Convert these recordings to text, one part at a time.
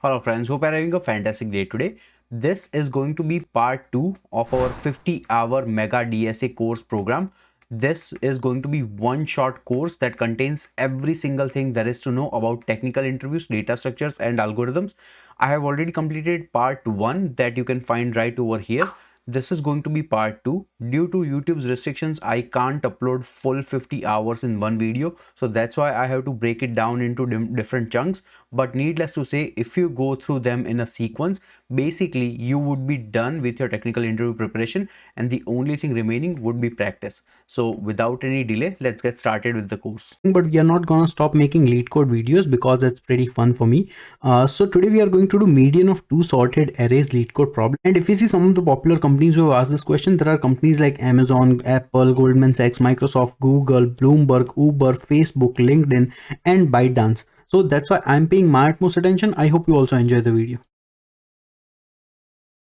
Hello friends, hope you're having a fantastic day today. This is going to be part 2 of our 50-hour mega DSA course program. This is going to be one short course that contains every single thing there is to know about technical interviews, data structures and algorithms. I have already completed part 1 that you can find right over here. This is going to be part 2. Due to YouTube's restrictions, I can't upload full 50 hours in one video. So that's why I have to break it down into different chunks. But needless to say, if you go through them in a sequence, basically you would be done with your technical interview preparation and the only thing remaining would be practice. So without any delay, let's get started with the course. But we are not going to stop making LeetCode videos because it's pretty fun for me. So today we are going to do median of two sorted arrays LeetCode problem. And if you see some of the popular companies who have asked this question, there are companies like Amazon, Apple, Goldman Sachs, Microsoft, Google, Bloomberg, Uber, Facebook, LinkedIn, and ByteDance. So that's why I'm paying my utmost attention. I hope you also enjoy the video.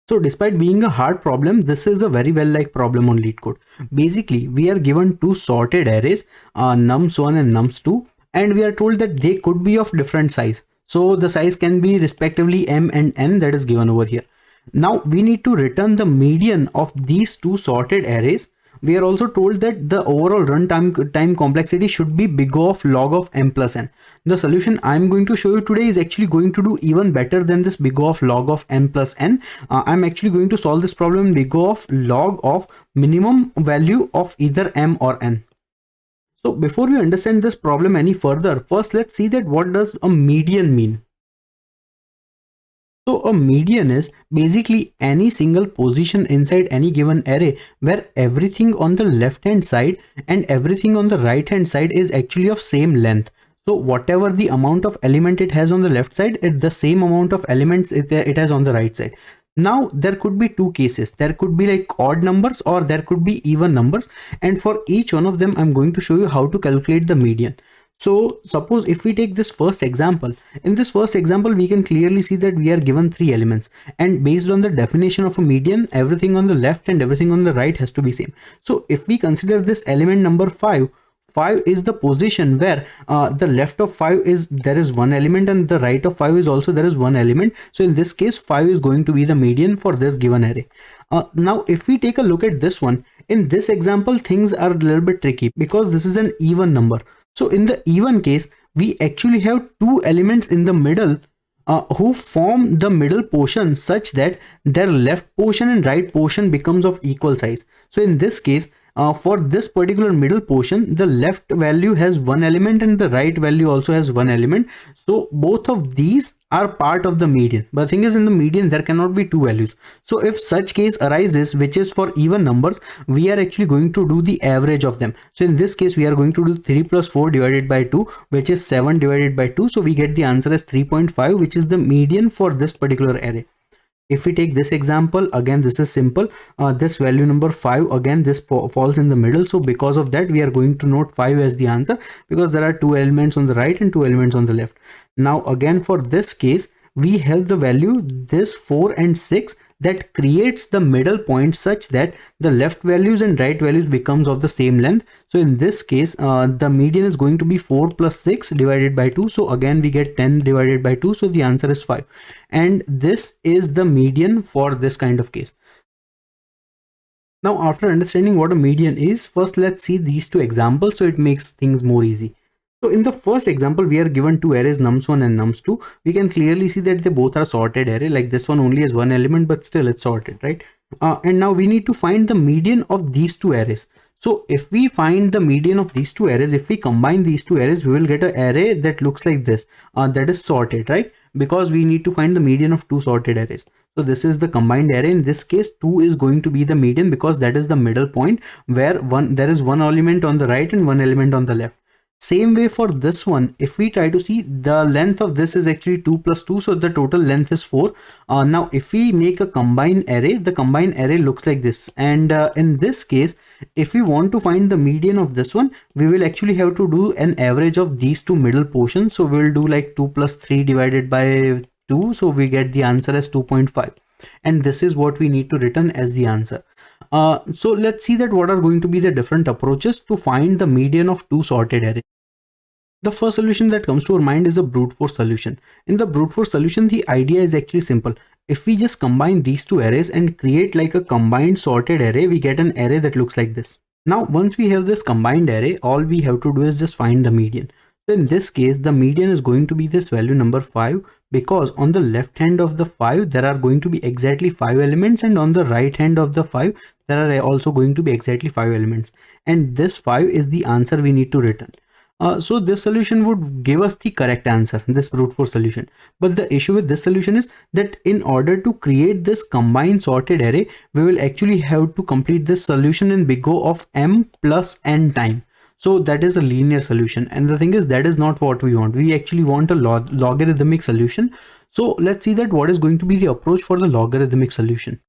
So despite being a hard problem, this is a very well-liked problem on LeetCode. Basically, we are given two sorted arrays, nums1 and nums2, and we are told that they could be of different size. So the size can be respectively m and n, that is given over here. Now we need to return the median of these two sorted arrays. We are also told that the overall runtime complexity should be big O of log of m plus n. The solution I'm going to show you today is actually going to do even better than this big O of log of n plus n. I'm actually going to solve this problem in big O of log of minimum value of either m or n. So before we understand this problem any further, first let's see that what does a median mean. So a median is basically any single position inside any given array where everything on the left hand side and everything on the right hand side is actually of same length. So whatever the amount of element it has on the left side, the same amount of elements it has on the right side. Now there could be two cases. There could be like odd numbers or there could be even numbers. And for each one of them, I'm going to show you how to calculate the median. So suppose if we take this first example, in this first example, we can clearly see that we are given three elements, and based on the definition of a median, everything on the left and everything on the right has to be same. So if we consider this element number 5 is the position where the left of 5 is there is one element and the right of 5 is also there is one element. So in this case 5 is going to be the median for this given array. Now if we take a look at this one, in this example things are a little bit tricky because this is an even number. So in the even case, we actually have two elements in the middle who form the middle portion such that their left portion and right portion becomes of equal size. So in this case, for this particular middle portion, the left value has one element and the right value also has one element. So both of these are part of the median. But the thing is, in the median, there cannot be two values. So if such case arises, which is for even numbers, we are actually going to do the average of them. So in this case, we are going to do 3 plus 4 divided by 2, which is 7 divided by 2. So we get the answer as 3.5, which is the median for this particular array. If we take this example, again this is simple. This value number 5, again this falls in the middle, so because of that we are going to note 5 as the answer, because there are two elements on the right and two elements on the left. Now again for this case, we have the value this 4 and 6 that creates the middle point such that the left values and right values becomes of the same length. So in this case, the median is going to be 4 plus 6 divided by 2. So again we get 10 divided by 2. So the answer is 5. And this is the median for this kind of case. Now after understanding what a median is, first let's see these two examples so it makes things more easy. So in the first example, we are given two arrays nums1 and nums2. We can clearly see that they both are sorted array. Like this one only has one element, but still it's sorted, right? And now we need to find the median of these two arrays. So if we find the median of these two arrays, if we combine these two arrays, we will get an array that looks like this, that is sorted, right? Because we need to find the median of two sorted arrays. So this is the combined array. In this case, 2 is going to be the median because that is the middle point where there is one element on the right and one element on the left. Same way for this one, if we try to see, the length of this is actually 2 plus 2, so the total length is 4. Now if we make a combined array, the combined array looks like this, and in this case, if we want to find the median of this one, we will actually have to do an average of these two middle portions. So we'll do like 2 plus 3 divided by 2, so we get the answer as 2.5, and this is what we need to return as the answer. So let's see that what are going to be the different approaches to find the median of two sorted arrays. The first solution that comes to our mind is a brute force solution. In the brute force solution, the idea is actually simple. If we just combine these two arrays and create like a combined sorted array, we get an array that looks like this. Now, once we have this combined array, all we have to do is just find the median. So in this case, the median is going to be this value number 5, because on the left hand of the 5, there are going to be exactly 5 elements, and on the right hand of the 5, there are also going to be exactly 5 elements. And this 5 is the answer we need to return. So this solution would give us the correct answer, this brute force solution. But the issue with this solution is that in order to create this combined sorted array, we will actually have to complete this solution in big O of m plus n time. So that is a linear solution. And the thing is, that is not what we want. We actually want a logarithmic solution. So let's see that what is going to be the approach for the logarithmic solution.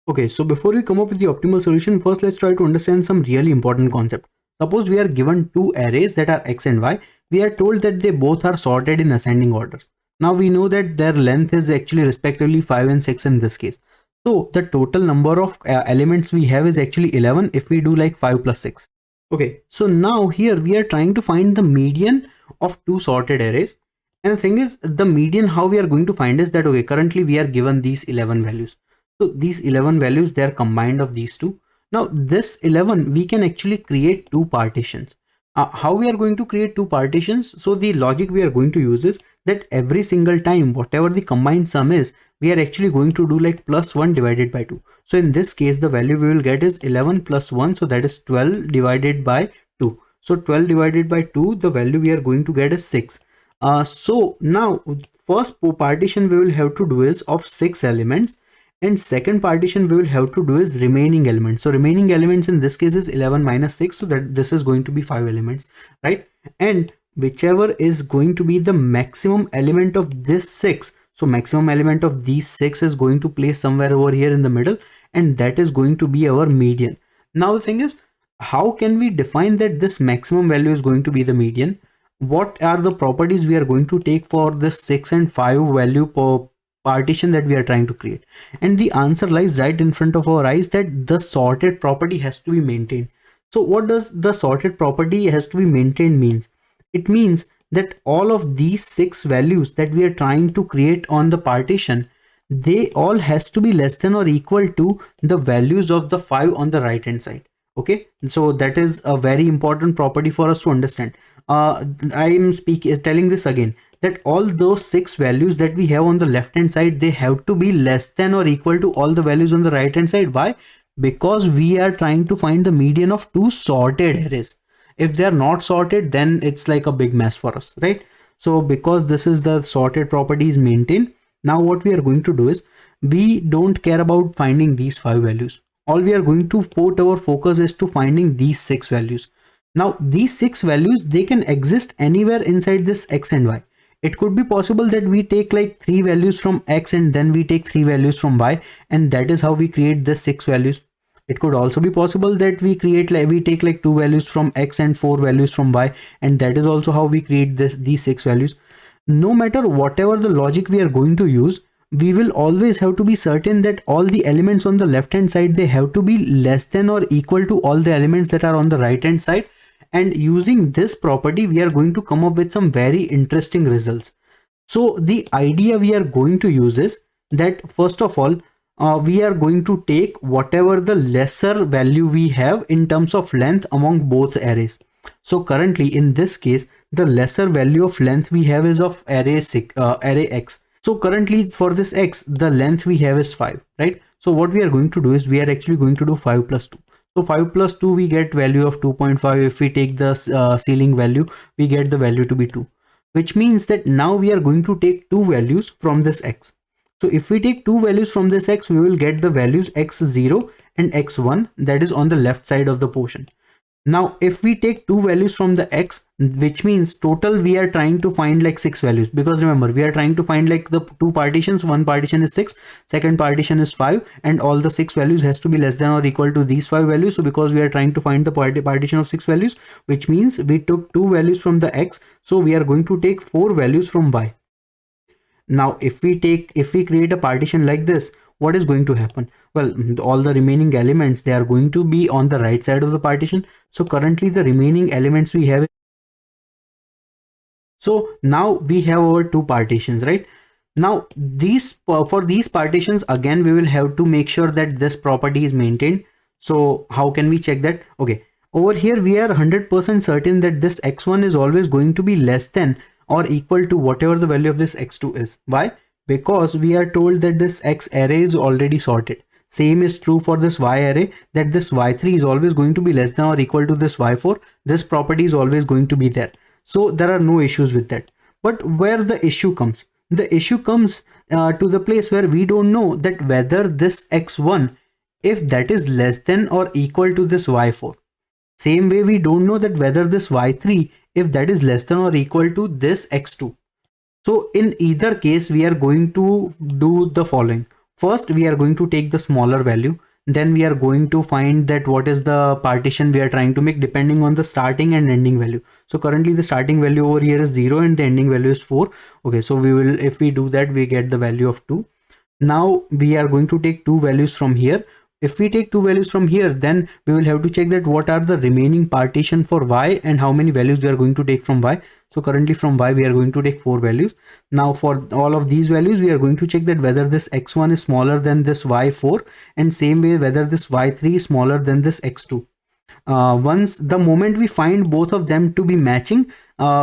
Okay, so before we come up with the optimal solution, first let's try to understand some really important concept. Suppose we are given two arrays that are x and y. We are told that they both are sorted in ascending orders. Now we know that their length is actually respectively 5 and 6 in this case. So the total number of elements we have is actually 11 if we do like 5 plus 6. Okay, so now here we are trying to find the median of two sorted arrays. And the thing is, the median, how we are going to find is that, okay, currently we are given these 11 values. So these 11 values, they are combined of these two. Now this 11, we can actually create two partitions. How we are going to create two partitions? So the logic we are going to use is that every single time, whatever the combined sum is, we are actually going to do like plus 1 divided by 2. So in this case, the value we will get is 11 plus 1. So that is 12 divided by 2. So 12 divided by 2, the value we are going to get is 6. So now first partition we will have to do is of 6 elements. And second partition we will have to do is remaining elements. So remaining elements in this case is 11 minus 6. So that this is going to be 5 elements, right? And whichever is going to be the maximum element of this 6. So maximum element of these 6 is going to place somewhere over here in the middle. And that is going to be our median. Now the thing is, how can we define that this maximum value is going to be the median? What are the properties we are going to take for this 6 and 5 value per partition that we are trying to create? And the answer lies right in front of our eyes, that the sorted property has to be maintained. So what does the sorted property has to be maintained means? It means that all of these 6 values that we are trying to create on the partition, they all has to be less than or equal to the values of the 5 on the right hand side. Okay, so that is a very important property for us to understand. I am telling this again, that all those 6 values that we have on the left hand side, they have to be less than or equal to all the values on the right hand side. Why? Because we are trying to find the median of two sorted arrays. If they are not sorted, then it's like a big mess for us, right? So because this is the sorted property is maintained, now what we are going to do is, we don't care about finding these 5 values. All we are going to put our focus is to finding these 6 values. Now these 6 values, they can exist anywhere inside this x and y. It could be possible that we take like 3 values from x and then we take 3 values from y, and that is how we create the 6 values. It could also be possible that we take like 2 values from x and 4 values from y, and that is also how we create these 6 values. No matter whatever the logic we are going to use, we will always have to be certain that all the elements on the left hand side, they have to be less than or equal to all the elements that are on the right hand side. And using this property, we are going to come up with some very interesting results. So the idea we are going to use is that, first of all, we are going to take whatever the lesser value we have in terms of length among both arrays. So currently in this case, the lesser value of length we have is of array x. So currently for this x, the length we have is 5, right? So what we are going to do is, we are actually going to do 5 plus 2. So 5 plus 2, we get value of 2.5. If we take the ceiling value, we get the value to be 2, which means that now we are going to take 2 values from this x. So if we take 2 values from this x, we will get the values x0 and x1, that is on the left side of the portion. Now if we take 2 values from the x, which means total we are trying to find like 6 values, because remember, we are trying to find like the 2 partitions. One partition is 6, second partition is 5, and all the 6 values has to be less than or equal to these 5 values. So because we are trying to find the partition of 6 values, which means we took 2 values from the x, so we are going to take 4 values from y. Now if we create a partition like this, what is going to happen? Well, all the remaining elements, they are going to be on the right side of the partition. So currently the remaining elements we have, so now we have our two partitions, right? Now these for these partitions, again we will have to make sure that this property is maintained. So how can we check that? Okay, over here we are 100% certain that this x1 is always going to be less than or equal to whatever the value of this x2 is. Why? Because we are told that this x array is already sorted. Same is true for this y array, that this y3 is always going to be less than or equal to this y4. This property is always going to be there. So there are no issues with that. But where the issue comes? The issue comes to the place where we don't know that whether this x1, if that is less than or equal to this y4. Same way we don't know that whether this y3, if that is less than or equal to this x2. So in either case, we are going to do the following. First, we are going to take the smaller value. Then we are going to find that what is the partition we are trying to make depending on the starting and ending value. So currently the starting value over here is 0 and the ending value is 4. Okay, so we will, if we do that, we get the value of 2. Now we are going to take two values from here. If we take two values from here, then we will have to check that what are the remaining partition for y and how many values we are going to take from y. So currently from y we are going to take 4 values. Now for all of these values we are going to check that whether this x1 is smaller than this y4, and same way whether this y3 is smaller than this x2. Once the moment we find both of them to be matching,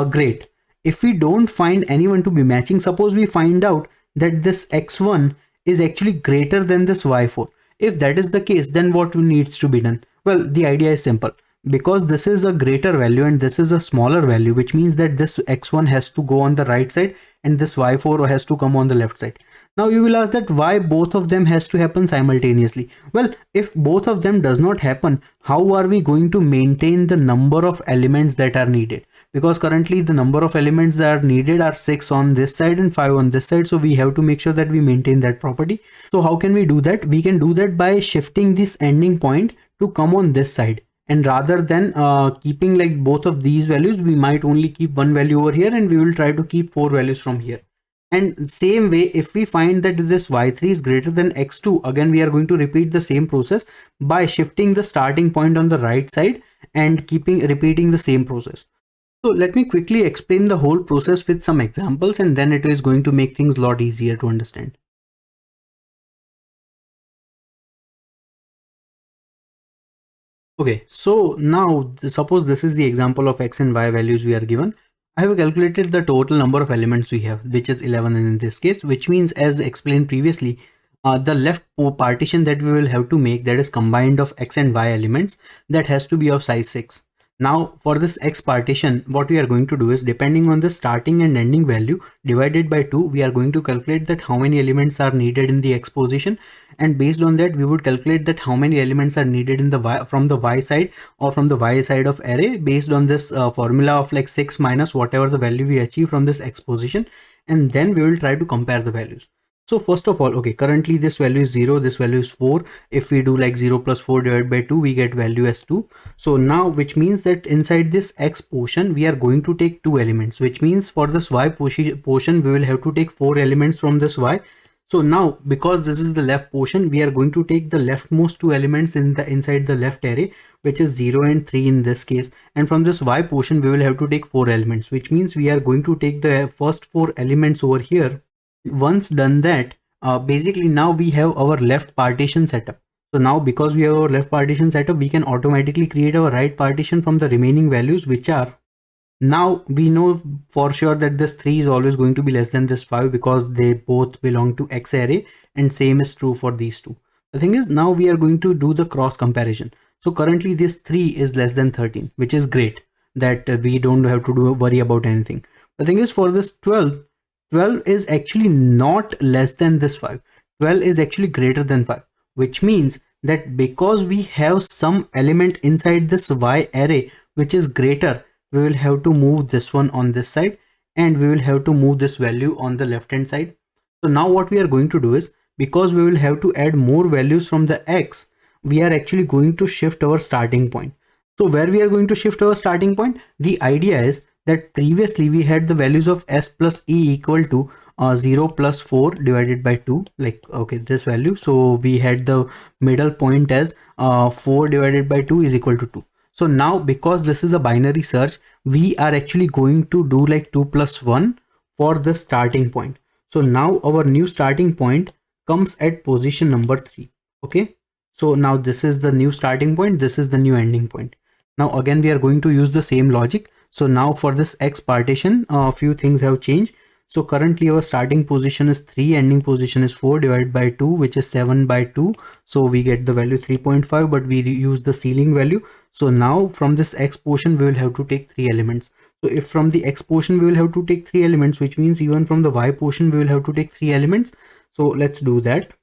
great. If we don't find anyone to be matching, suppose we find out that this x1 is actually greater than this y4. If that is the case, then what needs to be done? Well, the idea is simple. Because this is a greater value and this is a smaller value, which means that this x1 has to go on the right side and this y4 has to come on the left side. Now you will ask that why both of them has to happen simultaneously. Well, if both of them does not happen, how are we going to maintain the number of elements that are needed? Because currently the number of elements that are needed are 6 on this side and 5 on this side. So we have to make sure that we maintain that property. So how can we do that? We can do that by shifting this ending point to come on this side. And rather than keeping like both of these values, we might only keep one value over here and we will try to keep 4 values from here. And same way, if we find that this y3 is greater than x2, again we are going to repeat the same process by shifting the starting point on the right side and repeating the same process. So let me quickly explain the whole process with some examples, and then it is going to make things a lot easier to understand. Okay, so now suppose this is the example of x and y values we are given. I have calculated the total number of elements we have, which is 11 in this case, which means, as explained previously, the left partition that we will have to make, that is combined of x and y elements, that has to be of size 6. Now for this x partition, what we are going to do is, depending on the starting and ending value divided by 2, we are going to calculate that how many elements are needed in the x position, and based on that we would calculate that how many elements are needed in the y, from the y side or from the y side of array, based on this formula of like 6 minus whatever the value we achieve from this x position, and then we will try to compare the values. So first of all, okay, currently this value is 0, this value is 4. If we do like 0 plus 4 divided by 2, we get value as 2. So now, which means that inside this x portion, we are going to take 2 elements, which means for this y portion, we will have to take 4 elements from this y. So now, because this is the left portion, we are going to take the leftmost 2 elements inside the left array, which is 0 and 3 in this case. And from this y portion, we will have to take 4 elements, which means we are going to take the first 4 elements over here. Once done that, basically now we have our left partition setup. So now, because we have our left partition setup, we can automatically create our right partition from the remaining values, which are, now we know for sure that this 3 is always going to be less than this 5 because they both belong to x array, and same is true for these two. The thing is, now we are going to do the cross comparison. So currently this 3 is less than 13, which is great that we don't have to worry about anything. The thing is, for this 12 is actually not less than this 5. 12 is actually greater than 5, which means that because we have some element inside this y array which is greater, we will have to move this one on this side, and we will have to move this value on the left hand side. So now what we are going to do is, because we will have to add more values from the x, we are actually going to shift our starting point. So where we are going to shift our starting point, the idea is that previously we had the values of s plus e equal to 0 plus 4 divided by 2, like, okay, this value. So we had the middle point as 4 divided by 2 is equal to 2. So now because this is a binary search, we are actually going to do like 2 plus 1 for the starting point. So now our new starting point comes at position number 3. Okay, so now this is the new starting point, this is the new ending point. Now again we are going to use the same logic. So now for this X partition, a few things have changed. So currently our starting position is 3, ending position is 4 divided by 2, which is 7 by 2. So we get the value 3.5, but we use the ceiling value. So now from this X portion, we will have to take 3 elements. So if from the X portion, we will have to take 3 elements, which means even from the Y portion, we will have to take 3 elements. So let's do that.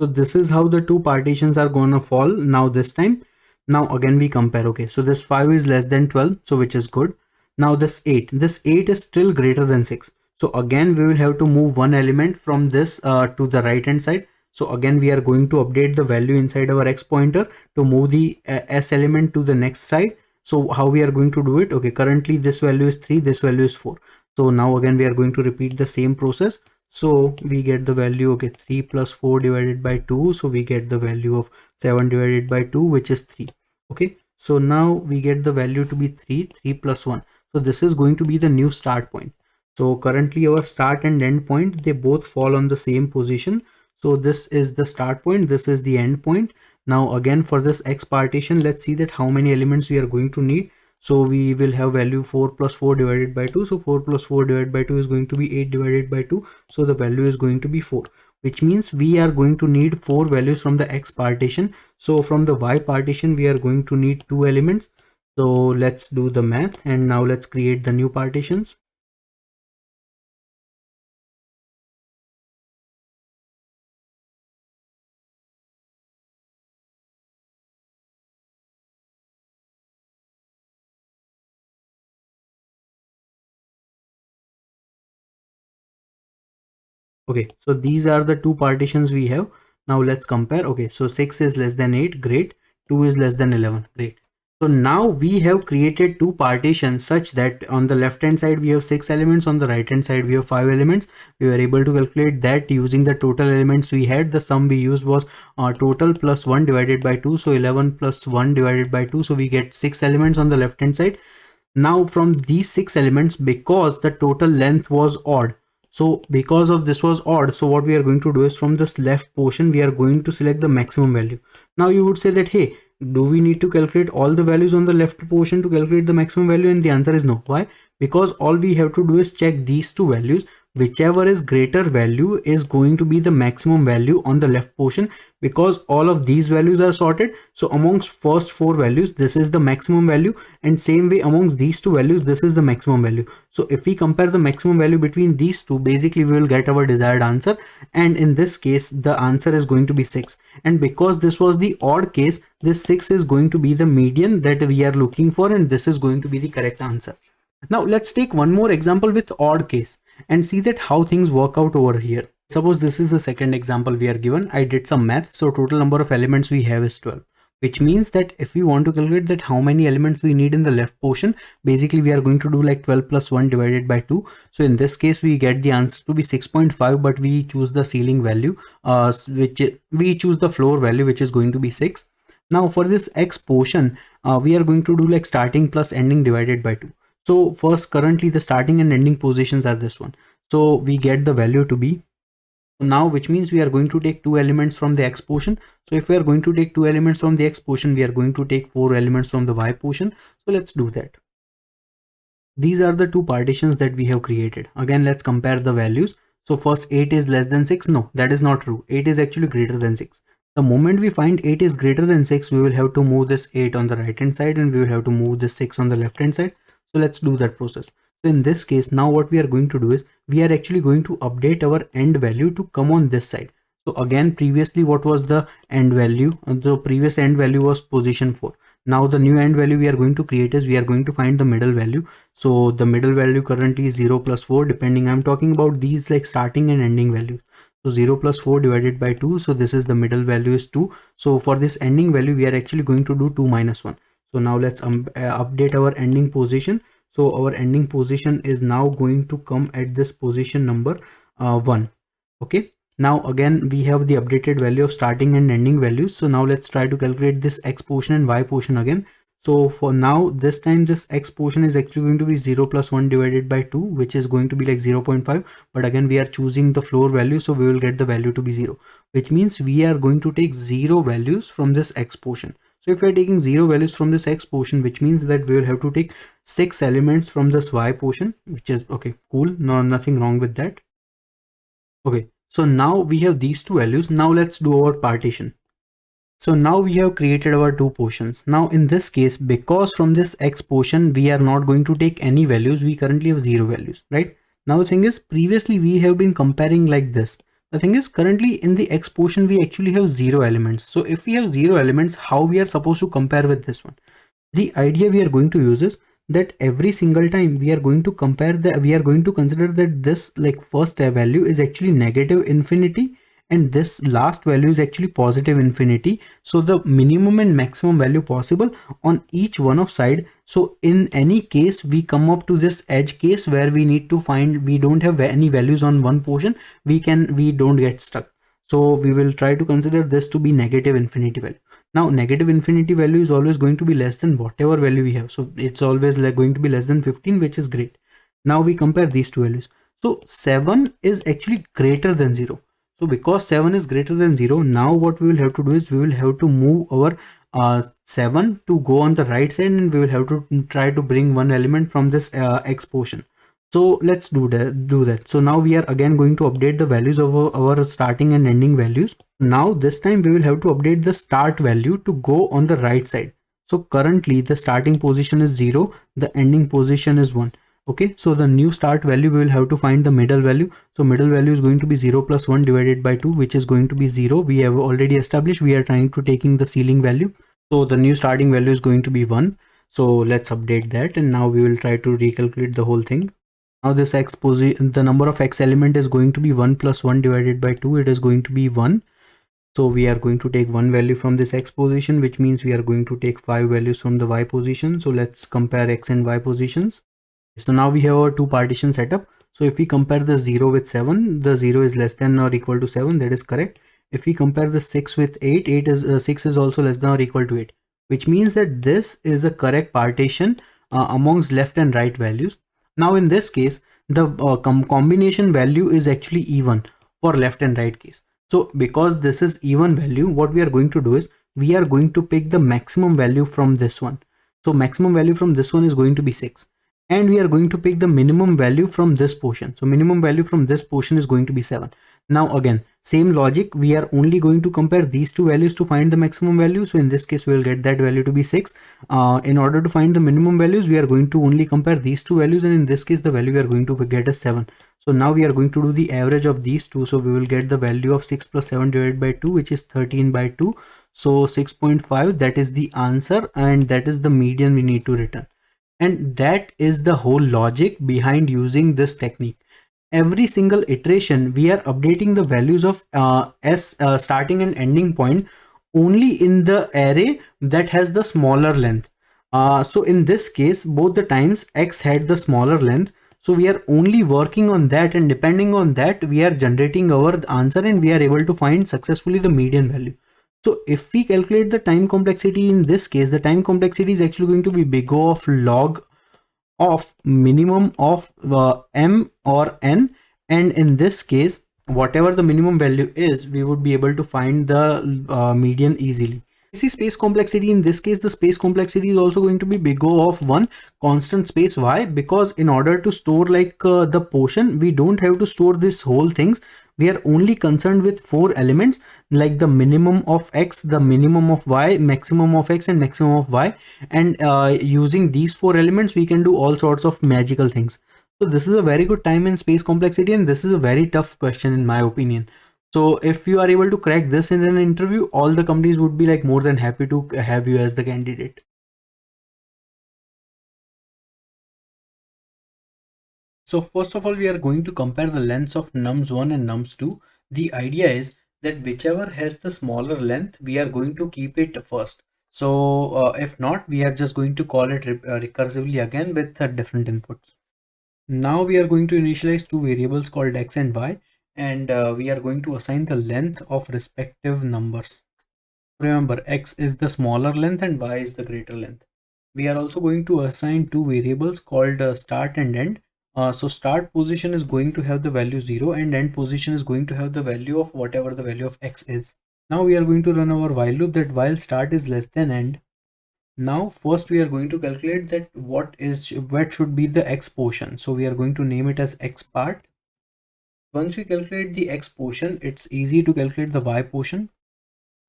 So this is how the two partitions are going to fall now this time. Now again we compare. Okay, so this 5 is less than 12, so which is good. Now this 8 is still greater than 6. So again we will have to move one element from this to the right hand side. So again we are going to update the value inside our X pointer to move the S element to the next side. So how we are going to do it? Okay, currently this value is 3, this value is 4. So now again we are going to repeat the same process. So we get the value, okay, 3 plus 4 divided by 2. So we get the value of 7 divided by 2, which is 3. Okay, so now we get the value to be 3 plus 1. So this is going to be the new start point. So currently our start and end point, they both fall on the same position. So this is the start point, this is the end point. Now again for this X partition, let's see that how many elements we are going to need. So we will have value 4 plus 4 divided by 2. So 4 plus 4 divided by 2 is going to be 8 divided by 2. So the value is going to be 4, which means we are going to need 4 values from the X partition. So from the Y partition, we are going to need 2 elements. So let's do the math, and now let's create the new partitions. Okay, so these are the two partitions we have. Now let's compare. Okay, so 6 is less than 8, great. 2 is less than 11, great. So now we have created two partitions such that on the left hand side we have 6 elements, on the right hand side we have 5 elements. We were able to calculate that using the total elements we had. The sum we used was total plus 1 divided by 2. So 11 plus 1 divided by 2. So we get 6 elements on the left hand side. Now from these 6 elements, because the total length was odd, so because of this was odd, so what we are going to do is from this left portion, we are going to select the maximum value. Now you would say that, hey, do we need to calculate all the values on the left portion to calculate the maximum value? And the answer is no. Why? Because all we have to do is check these two values. Whichever is greater value is going to be the maximum value on the left portion, because all of these values are sorted. So amongst first 4 values, this is the maximum value, and same way amongst these two values, this is the maximum value. So if we compare the maximum value between these two, basically we will get our desired answer, and in this case the answer is going to be 6. And because this was the odd case, this 6 is going to be the median that we are looking for, and this is going to be the correct answer. Now let's take one more example with odd case and see that how things work out over here. Suppose this is the second example we are given. I did some math. So total number of elements we have is 12, which means that if we want to calculate that how many elements we need in the left portion, basically we are going to do like 12 plus 1 divided by 2. So in this case, we get the answer to be 6.5, but we choose the ceiling value, we choose the floor value, which is going to be 6. Now for this X portion, we are going to do like starting plus ending divided by 2. So first, currently the starting and ending positions are this one. So we get the value to be now, which means we are going to take 2 elements from the X portion. So if we are going to take 2 elements from the X portion, we are going to take 4 elements from the Y portion. So let's do that. These are the two partitions that we have created. Again, let's compare the values. So first, 8 is less than 6. No, that is not true. 8 is actually greater than 6. The moment we find 8 is greater than 6, we will have to move this 8 on the right hand side, and we will have to move this 6 on the left hand side. So let's do that process. So in this case, now what we are going to do is we are actually going to update our end value to come on this side. So again, previously what was the end value? The previous end value was position 4. Now the new end value we are going to create is we are going to find the middle value. So the middle value currently is 0 plus 4, depending. I'm talking about these like starting and ending values. So 0 plus 4 divided by 2. So this is the middle value is 2. So for this ending value, we are actually going to do 2 minus 1. So now let's update our ending position. So our ending position is now going to come at this position number 1. Okay, now again we have the updated value of starting and ending values. So now let's try to calculate this x portion and y portion again. So for now, this time this x portion is actually going to be 0 plus 1 divided by 2, which is going to be like 0.5. But again, we are choosing the floor value, so we will get the value to be 0, which means we are going to take 0 values from this x portion. So if we are taking 0 values from this x portion, which means that we will have to take 6 elements from this y portion, which is okay, cool. No, nothing wrong with that. Okay, so now we have these two values. Now let's do our partition. So now we have created our two portions. Now in this case, because from this x portion, we are not going to take any values. We currently have 0 values, right? Now the thing is, previously we have been comparing like this. The thing is, currently in the x portion, we actually have 0 elements. So if we have 0 elements, how we are supposed to compare with this one? The idea we are going to use is that every single time we are going to compare we are going to consider that this like first value is actually negative infinity and this last value is actually positive infinity. So the minimum and maximum value possible on each one of side. So in any case, we come up to this edge case where we need to find, we don't have any values on one portion, we don't get stuck. So we will try to consider this to be negative infinity value. Now negative infinity value is always going to be less than whatever value we have. So it's always like going to be less than 15, which is great. Now we compare these two values. So 7 is actually greater than 0. So because 7 is greater than 0, now what we will have to do is we will have to move our 7 to go on the right side, and we will have to try to bring one element from this x portion. So let's do that. So now we are again going to update the values of our starting and ending values. Now this time we will have to update the start value to go on the right side. So currently the starting position is 0, the ending position is 1. Okay, so the new start value, we will have to find the middle value. So middle value is going to be 0 plus 1 divided by 2, which is going to be 0. We have already established we are trying to taking the ceiling value. So the new starting value is going to be 1. So let's update that, and now we will try to recalculate the whole thing. Now this x position, the number of x element is going to be 1 plus 1 divided by 2. It is going to be 1. So we are going to take one value from this x position, which means we are going to take 5 values from the y position. So let's compare x and y positions. So now we have our two partition setup. So if we compare the 0 with 7, the 0 is less than or equal to 7. That is correct. If we compare the 6 with 8, 6 is also less than or equal to 8, which means that this is a correct partition amongst left and right values. Now in this case, the combination value is actually even for left and right case. So because this is even value, what we are going to do is we are going to pick the maximum value from this one. So maximum value from this one is going to be 6. And we are going to pick the minimum value from this portion. So minimum value from this portion is going to be 7. Now again, same logic, we are only going to compare these two values to find the maximum value. So in this case, we will get that value to be 6. In order to find the minimum values, we are going to only compare these two values. And in this case, the value we are going to get is 7. So now we are going to do the average of these two. So we will get the value of 6 plus 7 divided by 2, which is 13 by 2. So 6.5, that is the answer. And that is the median we need to return. And that is the whole logic behind using this technique. Every single iteration, we are updating the values of starting and ending point only in the array that has the smaller length. So in this case, both the times x had the smaller length. So we are only working on that, and depending on that, we are generating our answer, and we are able to find successfully the median value. So if we calculate the time complexity in this case, the time complexity is actually going to be big O of log of minimum of m or n. And in this case, whatever the minimum value is, we would be able to find the median easily. See space complexity, in this case, the space complexity is also going to be big O of 1 constant space. Why? Because in order to store like the portion, we don't have to store this whole things. We are only concerned with 4 elements, like the minimum of x, the minimum of y, maximum of x, and maximum of y. And using these 4 elements, we can do all sorts of magical things. So this is a very good time and space complexity, and this is a very tough question in my opinion. So if you are able to crack this in an interview, all the companies would be like more than happy to have you as the candidate. So first of all, we are going to compare the lengths of nums1 and nums2. The idea is that whichever has the smaller length, we are going to keep it first. So if not, we are just going to call it recursively again with different inputs. Now we are going to initialize two variables called x and y. and we are going to assign the length of respective numbers. Remember, x is the smaller length and y is the greater length. We are also going to assign two variables called start and end. So start position is going to have the value 0 and end position is going to have the value of whatever the value of x is. Now we are going to run our while loop that while start is less than end. Now first we are going to calculate that what should be the x portion. So we are going to name it as x part. Once we calculate the x portion, it's easy to calculate the y portion.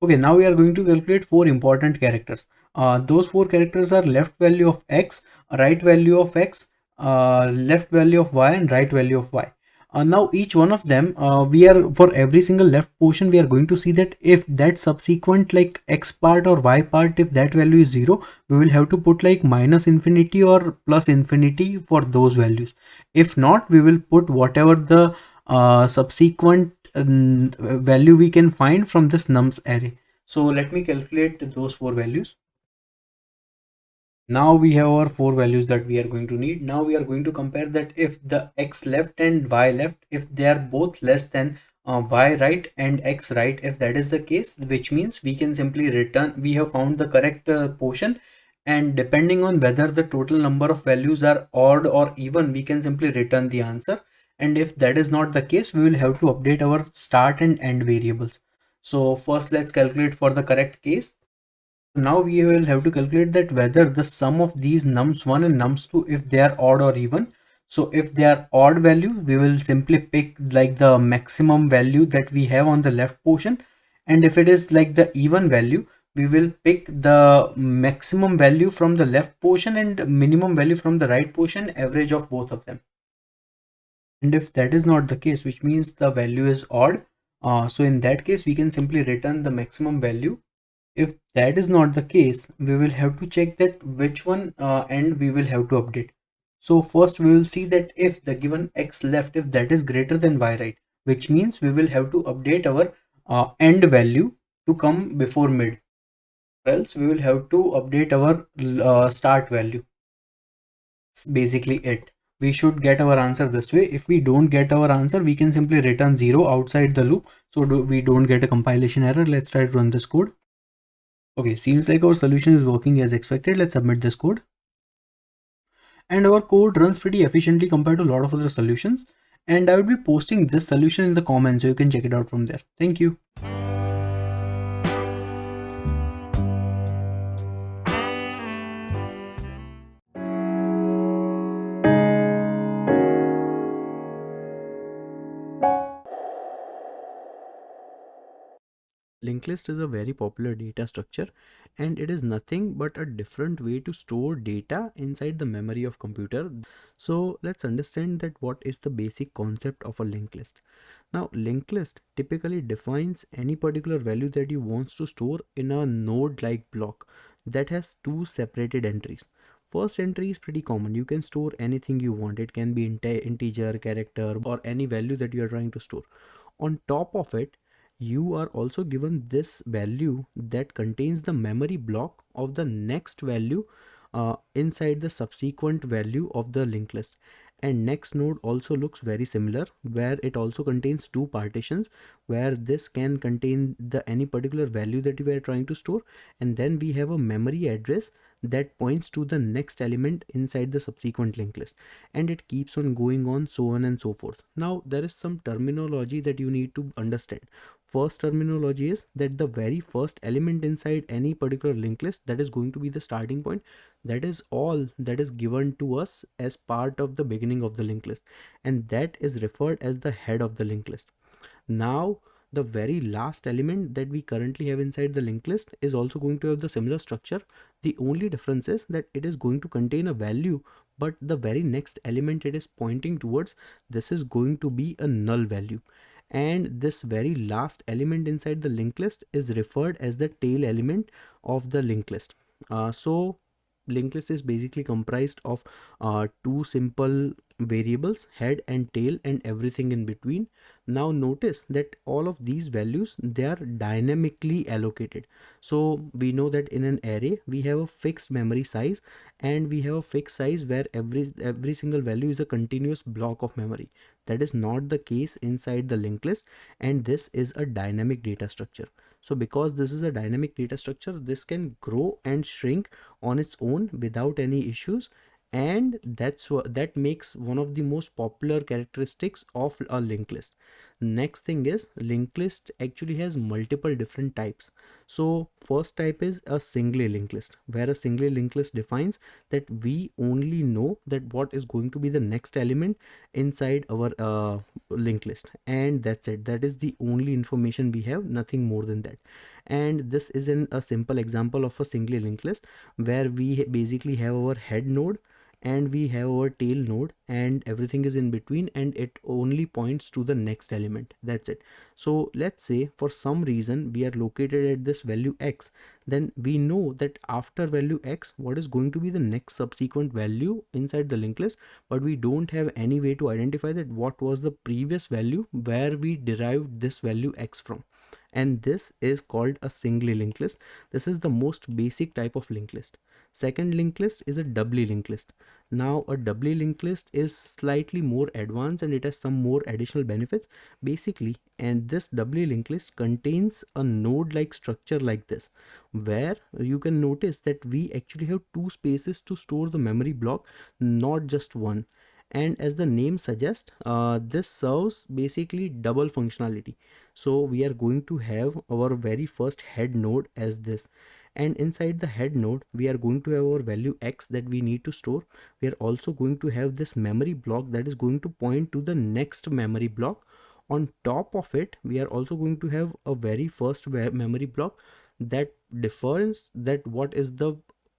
Okay, now we are going to calculate four important characters. Those four characters are left value of x, right value of x, left value of y, and right value of y. Now each one of them, we are for every single left portion, we are going to see that if that subsequent like x part or y part, if that value is 0, we will have to put like minus infinity or plus infinity for those values. If not, we will put whatever the subsequent value we can find from this nums array. So let me calculate those four values. Now we have our four values that we are going to need. Now we are going to compare that if the x left and y left, if they are both less than y right and x right, if that is the case, which means we can simply return we have found the correct portion, and depending on whether the total number of values are odd or even, we can simply return the answer. And if that is not the case, we will have to update our start and end variables. So first let's calculate for the correct case. Now we will have to calculate that whether the sum of these nums1 and nums2, if they are odd or even. So if they are odd value, we will simply pick like the maximum value that we have on the left portion, and if it is like the even value, we will pick the maximum value from the left portion and minimum value from the right portion, average of both of them. And if that is not the case, which means the value is odd, so in that case we can simply return the maximum value. If that is not the case, we will have to check that which one end we will have to update. So first we will see that if the given x left, if that is greater than y right, which means we will have to update our end value to come before mid, or else we will have to update our start value. It's basically it. We should get our answer this way. If we don't get our answer, we can simply return 0 outside the loop, so we don't get a compilation error. Let's try to run this code. Okay, seems like our solution is working as expected. Let's submit this code. And our code runs pretty efficiently compared to a lot of other solutions. And I will be posting this solution in the comments so you can check it out from there. Thank you. Linked list is a very popular data structure, and it is nothing but a different way to store data inside the memory of computer. So let's understand that what is the basic concept of a linked list. Now, linked list typically defines any particular value that you want to store in a node like block that has two separated entries. First entry is pretty common. You can store anything you want. It can be integer, character, or any value that you are trying to store. On top of it, you are also given this value that contains the memory block of the next value inside the subsequent value of the linked list. And next node also looks very similar, where it also contains two partitions, where this can contain the any particular value that you are trying to store, and then we have a memory address that points to the next element inside the subsequent linked list, and it keeps on going on, so on and so forth. Now there is some terminology that you need to understand. First terminology is that the very first element inside any particular linked list, that is going to be the starting point, that is all that is given to us as part of the beginning of the linked list, and that is referred as the head of the linked list. Now the very last element that we currently have inside the linked list is also going to have the similar structure. The only difference is that it is going to contain a value, but the very next element it is pointing towards, this is going to be a null value. And this very last element inside the linked list is referred as the tail element of the linked list. So linked list is basically comprised of two simple variables, head and tail, and everything in between. Now notice that all of these values, they are dynamically allocated. So we know that in an array we have a fixed memory size, and we have a fixed size where every single value is a continuous block of memory. That is not the case inside the linked list, and this is a dynamic data structure. So because this is a dynamic data structure, this can grow and shrink on its own without any issues, and that's what that makes one of the most popular characteristics of a linked list. Next thing is, linked list actually has multiple different types. So first type is a singly linked list, where a singly linked list defines that we only know that what is going to be the next element inside our linked list, and that's it. That is the only information we have, nothing more than that. And this is a simple example of a singly linked list, where we basically have our head node and we have our tail node, and everything is in between, and it only points to the next element. That's it. So let's say for some reason we are located at this value x, then we know that after value x what is going to be the next subsequent value inside the linked list, but we don't have any way to identify that what was the previous value where we derived this value x from. And this is called a singly linked list. This is the most basic type of linked list. Second linked list is a doubly linked list. Now a doubly linked list is slightly more advanced and it has some more additional benefits basically. And this doubly linked list contains a node like structure like this, where you can notice that we actually have two spaces to store the memory block, not just one. And as the name suggests, this serves basically double functionality. So we are going to have our very first head node as this, and inside the head node we are going to have our value x that we need to store. We are also going to have this memory block that is going to point to the next memory block. On top of it, we are also going to have a very first memory block that defines that what is the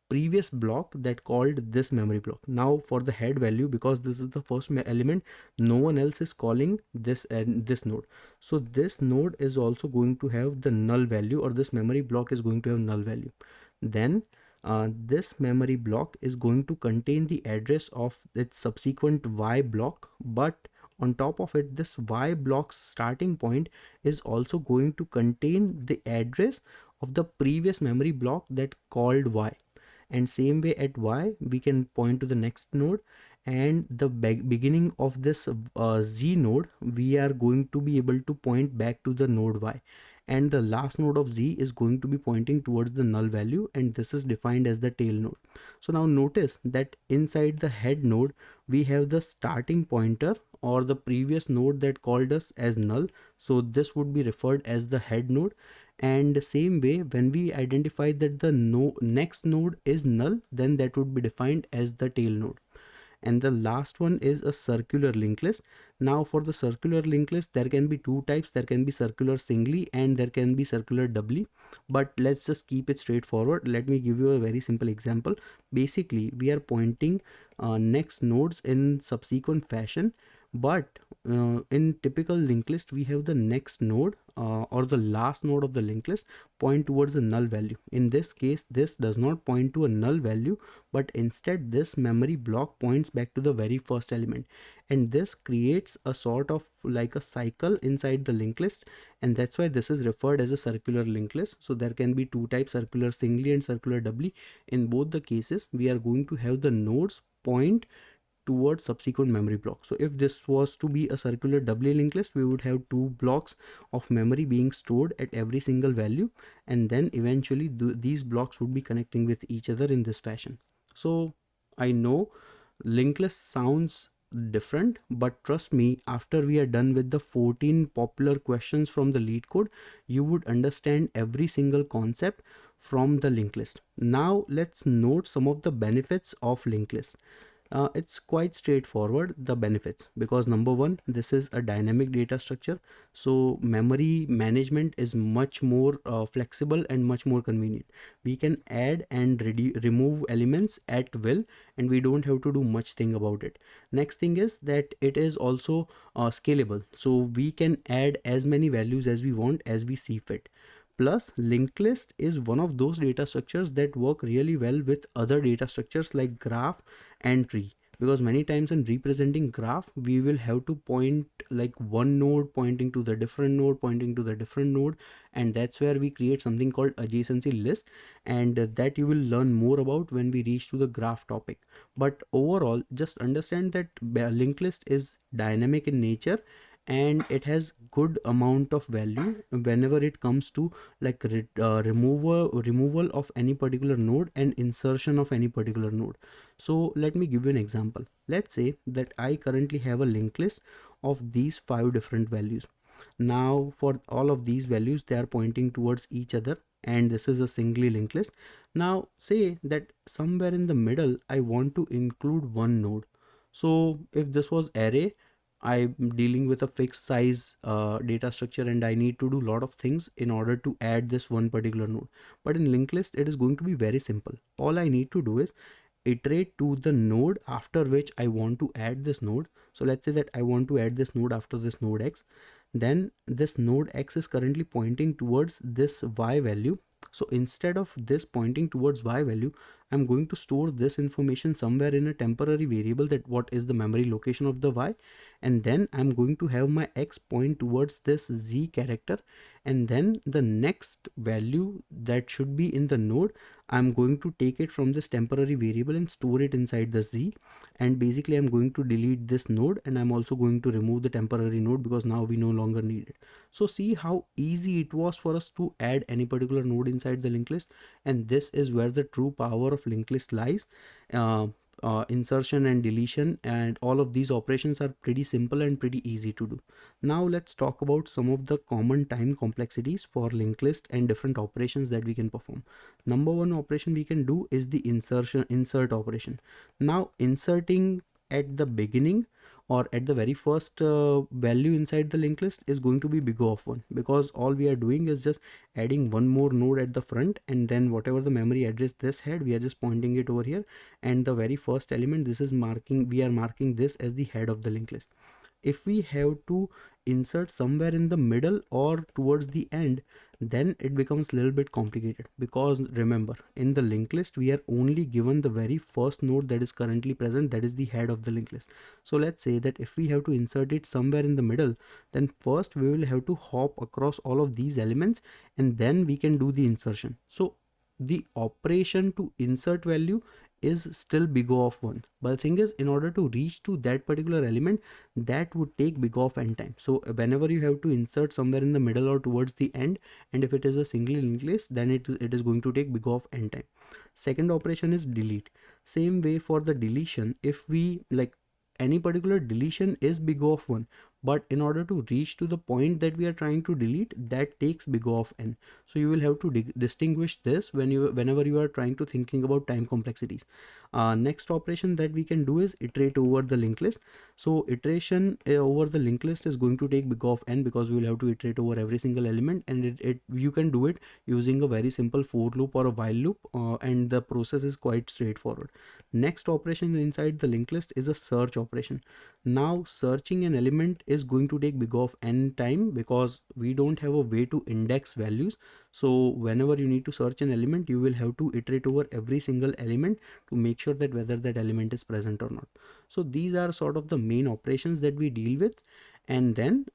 previous block that called this memory block. Now for the head value, because this is the first element, no one else is calling this and this node, so this node is also going to have the null value, or this memory block is going to have null value. Then this memory block is going to contain the address of its subsequent y block, but on top of it, this y block's starting point is also going to contain the address of the previous memory block that called y. And same way at y we can point to the next node, and the beginning of this z node we are going to be able to point back to the node y, and the last node of z is going to be pointing towards the null value, and this is defined as the tail node. So now notice that inside the head node we have the starting pointer, or the previous node that called us as null, so this would be referred as the head node. And the same way, when we identify that the next node is null, then that would be defined as the tail node. And the last one is a circular linked list. Now for the circular linked list, there can be two types. There can be circular singly and there can be circular doubly, but let's just keep it straightforward. Let me give you a very simple example. Basically we are pointing next nodes in subsequent fashion, but in typical linked list we have the next node or the last node of the linked list point towards the null value. In this case, this does not point to a null value, but instead this memory block points back to the very first element, and this creates a sort of like a cycle inside the linked list, and that's why this is referred as a circular linked list. So there can be two types, circular singly and circular doubly. In both the cases we are going to have the nodes point towards subsequent memory blocks. So if this was to be a circular doubly linked list, we would have two blocks of memory being stored at every single value, and then eventually these blocks would be connecting with each other in this fashion. So I know linked list sounds different, but trust me, after we are done with the 14 popular questions from the LeetCode, you would understand every single concept from the linked list. Now let's note some of the benefits of linked list. It's quite straightforward, the benefits, because number one, this is a dynamic data structure, so memory management is much more flexible and much more convenient. We can add and remove elements at will, and we don't have to do much thing about it. Next thing is that it is also scalable, so we can add as many values as we want as we see fit. Plus, linked list is one of those data structures that work really well with other data structures like graph and tree, because many times in representing graph we will have to point like one node pointing to the different node pointing to the different node, and that's where we create something called adjacency list, and that you will learn more about when we reach to the graph topic. But overall, just understand that linked list is dynamic in nature, and it has good amount of value whenever it comes to like removal of any particular node and insertion of any particular node. So let me give you an example. Let's say that I currently have a linked list of these 5 different values. Now for all of these values, they are pointing towards each other, and this is a singly linked list. Now say that somewhere in the middle I want to include one node. So if this was array, I'm dealing with a fixed size data structure, and I need to do a lot of things in order to add this one particular node. But in linked list, it is going to be very simple. All I need to do is iterate to the node after which I want to add this node. So let's say that I want to add this node after this node X. Then this node X is currently pointing towards this Y value. So instead of this pointing towards Y value, I'm going to store this information somewhere in a temporary variable, that what is the memory location of the Y, and then I'm going to have my X point towards this Z character, and then the next value that should be in the node, I'm going to take it from this temporary variable and store it inside the Z. And basically I'm going to delete this node, and I'm also going to remove the temporary node because now we no longer need it. So see how easy it was for us to add any particular node inside the linked list, and this is where the true power of linked list lies. Insertion and deletion and all of these operations are pretty simple and pretty easy to do. Now let's talk about some of the common time complexities for linked list and different operations that we can perform. Number one operation we can do is the insert operation. Now inserting at the beginning or at the very first value inside the linked list is going to be big O of 1, because all we are doing is just adding one more node at the front, and then whatever the memory address this had, we are just pointing it over here, and the very first element, this is marking, we are marking this as the head of the linked list. If we have to insert somewhere in the middle or towards the end, then it becomes a little bit complicated, because remember, in the linked list we are only given the very first node that is currently present, that is the head of the linked list. So let's say that if we have to insert it somewhere in the middle, then first we will have to hop across all of these elements, and then we can do the insertion. So the operation to insert value is still big O of 1, but the thing is, in order to reach to that particular element, that would take big O of n time. So whenever you have to insert somewhere in the middle or towards the end, and if it is a single linked list, then it is going to take big O of n time. Second operation is delete. Same way for the deletion, if we like any particular deletion is big O of 1, but in order to reach to the point that we are trying to delete, that takes big O of n. So you will have to distinguish this whenever you are trying to thinking about time complexities. Next operation that we can do is iterate over the linked list. So iteration over the linked list is going to take big O of n, because we will have to iterate over every single element, and you can do it using a very simple for loop or a while loop, and the process is quite straightforward. Next operation inside the linked list is a search operation. Now searching an element is going to take big O of n time, because we don't have a way to index values. So whenever you need to search an element, you will have to iterate over every single element to make sure that whether that element is present or not. So these are sort of the main operations that we deal with. And then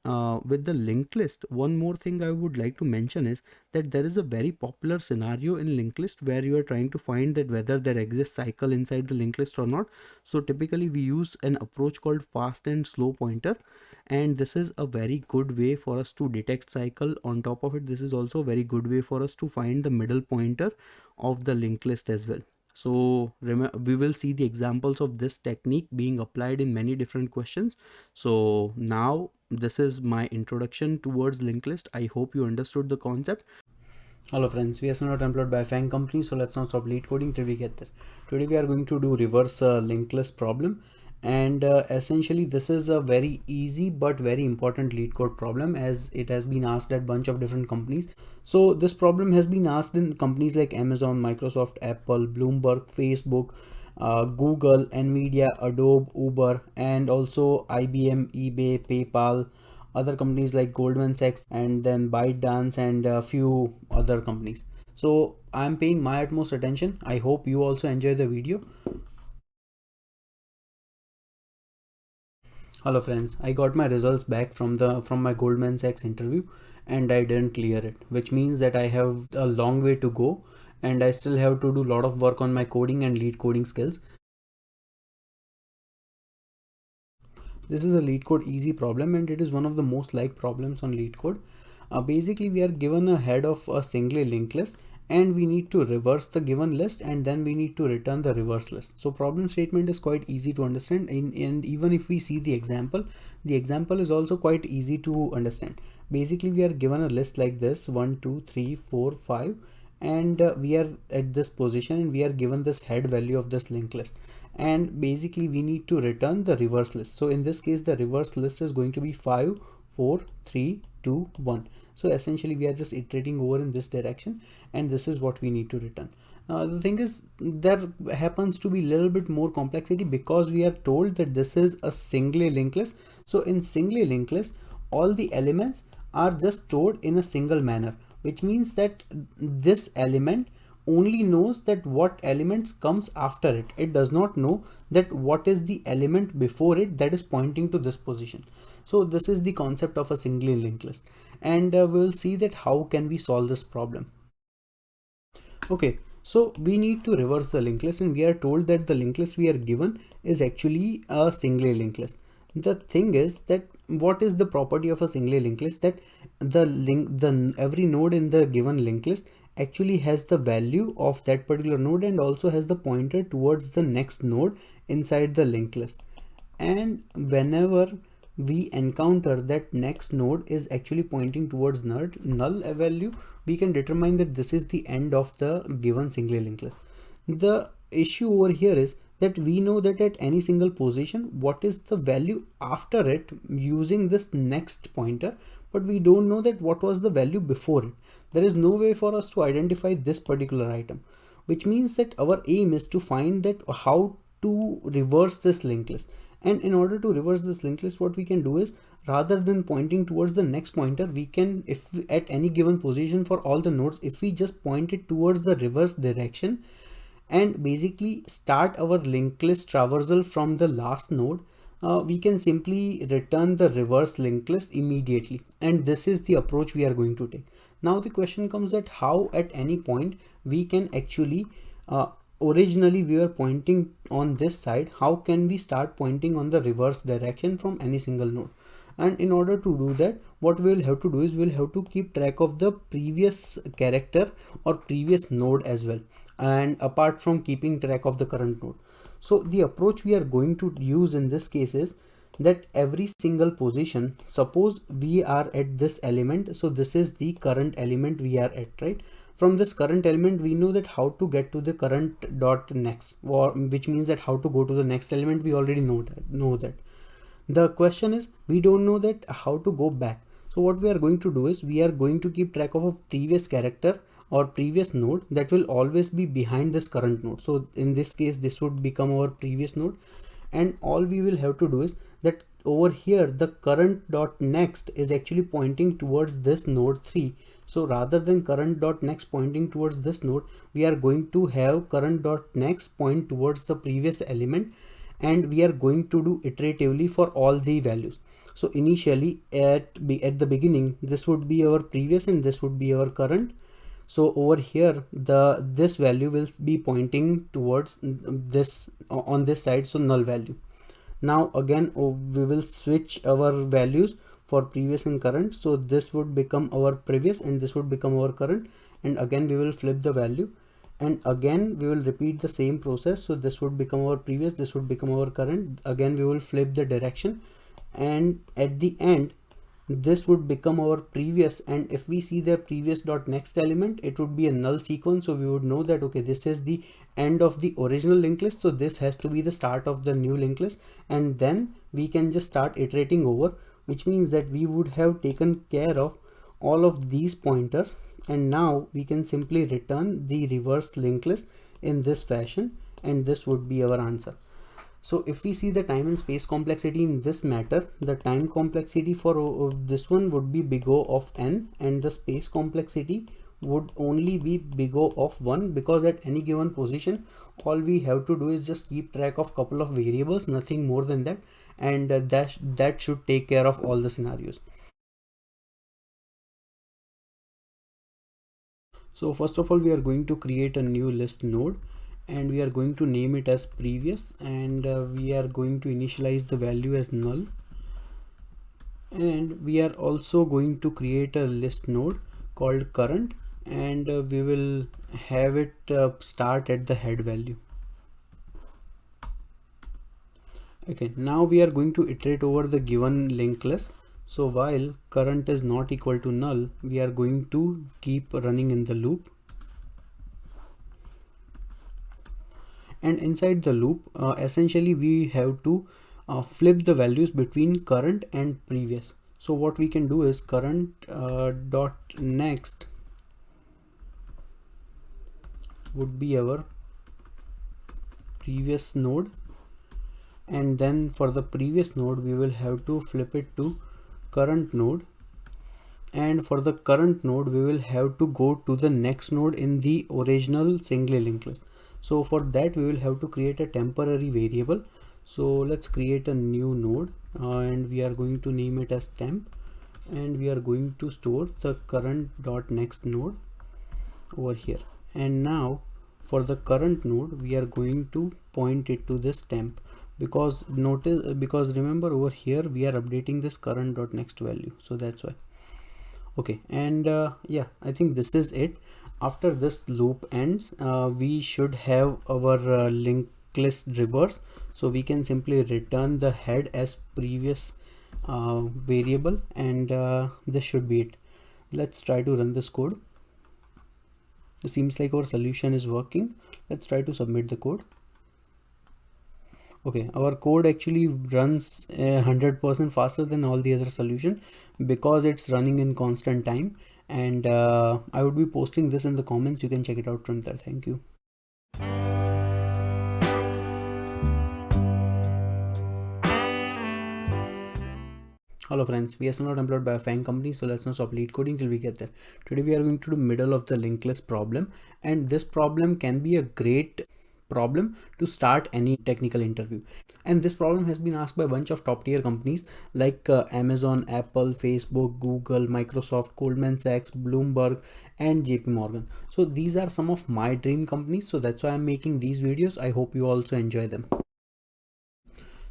with the linked list, one more thing I would like to mention is that there is a very popular scenario in linked list where you are trying to find that whether there exists cycle inside the linked list or not. So typically we use an approach called fast and slow pointer, and this is a very good way for us to detect cycle. On top of it, this is also a very good way for us to find the middle pointer of the linked list as well. So we will see the examples of this technique being applied in many different questions. So now this is my introduction towards linked list. I hope you understood the concept. Hello friends, we are not employed by FAANG company, so let's not stop lead coding till we get there. Today we are going to do reverse linked list problem, and essentially this is a very easy but very important LeetCode problem, as it has been asked at bunch of different companies. So this problem has been asked in companies like Amazon, Microsoft, Apple, Bloomberg, Facebook, Google, Nvidia, Adobe, Uber, and also IBM, eBay, PayPal, other companies like Goldman Sachs, and then ByteDance, and a few other companies. So I'm paying my utmost attention. I hope you also enjoy the video. Hello friends, I got my results back from my Goldman Sachs interview and I didn't clear it, which means that I have a long way to go and I still have to do a lot of work on my coding and lead coding skills. This is a LeetCode easy problem and it is one of the most liked problems on LeetCode. Basically, we are given a head of a single linked list and we need to reverse the given list and then we need to return the reverse list. So problem statement is quite easy to understand, and even if we see the example is also quite easy to understand. Basically, we are given a list like this 1 2 3 4 5 and we are at this position and we are given this head value of this linked list, and basically we need to return the reverse list. So in this case the reverse list is going to be 5 4 3 2 1. So essentially we are just iterating over in this direction and this is what we need to return. The thing is, there happens to be a little bit more complexity because we are told that this is a single linked list. So in single linked list, all the elements are just stored in a single manner, which means that this element only knows that what elements comes after it. It does not know that what is the element before it that is pointing to this position. So this is the concept of a single linked list, and we will see that how can we solve this problem. Okay, so we need to reverse the linked list and we are told that the linked list we are given is actually a single linked list. The thing is that what is the property of a single linked list? That every node in the given linked list actually has the value of that particular node and also has the pointer towards the next node inside the linked list. And whenever we encounter that next node is actually pointing towards null value, we can determine that this is the end of the given single linked list. The issue over here is that we know that at any single position what is the value after it using this next pointer, but we don't know that what was the value before it. There is no way for us to identify this particular item, which means that our aim is to find that how to reverse this linked list. And in order to reverse this linked list, what we can do is, rather than pointing towards the next pointer, we can, if at any given position for all the nodes, if we just point it towards the reverse direction and basically start our linked list traversal from the last node, we can simply return the reverse linked list immediately. And this is the approach we are going to take. Now the question comes that how at any point we can actually originally we were pointing on this side, how can we start pointing on the reverse direction from any single node? And in order to do that, what we will have to do is we'll have to keep track of the previous character or previous node as well, and apart from keeping track of the current node. So the approach we are going to use in this case is that every single position, suppose we are at this element, so this is the current element we are at, right? From this current element we know that how to get to the current dot next, or which means that how to go to the next element we already know that. The question is we don't know that how to go back. So what we are going to do is we are going to keep track of a previous character or previous node that will always be behind this current node. So in this case this would become our previous node, and all we will have to do is that over here the current dot next is actually pointing towards this node 3. So rather than current dot next pointing towards this node, we are going to have current dot next point towards the previous element, and we are going to do iteratively for all the values. So initially at the beginning this would be our previous and this would be our current. So over here this value will be pointing towards this on this side, so null value. Now again we will switch our values for previous and current, so this would become our previous and this would become our current, and again we will flip the value, and again we will repeat the same process. So this would become our previous, this would become our current, again we will flip the direction, and at the end this would become our previous. And if we see the previous dot next element, it would be a null sequence, so we would know that okay, this is the end of the original linked list, so this has to be the start of the new linked list, and then we can just start iterating over, which means that we would have taken care of all of these pointers, and now we can simply return the reverse linked list in this fashion, and this would be our answer. So if we see the time and space complexity in this matter, the time complexity for this one would be big O of n, and the space complexity would only be big O of 1, because at any given position all we have to do is just keep track of couple of variables, nothing more than that, and that should take care of all the scenarios. So first of all, we are going to create a new list node, and we are going to name it as previous, and we are going to initialize the value as null, and we are also going to create a list node called current, and we will have it start at the head value. Okay, now we are going to iterate over the given linked list. So while current is not equal to null, we are going to keep running in the loop, and inside the loop essentially we have to flip the values between current and previous. So what we can do is current dot next would be our previous node, and then for the previous node we will have to flip it to current node, and for the current node we will have to go to the next node in the original singly linked list. So for that we will have to create a temporary variable. So let's create a new node and we are going to name it as temp, and we are going to store the current dot next node over here. And now for the current node we are going to point it to this temp, because remember over here we are updating this current dot next value, so that's why. Okay, and yeah, I think this is it. After this loop ends we should have our linked list reverse, so we can simply return the head as previous variable, and this should be it. Let's try to run this code. It seems like our solution is working. Let's try to submit the code. Okay, our code actually runs 100% faster than all the other solution because it's running in constant time, and I would be posting this in the comments. You can check it out from there. Thank you. Hello friends, we are still not employed by a FAANG company, so let's not stop lead coding till we get there. Today we are going to do middle of the linked list problem, and this problem can be a great problem to start any technical interview. And this problem has been asked by a bunch of top tier companies like Amazon, Apple, Facebook, Google, Microsoft, Goldman Sachs, Bloomberg, and JP Morgan. So these are some of my dream companies, so that's why I'm making these videos. I hope you also enjoy them.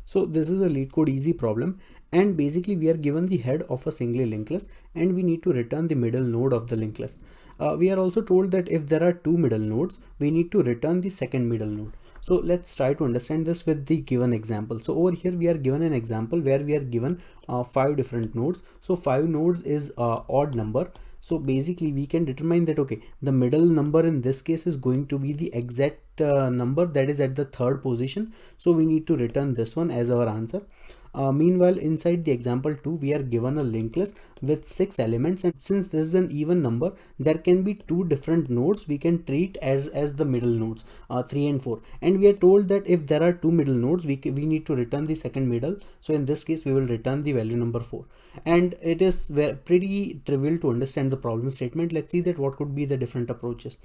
So this is a LeetCode easy problem, and basically we are given the head of a singly linked list and we need to return the middle node of the linked list. We are also told that if there are two middle nodes, we need to return the second middle node. So let's try to understand this with the given example. So over here we are given an example where we are given 5 different nodes. So 5 nodes is odd number. So basically we can determine that, okay, the middle number in this case is going to be the exact number that is at the third position. So we need to return this one as our answer. Meanwhile, inside the example 2, we are given a linked list with 6 elements, and since this is an even number, there can be 2 different nodes we can treat as the middle nodes, 3 and 4. And we are told that if there are 2 middle nodes, we need to return the second middle. So in this case, we will return the value number 4. And it is pretty trivial to understand the problem statement. Let's see that what could be the different approaches.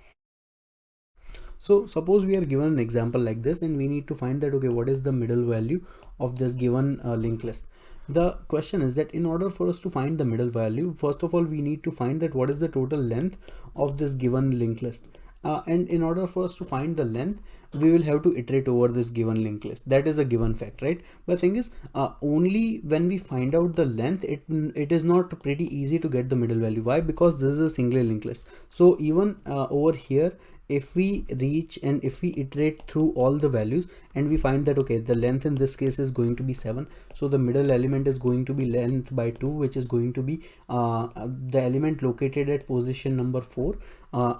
So suppose we are given an example like this, and we need to find that, okay, what is the middle value of this given linked list. The question is that in order for us to find the middle value, first of all, we need to find that what is the total length of this given linked list. And in order for us to find the length, we will have to iterate over this given linked list. That is a given fact, right? But the thing is, only when we find out the length, it is not pretty easy to get the middle value. Why? Because this is a single linked list. So even over here, if we reach and if we iterate through all the values and we find that, okay, the length in this case is going to be 7, so the middle element is going to be length by 2, which is going to be the element located at position number 4,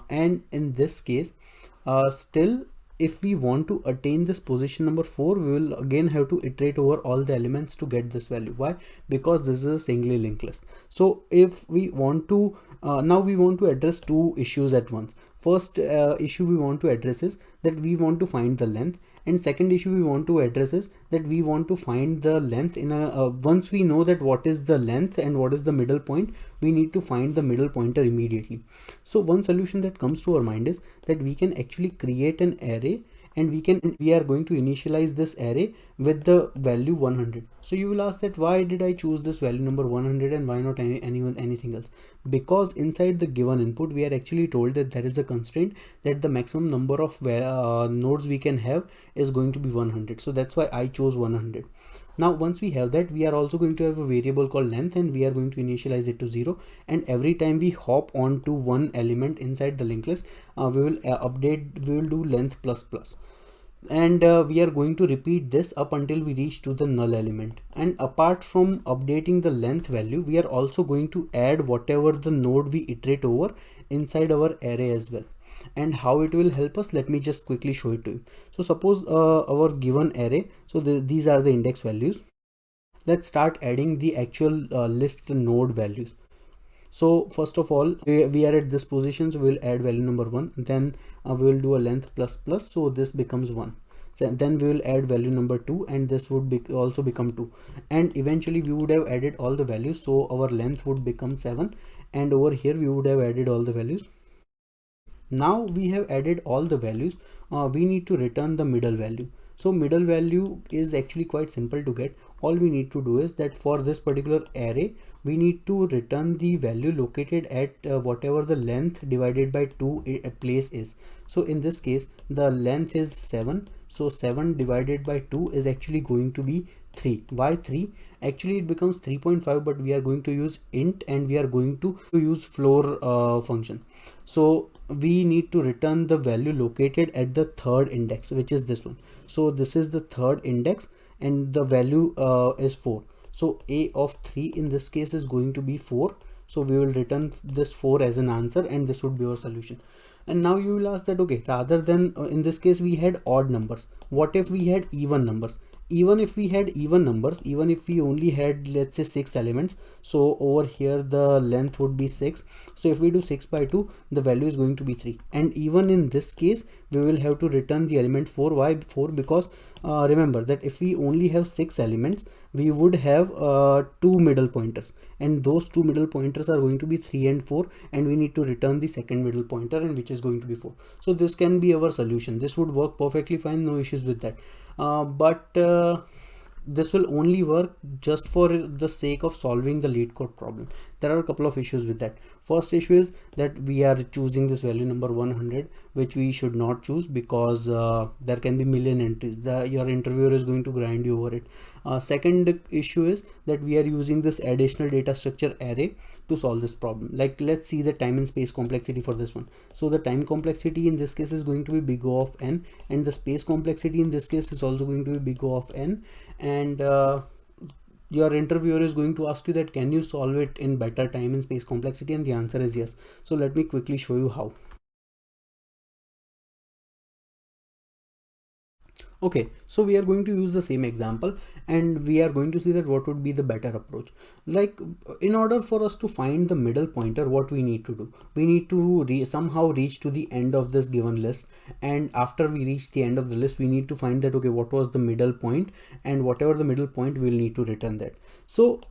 and in this case still, if we want to attain this position number 4, we will again have to iterate over all the elements to get this value. Why? Because this is a singly linked list. So if we want to now we want to address two issues at once. First issue we want to address is that we want to find the length, and second issue we want to address is that we want to find the length in a once we know that what is the length and what is the middle point, we need to find the middle pointer immediately. So one solution that comes to our mind is that we can actually create an array, and we are going to initialize this array with the value 100. So you will ask that why did I choose this value number 100 and why not anything else? Because inside the given input we are actually told that there is a constraint that the maximum number of nodes we can have is going to be 100. So that's why I chose 100. Now once we have that, we are also going to have a variable called length, and we are going to initialize it to 0, and every time we hop on to one element inside the linked list, we will do length plus plus, and we are going to repeat this up until we reach to the null element. And apart from updating the length value, we are also going to add whatever the node we iterate over inside our array as well. And how it will help us, let me just quickly show it to you. So suppose our given array, so these are the index values. Let's start adding the actual list node values. So first of all, we are at this position, so we'll add value number 1, then we will do a length plus plus, so this becomes 1. So then we will add value number 2, and this would also become 2, and eventually we would have added all the values, so our length would become 7, and over here we would have added all the values. Now we have added all the values, we need to return the middle value. So middle value is actually quite simple to get. All we need to do is that for this particular array, we need to return the value located at whatever the length divided by 2 place is. So in this case, the length is 7. So 7 divided by 2 is actually going to be 3. Why 3? Actually it becomes 3.5, but we are going to use int, and we are going to use floor function. So we need to return the value located at the third index, which is this one. So this is the third index, and the value is 4. So a of 3 in this case is going to be 4. So we will return this 4 as an answer, and this would be our solution. And now you will ask that, okay, rather than in this case we had odd numbers, what if we had even numbers? Even if we had even numbers, even if we only had, let's say, 6 elements, so over here the length would be 6. So if we do 6 by 2, the value is going to be 3. And even in this case, we will have to return the element 4. Why 4? Because remember that if we only have 6 elements, we would have 2 middle pointers, and those 2 middle pointers are going to be 3 and 4, and we need to return the second middle pointer, and which is going to be 4. So this can be our solution. This would work perfectly fine, no issues with that. But this will only work just for the sake of solving the LeetCode problem. There are a couple of issues with that. First issue is that we are choosing this value number 100, which we should not choose, because there can be million entries. Your interviewer is going to grind you over it. Second issue is that we are using this additional data structure array to solve this problem. Like, let's see the time and space complexity for this one. So the time complexity in this case is going to be big O of n, and the space complexity in this case is also going to be big O of n. And your interviewer is going to ask you that, can you solve it in better time and space complexity? And the answer is yes. So let me quickly show you how. Okay, so we are going to use the same example, and we are going to see that what would be the better approach. Like, in order for us to find the middle pointer, what we need to do, we need to somehow reach to the end of this given list, and after we reach the end of the list, we need to find that, okay, what was the middle point, and whatever the middle point, we'll need to return that. So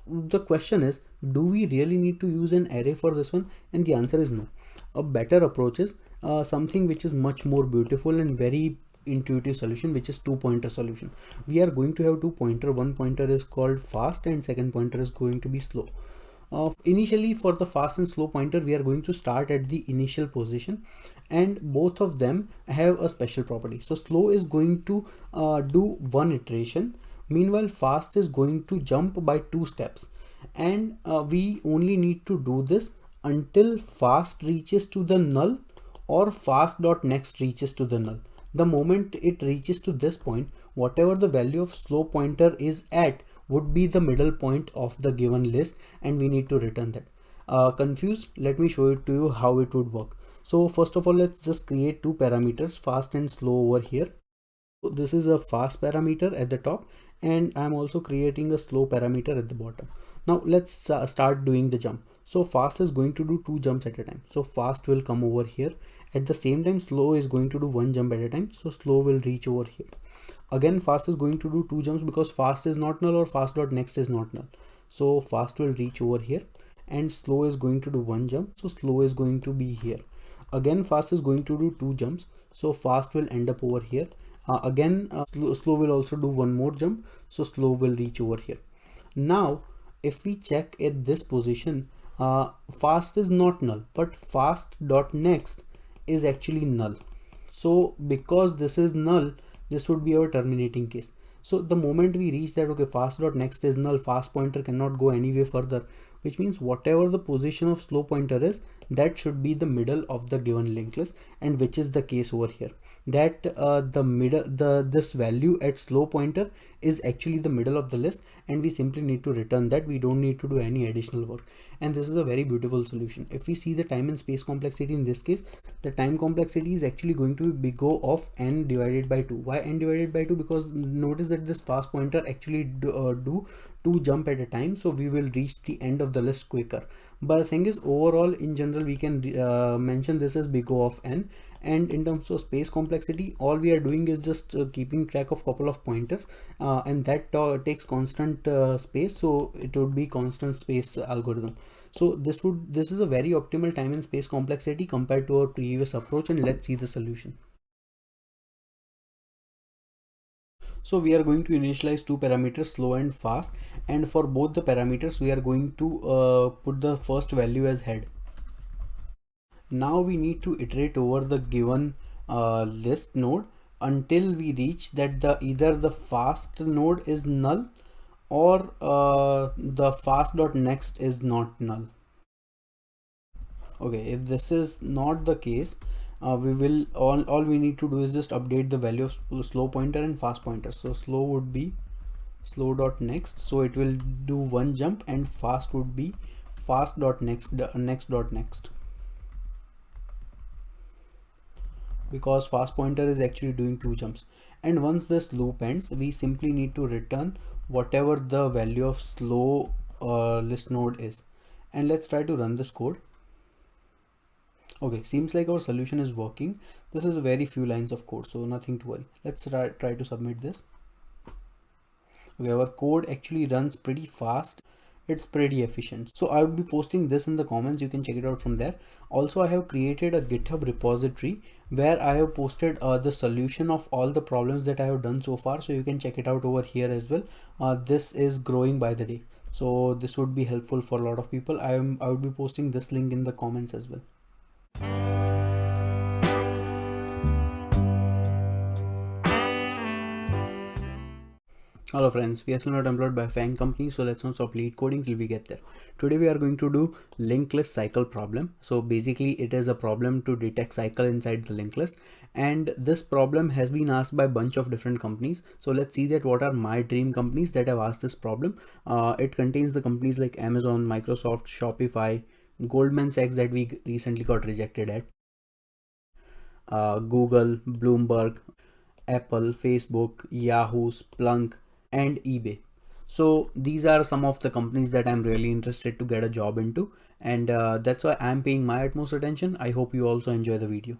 the question is, do we really need to use an array for this one? And the answer is no. A better approach is something which is much more beautiful and very intuitive solution, which is 2-pointer solution. We are going to have 2 pointer. One pointer is called fast, and second pointer is going to be slow. Initially, for the fast and slow pointer, we are going to start at the initial position, and both of them have a special property. So slow is going to do 1 iteration, meanwhile fast is going to jump by 2 steps, and we only need to do this until fast reaches to the null or fast.next reaches to the null. The moment it reaches to this point, whatever the value of slow pointer is at would be the middle point of the given list, and we need to return that. Confused? Let me show it to you how it would work. So first of all, let's just create 2 parameters, fast and slow, over here. So this is a fast parameter at the top, and I'm also creating a slow parameter at the bottom. Now let's start doing the jump. So fast is going to do 2 jumps at a time. So fast will come over here. At the same time, slow is going to do 1 jump at a time. So slow will reach over here. Again, fast is going to do 2 jumps because fast is not null or fast.next is not null. So fast will reach over here, and slow is going to do 1 jump. So slow is going to be here. Again, fast is going to do 2 jumps. So fast will end up over here. Slow will also do one more jump, so slow will reach over here. Now if we check at this position, fast is not null, but fast dot next is actually null. So because this is null, this would be our terminating case. So the moment we reach that, okay, fast dot next is null, fast pointer cannot go any way further, which means whatever the position of slow pointer is, that should be the middle of the given linked list, and which is the case over here, that this value at slow pointer is actually the middle of the list, and we simply need to return that. We don't need to do any additional work, and this is a very beautiful solution. If we see the time and space complexity in this case, the time complexity is actually going to be big O of n divided by 2. Why n divided by 2? Because notice that this fast pointer actually do 2 jump at a time, so we will reach the end of the list quicker. But the thing is, overall in general we can mention this as big O of n. And in terms of space complexity, all we are doing is just keeping track of couple of pointers, and that takes constant space, so it would be constant space algorithm. So this is a very optimal time and space complexity compared to our previous approach, and let's see the solution. So we are going to initialize two parameters, slow and fast, and for both the parameters we are going to put the first value as head. Now we need to iterate over the given list node until we reach that either the fast node is null or the fast dot next is not null. Okay, if this is not the case, we will all we need to do is just update the value of slow pointer and fast pointer. So slow would be slow dot next, so it will do one jump, and fast would be fast dot next dot next, because fast pointer is actually doing 2 jumps. And once this loop ends, we simply need to return whatever the value of slow list node is. And let's try to run this code. Okay, seems like our solution is working. This is very few lines of code, so nothing to worry. Let's try to submit this. Okay, our code actually runs pretty fast. It's pretty efficient. So I would be posting this in the comments. You can check it out from there. Also, I have created a GitHub repository where I have posted the solution of all the problems that I have done so far. So you can check it out over here as well. This is growing by the day, so this would be helpful for a lot of people. I would be posting this link in the comments as well. Hello friends, we are still not employed by FAANG company, so let's not stop lead coding till we get there. Today we are going to do linked list cycle problem. So basically it is a problem to detect cycle inside the linked list, and this problem has been asked by a bunch of different companies. So let's see that what are my dream companies that have asked this problem. It contains the companies like Amazon, Microsoft, Shopify, Goldman Sachs that we recently got rejected at, Google, Bloomberg, Apple, Facebook, Yahoo, Splunk, and eBay. So these are some of the companies that I'm really interested to get a job into, and that's why I'm paying my utmost attention. I hope you also enjoy the video.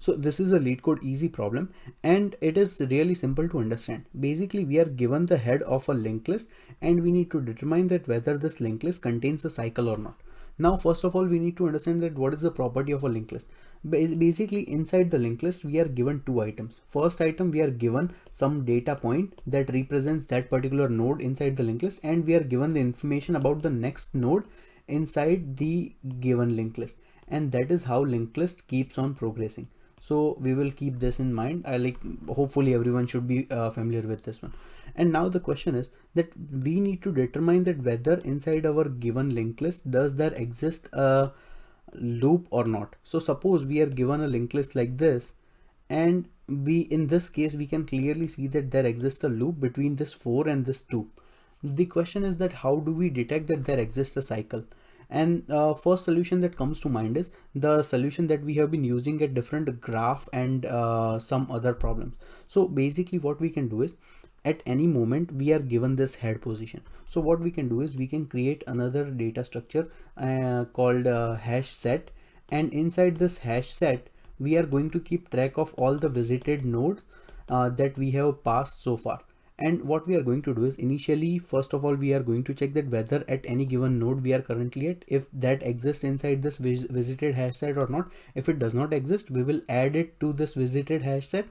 So this is a LeetCode easy problem, and it is really simple to understand. Basically, we are given the head of a linked list, and we need to determine that whether this linked list contains a cycle or not. Now, first of all, we need to understand that what is the property of a linked list. Basically, inside the linked list, we are given two items. First item, we are given some data point that represents that particular node inside the linked list, and we are given the information about the next node inside the given linked list. And that is how linked list keeps on progressing. So we will keep this in mind. Hopefully everyone should be familiar with this one. And now the question is that we need to determine that whether inside our given linked list does there exist a loop or not. So suppose we are given a linked list like this, and in this case we can clearly see that there exists a loop between this 4 and this 2. The question is that how do we detect that there exists a cycle? And first solution that comes to mind is the solution that we have been using at different graph and some other problems. So basically what we can do is, at any moment we are given this head position. So what we can do is we can create another data structure called hash set, and inside this hash set we are going to keep track of all the visited nodes that we have passed so far. And what we are going to do is, initially, first of all, we are going to check that whether at any given node we are currently at, if that exists inside this visited hash set or not. If it does not exist, we will add it to this visited hash set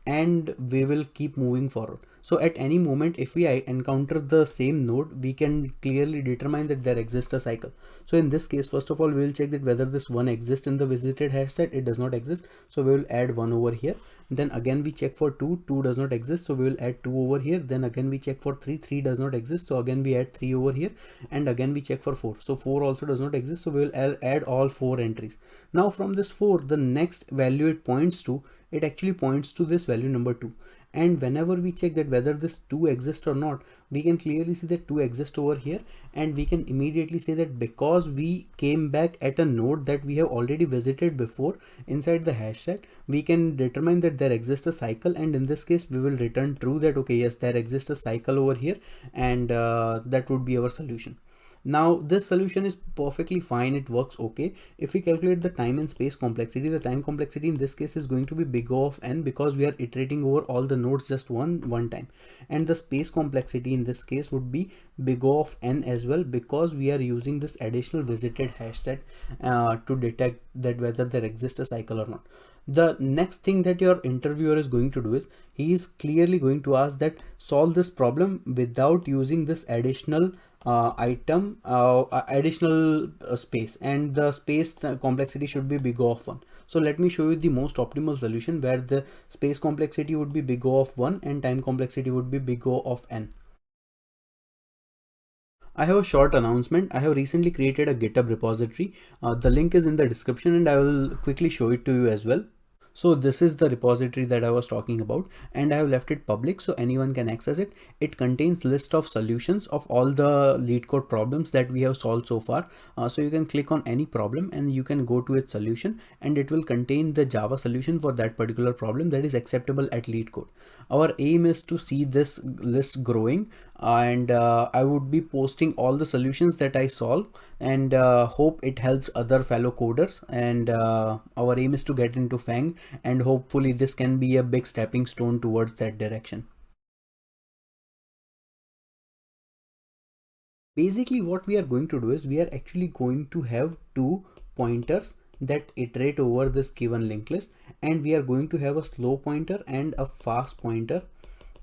and we will keep moving forward. So at any moment, if we encounter the same node, we can clearly determine that there exists a cycle. So in this case, first of all, we will check that whether this one exists in the visited hash set. It does not exist, so we will add 1 over here. Then again we check for 2, 2 does not exist, so we will add 2 over here. Then again we check for 3, 3 does not exist, so again we add 3 over here. And again we check for 4, so 4 also does not exist, so we will add all 4 entries. Now from this 4, the next value it points to, it actually points to this value number 2. And whenever we check that whether this 2 exists or not, we can clearly see that 2 exists over here, and we can immediately say that because we came back at a node that we have already visited before inside the hash set, we can determine that there exists a cycle, and in this case we will return true, that okay, yes, there exists a cycle over here, and that would be our solution. Now this solution is perfectly fine, it works okay. If we calculate the time and space complexity, the time complexity in this case is going to be big O of n, because we are iterating over all the nodes just one time. And the space complexity in this case would be big O of n as well, because we are using this additional visited hash set to detect that whether there exists a cycle or not. The next thing that your interviewer is going to do is, he is clearly going to ask that solve this problem without using this additional additional space, and the space complexity should be big O of 1. So let me show you the most optimal solution, where the space complexity would be big O of 1 and time complexity would be big O of n. I have a short announcement. I have recently created a GitHub repository. The link is in the description, and I will quickly show it to you as well. So this is the repository that I was talking about, and I have left it public so anyone can access it. It contains list of solutions of all the LeetCode problems that we have solved so far. So you can click on any problem and you can go to its solution, and it will contain the Java solution for that particular problem that is acceptable at LeetCode. Our aim is to see this list growing, and I would be posting all the solutions that I solve, and hope it helps other fellow coders. And our aim is to get into FAANG, and hopefully this can be a big stepping stone towards that direction. Basically what we are going to do is, we are actually going to have 2 pointers that iterate over this given linked list, and we are going to have a slow pointer and a fast pointer.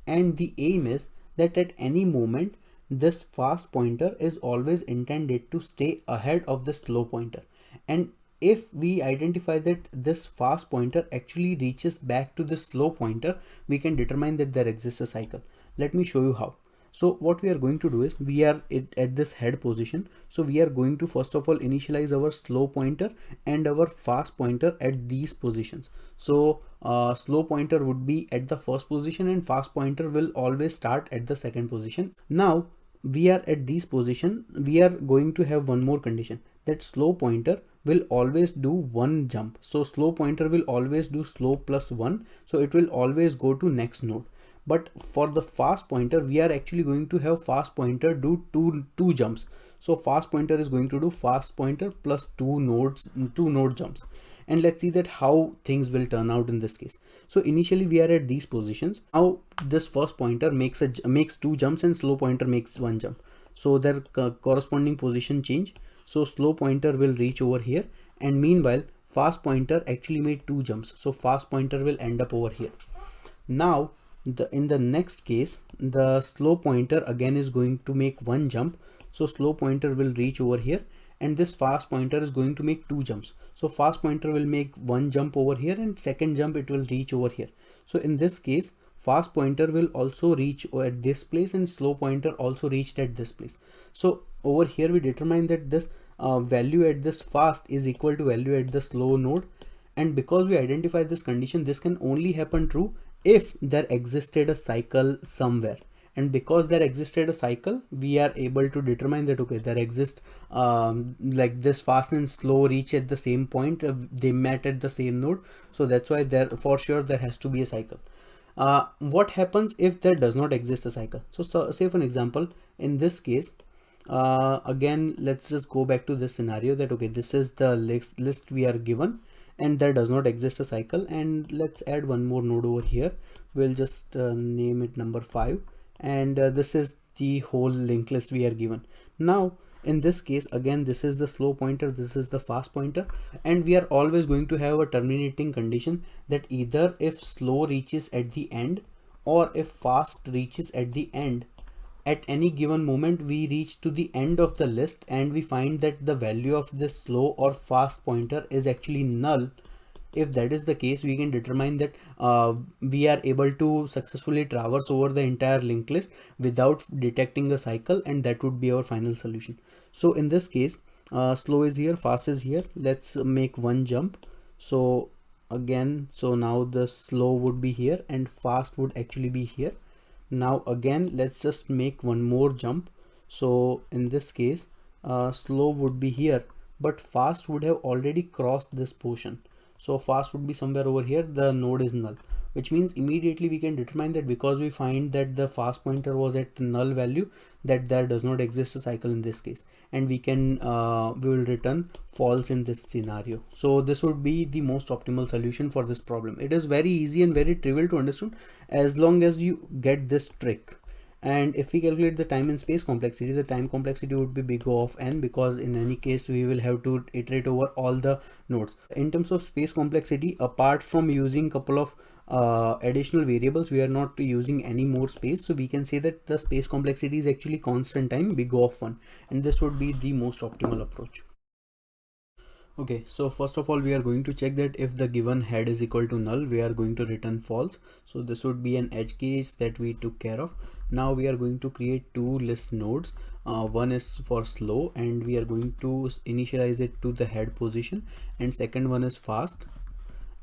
And the aim is that at any moment this fast pointer is always intended to stay ahead of the slow pointer. And if we identify that this fast pointer actually reaches back to the slow pointer, we can determine that there exists a cycle. Let me show you how. So what we are going to do is, we are at this head position, so we are going to first of all initialize our slow pointer and our fast pointer at these positions. So slow pointer would be at the first position, and fast pointer will always start at the second position. Now we are at these position, we are going to have one more condition, that slow pointer will always do one jump. So slow pointer will always do slow plus 1, so it will always go to next node. But for the fast pointer, we are actually going to have fast pointer do two jumps. So fast pointer is going to do fast pointer plus two node jumps. And let's see that how things will turn out in this case. So initially we are at these positions. Now this first pointer makes 2 jumps, and slow pointer makes 1 jump. So their corresponding position change. So slow pointer will reach over here, and meanwhile fast pointer actually made 2 jumps. So fast pointer will end up over here. Now in the next case, the slow pointer again is going to make 1 jump. So slow pointer will reach over here, and this fast pointer is going to make 2 jumps. So fast pointer will make 1 jump over here, and second jump it will reach over here. So in this case, fast pointer will also reach at this place, and slow pointer also reached at this place. So over here we determine that this value at this fast is equal to value at the slow node. And because we identify this condition, this can only happen true if there existed a cycle somewhere. And because there existed a cycle, we are able to determine that okay, there exists like this fast and slow reach at the same point, they met at the same node. So that's why there for sure there has to be a cycle. What happens if there does not exist a cycle? So say for an example, in this case, again let's just go back to this scenario, that okay, this is the list we are given, and there does not exist a cycle. And let's add one more node over here. We'll just name it number 5, and this is the whole linked list we are given. Now in this case, again, this is the slow pointer, this is the fast pointer, and we are always going to have a terminating condition that either if slow reaches at the end or if fast reaches at the end, at any given moment we reach to the end of the list and we find that the value of this slow or fast pointer is actually null. If that is the case, we can determine that we are able to successfully traverse over the entire linked list without detecting a cycle, and that would be our final solution. So in this case, slow is here, fast is here. Let's make one jump. So again, so now the slow would be here and fast would actually be here. Now again, let's just make one more jump. So in this case, slow would be here, but fast would have already crossed this portion. So fast would be somewhere over here, the node is null, which means immediately we can determine that because we find that the fast pointer was at null value, that there does not exist a cycle in this case, and we will return false in this scenario. So this would be the most optimal solution for this problem. It is very easy and very trivial to understand as long as you get this trick. And if we calculate the time and space complexity, the time complexity would be big O of n, because in any case we will have to iterate over all the nodes. In terms of space complexity, apart from using couple of additional variables, we are not using any more space, so we can say that the space complexity is actually constant time big O of 1, and this would be the most optimal approach. Okay, so first of all, we are going to check that if the given head is equal to null, we are going to return false. So this would be an edge case that we took care of. Now we are going to create two list nodes. One is for slow, and we are going to initialize it to the head position, and second one is fast,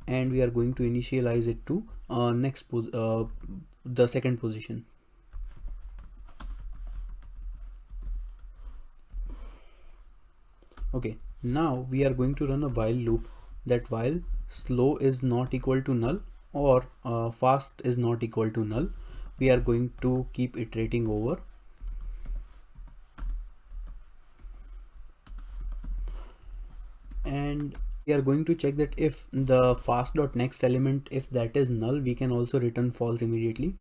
and we are going to initialize it to the second position. Okay, now we are going to run a while loop, that while slow is not equal to null or fast is not equal to null, we are going to keep iterating over. And we are going to check that if the fast.next element, if that is null, we can also return false immediately.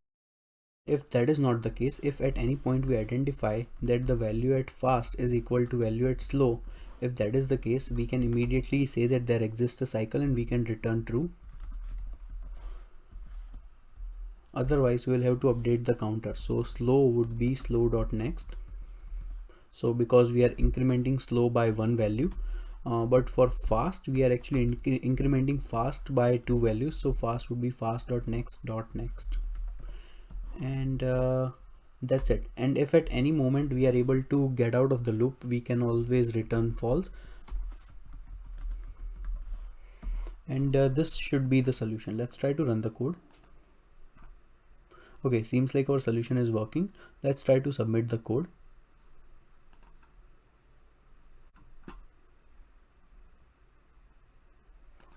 If that is not the case, if at any point we identify that the value at fast is equal to value at slow, if that is the case, we can immediately say that there exists a cycle and we can return true. Otherwise we will have to update the counter. So slow would be slow.next. So because we are incrementing slow by one value, but for fast we are actually incrementing fast by two values. So fast would be fast.next.next, and that's it. And if at any moment we are able to get out of the loop, we can always return false, and this should be the solution. Let's try to run the code. Okay, seems like our solution is working. Let's try to submit the code.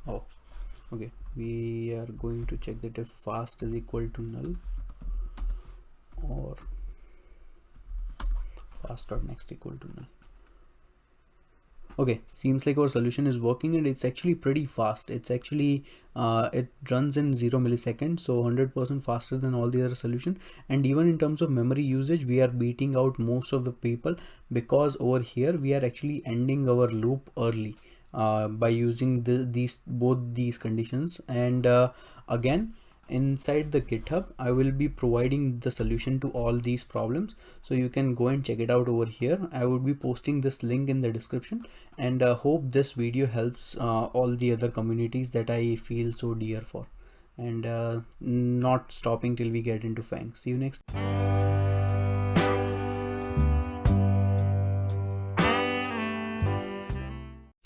Oh, okay, we are going to check that if fast is equal to null or fast.next equal to null. Okay, seems like our solution is working, and it's actually pretty fast. It's actually it runs in 0 milliseconds, so 100% faster than all the other solution. And even in terms of memory usage, we are beating out most of the people, because over here we are actually ending our loop early by using both these conditions. And again, inside the GitHub, I will be providing the solution to all these problems, so you can go and check it out over here. I would be posting this link in the description, and hope this video helps all the other communities that I feel so dear for, and not stopping till we get into FAANG. See you next.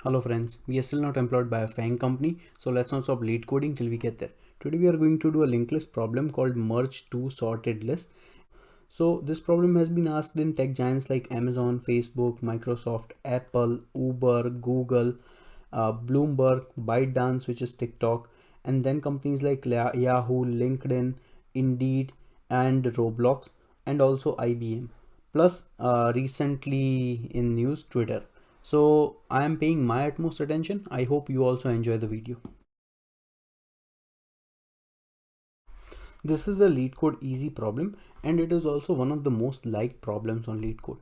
Hello friends, we are still not employed by a FAANG company, so let's not stop lead coding till we get there. Today we are going to do a linked list problem called merge to sorted list. So this problem has been asked in tech giants like Amazon, Facebook, Microsoft, Apple, Uber, Google, Bloomberg, ByteDance, which is TikTok, and then companies like Yahoo, LinkedIn, Indeed, and Roblox, and also IBM. Plus recently in news, Twitter. So I am paying my utmost attention. I hope you also enjoy the video. This is a LeetCode easy problem, and it is also one of the most liked problems on LeetCode.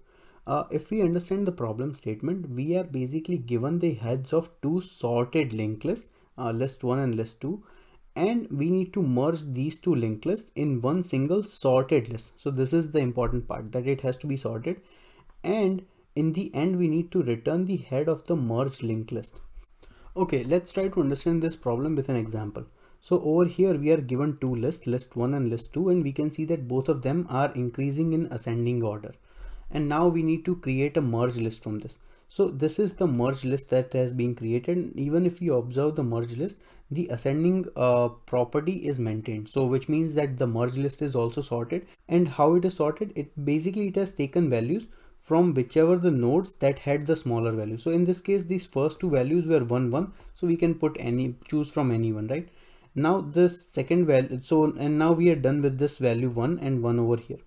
If we understand the problem statement, we are basically given the heads of two sorted linked lists, list 1 and list 2, and we need to merge these two linked lists in one single sorted list. So this is the important part, that it has to be sorted, and in the end we need to return the head of the merged linked list. Okay, let's try to understand this problem with an example. So over here we are given two lists, list 1 and list 2, and we can see that both of them are increasing in ascending order. And now we need to create a merge list from this. So this is the merge list that has been created. Even if you observe the merge list, the ascending property is maintained. So which means that the merge list is also sorted. And how it is sorted, it has taken values from whichever the nodes that had the smaller value. So in this case, these first two values were 1 1, so we can choose from anyone, right? Now this second value, and now we are done with this value 1 and 1 over here.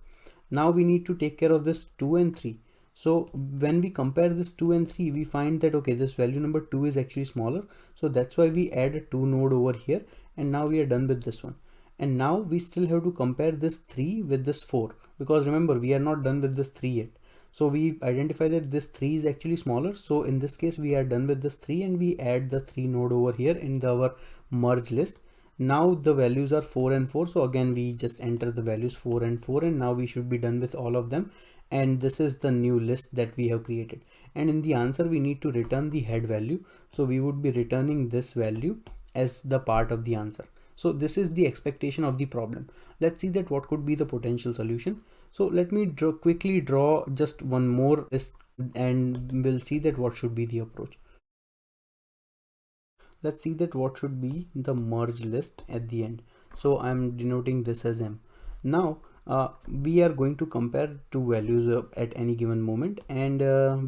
Now we need to take care of this 2 and 3. So when we compare this 2 and 3, we find that okay, this value number 2 is actually smaller, so that's why we add a 2 node over here, and now we are done with this one. And now we still have to compare this 3 with this 4, because remember, we are not done with this 3 yet. So we identify that this 3 is actually smaller. So in this case, we are done with this 3, and we add the 3 node over here in our merge list. Now the values are 4 and 4. So again, we just enter the values 4 and 4, and now we should be done with all of them. And this is the new list that we have created. And in the answer, we need to return the head value. So we would be returning this value as the part of the answer. So this is the expectation of the problem. Let's see that what could be the potential solution. So let me quickly draw just one more list, and we'll see that what should be the approach. Let's see that what should be the merge list at the end. So I'm denoting this as M. Now we are going to compare two values at any given moment, and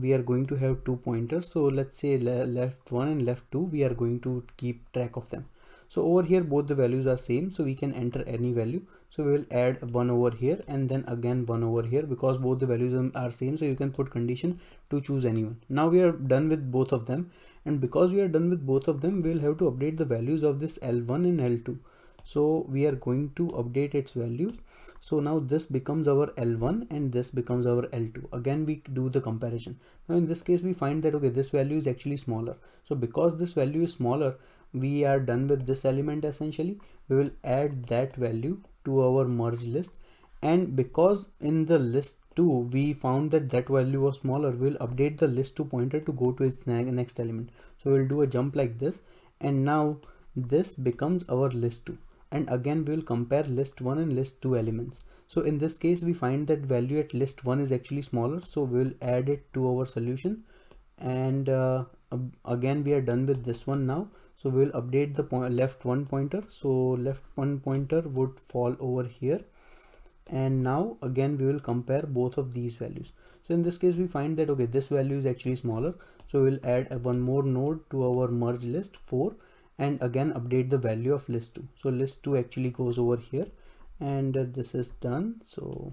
we are going to have two pointers. So let's say left 1 and left 2, we are going to keep track of them. So over here both the values are same, so we can enter any value. So we will add 1 over here and then again 1 over here, because both the values are same, so you can put condition to choose anyone. Now we are done with both of them, and because we are done with both of them, we will have to update the values of this L1 and L2. So we are going to update its values. So now this becomes our L1 and this becomes our L2. Again we do the comparison. Now in this case we find that okay, this value is actually smaller. So because this value is smaller, we are done with this element. Essentially we will add that value to our merge list, and because in the list 2 we found that that value was smaller, we'll update the list 2 pointer to go to its next element. So we'll do a jump like this, and now this becomes our list 2, and again we will compare list 1 and list 2 elements. So in this case we find that value at list 1 is actually smaller, so we'll add it to our solution, and again we are done with this one now. So we'll update the left 1 pointer. So left 1 pointer would fall over here, and now again we will compare both of these values. So in this case we find that okay, this value is actually smaller, so we'll add one more node to our merge list 4, and again update the value of list 2. So list 2 actually goes over here, and this is done. So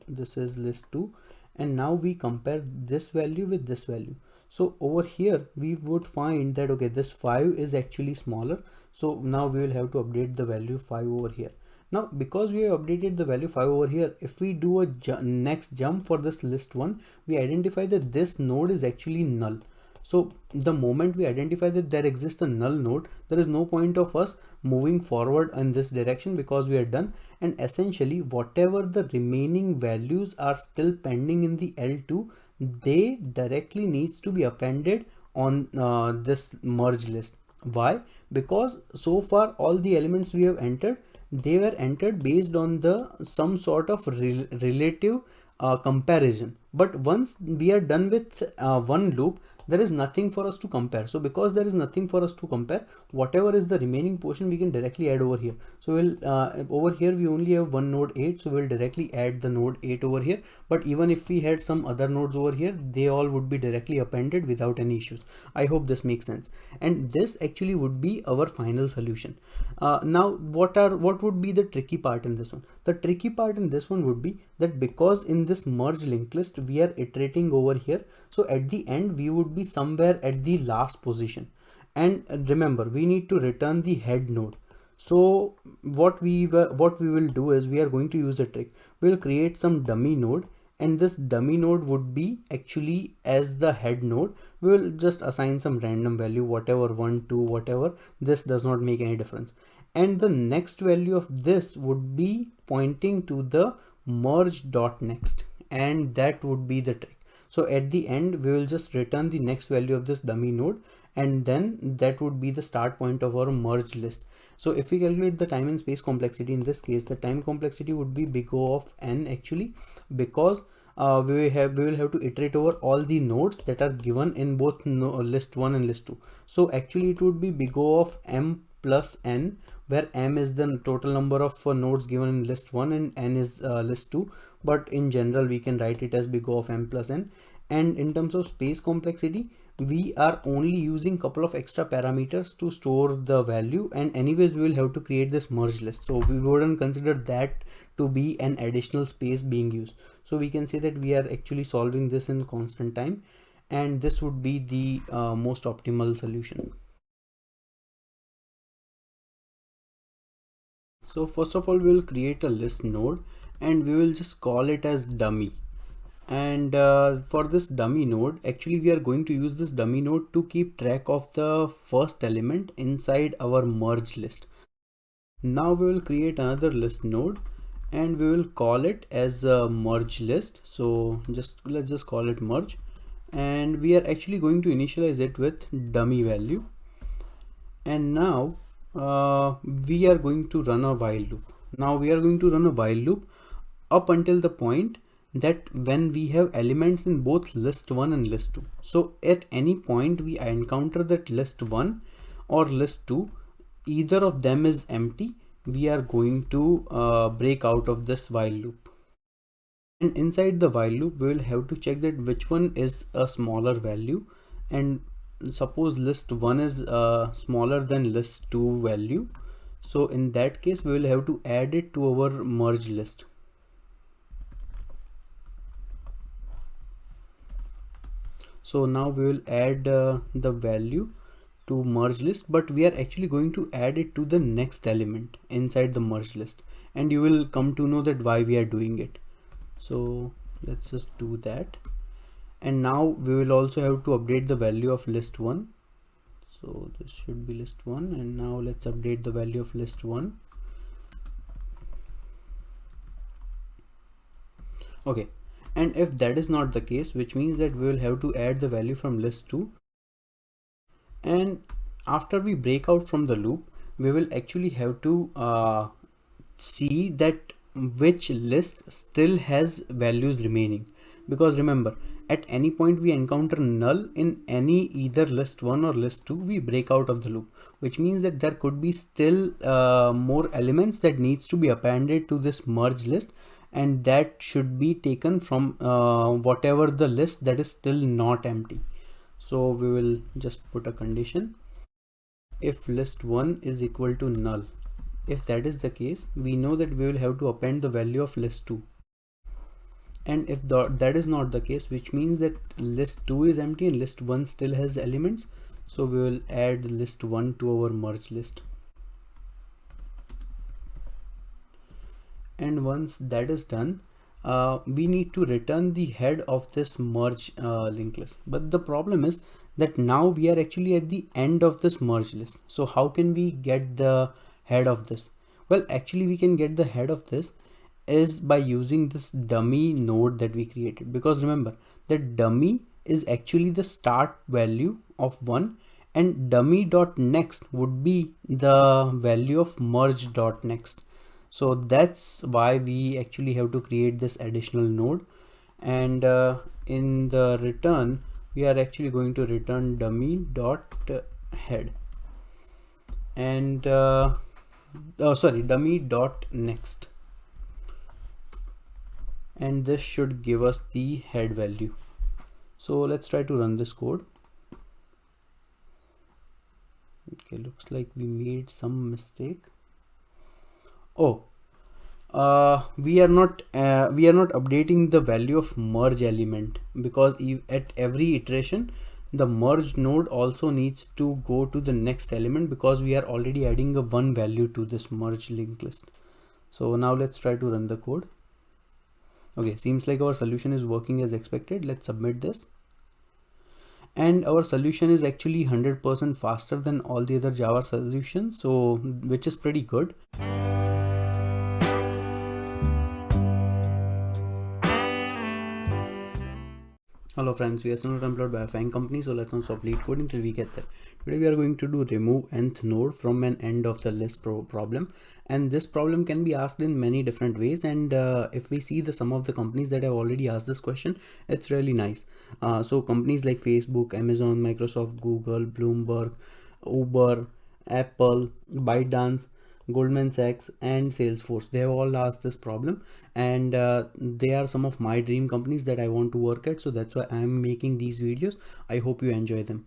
this is list 2, and now we compare this value with this value. So over here we would find that okay, this 5 is actually smaller, so now we will have to update the value 5 over here. Now because we have updated the value 5 over here, if we do a next jump for this list 1, we identify that this node is actually null. So the moment we identify that there exists a null node, there is no point of us moving forward in this direction, because we are done. And essentially whatever the remaining values are still pending in the L2, they directly needs to be appended on this merge list. Why? Because so far all the elements we have entered, they were entered based on the some sort of relative comparison. But once we are done with one loop, there is nothing for us to compare. So because there is nothing for us to compare, whatever is the remaining portion we can directly add over here. So we'll over here we only have one node 8, so we'll directly add the node 8 over here. But even if we had some other nodes over here, they all would be directly appended without any issues. I hope this makes sense, and this actually would be our final solution. Now what would be the tricky part in this one? The tricky part in this one would be that because in this merge linked list we are iterating over here, so at the end we would be somewhere at the last position. And remember, we need to return the head node. So what we will do is we are going to use a trick. We'll create some dummy node, and this dummy node would be actually as the head node. We will just assign some random value, whatever, 1 2 whatever. This does not make any difference. And the next value of this would be pointing to the merge dot next, and that would be the trick. So at the end we will just return the next value of this dummy node, and then that would be the start point of our merge list. So if we calculate the time and space complexity, in this case the time complexity would be big O of n actually, because we will have to iterate over all the nodes that are given in both list 1 and list 2. So actually it would be big O of m plus n, where m is the total number of nodes given in list 1 and n is list 2, but in general we can write it as big O of m plus n. And in terms of space complexity, we are only using couple of extra parameters to store the value, and anyways we will have to create this merge list, so we wouldn't consider that to be an additional space being used. So we can say that we are actually solving this in constant time, and this would be the most optimal solution. So first of all we will create a list node, and we will just call it as dummy. And for this dummy node, actually we are going to use this dummy node to keep track of the first element inside our merge list. Now we will create another list node, and we will call it as a merge list. So let's just call it merge, and we are actually going to initialize it with dummy value. And now we are going to run a while loop. Now we are going to run a while loop up until the point that when we have elements in both list 1 and list 2. So at any point we encounter that list 1 or list 2, either of them is empty, we are going to break out of this while loop. And inside the while loop we will have to check that which one is a smaller value, and suppose list 1 is smaller than list 2 value, so in that case we will have to add it to our merge list. So now we will add the value to merge list, but we are actually going to add it to the next element inside the merge list, and you will come to know that why we are doing it. So let's just do that. And now we will also have to update the value of list 1. So this should be list 1, and now let's update the value of list 1. Okay, and if that is not the case, which means that we will have to add the value from list 2. And after we break out from the loop, we will actually have to see that which list still has values remaining, because remember, at any point we encounter null in any either list 1 or list 2, we break out of the loop, which means that there could be still more elements that needs to be appended to this merge list, and that should be taken from whatever the list that is still not empty. So we will just put a condition: if list 1 is equal to null. If that is the case, we know that we will have to append the value of list 2. And if that is not the case, which means that list 2 is empty and list 1 still has elements, so we will add list 1 to our merge list. And once that is done, we need to return the head of this merge linked list. But the problem is that now we are actually at the end of this merge list. So how can we get the head of this? Well, actually we can get the head of this is by using this dummy node that we created, because remember that dummy is actually the start value of 1, and dummy dot next would be the value of merge dot next. So that's why we actually have to create this additional node. And in the return we are actually going to return dummy dot head, and dummy dot next, and this should give us the head value. So let's try to run this code. Okay, looks like we made some mistake. Oh, we are not updating the value of merge element, because at every iteration the merged node also needs to go to the next element because we are already adding a one value to this merged linked list. So now let's try to run the code. Okay, seems like our solution is working as expected. Let's submit this. And our solution is actually 100% faster than all the other Java solutions, so which is pretty good. Hello friends, we are still not employed by a FAANG company, so let's not stop LeetCode until we get there. Today we are going to do remove nth node from an end of the list problem, and this problem can be asked in many different ways. And if we see the some of the companies that have already asked this question, it's really nice. So companies like Facebook, Amazon, Microsoft, Google, Bloomberg, Uber, Apple, ByteDance, Goldman Sachs and Salesforce, they have all asked this problem, and they are some of my dream companies that I want to work at, so that's why I'm making these videos. I hope you enjoy them.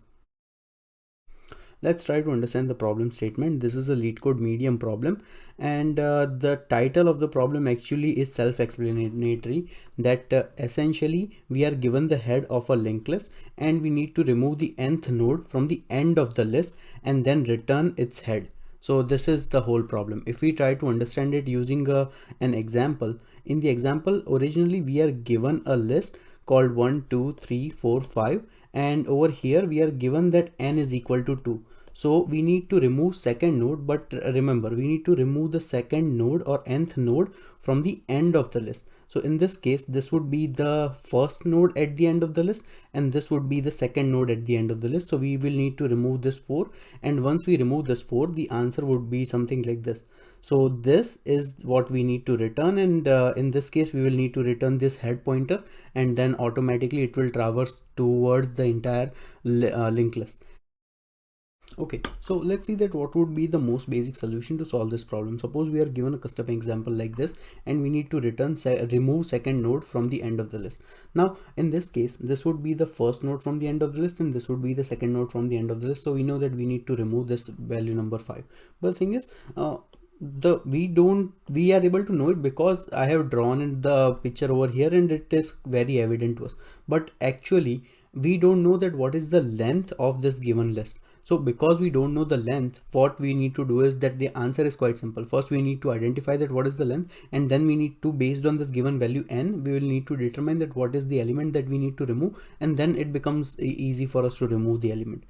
Let's try to understand the problem statement. This is a LeetCode medium problem, and the title of the problem actually is self-explanatory, that essentially we are given the head of a linked list and we need to remove the nth node from the end of the list and then return its head. So this is the whole problem. If we try to understand it using an example, in the example originally we are given a list called 1 2 3 4 5, and over here we are given that n is equal to 2. So we need to remove second node, but remember we need to remove the second node or nth node from the end of the list. So in this case, this would be the first node at the end of the list, and this would be the second node at the end of the list. So we will need to remove this 4, and once we remove this 4, the answer would be something like this. So this is what we need to return, and in this case we will need to return this head pointer, and then automatically it will traverse towards the entire linked list. Okay, so let's see that what would be the most basic solution to solve this problem. Suppose we are given a custom example like this, and we need to remove second node from the end of the list. Now in this case, this would be the first node from the end of the list, and this would be the second node from the end of the list. So we know that we need to remove this value number 5. But the thing is, we are able to know it because I have drawn in the picture over here, and it is very evident to us. But actually we don't know that what is the length of this given list. So because we don't know the length, what we need to do is that the answer is quite simple. First we need to identify that what is the length, and then we need to, based on this given value n, we will need to determine that what is the element that we need to remove, and then it becomes easy for us to remove the element.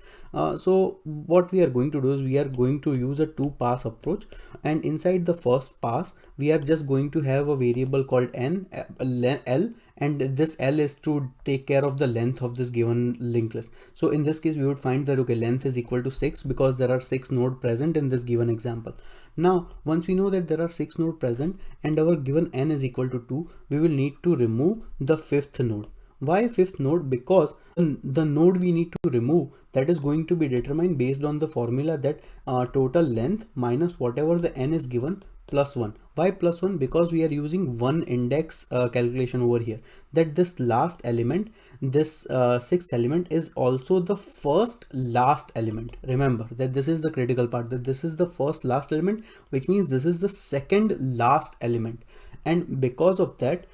So what we are going to do is we are going to use a 2-pass approach, and inside the first pass we are just going to have a variable called n, l, and this L is to take care of the length of this given linked list. So in this case we would find that okay, length is equal to 6 because there are 6 nodes present in this given example. Now once we know that there are 6 nodes present and our given n is equal to 2, we will need to remove the 5th node. Why 5th node? Because the node we need to remove, that is going to be determined based on the formula that total length minus whatever the n is given plus 1. Why plus 1? Because we are using one index calculation over here, that this last element, this 6th element, is also the first last element. Remember that this is the critical part, that this is the first last element, which means this is the second last element. And because of that,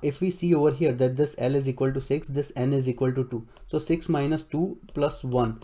if we see over here that this L is equal to 6, this n is equal to 2. So 6 minus 2 plus 1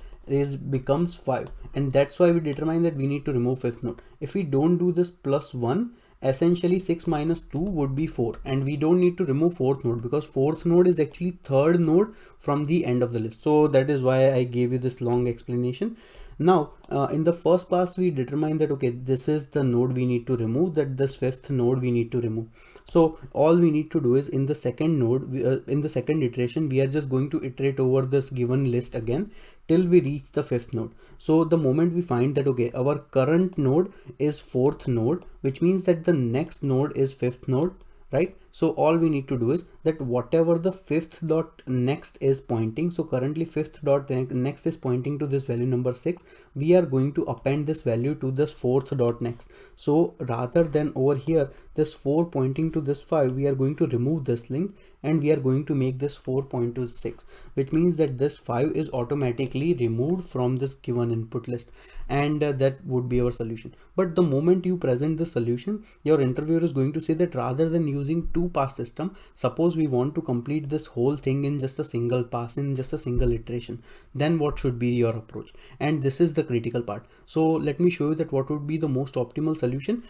becomes 5, and that's why we determine that we need to remove 5th node. If we don't do this plus 1, essentially 6 minus 2 would be 4, and we don't need to remove 4th node because 4th node is actually 3rd node from the end of the list. So that is why I gave you this long explanation. Now in the first pass we determine that okay, this is the node we need to remove, that this 5th node we need to remove. So all we need to do is in the second node, in the second iteration, we are just going to iterate over this given list again till we reach the 5th node. So the moment we find that okay, our current node is 4th node, which means that the next node is 5th node, right? So all we need to do is that whatever the 5th dot next is pointing, so currently 5th dot next is pointing to this value number 6, we are going to append this value to this 4th dot next. So rather than over here this 4 pointing to this 5, we are going to remove this link, and we are going to make this 4.26, which means that this 5 is automatically removed from this given input list, and that would be our solution. But the moment you present the solution, your interviewer is going to say that rather than using two pass system, suppose we want to complete this whole thing in just a single pass, in just a single iteration, then what should be your approach? And this is the critical part. So let me show you that what would be the most optimal solution.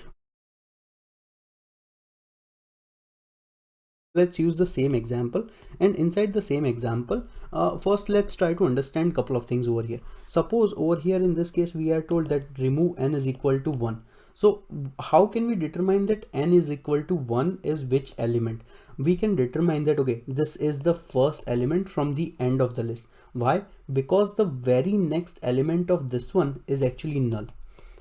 Let's use the same example, and inside the same example, first let's try to understand a couple of things over here. Suppose over here in this case we are told that remove n is equal to 1. So how can we determine that n is equal to 1 is which element? We can determine that, okay, this is the first element from the end of the list. Why? Because the very next element of this one is actually null,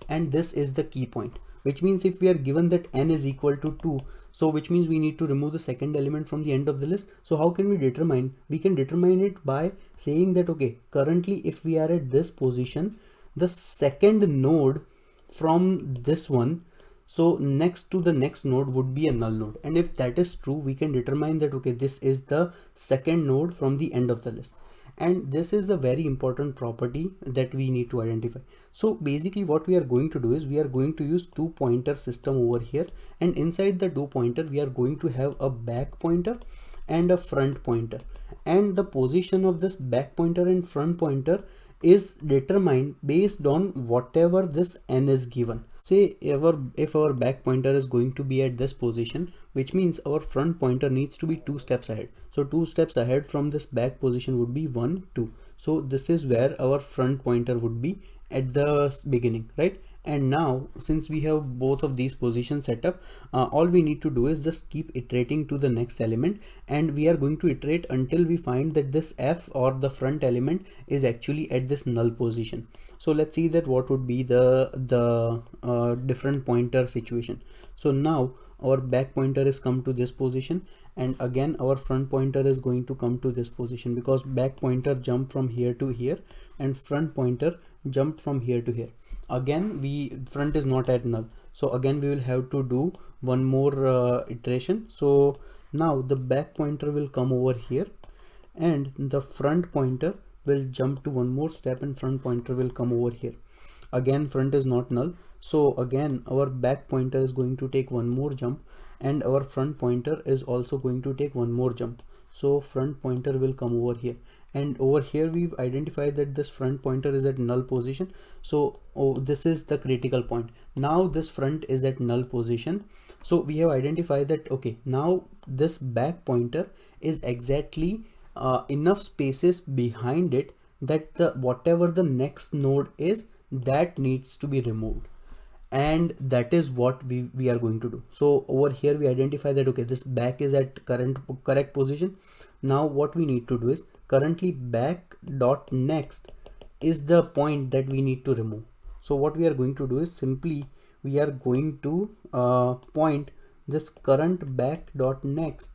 and this is the key point, which means if we are given that n is equal to 2, so which means we need to remove the second element from the end of the list. So how can we determine? We can determine it by saying that, okay, currently if we are at this position, the second node from this one, so next to the next node would be a null node, and if that is true, we can determine that, okay, this is the second node from the end of the list. And this is a very important property that we need to identify. So basically what we are going to do is we are going to use two pointer system over here, and inside the two pointer we are going to have a back pointer and a front pointer, and the position of this back pointer and front pointer is determined based on whatever this n is given. Say if our back pointer is going to be at this position, which means our front pointer needs to be 2 steps ahead. So 2 steps ahead from this back position would be 1, 2. So this is where our front pointer would be at the beginning, right? And now since we have both of these positions set up, all we need to do is just keep iterating to the next element, and we are going to iterate until we find that this f or the front element is actually at this null position. So let's see that what would be the different pointer situation. So now our back pointer is come to this position, and again our front pointer is going to come to this position, because back pointer jumped from here to here and front pointer jumped from here to here. Again front is not at null, so again we will have to do one more iteration. So now the back pointer will come over here, and the front pointer will jump to one more step, and front pointer will come over here. Again front is not null, so again our back pointer is going to take one more jump, and our front pointer is also going to take one more jump. So front pointer will come over here, and over here we've identified that this front pointer is at null position. So this is the critical point. Now this front is at null position, so we have identified that, okay, now this back pointer is exactly enough spaces behind it that the whatever the next node is, that needs to be removed, and that is what we are going to do. So over here we identify that, okay, this back is at correct position. Now what we need to do is currently back dot next is the point that we need to remove. So what we are going to do is simply we are going to point this current back dot next.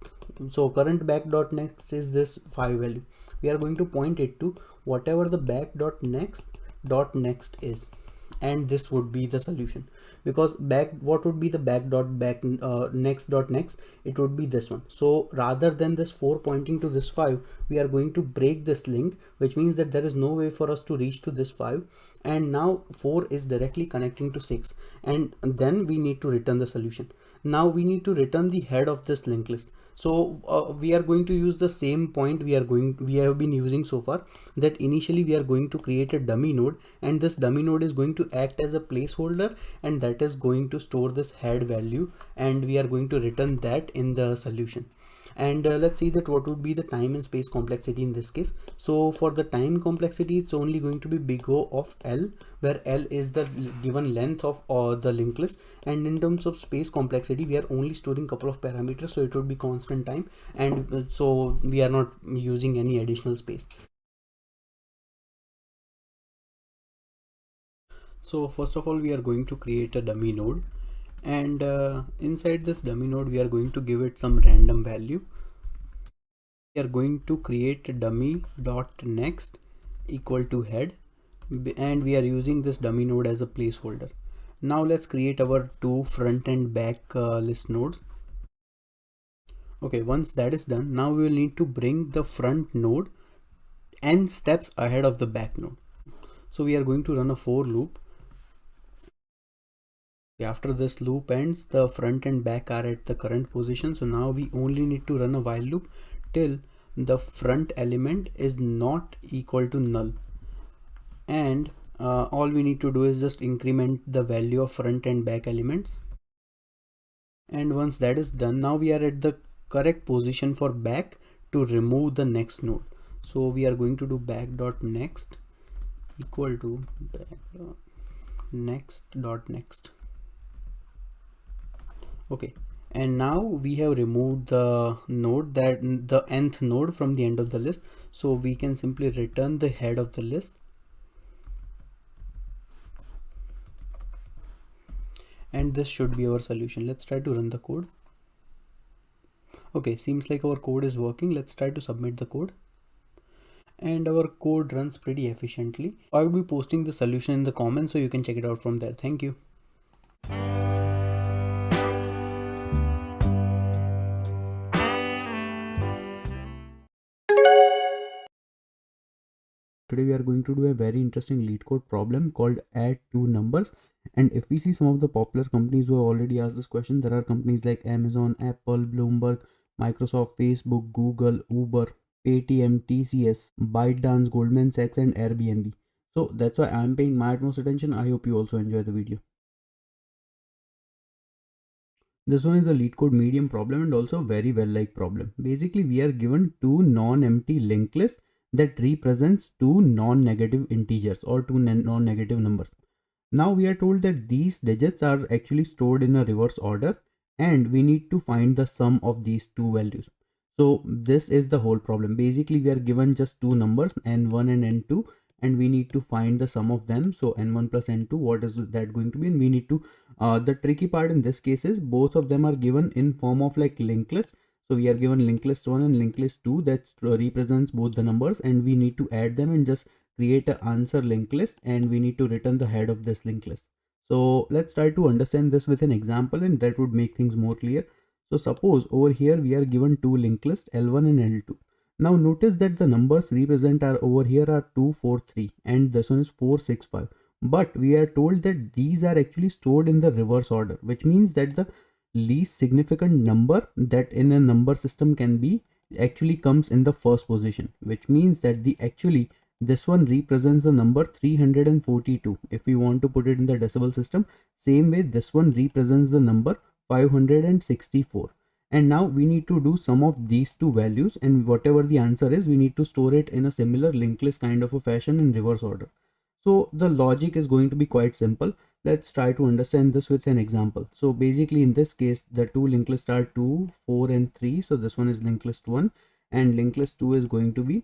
So current back dot next is this 5 value. We are going to point it to whatever the back dot next is, and this would be the solution. Because back, what would be the back next dot next? It would be this one. So rather than this 4 pointing to this 5, we are going to break this link, which means that there is no way for us to reach to this 5, and now 4 is directly connecting to 6, and then we need to return the solution. Now we need to return the head of this linked list. So we are going to use the same point we have been using so far, that initially we are going to create a dummy node, and this dummy node is going to act as a placeholder, and that is going to store this head value, and we are going to return that in the solution. And let's see that what would be the time and space complexity in this case. So for the time complexity, it's only going to be big O of L, where L is the given length of the linked list, and in terms of space complexity, we are only storing couple of parameters, so it would be constant time, and so we are not using any additional space. So first of all, we are going to create a dummy node, and inside this dummy node we are going to give it some random value. We are going to create dummy dot next equal to head, and we are using this dummy node as a placeholder. Now let's create our two front and back list nodes. Okay, once that is done, now we will need to bring the front node n steps ahead of the back node. So we are going to run a for loop. After this loop ends, the front and back are at the current position. So now we only need to run a while loop till the front element is not equal to null. And all we need to do is just increment the value of front and back elements. And once that is done, now we are at the correct position for back to remove the next node. So we are going to do back.next equal to back.next.next. Okay, and now we have removed the node, that the nth node, from the end of the list. So we can simply return the head of the list, and this should be our solution. Let's try to run the code. Okay, seems like our code is working. Let's try to submit the code. And our code runs pretty efficiently. I will be posting the solution in the comments so you can check it out from there. Thank you. Today we are going to do a very interesting LeetCode problem called add two numbers. And if we see some of the popular companies who have already asked this question, there are companies like Amazon, Apple, Bloomberg, Microsoft, Facebook, Google, Uber, Paytm, TCS, ByteDance, Goldman Sachs, and Airbnb. So that's why I'm paying my utmost attention. I hope you also enjoy the video. This one is a LeetCode medium problem and also very well-liked problem. Basically, we are given two non-empty linked lists that represents two non-negative integers or two non-negative numbers. Now we are told that these digits are actually stored in a reverse order and we need to find the sum of these two values. So this is the whole problem. Basically, we are given just two numbers, n1 and n2, and we need to find the sum of them. So n1 plus n2, what is that going to be? And we need to, the tricky part in this case is both of them are given in form of like linked list. So we are given linked list 1 and linked list 2 that represents both the numbers, and we need to add them and just create an answer linked list, and we need to return the head of this linked list. So let's try to understand this with an example, and that would make things more clear. So suppose over here we are given two linked lists L1 and L2. Now notice that the numbers represent are over here are 2, 4, 3, and this one is 4, 6, 5. But we are told that these are actually stored in the reverse order, which means that the least significant number that in a number system can be actually comes in the first position, which means that the actually this one represents the number 342 if we want to put it in the decimal system. Same way this one represents the number 564. And now we need to do sum of these two values, and whatever the answer is we need to store it in a similar linked list kind of a fashion in reverse order. So the logic is going to be quite simple. Let's try to understand this with an example. So basically in this case the two linked lists are 2, 4 and 3. So this one is linked list 1 and linked list 2 is going to be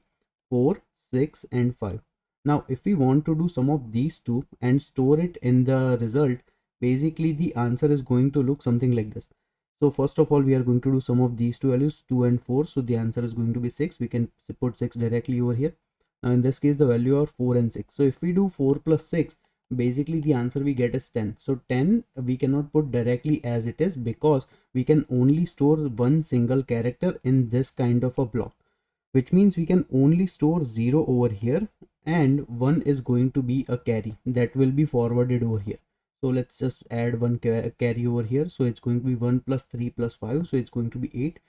4, 6 and 5. Now if we want to do sum of these two and store it in the result, basically the answer is going to look something like this. So first of all we are going to do sum of these two values 2 and 4. So the answer is going to be 6. We can put 6 directly over here. Now in this case the value are 4 and 6. So if we do 4 plus 6, basically the answer we get is 10. So 10 we cannot put directly as it is because we can only store one single character in this kind of a block, which means we can only store 0 over here and 1 is going to be a carry that will be forwarded over here. So let's just add one carry over here. So it's going to be 1 plus 3 plus 5. So it's going to be 8,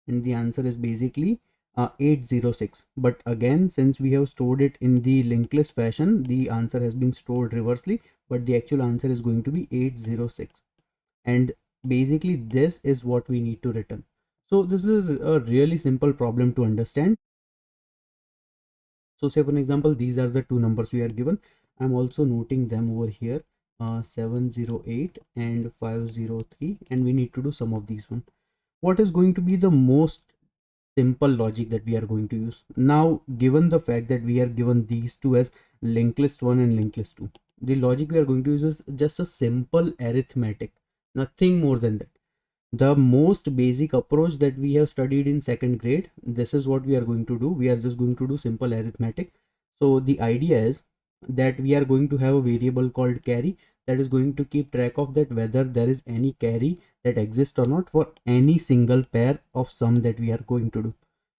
and the answer is basically 806. But again, since we have stored it in the linked list fashion, the answer has been stored reversely, but the actual answer is going to be 806. And basically this is what we need to return. So this is a really simple problem to understand. So say for an example, these are the two numbers we are given. I'm also noting them over here, 708 and 503, and we need to do sum of these one. What is going to be the most simple logic that we are going to use? Now, given the fact that we are given these two as linked list 1 and linked list 2, the logic we are going to use is just a simple arithmetic, nothing more than that. The most basic approach that we have studied in second grade, this is what we are going to do. We are just going to do simple arithmetic. So the idea is that we are going to have a variable called carry that is going to keep track of that whether there is any carry that exist or not for any single pair of sum that we are going to do.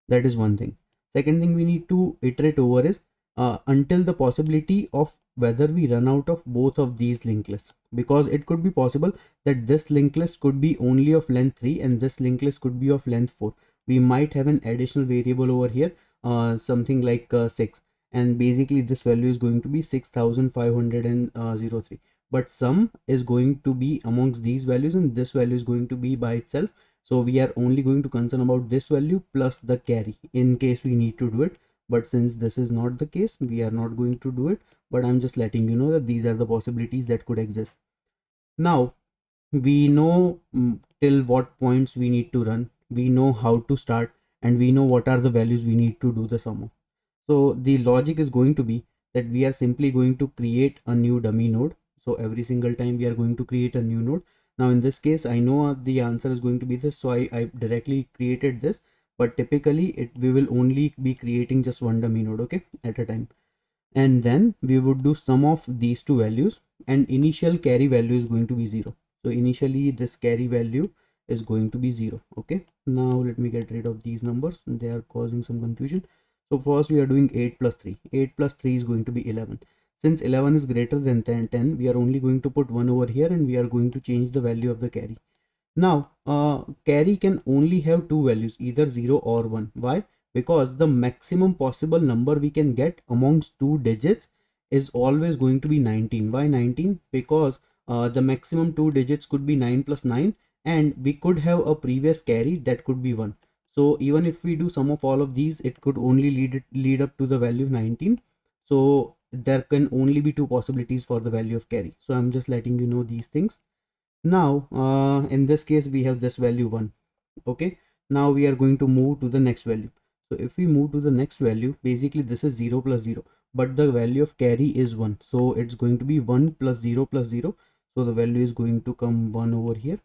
That is one thing. Second thing we need to iterate over is until the possibility of whether we run out of both of these linked lists, because it could be possible that this linked list could be only of length 3 and this linked list could be of length 4. We might have an additional variable over here, something like 6, and basically this value is going to be 6503, but sum is going to be amongst these values and this value is going to be by itself. So we are only going to concern about this value plus the carry in case we need to do it. But since this is not the case, we are not going to do it. But I'm just letting you know that these are the possibilities that could exist. Now we know till what points we need to run. We know how to start and we know what are the values we need to do the sum of. So the logic is going to be that we are simply going to create a new dummy node. So every single time we are going to create a new node. Now in this case, I know the answer is going to be this, so I directly created this, but typically we will only be creating just one dummy node, okay, at a time. And then we would do sum of these two values and initial carry value is going to be 0. So initially this carry value is going to be 0, okay. Now let me get rid of these numbers, they are causing some confusion. So first we are doing 8 plus 3. 8 plus 3 is going to be 11. Since 11 is greater than 10, we are only going to put 1 over here and we are going to change the value of the carry. Now, carry can only have two values, either 0 or 1. Why? Because the maximum possible number we can get amongst two digits is always going to be 19. Why 19? Because the maximum two digits could be 9 plus 9 and we could have a previous carry that could be 1. So even if we do sum of all of these, it could only lead up to the value of 19. So there can only be two possibilities for the value of carry. So I'm just letting you know these things. Now in this case we have this value 1, okay. Now we are going to move to the next value. So if we move to the next value, basically this is 0 plus 0, but the value of carry is 1, so it's going to be 1 plus 0 plus 0. So the value is going to come 1 over here.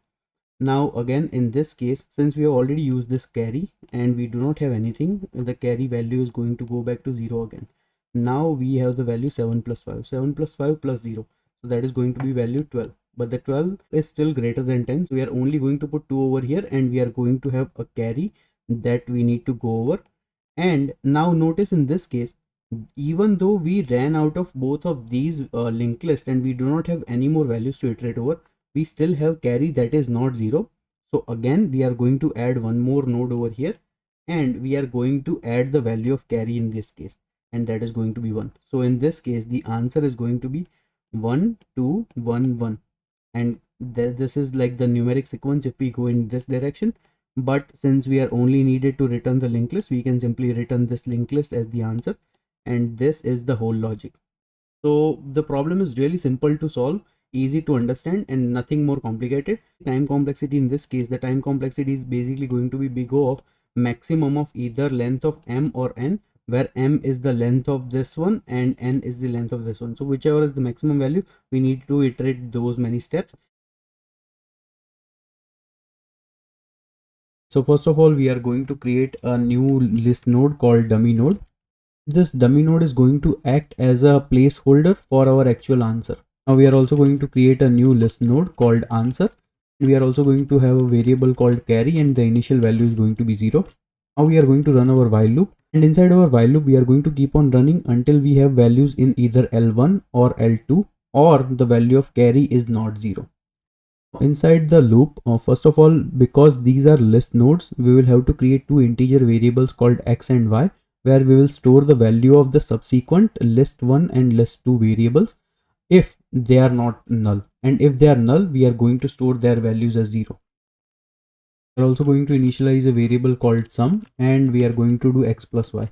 Now again in this case, since we have already used this carry and we do not have anything, the carry value is going to go back to 0 again. Now we have the value 7 plus 5, 7 plus 5 plus 0, so that is going to be value 12, but the 12 is still greater than 10, so we are only going to put 2 over here and we are going to have a carry that we need to go over. And now notice in this case, even though we ran out of both of these linked list and we do not have any more values to iterate over, we still have carry that is not 0. So again we are going to add one more node over here and we are going to add the value of carry in this case, and that is going to be 1. So in this case the answer is going to be 1 2 1 1, and this is like the numeric sequence if we go in this direction. But since we are only needed to return the linked list, we can simply return this linked list as the answer, and this is the whole logic. So the problem is really simple to solve, easy to understand, and nothing more complicated. Time complexity in this case, the time complexity is basically going to be big O of maximum of either length of m or n, where m is the length of this one and n is the length of this one. So whichever is the maximum value, we need to iterate those many steps. So first of all, we are going to create a new list node called dummy node. This dummy node is going to act as a placeholder for our actual answer. Now we are also going to create a new list node called answer. We are also going to have a variable called carry and the initial value is going to be 0. Now we are going to run our while loop, and inside our while loop we are going to keep on running until we have values in either L1 or L2 or the value of carry is not 0. Inside the loop, first of all, because these are list nodes, we will have to create two integer variables called x and y, where we will store the value of the subsequent list1 and list2 variables if they are not null, and if they are null we are going to store their values as 0. We are also going to initialize a variable called sum and we are going to do x plus y.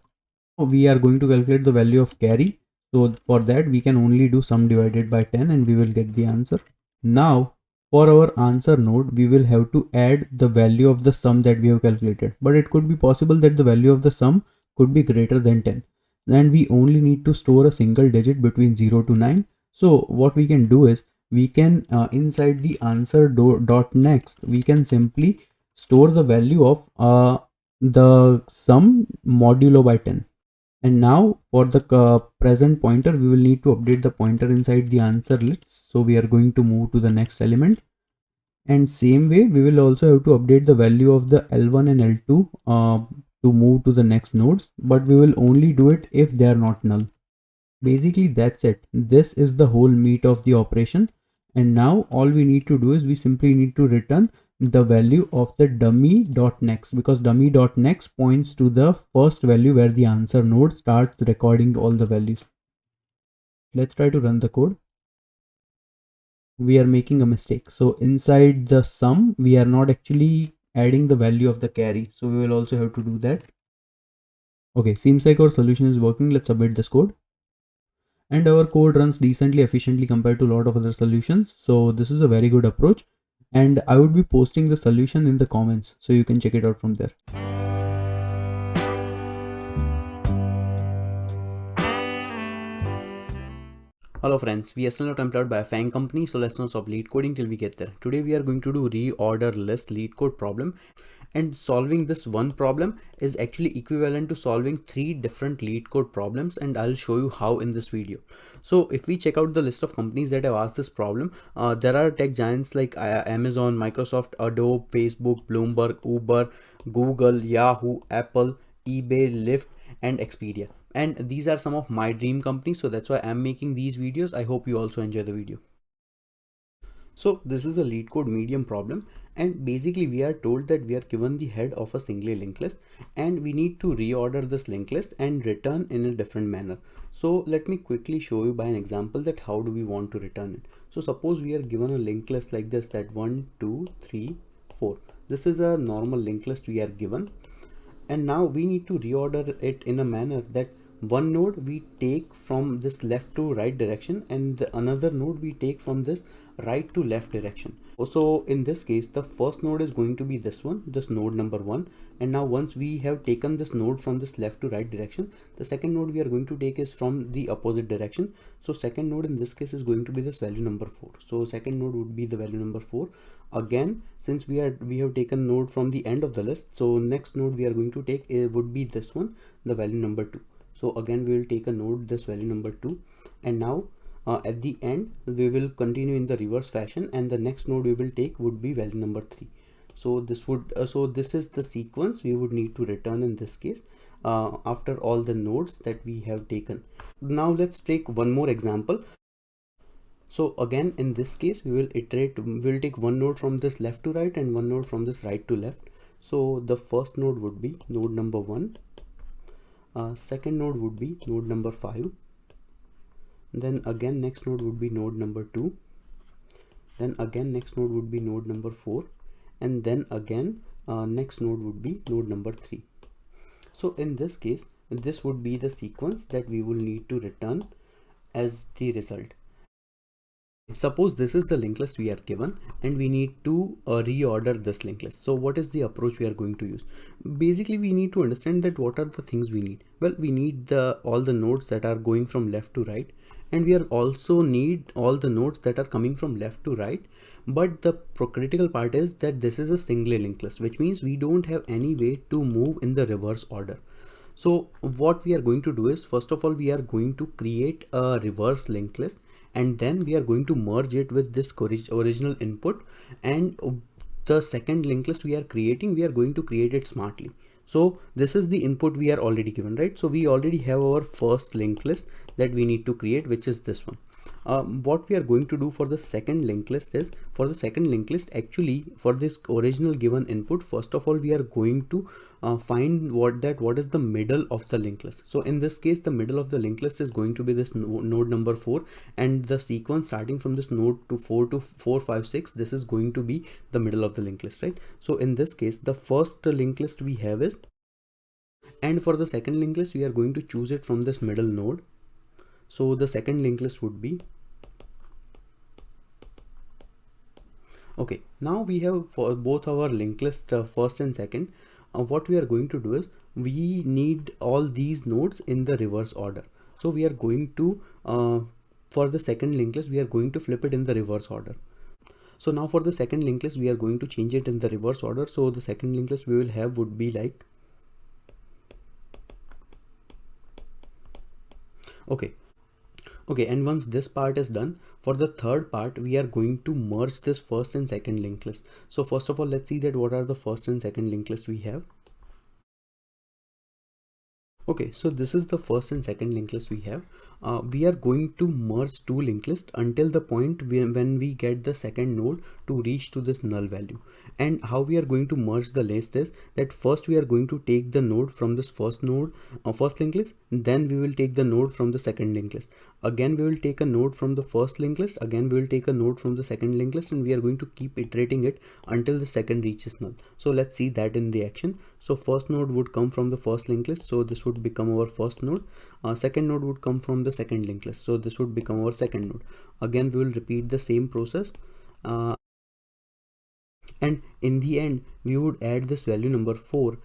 We are going to calculate the value of carry, so for that we can only do sum divided by 10 and we will get the answer. Now for our answer node, we will have to add the value of the sum that we have calculated, but it could be possible that the value of the sum could be greater than 10 and we only need to store a single digit between 0 to 9. So what we can do is we can inside the answer dot next, we can simply store the value of the sum modulo by 10. And now for the present pointer, we will need to update the pointer inside the answer list. So we are going to move to the next element And same way, we will also have to update the value of the L1 and L2 to move to the next nodes, but we will only do it if they are not null. Basically, that's it. This is the whole meat of the operation. And now all we need to do is we simply need to return the value of the dummy.next, because dummy.next points to the first value where the answer node starts recording all the values. Let's try to run the code. We are making a mistake. So inside the sum, we are not actually adding the value of the carry. So we will also have to do that. Okay, seems like our solution is working. Let's submit this code. And our code runs decently efficiently compared to a lot of other solutions. So this is a very good approach. And I would be posting the solution in the comments, so you can check it out from there. Hello friends, we are still not employed by a FAANG company, so let's not stop lead coding till we get there. Today we are going to do reorder list lead code problem, and solving this one problem is actually equivalent to solving 3 different lead code problems, and I'll show you how in this video. So if we check out the list of companies that have asked this problem, there are tech giants like Amazon, Microsoft, Adobe, Facebook, Bloomberg, Uber, Google, Yahoo, Apple, eBay, Lyft, and Expedia. And these are some of my dream companies, so that's why I'm making these videos. I hope you also enjoy the video. So this is a LeetCode medium problem, and basically we are told that we are given the head of a single linked list and we need to reorder this linked list and return in a different manner. So let me quickly show you by an example that how do we want to return it. So suppose we are given a linked list like this, that 1, 2, 3, 4. This is a normal linked list we are given, and now we need to reorder it in a manner that one node we take from this left to right direction and the another node we take from this right to left direction. So in this case, the first node is going to be this one, this node number 1. And now once we have taken this node from this left to right direction, the second node we are going to take is from the opposite direction. So second node in this case is going to be this value number 4. So second node would be the value number 4. Again, since we have taken node from the end of the list, so next node we are going to take would be this one, the value number 2. So again we will take a node, this value number 2, and now at the end we will continue in the reverse fashion, and the next node we will take would be value number 3. So this would so this is the sequence we would need to return in this case after all the nodes that we have taken. Now let's take one more example. So again in this case we will take one node from this left to right and one node from this right to left. So the first node would be node number 1, second node would be node number 5, then again next node would be node number 2, then again next node would be node number 4, and then again next node would be node number 3. So in this case, this would be the sequence that we will need to return as the result. Suppose this is the linked list we are given and we need to reorder this linked list. So what is the approach we are going to use? Basically we need to understand that what are the things we need. Well, we need all the nodes that are going from left to right, and we are also need all the nodes that are coming from left to right. But the critical part is that this is a single linked list, which means we don't have any way to move in the reverse order. So what we are going to do is, first of all, we are going to create a reverse linked list, and then we are going to merge it with this original input, and the second linked list we are creating, we are going to create it smartly. So this is the input we are already given, right? So we already have our first linked list that we need to create, which is this one. What we are going to do for the second linked list is, for the second linked list, actually for this original given input, first of all we are going to find what is the middle of the linked list. So in this case, the middle of the linked list is going to be this node number 4, and the sequence starting from this node to 4 5 6, this is going to be the middle of the linked list, right? So in this case, the first linked list we have is, and for the second linked list we are going to choose it from this middle node. So the second linked list would be, okay, now we have for both our linked list first and second. What we are going to do is, we need all these nodes in the reverse order. So we are going to for the second linked list we are going to flip it in the reverse order. So now for the second linked list we are going to change it in the reverse order. So the second linked list we will have would be like, okay, Okay, and once this part is done, for the third part, we are going to merge this first and second linked list. So first of all, let's see that what are the first and second linked list we have. Okay, so this is the first and second linked list we have. We are going to merge two linked lists until the point when we get the second node to reach to this null value. And how we are going to merge the list is that first we are going to take the node from this first node, first linked list, then we will take the node from the second linked list. Again, we will take a node from the first linked list. Again, we will take a node from the second linked list, and we are going to keep iterating it until the second reaches null. So let's see that in the action. So first node would come from the first linked list, so this would become our first node. Second node would come from the second linked list, so this would become our second node. Again, we will repeat the same process, and in the end we would add this value number 4,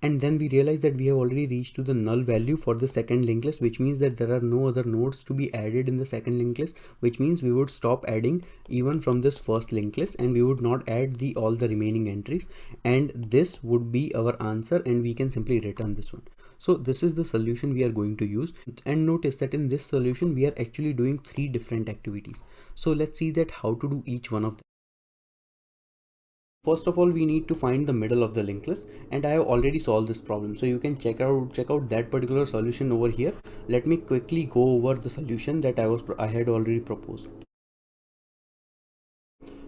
and then we realize that we have already reached to the null value for the second linked list, which means that there are no other nodes to be added in the second linked list, which means we would stop adding even from this first linked list, and we would not add all the remaining entries, and this would be our answer, and we can simply return this one. So this is the solution we are going to use, and notice that in this solution we are actually doing 3 different activities. So let's see that how to do each one of them. First of all, we need to find the middle of the linked list, and I have already solved this problem, so you can check out that particular solution over here. Let me quickly go over the solution that I had already proposed.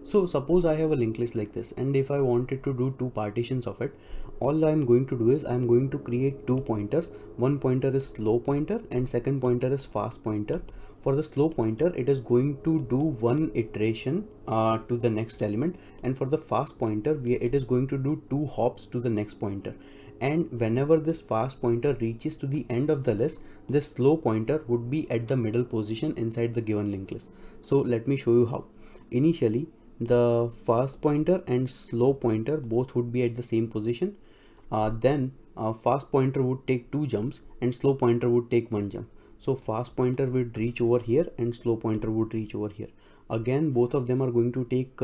So suppose I have a linked list like this, and if I wanted to do 2 partitions of it, all I'm going to do is I'm going to create 2 pointers. One pointer is slow pointer and second pointer is fast pointer. For the slow pointer, it is going to do one iteration to the next element, and for the fast pointer, it is going to do 2 hops to the next pointer. And whenever this fast pointer reaches to the end of the list, this slow pointer would be at the middle position inside the given linked list. So let me show you how. Initially, the fast pointer and slow pointer both would be at the same position. Then fast pointer would take 2 jumps and slow pointer would take 1 jump. So fast pointer would reach over here and slow pointer would reach over here. Again, both of them are going to take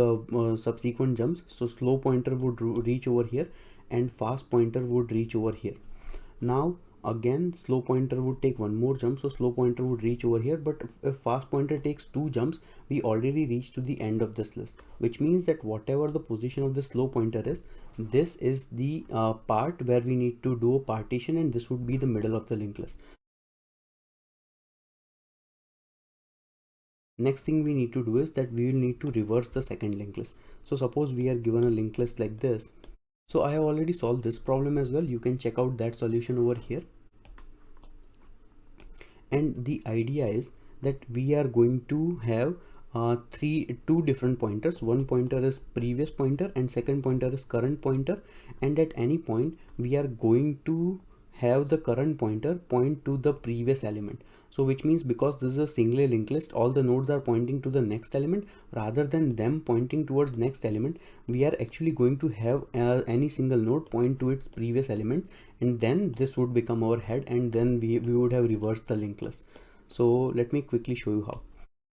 subsequent jumps. So slow pointer would reach over here and fast pointer would reach over here. Now again, slow pointer would take 1 more jump, so slow pointer would reach over here, but if fast pointer takes 2 jumps, we already reached to the end of this list, which means that whatever the position of the slow pointer is, this is the part where we need to do a partition, and this would be the middle of the linked list. Next thing we need to do is that we will need to reverse the second linked list. So suppose we are given a linked list like this. So I have already solved this problem as well. You can check out that solution over here. And the idea is that we are going to have two different pointers. One pointer is previous pointer and second pointer is current pointer, and at any point we are going to have the current pointer point to the previous element. So which means, because this is a single linked list, all the nodes are pointing to the next element rather than them pointing towards next element. We are actually going to have any single node point to its previous element, and then this would become our head, and then we would have reversed the linked list. So let me quickly show you how.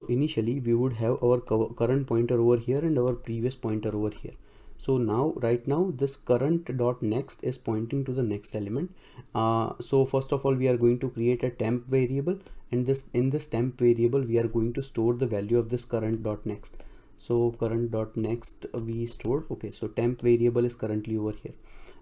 Initially we would have our current pointer over here and our previous pointer over here. So now right now this current dot next is pointing to the next element. So first of all, we are going to create a temp variable, and in this temp variable we are going to store the value of this current dot next. So current dot next we stored. Okay, so temp variable is currently over here.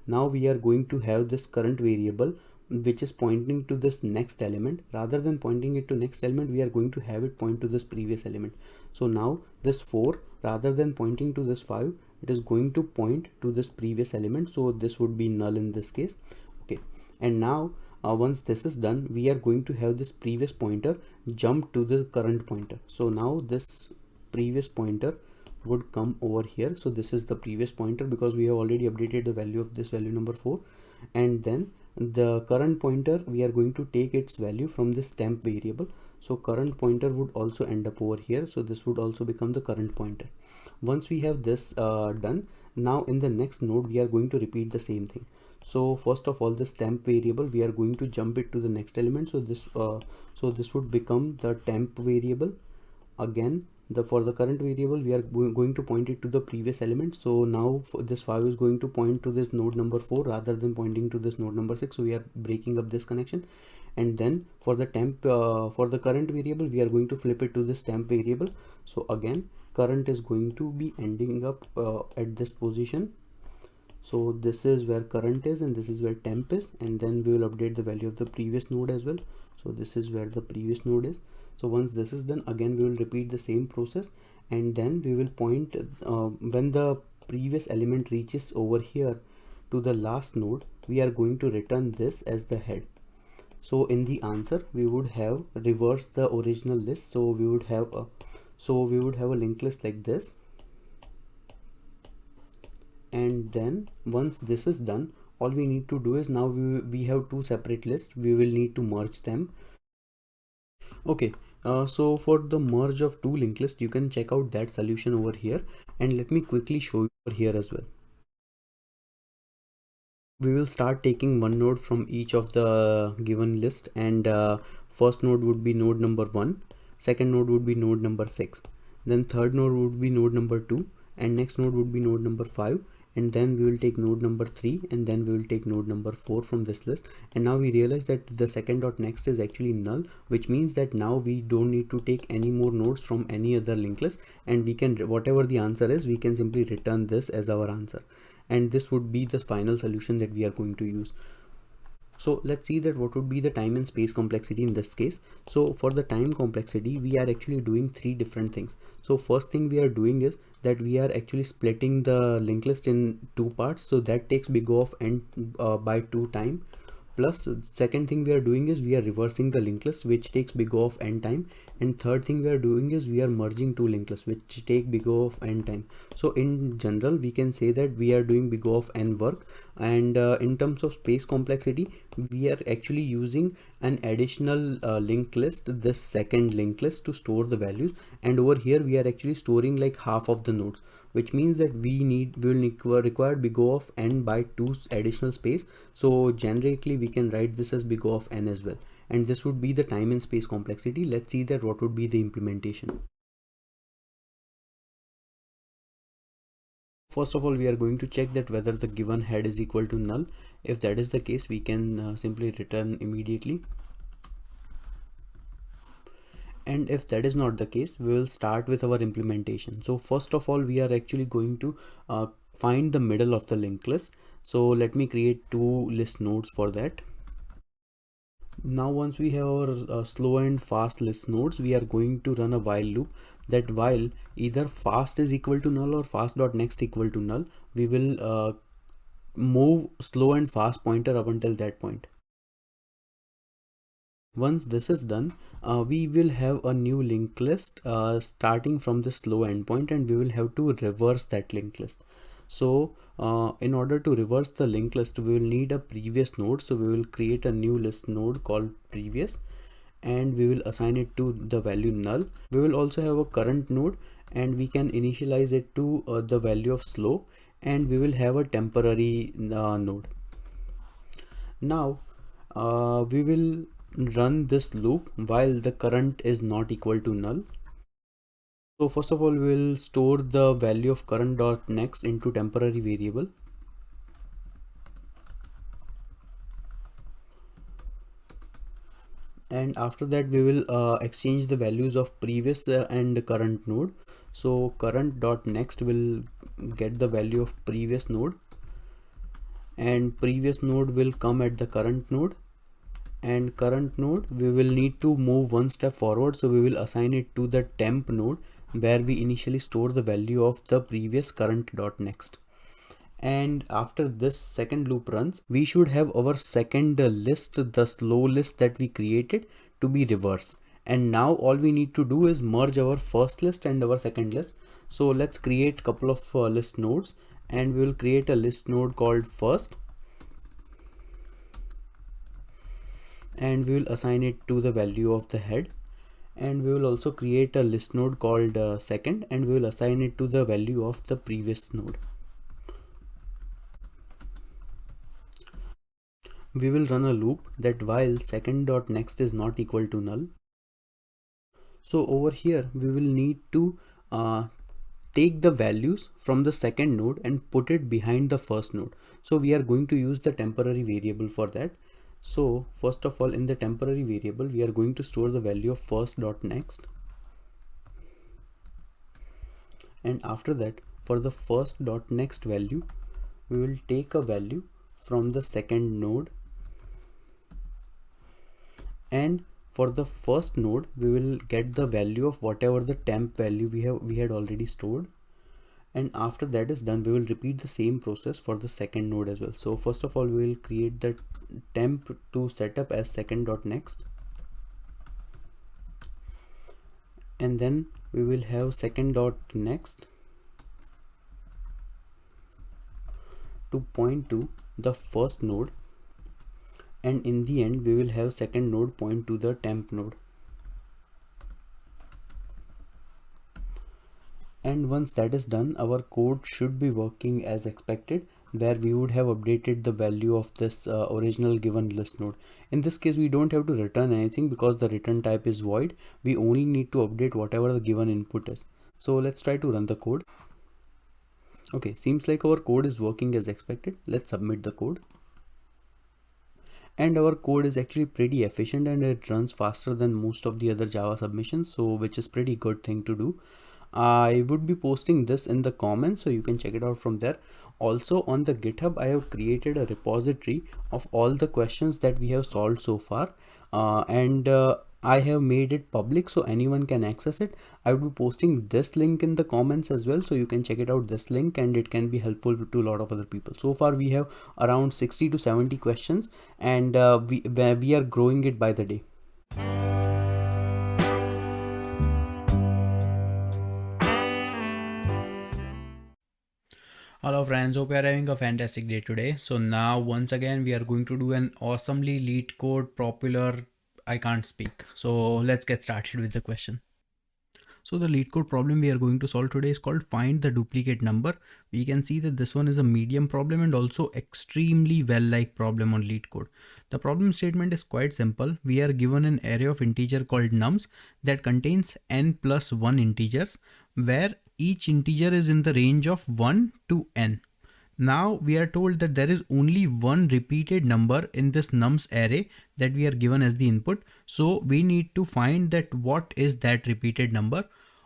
Now we are going to have this current variable which is pointing to this next element. Rather than pointing it to next element, we are going to have it point to this previous element. So now this 4, rather than pointing to this 5, it is going to point to this previous element, so this would be null in this case. Okay, and now once this is done, we are going to have this previous pointer jump to the current pointer. So now this previous pointer would come over here. So this is the previous pointer because we have already updated the value of this value number 4, and then the current pointer, we are going to take its value from this temp variable. So current pointer would also end up over here, so this would also become the current pointer. Once we have this done, now in the next node we are going to repeat the same thing. So first of all, this temp variable, we are going to jump it to the next element. So this would become the temp variable. Again, for the current variable, we are going to point it to the previous element. So now this 5 is going to point to this node number 4 rather than pointing to this node number 6. So we are breaking up this connection, and then for the temp for the current variable we are going to flip it to this temp variable. So again current is going to be ending up at this position. So this is where current is and this is where temp is, and then we will update the value of the previous node as well. So this is where the previous node is. So once this is done, again we will repeat the same process, and then we will point when the previous element reaches over here to the last node, we are going to return this as the head. So in the answer we would have reversed the original list. So we would have a linked list like this, and then once this is done, all we need to do is now we have two separate lists. We will need to merge them. Okay, so for the merge of two linked lists, you can check out that solution over here, and let me quickly show you over here as well. We will start taking one node from each of the given list, and first node would be node number 1, second node would be node number 6, then third node would be node number 2, and next node would be node number 5, and then we will take node number 3, and then we will take node number 4 from this list. And now we realize that the second dot next is actually null, which means that now we don't need to take any more nodes from any other linked list, and we can, whatever the answer is, we can simply return this as our answer, and this would be the final solution that we are going to use. So let's see that what would be the time and space complexity in this case. So for the time complexity, we are actually doing three different things. So first thing we are doing is that we are actually splitting the linked list in two parts. So that takes big O of n by 2 time. Plus second thing we are doing is we are reversing the linked list, which takes big O of n time, and third thing we are doing is we are merging two linked lists, which take big O of n time. So in general we can say that we are doing big O of n work, and in terms of space complexity, we are actually using an additional linked list, this second linked list, to store the values, and over here we are actually storing like half of the nodes, which means that we will require big O of n by 2 additional space. So generically we can write this as big O of n as well, and this would be the time and space complexity. Let's see that what would be the implementation. First of all, we are going to check that whether the given head is equal to null. If that is the case, we can simply return immediately. And if that is not the case, we will start with our implementation. So first of all, we are actually going to find the middle of the linked list. So let me create two list nodes for that. Now once we have our slow and fast list nodes, we are going to run a while loop, that while either fast is equal to null or fast.next equal to null, we will move slow and fast pointer up until that point. Once this is done, we will have a new linked list starting from the slow endpoint, and we will have to reverse that linked list. So in order to reverse the linked list, we will need a previous node. So we will create a new list node called previous, and we will assign it to the value null. We will also have a current node, and we can initialize it to the value of slow, and we will have a temporary node. Now we will run this loop while the current is not equal to null. So first of all, we will store the value of current.next into temporary variable. And after that, we will exchange the values of previous and current node. So current.next will get the value of previous node, and previous node will come at the current node, and current node we will need to move one step forward. So we will assign it to the temp node, where we initially store the value of the previous current.next. And after this second loop runs, we should have our second list, the slow list that we created, to be reversed. And now all we need to do is merge our first list and our second list. So let's create a couple of list nodes, and we will create a list node called first, and we will assign it to the value of the head. And we will also create a list node called second, and we will assign it to the value of the previous node. We will run a loop that while second.next is not equal to null. So over here we will need to take the values from the second node and put it behind the first node. So we are going to use the temporary variable for that. So first of all, in the temporary variable, we are going to store the value of first.next, and after that, for the first.next value, we will take a value from the second node, and for the first node we will get the value of whatever the temp value we had already stored. And after that is done, we will repeat the same process for the second node as well. So first of all, we will create the temp to setup as second.next, and then we will have second.next to point to the first node, and in the end we will have second node point to the temp node. And once that is done, our code should be working as expected, where we would have updated the value of this original given list node. In this case, we don't have to return anything because the return type is void. We only need to update whatever the given input is. So let's try to run the code. Okay, seems like our code is working as expected. Let's submit the code. And our code is actually pretty efficient, and it runs faster than most of the other Java submissions, so which is pretty good thing to do. I would be posting this in the comments, so you can check it out from there. Also on the GitHub, I have created a repository of all the questions that we have solved so far, and I have made it public so anyone can access it. I will be posting this link in the comments as well, so you can check it out, this link, and it can be helpful to a lot of other people. So far we have around 60 to 70 questions, and we are growing it by the day. Hello friends, hope you are having a fantastic day today. So now once again we are going to do an awesomely LeetCode popular, I can't speak. So let's get started with the question. So the LeetCode problem we are going to solve today is called find the duplicate number. We can see that this one is a medium problem and also extremely well-liked problem on LeetCode. The problem statement is quite simple. We are given an array of integer called nums that contains n plus 1 integers, where each integer is in the range of 1 to n. Now we are told that there is only one repeated number in this nums array that we are given as the input. So we need to find that what is that repeated number.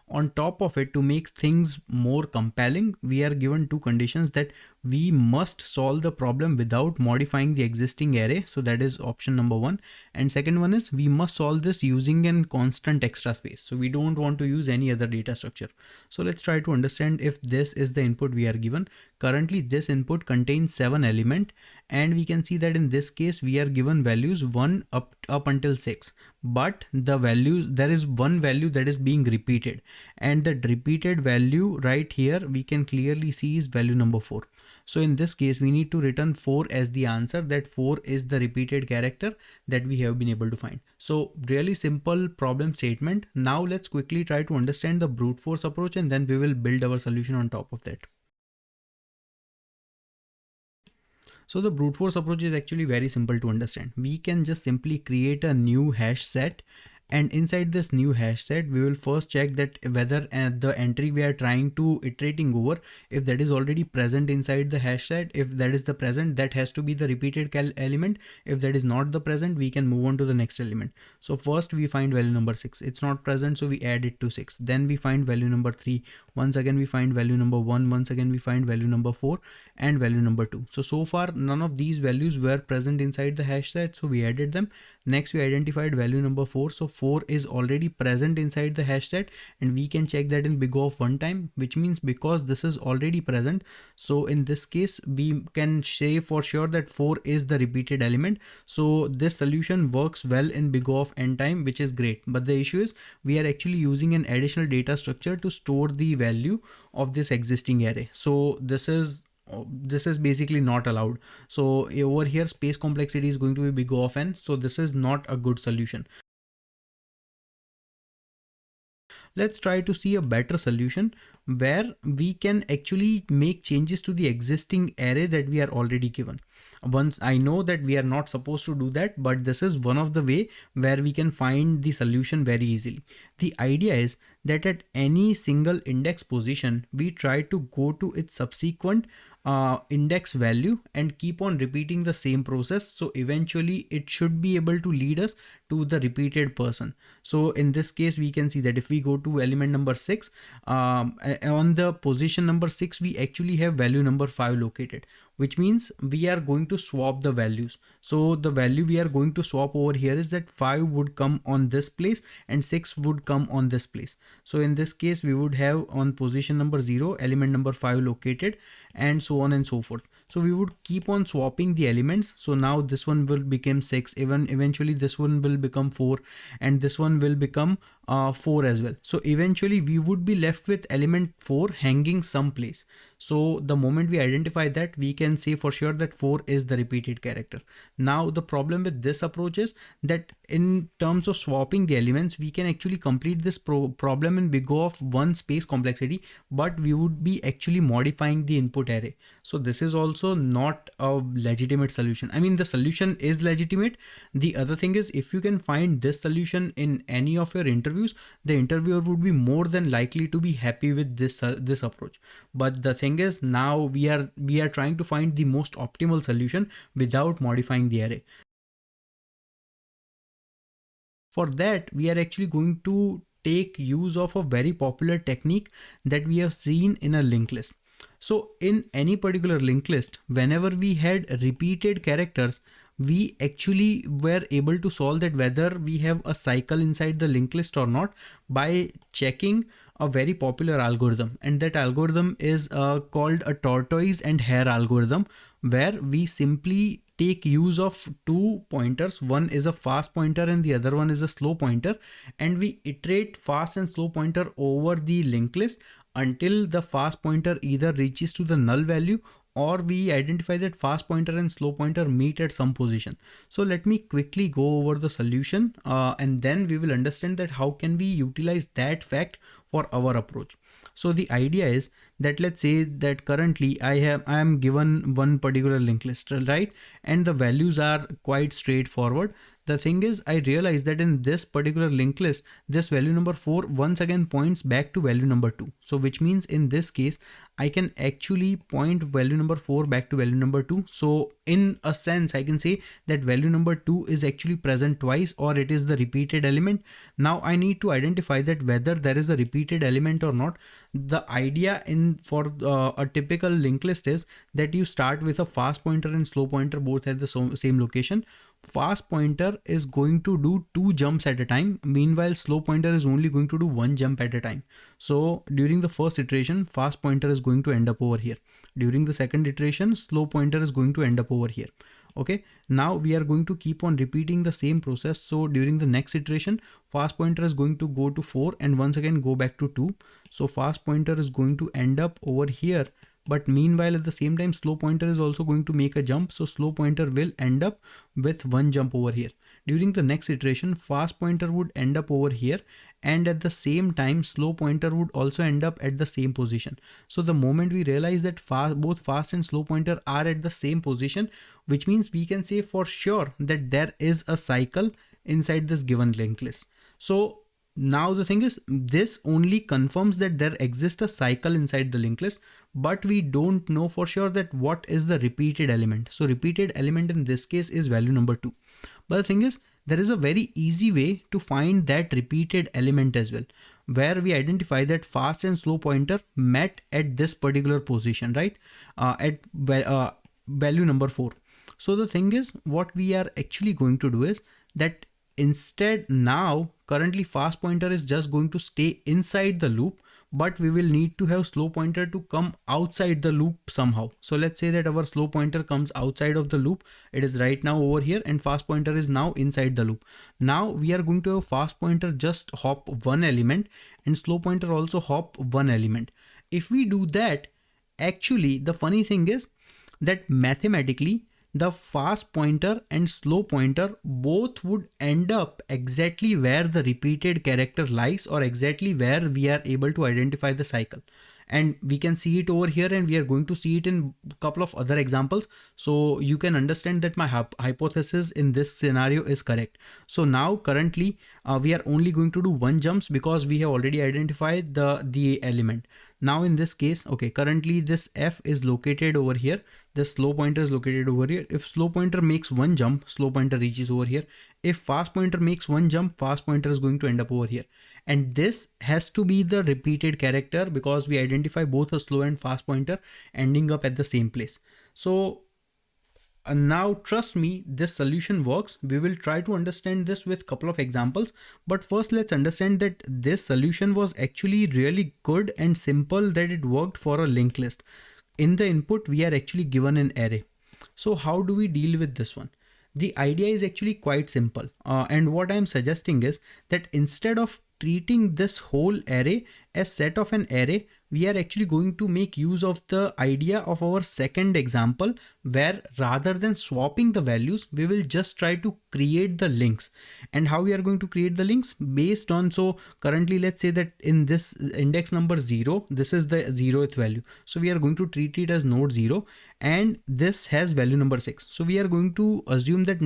On top of it, to make things more compelling, we are given two conditions: that we must solve the problem without modifying the existing array. So that is option number one. And second one is we must solve this using a constant extra space. So we don't want to use any other data structure. So let's try to understand if this is the input we are given. Currently this input contains 7 elements, and we can see that in this case we are given values 1 up until 6, but the values, there is one value that is being repeated, and that repeated value right here we can clearly see is value number 4. So in this case we need to return 4 as the answer, that 4 is the repeated character that we have been able to find. So really simple problem statement. Now let's quickly try to understand the brute force approach, and then we will build our solution on top of that. So the brute force approach is actually very simple to understand. We can just simply create a new hash set, and inside this new hash set we will first check that whether the entry we are trying to iterating over, if that is already present inside the hash set. If that is the present, that has to be the repeated element. If that is not the present, we can move on to the next element. So first we find value number 6, it's not present, so we add it to 6. Then we find value number 3, once again we find value number 1, once again we find value number 4, and value number 2. So far none of these values were present inside the hash set, so we added them. Next we identified value number 4, so 4 is already present inside the hash set, and we can check that in big O of 1 time, which means because this is already present, so in this case we can say for sure that 4 is the repeated element. So this solution works well in big O of n time, which is great. But the issue is we are actually using an additional data structure to store the value of this existing array. So this is basically not allowed. So over here space complexity is going to be big O of n, so this is not a good solution. Let's try to see a better solution where we can actually make changes to the existing array that we are already given. Once I know that we are not supposed to do that, but this is one of the way where we can find the solution very easily. The idea is that at any single index position, we try to go to its subsequent index value and keep on repeating the same process. So eventually it should be able to lead us to the repeated person. So in this case, we can see that if we go to element number 6, on the position number 6, we actually have value number 5 located, which means we are going to swap the values. So the value we are going to swap over here is that 5 would come on this place and 6 would come on this place. So in this case, we would have on position number 0, element number 5 located, and so on and so forth. So we would keep on swapping the elements. So now this one will become 6, even eventually this one will become 4, and this one will become 4 as well. So eventually we would be left with element 4 hanging someplace. So the moment we identify that, we can say for sure that 4 is the repeated character. Now the problem with this approach is that in terms of swapping the elements, we can actually complete this problem in big O of 1 space complexity, but we would be actually modifying the input array. So this is also not a legitimate solution. I mean, the solution is legitimate. The other thing is, if you can find this solution in any of your interviews, the interviewer would be more than likely to be happy with this approach. But the thing is, now we are trying to find the most optimal solution without modifying the array. For that, we are actually going to take use of a very popular technique that we have seen in a linked list. So in any particular linked list, whenever we had repeated characters, we actually were able to solve that whether we have a cycle inside the linked list or not by checking a very popular algorithm. And that algorithm is called a tortoise and hare algorithm, where we simply take use of 2 pointers. One is a fast pointer and the other one is a slow pointer, and we iterate fast and slow pointer over the linked list until the fast pointer either reaches to the null value, or we identify that fast pointer and slow pointer meet at some position. So let me quickly go over the solution and then we will understand that how can we utilize that fact for our approach. So the idea is that let's say that currently I am given one particular linked list, right? And the values are quite straightforward. The thing is, I realize that in this particular linked list, this value number 4 once again points back to value number 2. So which means in this case, I can actually point value number 4 back to value number 2. So in a sense, I can say that value number 2 is actually present twice, or it is the repeated element. Now I need to identify that whether there is a repeated element or not. The idea for a typical linked list is that you start with a fast pointer and slow pointer both at the same location. Fast pointer is going to do 2 jumps at a time. Meanwhile, slow pointer is only going to do 1 jump at a time. So during the first iteration, fast pointer is going to end up over here. During the second iteration, slow pointer is going to end up over here. Okay, now we are going to keep on repeating the same process. So during the next iteration, fast pointer is going to go to 4 and once again go back to 2. So fast pointer is going to end up over here. But meanwhile, at the same time, slow pointer is also going to make a jump. So slow pointer will end up with 1 jump over here. During the next iteration, fast pointer would end up over here, and at the same time, slow pointer would also end up at the same position. So the moment we realize that both fast and slow pointer are at the same position, which means we can say for sure that there is a cycle inside this given linked list. So now the thing is, this only confirms that there exists a cycle inside the linked list, but we don't know for sure that what is the repeated element. So repeated element in this case is value number 2. But the thing is, there is a very easy way to find that repeated element as well, where we identify that fast and slow pointer met at this particular position, right? At value number 4. So the thing is, what we are actually going to do is that instead now currently fast pointer is just going to stay inside the loop, but we will need to have slow pointer to come outside the loop somehow. So let's say that our slow pointer comes outside of the loop. It is right now over here and fast pointer is now inside the loop. Now we are going to have fast pointer just hop 1 element and slow pointer also hop 1 element. If we do that, actually the funny thing is that mathematically the fast pointer and slow pointer both would end up exactly where the repeated character lies, or exactly where we are able to identify the cycle. And we can see it over here, and we are going to see it in a couple of other examples, so you can understand that my hypothesis in this scenario is correct. So now currently we are only going to do one jumps because we have already identified the element. Now in this case, okay, currently this f is located over here, the slow pointer is located over here. If slow pointer makes one jump, slow pointer reaches over here. If fast pointer makes one jump, fast pointer is going to end up over here. And this has to be the repeated character because we identify both a slow and fast pointer ending up at the same place. So now trust me, this solution works. We will try to understand this with a couple of examples, but first let's understand that this solution was actually really good and simple, that it worked for a linked list. In the input, we are actually given an array. So how do we deal with this one? The idea is actually quite simple. And what I'm suggesting is that instead of treating this whole array as set of an array, we are actually going to make use of the idea of our second example, where rather than swapping the values, we will just try to create the links. And how we are going to create the links? Based on, so currently let's say that in this index number 0, this is the 0th value. So we are going to treat it as node 0, and this has value number 6. So we are going to assume that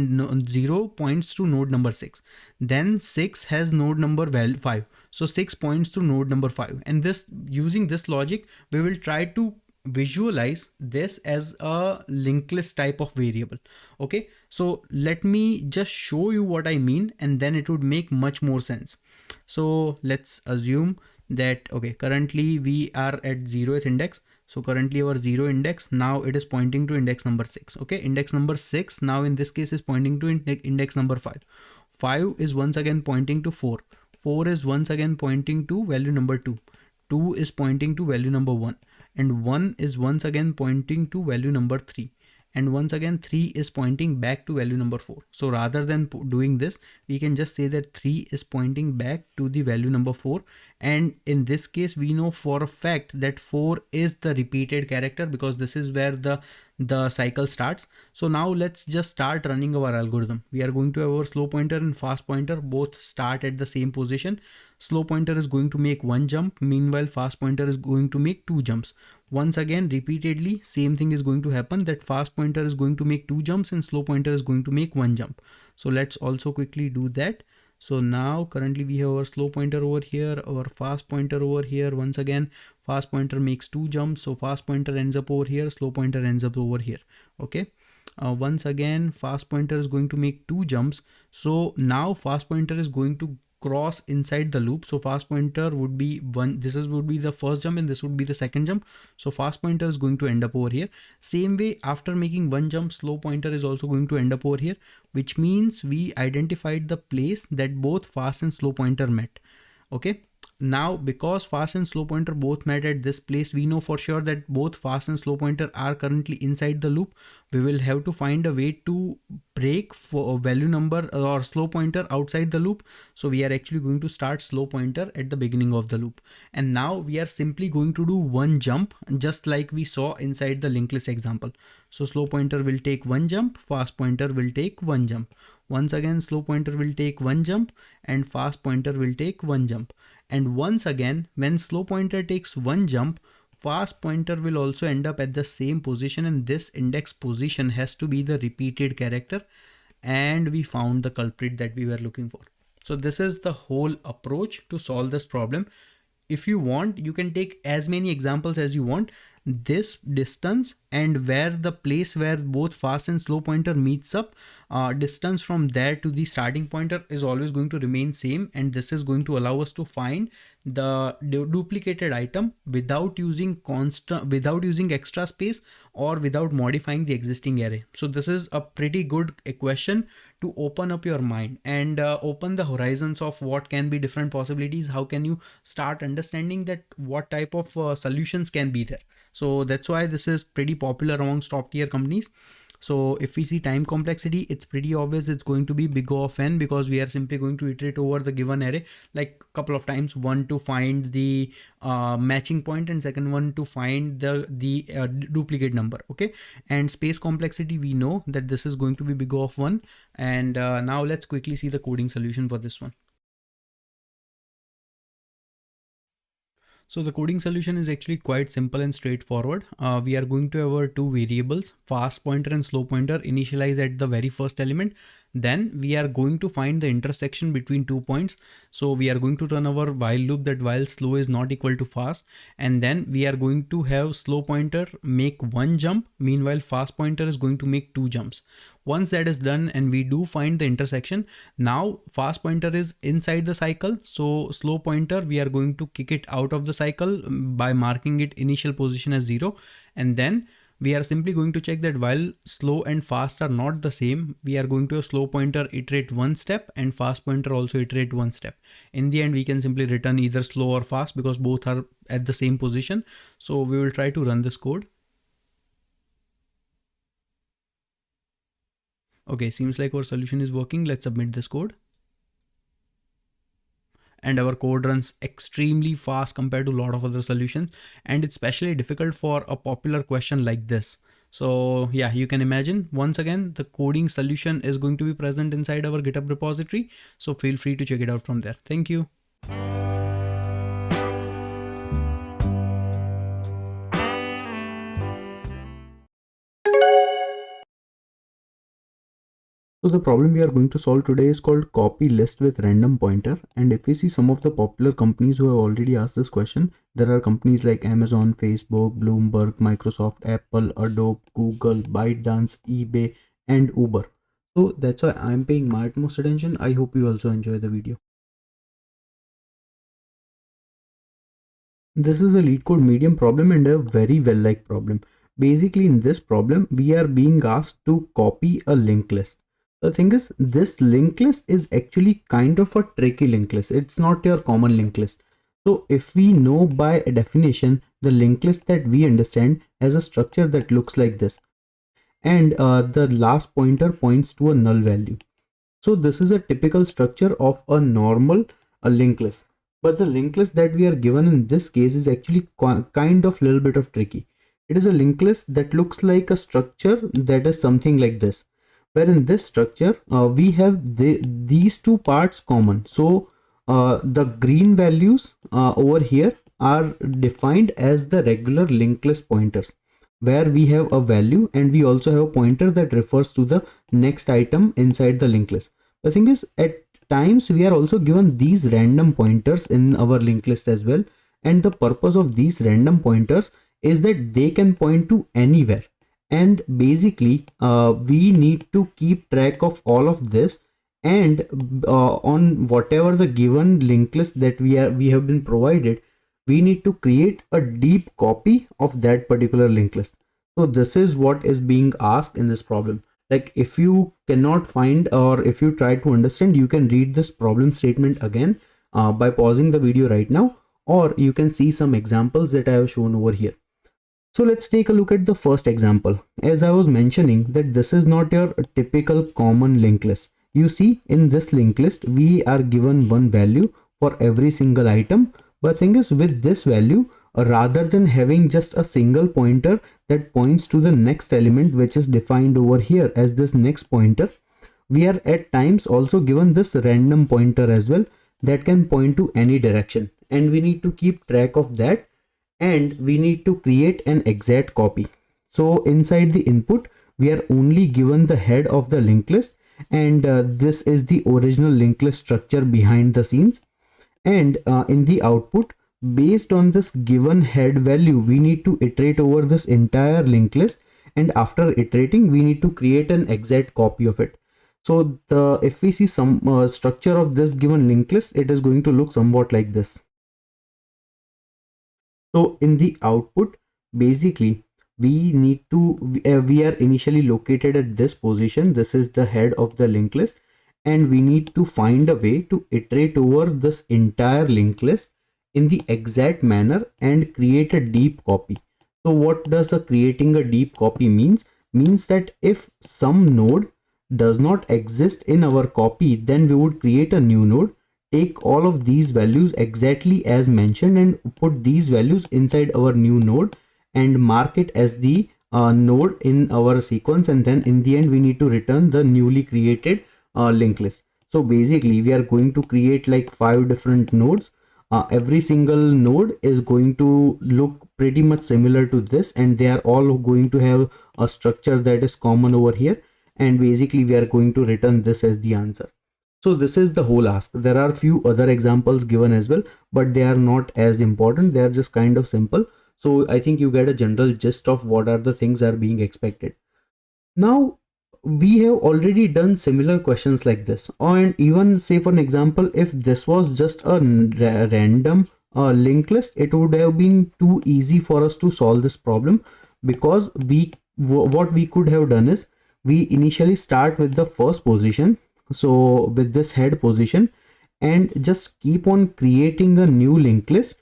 0 points to node number 6. Then 6 has node number 5. So 6 points to node number 5. And this, using this logic, we will try to visualize this as a linked list type of variable. Okay, so let me just show you what I mean, and then it would make much more sense. So let's assume that, okay, currently we are at 0th index. So currently our 0 index, now it is pointing to index number 6. Okay, index number 6 now in this case is pointing to index number 5. 5 is once again pointing to 4. 4 is once again pointing to value number 2. 2 is pointing to value number 1. And 1 is once again pointing to value number 3. And once again 3 is pointing back to value number 4. So rather than doing this, we can just say that 3 is pointing back to the value number 4. And in this case, we know for a fact that 4 is the repeated character because this is where the cycle starts. So now let's just start running our algorithm. We are going to have our slow pointer and fast pointer both start at the same position. Slow pointer is going to make one jump. Meanwhile, fast pointer is going to make two jumps. Once again, repeatedly, same thing is going to happen, that fast pointer is going to make two jumps and slow pointer is going to make one jump. So let's also quickly do that. So now currently we have our slow pointer over here, our fast pointer over here. Once again, fast pointer makes two jumps. So fast pointer ends up over here, slow pointer ends up over here. Okay. Once again, fast pointer is going to make two jumps. So now fast pointer is going to cross inside the loop. So fast pointer would be one, would be the first jump and this would be the second jump. So fast pointer is going to end up over here. Same way, after making one jump, slow pointer is also going to end up over here, which means we identified the place that both fast and slow pointer met. Okay. Now, because fast and slow pointer both met at this place, we know for sure that both fast and slow pointer are currently inside the loop. We will have to find a way to break for value number or slow pointer outside the loop. So we are actually going to start slow pointer at the beginning of the loop. And now we are simply going to do one jump, just like we saw inside the linked list example. So slow pointer will take one jump, fast pointer will take one jump. Once again, slow pointer will take one jump and fast pointer will take one jump. And once again, when slow pointer takes one jump, fast pointer will also end up at the same position, and this index position has to be the repeated character. And we found the culprit that we were looking for. So this is the whole approach to solve this problem. If you want, you can take as many examples as you want. This distance and where the place where both fast and slow pointer meets up, distance from there to the starting pointer is always going to remain same, and this is going to allow us to find the duplicated item without using extra space or without modifying the existing array. So this is a pretty good equation to open up your mind and open the horizons of what can be different possibilities. How can you start understanding that what type of solutions can be there. So that's why this is pretty popular amongst top tier companies. So if we see time complexity, it's pretty obvious it's going to be big O of n, because we are simply going to iterate over the given array like a couple of times, one to find the matching point and second one to find the duplicate number. Okay, and space complexity, we know that this is going to be big O of 1. And now let's quickly see the coding solution for this one. So the coding solution is actually quite simple and straightforward. We are going to have our two variables, fast pointer and slow pointer, initialize at the very first element. Then we are going to find the intersection between 2 points. So we are going to run our while loop that while slow is not equal to fast. And then we are going to have slow pointer make one jump. Meanwhile, fast pointer is going to make 2 jumps. Once that is done and we do find the intersection, now fast pointer is inside the cycle. So slow pointer, we are going to kick it out of the cycle by marking it initial position as 0. And then we are simply going to check that while slow and fast are not the same, we are going to have slow pointer iterate one step and fast pointer also iterate one step. In the end, we can simply return either slow or fast because both are at the same position. So we will try to run this code. Okay, seems like our solution is working. Let's submit this code. And our code runs extremely fast compared to a lot of other solutions. And it's especially difficult for a popular question like this. So yeah, you can imagine, once again, the coding solution is going to be present inside our GitHub repository. So feel free to check it out from there. Thank you. So the problem we are going to solve today is called copy list with random pointer. And if we see some of the popular companies who have already asked this question, there are companies like Amazon, Facebook, Bloomberg, Microsoft, Apple, Adobe, Google, ByteDance, eBay, and Uber. So that's why I'm paying my utmost attention. I hope you also enjoy the video. This is a LeetCode medium problem and a very well-liked problem. Basically, in this problem, we are being asked to copy a linked list. The thing is, this linked list is actually kind of a tricky linked list. It's not your common linked list. So if we know by a definition, the linked list that we understand has a structure that looks like this. And the last pointer points to a null value. So this is a typical structure of a normal linked list. But the linked list that we are given in this case is actually kind of little bit of tricky. It is a linked list that looks like a structure that is something like this. Where in this structure, we have these two parts common. So the green values over here are defined as the regular linked list pointers, where we have a value and we also have a pointer that refers to the next item inside the linked list. The thing is, at times we are also given these random pointers in our linked list as well. And the purpose of these random pointers is that they can point to anywhere. And basically we need to keep track of all of this, and on whatever the given linked list that we have been provided, we need to create a deep copy of that particular linked list. So this is what is being asked in this problem. Like, if you cannot find, or if you try to understand, you can read this problem statement again by pausing the video right now, or you can see some examples that I have shown over here. So let's take a look at the first example. As I was mentioning, that this is not your typical common linked list. You see, in this linked list, we are given one value for every single item. But thing is, with this value, rather than having just a single pointer that points to the next element, which is defined over here as this next pointer, we are at times also given this random pointer as well that can point to any direction. And we need to keep track of that. And we need to create an exact copy. So inside the input, we are only given the head of the linked list, and this is the original linked list structure behind the scenes. And in the output, based on this given head value, we need to iterate over this entire linked list, and after iterating, we need to create an exact copy of it. So if we see some structure of this given linked list, it is going to look somewhat like this. So in the output, basically we are initially located at this position. This is the head of the linked list, and we need to find a way to iterate over this entire linked list in the exact manner and create a deep copy. So what does creating a deep copy means? means that if some node does not exist in our copy, then we would create a new node, take all of these values exactly as mentioned and put these values inside our new node and mark it as the node in our sequence, and then in the end we need to return the newly created linked list. So basically we are going to create like 5 different nodes. Every single node is going to look pretty much similar to this, and they are all going to have a structure that is common over here, and basically we are going to return this as the answer. So this is the whole ask. There are few other examples given as well, but they are not as important. They are just kind of simple. So I think you get a general gist of what are the things are being expected. Now we have already done similar questions like this, and even say for an example, if this was just a random linked list, it would have been too easy for us to solve this problem, because what we could have done is we initially start with the first position, so with this head position, and just keep on creating a new linked list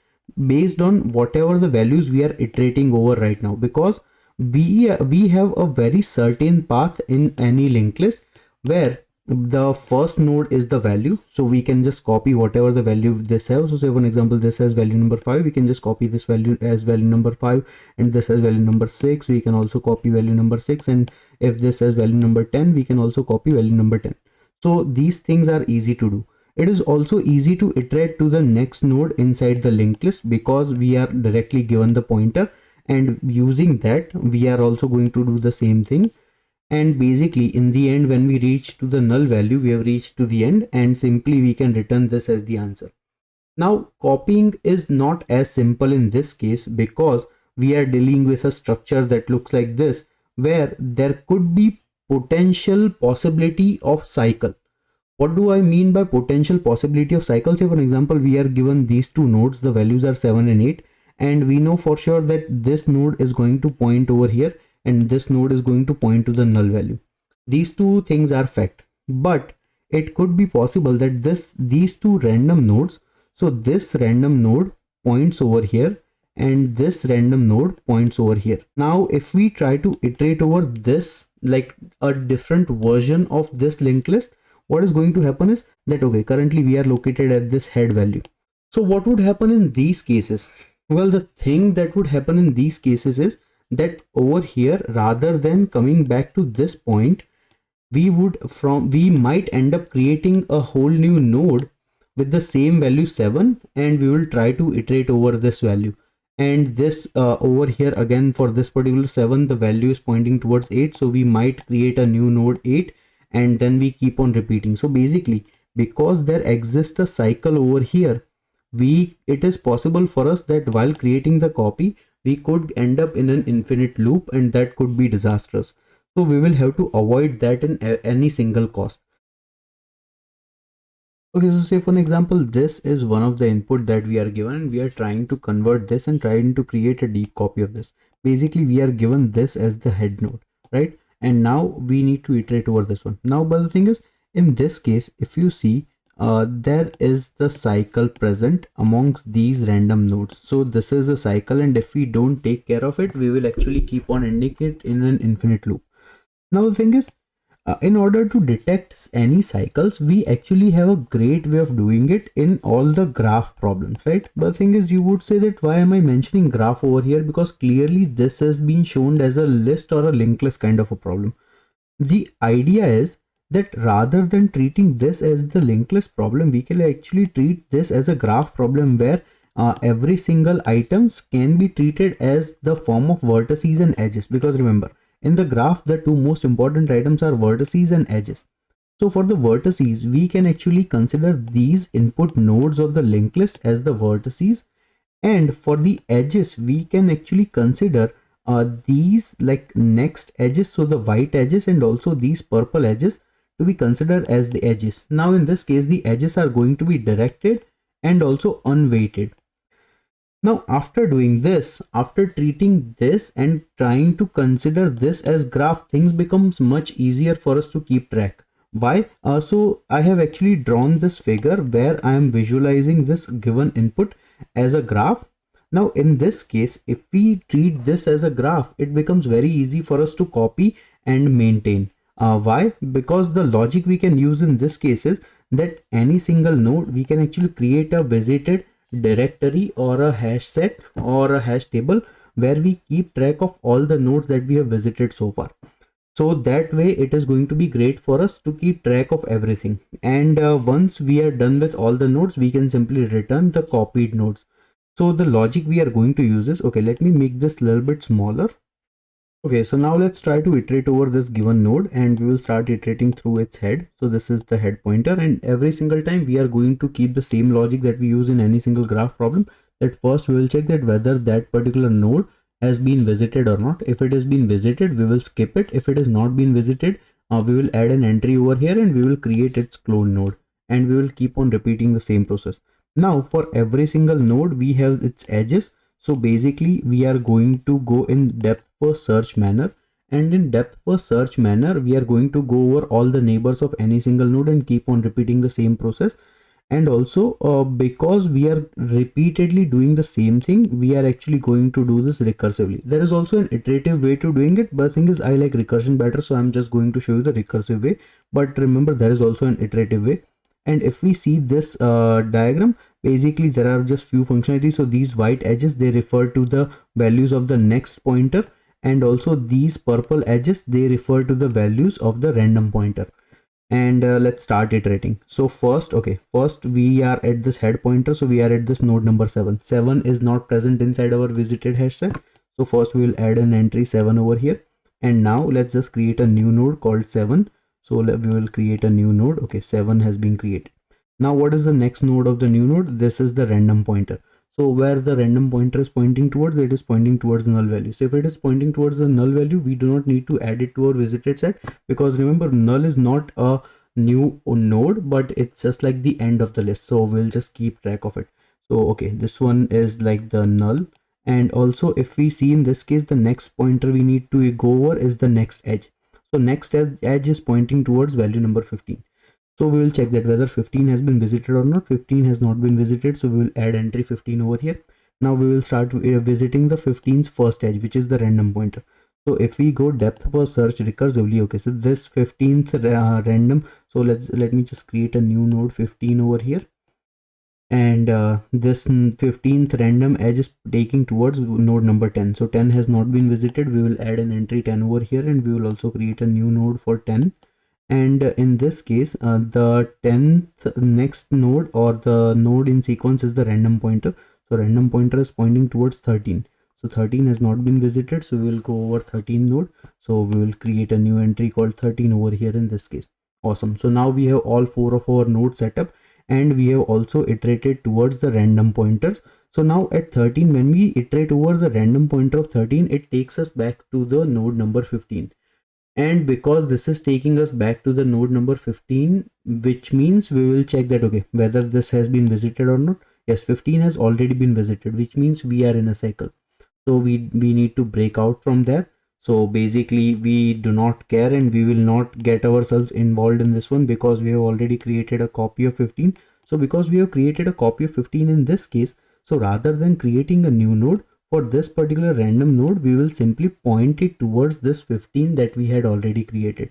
based on whatever the values we are iterating over right now, because we have a very certain path in any linked list where the first node is the value, so we can just copy whatever the value this has. So say for example, this has value number 5, we can just copy this value as value number 5, and this has value number 6, we can also copy value number 6, and if this has value number 10, we can also copy value number 10. So these things are easy to do. It is also easy to iterate to the next node inside the linked list, because we are directly given the pointer, and using that we are also going to do the same thing. And basically in the end, when we reach to the null value, we have reached to the end, and simply we can return this as the answer. Now copying is not as simple in this case, because we are dealing with a structure that looks like this, where there could be potential possibility of cycle. What do I mean by potential possibility of cycle? Say for example, we are given these two nodes, the values are 7 and 8, and we know for sure that this node is going to point over here, and this node is going to point to the null value. These two things are fact, but it could be possible that these two random nodes, so this random node points over here and this random node points over here. Now if we try to iterate over this, like a different version of this linked list, what is going to happen is that, okay, currently we are located at this head value. So what would happen in these cases? Well, the thing that would happen in these cases is that over here, rather than coming back to this point, we might end up creating a whole new node with the same value 7, and we will try to iterate over this value. And this over here again, for this particular 7, the value is pointing towards 8, so we might create a new node 8, and then we keep on repeating. So basically, because there exists a cycle over here, it is possible for us that while creating the copy, we could end up in an infinite loop, and that could be disastrous. So we will have to avoid that in any single cost. Okay, so say for an example, this is one of the input that we are given, and we are trying to convert this and trying to create a deep copy of this. Basically, we are given this as the head node, right? And now we need to iterate over this one. Now, but the thing is, in this case, if you see, there is the cycle present amongst these random nodes. So this is a cycle, and if we don't take care of it, we will actually keep on ending it in an infinite loop. Now the thing is, in order to detect any cycles, we actually have a great way of doing it in all the graph problems, right? But the thing is, you would say that why am I mentioning graph over here? Because clearly this has been shown as a list or a linked list kind of a problem. The idea is that rather than treating this as the linked list problem, we can actually treat this as a graph problem, where every single items can be treated as the form of vertices and edges. Because remember, in the graph, the two most important items are vertices and edges. So for the vertices, we can actually consider these input nodes of the linked list as the vertices, and for the edges, we can actually consider these like next edges, so the white edges and also these purple edges, to be considered as the edges. Now in this case, the edges are going to be directed and also unweighted. Now after doing this, after treating this and trying to consider this as graph, things becomes much easier for us to keep track. Why? So I have actually drawn this figure where I am visualizing this given input as a graph. Now in this case, if we treat this as a graph, it becomes very easy for us to copy and maintain. Why? Because the logic we can use in this case is that any single node, we can actually create a visited directory or a hash set or a hash table where we keep track of all the nodes that we have visited so far. So that way it is going to be great for us to keep track of everything. And once we are done with all the nodes, we can simply return the copied nodes. So the logic we are going to use is, okay, let me make this a little bit smaller. Okay, so now let's try to iterate over this given node, and we will start iterating through its head. So this is the head pointer, and every single time we are going to keep the same logic that we use in any single graph problem. That first we will check that whether that particular node has been visited or not. If it has been visited, we will skip it. If it has not been visited, we will add an entry over here and we will create its clone node, and we will keep on repeating the same process. Now for every single node, we have its edges. So basically we are going to go in depth first search manner, and in depth first search manner we are going to go over all the neighbors of any single node and keep on repeating the same process. And also because we are repeatedly doing the same thing, we are actually going to do this recursively. There is also an iterative way to doing it, but the thing is I like recursion better, so I'm just going to show you the recursive way. But remember, there is also an iterative way. And if we see this diagram, basically there are just few functionalities. So these white edges, they refer to the values of the next pointer, and also these purple edges, they refer to the values of the random pointer. And let's start iterating. So first we are at this head pointer, so we are at this node number 7 is not present inside our visited hash set. So first we will add an entry 7 over here, and now let's just create a new node called 7. So we will create a new node. Okay, 7 has been created. Now what is the next node of the new node? This is the random pointer. So where the random pointer is pointing towards, it is pointing towards the null value. So if it is pointing towards the null value, we do not need to add it to our visited set, because remember, null is not a new node, but it's just like the end of the list. So we'll just keep track of it. So okay, this one is like the null. And also if we see in this case, the next pointer we need to go over is the next edge. So next edge is pointing towards value number 15. So we will check that whether 15 has been visited or not. 15 has not been visited, so we will add entry 15 over here. Now we will start visiting the 15's first edge, which is the random pointer. So if we go depth first search recursively, okay, so this 15th random, so let me just create a new node 15 over here, and this 15th random edge is taking towards node number 10. So 10 has not been visited, we will add an entry 10 over here, and we will also create a new node for 10. And in this case, the 10th next node, or the node in sequence, is the random pointer. So random pointer is pointing towards 13. So 13 has not been visited, so we will go over 13 node. So we will create a new entry called 13 over here in this case. Awesome. So now we have all 4 of our nodes set up, and we have also iterated towards the random pointers. So now at 13, when we iterate over the random pointer of 13, it takes us back to the node number 15. And because this is taking us back to the node number 15, which means we will check that, okay, whether this has been visited or not. Yes, 15 has already been visited, which means we are in a cycle. So we need to break out from there. So basically we do not care, and we will not get ourselves involved in this one, because we have already created a copy of 15. So because we have created a copy of 15 in this case, so rather than creating a new node, for this particular random node, we will simply point it towards this 15 that we had already created.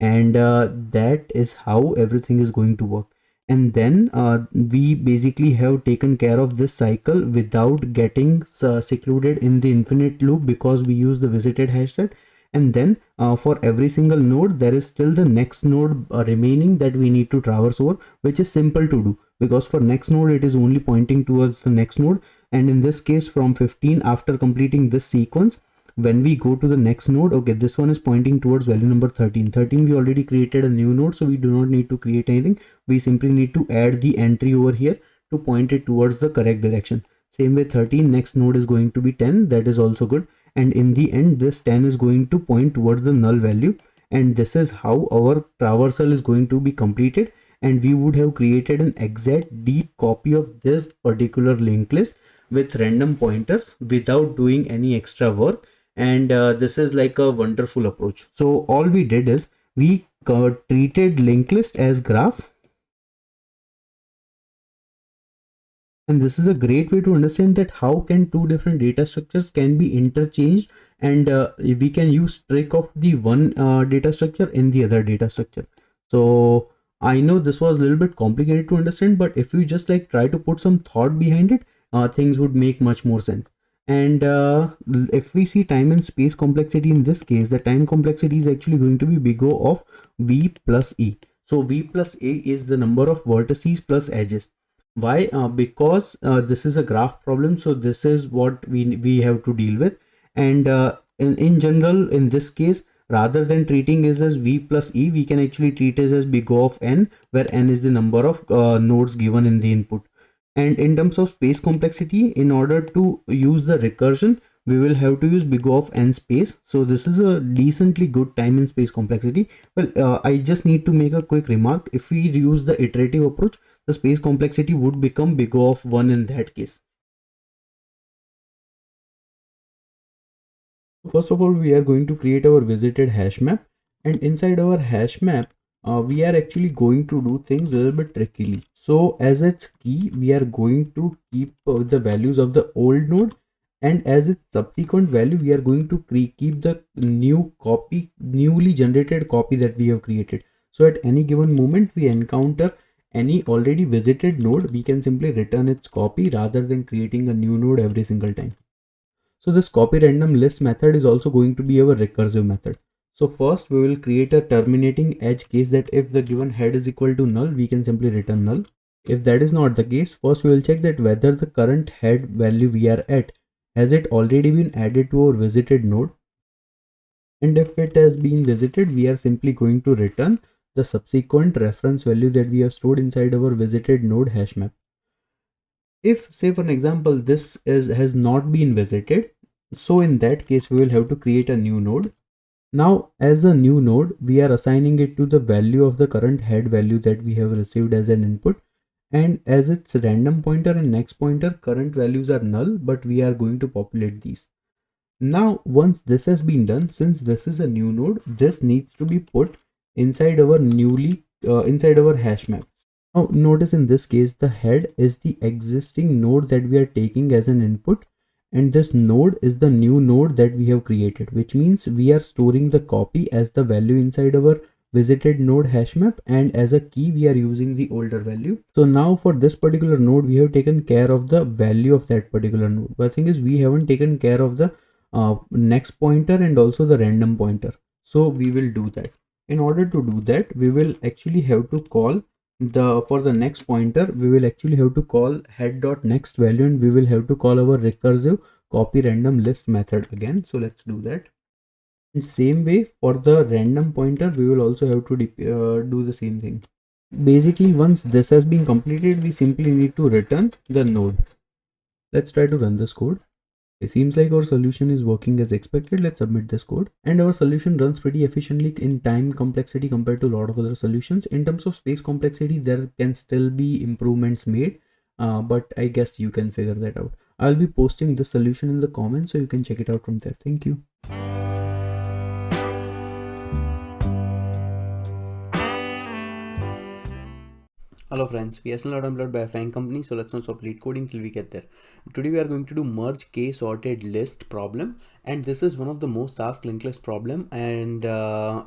And that is how everything is going to work. And then we basically have taken care of this cycle without getting secluded in the infinite loop, because we use the visited hash set. And then for every single node, there is still the next node remaining that we need to traverse over, which is simple to do, because for next node it is only pointing towards the next node. And in this case, from 15, after completing this sequence, when we go to the next node, okay, this one is pointing towards value number 13. We already created a new node, so we do not need to create anything. We simply need to add the entry over here to point it towards the correct direction. Same way 13, next node is going to be 10. That is also good. And in the end, this 10 is going to point towards the null value. And this is how our traversal is going to be completed. And we would have created an exact deep copy of this particular linked list with random pointers without doing any extra work. And this is like a wonderful approach. So all we did is we treated linked list as graph, And this is a great way to understand that how can two different data structures can be interchanged, and we can use trick of the one data structure in the other data structure. So I know this was a little bit complicated to understand, but if you just like try to put some thought behind it, things would make much more sense. And if we see time and space complexity in this case, the time complexity is actually going to be big O of V plus E. So V plus A is the number of vertices plus edges. Why? Because this is a graph problem, so this is what we have to deal with. And in general, in this case, rather than treating it as V plus E, we can actually treat it as big O of n, where n is the number of nodes given in the input. And in terms of space complexity, in order to use the recursion, we will have to use big O of n space. So this is a decently good time and space complexity. Well, I just need to make a quick remark. If we use the iterative approach, the space complexity would become big O of 1 in that case. First of all, we are going to create our visited hash map, and inside our hash map, we are actually going to do things a little bit trickily. So as its key, we are going to keep the values of the old node, and as its subsequent value, we are going to keep the newly generated copy that we have created. So at any given moment we encounter any already visited node, we can simply return its copy rather than creating a new node every single time. So this copy random list method is also going to be our recursive method. So first we will create a terminating edge case that if the given head is equal to null, we can simply return null. If that is not the case, first we will check that whether the current head value we are at, has it already been added to our visited node. And if it has been visited, we are simply going to return the subsequent reference value that we have stored inside our visited node hash map. If, say for an example, this has not been visited, so in that case we will have to create a new node. Now as a new node, we are assigning it to the value of the current head value that we have received as an input, and as its random pointer and next pointer, current values are null, but we are going to populate these. Now once this has been done, since this is a new node, this needs to be put inside our inside our hash map. Now notice in this case, the head is the existing node that we are taking as an input, and this node is the new node that we have created, which means we are storing the copy as the value inside our visited node hash map, and as a key we are using the older value. So now for this particular node, we have taken care of the value of that particular node, but the thing is we haven't taken care of the next pointer and also the random pointer. So we will do that. In order to do that, we will actually have to call for the next pointer, we will actually have to call head.next value, and we will have to call our recursive copy random list method again. So let's do that. In same way, for the random pointer, we will also have to do the same thing. Basically, once this has been completed, we simply need to return the node. Let's try to run this code. It seems like our solution is working as expected. Let's submit this code, and our solution runs pretty efficiently in time complexity compared to a lot of other solutions. In terms of space complexity, there can still be improvements made, but I guess you can figure that out. I'll be posting this solution in the comments, so you can check it out from there. Thank you. Hello friends, we are still not employed by a FAANG company, so let's not stop LeetCoding till we get there. Today we are going to do merge k sorted list problem, and this is one of the most asked linked list problem. And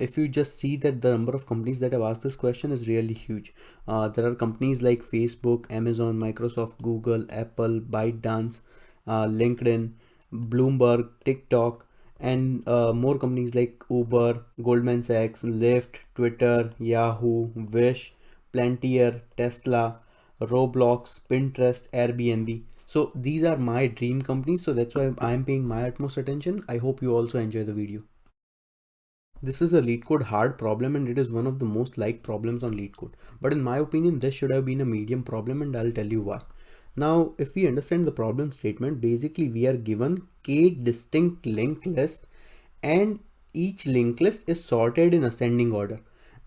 if you just see that the number of companies that have asked this question is really huge. There are companies like Facebook, Amazon, Microsoft, Google, Apple, ByteDance, LinkedIn, Bloomberg, TikTok, and more companies like Uber, Goldman Sachs, Lyft, Twitter, Yahoo, Wish, Plantier, Tesla, Roblox, Pinterest, Airbnb. So these are my dream companies, so that's why I'm paying my utmost attention. I hope you also enjoy the video. This is a LeetCode hard problem, and it is one of the most liked problems on LeetCode. But in my opinion, this should have been a medium problem, and I'll tell you why. Now, if we understand the problem statement, basically we are given k distinct linked lists, and each linked list is sorted in ascending order.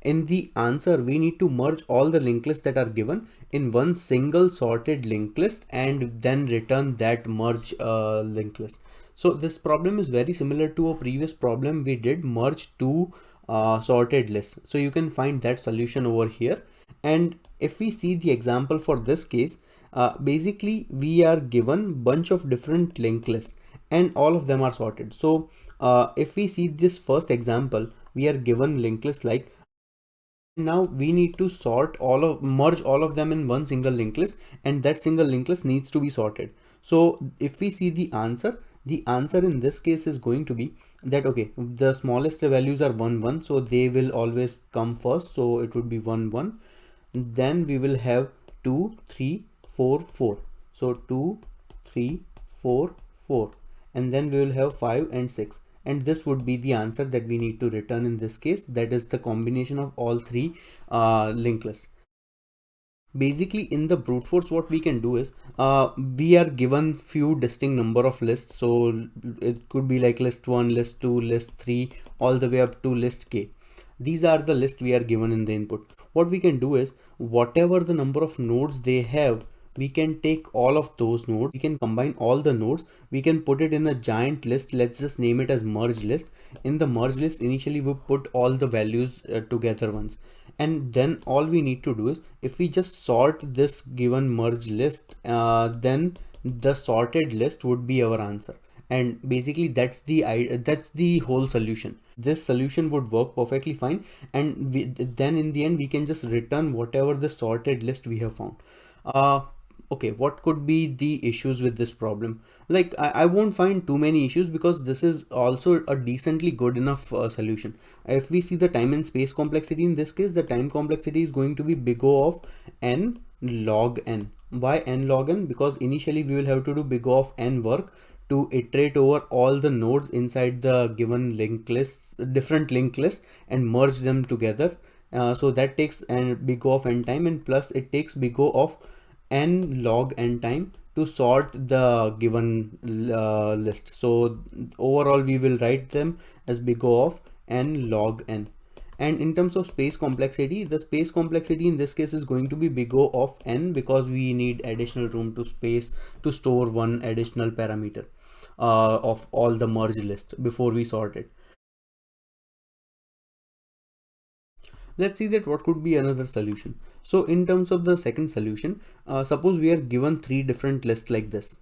In the answer, we need to merge all the linked lists that are given in one single sorted linked list and then return that merge linked list. So this problem is very similar to a previous problem we did, merge two sorted lists. So you can find that solution over here. And if we see the example for this case, Basically we are given bunch of different linked lists and all of them are sorted. So if we see this first example, we are given linked list like, now we need to merge all of them in one single linked list, and that single linked list needs to be sorted. So if we see the answer in this case is going to be that, okay, the smallest values are 1 1, so they will always come first, so it would be 1 1. Then we will have 2 3 4 4, so 2 3 4 4, and then we will have 5 and 6, and this would be the answer that we need to return in this case. That is the combination of all three linked lists. Basically in the brute force, what we can do is we are given few distinct number of lists, so it could be like list 1, list 2, list 3, all the way up to list k. These are the list we are given in the input. What we can do is, whatever the number of nodes they have, we can take all of those nodes, we can combine all the nodes, we can put it in a giant list. Let's just name it as merge list. In the merge list, initially we put all the values together once, and then all we need to do is, if we just sort this given merge list, then the sorted list would be our answer. And basically that's the whole solution. This solution would work perfectly fine, and then in the end we can just return whatever the sorted list we have found. Okay, what could be the issues with this problem? Like I won't find too many issues, because this is also a decently good enough solution. If we see the time and space complexity, in this case the time complexity is going to be big O of n log n. Why n log n? Because initially we will have to do big O of n work to iterate over all the nodes inside the given linked lists, different linked lists, and merge them together. So that takes an big O of n time, and plus it takes big O of n log n time to sort the given list. So overall we will write them as big O of n log n. And in terms of space complexity, the space complexity in this case is going to be big O of n, because we need additional room to store one additional parameter of all the merge list before we sort it. Let's see that what could be another solution. So in terms of the second solution, suppose we are given three different lists like this.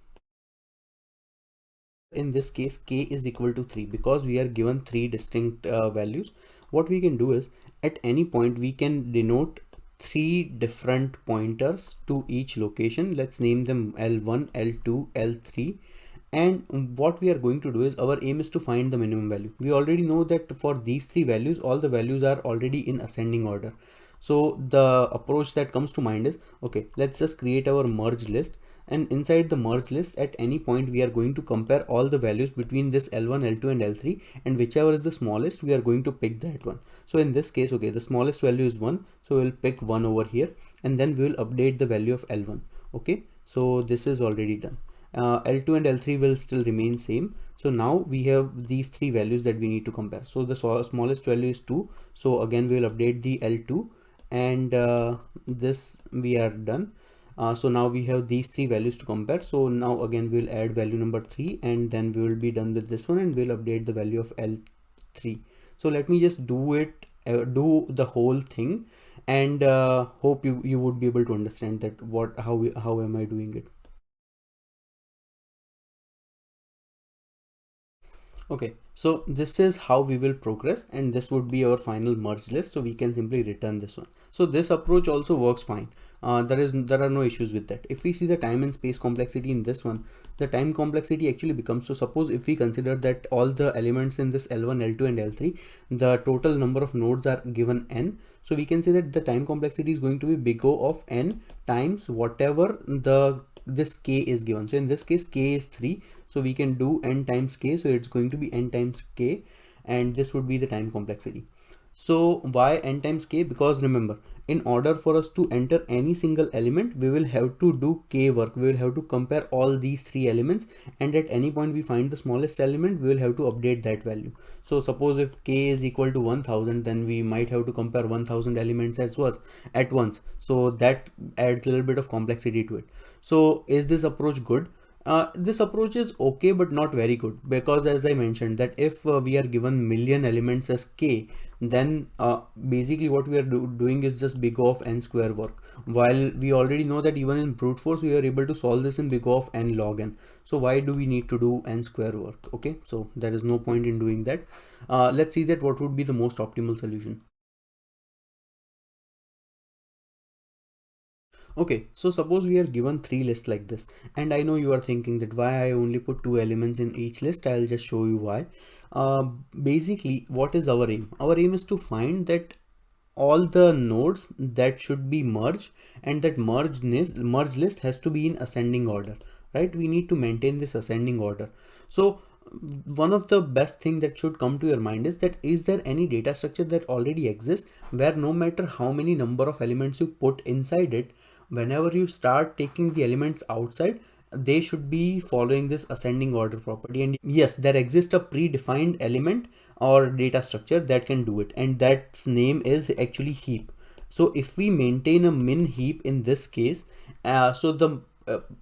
In this case, k is equal to 3, because we are given three distinct values. What we can do is, at any point we can denote three different pointers to each location. Let's name them L1, L2, L3. And what we are going to do is, our aim is to find the minimum value. We already know that for these three values, all the values are already in ascending order. So the approach that comes to mind is, okay, let's just create our merge list, and inside the merge list, at any point we are going to compare all the values between this L1, L2 and L3, and whichever is the smallest, we are going to pick that one. So in this case, okay, the smallest value is 1, so we'll pick 1 over here, and then we will update the value of L1. Okay, so this is already done. L2 and L3 will still remain same. So now we have these three values that we need to compare. So the smallest value is 2, so again we will update the L2, and this we are done. So now we have these three values to compare. So now again we'll add value number 3, and then we will be done with this one, and we'll update the value of L3. So let me just do the whole thing, and hope you would be able to understand that how am I doing it. Okay, so this is how we will progress, and this would be our final merge list, so we can simply return this one. So this approach also works fine. There are no issues with that. If we see the time and space complexity in this one, the time complexity actually becomes, so suppose if we consider that all the elements in this L1, L2 and L3, the total number of nodes are given n, so we can say that the time complexity is going to be big O of n times whatever this k is given. So in this case k is 3, so we can do n times k, so it's going to be n times k, and this would be the time complexity. So why n times k? Because remember, in order for us to enter any single element, we will have to do k work. We will have to compare all these three elements, and at any point we find the smallest element, we will have to update that value. So suppose if k is equal to 1000, then we might have to compare 1000 elements at once. So that adds a little bit of complexity to it. So is this approach good? This approach is okay, but not very good, because as I mentioned that if we are given million elements as k, then basically what we are doing is just big O of n square work, while we already know that even in brute force we are able to solve this in big O of n log n. So why do we need to do n square work? Okay, so there is no point in doing that. Let's see that what would be the most optimal solution. Okay, so suppose we are given three lists like this, and I know you are thinking that why I only put two elements in each list. I'll just show you why. Uh, Basically, what is our aim? Our aim is to find that all the nodes that should be merged, and that merge list has to be in ascending order, right? We need to maintain this ascending order. So one of the best thing that should come to your mind is there any data structure that already exists where no matter how many number of elements you put inside it, whenever you start taking the elements outside, they should be following this ascending order property. And yes, there exists a predefined element or data structure that can do it, and that name is actually heap. So if we maintain a min heap in this case,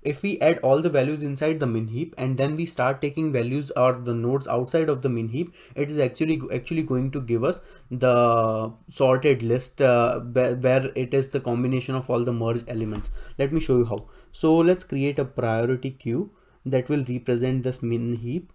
if we add all the values inside the min heap and then we start taking values or the nodes outside of the min heap, it is actually going to give us the sorted list where it is the combination of all the merged elements. Let me show you how. So let's create a priority queue that will represent this min heap.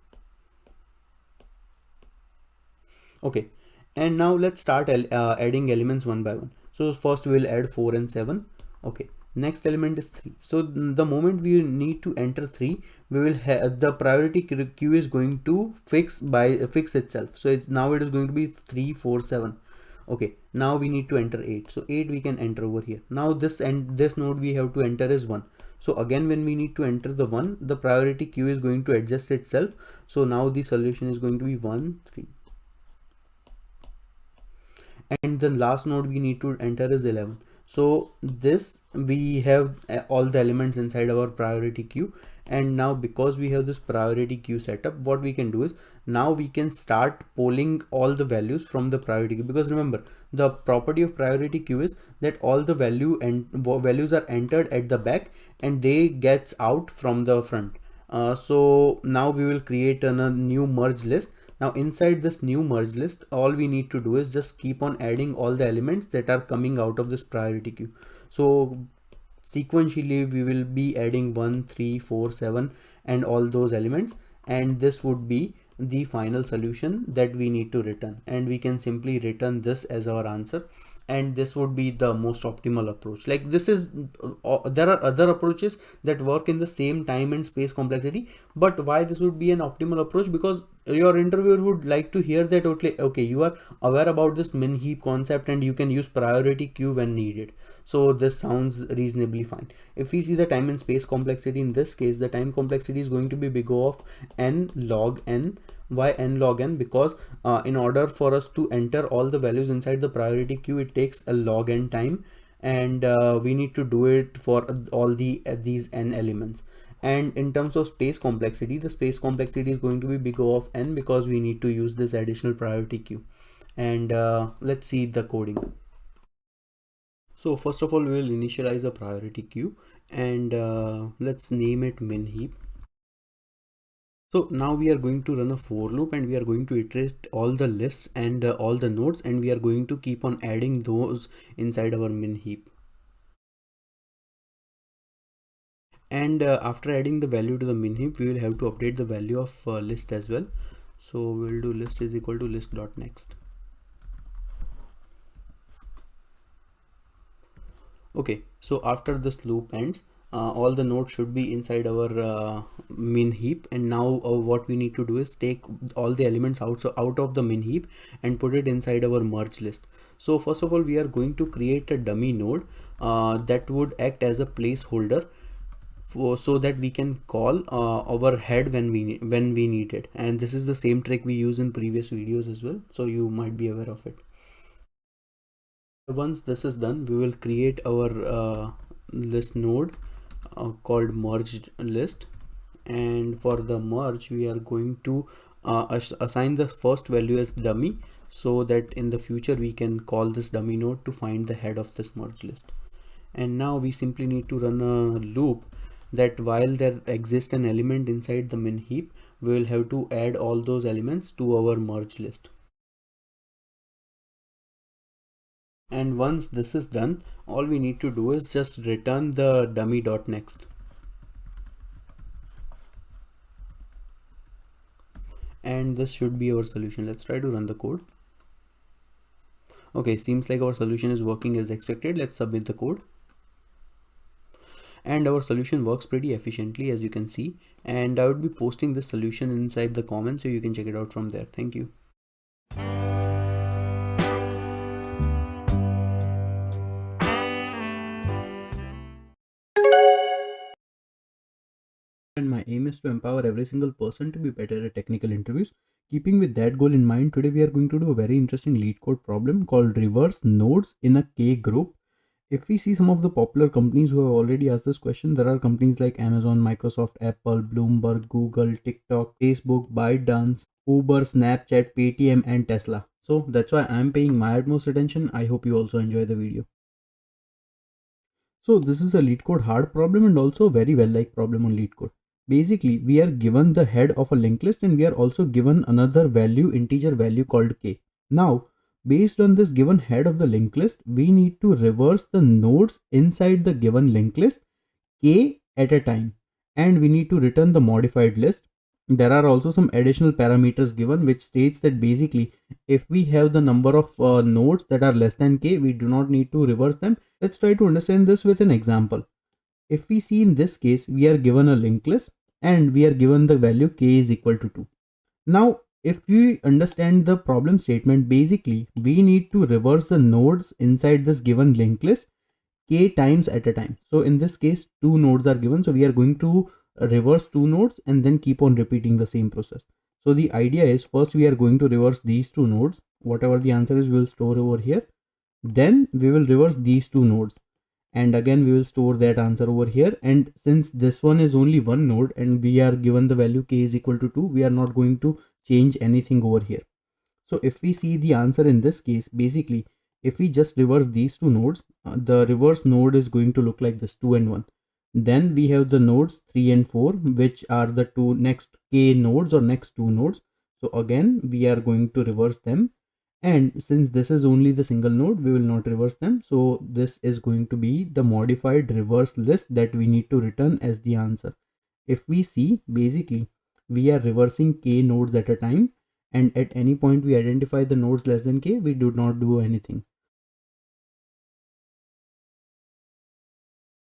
Okay, and now let's start adding elements one by one. So first we will add 4 and 7. Okay, next element is 3. So the moment we need to enter 3, we will have the priority queue is going to fix itself. So now it is going to be 3 4 7. Okay, now we need to enter 8. So 8 we can enter over here. Now this node we have to enter is 1. So again, when we need to enter the 1, the priority queue is going to adjust itself. So now the solution is going to be 1 3. And the last node we need to enter is 11. So this we have all the elements inside our priority queue, and now because we have this priority queue setup, what we can do is now we can start polling all the values from the priority queue, because remember the property of priority queue is that all the values are entered at the back and they gets out from the front. So now we will create a new merge list. Now inside this new merge list, all we need to do is just keep on adding all the elements that are coming out of this priority queue. So sequentially we will be adding 1 3 4 7 and all those elements, and this would be the final solution that we need to return, and we can simply return this as our answer. And this would be the most optimal approach. Like this is there are other approaches that work in the same time and space complexity, but why this would be an optimal approach? Because your interviewer would like to hear that okay, you are aware about this min heap concept and you can use priority queue when needed. So this sounds reasonably fine. If we see the time and space complexity, in this case the time complexity is going to be big O of n log n. Why n log n? Because in order for us to enter all the values inside the priority queue, it takes a log n time, and we need to do it for all these n elements. And in terms of space complexity, the space complexity is going to be big O of n, because we need to use this additional priority queue. And let's see the coding. So first of all, we will initialize a priority queue, and let's name it min heap. So now we are going to run a for loop, and we are going to iterate all the lists and all the nodes, and we are going to keep on adding those inside our min heap. And after adding the value to the min heap, we will have to update the value of list as well. So we'll do list is equal to list.next. Okay, so after this loop ends, all the nodes should be inside our min heap, and now what we need to do is take all the elements out of the min heap and put it inside our merge list. So first of all, we are going to create a dummy node that would act as a placeholder so that we can call our head when we need it. And this is the same trick we use in previous videos as well, so you might be aware of it. Once this is done, we will create our list node called merged list, and for the merge we are going to assign the first value as dummy, so that in the future we can call this dummy node to find the head of this merge list. And now we simply need to run a loop that while there exists an element inside the min heap, we will have to add all those elements to our merge list. And once this is done, all we need to do is just return the dummy.next. And this should be our solution. Let's try to run the code. Okay, seems like our solution is working as expected. Let's submit the code. And our solution works pretty efficiently, as you can see, and I would be posting this solution inside the comments so you can check it out from there. Thank you. And my aim is to empower every single person to be better at technical interviews. Keeping with that goal in mind, today we are going to do a very interesting LeetCode problem called reverse nodes in a K group. If we see some of the popular companies who have already asked this question, there are companies like Amazon, Microsoft, Apple, Bloomberg, Google, TikTok, Facebook, ByteDance, Uber, Snapchat, Paytm, and Tesla. So that's why I'm paying my utmost attention. I hope you also enjoy the video. So this is a LeetCode hard problem and also a very well-liked problem on LeetCode. Basically, we are given the head of a linked list and we are also given another value, integer value called k. Now, based on this given head of the linked list, we need to reverse the nodes inside the given linked list k at a time, and we need to return the modified list. There are also some additional parameters given which states that basically if we have the number of nodes that are less than k, we do not need to reverse them. Let's try to understand this with an example. If we see in this case, we are given a linked list and we are given the value k is equal to 2. Now, if we understand the problem statement, basically we need to reverse the nodes inside this given linked list k times at a time. So in this case, 2 nodes are given. So we are going to reverse 2 nodes and then keep on repeating the same process. So the idea is first we are going to reverse these 2 nodes. Whatever the answer is, we will store over here. Then we will reverse these 2 nodes. And again we will store that answer over here, and since this one is only one node and we are given the value k is equal to 2, we are not going to change anything over here. So if we see the answer in this case, basically if we just reverse these 2 nodes, the reverse node is going to look like this 2 and 1. Then we have the nodes 3 and 4, which are the two next k nodes or next 2 nodes. So again we are going to reverse them, and since this is only the single node, we will not reverse them. So this is going to be the modified reverse list that we need to return as the answer. If we see, basically we are reversing k nodes at a time, and at any point we identify the nodes less than k, we do not do anything.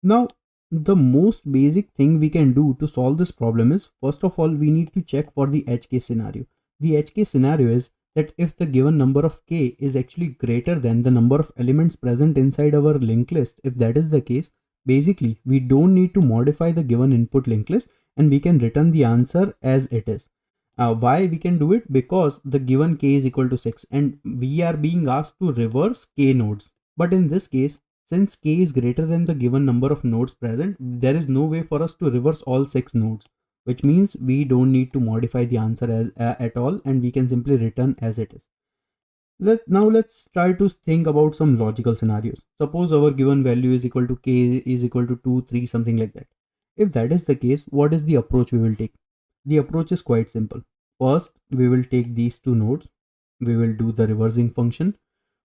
Now, the most basic thing we can do to solve this problem is, first of all, we need to check for the edge case scenario. The edge case scenario is that if the given number of k is actually greater than the number of elements present inside our linked list, if that is the case, basically we don't need to modify the given input linked list and we can return the answer as it is. Why we can do it? Because the given k is equal to 6 and we are being asked to reverse k nodes. But in this case, since k is greater than the given number of nodes present, there is no way for us to reverse all 6 nodes, which means we don't need to modify the answer as at all, and we can simply return as it is. Now let's try to think about some logical scenarios. Suppose our given value is equal to k is equal to 2, 3, something like that. If that is the case, what is the approach we will take? The approach is quite simple. First, we will take these 2 nodes. We will do the reversing function.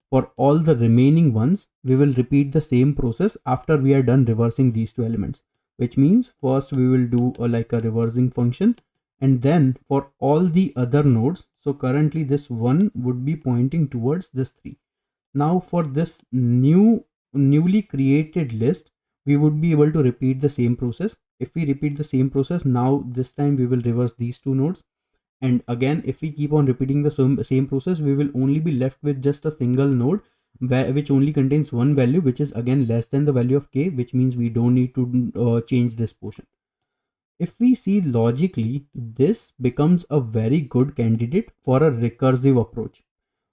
For all the remaining ones, we will repeat the same process after we are done reversing these 2 elements. Which means first we will do like a reversing function, and then for all the other nodes, so currently this 1 would be pointing towards this 3. Now for this newly created list, we would be able to repeat the same process. If we repeat the same process, now this time we will reverse these 2 nodes, and again if we keep on repeating the same process, we will only be left with just a single node which only contains one value, which is again less than the value of k, which means we don't need to change this portion. If we see logically, this becomes a very good candidate for a recursive approach.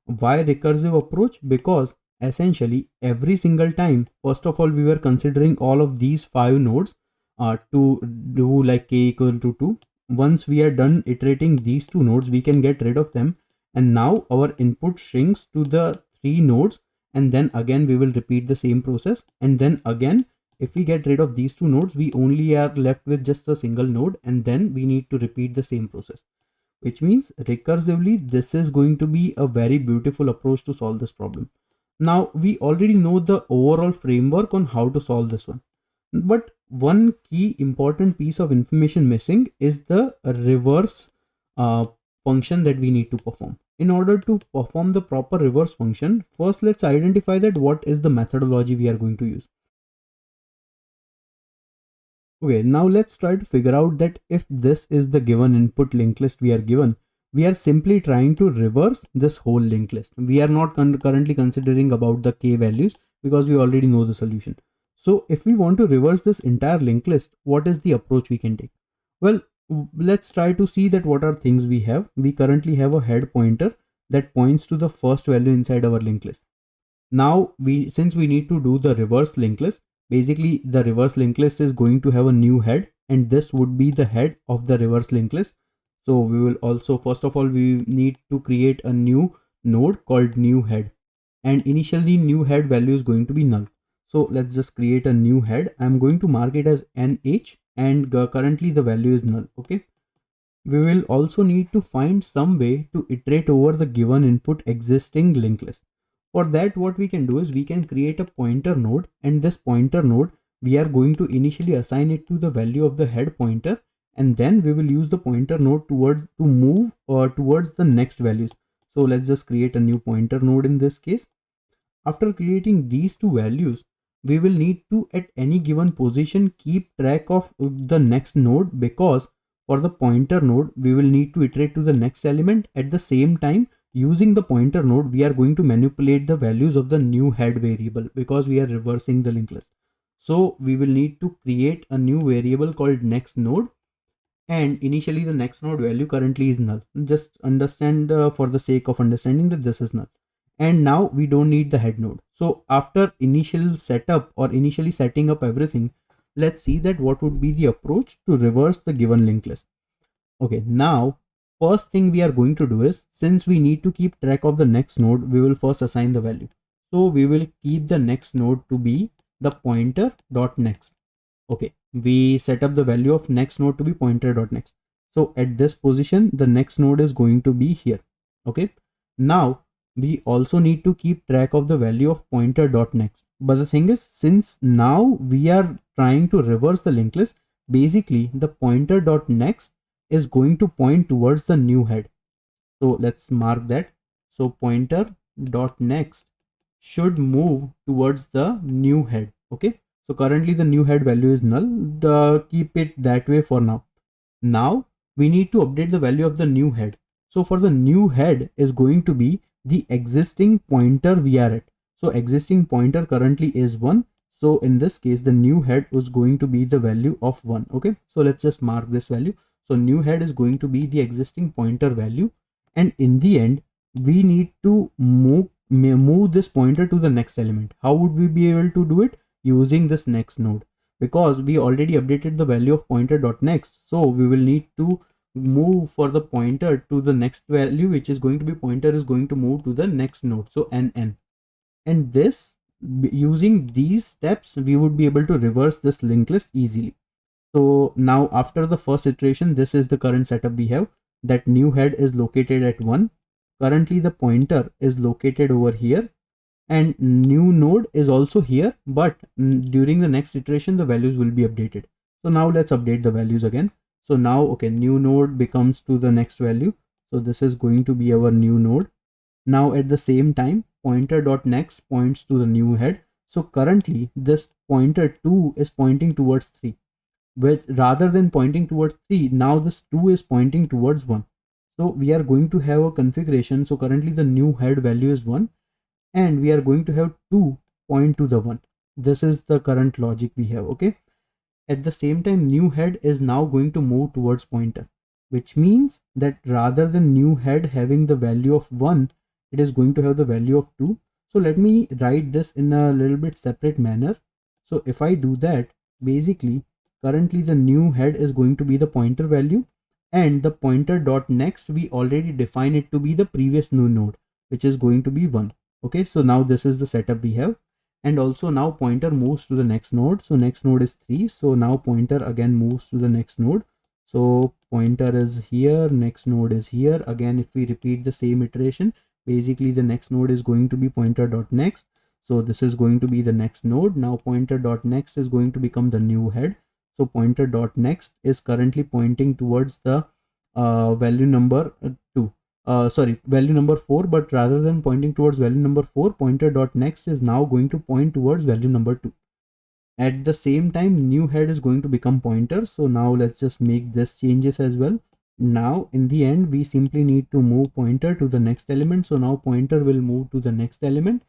Why recursive approach? Because essentially every single time, first of all, we were considering all of these 5 nodes to do like k equal to 2. Once we are done iterating these 2 nodes, we can get rid of them, and now our input shrinks to the 3 nodes, and then again we will repeat the same process, and then again If we get rid of these two nodes, we only are left with just a single node, and then we need to repeat the same process, which means recursively this is going to be a very beautiful approach to solve this problem. Now we already know the overall framework on how to solve this one, but one key important piece of information missing is the reverse function that we need to perform. In order to perform the proper reverse function, first let's identify that what is the methodology we are going to use. Okay, now let's try to figure out that if this is the given input linked list we are given, we are simply trying to reverse this whole linked list. We are not currently considering about the k values because we already know the solution. So if we want to reverse this entire linked list, what is the approach we can take? Well, let's try to see that what are things we have. We currently have a head pointer that points to the first value inside our linked list. Now since we need to do the reverse linked list, basically the reverse linked list is going to have a new head, and this would be the head of the reverse linked list. So we will also, first of all, we need to create a new node called new head, and initially new head value is going to be null. So let's just create a new head. I'm going to mark it as nh, and currently the value is null. Okay, we will also need to find some way to iterate over the given input existing linked list. For that, what we can do is we can create a pointer node, and this pointer node, we are going to initially assign it to the value of the head pointer, and then we will use the pointer node to move towards the next values. So let's just create a new pointer node in this case. After creating these two values, we will need to at any given position keep track of the next node, because for the pointer node we will need to iterate to the next element. At the same time, using the pointer node, we are going to manipulate the values of the new head variable because we are reversing the linked list. So we will need to create a new variable called next node, and initially the next node value currently is null. Just understand for the sake of understanding that this is null. And now we don't need the head node. So after initial setup or initially setting up everything, let's see that what would be the approach to reverse the given linked list. Okay, now first thing we are going to do is, since we need to keep track of the next node, we will first assign the value. So we will keep the next node to be the pointer dot next. Okay, we set up the value of next node to be pointer dot next. So at this position, the next node is going to be here. Okay, now we also need to keep track of the value of pointer dot next. But the thing is, since now we are trying to reverse the linked list, basically the pointer dot next is going to point towards the new head. So let's mark that. So pointer dot next should move towards the new head. Okay, so currently the new head value is null. Keep it that way for now. Now we need to update the value of the new head. So for the new head is going to be the existing pointer we are at. So existing pointer currently is 1. So in this case, the new head is going to be the value of 1. Okay, so let's just mark this value. So new head is going to be the existing pointer value, and in the end we need to move this pointer to the next element. How would we be able to do it? Using this next node, because we already updated the value of pointer dot next. So we will need to move for the pointer to the next value, which is going to be pointer is going to move to the next node, so nn. And this, using these steps, we would be able to reverse this linked list easily. So now after the first iteration, this is the current setup we have, that new head is located at 1. Currently the pointer is located over here, and new node is also here, but during the next iteration the values will be updated. So now let's update the values again. So now, okay, new node becomes to the next value. So this is going to be our new node. Now at the same time, pointer dot next points to the new head. So currently this pointer 2 is pointing towards 3. Which rather than pointing towards 3, now this 2 is pointing towards 1. So we are going to have a configuration. So currently the new head value is 1, and we are going to have 2 point to the 1. This is the current logic we have. Okay, at the same time, new head is now going to move towards pointer, which means that rather than new head having the value of 1, it is going to have the value of 2. So let me write this in a little bit separate manner. So if I do that, basically currently the new head is going to be the pointer value, and the pointer dot next, we already define it to be the previous new node, which is going to be 1. Okay, so now this is the setup we have. and also now pointer moves to the next node. So next node is 3, so now pointer again moves to the next node. So pointer is here, next node is here. Again, if we repeat the same iteration, basically the next node is going to be pointer dot next. So this is going to be the next node. Now pointer dot next is going to become the new head. So pointer dot next is currently pointing towards the value number 2. Value number 4, but rather than pointing towards value number 4, pointer dot next is now going to point towards value number 2. At the same time, new head is going to become pointer. So now let's just make this changes as well. Now in the end, we simply need to move pointer to the next element. So now pointer will move to the next element.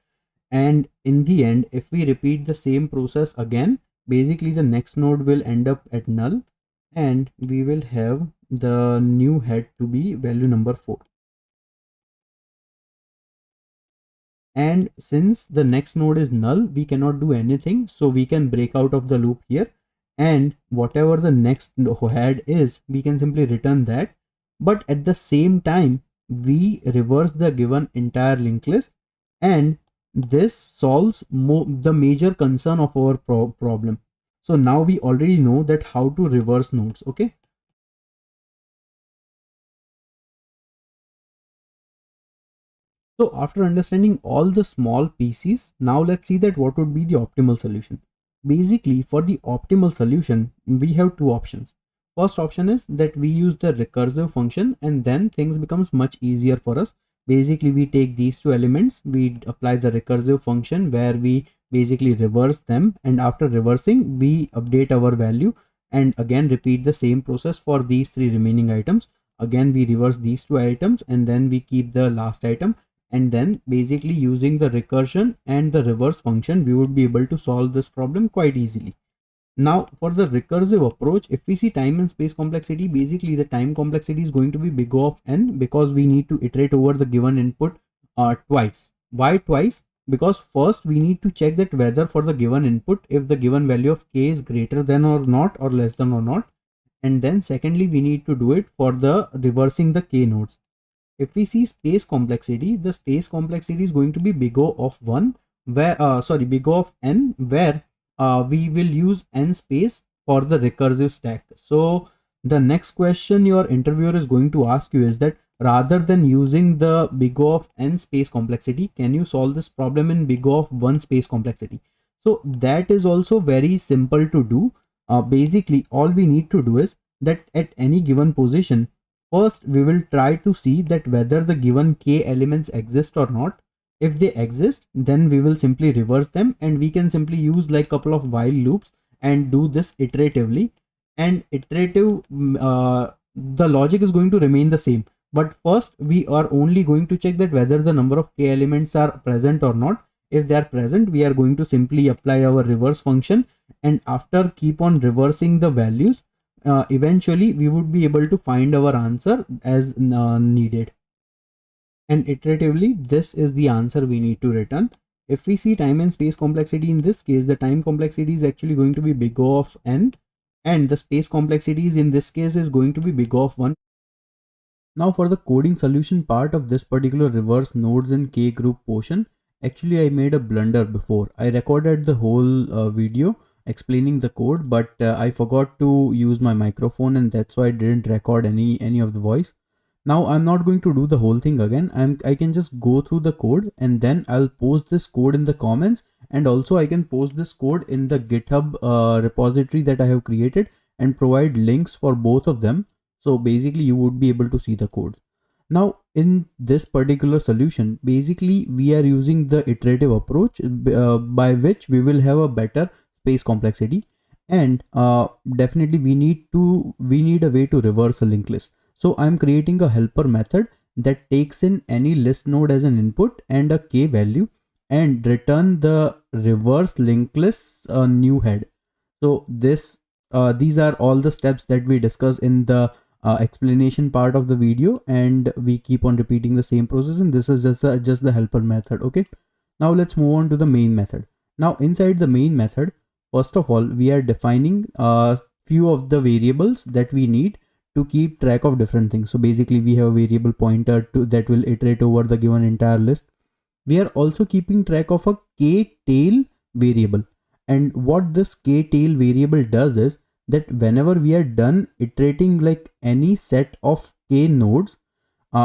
And in the end, if we repeat the same process again, basically the next node will end up at null, and we will have the new head to be value number 4. And since the next node is null, we cannot do anything. So we can break out of the loop here, and whatever the next head is, we can simply return that. But at the same time, we reverse the given entire linked list, and this solves the major concern of our problem. So now we already know that how to reverse nodes. Okay. So after understanding all the small pieces, now let's see that what would be the optimal solution. Basically, for the optimal solution, we have two options. First option is that we use the recursive function, and then things becomes much easier for us. Basically, we take these two elements, we apply the recursive function where we basically reverse them, and after reversing, we update our value and again repeat the same process for these three remaining items. Again, we reverse these two items and then we keep the last item, and then basically using the recursion and the reverse function, we would be able to solve this problem quite easily. Now for the recursive approach, if we see time and space complexity, basically the time complexity is going to be big O of n, because we need to iterate over the given input twice. Why twice? Because first we need to check that whether for the given input, if the given value of k is greater than or not, or less than or not. And then secondly, we need to do it for the reversing the k nodes. If we see space complexity, the space complexity is going to be big O of 1, where big O of n, where we will use n space for the recursive stack. So the next question your interviewer is going to ask you is that rather than using the big O of n space complexity, can you solve this problem in big O of 1 space complexity? So that is also very simple to do. Basically all we need to do is that at any given position, first we will try to see that whether the given k elements exist or not. If they exist, then we will simply reverse them, and we can simply use like couple of while loops and do this iteratively. And iterative, the logic is going to remain the same, but first we are only going to check that whether the number of k elements are present or not. If they are present, we are going to simply apply our reverse function, and after keep on reversing the values, eventually we would be able to find our answer as needed. And iteratively, this is the answer we need to return. If we see time and space complexity, in this case, the time complexity is actually going to be big O of n, and the space complexities in this case is going to be big O of 1. Now for the coding solution part of this particular reverse nodes and k group portion, actually I made a blunder before. I recorded the whole video explaining the code, but I forgot to use my microphone, and that's why I didn't record any of the voice. Now I'm not going to do the whole thing again. I can just go through the code, and then I'll post this code in the comments, and also I can post this code in the GitHub repository that I have created and provide links for both of them. So basically you would be able to see the codes. Now in this particular solution, basically we are using the iterative approach by which we will have a better space complexity, and definitely we need a way to reverse a linked list. So I'm creating a helper method that takes in any list node as an input and a k value, and return the reverse linked list new head. So these are all the steps that we discuss in the explanation part of the video, and we keep on repeating the same process, and this is just the helper method. Okay, now let's move on to the main method. Now inside the main method, first of all, we are defining a few of the variables that we need to keep track of different things. So basically we have a variable pointer that will iterate over the given entire list. We are also keeping track of a k tail variable. And what this k-tail variable does is that whenever we are done iterating like any set of k nodes,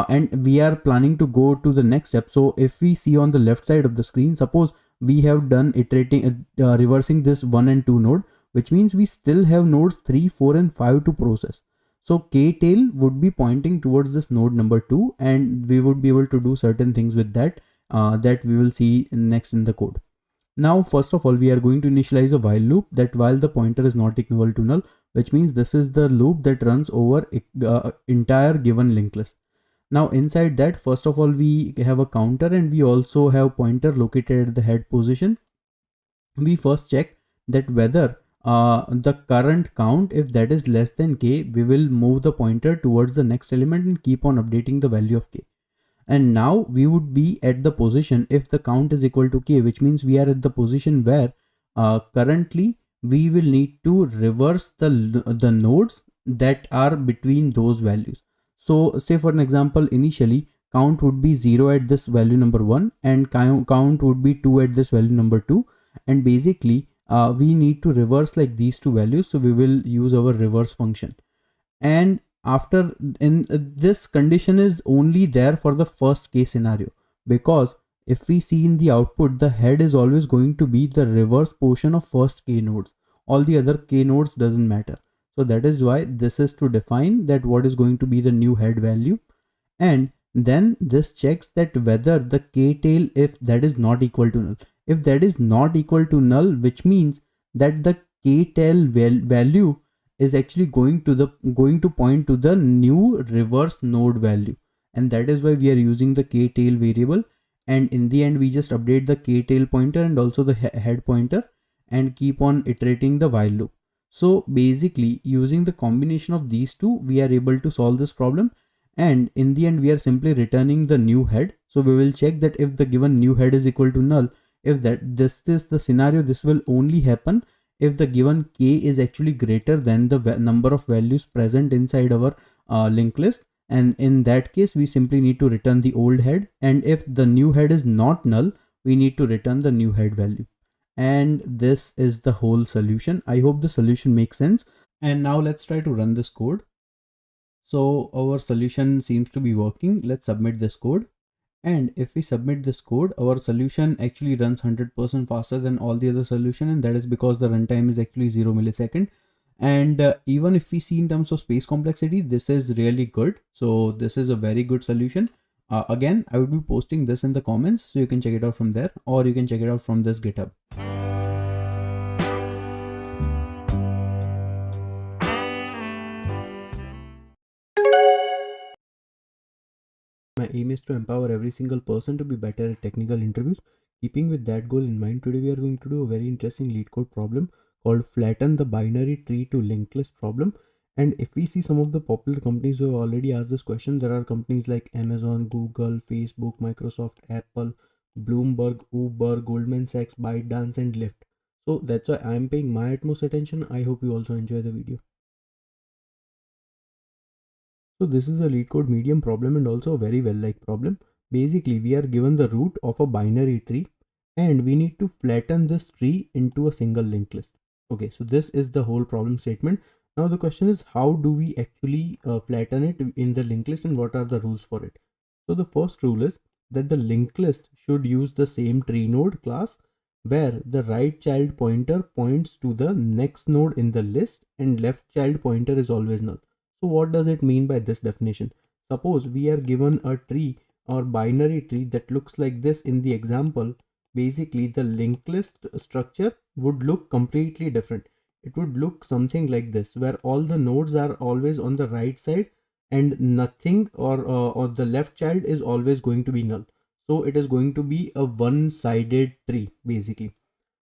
and we are planning to go to the next step. So if we see on the left side of the screen, suppose we have done iterating, reversing this 1 and 2 node, which means we still have nodes 3, 4 and 5 to process. So k-tail would be pointing towards this node number 2, and we would be able to do certain things with that, that we will see next in the code. Now, first of all, we are going to initialize a while loop that while the pointer is not equal to null, which means this is the loop that runs over entire given linked list. Now inside that, first of all, we have a counter and we also have pointer located at the head position. We first check that whether the current count, if that is less than k, we will move the pointer towards the next element and keep on updating the value of k. And now we would be at the position if the count is equal to k, which means we are at the position where currently we will need to reverse the nodes that are between those values. So say for an example, initially count would be 0 at this value number 1 and count would be 2 at this value number 2, and basically we need to reverse like these two values, so we will use our reverse function. And after in this condition is only there for the first case scenario, because if we see in the output, the head is always going to be the reverse portion of first k nodes. All the other k nodes doesn't matter. So that is why this is to define that what is going to be the new head value. And then this checks that whether the k-tail, if that is not equal to null. If that is not equal to null, which means that the k-tail value is actually going to point to the new reverse node value, and that is why we are using the k-tail variable. And in the end, we just update the k-tail pointer and also the head pointer and keep on iterating the while loop. So basically, using the combination of these two, we are able to solve this problem. And in the end, we are simply returning the new head. So we will check that if the given new head is equal to null, if this is the scenario, this will only happen if the given k is actually greater than the number of values present inside our linked list. And in that case, we simply need to return the old head. And if the new head is not null, we need to return the new head value. And this is the whole solution. I hope the solution makes sense. And now let's try to run this code. So our solution seems to be working. Let's submit this code. And if we submit this code, our solution actually runs 100% faster than all the other solution, and that is because the runtime is actually 0 millisecond. And even if we see in terms of space complexity, this is really good. So this is a very good solution. Again, I would be posting this in the comments, so you can check it out from there, or you can check it out from this GitHub. My aim is to empower every single person to be better at technical interviews. Keeping with that goal in mind, today we are going to do a very interesting LeetCode problem called flatten the binary tree to linked list problem. And if we see some of the popular companies who have already asked this question, there are companies like Amazon, Google, Facebook, Microsoft, Apple, Bloomberg, Uber, Goldman Sachs, ByteDance, and Lyft. So that's why I'm paying my utmost attention. I hope you also enjoy the video. So this is a LeetCode medium problem and also a very well-liked problem. Basically, we are given the root of a binary tree and we need to flatten this tree into a single linked list. Okay, so this is the whole problem statement. Now the question is, how do we actually flatten it in the linked list and what are the rules for it? So the first rule is that the linked list should use the same tree node class where the right child pointer points to the next node in the list and left child pointer is always null. So what does it mean by this definition? Suppose we are given a tree or binary tree that looks like this in the example. Basically, the linked list structure would look completely different. It would look something like this, where all the nodes are always on the right side and nothing or the left child is always going to be null. So it is going to be a one-sided tree basically.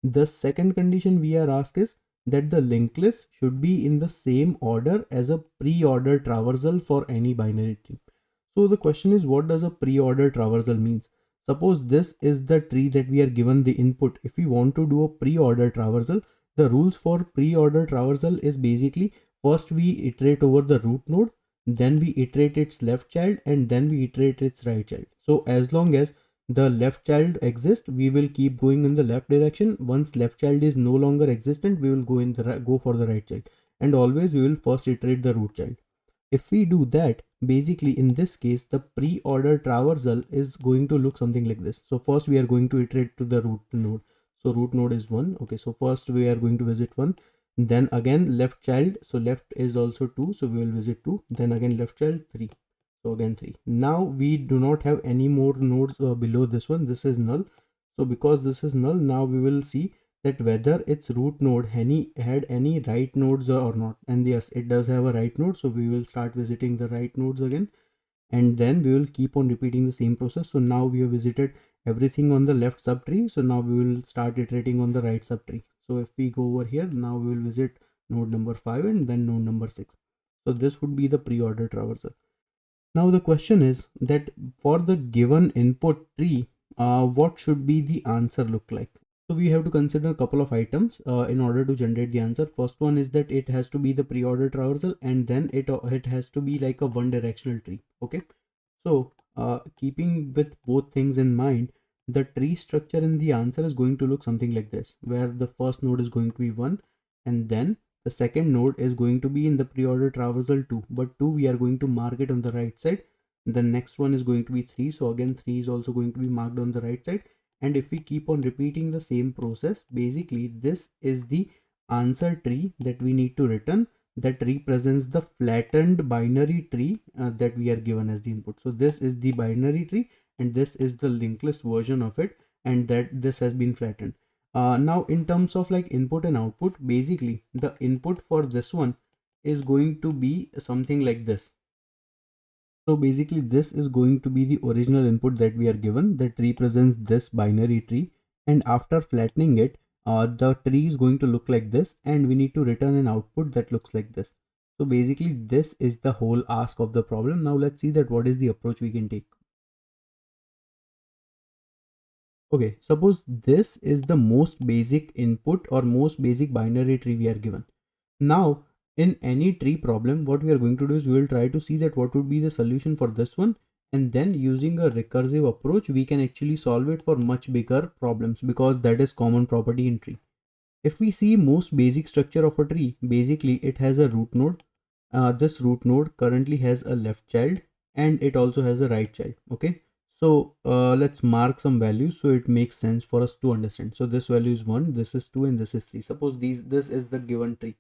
The second condition we are asked is that the linked list should be in the same order as a pre-order traversal for any binary tree. So the question is, what does a pre-order traversal means? Suppose this is the tree that we are given the input. If we want to do a pre-order traversal, the rules for pre-order traversal is basically first we iterate over the root node, then we iterate its left child, and then we iterate its right child. So as long as the left child exists, we will keep going in the left direction. Once left child is no longer existent, we will go for the right child, and always we will first iterate the root child. If we do that, basically in this case, the pre-order traversal is going to look something like this. So first we are going to iterate to the root node. So root node is 1. Okay, so first we are going to visit 1. Then again left child. So left is also 2. So we will visit 2. Then again left child 3. So again 3. Now we do not have any more nodes below this one. This is null. So because this is null, now we will see that whether its root node had any right nodes or not. And yes, it does have a right node. So we will start visiting the right nodes again. And then we will keep on repeating the same process. So now we have visited everything on the left subtree. So now we will start iterating on the right subtree. So if we go over here, now we will visit node number 5 and then node number 6. So this would be the pre-order traversal. Now the question is that for the given input tree, what should be the answer look like? So we have to consider a couple of items in order to generate the answer. First one is that it has to be the pre-order traversal, and then it has to be like a one directional tree. Okay. So keeping with both things in mind, the tree structure in the answer is going to look something like this, where the first node is going to be 1, and then the second node is going to be in the pre-order traversal 2, but 2 we are going to mark it on the right side. The next one is going to be 3, so again 3 is also going to be marked on the right side. And if we keep on repeating the same process, basically this is the answer tree that we need to return, that represents the flattened binary tree that we are given as the input. So this is the binary tree and this is the linked list version of it, and that this has been flattened. Now in terms of like input and output, basically the input for this one is going to be something like this. So basically this is going to be the original input that we are given that represents this binary tree, and after flattening it, the tree is going to look like this, and we need to return an output that looks like this. So basically this is the whole ask of the problem. Now let's see that what is the approach we can take. Okay, suppose this is the most basic input or most basic binary tree we are given. Now in any tree problem, what we are going to do is we will try to see that what would be the solution for this one, and then using a recursive approach we can actually solve it for much bigger problems, because that is common property in tree. If we see most basic structure of a tree, basically it has a root node. This root node currently has a left child and it also has a right child. Okay, so let's mark some values so it makes sense for us to understand. So this value is 1, this is 2, and this is 3. Suppose this is the given tree.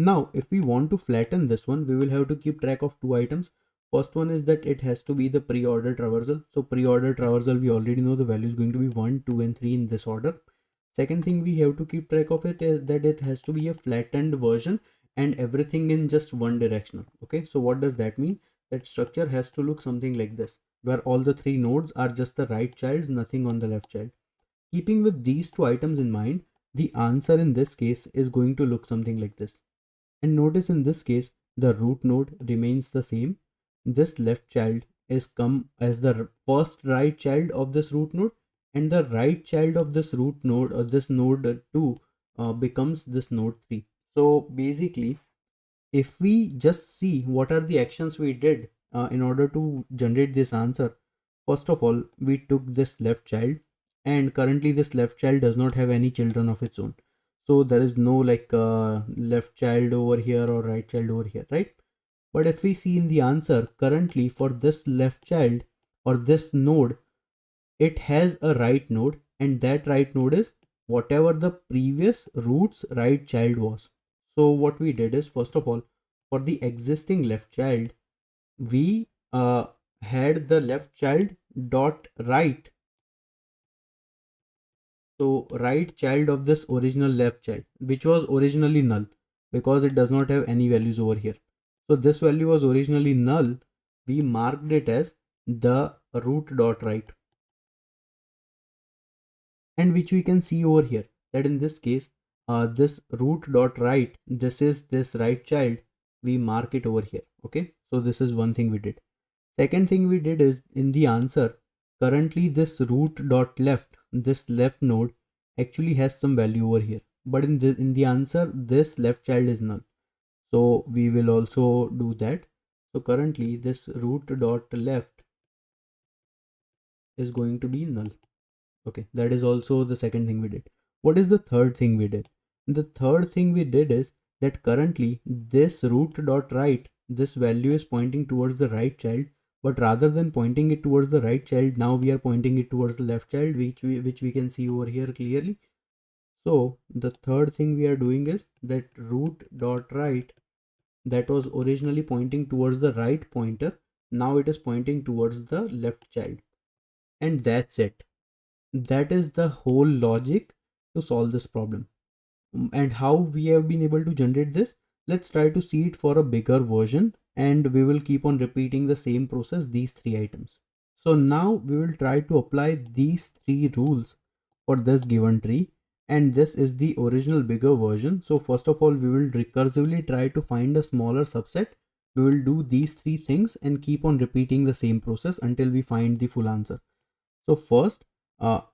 Now if we want to flatten this one, we will have to keep track of two items. First one is that it has to be the pre-order traversal. So pre-order traversal, we already know the value is going to be 1, 2, and 3 in this order. Second thing we have to keep track of it is that it has to be a flattened version and everything in just one directional. Okay, so what does that mean? That structure has to look something like this, where all the three nodes are just the right childs, nothing on the left child. Keeping with these two items in mind, the answer in this case is going to look something like this. And notice in this case, the root node remains the same. This left child is come as the first right child of this root node, and the right child of this root node or this node 2 becomes this node 3. So basically, if we just see what are the actions we did in order to generate this answer, first of all, we took this left child, and currently this left child does not have any children of its own. So there is no like left child over here or right child over here, right? But if we see in the answer, currently for this left child or this node, it has a right node, and that right node is whatever the previous root's right child was. So what we did is, first of all, for the existing left child, we had the left child dot right. So right child of this original left child, which was originally null because it does not have any values over here. So this value was originally null. We marked it as the root dot right, and which we can see over here that in this case, this root dot right, this is this right child, we mark it over here. Okay, so this is one thing we did. Second thing we did is in the answer, currently this root dot left, this left node actually has some value over here, but in the answer this left child is null. So we will also do that. So currently this root dot left is going to be null. Okay, that is also the second thing we did. What is the third thing we did? The third thing we did is that currently this root dot right, this value is pointing towards the right child, but rather than pointing it towards the right child, now we are pointing it towards the left child, which we can see over here clearly. So the third thing we are doing is that root dot right, that was originally pointing towards the right pointer, now it is pointing towards the left child. And that's it. That is the whole logic to solve this problem. And how we have been able to generate this, let's try to see it for a bigger version, and we will keep on repeating the same process, these three items. So now we will try to apply these three rules for this given tree, and this is the original bigger version. So first of all, we will recursively try to find a smaller subset. We will do these three things and keep on repeating the same process until we find the full answer. So first,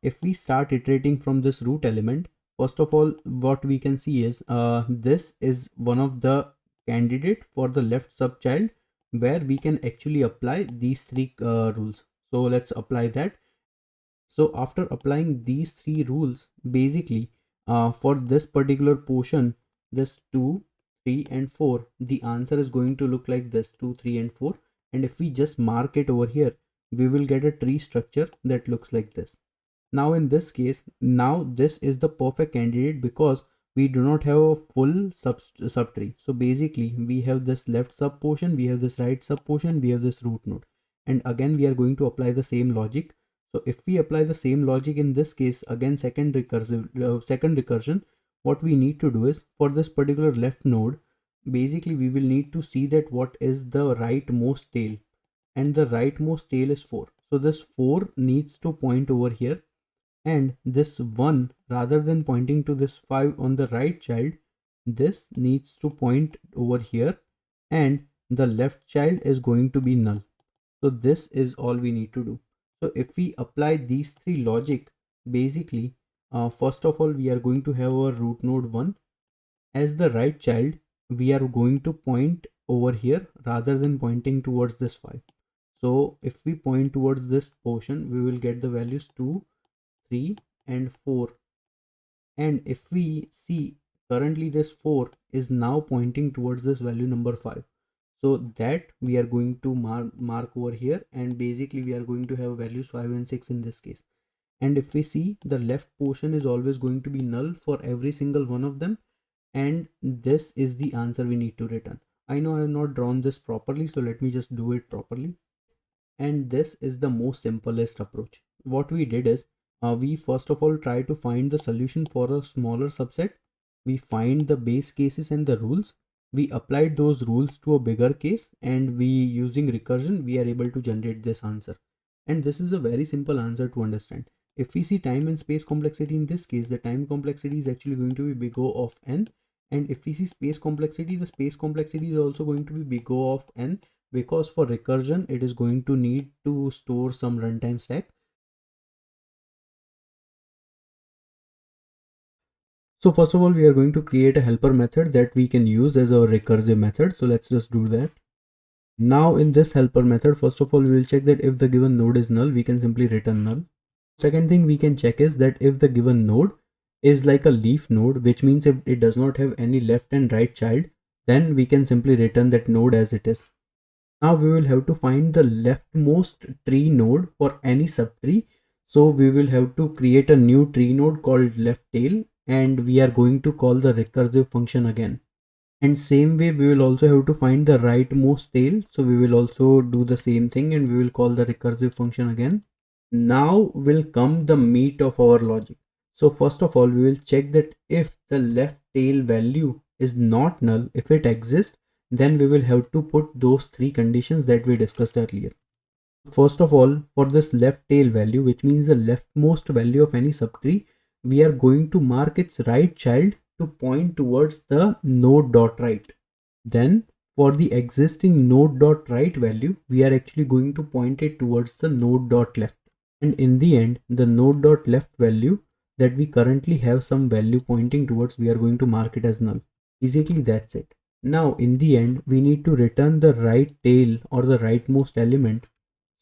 if we start iterating from this root element, first of all, what we can see is this is one of the candidate for the left subchild where we can actually apply these three rules. So let's apply that. So after applying these three rules, basically for this particular portion, this 2, 3 and 4, the answer is going to look like this 2, 3 and 4. And if we just mark it over here, we will get a tree structure that looks like this. Now in this case, now this is the perfect candidate because we do not have a full subtree. So basically we have this left sub portion, we have this right sub portion, we have this root node. And again, we are going to apply the same logic. So if we apply the same logic in this case, again second recursion, what we need to do is for this particular left node, basically we will need to see that what is the rightmost tail, and the rightmost tail is 4. So this 4 needs to point over here, and this 1, rather than pointing to this 5 on the right child, this needs to point over here, and the left child is going to be null. So this is all we need to do. So if we apply these three logic, basically first of all, we are going to have our root node 1 as the right child. We are going to point over here rather than pointing towards this 5. So if we point towards this portion, we will get the values 2, 3 and 4. And if we see, currently this 4 is now pointing towards this value number 5. So that we are going to mark over here, and basically we are going to have values 5 and 6 in this case. And if we see, the left portion is always going to be null for every single one of them, and this is the answer we need to return. I know I have not drawn this properly, so let me just do it properly. And this is the most simplest approach. What we did is we first of all try to find the solution for a smaller subset. We find the base cases and the rules. We applied those rules to a bigger case, and we, using recursion, we are able to generate this answer. And this is a very simple answer to understand. If we see time and space complexity, in this case the time complexity is actually going to be big O of n, and if we see space complexity, the space complexity is also going to be big O of n, because for recursion it is going to need to store some runtime stack. So first of all, we are going to create a helper method that we can use as our recursive method. So let's just do that. Now in this helper method, first of all, we will check that if the given node is null, we can simply return null. Second thing we can check is that if the given node is like a leaf node, which means if it does not have any left and right child, then we can simply return that node as it is. Now we will have to find the leftmost tree node for any subtree. So we will have to create a new tree node called left tail, and we are going to call the recursive function again. And same way we will also have to find the rightmost tail. So we will also do the same thing, and we will call the recursive function again. Now will come the meat of our logic. So first of all, we will check that if the left tail value is not null, if it exists, then we will have to put those three conditions that we discussed earlier. First of all, for this left tail value, which means the leftmost value of any subtree, we are going to mark its right child to point towards the node dot right. Then for the existing node dot right value, we are actually going to point it towards the node dot left. And in the end, the node dot left value that we currently have some value pointing towards, we are going to mark it as null. Basically, that's it. Now in the end, we need to return the right tail or the rightmost element.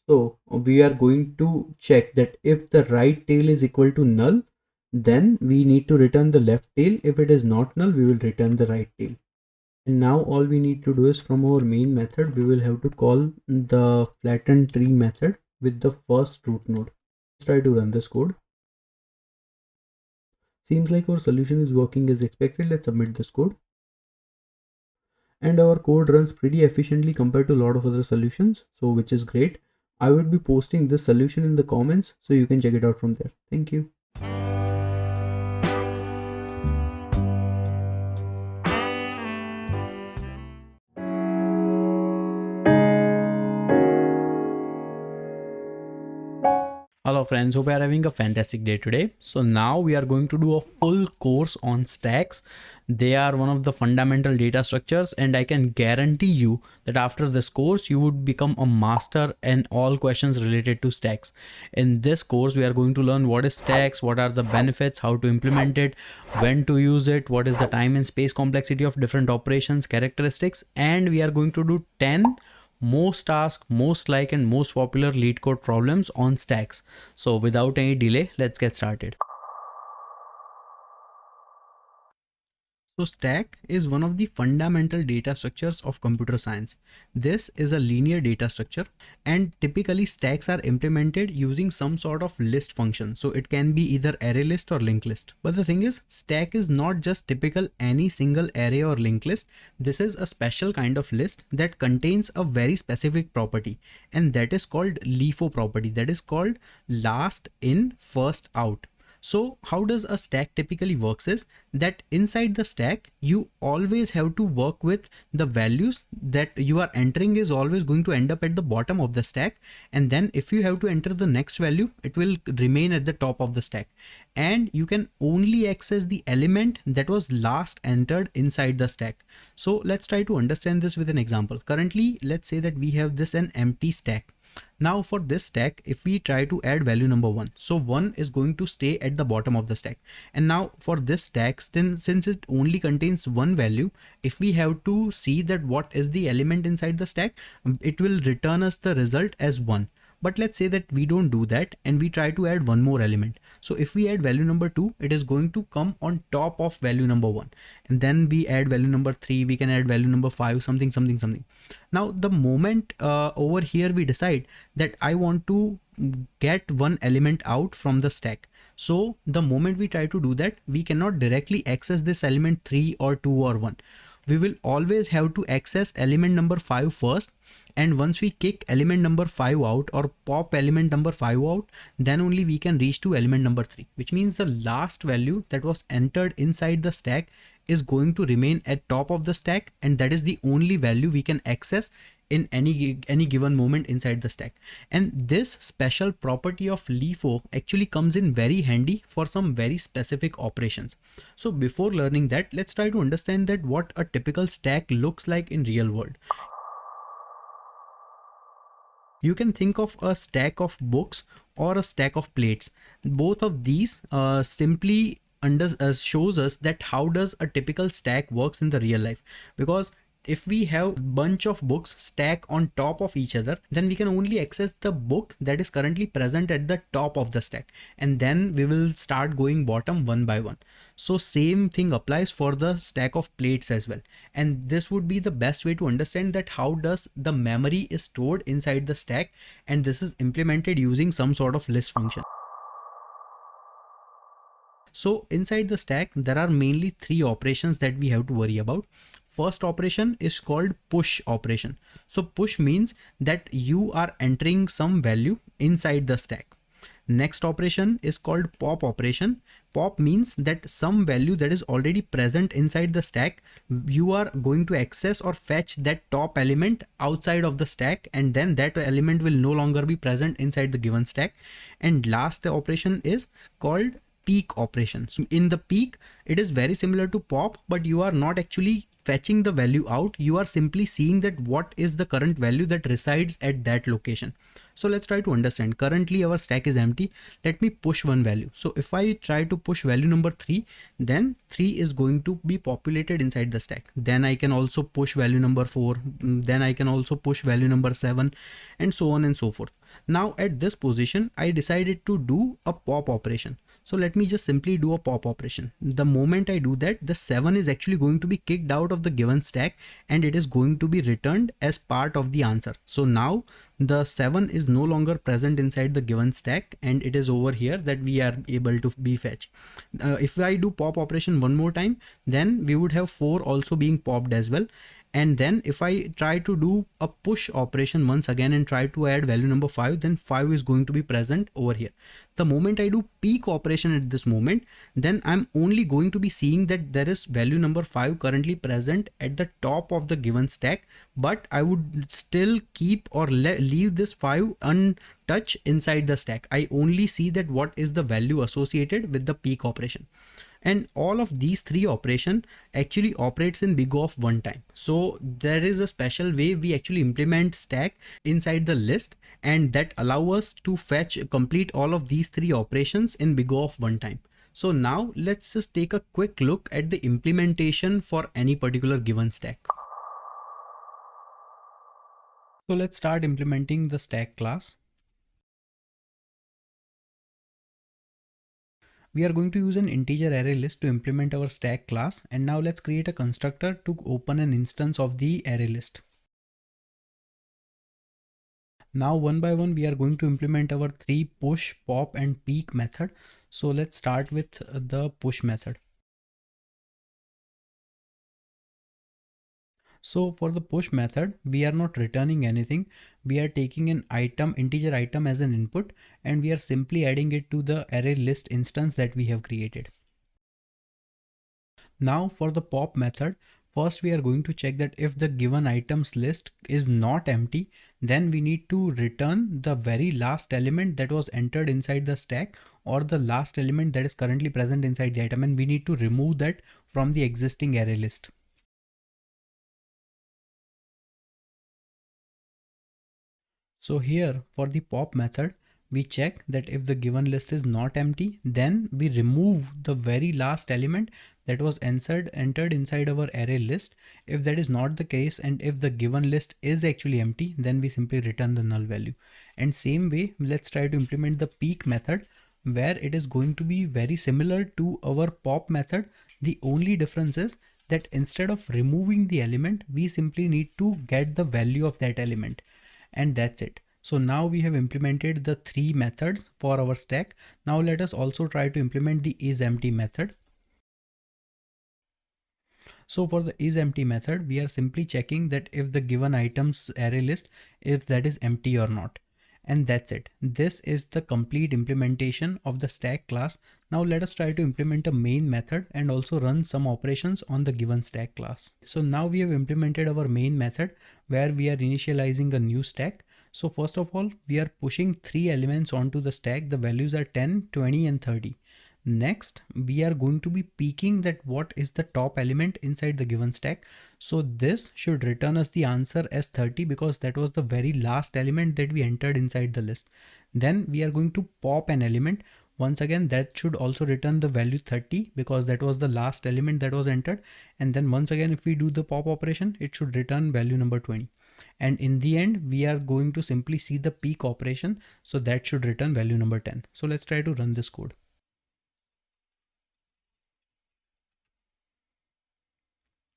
So we are going to check that if the right tail is equal to null, then we need to return the left tail. If it is not null, we will return the right tail. And now all we need to do is from our main method, we will have to call the flatten tree method with the first root node. Let's try to run this code. Seems like our solution is working as expected. Let's submit this code. And our code runs pretty efficiently compared to a lot of other solutions, so which is great. I would be posting this solution in the comments so you can check it out from there. Thank you. Hello friends, hope you are having a fantastic day today. So now we are going to do a full course on stacks. They are one of the fundamental data structures, and I can guarantee you that after this course you would become a master in all questions related to stacks. In this course we are going to learn what is stacks, what are the benefits, how to implement it, when to use it, what is the time and space complexity of different operations, characteristics, and we are going to do 10 most asked, most liked and most popular LeetCode problems on stacks. So without any delay, let's get started. So stack is one of the fundamental data structures of computer science. This is a linear data structure, and typically stacks are implemented using some sort of list function. So it can be either array list or linked list. But the thing is, stack is not just typical any single array or linked list. This is a special kind of list that contains a very specific property, and that is called LIFO property. That is called last in, first out. So how does a stack typically works is that inside the stack, you always have to work with the values that you are entering is always going to end up at the bottom of the stack. And then if you have to enter the next value, it will remain at the top of the stack. And you can only access the element that was last entered inside the stack. So let's try to understand this with an example. Currently, let's say that we have this an empty stack. Now for this stack, if we try to add value number 1, so 1 is going to stay at the bottom of the stack. And now for this stack, since it only contains one value, if we have to see that what is the element inside the stack, it will return us the result as 1. But let's say that we don't do that and we try to add one more element. So if we add value number 2, it is going to come on top of value number 1. And then we add value number 3, we can add value number 5, something. Now the moment over here we decide that I want to get one element out from the stack. So the moment we try to do that, we cannot directly access this element 3 or 2 or 1. We will always have to access element number 5 first, and once we kick element number 5 out or pop element number 5 out, then only we can reach to element number 3, which means the last value that was entered inside the stack is going to remain at top of the stack, and that is the only value we can access in any given moment inside the stack. And this special property of LIFO actually comes in very handy for some very specific operations. So before learning that, let's try to understand that what a typical stack looks like in real world. You can think of a stack of books or a stack of plates. Both of these simply shows us that how does a typical stack works in the real life. Because if we have a bunch of books stacked on top of each other, then we can only access the book that is currently present at the top of the stack, and then we will start going bottom one by one. So same thing applies for the stack of plates as well. And this would be the best way to understand that how does the memory is stored inside the stack, and this is implemented using some sort of list function. So inside the stack, there are mainly 3 operations that we have to worry about. First operation is called push operation. So push means that you are entering some value inside the stack. Next operation is called pop operation. Pop means that some value that is already present inside the stack, you are going to access or fetch that top element outside of the stack, and then that element will no longer be present inside the given stack. And last operation is called peak operation. So in the peak, it is very similar to pop, but you are not actually fetching the value out. You are simply seeing that what is the current value that resides at that location. So let's try to understand. Currently our stack is empty. Let me push one value. So if I try to push value number 3, then 3 is going to be populated inside the stack. Then I can also push value number 4, then I can also push value number 7, and so on and so forth. Now at this position, I decided to do a pop operation. So let me just simply do a pop operation. The moment I do that, the 7 is actually going to be kicked out of the given stack and it is going to be returned as part of the answer. So now the 7 is no longer present inside the given stack and it is over here that we are able to be fetched. If I do pop operation one more time, then we would have 4 also being popped as well. And then if I try to do a push operation once again and try to add value number 5, then 5 is going to be present over here. The moment I do peek operation at this moment, then I'm only going to be seeing that there is value number 5 currently present at the top of the given stack, but I would still keep or leave this 5 untouched inside the stack. I only see that what is the value associated with the peek operation. And all of these 3 operation actually operates in big O of one time. So there is a special way we actually implement stack inside the list, and that allow us to fetch complete all of these 3 operations in big O of one time. So now let's just take a quick look at the implementation for any particular given stack. So let's start implementing the stack class. We are going to use an integer array list to implement our stack class. And now let's create a constructor to open an instance of the array list. Now one by one, we are going to implement our 3 push, pop and peek method. So let's start with the push method. So for the push method, we are not returning anything. We are taking an item, integer item as an input, and we are simply adding it to the array list instance that we have created. Now for the pop method, first we are going to check that if the given items list is not empty, then we need to return the very last element that was entered inside the stack, or the last element that is currently present inside the item, and we need to remove that from the existing array list. So here for the pop method, we check that if the given list is not empty, then we remove the very last element that was entered inside our array list. If that is not the case, and if the given list is actually empty, then we simply return the null value. And same way, let's try to implement the peek method, where it is going to be very similar to our pop method. The only difference is that instead of removing the element, we simply need to get the value of that element. And that's it. So now we have implemented the 3 methods for our stack. Now let us also try to implement the isEmpty method. So for the isEmpty method, we are simply checking that if the given items array list, if that is empty or not. And that's it. This is the complete implementation of the stack class. Now let us try to implement a main method and also run some operations on the given stack class. So now we have implemented our main method where we are initializing a new stack. So first of all, we are pushing 3 elements onto the stack. The values are 10, 20 and 30. Next, we are going to be peeking that what is the top element inside the given stack. So this should return us the answer as 30 because that was the very last element that we entered inside the list. Then we are going to pop an element. Once again, that should also return the value 30 because that was the last element that was entered. And then once again, if we do the pop operation, it should return value number 20. And in the end, we are going to simply see the peek operation. So that should return value number 10. So let's try to run this code.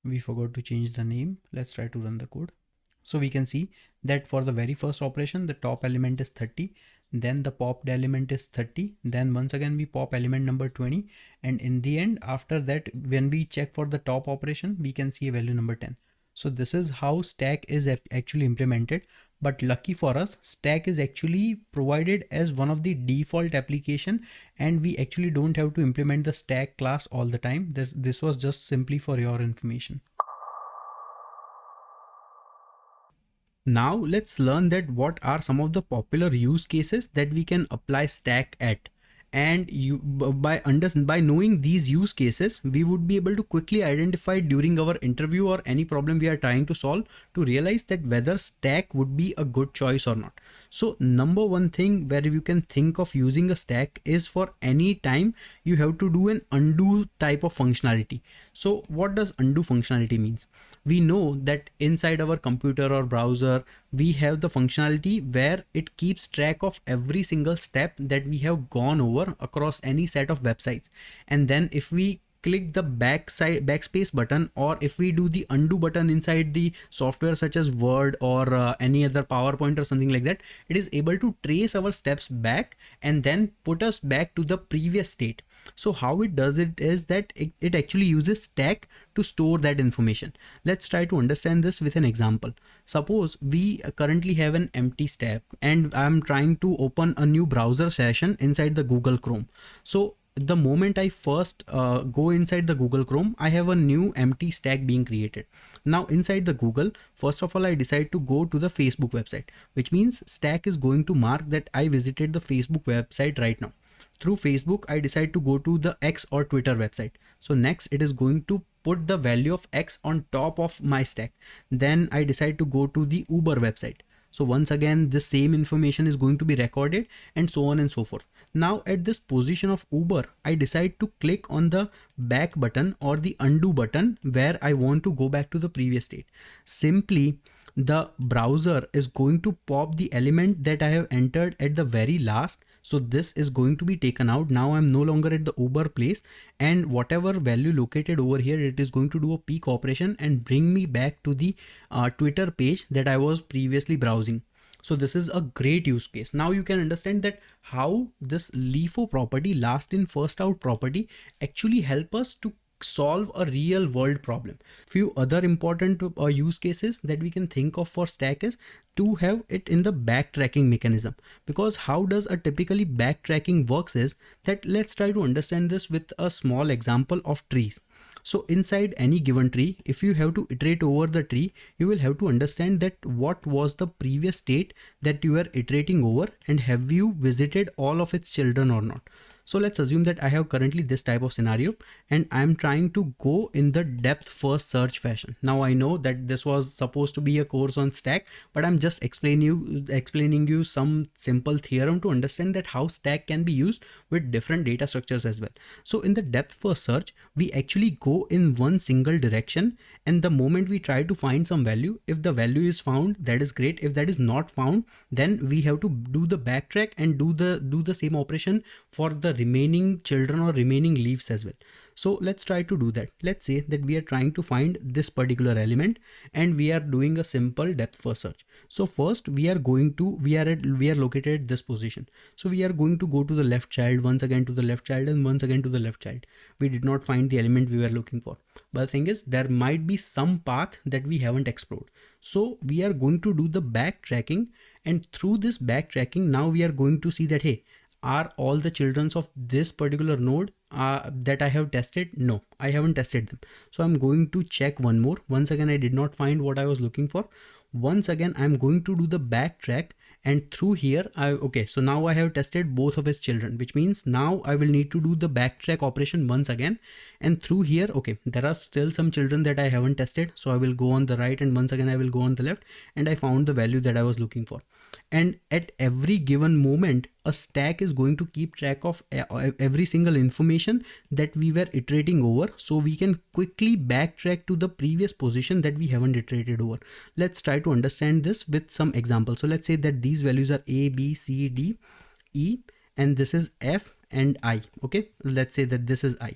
We forgot to change the name. Let's try to run the code. So we can see that for the very first operation, the top element is 30. Then the popped element is 30. Then once again, we pop element number 20. And in the end, after that, when we check for the top operation, we can see a value number 10. So this is how stack is actually implemented. But lucky for us, stack is actually provided as one of the default application, and we actually don't have to implement the stack class all the time. This was just simply for your information. Now let's learn that what are some of the popular use cases that we can apply stack at. And by knowing these use cases, we would be able to quickly identify during our interview or any problem we are trying to solve to realize that whether stack would be a good choice or not. So number one thing where you can think of using a stack is for any time you have to do an undo type of functionality. So what does undo functionality means? We know that inside our computer or browser, we have the functionality where it keeps track of every single step that we have gone over across any set of websites. And then if we click the backspace button, or if we do the undo button inside the software such as Word or any other PowerPoint or something like that, it is able to trace our steps back and then put us back to the previous state. So how it does it is that it actually uses stack to store that information. Let's try to understand this with an example. Suppose we currently have an empty stack and I'm trying to open a new browser session inside the Google Chrome. So the moment I first go inside the Google Chrome, I have a new empty stack being created. Now inside the Google, first of all, I decide to go to the Facebook website, which means stack is going to mark that I visited the Facebook website right now. Through Facebook, I decide to go to the X or Twitter website. So next it is going to put the value of X on top of my stack. Then I decide to go to the Uber website. So once again, the same information is going to be recorded and so on and so forth. Now at this position of Uber, I decide to click on the back button or the undo button where I want to go back to the previous state. Simply, the browser is going to pop the element that I have entered at the very last. So this is going to be taken out. Now I'm no longer at the Uber place, and whatever value located over here, it is going to do a peek operation and bring me back to the Twitter page that I was previously browsing. So this is a great use case. Now you can understand that how this LIFO property, last in first out property, actually help us to solve a real world problem. Few other important use cases that we can think of for stack is to have it in the backtracking mechanism. Because how does a typically backtracking works is that, let's try to understand this with a small example of trees. So inside any given tree, if you have to iterate over the tree, you will have to understand that what was the previous state that you were iterating over, and have you visited all of its children or not. So let's assume that I have currently this type of scenario and I'm trying to go in the depth first search fashion. Now I know that this was supposed to be a course on stack, but I'm just explaining you some simple theorem to understand that how stack can be used with different data structures as well. So in the depth first search, we actually go in one single direction, and the moment we try to find some value, if the value is found, that is great. If that is not found, then we have to do the backtrack and do the same operation for the remaining children or remaining leaves as well. So let's try to do that. Let's say that we are trying to find this particular element and we are doing a simple depth first search. So first we are located at this position. So we are going to go to the left child, once again to the left child, and once again to the left child. We did not find the element we were looking for. But the thing is, there might be some path that we haven't explored. So we are going to do the backtracking, and through this backtracking, now we are going to see that, hey, are all the children of this particular node that I have tested? No, I haven't tested them. So I'm going to check one more. Once again, I did not find what I was looking for. Once again, I'm going to do the backtrack, and through here, so now I have tested both of his children, which means now I will need to do the backtrack operation once again. And through here, okay, there are still some children that I haven't tested. So I will go on the right, and once again, I will go on the left, and I found the value that I was looking for. And at every given moment, a stack is going to keep track of every single information that we were iterating over, so we can quickly backtrack to the previous position that we haven't iterated over. Let's try to understand this with some examples. So let's say that these values are A, B, C, D, E, and this is F and I. Okay, let's say that this is I.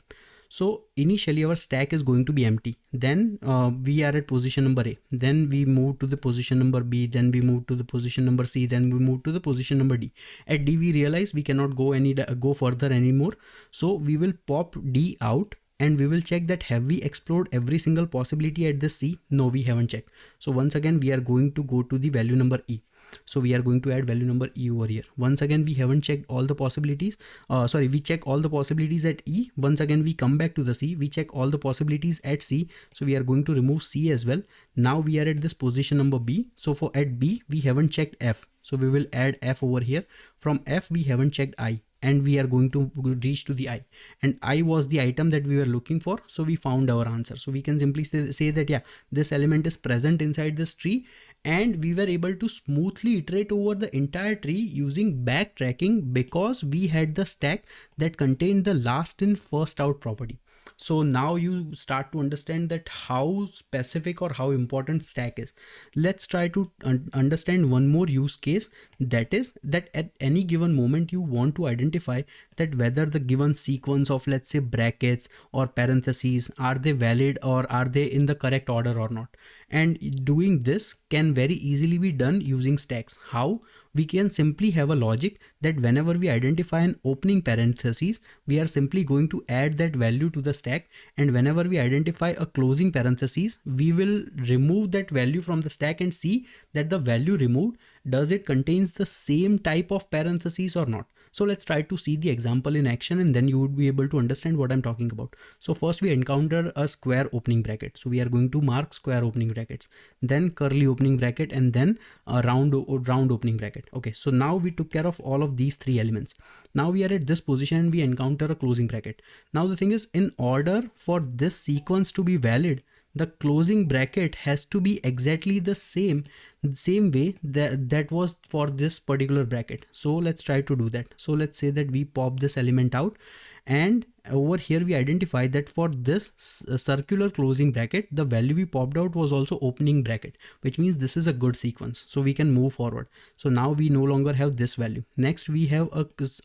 So initially our stack is going to be empty. Then we are at position number A. Then we move to the position number B. Then we move to the position number C. Then we move to the position number D. At D we realize we cannot go further anymore. So we will pop D out, and we will check that have we explored every single possibility at this C? No, we haven't checked. So once again we are going to go to the value number E. So we are going to add value number E over here. Once again, we haven't checked all the possibilities. We check all the possibilities at E. Once again, we come back to the C. We check all the possibilities at C. So we are going to remove C as well. Now we are at this position number B. So for at B, we haven't checked F. So we will add F over here. From F, we haven't checked I. And we are going to reach to the I, and I was the item that we were looking for. So we found our answer. So we can simply say that, yeah, this element is present inside this tree, and we were able to smoothly iterate over the entire tree using backtracking because we had the stack that contained the last in first out property. So now you start to understand that how specific or how important stack is. Let's try to understand one more use case, that is that at any given moment you want to identify that whether the given sequence of, let's say, brackets or parentheses, are they valid or are they in the correct order or not. And doing this can very easily be done using stacks. How? We can simply have a logic that whenever we identify an opening parenthesis, we are simply going to add that value to the stack, and whenever we identify a closing parenthesis, we will remove that value from the stack and see that the value removed, does it contains the same type of parentheses or not. So let's try to see the example in action, and then you would be able to understand what I'm talking about. So first we encounter a square opening bracket. So we are going to mark square opening brackets, then curly opening bracket, and then a round opening bracket. Okay, so now we took care of all of these three elements. Now we are at this position and we encounter a closing bracket. Now the thing is, in order for this sequence to be valid, the closing bracket has to be exactly the same way that was for this particular bracket. So let's try to do that. So let's say that we pop this element out, and over here we identify that for this circular closing bracket, the value we popped out was also opening bracket, which means this is a good sequence, so we can move forward. So now we no longer have this value. Next we have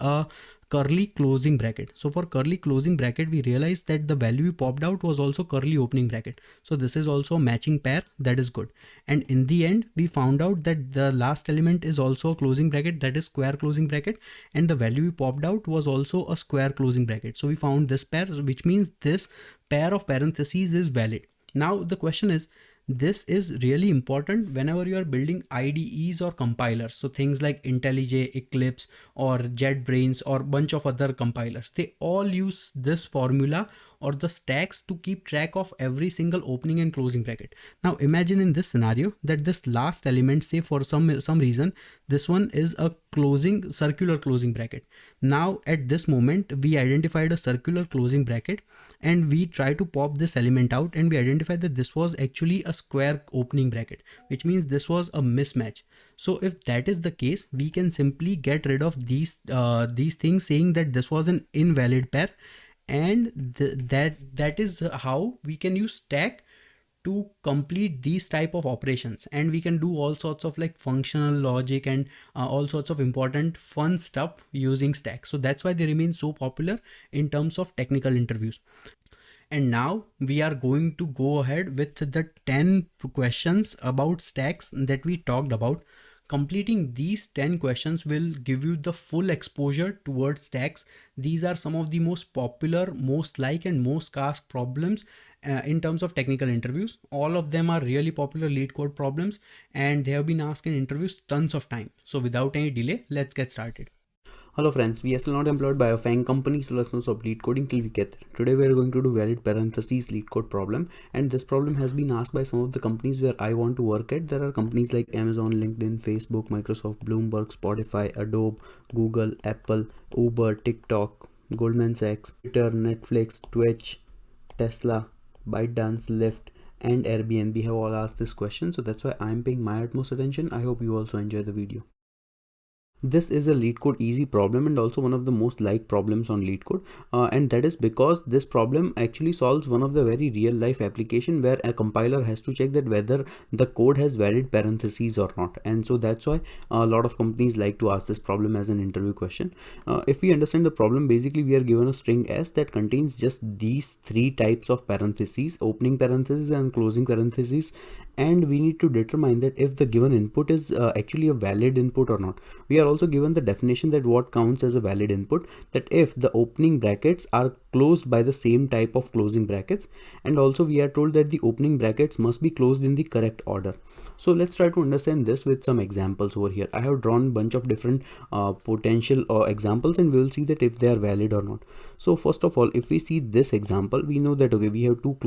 a curly closing bracket. So for curly closing bracket, we realized that the value we popped out was also curly opening bracket. So this is also a matching pair, that is good. And in the end, we found out that the last element is also a closing bracket, that is square closing bracket, and the value we popped out was also a square closing bracket. So we found this pair, which means this pair of parentheses is valid. Now the question is, this is really important whenever you are building IDEs or compilers. So things like IntelliJ, Eclipse, or JetBrains, or bunch of other compilers, they all use this formula or the stacks to keep track of every single opening and closing bracket. Now imagine in this scenario that this last element, say for some reason, this one is a circular closing bracket. Now at this moment we identified a circular closing bracket and we try to pop this element out, and we identify that this was actually a square opening bracket, which means this was a mismatch. So if that is the case, we can simply get rid of these things, saying that this was an invalid pair, and that is how we can use stack to complete these type of operations. And we can do all sorts of like functional logic and all sorts of important fun stuff using stack. So that's why they remain so popular in terms of technical interviews. And now we are going to go ahead with the 10 questions about stacks that we talked about. Completing these 10 questions will give you the full exposure towards stacks. These are some of the most popular, most liked, and most asked problems in terms of technical interviews. All of them are really popular LeetCode problems, and they have been asked in interviews tons of time. So without any delay, let's get started. Hello friends, we are still not employed by a FAANG company, so let's not stop lead coding till we get there. Today we are going to do valid parentheses lead code problem, and this problem has been asked by some of the companies where I want to work at. There are companies like Amazon, LinkedIn, Facebook, Microsoft, Bloomberg, Spotify, Adobe, Google, Apple, Uber, TikTok, Goldman Sachs, Twitter, Netflix, Twitch, Tesla, ByteDance, Lyft, and Airbnb have all asked this question, so that's why I'm paying my utmost attention. I hope you also enjoy the video. This is a LeetCode easy problem and also one of the most liked problems on LeetCode, and that is because this problem actually solves one of the very real life application where a compiler has to check that whether the code has valid parentheses or not. And so that's why a lot of companies like to ask this problem as an interview question. If we understand the problem, basically we are given a string S that contains just these three types of parentheses: opening parentheses and closing parentheses, and we need to determine that if the given input is actually a valid input or not. We are also given the definition that what counts as a valid input, that if the opening brackets are closed by the same type of closing brackets, and also we are told that the opening brackets must be closed in the correct order. So let's try to understand this with some examples over here. I have drawn a bunch of different potential examples, and we will see that if they are valid or not. So first of all, if we see this example, we know that okay, we have two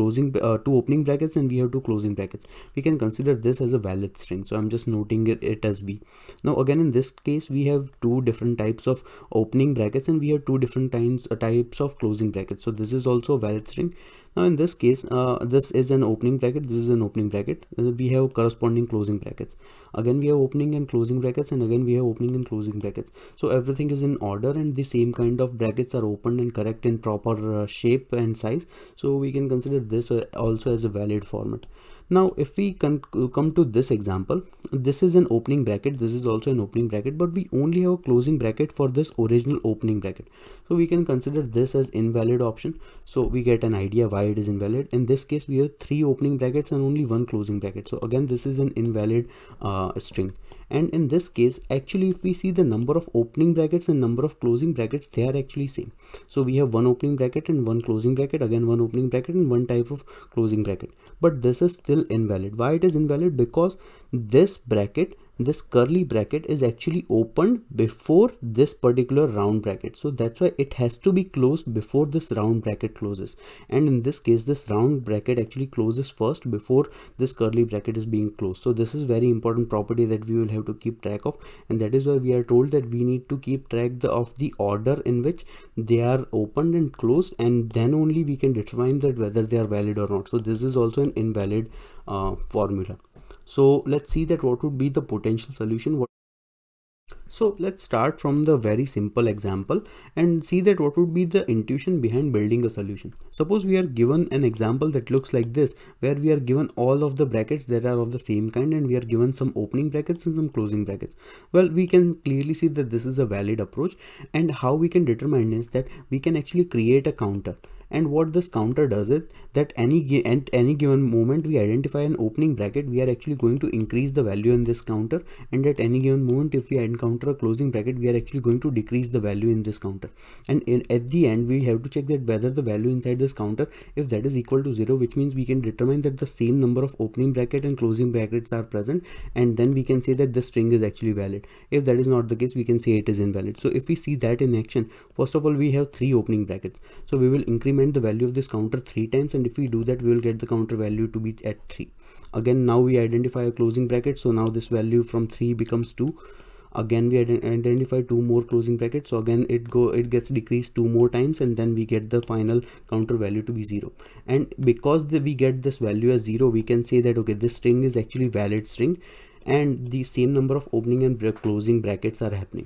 opening brackets and we have two closing brackets. We can consider this as a valid string, so I'm just noting it as V. Now again, in this case we have two different types of opening brackets and we have two different types of closing brackets, so this is also a valid string. Now in this case, this is an opening bracket, this is an opening bracket, we have corresponding closing brackets, again we have opening and closing brackets, and again we have opening and closing brackets. So everything is in order, and the same kind of brackets are opened and correct in proper shape and size. So we can consider this also as a valid format. Now if we come to this example, this is an opening bracket, this is also an opening bracket, but we only have a closing bracket for this original opening bracket. So we can consider this as invalid option. So we get an idea why it is invalid. In this case we have 3 opening brackets and only 1 closing bracket. So again this is an invalid string. And in this case, actually if we see the number of opening brackets and number of closing brackets, they are actually same. So we have 1 opening bracket and 1 closing bracket, again 1 opening bracket and 1 type of closing bracket, but this is still invalid. Why it is invalid? Because this bracket, this curly bracket is actually opened before this particular round bracket. So that's why it has to be closed before this round bracket closes. And in this case, this round bracket actually closes first before this curly bracket is being closed. So this is very important property that we will have to keep track of. And that is why we are told that we need to keep track of the order in which they are opened and closed, and then only we can determine that whether they are valid or not. So this is also an invalid formula. So let's see that what would be the potential solution. So let's start from the very simple example and see that what would be the intuition behind building a solution. Suppose we are given an example that looks like this, where we are given all of the brackets that are of the same kind, and we are given some opening brackets and some closing brackets. Well, we can clearly see that this is a valid approach, and how we can determine is that we can actually create a counter. And what this counter does is that at any given moment we identify an opening bracket, we are actually going to increase the value in this counter, and at any given moment if we encounter a closing bracket, we are actually going to decrease the value in this counter. And at the end we have to check that whether the value inside this counter, if that is equal to 0, which means we can determine that the same number of opening bracket and closing brackets are present, and then we can say that the string is actually valid. If that is not the case, we can say it is invalid. So if we see that in action, first of all we have 3 opening brackets, so we will increment the value of this counter 3 times, and if we do that we will get the counter value to be at 3. Again, now we identify a closing bracket, so now this value from 3 becomes 2. Again we identify 2 more closing brackets, so again it gets decreased 2 more times, and then we get the final counter value to be 0. And because we get this value as 0, we can say that okay, this string is actually valid string, and the same number of opening and closing brackets are happening.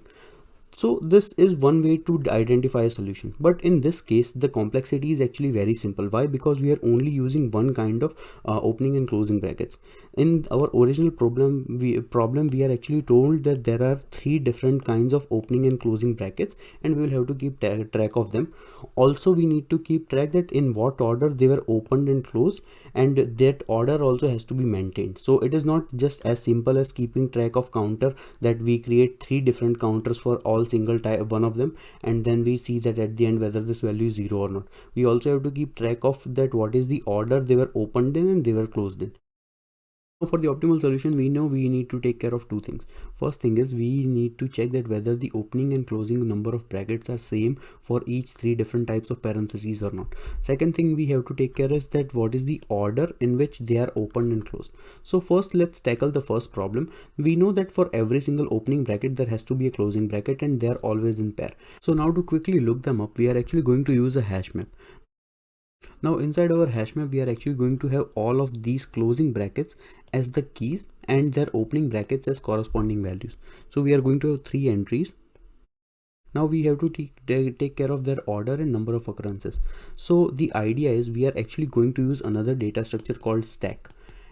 So this is one way to identify a solution, but in this case the complexity is actually very simple. Why? Because we are only using one kind of opening and closing brackets. In our original problem we are actually told that there are 3 different kinds of opening and closing brackets, and we will have to keep track of them. Also we need to keep track that in what order they were opened and closed, and that order also has to be maintained. So it is not just as simple as keeping track of counter, that we create 3 different counters for all single type one of them, and then we see that at the end whether this value is 0 or not. We also have to keep track of that what is the order they were opened in and they were closed in. For the optimal solution, we know we need to take care of 2 things. First thing is we need to check that whether the opening and closing number of brackets are same for each 3 different types of parentheses or not. Second thing we have to take care is that what is the order in which they are opened and closed. So first let's tackle the first problem. We know that for every single opening bracket there has to be a closing bracket, and they are always in pair. So now to quickly look them up, we are actually going to use a hash map. Now inside our hash map we are actually going to have all of these closing brackets as the keys and their opening brackets as corresponding values. So we are going to have 3 entries. Now we have to take care of their order and number of occurrences. So the idea is we are actually going to use another data structure called stack,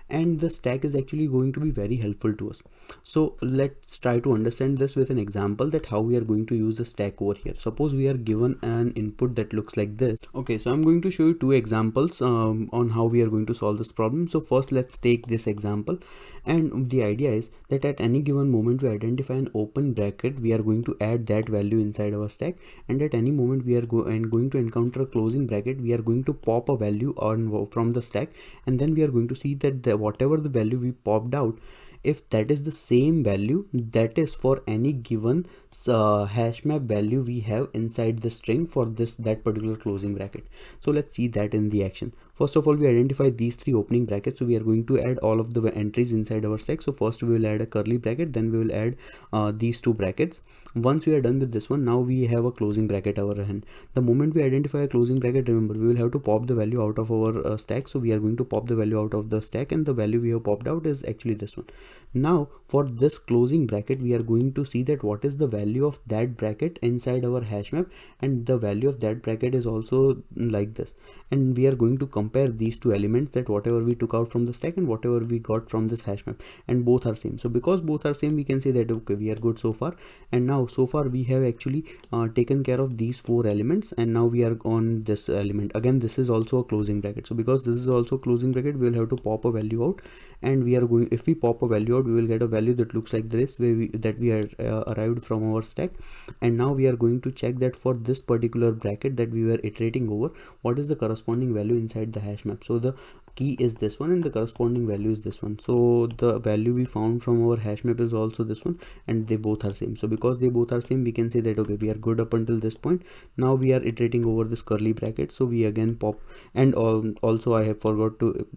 and the stack is actually going to be very helpful to us. So let's try to understand this with an example, that how we are going to use a stack over here. Suppose we are given an input that looks like this. Okay, so I'm going to show you 2 examples on how we are going to solve this problem. So first let's take this example, and the idea is that at any given moment we identify an open bracket, we are going to add that value inside our stack, and at any moment we are going to encounter a closing bracket, we are going to pop a value from the stack, and then we are going to see that whatever the value we popped out, if that is the same value, that is for any given hash map value we have inside the string for that particular closing bracket. So let's see that in the action. First of all, we identify these 3 opening brackets, so we are going to add all of the entries inside our stack. So first we will add a curly bracket, then we will add these 2 brackets, Once we are done with this one, now we have a closing bracket our hand. The moment we identify a closing bracket, remember we will have to pop the value out of our stack. So we are going to pop the value out of the stack, and the value we have popped out is actually this one. Now for this closing bracket, we are going to see that what is the value of that bracket inside our hash map, and the value of that bracket is also like this. And we are going to compare these two elements, that whatever we took out from the stack and whatever we got from this hash map, and both are same. So because both are same, we can say that okay, we are good so far. And now so far we have actually taken care of these four elements, and now we are on this element. Again, this is also a closing bracket. So because this is also a closing bracket, we will have to pop a value out, and we are going, if we pop a value out, we will get a value that looks like this, where we are arrived from our stack. And now we are going to check that for this particular bracket that we were iterating over, what is the corresponding value inside the hash map. So the key is this one, and the corresponding value is this one. So the value we found from our hash map is also this one, and they both are same. So because they both are same, we can say that okay, we are good up until this point. Now we are iterating over this curly bracket, so we again pop. And also I have forgot to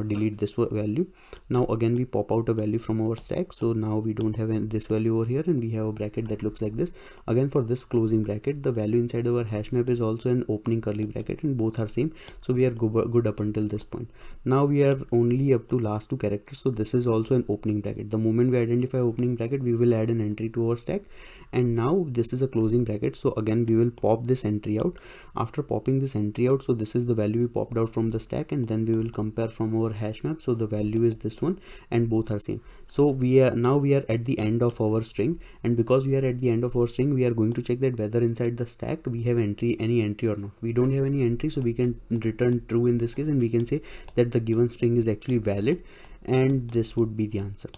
delete this value. Now again we pop out a value from our stack, so now we don't have this value over here, and we have a bracket that looks like this. Again, for this closing bracket, the value inside our hash map is also an opening curly bracket, and both are same. So we are good up until this point. Now we are only up to last two characters, so this is also an opening bracket. The moment we identify opening bracket, we will add an entry to our stack. And now this is a closing bracket, so again we will pop this entry out. After popping this entry out, so this is the value we popped out from the stack, and then we will compare from our hash map. So the value is this one, and both are same. So we are at the end of our string, and because we are at the end of our string, we are going to check that whether inside the stack we have any entry or not. We don't have any entry, so we can return true in this case, and we can say that the given string is actually valid, and this would be the answer.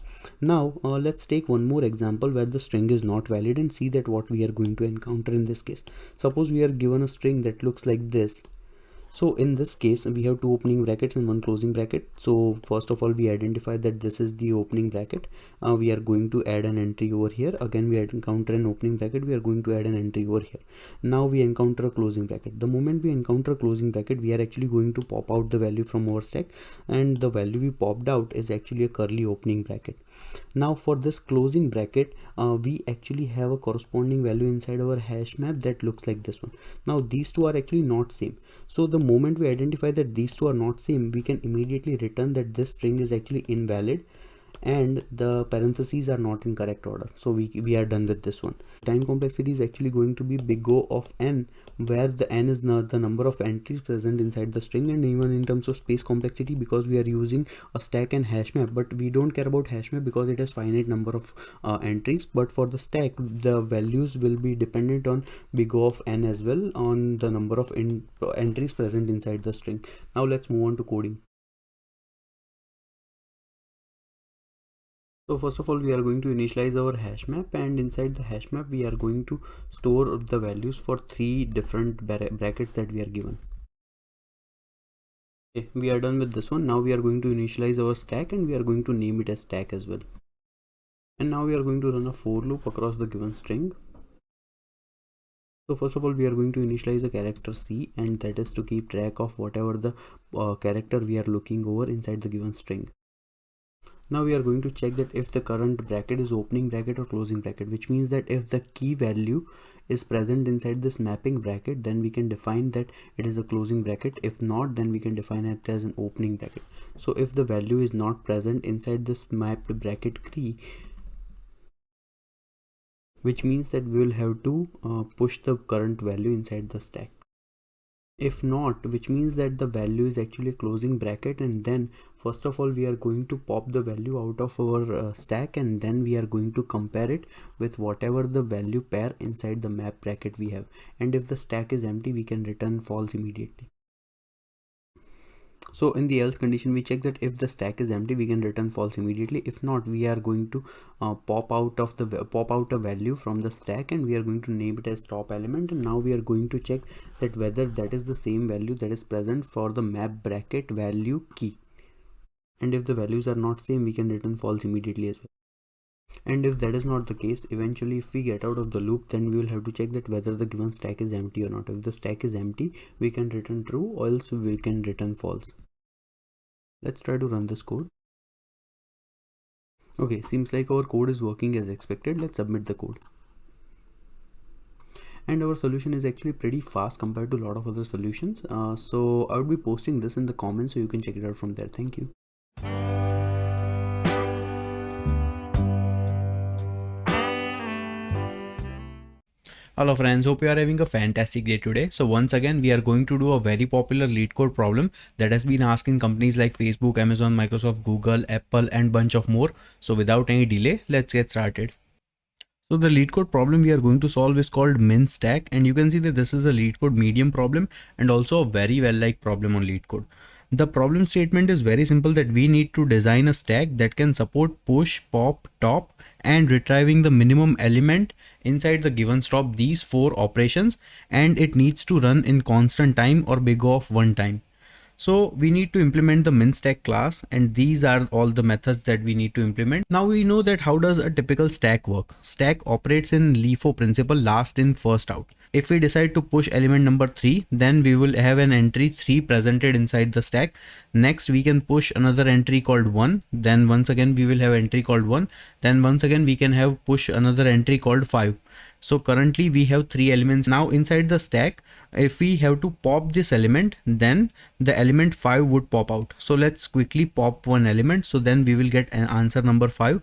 Now let's take one more example where the string is not valid, and see that what we are going to encounter in this case. Suppose we are given a string that looks like this. So in this case, we have two opening brackets and one closing bracket. So first of all, we identify that this is the opening bracket. We are going to add an entry over here. Again, we encounter an opening bracket, we are going to add an entry over here. Now we encounter a closing bracket. The moment we encounter a closing bracket, we are actually going to pop out the value from our stack, and the value we popped out is actually a curly opening bracket. Now for this closing bracket, we actually have a corresponding value inside our hash map that looks like this one. Now these two are actually not same. So the moment we identify that these two are not same, we can immediately return that this string is actually invalid, and the parentheses are not in correct order. So we are done with this one. Time complexity is actually going to be big O of n, where the n is not the number of entries present inside the string. And even in terms of space complexity, because we are using a stack and hash map, but we don't care about hash map because it has finite number of entries. But for the stack, the values will be dependent on big O of n as well, on the number of entries present inside the string. Now let's move on to coding. So first of all, we are going to initialize our hash map, and inside the hash map we are going to store the values for three different brackets that we are given. Okay, we are done with this one. Now we are going to initialize our stack, and we are going to name it as stack as well. And now we are going to run a for loop across the given string. So first of all, we are going to initialize a character C, and that is to keep track of whatever the character we are looking over inside the given string. Now we are going to check that if the current bracket is opening bracket or closing bracket, which means that if the key value is present inside this mapping bracket, then we can define that it is a closing bracket. If not, then we can define it as an opening bracket. So if the value is not present inside this mapped bracket key, which means that we will have to push the current value inside the stack. If not, which means that the value is actually a closing bracket, and then first of all we are going to pop the value out of our stack, and then we are going to compare it with whatever the value pair inside the map bracket we have. And if the stack is empty, we can return false immediately. So in the else condition, we check that if the stack is empty, we can return false immediately. If not, we are going to pop out a value from the stack, and we are going to name it as top element. And now we are going to check that whether that is the same value that is present for the map bracket value key. And if the values are not same, we can return false immediately as well. And if that is not the case, eventually if we get out of the loop, then we will have to check that whether the given stack is empty or not. If the stack is empty, we can return true, or else we can return false. Let's try to run this code. Okay, seems like our code is working as expected. Let's submit the code. and our solution is actually pretty fast compared to a lot of other solutions. So I would be posting this in the comments so you can check it out from there. Thank you. Hello friends, hope you are having a fantastic day today. So once again, we are going to do a very popular LeetCode problem that has been asked in companies like Facebook, Amazon, Microsoft, Google, Apple, and bunch of more. So without any delay, let's get started. So the LeetCode problem we are going to solve is called min stack, and you can see that this is a LeetCode medium problem and also a very well-liked problem on LeetCode. The problem statement is very simple, that we need to design a stack that can support push, pop, top, and retrieving the minimum element inside the given stop, these four operations, and it needs to run in constant time or big of one time. So we need to implement the min stack class, and these are all the methods that we need to implement. Now we know that how does a typical stack work. Stack operates in LIFO principle, last in first out. If we decide to push element number 3, then we will have an entry 3 presented inside the stack. Next we can push another entry called 1, then once again we will have entry called 1, then once again we can have push another entry called 5. So currently we have 3 elements now inside the stack. If we have to pop this element, then the element 5 would pop out. So let's quickly pop one element, so then we will get an answer number 5.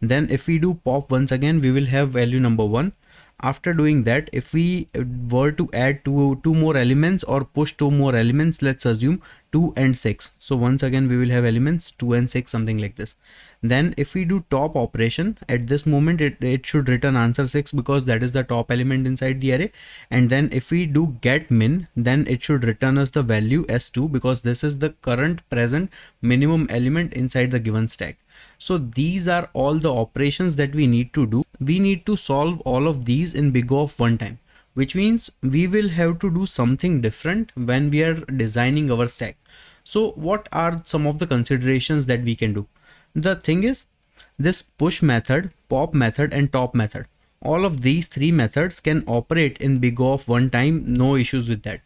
Then if we do pop once again, we will have value number 1. After doing that, if we were to add two more elements or push 2 more elements, let's assume 2 and 6. So once again we will have elements 2 and 6, something like this. Then if we do top operation, at this moment it should return answer 6 because that is the top element inside the array. And then if we do get min, then it should return us the value s2 because this is the current present minimum element inside the given stack. So these are all the operations that we need to do. We need to solve all of these in big O of one time, which means we will have to do something different when we are designing our stack. So what are some of the considerations that we can do? The thing is, this push method, pop method, and top method, all of these 3 methods can operate in big O of one time, no issues with that.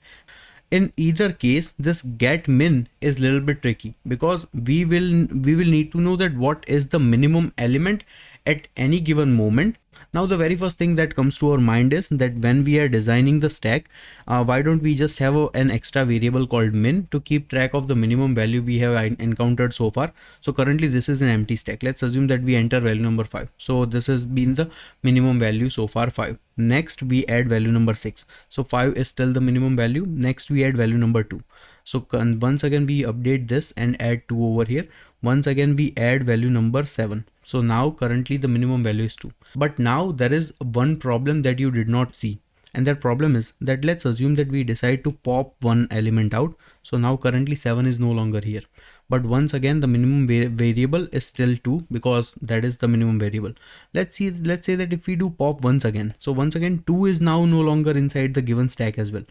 In either case, this get min is a little bit tricky because we will need to know that what is the minimum element at any given moment. Now the very first thing that comes to our mind is that when we are designing the stack, why don't we just have an extra variable called min to keep track of the minimum value we have encountered so far. So currently this is an empty stack. Let's assume that we enter value number 5. So this has been the minimum value so far, 5. Next we add value number 6. So 5 is still the minimum value. Next we add value number 2. So once again we update this and add 2 over here. Once again we add value number 7. So now currently the minimum value is 2. But now there is one problem that you did not see. And that problem is that let's assume that we decide to pop one element out. So now currently 7 is no longer here. But once again the minimum variable is still 2 because that is the minimum variable. Let's say that if we do pop once again. So once again 2 is now no longer inside the given stack as well.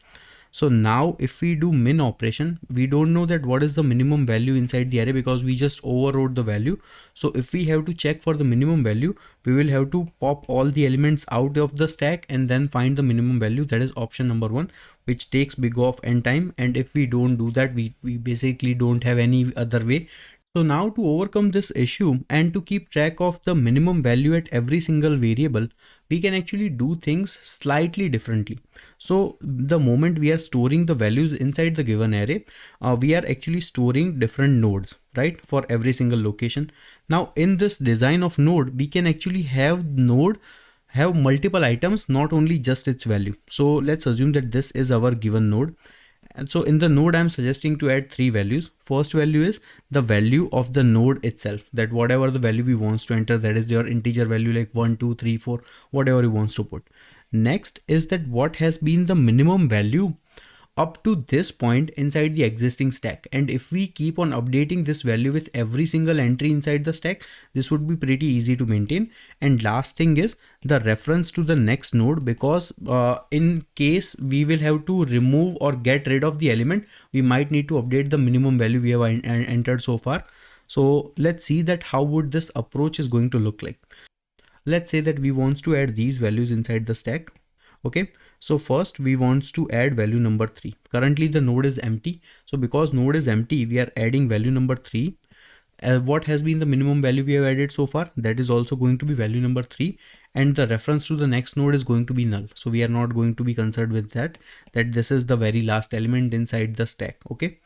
So now if we do min operation, we don't know that what is the minimum value inside the array because we just overrode the value. So if we have to check for the minimum value, we will have to pop all the elements out of the stack and then find the minimum value. That is option number 1, which takes big O of n time. And if we don't do that, we basically don't have any other way. So now to overcome this issue and to keep track of the minimum value at every single variable, we can actually do things slightly differently. So the moment we are storing the values inside the given array, we are actually storing different nodes, right, for every single location. Now in this design of node, we can actually have node have multiple items, not only just its value. So let's assume that this is our given node. And so in the node, I'm suggesting to add 3 values. First value is the value of the node itself, that whatever the value we wants to enter, that is your integer value like 1, 2, 3, 4, whatever you wants to put. Next is that what has been the minimum value up to this point inside the existing stack. And if we keep on updating this value with every single entry inside the stack, this would be pretty easy to maintain. And last thing is the reference to the next node, because in case we will have to remove or get rid of the element, we might need to update the minimum value we have entered so far. So let's see that how would this approach is going to look like. Let's say that we want to add these values inside the stack. Okay, so first we want to add value number 3. Currently the node is empty. So because node is empty, we are adding value number 3. What has been the minimum value we have added so far? That is also going to be value number 3. and the reference to the next node is going to be null. So we are not going to be concerned with that this is the very last element inside the stack. Okay,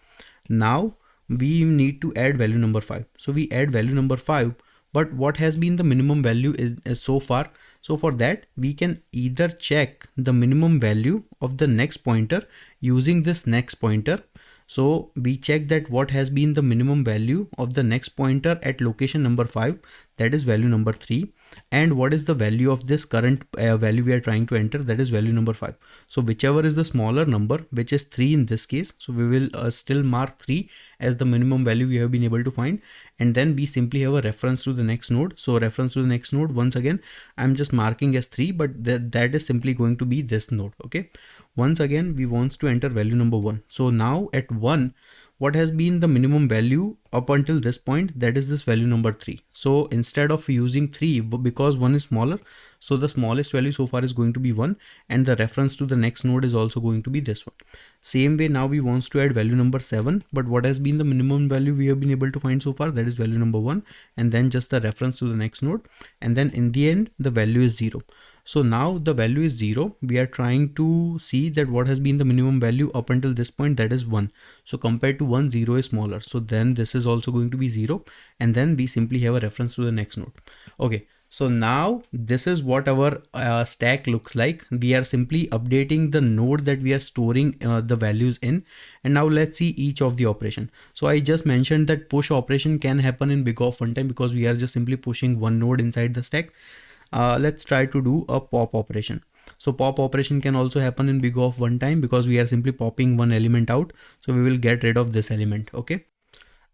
now we need to add value number 5. So we add value number 5, but what has been the minimum value is so far. So for that we can either check the minimum value of the next pointer using this next pointer. So we check that what has been the minimum value of the next pointer at location number 5, that is value number 3, and what is the value of this current value we are trying to enter, that is value number 5. So whichever is the smaller number, which is 3 in this case, so we will still mark 3 as the minimum value we have been able to find, and then we simply have a reference to the next node. So reference to the next node, once again I'm just marking as 3, but that is simply going to be this node. Okay, once again we want to enter value number 1. So now at 1, what has been the minimum value up until this point, that is this value number 3. So instead of using 3, because 1 is smaller, so the smallest value so far is going to be 1, and the reference to the next node is also going to be this one. Same way, now we want to add value number 7, but what has been the minimum value we have been able to find so far, that is value number 1, and then just the reference to the next node, and then in the end the value is 0. So now the value is 0. We are trying to see that what has been the minimum value up until this point, that is 1. So compared to 1, 0 is smaller. So then this is also going to be 0. And then we simply have a reference to the next node. Okay. So now this is what our stack looks like. We are simply updating the node that we are storing the values in. And now let's see each of the operation. So I just mentioned that push operation can happen in big of one time because we are just simply pushing one node inside the stack. Let's try to do a pop operation. So pop operation can also happen in big of one time because we are simply popping one element out. So we will get rid of this element. Okay.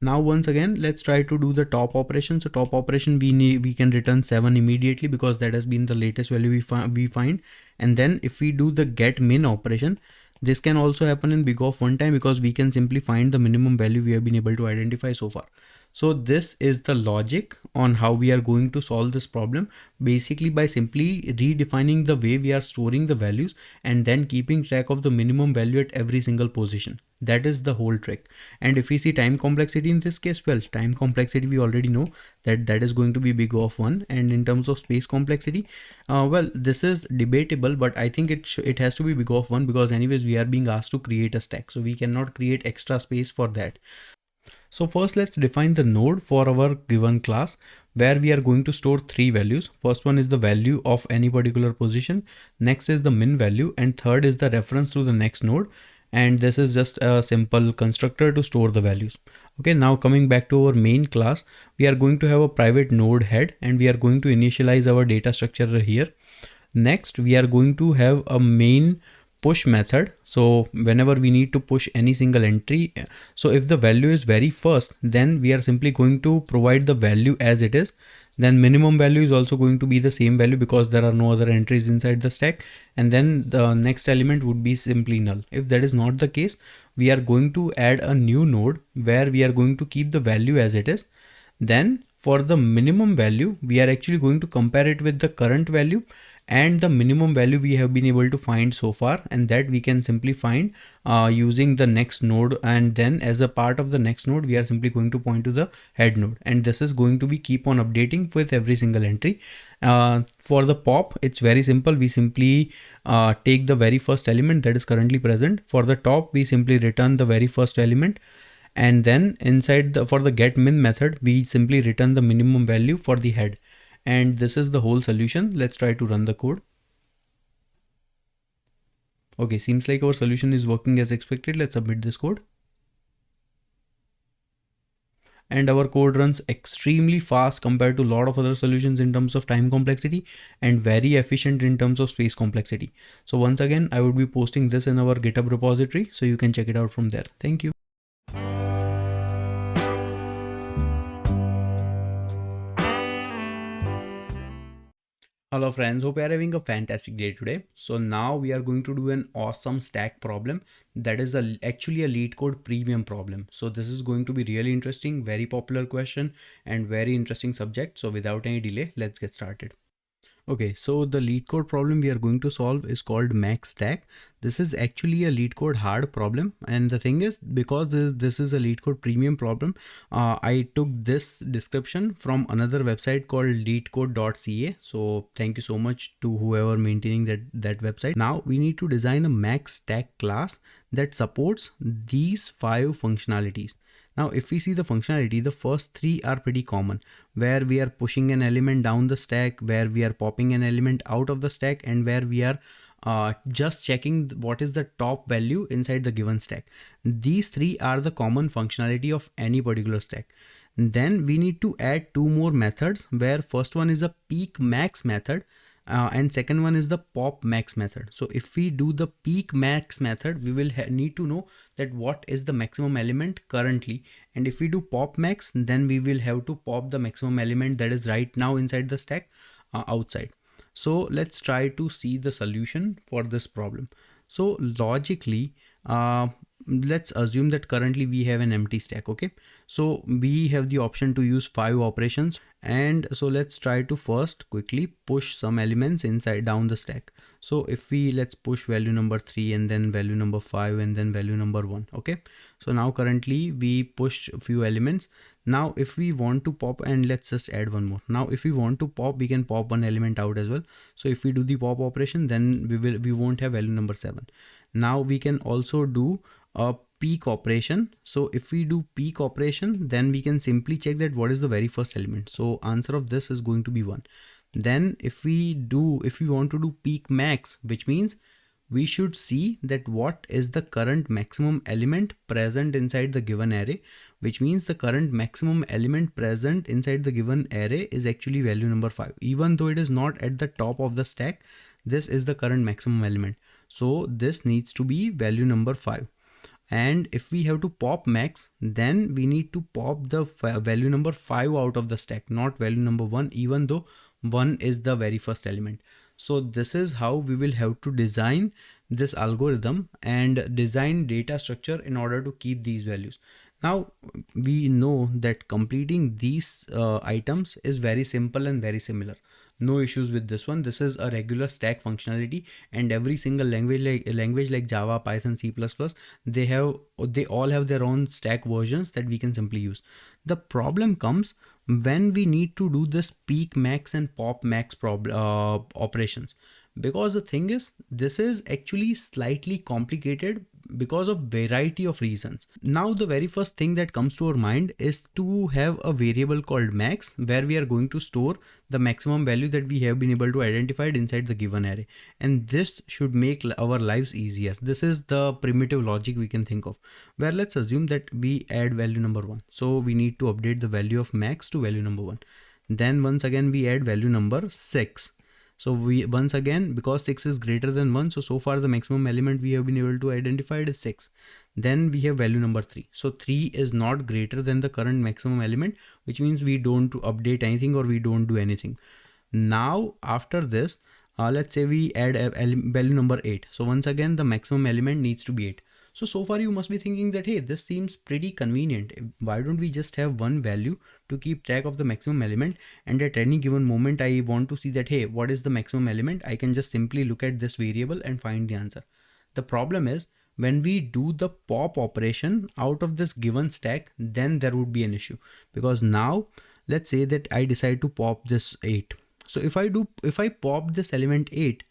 Now once again, let's try to do the top operation. So top operation, we can return 7 immediately because that has been the latest value we find. And then if we do the get min operation, this can also happen in big of one time because we can simply find the minimum value we have been able to identify so far. So this is the logic on how we are going to solve this problem, basically by simply redefining the way we are storing the values and then keeping track of the minimum value at every single position. That is the whole trick. And if we see time complexity in this case, well, time complexity, we already know that that is going to be big of 1. And in terms of space complexity, well, this is debatable, but I think it has to be big of 1 because anyways, we are being asked to create a stack. So we cannot create extra space for that. So first let's define the node for our given class where we are going to store 3 values. First one is the value of any particular position. Next is the min value, and third is the reference to the next node. And this is just a simple constructor to store the values. Okay, now coming back to our main class, we are going to have a private node head and we are going to initialize our data structure here. Next, we are going to have a main push method. So whenever we need to push any single entry, so if the value is very first, then we are simply going to provide the value as it is. Then minimum value is also going to be the same value because there are no other entries inside the stack. And then the next element would be simply null. If that is not the case, we are going to add a new node where we are going to keep the value as it is. Then for the minimum value, we are actually going to compare it with the current value and the minimum value we have been able to find so far, and that we can simply find using the next node. And then as a part of the next node, we are simply going to point to the head node, and this is going to be keep on updating with every single entry. For the pop, it's very simple. We simply take the very first element that is currently present. For the top, we simply return the very first element. And then inside for the get min method, we simply return the minimum value for the head. And this is the whole solution. Let's try to run the code. Okay, seems like our solution is working as expected. Let's submit this code. And our code runs extremely fast compared to a lot of other solutions in terms of time complexity and very efficient in terms of space complexity. So once again, I would be posting this in our GitHub repository, so you can check it out from there. Thank you. Hello friends, hope you are having a fantastic day today. So now we are going to do an awesome stack problem that is actually a LeetCode premium problem. So this is going to be really interesting, very popular question and very interesting subject. So without any delay, let's get started. Okay, so the LeetCode problem we are going to solve is called max stack. This is actually a LeetCode hard problem, and the thing is, because this is a LeetCode premium problem, I took this description from another website called leetcode.ca. So thank you so much to whoever maintaining that website. Now we need to design a max stack class that supports these 5 functionalities. Now, if we see the functionality, the first 3 are pretty common, where we are pushing an element down the stack, where we are popping an element out of the stack, and where we are just checking what is the top value inside the given stack. These 3 are the common functionality of any particular stack. Then we need to add 2 more methods, where first one is a peak max method, and second one is the pop max method. So if we do the peak max method, we will need to know that what is the maximum element currently, and if we do pop max, then we will have to pop the maximum element that is right now inside the stack outside. So let's try to see the solution for this problem. So logically, let's assume that currently we have an empty stack. Okay, so we have the option to use 5 operations, and so let's try to first quickly push some elements inside down the stack. So if we, let's push value number 3 and then value number 5 and then value number 1. Okay, so now currently we pushed a few elements. Now if we want to pop, and let's just add one more. Now if we want to pop, we can pop one element out as well. So if we do the pop operation, then we won't have value number 7. Now we can also do a peak operation. So if we do peak operation, then we can simply check that what is the very first element. So answer of this is going to be 1. Then if we want to do peak max, which means we should see that what is the current maximum element present inside the given array, which means the current maximum element present inside the given array is actually value number 5. Even though it is not at the top of the stack, this is the current maximum element. So this needs to be value number 5. And if we have to pop max, then we need to pop the value number 5 out of the stack, not value number 1, even though 1 is the very first element. So this is how we will have to design this algorithm and design data structure in order to keep these values. Now we know that completing these items is very simple and very similar. No issues with this one. This is a regular stack functionality, and every single language like Java, Python, C++, they all have their own stack versions that we can simply use. The problem comes when we need to do this peak max and pop max operations, because the thing is, this is actually slightly complicated because of variety of reasons. Now the very first thing that comes to our mind is to have a variable called max, where we are going to store the maximum value that we have been able to identify inside the given array, and this should make our lives easier. This is the primitive logic we can think of, where let's assume that we add value number 1. So we need to update the value of max to value number 1. Then once again we add value number 6. So we once again, because 6 is greater than 1, so far the maximum element we have been able to identify is 6. Then we have value number 3. So 3 is not greater than the current maximum element, which means we don't update anything or we don't do anything. Now after this, let's say we add a value number 8. So once again the maximum element needs to be 8. So far you must be thinking that, hey, this seems pretty convenient. Why don't we just have one value to keep track of the maximum element, and at any given moment I want to see that, hey, what is the maximum element? I can just simply look at this variable and find the answer. The problem is, when we do the pop operation out of this given stack, then there would be an issue, because now let's say that I decide to pop this 8. So if I pop this element 8,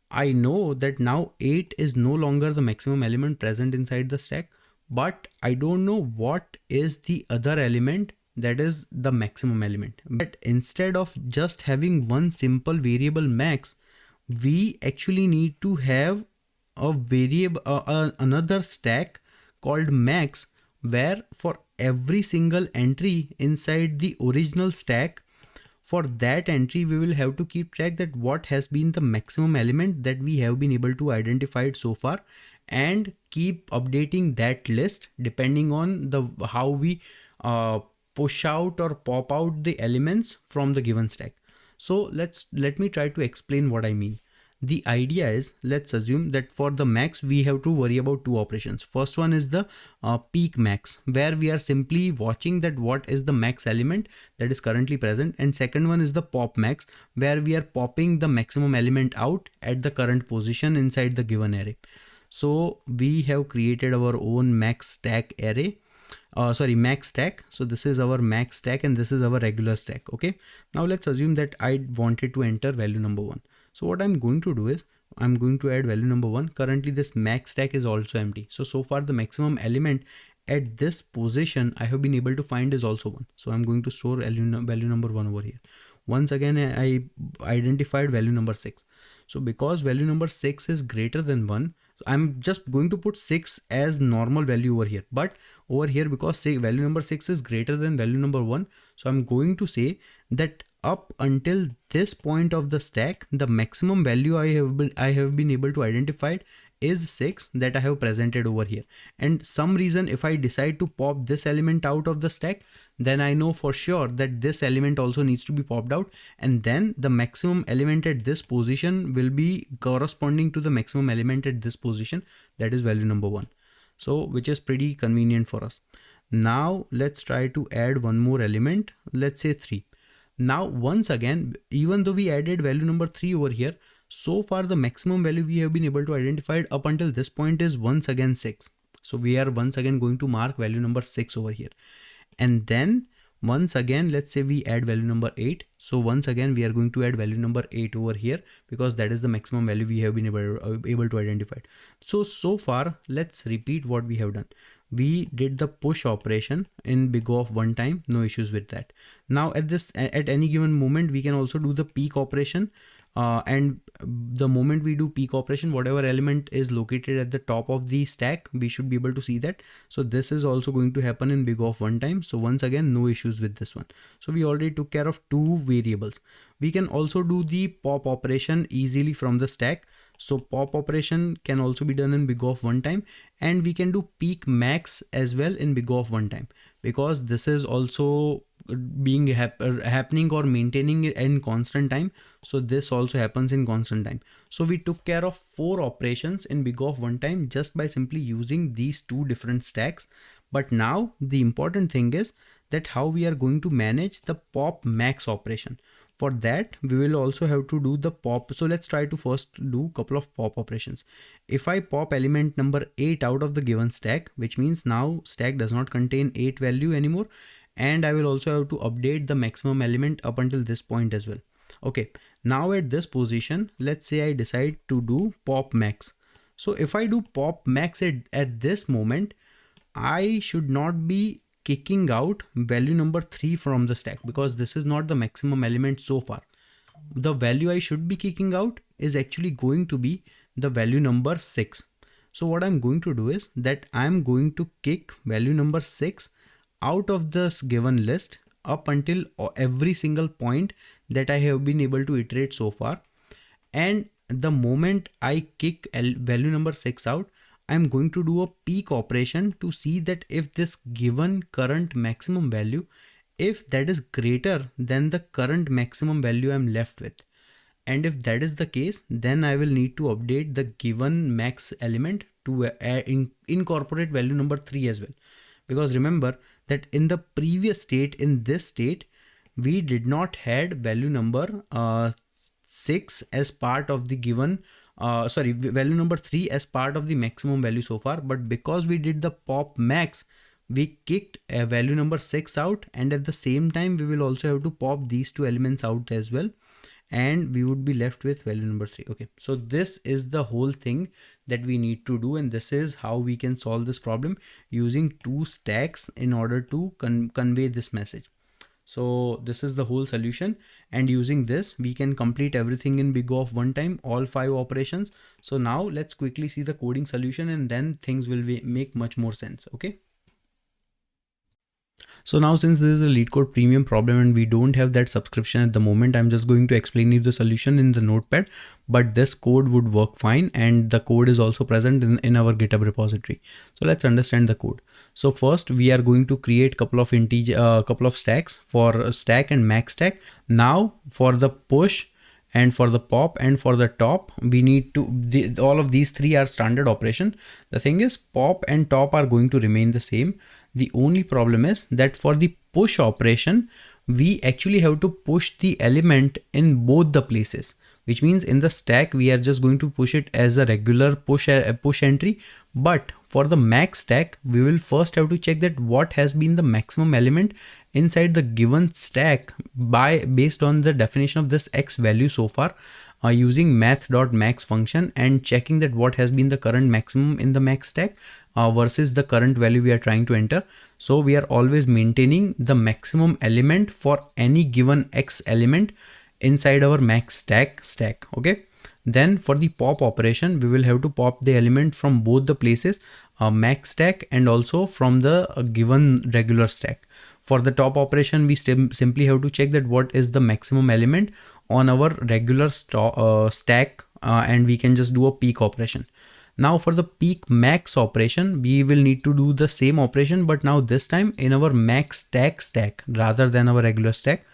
I know that now 8 is no longer the maximum element present inside the stack, but I don't know what is the other element that is the maximum element. But instead of just having one simple variable max, we actually need to have a variable, another stack called max, where for every single entry inside the original stack, for that entry we will have to keep track that what has been the maximum element that we have been able to identify it so far, and keep updating that list depending on the how we push out or pop out the elements from the given stack. So let me try to explain what I mean. The idea is, let's assume that for the max we have to worry about two operations. First one is the peak max, where we are simply watching that what is the max element that is currently present, and second one is the pop max, where we are popping the maximum element out at the current position inside the given array. So we have created our own max stack array, max stack. So this is our max stack and this is our regular stack. Okay, now let's assume that I wanted to enter value number 1. So what I'm going to do is I'm going to add value number 1. Currently this max stack is also empty. So far the maximum element at this position I have been able to find is also 1. So I'm going to store value number 1 over here. Once again, I identified value number 6. So because value number 6 is greater than 1, I'm just going to put 6 as normal value over here. But over here, because say value number 6 is greater than value number 1, so I'm going to say that up until this point of the stack, the maximum value I have been able to identify is 6 that I have presented over here. And some reason if I decide to pop this element out of the stack, then I know for sure that this element also needs to be popped out, and then the maximum element at this position will be corresponding to the maximum element at this position, that is value number 1. So which is pretty convenient for us. Now let's try to add one more element, let's say 3. Now once again, even though we added value number 3 over here, so far the maximum value we have been able to identify up until this point is once again 6. So we are once again going to mark value number 6 over here. And then once again, let's say we add value number 8. So once again, we are going to add value number 8 over here because that is the maximum value we have been able to identify. So far, let's repeat what we have done. We did the push operation in big O of 1 time, no issues with that. Now at any given moment, we can also do the peak operation. And the moment we do peak operation, whatever element is located at the top of the stack, we should be able to see that. So this is also going to happen in big O of 1 time. So once again, no issues with this one. So we already took care of 2 variables. We can also do the pop operation easily from the stack. So pop operation can also be done in big O of 1 time, and we can do peak max as well in big O of 1 time, because this is also being happening or maintaining in constant time. So this also happens in constant time. So we took care of 4 operations in big O of 1 time just by simply using these 2 different stacks. But now the important thing is that how we are going to manage the pop max operation. For that, we will also have to do the pop. So let's try to first do a couple of pop operations. If I pop element number 8 out of the given stack, which means now stack does not contain 8 value anymore. And I will also have to update the maximum element up until this point as well. Okay, now at this position, let's say I decide to do pop max. So if I do pop max at this moment, I should not be kicking out value number 3 from the stack because this is not the maximum element so far. The value I should be kicking out is actually going to be the value number 6. So what I'm going to do is that I'm going to kick value number 6 out of this given list up until every single point that I have been able to iterate so far. And the moment I kick value number 6 out, I'm going to do a peak operation to see that if this given current maximum value, if that is greater than the current maximum value I'm left with. And if that is the case, then I will need to update the given max element to incorporate value number 3 as well. Because remember that in the previous state, in this state, we did not had value number 6 as part of the given value number 3 as part of the maximum value so far. But because we did the pop max, we kicked a value number 6 out, and at the same time we will also have to pop these 2 elements out as well, and we would be left with value number 3. Okay, so this is the whole thing that we need to do, and this is how we can solve this problem using 2 stacks in order to convey this message. So this is the whole solution, and using this we can complete everything in big O of 1 time, all 5 operations. So now let's quickly see the coding solution, and then things will make much more sense. Okay. So now since this is a LeetCode premium problem and we don't have that subscription at the moment, I'm just going to explain you the solution in the notepad, but this code would work fine, and the code is also present in our GitHub repository. So let's understand the code. So first we are going to create couple of stacks for stack and max stack. Now for the push and for the pop and for the top, we need to, all of these three are standard operation. The thing is, pop and top are going to remain the same. The only problem is that for the push operation, we actually have to push the element in both the places, which means in the stack we are just going to push it as a regular push entry. But for the max stack, we will first have to check that what has been the maximum element inside the given stack based on the definition of this x value so far, using math.max function and checking that what has been the current maximum in the max stack versus the current value we are trying to enter. So we are always maintaining the maximum element for any given x element inside our max stack. Okay. Then for the pop operation, we will have to pop the element from both the places, max stack and also from the given regular stack. For the top operation, we simply have to check that what is the maximum element on our regular stack, and we can just do a peak operation. Now for the peak max operation, we will need to do the same operation, but now this time in our max stack rather than our regular stack.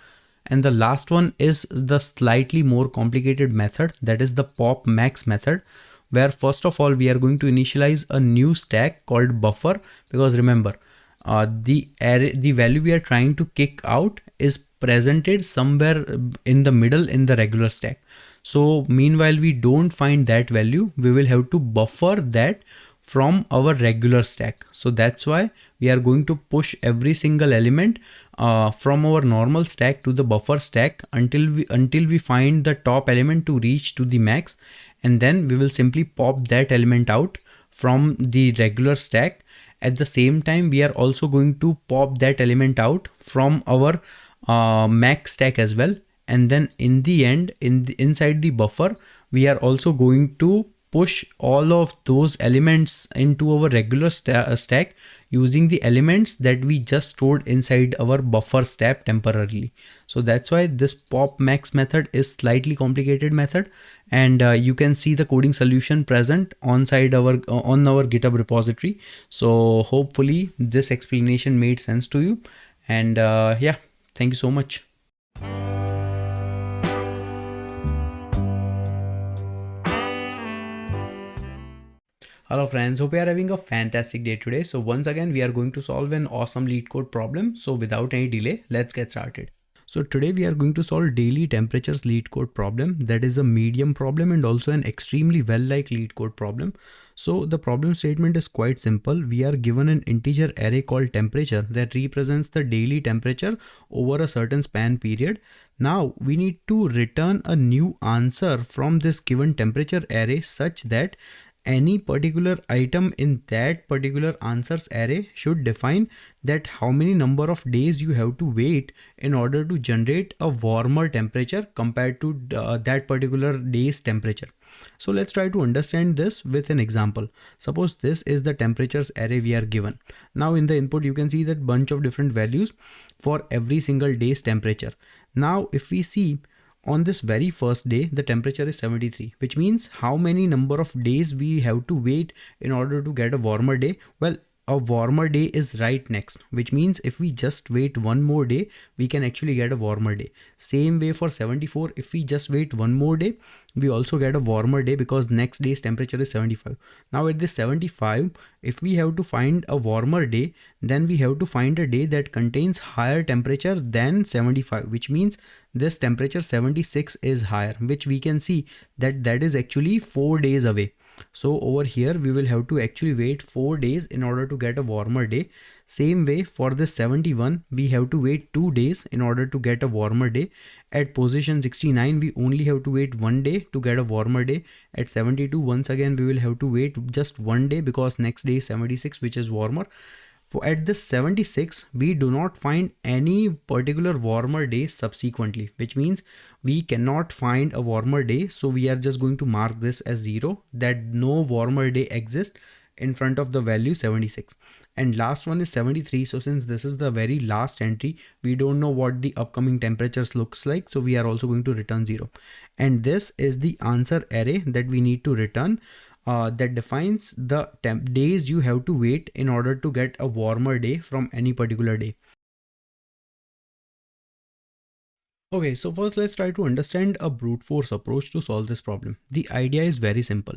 And the last one is the slightly more complicated method, that is the pop max method, where first of all we are going to initialize a new stack called buffer, because remember, the value we are trying to kick out is presented somewhere in the middle in the regular stack. So meanwhile we don't find that value, we will have to buffer that from our regular stack. So that's why we are going to push every single element from our normal stack to the buffer stack until we find the top element to reach to the max, and then we will simply pop that element out from the regular stack. At the same time, we are also going to pop that element out from our max stack as well. And then in the end, inside the buffer, we are also going to push all of those elements into our regular stack using the elements that we just stored inside our buffer stack temporarily. So that's why this pop max method is slightly complicated method, and you can see the coding solution present on our GitHub repository. So hopefully this explanation made sense to you, and yeah, thank you so much. Hello friends, hope you are having a fantastic day today. So once again, we are going to solve an awesome LeetCode problem. So without any delay, let's get started. So today we are going to solve daily temperatures LeetCode problem. That is a medium problem and also an extremely well-liked LeetCode problem. So the problem statement is quite simple. We are given an integer array called temperature that represents the daily temperature over a certain span period. Now we need to return a new answer from this given temperature array such that any particular item in that particular answers array should define that how many number of days you have to wait in order to generate a warmer temperature compared to that particular day's temperature. So let's try to understand this with an example. Suppose this is the temperatures array we are given. Now in the input you can see that bunch of different values for every single day's temperature. Now if we see, on this very first day, the temperature is 73, which means how many number of days we have to wait in order to get a warmer day? Well, a warmer day is right next, which means if we just wait one more day, we can actually get a warmer day. Same way for 74, if we just wait one more day, we also get a warmer day because next day's temperature is 75. Now at this 75, if we have to find a warmer day, then we have to find a day that contains higher temperature than 75, which means this temperature 76 is higher, which we can see that is actually 4 days away. So over here we will have to actually wait 4 days in order to get a warmer day. Same way for this 71, we have to wait 2 days in order to get a warmer day. At position 69, we only have to wait 1 day to get a warmer day. At 72, once again we will have to wait just 1 day because next day is 76, which is warmer. At this 76, we do not find any particular warmer day subsequently, which means we cannot find a warmer day. So we are just going to mark this as 0, that no warmer day exists in front of the value 76. And last one is 73. So since this is the very last entry, we don't know what the upcoming temperatures looks like. So we are also going to return 0. And this is the answer array that we need to return. That defines the days you have to wait in order to get a warmer day from any particular day. Okay, so first let's try to understand a brute force approach to solve this problem. The idea is very simple.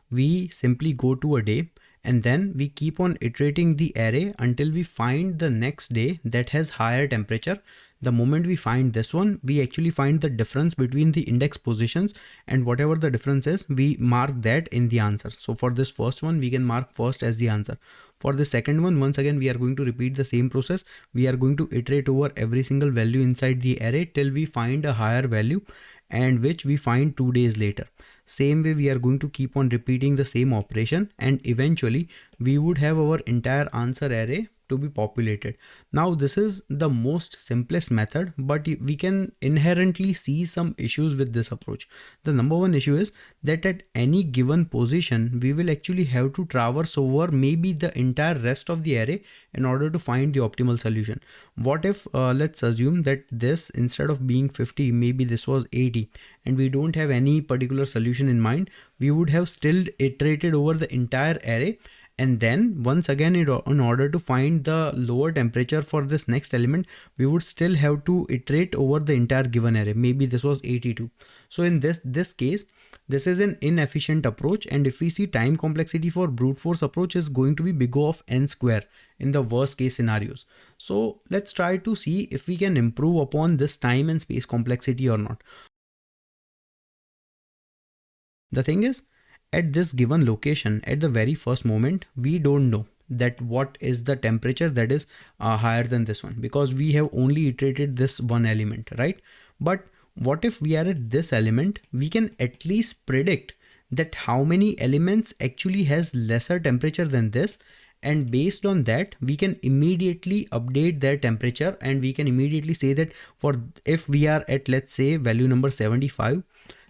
We simply go to a day and then we keep on iterating the array until we find the next day that has higher temperature. The moment we find this one, we actually find the difference between the index positions, and whatever the difference is, we mark that in the answer. So for this first one, we can mark first as the answer. For the second one, once again, we are going to repeat the same process. We are going to iterate over every single value inside the array till we find a higher value, and which we find 2 days later. Same way, we are going to keep on repeating the same operation, and eventually we would have our entire answer array to be populated. Now this is the most simplest method, but we can inherently see some issues with this approach. The number one issue is that at any given position we will actually have to traverse over maybe the entire rest of the array in order to find the optimal solution. What if let's assume that this, instead of being 50, maybe this was 80, and we don't have any particular solution in mind. We would have still iterated over the entire array, and then once again, in order to find the lower temperature for this next element, we would still have to iterate over the entire given array. Maybe this was 82. So in this case, this is an inefficient approach, and if we see, time complexity for brute force approach is going to be big O of n square in the worst case scenarios. So let's try to see if we can improve upon this time and space complexity or not. The thing is, at this given location, at the very first moment, we don't know that what is the temperature that is higher than this one, because we have only iterated this one element, right? But what if we are at this element, we can at least predict that how many elements actually has lesser temperature than this, and based on that we can immediately update their temperature, and we can immediately say that for if we are at, let's say, value number 75,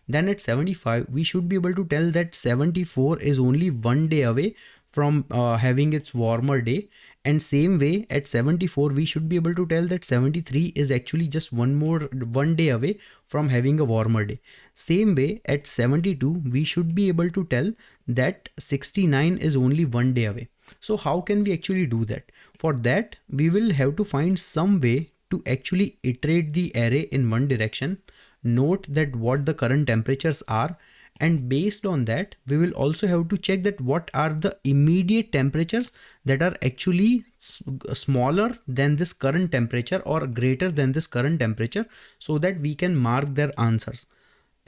then at 75 we should be able to tell that 74 is only 1 day away from having its warmer day, and same way at 74 we should be able to tell that 73 is actually just one day away from having a warmer day. Same way at 72 we should be able to tell that 69 is only 1 day away. So how can we actually do that? For that we will have to find some way to actually iterate the array in one direction, note that what the current temperatures are, and based on that we will also have to check that what are the immediate temperatures that are actually smaller than this current temperature or greater than this current temperature, so that we can mark their answers.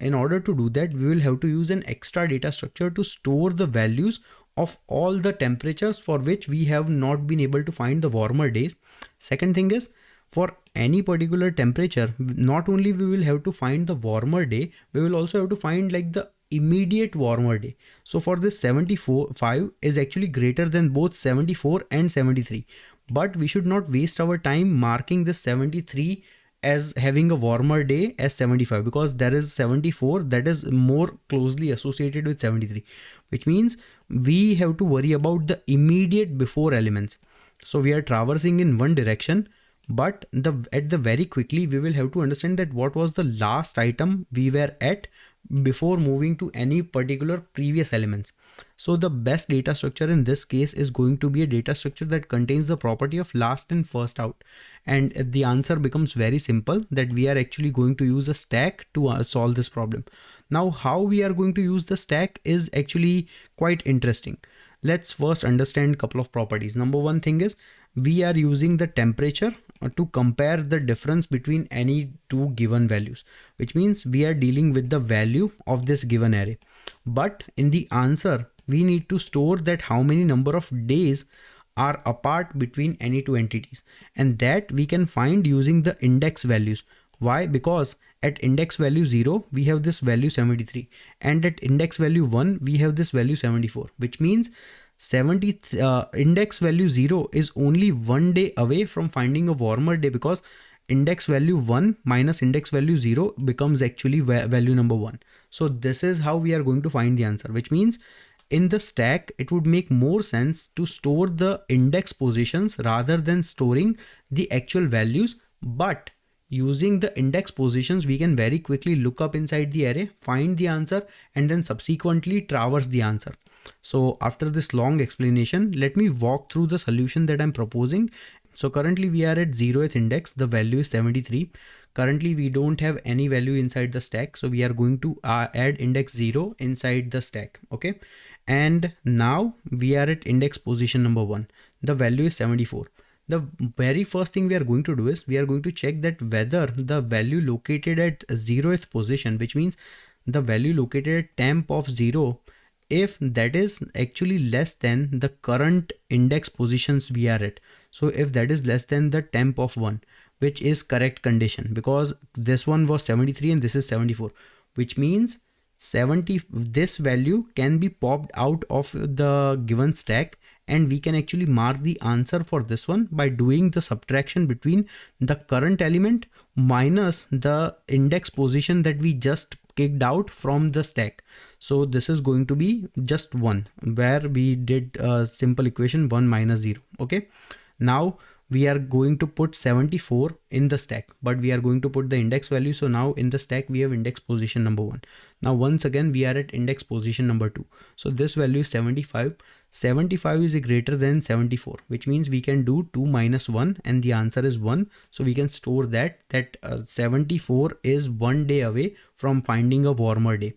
In order to do that, we will have to use an extra data structure to store the values of all the temperatures for which we have not been able to find the warmer days. Second thing is, for any particular temperature, not only we will have to find the warmer day, we will also have to find like the immediate warmer day. So for this 75 is actually greater than both 74 and 73, but we should not waste our time marking this 73 as having a warmer day as 75, because there is 74 that is more closely associated with 73, which means we have to worry about the immediate before elements. So we are traversing in one direction, but at the very quickly we will have to understand that what was the last item we were at before moving to any particular previous elements. So the best data structure in this case is going to be a data structure that contains the property of last in first out, and the answer becomes very simple, that we are actually going to use a stack to solve this problem. Now how we are going to use the stack is actually quite interesting. Let's first understand a couple of properties. Number one thing is, we are using the temperature to compare the difference between any two given values, which means we are dealing with the value of this given array. But in the answer, we need to store that how many number of days are apart between any two entities, and that we can find using the index values. Why? Because at index value 0 we have this value 73, and at index value 1 we have this value 74, which means index value 0 is only 1 day away from finding a warmer day, because index value 1 minus index value 0 becomes actually value number 1. So this is how we are going to find the answer, which means in the stack it would make more sense to store the index positions rather than storing the actual values. But using the index positions, we can very quickly look up inside the array, find the answer, and then subsequently traverse the answer. So after this long explanation, let me walk through the solution that I'm proposing. So currently we are at 0th index, the value is 73. Currently we don't have any value inside the stack, so we are going to add index 0 inside the stack. Okay, and now we are at index position number 1, the value is 74. The very first thing we are going to do is we are going to check that whether the value located at 0th position, which means the value located at temp of 0, if that is actually less than the current index positions we are at. So if that is less than the temp of 1, which is correct condition, because this one was 73 and this is 74, which means 70, this value can be popped out of the given stack, and we can actually mark the answer for this one by doing the subtraction between the current element minus the index position that we just kicked out from the stack. So this is going to be just 1, where we did a simple equation 1 minus 0. Okay, now we are going to put 74 in the stack, but we are going to put the index value. So now in the stack we have index position number 1. Now once again we are at index position number 2. So this value is 75. 75 is greater than 74, which means we can do 2 minus 1 and the answer is 1. So we can store that 74 is 1 day away from finding a warmer day.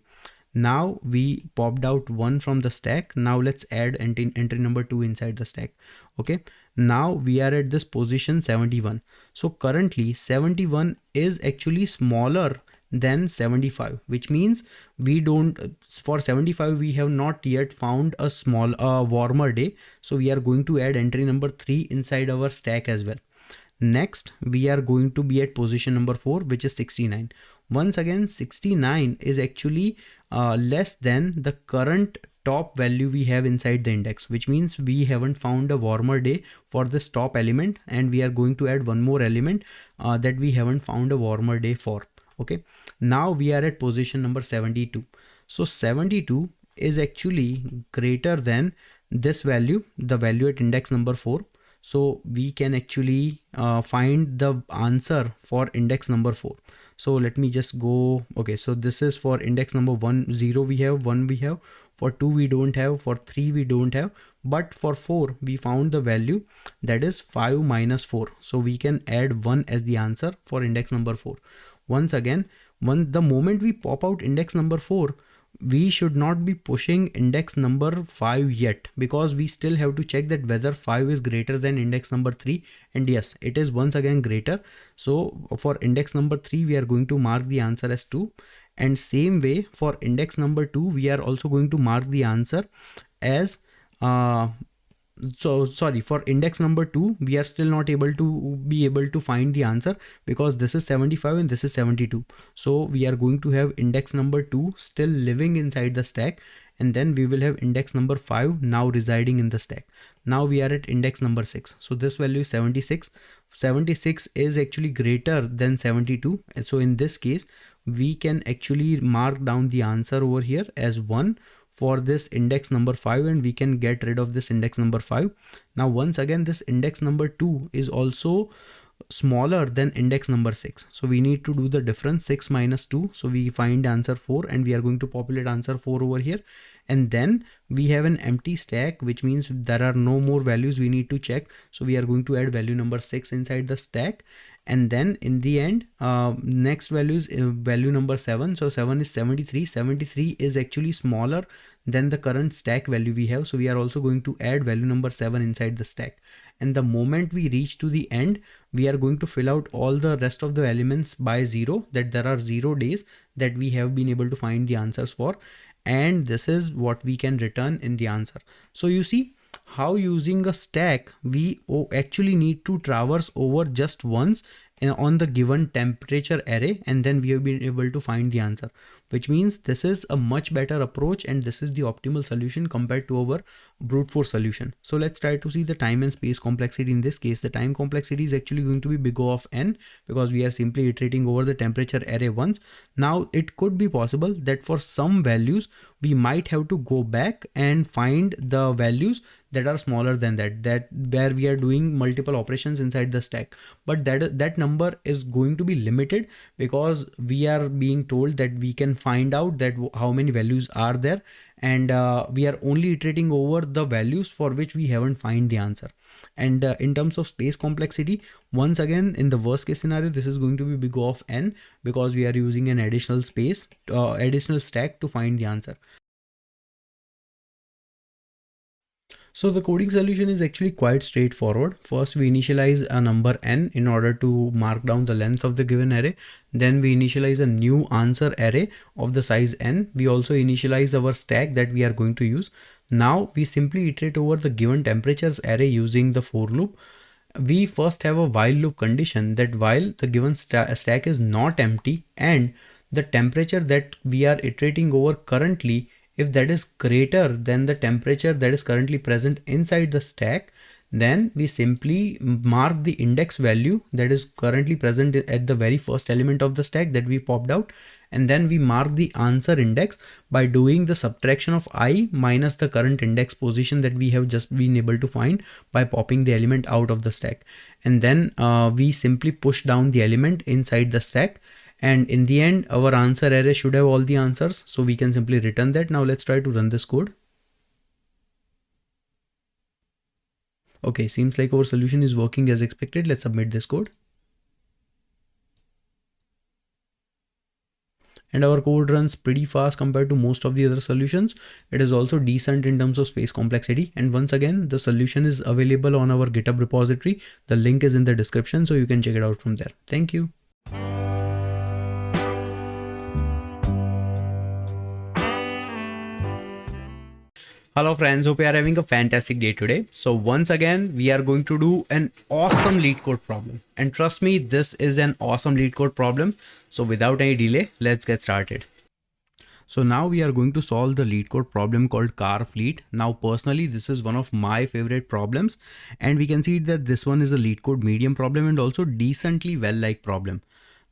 Now we popped out 1 from the stack. Now let's add entry number 2 inside the stack. Okay, now we are at this position 71. So currently 71 is actually smaller than 75, which means we don't, for 75 we have not yet found a warmer day. So we are going to add entry number 3 inside our stack as well. Next we are going to be at position number 4, which is 69. Once again 69 is actually less than the current top value we have inside the index, which means we haven't found a warmer day for this top element, and we are going to add one more element that we haven't found a warmer day for. Okay, now we are at position number 72. So 72 is actually greater than this value, the value at index number 4. So we can actually find the answer for index number 4. So let me just go. Okay, so this is for index number 1, 0 we have, 1 we have, for 2 we don't have, for 3 we don't have, but for 4 we found the value, that is 5 minus 4. So we can add 1 as the answer for index number 4. Once again, the moment we pop out index number 4, we should not be pushing index number 5 yet, because we still have to check that whether 5 is greater than index number 3, and yes, it is once again greater. So for index number 3 we are going to mark the answer as 2, and same way for index number 2 we are also going to mark the answer as so sorry, for index number 2 we are still not able to find the answer, because this is 75 and this is 72. So we are going to have index number 2 still living inside the stack, and then we will have index number 5 now residing in the stack. Now we are at index number 6. So this value is 76. 76 is actually greater than 72, and so in this case we can actually mark down the answer over here as 1 for this index number 5, and we can get rid of this index number 5. Now once again this index number 2 is also smaller than index number 6, so we need to do the difference, 6 minus 2, so we find answer 4, and we are going to populate answer 4 over here. And then we have an empty stack, which means there are no more values we need to check, so we are going to add value number 6 inside the stack. And then in the end, next value is value number 7. So 7 is 73. 73 is actually smaller than the current stack value we have, so we are also going to add value number 7 inside the stack. And the moment we reach to the end, we are going to fill out all the rest of the elements by 0, that there are 0 days that we have been able to find the answers for, and this is what we can return in the answer. So you see how using a stack we actually need to traverse over just once on the given temperature array, and then we have been able to find the answer, which means this is a much better approach, and this is the optimal solution compared to our brute force solution. So let's try to see the time and space complexity. In this case, the time complexity is actually going to be big O of n, because we are simply iterating over the temperature array once. Now it could be possible that for some values we might have to go back and find the values that are smaller than that where we are doing multiple operations inside the stack, but that number is going to be limited, because we are being told that we can find out that how many values are there, and we are only iterating over the values for which we haven't find the answer. And in terms of space complexity, once again, in the worst case scenario, this is going to be big O of n, because we are using an additional space, additional stack to find the answer. So the coding solution is actually quite straightforward. First, we initialize a number n in order to mark down the length of the given array. Then we initialize a new answer array of the size n. We also initialize our stack that we are going to use. Now we simply iterate over the given temperatures array using the for loop. We first have a while loop condition that while the given stack is not empty and the temperature that we are iterating over currently, if that is greater than the temperature that is currently present inside the stack, then we simply mark the index value that is currently present at the very first element of the stack that we popped out, and then we mark the answer index by doing the subtraction of I minus the current index position that we have just been able to find by popping the element out of the stack. And then we simply push down the element inside the stack. And in the end, our answer array should have all the answers. So we can simply return that. Now let's try to run this code. Okay, seems like our solution is working as expected. Let's submit this code. And our code runs pretty fast compared to most of the other solutions. It is also decent in terms of space complexity. And once again, the solution is available on our GitHub repository. The link is in the description, so you can check it out from there. Thank you. Hello friends, hope you are having a fantastic day today. So once again, we are going to do an awesome LeetCode problem. And trust me, this is an awesome LeetCode problem. So without any delay, let's get started. So now we are going to solve the LeetCode problem called car fleet. Now personally, this is one of my favorite problems. And we can see that this one is a LeetCode medium problem and also decently well-liked problem.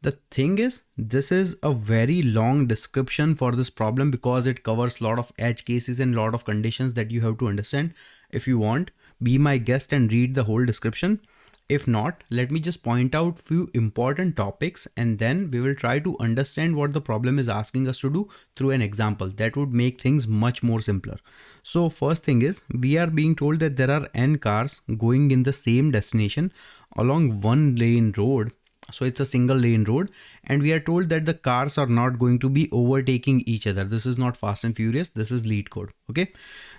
The thing is, this is a very long description for this problem because it covers a lot of edge cases and a lot of conditions that you have to understand. If you want, be my guest and read the whole description. If not, let me just point out few important topics and then we will try to understand what the problem is asking us to do through an example. That would make things much more simpler. So first thing is, we are being told that there are n cars going in the same destination along one lane road. So it's a single lane road and we are told that the cars are not going to be overtaking each other. This is not Fast and Furious. This is LeetCode. Okay.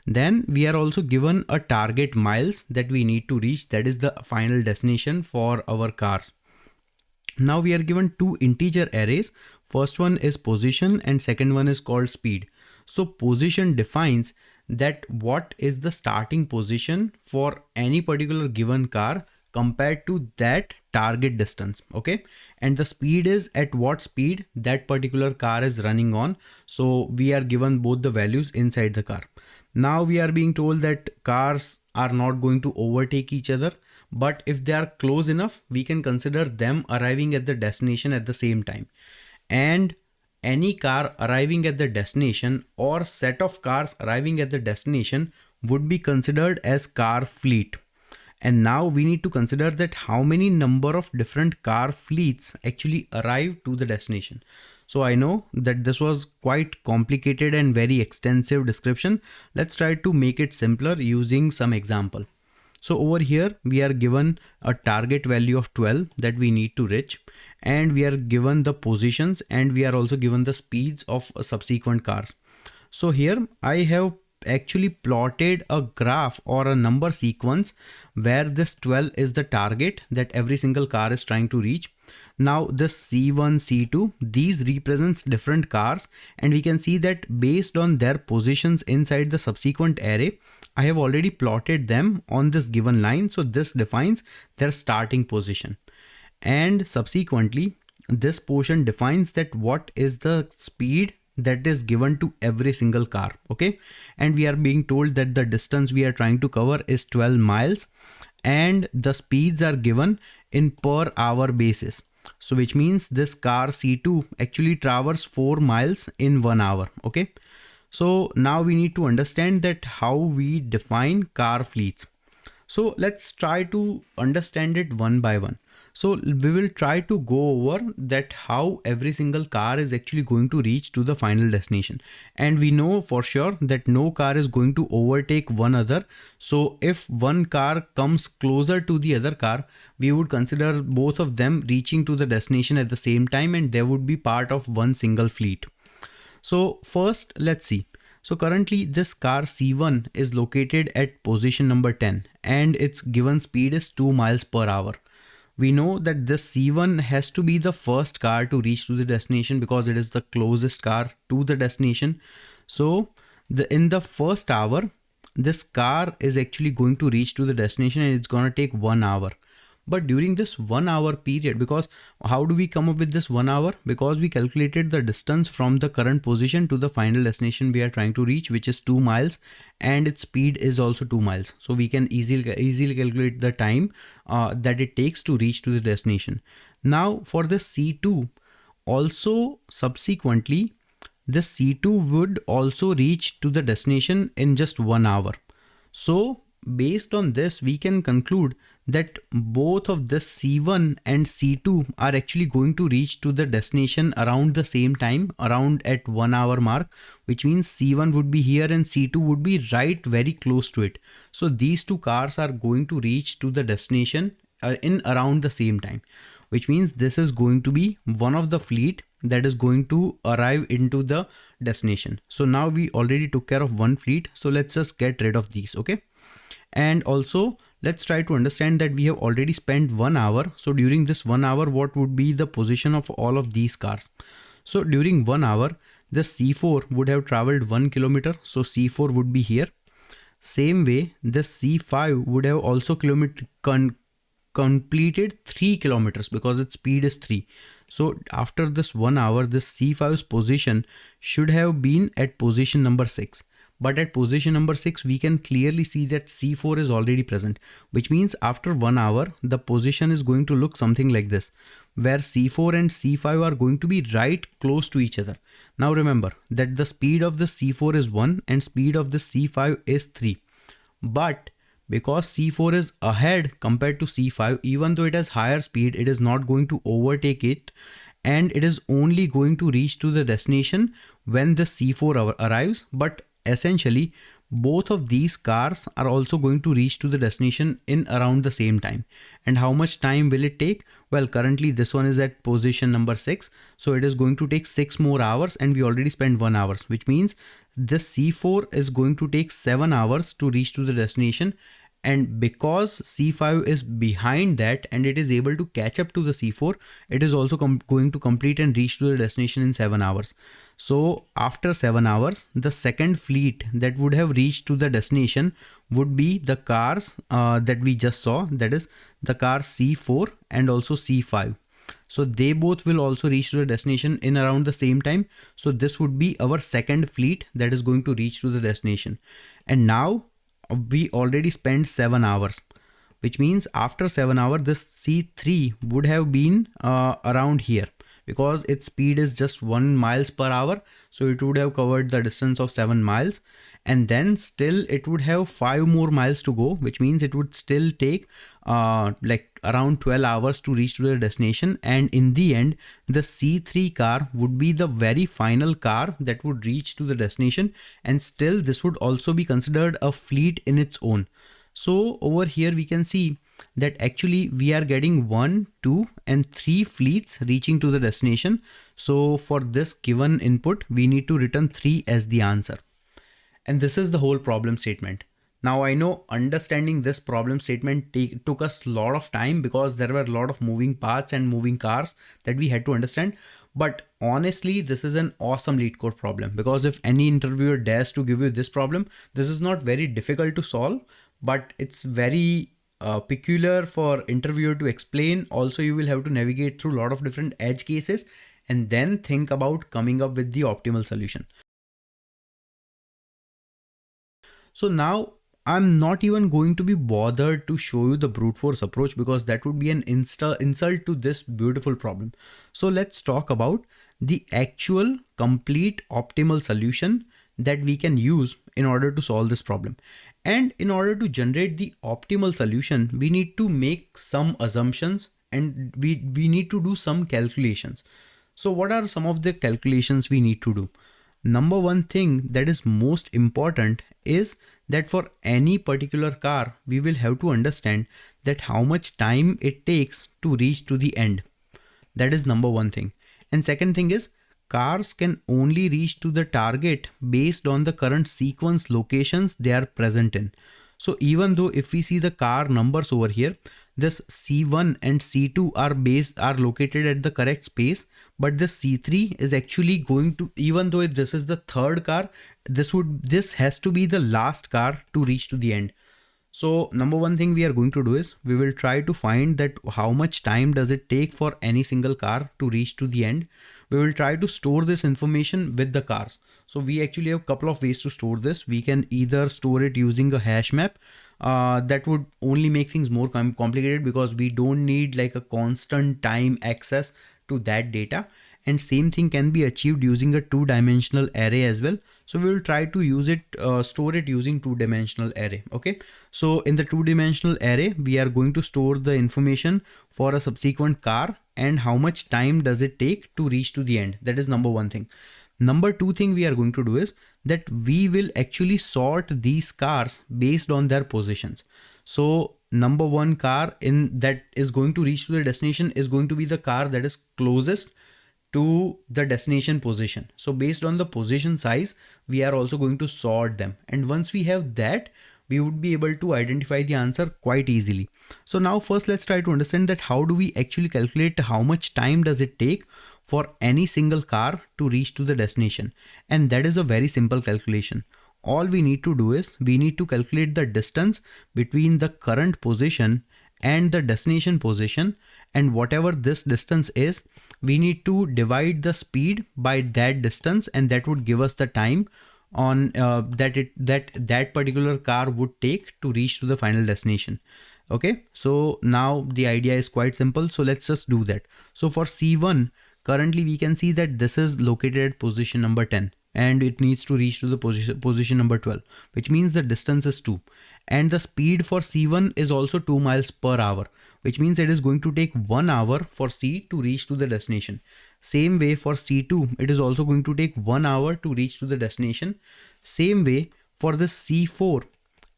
Then we are also given a target miles that we need to reach. That is the final destination for our cars. Now we are given two integer arrays. First one is position and second one is called speed. So position defines that what is the starting position for any particular given car compared to that target distance. Okay, and the speed is at what speed that particular car is running on. So we are given both the values inside the car. Now we are being told that cars are not going to overtake each other, but if they are close enough, we can consider them arriving at the destination at the same time. And any car arriving at the destination or set of cars arriving at the destination would be considered as car fleet. And now we need to consider that how many number of different car fleets actually arrive to the destination. So I know that this was quite complicated and very extensive description. Let's try to make it simpler using some example. So over here, we are given a target value of 12 that we need to reach, and we are given the positions and we are also given the speeds of subsequent cars. So here I have actually plotted a graph or a number sequence where this 12 is the target that every single car is trying to reach. Now this C1, C2, these represents different cars, and we can see that based on their positions inside the subsequent array, I have already plotted them on this given line. So this defines their starting position, and subsequently this portion defines that what is the speed that is given to every single car. Okay, and we are being told that the distance we are trying to cover is 12 miles and the speeds are given in per hour basis. So which means this car C2 actually travels 4 miles in 1 hour. Okay, so now we need to understand that how we define car fleets. So let's try to understand it one by one. So we will try to go over that how every single car is actually going to reach to the final destination. And we know for sure that no car is going to overtake one other. So if one car comes closer to the other car, we would consider both of them reaching to the destination at the same time, and they would be part of one single fleet. So first, let's see. So currently this car C1 is located at position number 10 and its given speed is 2 miles per hour. We know that this C1 has to be the first car to reach to the destination because it is the closest car to the destination. So in the first hour, this car is actually going to reach to the destination and it's going to take 1 hour. But during this 1 hour period, because how do we come up with this 1 hour? Because we calculated the distance from the current position to the final destination we are trying to reach, which is 2 miles, and its speed is also 2 miles. So we can easily calculate the time that it takes to reach to the destination. Now for this C2, also subsequently, this C2 would also reach to the destination in just 1 hour. So based on this, we can conclude that both of this C1 and C2 are actually going to reach to the destination around the same time, around at 1 hour mark, which means C1 would be here and C2 would be right very close to it. So these two cars are going to reach to the destination in around the same time, which means this is going to be one of the fleet that is going to arrive into the destination. So now we already took care of one fleet. So let's just get rid of these. Okay. And also let's try to understand that we have already spent 1 hour. So during this 1 hour, what would be the position of all of these cars? So during 1 hour, the C4 would have traveled 1 kilometer. So C4 would be here. Same way, the C5 would have also completed 3 kilometers because its speed is 3. So after this 1 hour, this C5's position should have been at position number 6. But at position number 6, we can clearly see that C4 is already present, which means after 1 hour, the position is going to look something like this, where C4 and C5 are going to be right close to each other. Now remember that the speed of the C4 is 1 and speed of the C5 is 3. But because C4 is ahead compared to C5, even though it has higher speed, it is not going to overtake it, and it is only going to reach to the destination when the C4 arrives. But essentially, both of these cars are also going to reach to the destination in around the same time. And how much time will it take? Well, currently this one is at position number 6. So it is going to take 6 more hours and we already spent 1 hour, which means this C4 is going to take 7 hours to reach to the destination. And because C5 is behind that and it is able to catch up to the C4, it is also going to complete and reach to the destination in 7 hours. So after 7 hours, the second fleet that would have reached to the destination would be the cars that we just saw, that is the car C4 and also C5. So they both will also reach to the destination in around the same time. So this would be our second fleet that is going to reach to the destination. And now we already spent 7 hours, which means after 7 hours, this C3 would have been around here because its speed is just 1 miles per hour. So it would have covered the distance of 7 miles, and then still it would have 5 more miles to go, which means it would still take like around 12 hours to reach to the destination. And in the end, the C3 car would be the very final car that would reach to the destination, and still this would also be considered a fleet in its own. So over here we can see that actually we are getting 1, 2 and 3 fleets reaching to the destination. So for this given input, we need to return 3 as the answer. And this is the whole problem statement. Now I know understanding this problem statement took us a lot of time because there were a lot of moving parts and moving cars that we had to understand. But honestly, this is an awesome LeetCode problem, because if any interviewer dares to give you this problem, this is not very difficult to solve, but it's very peculiar for interviewer to explain. Also, you will have to navigate through a lot of different edge cases and then think about coming up with the optimal solution. So now I'm not even going to be bothered to show you the brute force approach because that would be an insult to this beautiful problem. So let's talk about the actual complete optimal solution that we can use in order to solve this problem. And in order to generate the optimal solution, we need to make some assumptions and we need to do some calculations. So what are some of the calculations we need to do? Number one thing that is most important is that for any particular car, we will have to understand that how much time it takes to reach to the end. That is number one thing. And second thing is, cars can only reach to the target based on the current sequence locations they are present in. So even though if we see the car numbers over here, this C1 and C2 are located at the correct space, but this C3 is actually going to, even though this is the third car, this has to be the last car to reach to the end. So number one thing we are going to do is we will try to find that how much time does it take for any single car to reach to the end. We will try to store this information with the cars. So we actually have a couple of ways to store this. We can either store it using a hash map. That would only make things more complicated because we don't need like a constant time access to that data. And same thing can be achieved using a two-dimensional array as well. So we will try to use it, store it using two-dimensional array. Okay. So in the two-dimensional array, we are going to store the information for a subsequent car and how much time does it take to reach to the end. That is number one thing. Number two thing we are going to do is that we will actually sort these cars based on their positions. So number one car in that is going to reach to the destination is going to be the car that is closest to the destination position. So based on the position size, we are also going to sort them. And once we have that, we would be able to identify the answer quite easily. So now first let's try to understand that how do we actually calculate how much time does it take for any single car to reach to the destination. And that is a very simple calculation. All we need to do is we need to calculate the distance between the current position and the destination position, and whatever this distance is, we need to divide the speed by that distance, and that would give us the time on that particular car would take to reach to the final destination. Okay, so now the idea is quite simple. So let's just do that. So for C1, currently we can see that this is located at position number 10 and it needs to reach to the position number 12, which means the distance is 2. And the speed for C1 is also 2 miles per hour, which means it is going to take 1 hour for C to reach to the destination. Same way for C2, it is also going to take 1 hour to reach to the destination. Same way for this C4,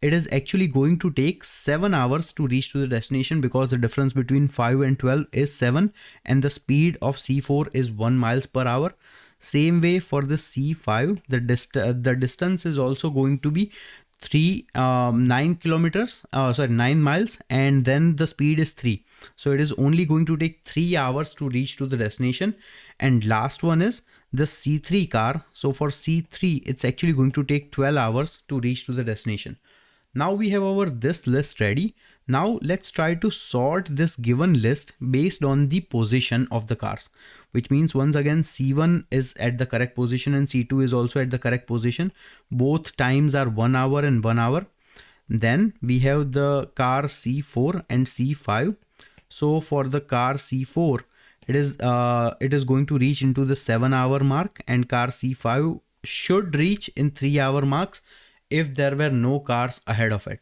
it is actually going to take 7 hours to reach to the destination because the difference between 5 and 12 is 7 and the speed of C4 is 1 miles per hour. Same way for the C5, the distance is also going to be 9 miles, and then the speed is 3. So it is only going to take 3 hours to reach to the destination. And last one is the C3 car. So for C3, it's actually going to take 12 hours to reach to the destination. Now we have our this list ready. Now let's try to sort this given list based on the position of the cars, which means once again C1 is at the correct position and C2 is also at the correct position. Both times are 1 hour and 1 hour. Then we have the car C4 and C5. So for the car C4, it is going to reach into the 7-hour mark, and car C5 should reach in 3-hour marks if there were no cars ahead of it.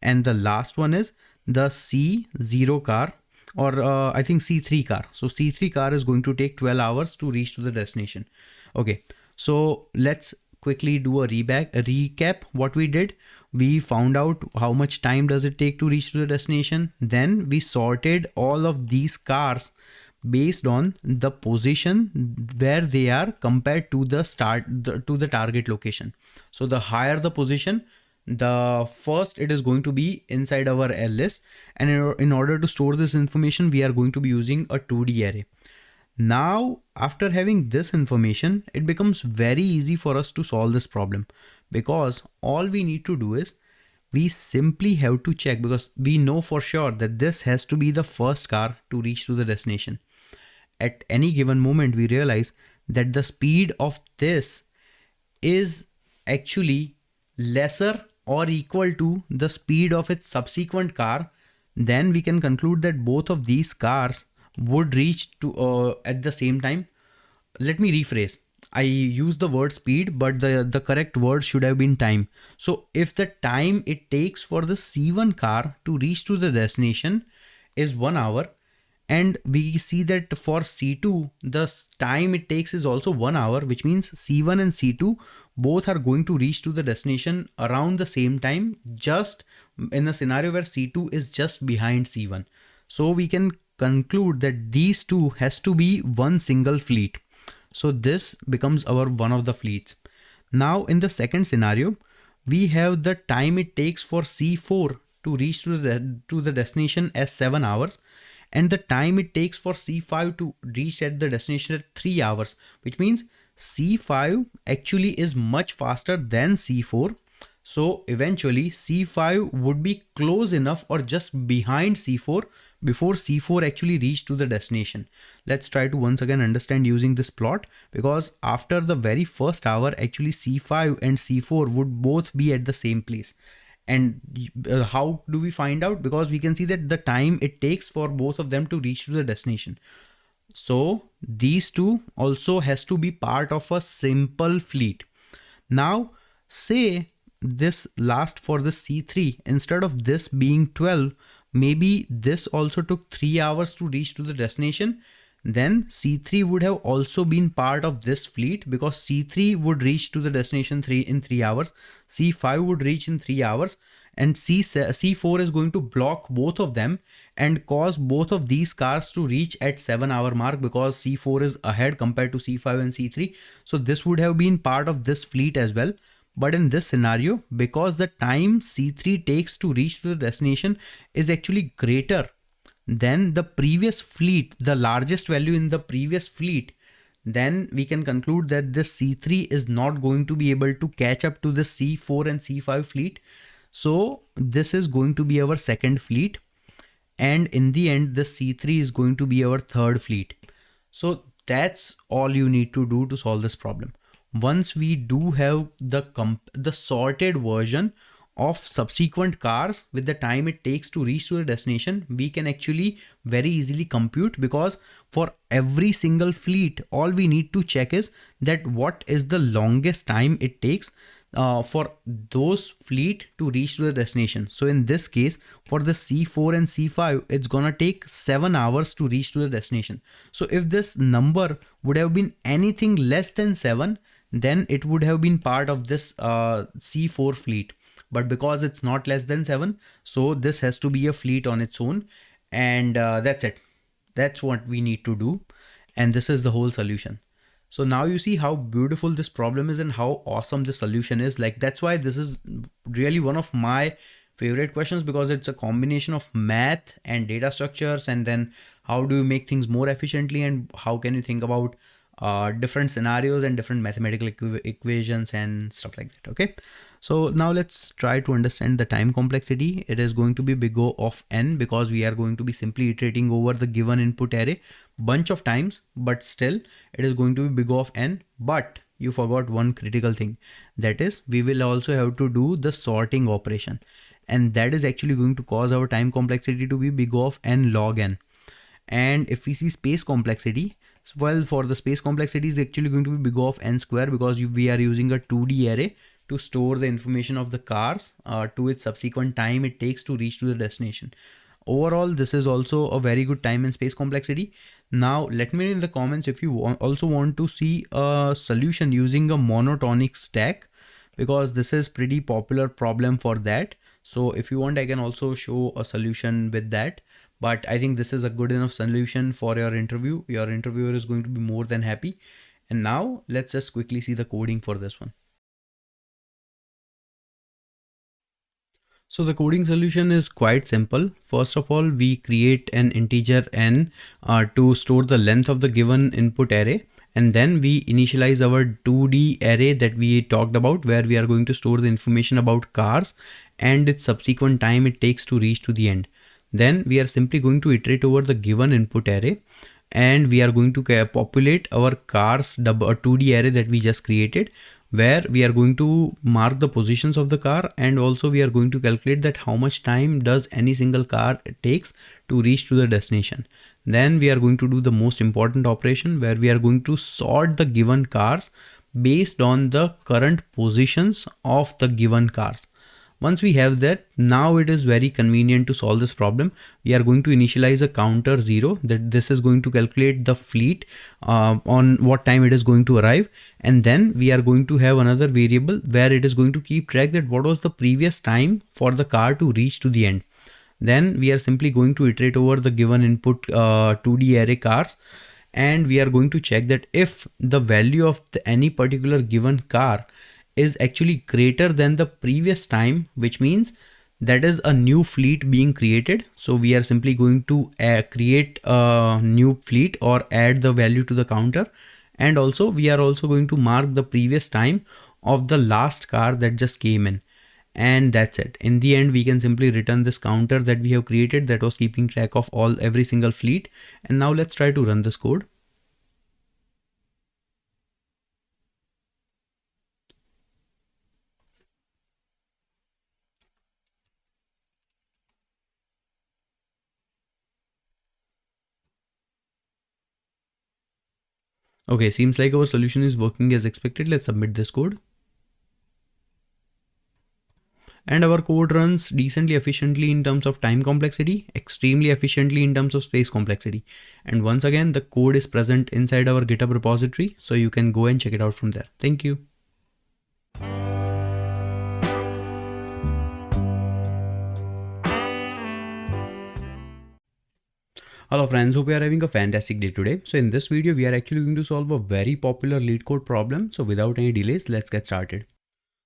And the last one is the C0 car, or I think C3 car. So C3 car is going to take 12 hours to reach to the destination. Okay, so let's quickly do a recap what we did. We found out how much time does it take to reach to the destination. Then we sorted all of these cars based on the position where they are compared to the target location. So the higher the position, the first it is going to be inside our list, and in order to store this information, we are going to be using a 2D array. Now, after having this information, it becomes very easy for us to solve this problem, because all we need to do is we simply have to check, because we know for sure that this has to be the first car to reach to the destination. At any given moment, we realize that the speed of this is actually lesser or equal to the speed of its subsequent car. Then we can conclude that both of these cars would reach to at the same time. Let me rephrase. I used the word speed, but the correct word should have been time. So if the time it takes for the C1 car to reach to the destination is 1 hour, And we see that for C2, the time it takes is also 1 hour, which means C1 and C2 both are going to reach to the destination around the same time, just in a scenario where C2 is just behind C1. So we can conclude that these two has to be one single fleet. So this becomes our one of the fleets. Now in the second scenario, we have the time it takes for C4 to reach to the destination as 7 hours, and the time it takes for C5 to reach at the destination at 3 hours, which means C5 actually is much faster than C4. So eventually C5 would be close enough or just behind C4 before C4 actually reached to the destination. Let's try to once again understand using this plot, because after the very first hour, actually C5 and C4 would both be at the same place. And how do we find out? Because we can see that the time it takes for both of them to reach to the destination. So these two also has to be part of a simple fleet. Now say this last for the C3, instead of this being 12, maybe this also took 3 hours to reach to the destination. Then C3 would have also been part of this fleet, because C3 would reach to the destination in 3 hours, C5 would reach in 3 hours, and C4 is going to block both of them and cause both of these cars to reach at 7 hour mark, because C4 is ahead compared to C5 and C3. So this would have been part of this fleet as well. But in this scenario, because the time C3 takes to reach to the destination is actually greater than the previous fleet, the largest value in the previous fleet, then we can conclude that this C3 is not going to be able to catch up to the C4 and C5 fleet. So this is going to be our second fleet. And in the end, the C3 is going to be our third fleet. So that's all you need to do to solve this problem. Once we do have the sorted version of subsequent cars with the time it takes to reach to the destination, we can actually very easily compute, because for every single fleet, all we need to check is that what is the longest time it takes for those fleet to reach to the destination. So in this case, for the C4 and C5, it's gonna take 7 hours to reach to the destination. So if this number would have been anything less than 7, then it would have been part of this C4 fleet. But because it's not less than 7, so this has to be a fleet on its own. And that's it. That's what we need to do. And this is the whole solution. So now you see how beautiful this problem is and how awesome the solution is. Like, that's why this is really one of my favorite questions, because it's a combination of math and data structures, and then how do you make things more efficiently, and how can you think about different scenarios and different mathematical equations and stuff like that. Okay, so now let's try to understand the time complexity. It is going to be big O of n, because we are going to be simply iterating over the given input array bunch of times, but still it is going to be big O of n. But you forgot one critical thing, that is we will also have to do the sorting operation, and that is actually going to cause our time complexity to be big O of n log n. And if we see space complexity, well, for the space complexity is actually going to be big O of n square, because we are using a 2D array to store the information of the cars to its subsequent time it takes to reach to the destination. Overall, this is also a very good time and space complexity. Now let me know in the comments if you also want to see a solution using a monotonic stack, because this is pretty popular problem for that. So if you want, I can also show a solution with that. But I think this is a good enough solution for your interview. Your interviewer is going to be more than happy. And now let's just quickly see the coding for this one. So the coding solution is quite simple. First of all, we create an integer n to store the length of the given input array. And then we initialize our 2D array that we talked about, where we are going to store the information about cars and its subsequent time it takes to reach to the end. Then we are simply going to iterate over the given input array, and we are going to populate our cars 2D array that we just created, where we are going to mark the positions of the car, and also we are going to calculate that how much time does any single car takes to reach to the destination. Then we are going to do the most important operation, where we are going to sort the given cars based on the current positions of the given cars. Once we have that, now it is very convenient to solve this problem. We are going to initialize a counter 0, that this is going to calculate the fleet on what time it is going to arrive. And then we are going to have another variable where it is going to keep track that what was the previous time for the car to reach to the end. Then we are simply going to iterate over the given input 2D array cars, and we are going to check that if the value of any particular given car is actually greater than the previous time, which means that is a new fleet being created. So we are simply going to create a new fleet or add the value to the counter. And also we are also going to mark the previous time of the last car that just came in. And that's it. In the end, we can simply return this counter that we have created that was keeping track of every single fleet. And now let's try to run this code. Okay, seems like our solution is working as expected. Let's submit this code. And our code runs decently efficiently in terms of time complexity, extremely efficiently in terms of space complexity. And once again, the code is present inside our GitHub repository, so you can go and check it out from there. Thank you. Hello friends, hope you are having a fantastic day today. So in this video, we are actually going to solve a very popular LeetCode problem. So without any delays, let's get started.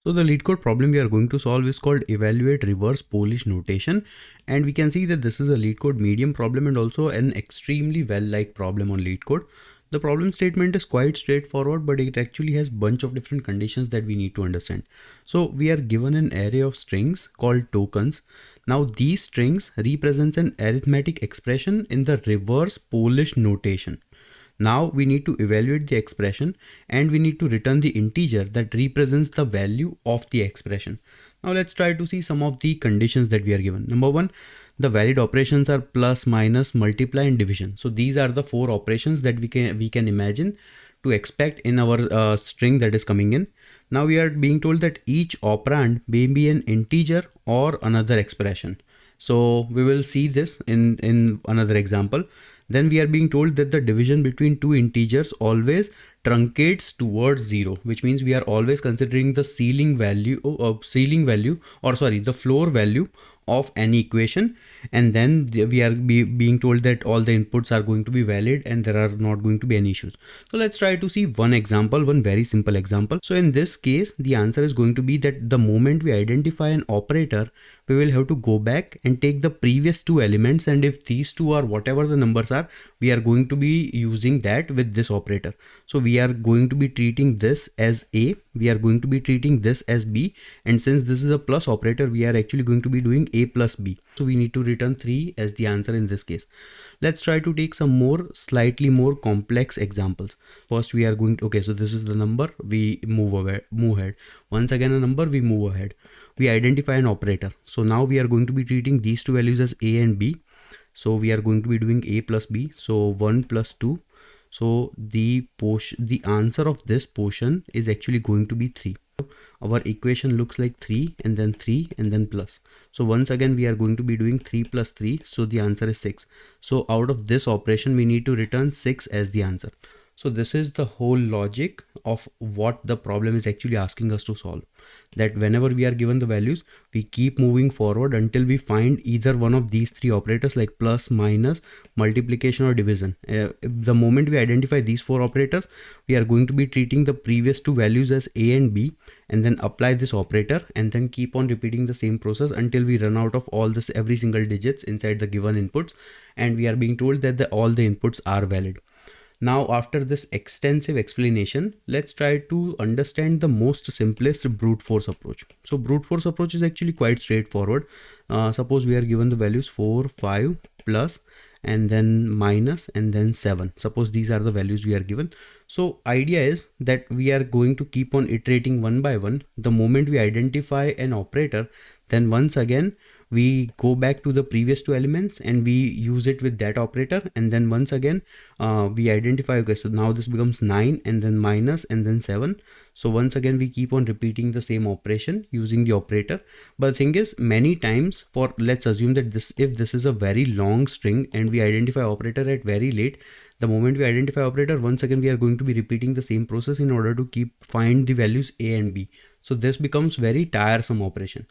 So the LeetCode problem we are going to solve is called evaluate reverse Polish notation. And we can see that this is a LeetCode medium problem and also an extremely well-liked problem on LeetCode. The problem statement is quite straightforward, but it actually has a bunch of different conditions that we need to understand. So we are given an array of strings called tokens. Now these strings represents an arithmetic expression in the reverse Polish notation. Now we need to evaluate the expression and we need to return the integer that represents the value of the expression. Now let's try to see some of the conditions that we are given. Number one, the valid operations are plus, minus, multiply and division. So these are the four operations that we can imagine to expect in our string that is coming in. Now we are being told that each operand may be an integer or another expression. So we will see this in another example. Then we are being told that the division between two integers always truncates towards 0, which means we are always considering the the floor value of any equation. And then we are being told that all the inputs are going to be valid and there are not going to be any issues. So let's try to see one very simple example. So in this case, the answer is going to be that the moment we identify an operator, we will have to go back and take the previous two elements, and if these two are whatever the numbers are, we are going to be using that with this operator. So we are going to be treating this as A, we are going to be treating this as B, and since this is a plus operator, we are actually going to be doing A plus B. So we need to return 3 as the answer in this case. Let's try to take some slightly more complex examples. First we are going to, okay, so this is the number, we move ahead. Once again a number, we move ahead. We identify an operator. So now we are going to be treating these two values as A and B. So we are going to be doing A plus B. So 1 plus 2. So the answer of this portion is actually going to be 3. Our equation looks like 3 and then 3 and then plus. So once again we are going to be doing 3 plus 3. So the answer is 6. So out of this operation we need to return 6 as the answer. So this is the whole logic of what the problem is actually asking us to solve. That whenever we are given the values, we keep moving forward until we find either one of these three operators like plus, minus, multiplication or division. The moment we identify these four operators, we are going to be treating the previous two values as A and B and then apply this operator and then keep on repeating the same process until we run out of every single digits inside the given inputs, and we are being told that all the inputs are valid. Now after this extensive explanation, let's try to understand the most simplest brute force approach. So brute force approach is actually quite straightforward. Suppose we are given the values 4, 5, plus and then minus and then 7. Suppose these are the values we are given. So idea is that we are going to keep on iterating one by one. The moment we identify an operator, then once again we go back to the previous two elements and we use it with that operator, and then once again we identify, okay, so now this becomes 9 and then minus and then 7. So once again we keep on repeating the same operation using the operator. But the thing is, many times, for let's assume that if this is a very long string and we identify operator at very late, the moment we identify operator, once again we are going to be repeating the same process in order to find the values a and b. So this becomes very tiresome operation.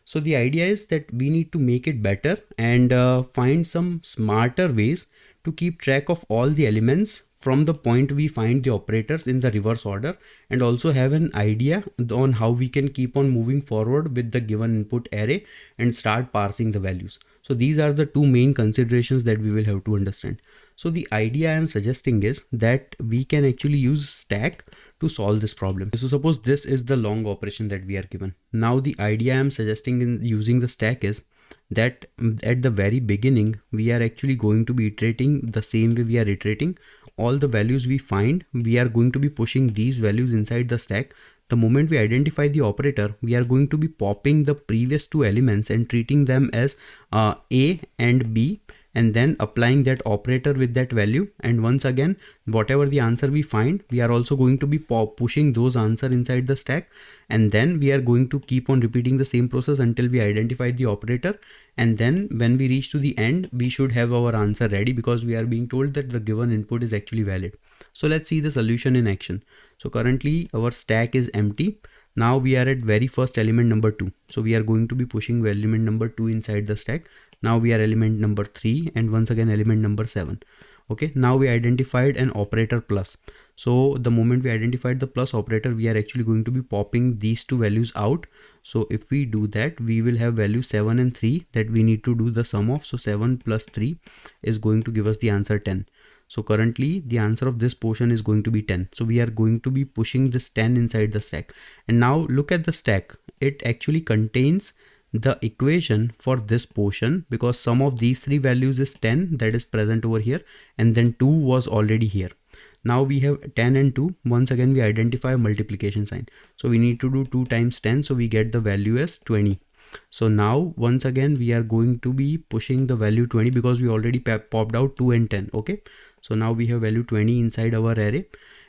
So the idea is that we need to make it better and find some smarter ways to keep track of all the elements from the point we find the operators in the reverse order, and also have an idea on how we can keep on moving forward with the given input array and start parsing the values. So these are the two main considerations that we will have to understand. So the idea I am suggesting is that we can actually use stack to solve this problem. So suppose this is the long operation that we are given. Now the idea I am suggesting in using the stack is that at the very beginning we are actually going to be iterating the same way we are iterating. All the values we find, we are going to be pushing these values inside the stack. The moment we identify the operator, we are going to be popping the previous two elements and treating them as a and b, and then applying that operator with that value. And once again, whatever the answer we find, we are also going to be pushing those answers inside the stack, and then we are going to keep on repeating the same process until we identify the operator. And then when we reach to the end, we should have our answer ready, because we are being told that the given input is actually valid. So let's see the solution in action. So currently our stack is empty. Now we are at very first element number 2. So we are going to be pushing element number 2 inside the stack. Now we are element number 3 and once again element number 7. Okay, now we identified an operator plus. So the moment we identified the plus operator, we are actually going to be popping these two values out. So if we do that, we will have value 7 and 3 that we need to do the sum of. So 7 plus 3 is going to give us the answer 10. So currently the answer of this portion is going to be 10. So we are going to be pushing this 10 inside the stack. And now look at the stack. It actually contains the equation for this portion, because sum of these three values is 10, that is present over here, and then 2 was already here. Now we have 10 and 2. Once again we identify a multiplication sign. So we need to do 2 times 10. So we get the value as 20. So now once again we are going to be pushing the value 20, because we already popped out 2 and 10. Okay, so now we have value 20 inside our array,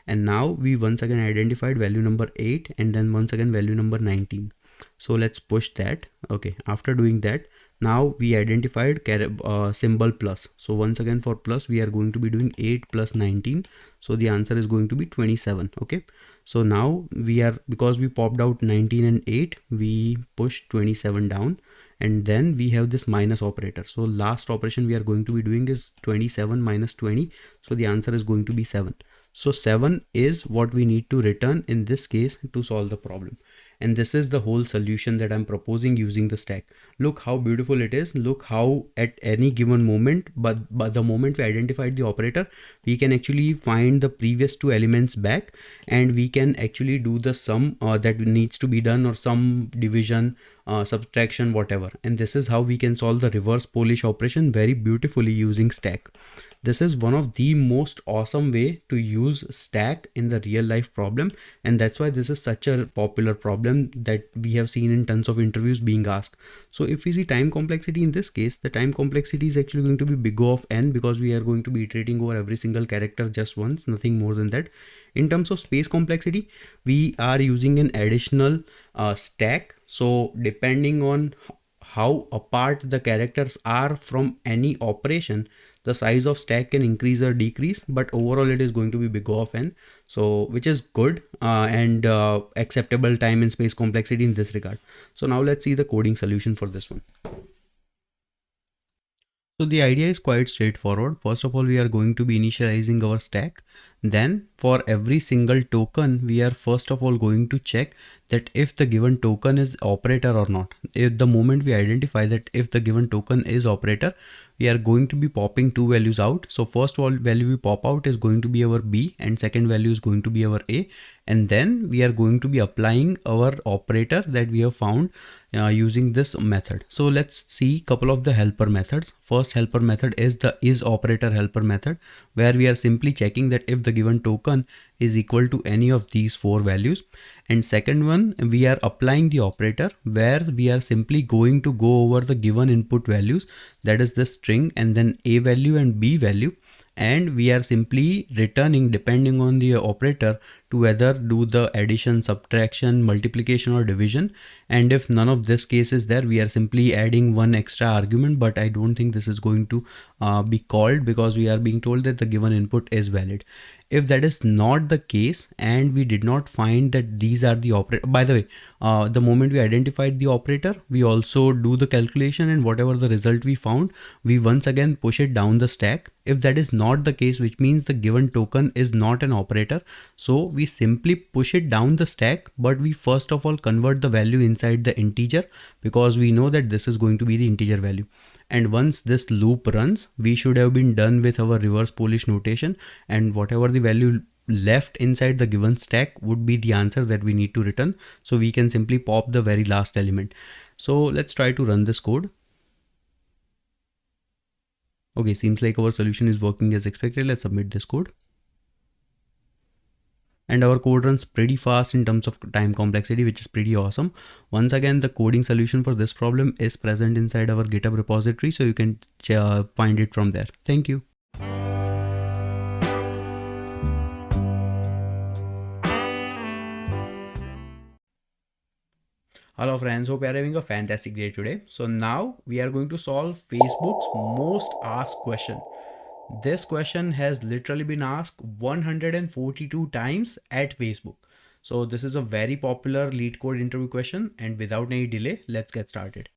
and now we once again identified value number 8 and then once again value number 19. So let's push that. Okay, after doing that, now we identified symbol plus. So once again for plus, we are going to be doing 8 plus 19. So the answer is going to be 27. Okay, so now we are, because we popped out 19 and 8, we push 27 down, and then we have this minus operator. So last operation we are going to be doing is 27 minus 20. So the answer is going to be 7. So 7 is what we need to return in this case to solve the problem. And this is the whole solution that I'm proposing using the stack. Look how beautiful it is. Look how at any given moment, but the moment we identified the operator, we can actually find the previous two elements back, and we can actually do the sum that needs to be done, or some division, subtraction, whatever. And this is how we can solve the reverse Polish operation very beautifully using stack. This is one of the most awesome way to use stack in the real life problem, and that's why this is such a popular problem that we have seen in tons of interviews being asked. So if we see time complexity in this case, the time complexity is actually going to be big O of n, because we are going to be iterating over every single character just once, nothing more than that. In terms of space complexity, we are using an additional stack. So depending on how apart the characters are from any operation, the size of stack can increase or decrease, but overall it is going to be big O of n. So which is good and acceptable time and space complexity in this regard. So now let's see the coding solution for this one. So the idea is quite straightforward. First of all, we are going to be initializing our stack. Then for every single token, we are first of all going to check that if the given token is operator or not. If the moment we identify that if the given token is operator, we are going to be popping two values out. So first value we pop out is going to be our B, and second value is going to be our A. And then we are going to be applying our operator that we have found using this method. So let's see a couple of the helper methods. First helper method is the is operator helper method, where we are simply checking that if the the given token is equal to any of these 4 values. And second one, we are applying the operator where we are simply going to go over the given input values, that is the string and then a value and b value, and we are simply returning depending on the operator to whether do the addition, subtraction, multiplication or division. And if none of this case is there, we are simply adding one extra argument, but I don't think this is going to be called because we are being told that the given input is valid. If that is not the case and we did not find that these are the operator, by the way, the moment we identified the operator, we also do the calculation, and whatever the result we found, we once again push it down the stack. If that is not the case, which means the given token is not an operator, so we simply push it down the stack, but we first of all convert the value inside the integer because we know that this is going to be the integer value. And once this loop runs, we should have been done with our reverse Polish notation, and whatever the value left inside the given stack would be the answer that we need to return. So we can simply pop the very last element. So let's try to run this code. Okay, seems like our solution is working as expected. Let's submit this code. And our code runs pretty fast in terms of time complexity, which is pretty awesome. Once again, the coding solution for this problem is present inside our GitHub repository, so you can find it from there. Thank you. Hello friends, hope you are having a fantastic day today. So now we are going to solve Facebook's most asked question. This question has literally been asked 142 times at Facebook. So this is a very popular LeetCode interview question, and without any delay, let's get started.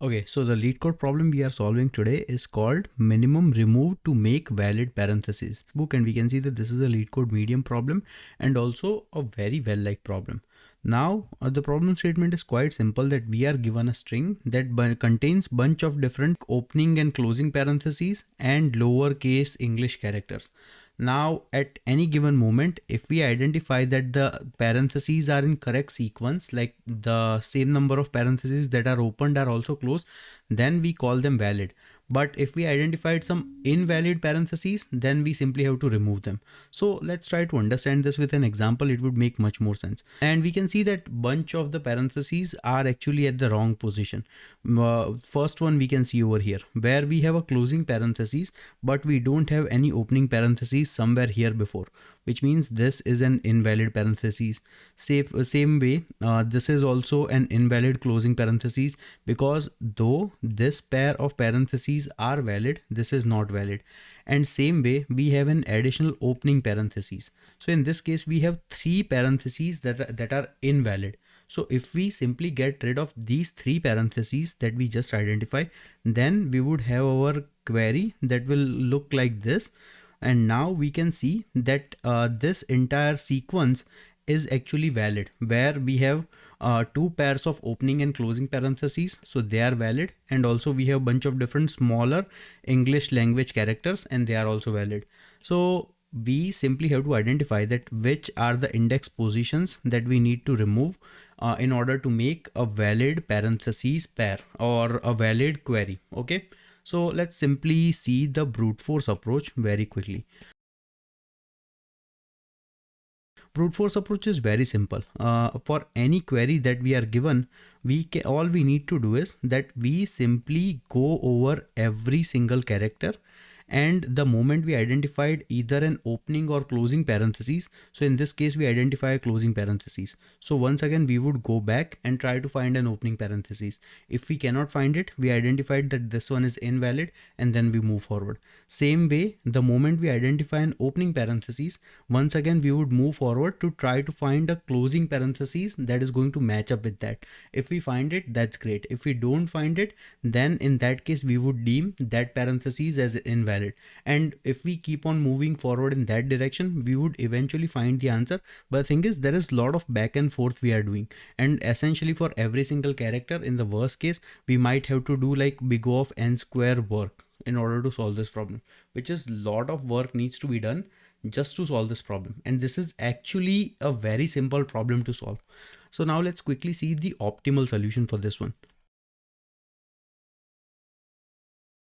Okay, so the LeetCode problem we are solving today is called minimum remove to make valid parentheses book, and we can see that this is a LeetCode medium problem and also a very well-liked problem. Now the problem statement is quite simple, that we are given a string that contains bunch of different opening and closing parentheses and lowercase English characters. Now at any given moment, if we identify that the parentheses are in correct sequence, like the same number of parentheses that are opened are also closed, then we call them valid. But if we identified some invalid parentheses, then we simply have to remove them. So let's try to understand this with an example. It would make much more sense. And we can see that bunch of the parentheses are actually at the wrong position. First one we can see over here where we have a closing parentheses, but we don't have any opening parentheses somewhere here before, which means this is an invalid parentheses. Same way, this is also an invalid closing parentheses, because though this pair of parentheses are valid, this is not valid. And same way, we have an additional opening parentheses. So in this case, we have 3 parentheses that are invalid. So if we simply get rid of these 3 parentheses that we just identify, then we would have our query that will look like this. And now we can see that this entire sequence is actually valid, where we have 2 pairs of opening and closing parentheses, so they are valid, and also we have a bunch of different smaller English language characters and they are also valid. So we simply have to identify that which are the index positions that we need to remove in order to make a valid parentheses pair or a valid query. Okay, so let's simply see the brute force approach very quickly. Brute force approach is very simple. For any query that we are given, all we need to do is that we simply go over every single character, and the moment we identified either an opening or closing parentheses, so in this case we identify a closing parentheses, so once again we would go back and try to find an opening parentheses. If we cannot find it, we identified that this one is invalid, and then we move forward. Same way, the moment we identify an opening parentheses, once again we would move forward to try to find a closing parentheses that is going to match up with that. If we find it, that's great. If we don't find it, then in that case we would deem that parentheses as invalid. And if we keep on moving forward in that direction, we would eventually find the answer. But the thing is, there is a lot of back and forth we are doing, and essentially for every single character, in the worst case, we might have to do like big O of n square work in order to solve this problem, which is a lot of work needs to be done just to solve this problem. And this is actually a very simple problem to solve. So now let's quickly see the optimal solution for this one.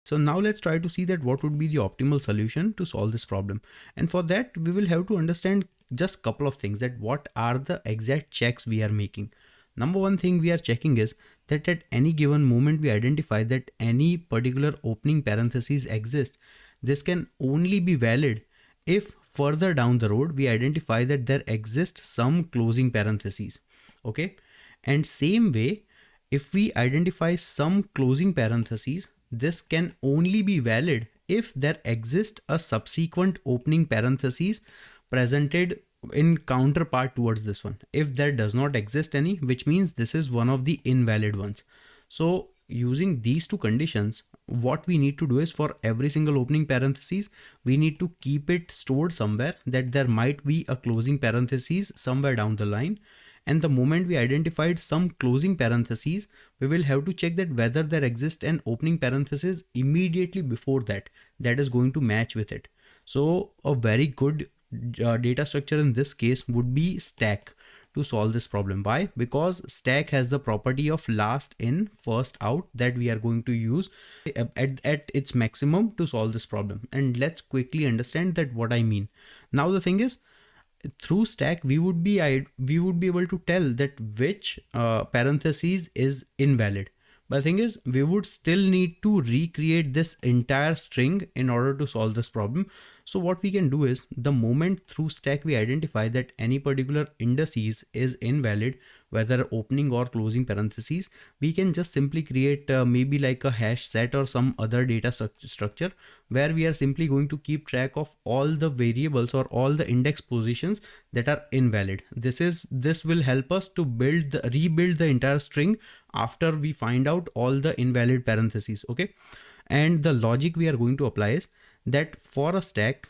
So now let's try to see that what would be the optimal solution to solve this problem. And for that, we will have to understand just a couple of things, that what are the exact checks we are making. Number one thing we are checking is that at any given moment we identify that any particular opening parentheses exist. This can only be valid if further down the road we identify that there exists some closing parentheses. Okay. And same way, if we identify some closing parentheses, this can only be valid if there exists a subsequent opening parentheses presented in counterpart towards this one. If there does not exist any, which means this is one of the invalid ones. So using these two conditions, what we need to do is for every single opening parentheses, we need to keep it stored somewhere that there might be a closing parentheses somewhere down the line. And the moment we identified some closing parentheses, we will have to check that whether there exists an opening parenthesis immediately before that is going to match with it. So a very good data structure in this case would be stack to solve this problem. Why? Because stack has the property of last in first out that we are going to use at its maximum to solve this problem. And let's quickly understand that what I mean. Now the thing is, through stack we would be able to tell that which parentheses is invalid. But the thing is, we would still need to recreate this entire string in order to solve this problem. So what we can do is, the moment through stack we identify that any particular indices is invalid, whether opening or closing parentheses, we can just simply create maybe like a hash set or some other data structure where we are simply going to keep track of all the variables or all the index positions that are invalid. This will help us to rebuild the entire string after we find out all the invalid parentheses. Okay. And the logic we are going to apply is that for a stack,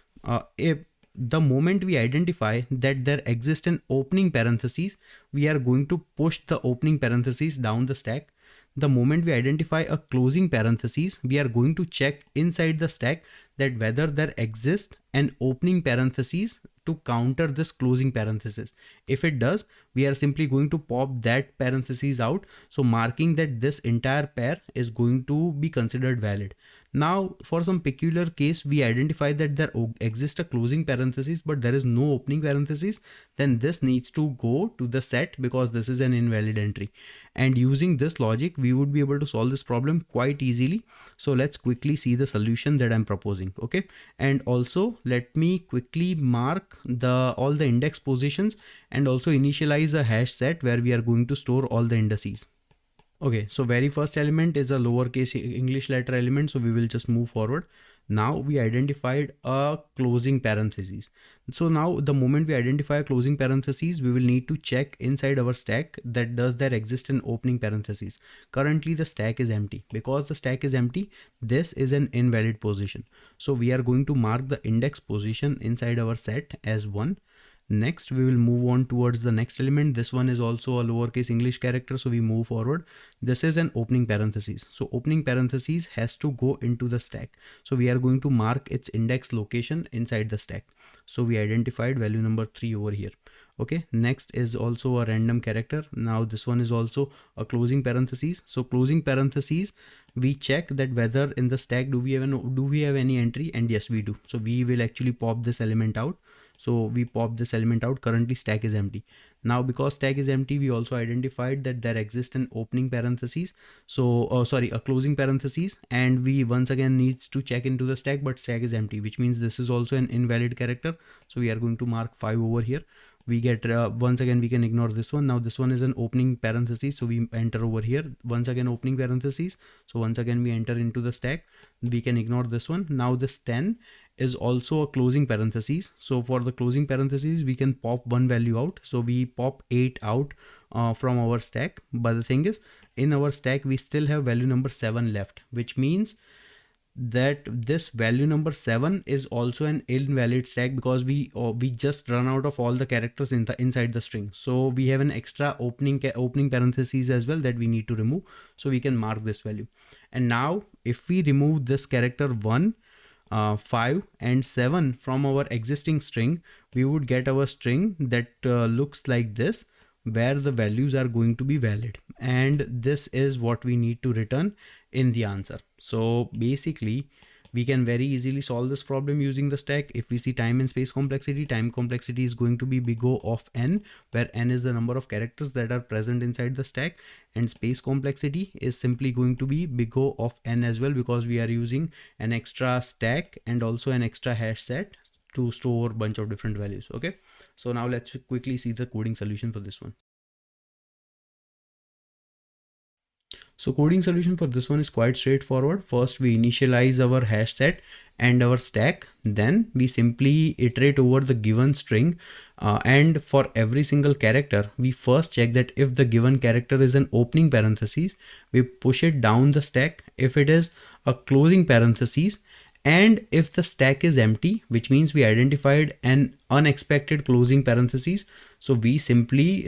if the moment we identify that there exists an opening parentheses, we are going to push the opening parentheses down the stack. The moment we identify a closing parentheses, we are going to check inside the stack that whether there exists an opening parentheses to counter this closing parenthesis. If it does, we are simply going to pop that parentheses out, so marking that this entire pair is going to be considered valid. Now for some peculiar case we identify that there exists a closing parenthesis but there is no opening parenthesis, then this needs to go to the set because this is an invalid entry. And using this logic we would be able to solve this problem quite easily. So let's quickly see the solution that I'm proposing. Okay. And also let me quickly mark all the index positions and also initialize a hash set where we are going to store all the indices. Okay, so very first element is a lowercase English letter element, so we will just move forward. Now we identified a closing parentheses. So now the moment we identify a closing parentheses, we will need to check inside our stack that does there exist an opening parentheses. Currently the stack is empty. Because the stack is empty, this is an invalid position. So we are going to mark the index position inside our set as 1. Next we will move on towards the next element. This one is also a lowercase English character, so we move forward. This is an opening parentheses, so opening parentheses has to go into the stack, so we are going to mark its index location inside the stack. So we identified value number 3 over here. Okay, next is also a random character. Now this one is also a closing parentheses, so closing parentheses we check that whether in the stack do we have any entry, and yes we do. So we will actually pop this element out. So we pop this element out. Currently stack is empty. Now because stack is empty, we also identified that there exists an opening parentheses, so a closing parentheses, and we once again needs to check into the stack, but stack is empty, which means this is also an invalid character. So we are going to mark 5 over here. We get once again we can ignore this one. Now this one is an opening parentheses, so we enter over here. Once again opening parentheses, so once again we enter into the stack. We can ignore this one. Now this 10 is also a closing parentheses, so for the closing parentheses we can pop one value out. So we pop 8 out from our stack, but the thing is in our stack we still have value number 7 left, which means that this value number 7 is also an invalid stack because we just run out of all the characters inside the string. So we have an extra opening parentheses as well that we need to remove, so we can mark this value. And now if we remove this character 1, 5 and 7 from our existing string, we would get our string that looks like this, where the values are going to be valid, and this is what we need to return in the answer. So basically we can very easily solve this problem using the stack. If we see time and space complexity, time complexity is going to be big O of n, where n is the number of characters that are present inside the stack, and space complexity is simply going to be big O of n as well, because we are using an extra stack and also an extra hash set to store a bunch of different values. Okay, so now let's quickly see the coding solution for this one. So coding solution for this one is quite straightforward. First we initialize our hash set and our stack, then we simply iterate over the given string, and for every single character we first check that if the given character is an opening parenthesis, we push it down the stack. If it is a closing parenthesis, and if the stack is empty, which means we identified an unexpected closing parenthesis, so we simply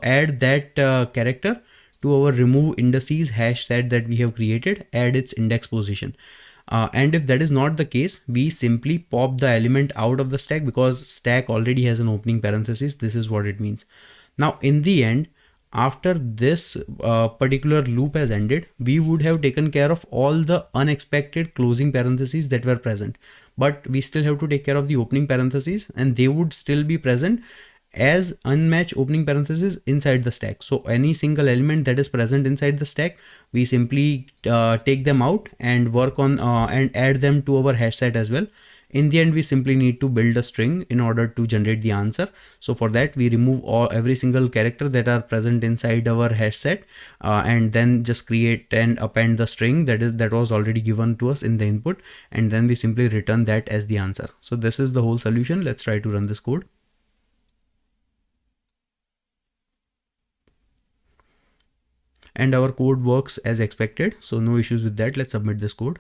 add that character to our remove indices hash set that we have created, add its index position. And if that is not the case, we simply pop the element out of the stack, because stack already has an opening parenthesis. This is what it means. Now in the end, after this particular loop has ended, we would have taken care of all the unexpected closing parentheses that were present, but we still have to take care of the opening parentheses, and they would still be present as unmatched opening parentheses inside the stack. So any single element that is present inside the stack, we simply take them out and work on and add them to our hash set as well. In the end, we simply need to build a string in order to generate the answer. So for that, we remove every single character that are present inside our hash set, and then just create and append the string that was already given to us in the input, and then we simply return that as the answer. So this is the whole solution. Let's try to run this code. And our code works as expected, so no issues with that. Let's submit this code.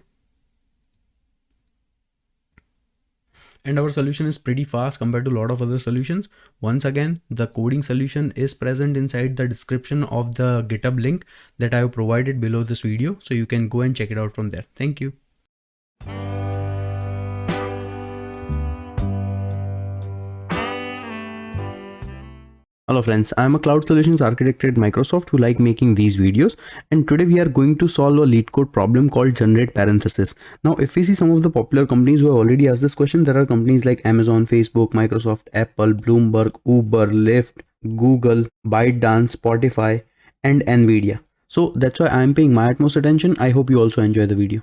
And our solution is pretty fast compared to a lot of other solutions. Once again, the coding solution is present inside the description of the GitHub link that I have provided below this video, so you can go and check it out from there. Thank you. Hello friends, I am a cloud solutions architect at Microsoft who like making these videos, and today we are going to solve a LeetCode problem called generate parenthesis. Now if we see some of the popular companies who have already asked this question, there are companies like Amazon, Facebook, Microsoft, Apple, Bloomberg, Uber, Lyft, Google, ByteDance, Spotify, and Nvidia. So that's why I am paying my utmost attention. I hope you also enjoy the video.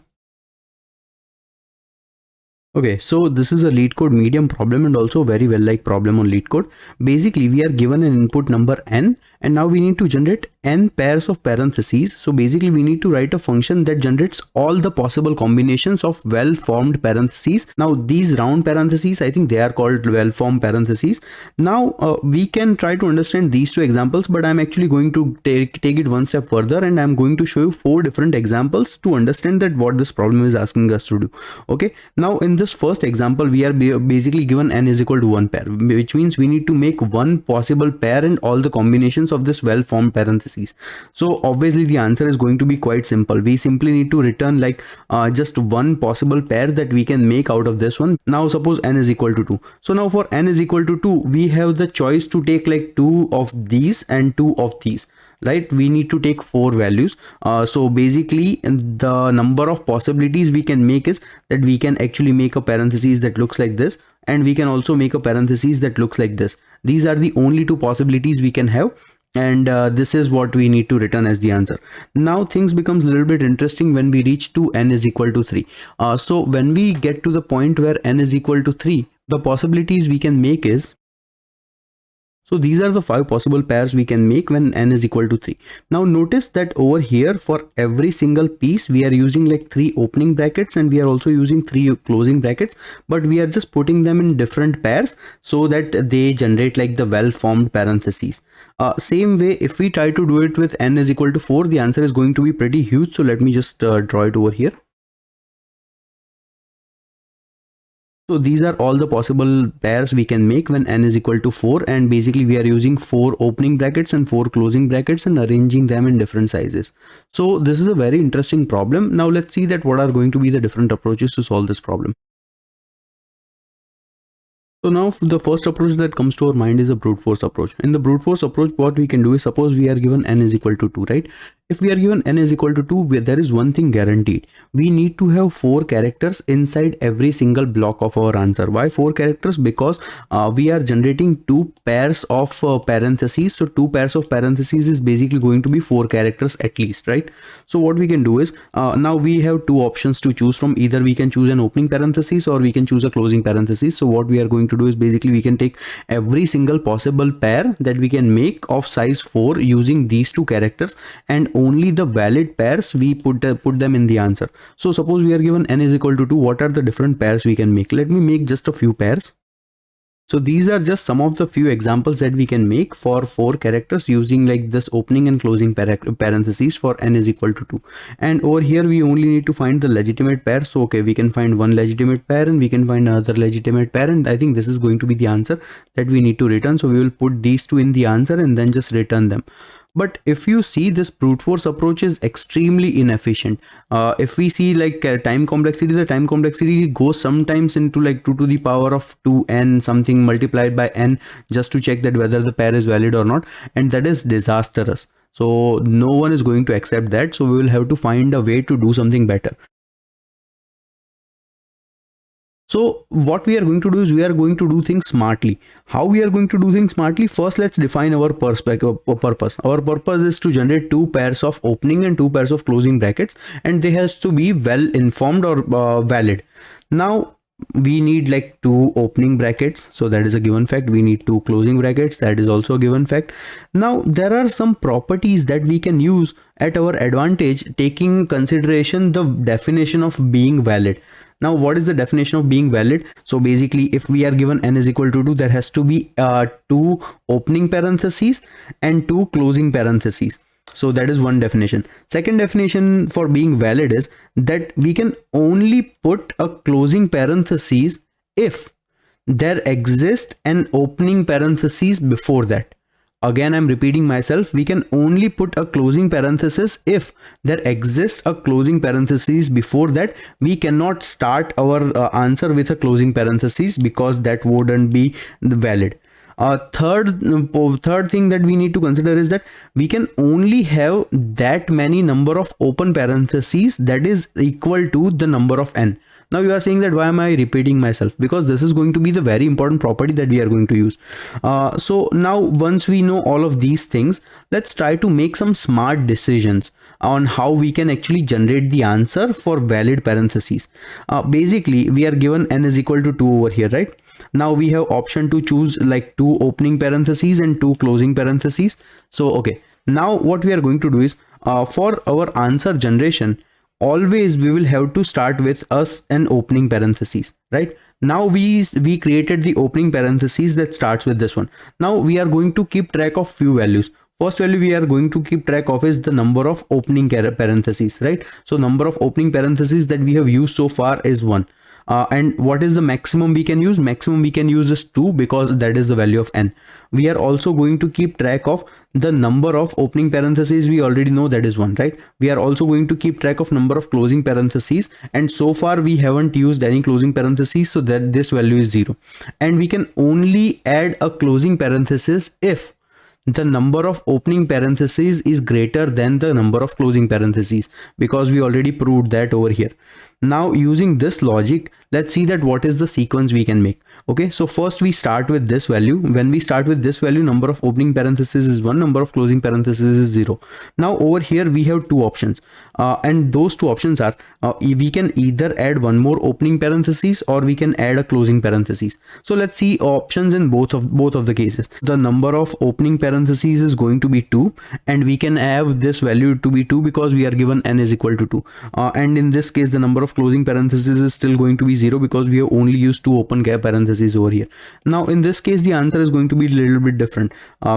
Okay, so this is a LeetCode medium problem and also a very well-liked problem on LeetCode. Basically, we are given an input number n, and now we need to generate n pairs of parentheses. So basically, we need to write a function that generates all the possible combinations of well-formed parentheses. Now these round parentheses, I think they are called well-formed parentheses. Now we can try to understand these two examples, but I'm actually going to take it one step further, and I'm going to show you 4 different examples to understand that what this problem is asking us to do. Okay, now in this first example, we are basically given n is equal to 1 pair, which means we need to make one possible pair and all the combinations of this well-formed parentheses. So obviously the answer is going to be quite simple. We simply need to return like just one possible pair that we can make out of this one. Now suppose n is equal to 2. So now for n is equal to 2, we have the choice to take like 2 of these and 2 of these. Right, we need to take 4 values. So basically the number of possibilities we can make is that we can actually make a parenthesis that looks like this, and we can also make a parenthesis that looks like this. These are the only 2 possibilities we can have, and this is what we need to return as the answer. Now things becomes a little bit interesting when we reach to n is equal to 3. So when we get to the point where n is equal to 3, the possibilities we can make is, so these are the 5 possible pairs we can make when n is equal to 3. Now notice that over here for every single piece we are using like 3 opening brackets, and we are also using 3 closing brackets, but we are just putting them in different pairs so that they generate like the well-formed parentheses. Same way, if we try to do it with n is equal to 4, the answer is going to be pretty huge. So let me just draw it over here. So these are all the possible pairs we can make when n is equal to 4, and basically we are using 4 opening brackets and 4 closing brackets and arranging them in different sizes. So this is a very interesting problem. Now let's see that what are going to be the different approaches to solve this problem. So now the first approach that comes to our mind is a brute force approach. In the brute force approach, what we can do is, suppose we are given n is equal to 2, right? If we are given n is equal to 2, there is one thing guaranteed. We need to have 4 characters inside every single block of our answer. Why 4 characters? Because we are generating 2 pairs of parentheses. So 2 pairs of parentheses is basically going to be 4 characters at least, right? So what we can do is, now we have 2 options to choose from. Either we can choose an opening parenthesis or we can choose a closing parenthesis. So what we are going to do is basically we can take every single possible pair that we can make of size 4 using these 2 characters, and only the valid pairs we put them in the answer. So suppose we are given n is equal to 2, what are the different pairs we can make? Let me make just a few pairs. So these are just some of the few examples that we can make for 4 characters using like this opening and closing parentheses for n is equal to 2. And over here we only need to find the legitimate pair. So okay, we can find one legitimate pair and we can find another legitimate pair, and I think this is going to be the answer that we need to return. So we will put these 2 in the answer and then just return them. But if you see, this brute force approach is extremely inefficient. If we see like time complexity, the time complexity goes sometimes into like 2 to the power of 2n something multiplied by n just to check that whether the pair is valid or not, and that is disastrous. So no one is going to accept that. So we will have to find a way to do something better. So what we are going to do is we are going to do things smartly. How we are going to do things smartly? First, let's define our purpose. Our purpose is to generate 2 pairs of opening and 2 pairs of closing brackets, and they has to be well informed or valid. Now we need like 2 opening brackets, so that is a given fact. We need 2 closing brackets, that is also a given fact. Now there are some properties that we can use at our advantage, taking consideration the definition of being valid. Now what is the definition of being valid? So basically, if we are given n is equal to 2, there has to be 2 opening parentheses and 2 closing parentheses. So that is one definition. Second definition for being valid is that we can only put a closing parentheses if there exists an opening parentheses before that. Again, I'm repeating myself. We can only put a closing parenthesis if there exists a closing parenthesis before that. We cannot start our answer with a closing parenthesis because that wouldn't be valid. Third thing that we need to consider is that we can only have that many number of open parentheses that is equal to the number of n. Now you are saying that why am I repeating myself? Because this is going to be the very important property that we are going to use. So now once we know all of these things, let's try to make some smart decisions on how we can actually generate the answer for valid parentheses. Basically, we are given n is equal to 2 over here, right? Now we have option to choose like 2 opening parentheses and 2 closing parentheses. So okay, now what we are going to do is for our answer generation, always we will have to start with an opening parenthesis, right? Now we created the opening parenthesis that starts with this one. Now we are going to keep track of few values. First value we are going to keep track of is the number of opening parentheses, right? So number of opening parentheses that we have used so far is 1. And what is the maximum we can use? Maximum we can use is 2 because that is the value of n. We are also going to keep track of the number of opening parentheses. We already know that is 1, right? We are also going to keep track of number of closing parentheses, and so far we haven't used any closing parentheses, so that this value is 0. And we can only add a closing parenthesis if the number of opening parentheses is greater than the number of closing parentheses, because we already proved that over here. Now using this logic, let's see that what is the sequence we can make. Okay, so first we start with this value. When we start with this value, number of opening parentheses is 1, number of closing parentheses is 0. Now over here we have 2 options, and those 2 options are we can either add one more opening parentheses or we can add a closing parentheses. So let's see options in both of the cases. The number of opening parentheses is going to be 2, and we can have this value to be 2 because we are given n is equal to 2. And in this case the number of closing parentheses is still going to be 0 because we have only used 2 open parentheses over here. Now in this case the answer is going to be a little bit different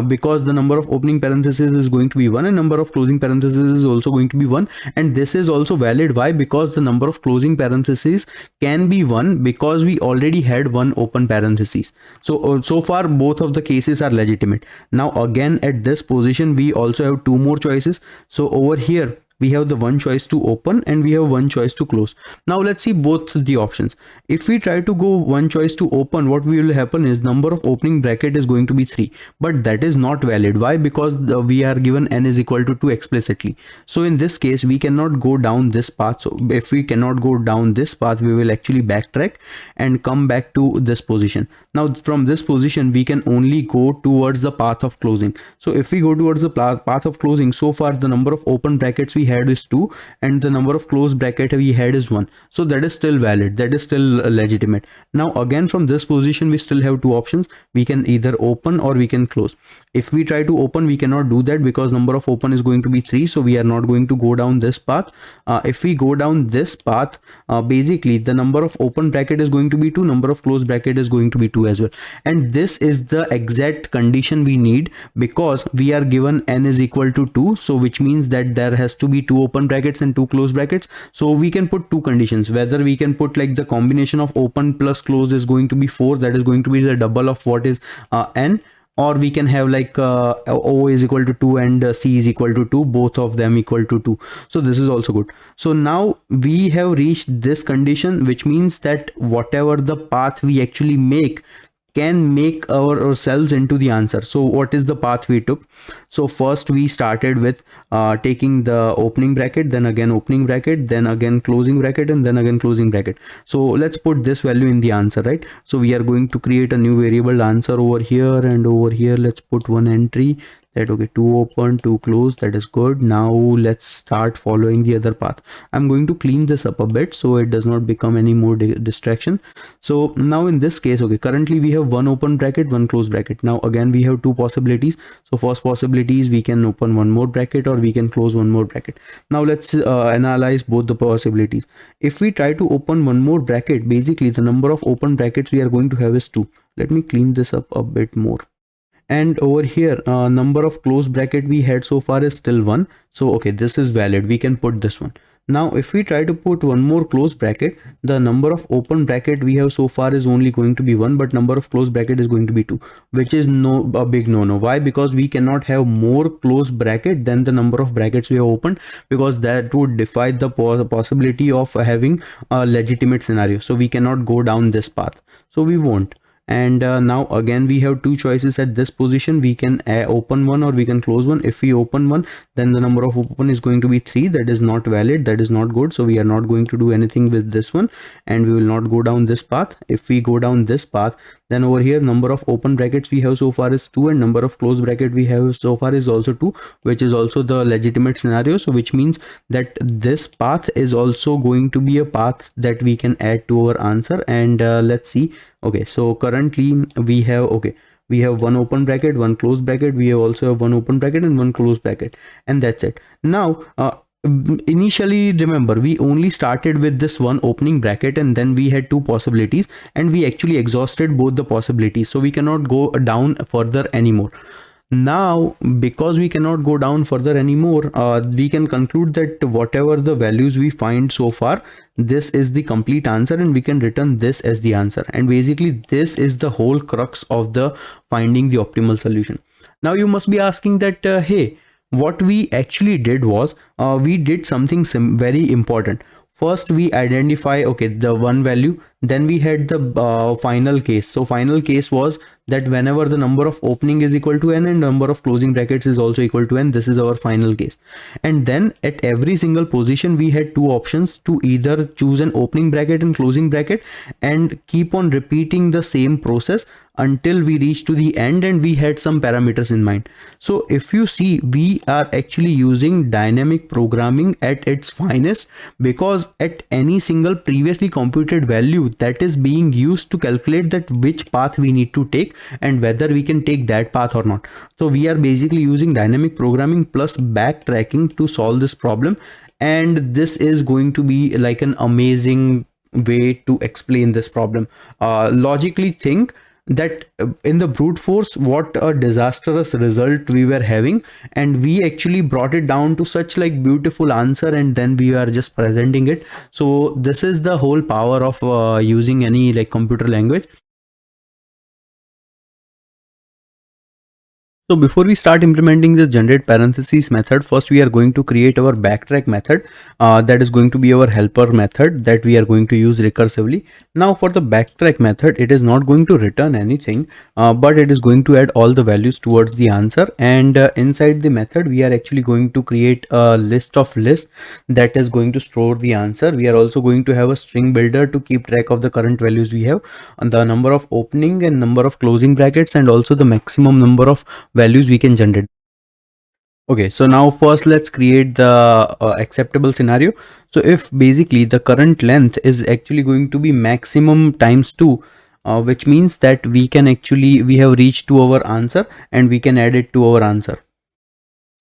because the number of opening parentheses is going to be 1 and number of closing parentheses is also going to be 1, and this is also valid. Why? Because the number of closing parentheses can be 1 because we already had 1 open parentheses. So far both of the cases are legitimate. Now again at this position we also have 2 more choices. So over here we have the one choice to open and we have one choice to close. Now let's see both the options. If we try to go one choice to open, what will happen is number of opening bracket is going to be 3, but that is not valid. Why? Because we are given n is equal to 2 explicitly. So in this case we cannot go down this path. So if we cannot go down this path, we will actually backtrack and come back to this position. Now from this position we can only go towards the path of closing. So if we go towards the path of closing, so far the number of open brackets we had is 2 and the number of closed bracket we had is 1. So that is still valid, that is still legitimate. Now again from this position we still have two options. We can either open or we can close. If we try to open, we cannot do that because number of open is going to be 3, so we are not going to go down this path. If we go down this path, basically the number of open bracket is going to be 2, number of closed bracket is going to be 2 as well. And this is the exact condition we need, because we are given n is equal to 2, so which means that there has to be 2 open brackets and 2 closed brackets. So we can put two conditions, whether we can put like the combination of open plus close is going to be 4, that is going to be the double of what is n, or we can have like O is equal to 2 and C is equal to 2, both of them equal to 2. So this is also good. So now we have reached this condition, which means that whatever the path we actually make can make ourselves into the answer. So what is the path we took? So first we started with taking the opening bracket, then again opening bracket, then again closing bracket, and then again closing bracket. So let's put this value in the answer, right? So we are going to create a new variable answer over here, and over here let's put one entry that okay, 2 open, 2 close, that is good. Now let's start following the other path. I'm going to clean this up a bit so it does not become any more distraction. So now in this case, okay, currently we have one open bracket, one close bracket. Now again we have two possibilities. So first possibility is we can open one more bracket or we can close one more bracket. Now let's analyze both the possibilities. If we try to open one more bracket, basically the number of open brackets we are going to have is 2. Let me clean this up a bit more. And over here number of closed bracket we had so far is still 1. So okay, this is valid, we can put this one. Now if we try to put one more closed bracket, the number of open bracket we have so far is only going to be 1, but number of closed bracket is going to be 2, which is a big no. Why? Because we cannot have more closed bracket than the number of brackets we have opened, because that would defy the possibility of having a legitimate scenario. So we cannot go down this path, so we won't. And now again we have two choices at this position. We can open one or we can close one. If we open one, then the number of open is going to be 3. That is not valid, that is not good. So we are not going to do anything with this one, and we will not go down this path. If we go down this path, then over here number of open brackets we have so far is 2 and number of closed bracket we have so far is also 2, which is also the legitimate scenario. So which means that this path is also going to be a path that we can add to our answer. And let's see. Okay, so currently we have, okay, we have one open bracket, one closed bracket, we have also have one open bracket and one closed bracket, and that's it. Now initially, remember, we only started with this one opening bracket, and then we had two possibilities, and we actually exhausted both the possibilities, so we cannot go down further anymore. Now because we cannot go down further anymore, we can conclude that whatever the values we find so far, this is the complete answer, and we can return this as the answer. And basically this is the whole crux of the finding the optimal solution. Now you must be asking that hey, what we actually did was we did something very important. First we identify, okay, the one value, then we had the final case. So final case was that whenever the number of opening is equal to n and number of closing brackets is also equal to n, this is our final case. And then at every single position we had two options to either choose an opening bracket and closing bracket and keep on repeating the same process until we reach to the end, and we had some parameters in mind. So if you see, we are actually using dynamic programming at its finest, because at any single previously computed value, that is being used to calculate that which path we need to take and whether we can take that path or not. So we are basically using dynamic programming plus backtracking to solve this problem, and this is going to be like an amazing way to explain this problem. Logically think that in the brute force, what a disastrous result we were having, and we actually brought it down to such like beautiful answer, and then we are just presenting it. So this is the whole power of using any like computer language. So before we start implementing the generate parentheses method, first we are going to create our backtrack method. That is going to be our helper method that we are going to use recursively. Now for the backtrack method, it is not going to return anything, but it is going to add all the values towards the answer. And inside the method, we are actually going to create a list of lists that is going to store the answer. We are also going to have a string builder to keep track of the current values we have, and the number of opening and number of closing brackets, and also the maximum number of values we can generate. Okay, so now first let's create the acceptable scenario. So if basically the current length is actually going to be maximum times 2, which means that we have reached to our answer and we can add it to our answer.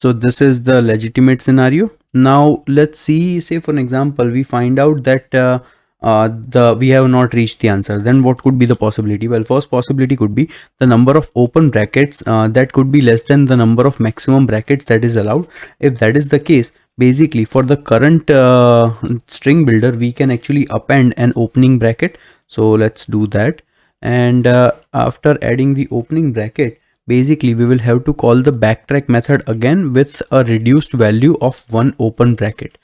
So this is the legitimate scenario. Now let's see, say for an example, we find out that we have not reached the answer. Then what could be the possibility? Well, first possibility could be the number of open brackets that could be less than the number of maximum brackets that is allowed. If that is the case, basically for the current string builder, we can actually append an opening bracket. So let's do that. And after adding the opening bracket, basically we will have to call the backtrack method again with a reduced value of one open bracket.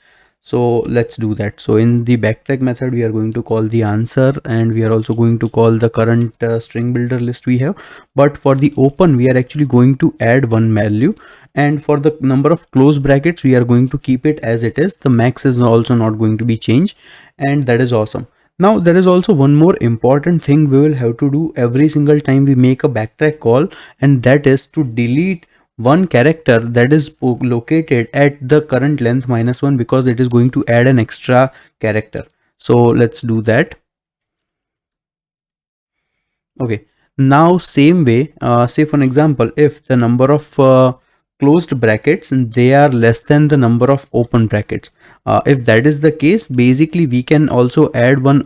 So let's do that. So in the backtrack method, we are going to call the answer, and we are also going to call the current string builder list we have. But for the open, we are actually going to add one value, and for the number of close brackets, we are going to keep it as it is. The max is also not going to be changed, and that is awesome. Now there is also one more important thing we will have to do every single time we make a backtrack call, and that is to delete one character that is located at the current length -1, because it is going to add an extra character. So let's do that. Okay, now same way, say for an example, if the number of closed brackets and they are less than the number of open brackets, if that is the case, basically we can also add one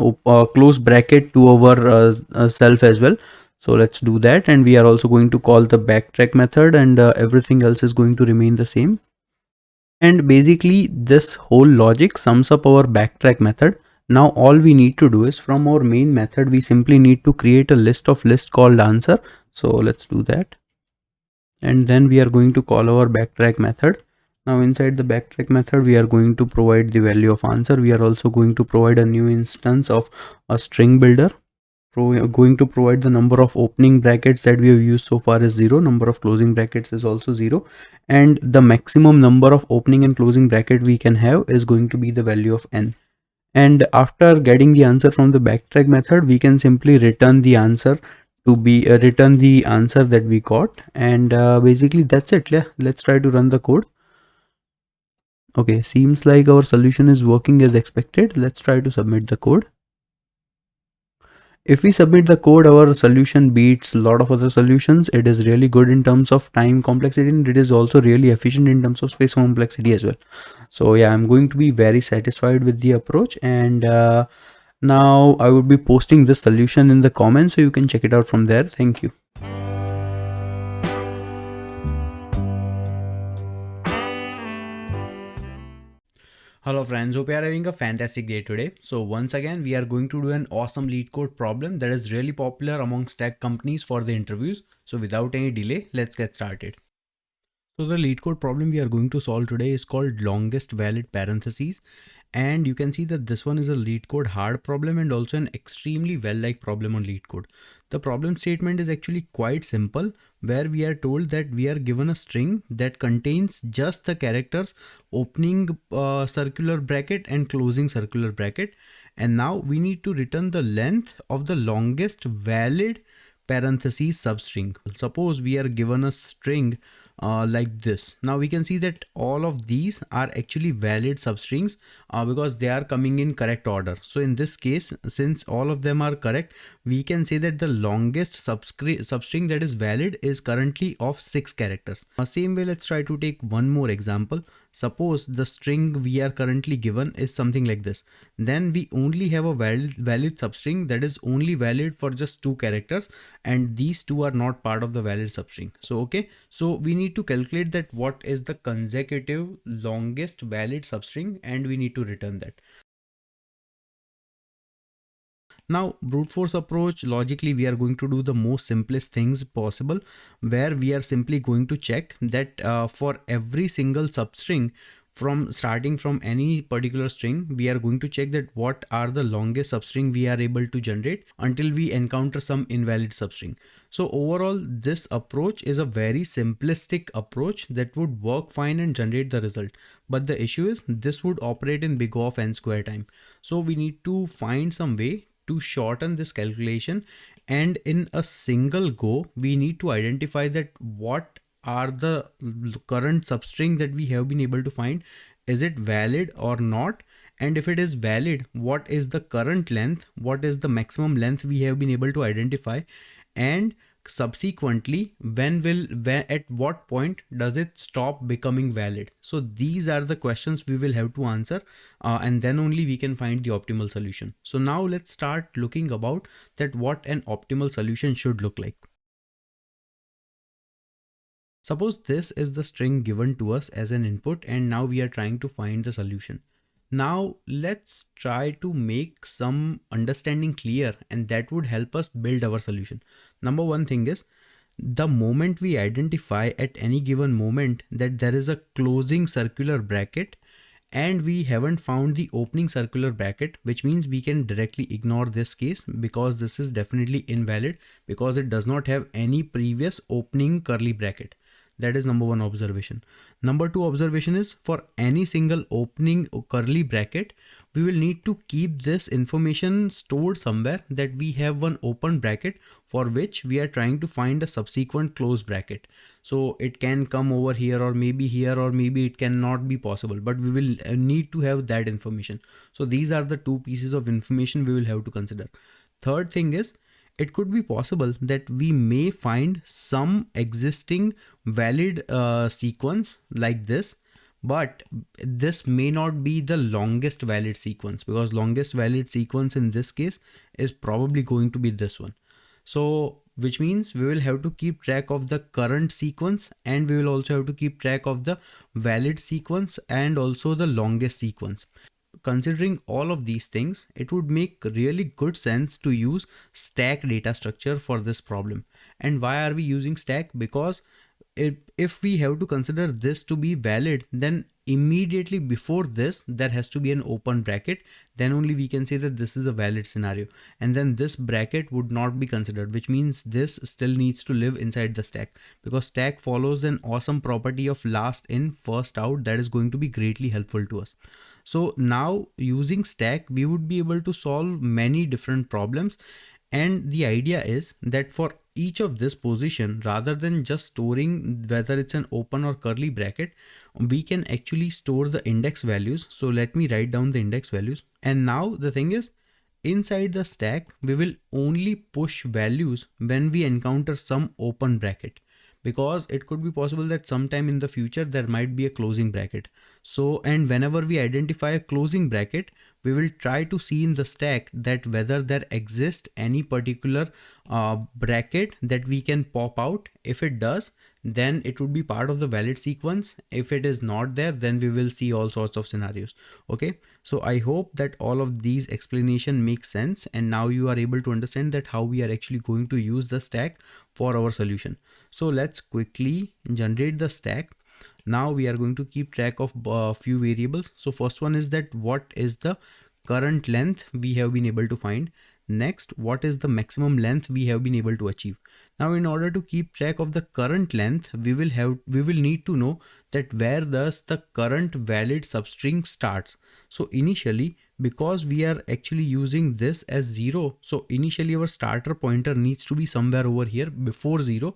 close bracket to our self as well. So let's do that, and we are also going to call the backtrack method, and everything else is going to remain the same. And basically this whole logic sums up our backtrack method. Now all we need to do is, from our main method, we simply need to create a list of list called answer. So let's do that. And then we are going to call our backtrack method. Now inside the backtrack method, we are going to provide the value of answer. We are also going to provide a new instance of a string builder. We are going to provide the number of opening brackets that we have used so far is 0. Number of closing brackets is also 0. And the maximum number of opening and closing bracket we can have is going to be the value of n. And after getting the answer from the backtrack method, we can simply return the answer to be return the answer that we got. And basically that's it. Yeah, let's try to run the code. Okay, seems like our solution is working as expected. Let's try to submit the code. If we submit the code, our solution beats a lot of other solutions. It is really good in terms of time complexity, and it is also really efficient in terms of space complexity as well. So yeah, I'm going to be very satisfied with the approach. And now I would be posting this solution in the comments, so you can check it out from there. Thank you. Hello friends, hope you are having a fantastic day today. So once again, we are going to do an awesome LeetCode problem that is really popular amongst tech companies for the interviews. So without any delay, let's get started. So the LeetCode problem we are going to solve today is called longest valid parentheses. And you can see that this one is a LeetCode hard problem and also an extremely well-liked problem on LeetCode. The problem statement is actually quite simple, where we are told that we are given a string that contains just the characters opening circular bracket and closing circular bracket. And now we need to return the length of the longest valid parentheses substring. Suppose we are given a string like this. Now we can see that all of these are actually valid substrings because they are coming in correct order. So in this case, since all of them are correct, we can say that the longest substring that is valid is currently of 6 characters. Same way, let's try to take one more example. Suppose the string we are currently given is something like this. Then we only have a valid substring that is only valid for just 2 characters, and these 2 are not part of the valid substring. So okay, so we need to calculate that what is the consecutive longest valid substring, and we need to return that. Now, brute force approach, logically, we are going to do the most simplest things possible, where we are simply going to check that for every single substring, from starting from any particular string, we are going to check that what are the longest substring we are able to generate until we encounter some invalid substring. So overall, this approach is a very simplistic approach that would work fine and generate the result. But the issue is this would operate in big O of n square time. So we need to find some way to shorten this calculation, and in a single go we need to identify that what are the current substring that we have been able to find, is it valid or not, and if it is valid, what is the current length, what is the maximum length we have been able to identify, and subsequently at what point does it stop becoming valid. So these are the questions we will have to answer, and then only we can find the optimal solution. So now let's start looking about that what an optimal solution should look like. Suppose this is the string given to us as an input, and now we are trying to find the solution. Now let's try to make some understanding clear, and that would help us build our solution. Number one thing is, the moment we identify at any given moment that there is a closing circular bracket and we haven't found the opening circular bracket, which means we can directly ignore this case because this is definitely invalid because it does not have any previous opening curly bracket. That is number one observation. Number two observation is, for any single opening curly bracket, we will need to keep this information stored somewhere, that we have one open bracket for which we are trying to find a subsequent close bracket. So it can come over here or maybe it cannot be possible, but we will need to have that information. So these are the two pieces of information we will have to consider. Third thing is, it could be possible that we may find some existing valid sequence like this, but this may not be the longest valid sequence, because longest valid sequence in this case is probably going to be this one. So which means we will have to keep track of the current sequence, and we will also have to keep track of the valid sequence and also the longest sequence. Considering all of these things, it would make really good sense to use stack data structure for this problem. And why are we using stack? Because if we have to consider this to be valid, then immediately before this there has to be an open bracket, then only we can say that this is a valid scenario, and then this bracket would not be considered, which means this still needs to live inside the stack, because stack follows an awesome property of last in first out that is going to be greatly helpful to us. So now using stack, we would be able to solve many different problems. And the idea is that for each of this position, rather than just storing whether it's an open or curly bracket, we can actually store the index values. So let me write down the index values. And now the thing is, inside the stack, we will only push values when we encounter some open bracket, because it could be possible that sometime in the future there might be a closing bracket. So, and whenever we identify a closing bracket, we will try to see in the stack that whether there exists any particular bracket that we can pop out. If it does, then it would be part of the valid sequence. If it is not there, then we will see all sorts of scenarios. Okay, so I hope that all of these explanation makes sense, and now you are able to understand that how we are actually going to use the stack for our solution. So let's quickly generate the stack. Now we are going to keep track of a few variables. So first one is that what is the current length we have been able to find. Next, what is the maximum length we have been able to achieve. Now in order to keep track of the current length, we will need to know that where does the current valid substring starts. So initially, because we are actually using this as 0, so initially our starter pointer needs to be somewhere over here before 0,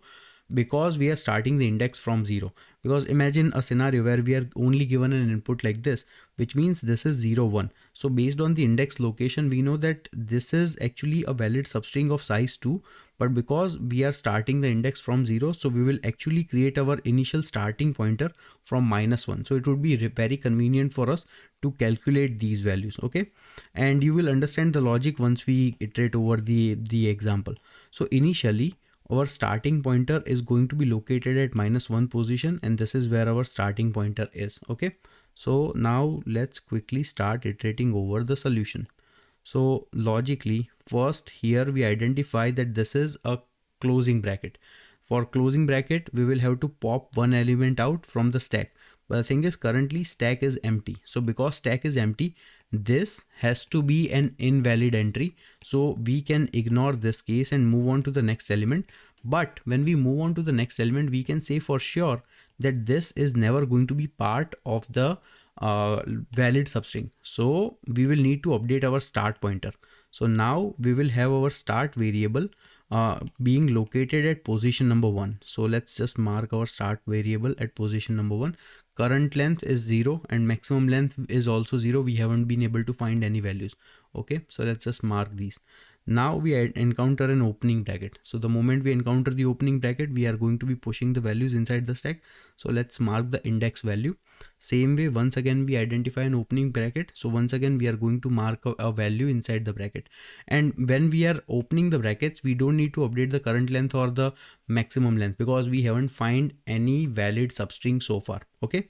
because we are starting the index from 0. Because imagine a scenario where we are only given an input like this, which means this is 0 1. So based on the index location, we know that this is actually a valid substring of size 2, but because we are starting the index from 0, so we will actually create our initial starting pointer from -1. So it would be very convenient for us to calculate these values. Okay, and you will understand the logic once we iterate over the example. So initially, our starting pointer is going to be located at -1 position, and this is where our starting pointer is. Okay, so now let's quickly start iterating over the solution. So logically, first here we identify that this is a closing bracket. For closing bracket, we will have to pop one element out from the stack. But the thing is, currently stack is empty. So because stack is empty, this has to be an invalid entry. So we can ignore this case and move on to the next element. But when we move on to the next element, we can say for sure that this is never going to be part of the valid substring. So we will need to update our start pointer. So now we will have our start variable being located at position number 1. So let's just mark our start variable at position number 1. Current length is 0 and maximum length is also 0. We haven't been able to find any values. Okay, so let's just mark these. Now we encounter an opening bracket. So the moment we encounter the opening bracket, we are going to be pushing the values inside the stack. So let's mark the index value. Same way, once again we identify an opening bracket. So once again we are going to mark a value inside the bracket. And when we are opening the brackets, we don't need to update the current length or the maximum length because we haven't find any valid substring so far. Okay.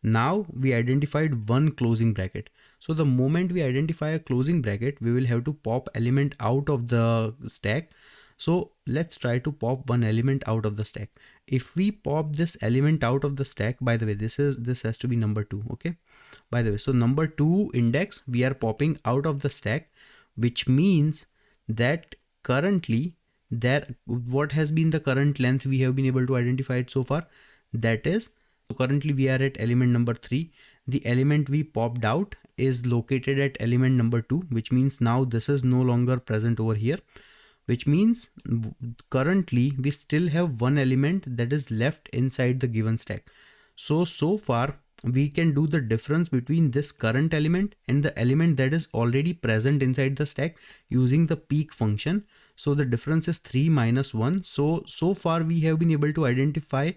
Now we identified one closing bracket. So the moment we identify a closing bracket, we will have to pop element out of the stack. So let's try to pop one element out of the stack. If we pop this element out of the stack, by the way, this has to be number 2. Okay. By the way, so number 2 index, we are popping out of the stack, which means that currently what has been the current length we have been able to identify it so far. That is, so currently we are at element number 3. The element we popped out is located at element number 2, which means now this is no longer present over here, which means currently we still have one element that is left inside the given stack. So far we can do the difference between this current element and the element that is already present inside the stack using the peek function. So the difference is 3 minus 1. So far we have been able to identify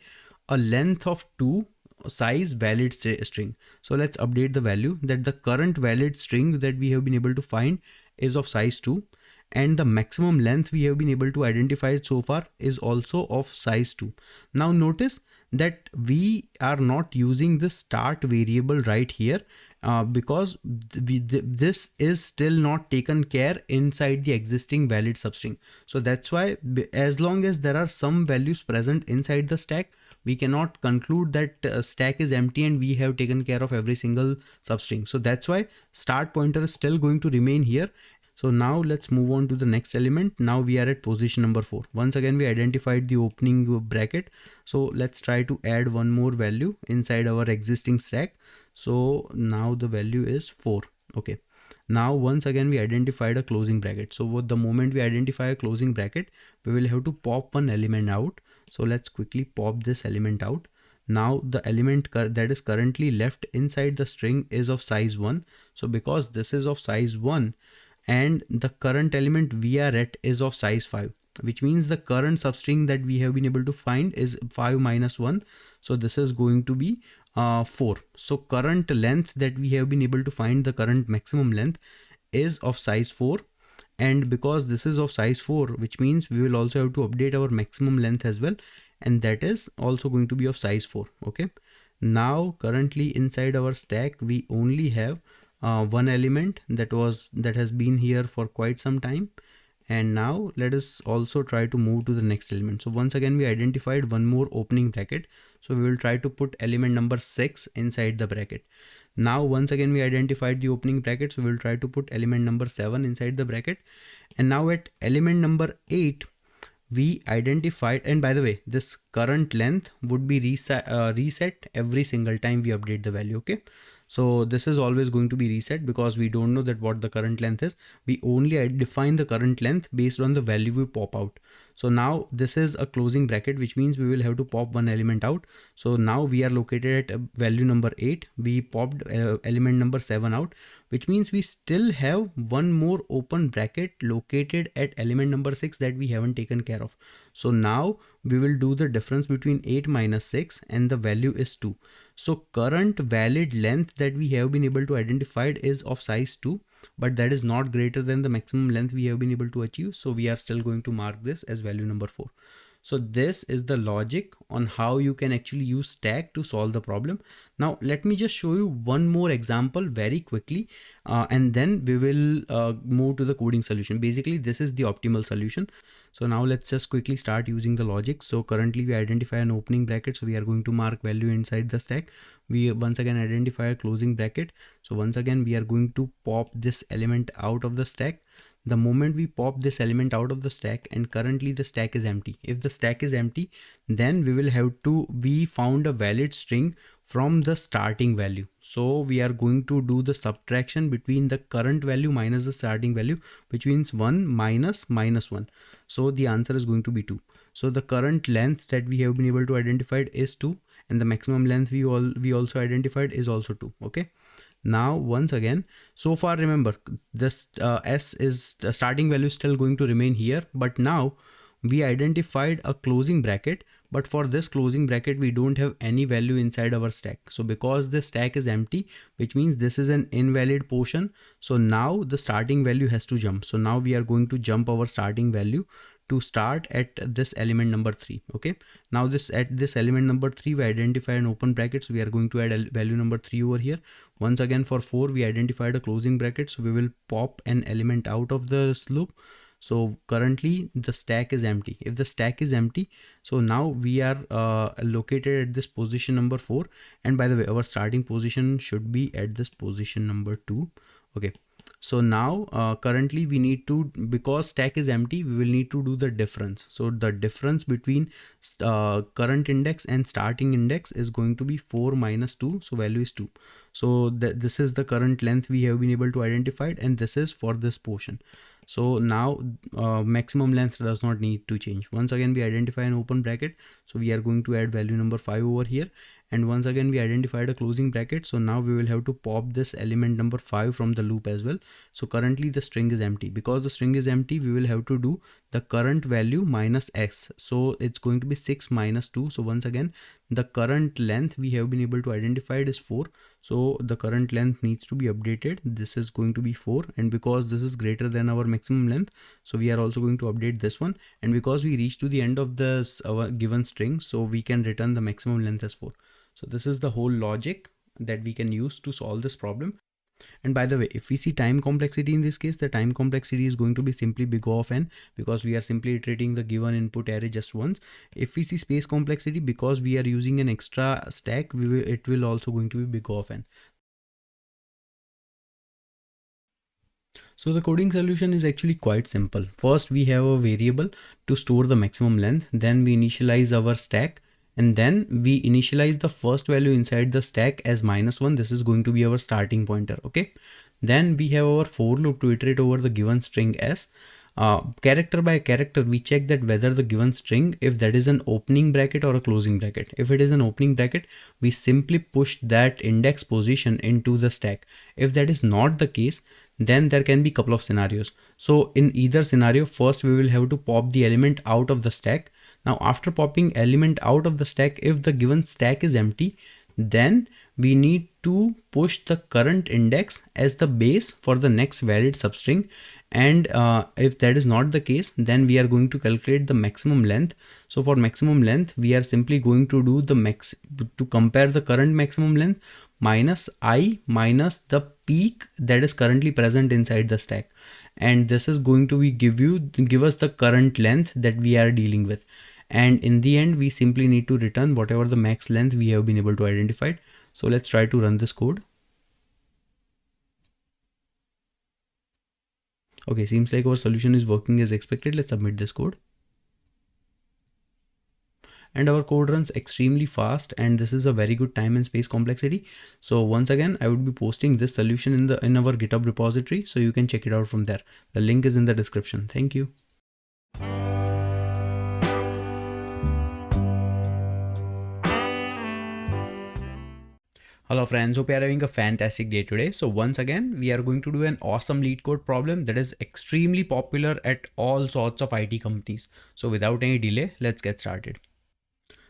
a length of 2 size valid string. So let's update the value that the current valid string that we have been able to find is of size 2, and the maximum length we have been able to identify so far is also of size 2. Now notice that we are not using the start variable right here because this is still not taken care inside the existing valid substring. So that's why as long as there are some values present inside the stack, we cannot conclude that stack is empty and we have taken care of every single substring. So that's why start pointer is still going to remain here. So now let's move on to the next element. Now we are at position number 4. Once again, we identified the opening bracket. So let's try to add one more value inside our existing stack. So now the value is 4. Okay. Now once again, we identified a closing bracket. So the moment we identify a closing bracket, we will have to pop one element out. So let's quickly pop this element out. Now the element that is currently left inside the string is of size 1. So because this is of size 1, and the current element we are at is of size 5, which means the current substring that we have been able to find is 5 minus 1. So this is going to be 4. So current length that we have been able to find, the current maximum length is of size 4. And because this is of size 4, which means we will also have to update our maximum length as well. And that is also going to be of size 4. Okay. Now currently inside our stack, we only have one element that has been here for quite some time. And now let us also try to move to the next element. So once again, we identified one more opening bracket. So we will try to put element number 6 inside the bracket. Now once again, we identified the opening bracket. So we will try to put element number 7 inside the bracket. And now at element number 8, we identified, and by the way, this current length would be reset every single time we update the value. Okay. So this is always going to be reset because we don't know that what the current length is. We only define the current length based on the value we pop out. So now this is a closing bracket, which means we will have to pop one element out. So now we are located at value number 8. We popped element number 7 out, which means we still have one more open bracket located at element number 6 that we haven't taken care of. So now we will do the difference between 8 minus 6 and the value is 2. So current valid length that we have been able to identify is of size 2, but that is not greater than the maximum length we have been able to achieve. So we are still going to mark this as value number 4. So this is the logic on how you can actually use stack to solve the problem. Now let me just show you one more example very quickly, and then we will move to the coding solution. Basically this is the optimal solution. So now let's just quickly start using the logic. So currently we identify an opening bracket, so we are going to mark value inside the stack. We once again identify a closing bracket, so once again we are going to pop this element out of the stack. The moment we pop this element out of the stack, and currently the stack is empty, if the stack is empty, then we found a valid string from the starting value. So we are going to do the subtraction between the current value minus the starting value, which means 1 minus -1. So the answer is going to be 2. So the current length that we have been able to identify is 2, and the maximum length we also identified is also 2. Okay. Now once again, so far remember this s is the starting value is still going to remain here, but now we identified a closing bracket, but for this closing bracket we don't have any value inside our stack. So because the stack is empty, which means this is an invalid portion, so now the starting value has to jump. So now we are going to jump our starting value to start at this element number 3. Okay, now at this element number 3 we identify an open bracket, so we are going to add value number 3 over here. Once again for 4 we identified a closing bracket, so we will pop an element out of this loop. So currently the stack is empty. If the stack is empty, so now we are located at this position number 4, and by the way our starting position should be at this position number 2. Okay, so now currently we need to, because stack is empty, we will need to do the difference. So the difference between current index and starting index is going to be 4 minus 2, so value is 2. So this is the current length we have been able to identify, and this is for this portion. So now maximum length does not need to change. Once again we identify an open bracket, so we are going to add value number 5 over here, and once again we identified a closing bracket, so now we will have to pop this element number 5 from the loop as well. So currently the string is empty. Because the string is empty, we will have to do the current value minus x, so it's going to be 6 minus 2. So once again the current length we have been able to identify is 4, so the current length needs to be updated. This is going to be 4, and because this is greater than our maximum length, so we are also going to update this one, and because we reach to the end of this our given string, so we can return the maximum length as 4. So this is the whole logic that we can use to solve this problem. And by the way, if we see time complexity in this case, the time complexity is going to be simply big O of n, because we are simply iterating the given input array just once. If we see space complexity, because we are using an extra stack, it will also going to be big O of n. So the coding solution is actually quite simple. First, we have a variable to store the maximum length. Then we initialize our stack, and then we initialize the first value inside the stack as -1. This is going to be our starting pointer. Okay. Then we have our for loop to iterate over the given string s. Character by character, we check that whether the given string, if that is an opening bracket or a closing bracket. If it is an opening bracket, we simply push that index position into the stack. If that is not the case, then there can be a couple of scenarios. So in either scenario, first we will have to pop the element out of the stack. Now after popping element out of the stack, if the given stack is empty, then we need to push the current index as the base for the next valid substring. And if that is not the case, then we are going to calculate the maximum length. So for maximum length, we are simply going to do to compare the current maximum length minus I minus the peak that is currently present inside the stack, and this is going to be give us the current length that we are dealing with. And in the end, we simply need to return whatever the max length we have been able to identify. So let's try to run this code. Okay, seems like our solution is working as expected. Let's submit this code. And our code runs extremely fast, and this is a very good time and space complexity. So once again, I would be posting this solution in our GitHub repository, so you can check it out from there. The link is in the description. Thank you. Hello friends, hope you are having a fantastic day today. So once again, we are going to do an awesome LeetCode problem that is extremely popular at all sorts of IT companies. So without any delay, let's get started.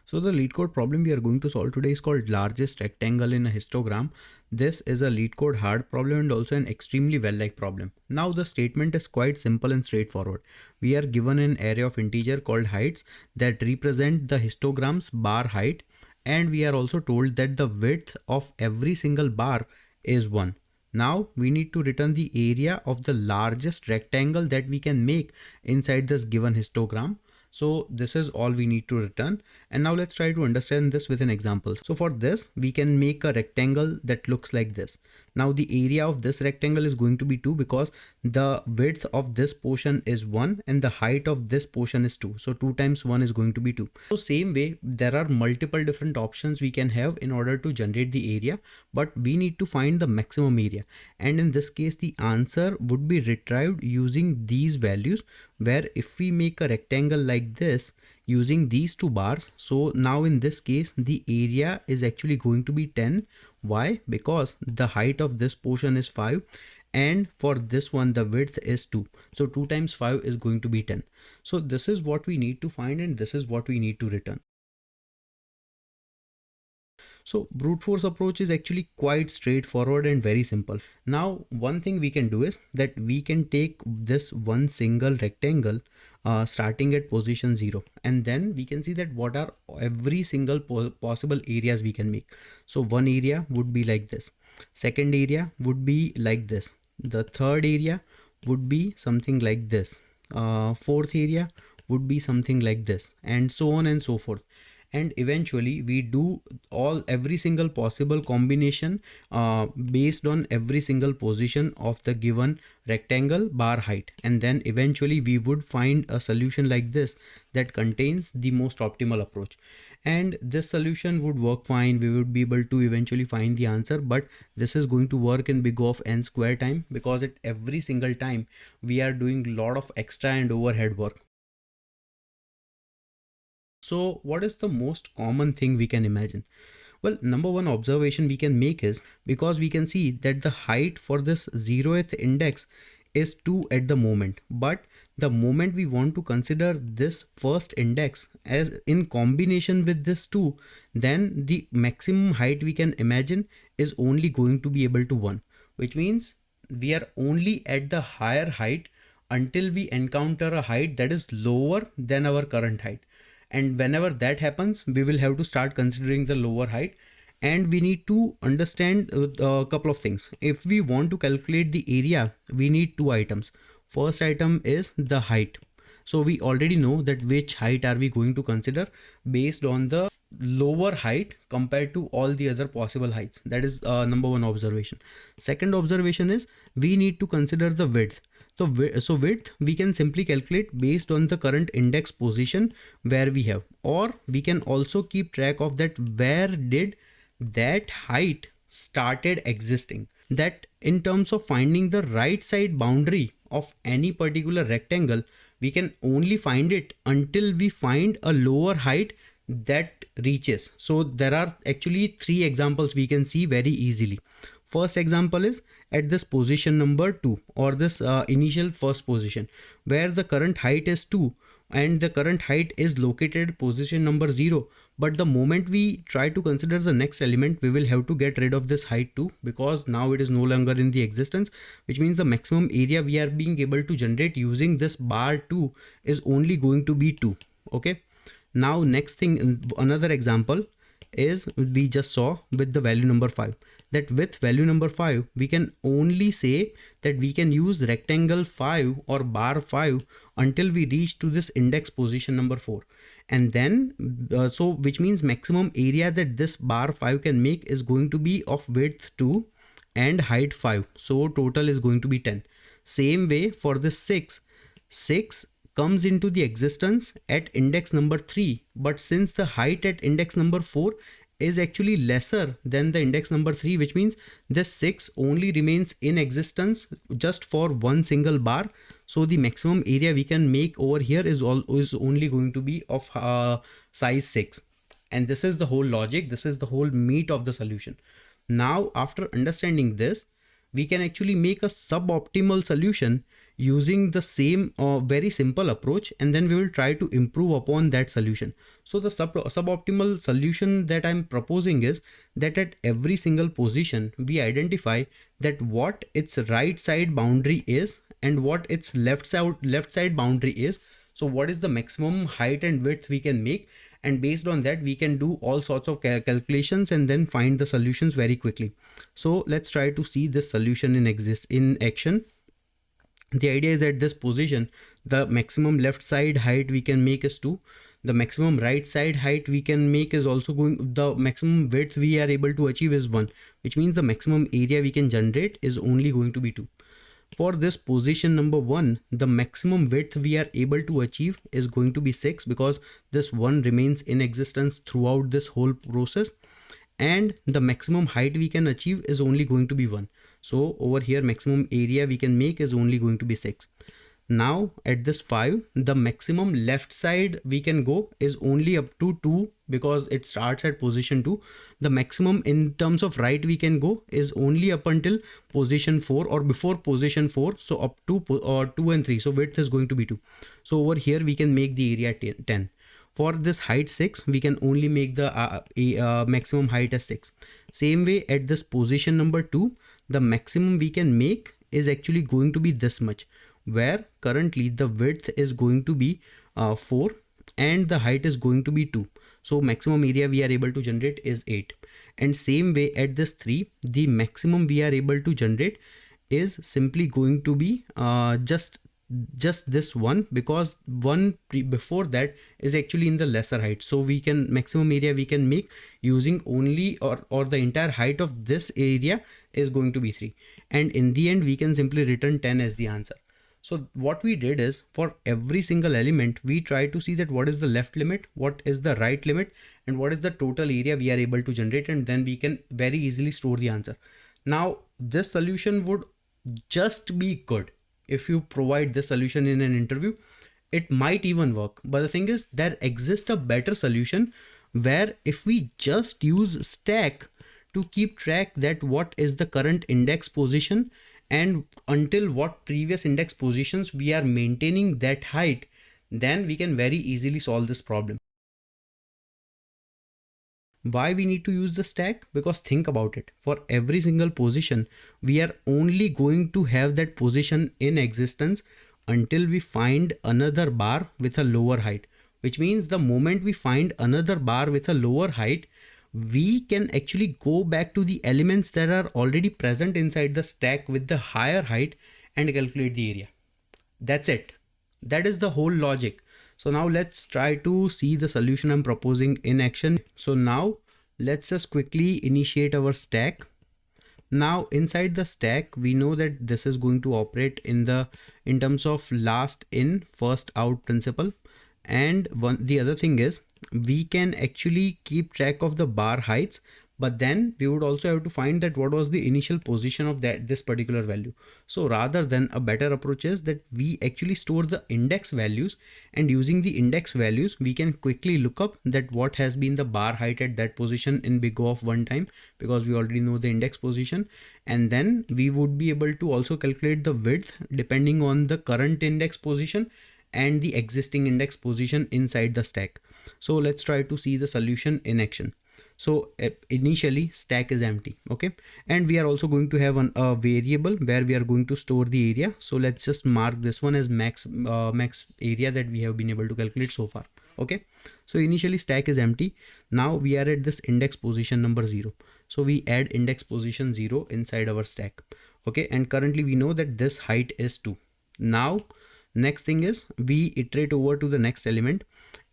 So the LeetCode problem we are going to solve today is called largest rectangle in a histogram. This is a LeetCode hard problem and also an extremely well-liked problem. Now the statement is quite simple and straightforward. We are given an array of integer called heights that represent the histogram's bar height, and we are also told that the width of every single bar is 1. Now we need to return the area of the largest rectangle that we can make inside this given histogram. So this is all we need to return. And now let's try to understand this with an example. So for this, we can make a rectangle that looks like this. Now the area of this rectangle is going to be 2 because the width of this portion is 1 and the height of this portion is 2. So 2 times 1 is going to be 2. So same way, there are multiple different options we can have in order to generate the area, but we need to find the maximum area. And in this case, the answer would be retrieved using these values, where if we make a rectangle like this using these two bars, so now in this case the area is actually going to be 10. Why? Because the height of this portion is 5 and for this one the width is 2. So 2 times 5 is going to be 10. So this is what we need to find and this is what we need to return. So brute force approach is actually quite straightforward and very simple. Now one thing we can do is that we can take this one single rectangle starting at position 0, and then we can see that what are every single possible areas we can make. So one area would be like this, second area would be like this, the third area would be something like this, fourth area would be something like this, and so on and so forth. And eventually we do every single possible combination based on every single position of the given rectangle bar height, and then eventually we would find a solution like this that contains the most optimal approach, and this solution would work fine. We would be able to eventually find the answer, but this is going to work in big O of n square time because at every single time we are doing a lot of extra and overhead work. So what is the most common thing we can imagine? Well, number one observation we can make is, because we can see that the height for this 0th index is 2 at the moment, but the moment we want to consider this first index as in combination with this 2, then the maximum height we can imagine is only going to be able to 1, which means we are only at the higher height until we encounter a height that is lower than our current height. And whenever that happens, we will have to start considering the lower height, and we need to understand a couple of things. If we want to calculate the area, we need two items. First item is the height. So we already know that which height are we going to consider based on the lower height compared to all the other possible heights. That is number one observation. Second observation is we need to consider the width. So width we can simply calculate based on the current index position where we have, or we can also keep track of that where did that height started existing. That in terms of finding the right side boundary of any particular rectangle, we can only find it until we find a lower height that reaches. So there are actually 3 examples we can see very easily. First example is at this position number 2, or this initial first position where the current height is 2 and the current height is located at position number 0. But the moment we try to consider the next element, we will have to get rid of this height 2 because now it is no longer in the existence, which means the maximum area we are being able to generate using this bar 2 is only going to be 2. Okay. Now next thing, another example is we just saw with the value number 5, that with value number 5 we can only say that we can use rectangle 5 or bar 5 until we reach to this index position number 4, and then so which means maximum area that this bar 5 can make is going to be of width 2 and height 5, so total is going to be 10. Same way for this 6 comes into the existence at index number 3, but since the height at index number 4 is actually lesser than the index number 3, which means this 6 only remains in existence just for one single bar. So the maximum area we can make over here is only going to be of size 6. And this is the whole logic. This is the whole meat of the solution. Now, after understanding this, we can actually make a suboptimal solution using the same very simple approach, and then we will try to improve upon that solution. So the suboptimal solution that I'm proposing is that at every single position we identify that what its right side boundary is and what its left side boundary is. So what is the maximum height and width we can make, and based on that we can do all sorts of calculations and then find the solutions very quickly. So let's try to see this solution in action. The idea is at this position, the maximum left side height we can make is 2. The maximum right side height we can make is also going, the maximum width we are able to achieve is 1, which means the maximum area we can generate is only going to be 2. For this position number 1, the maximum width we are able to achieve is going to be 6, because this 1 remains in existence throughout this whole process, and the maximum height we can achieve is only going to be 1. So over here maximum area we can make is only going to be 6. Now at this 5, the maximum left side we can go is only up to 2, because it starts at position 2. The maximum in terms of right we can go is only up until position 4 or before position 4. So up to 2 and 3. So width is going to be 2. So over here we can make the area 10. For this height 6, we can only make the maximum height as 6. Same way at this position number 2, the maximum we can make is actually going to be this much, where currently the width is going to be 4 and the height is going to be 2. So maximum area we are able to generate is 8. And same way at this 3, the maximum we are able to generate is simply going to be just this one, because one before that is actually in the lesser height. So we can maximum area we can make using only or the entire height of this area is going to be 3, and in the end we can simply return 10 as the answer. So what we did is, for every single element we try to see that what is the left limit, what is the right limit, and what is the total area we are able to generate, and then we can very easily store the answer. Now this solution would just be good if you provide this solution in an interview. It might even work, but the thing is there exists a better solution, where if we just use stack to keep track that what is the current index position and until what previous index positions we are maintaining that height, then we can very easily solve this problem. Why we need to use the stack? Because think about it, for every single position we are only going to have that position in existence until we find another bar with a lower height, which means the moment we find another bar with a lower height, we can actually go back to the elements that are already present inside the stack with the higher height and calculate the area. That's it. That is the whole logic. So now let's try to see the solution I'm proposing in action. So now let's just quickly initiate our stack. Now inside the stack, we know that this is going to operate in terms of last in first out principle. And the other thing is, we can actually keep track of the bar heights, but then we would also have to find that what was the initial position of this particular value. So rather than, a better approach is that we actually store the index values, and using the index values we can quickly look up that what has been the bar height at that position in big O of one time, because we already know the index position, and then we would be able to also calculate the width depending on the current index position and the existing index position inside the stack. So let's try to see the solution in action. So initially stack is empty, okay, and we are also going to have a variable where we are going to store the area. So let's just mark this one as max area that we have been able to calculate so far. Okay, so initially stack is empty. Now we are at this index position number 0. So we add index position 0 inside our stack. Okay, and currently we know that this height is 2. Now next thing is, we iterate over to the next element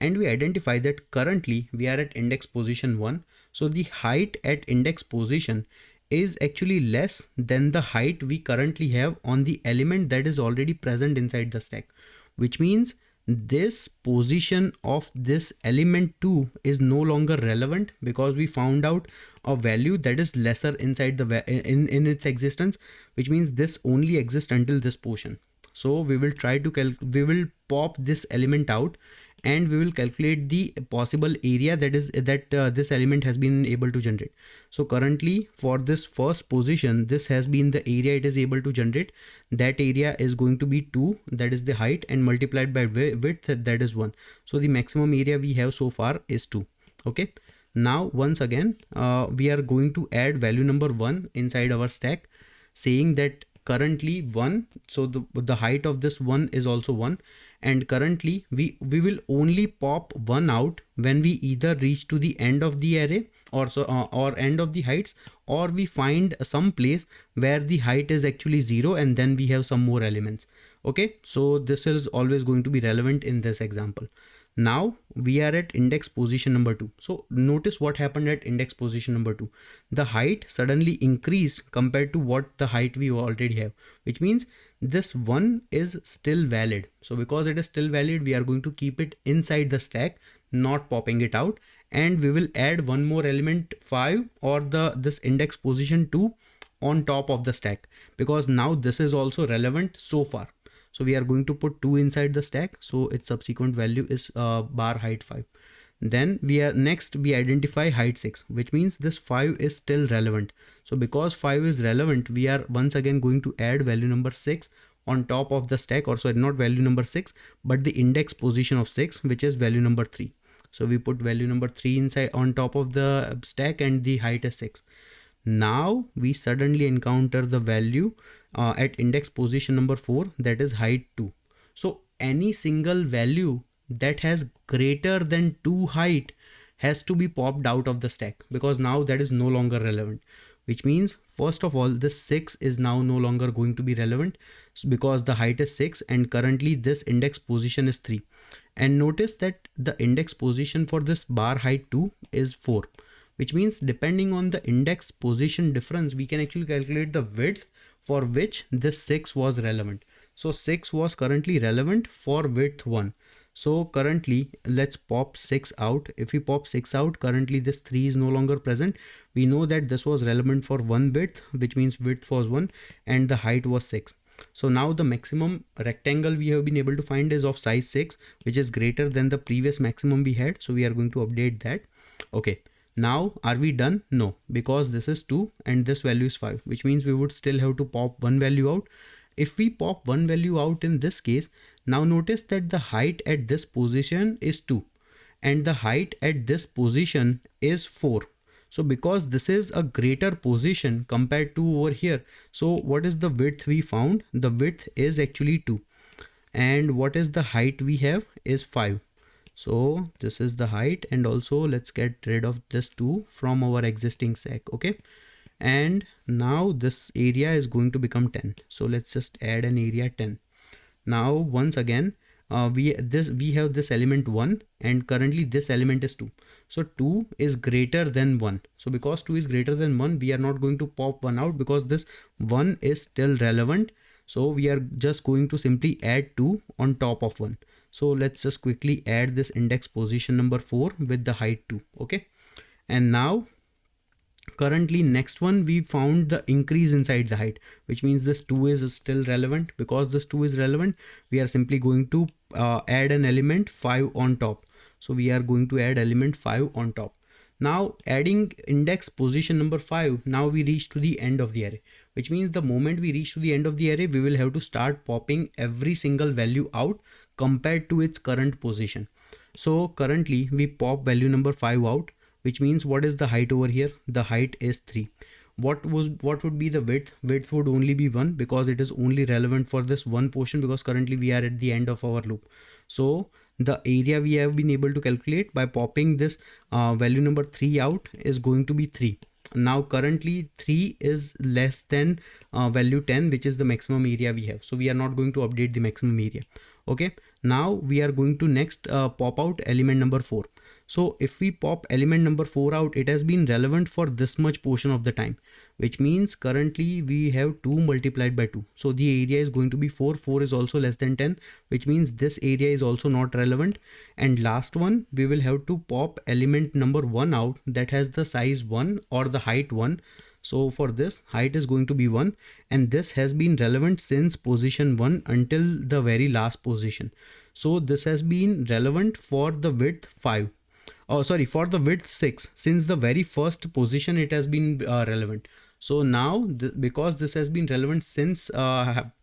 and we identify that currently we are at index position 1. So the height at index position is actually less than the height we currently have on the element that is already present inside the stack, which means this position of this element 2 is no longer relevant, because we found out a value that is lesser inside in its existence, which means this only exists until this portion. So we will try to we will pop this element out and we will calculate the possible area that this element has been able to generate. So currently for this first position, this has been the area it is able to generate. That area is going to be 2, that is the height, and multiplied by width, that is 1. So the maximum area we have so far is 2. Okay, now once again we are going to add value number 1 inside our stack, saying that currently 1, so the height of this 1 is also 1, and currently we will only pop 1 out when we either reach to the end of the array or end of the heights, or we find some place where the height is actually 0 and then we have some more elements. Okay, so this is always going to be relevant in this example. Now we are at index position number 2. So notice what happened at index position number 2. The height suddenly increased compared to what the height we already have, which means this 1 is still valid. So because it is still valid, we are going to keep it inside the stack, not popping it out, and we will add one more element 5 or this index position 2 on top of the stack, because now this is also relevant so far. So we are going to put 2 inside the stack, so its subsequent value is bar height 5. Then we identify height 6, which means this 5 is still relevant. So because 5 is relevant, we are once again going to add value number 6 on top of the stack, or sorry, not value number 6, but the index position of 6, which is value number 3. So we put value number 3 inside on top of the stack, and the height is 6. Now we suddenly encounter the value at index position number 4, that is height 2. So any single value that has greater than 2 height has to be popped out of the stack, because now that is no longer relevant, which means first of all this 6 is now no longer going to be relevant because the height is 6 and currently this index position is 3. And notice that the index position for this bar height 2 is 4, which means depending on the index position difference, we can actually calculate the width for which this 6 was relevant. So 6 was currently relevant for width 1. So currently let's pop 6 out. If we pop 6 out, currently this 3 is no longer present. We know that this was relevant for 1 width, which means width was 1 and the height was 6. So now the maximum rectangle we have been able to find is of size 6, which is greater than the previous maximum we had. So we are going to update that. Okay. Now are we done? No, because this is 2 and this value is 5, which means we would still have to pop one value out. If we pop one value out in this case, now notice that the height at this position is 2 and the height at this position is 4. So because this is a greater position compared to over here, so what is the width we found? The width is actually 2 and what is the height we have is 5. So this is the height, and also let's get rid of this 2 from our existing stack. Okay, and now this area is going to become 10. So let's just add an area 10. Now once again we have this element 1 and currently this element is 2. So 2 is greater than 1. So because 2 is greater than 1, we are not going to pop 1 out because this 1 is still relevant. So we are just going to simply add 2 on top of 1. So let's just quickly add this index position number 4 with the height 2. Okay, and now currently next one we found the increase inside the height, which means this 2 is still relevant. Because this 2 is relevant, we are simply going to add an element 5 on top. So we are going to add element 5 on top. Now adding index position number 5, now we reach to the end of the array, which means the moment we reach to the end of the array, we will have to start popping every single value out compared to its current position. So currently we pop value number 5 out, which means what is the height over here? The height is 3. What would be the width? Width would only be 1 because it is only relevant for this one portion, because currently we are at the end of our loop. So the area we have been able to calculate by popping this value number 3 out is going to be 3. Now currently 3 is less than value 10, which is the maximum area we have. So we are not going to update the maximum area. Okay, now we are going to next pop out element number 4. So if we pop element number 4 out, it has been relevant for this much portion of the time, which means currently we have 2 multiplied by 2. So the area is going to be 4. 4 is also less than 10, which means this area is also not relevant. And last one, we will have to pop element number 1 out that has the size 1 or the height 1. So for this, height is going to be 1 and this has been relevant since position 1 until the very last position. So this has been relevant for the width 5. Oh, sorry, for the width 6. Since the very first position it has been relevant. So now because this has been relevant since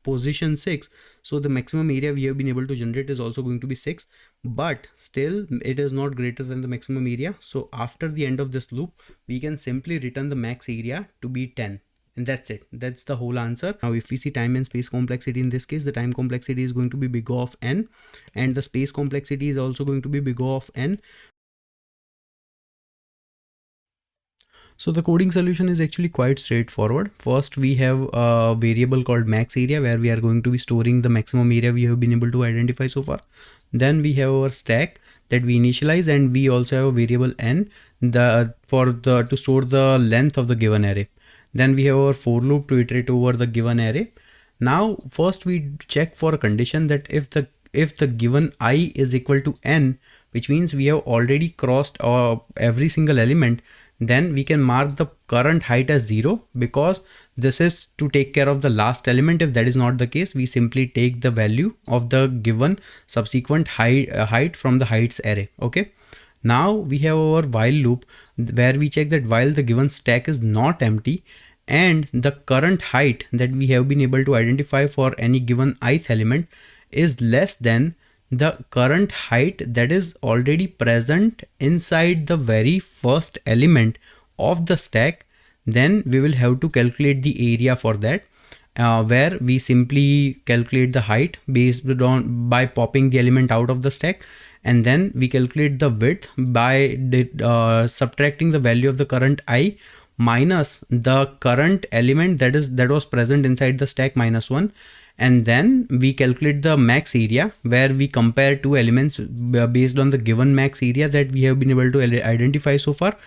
position 6, so the maximum area we have been able to generate is also going to be 6, but still it is not greater than the maximum area. So after the end of this loop, we can simply return the max area to be 10. And that's it. That's the whole answer. Now if we see time and space complexity, in this case the time complexity is going to be big O of n, and the space complexity is also going to be big O of n. So the coding solution is actually quite straightforward. First, we have a variable called max area, where we are going to be storing the maximum area we have been able to identify so far. Then we have our stack that we initialize, and we also have a variable n to store the length of the given array. Then we have our for loop to iterate over the given array. Now first we check for a condition that if the given I is equal to n, which means we have already crossed every single element, then we can mark the current height as 0, because this is to take care of the last element. If that is not the case, we simply take the value of the given subsequent height from the heights array. Okay. Now we have our while loop, where we check that while the given stack is not empty and the current height that we have been able to identify for any given ith element is less than the current height that is already present inside the very first element of the stack, then we will have to calculate the area for that, where we simply calculate the height based on by popping the element out of the stack, and then we calculate the width by subtracting the value of the current I minus the current element that was present inside the stack minus 1, and then we calculate the max area, where we compare two elements based on the given max area that we have been able to identify so far,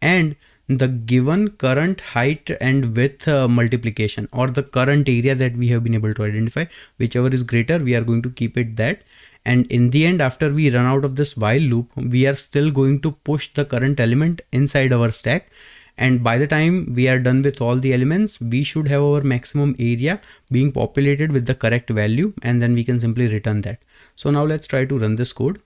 and the given current height and width multiplication, or the current area that we have been able to identify. Whichever is greater, we are going to keep it that. And in the end, after we run out of this while loop, we are still going to push the current element inside our stack. And by the time we are done with all the elements, we should have our maximum area being populated with the correct value, and then we can simply return that. So now let's try to run this code.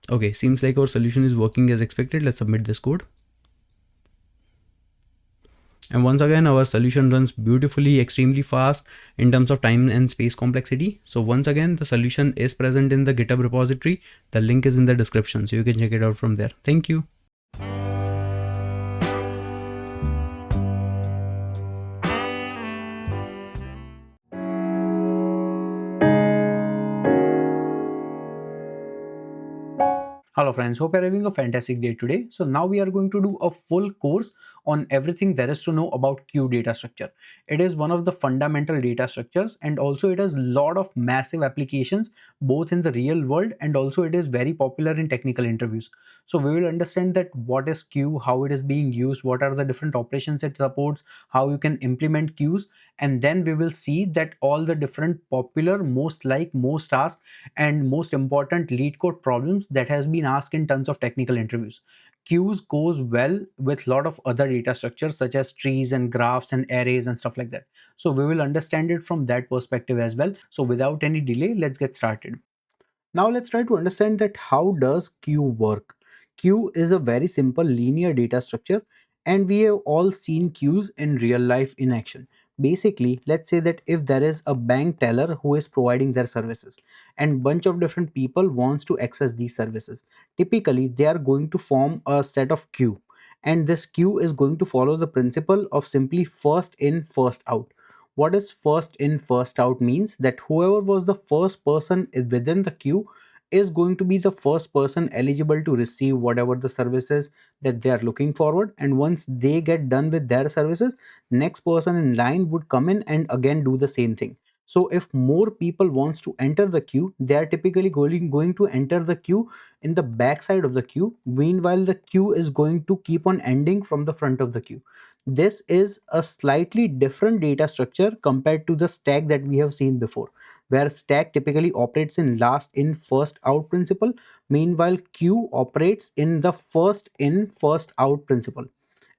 Okay, seems like our solution is working as expected. Let's submit this code. And once again, our solution runs beautifully, extremely fast in terms of time and space complexity. So once again, the solution is present in the GitHub repository. The link is in the description, so you can check it out from there. Thank you. Hello friends, hope you're having a fantastic day today. So now we are going to do a full course on everything there is to know about queue data structure. It is one of the fundamental data structures, and also it has a lot of massive applications both in the real world, and also it is very popular in technical interviews. So we will understand that what is queue, how it is being used, what are the different operations it supports, how you can implement queues, and then we will see that all the different popular, most asked and most important LeetCode problems that has been asked in tons of technical interviews. Queues goes well with a lot of other data structures such as trees and graphs and arrays and stuff like that. So we will understand it from that perspective as well. So without any delay, let's get started. Now let's try to understand that how does queue work. Queue is a very simple linear data structure, and we have all seen queues in real life in action. Basically, let's say that if there is a bank teller who is providing their services and bunch of different people wants to access these services, typically they are going to form a set of queue, and this queue is going to follow the principle of simply first in first out. What is first in first out means that whoever was the first person within the queue is going to be the first person eligible to receive whatever the services that they are looking forward, and once they get done with their services, next person in line would come in and again do the same thing. So if more people wants to enter the queue, they are typically going to enter the queue in the back side of the queue. Meanwhile, the queue is going to keep on ending from the front of the queue. This is a slightly different data structure compared to the stack that we have seen before, where stack typically operates in last in first out principle. Meanwhile, queue operates in the first in first out principle.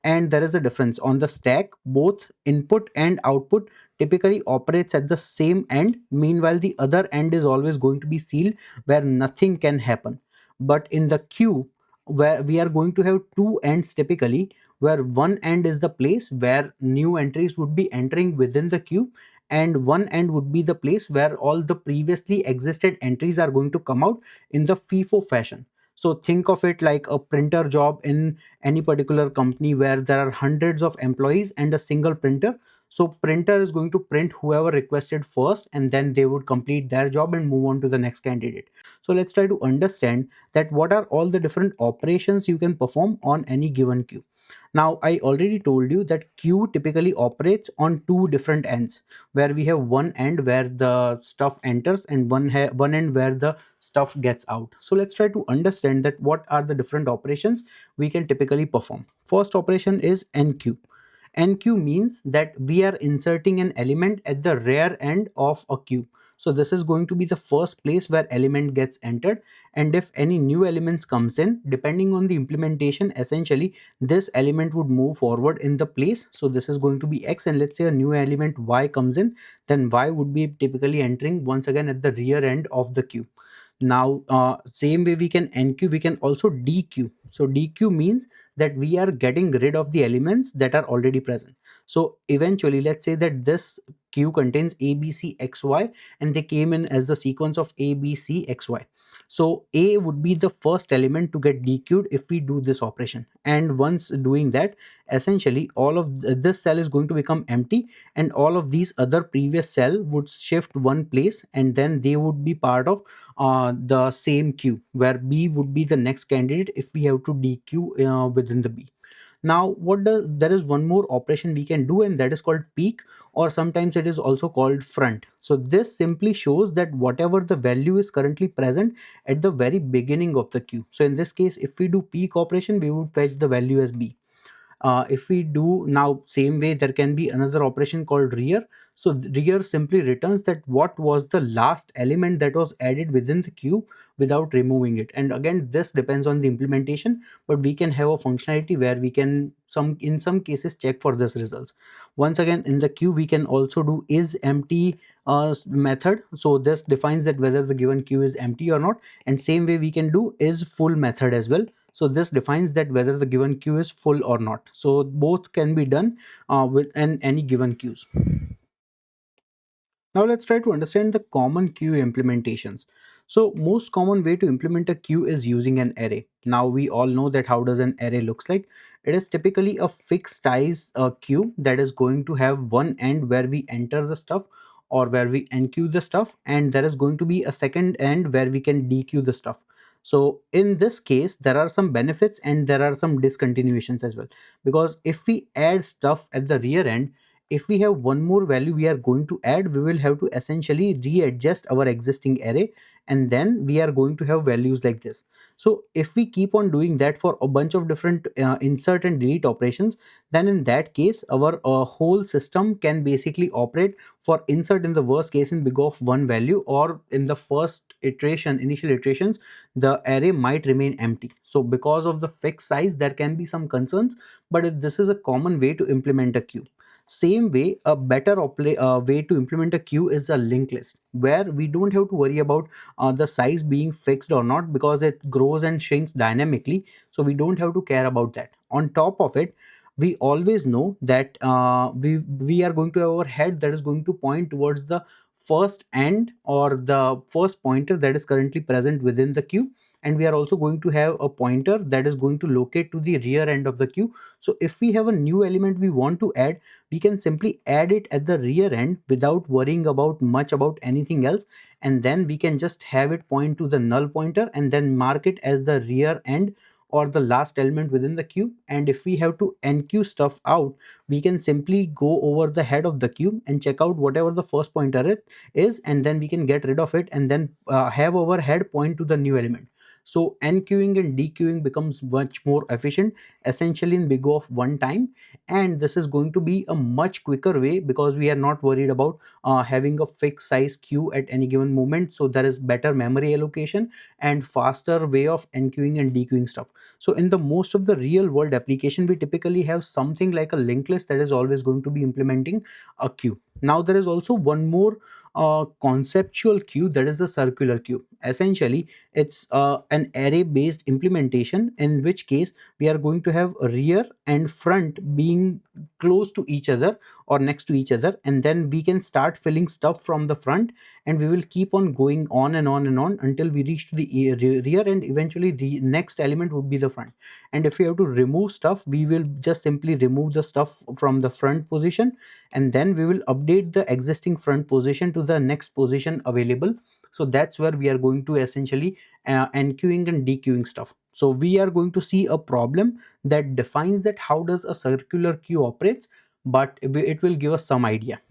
and there is a difference on the stack. Both input and output typically operates at the same end, meanwhile the other end is always going to be sealed where nothing can happen. But in the queue, where we are going to have two ends typically, where one end is the place where new entries would be entering within the queue, and one end would be the place where all the previously existed entries are going to come out in the FIFO fashion. So think of it like a printer job in any particular company where there are hundreds of employees and a single printer. So printer is going to print whoever requested first, and then they would complete their job and move on to the next candidate. So let's try to understand that what are all the different operations you can perform on any given queue. Now, I already told you that queue typically operates on two different ends, where we have one end where the stuff enters and one end where the stuff gets out. So let's try to understand that what are the different operations we can typically perform. First operation is enqueue. Enqueue means that we are inserting an element at the rear end of a queue. So this is going to be the first place where element gets entered, and if any new elements comes in, depending on the implementation, essentially this element would move forward in the place. So this is going to be X, and let's say a new element Y comes in, then Y would be typically entering once again at the rear end of the queue. Now, same way we can enqueue, we can also dequeue. So dequeue means that we are getting rid of the elements that are already present. So eventually, let's say that this queue contains A, B, C, X, Y, and they came in as the sequence of A, B, C, X, Y. So A would be the first element to get dequeued if we do this operation. And once doing that, essentially all of this cell is going to become empty, and all of these other previous cell would shift one place, and then they would be part of the same queue, where B would be the next candidate if we have to dequeue within the B. Now, there is one more operation we can do, and that is called peek, or sometimes it is also called front. So this simply shows that whatever the value is currently present at the very beginning of the queue. So in this case, if we do peek operation, we would fetch the value as B. If we do now same way, there can be another operation called rear. So rear simply returns that what was the last element that was added within the queue without removing it. And again, this depends on the implementation, but we can have a functionality where we can in some cases check for this results. Once again, in the queue we can also do is empty method. So this defines that whether the given queue is empty or not, and same way we can do is full method as well. So this defines that whether the given queue is full or not. So both can be done within any given queues. Now let's try to understand the common queue implementations. So most common way to implement a queue is using an array. Now we all know that how does an array looks like. It is typically a fixed size queue that is going to have one end where we enter the stuff or where we enqueue the stuff, and there is going to be a second end where we can dequeue the stuff. So in this case, there are some benefits and there are some discontinuations as well, because if we add stuff at the rear end, if we have one more value we are going to add, we will have to essentially readjust our existing array, and then we are going to have values like this. So if we keep on doing that for a bunch of different insert and delete operations, then in that case our whole system can basically operate for insert in the worst case in big of one value, or in the first iteration, initial iterations, the array might remain empty. So because of the fixed size, there can be some concerns, but this is a common way to implement a queue. Same way, a better way to implement a queue is a linked list, where we don't have to worry about the size being fixed or not, because it grows and shrinks dynamically. So we don't have to care about that. On top of it, we always know that we are going to have our head that is going to point towards the first end or the first pointer that is currently present within the queue, and we are also going to have a pointer that is going to locate to the rear end of the queue. So if we have a new element we want to add, we can simply add it at the rear end without worrying about much about anything else, and then we can just have it point to the null pointer and then mark it as the rear end or the last element within the queue. And if we have to enqueue stuff out, we can simply go over the head of the queue and check out whatever the first pointer it is, and then we can get rid of it and then have our head point to the new element. So enqueuing and dequeuing becomes much more efficient, essentially in big O of one time. And this is going to be a much quicker way because we are not worried about having a fixed size queue at any given moment. So there is better memory allocation and faster way of enqueuing and dequeuing stuff. So in the most of the real world application, we typically have something like a linked list that is always going to be implementing a queue. Now there is also one more conceptual queue, that is the circular queue. Essentially it's an array based implementation, in which case we are going to have rear and front being close to each other or next to each other, and then we can start filling stuff from the front, and we will keep on going on and on and on until we reach to the rear, and eventually the next element would be the front. And if we have to remove stuff, we will just simply remove the stuff from the front position, and then we will update the existing front position to the next position available. So that's where we are going to essentially enqueuing and dequeuing stuff. So we are going to see a problem that defines that how does a circular queue operates, but it will give us some idea.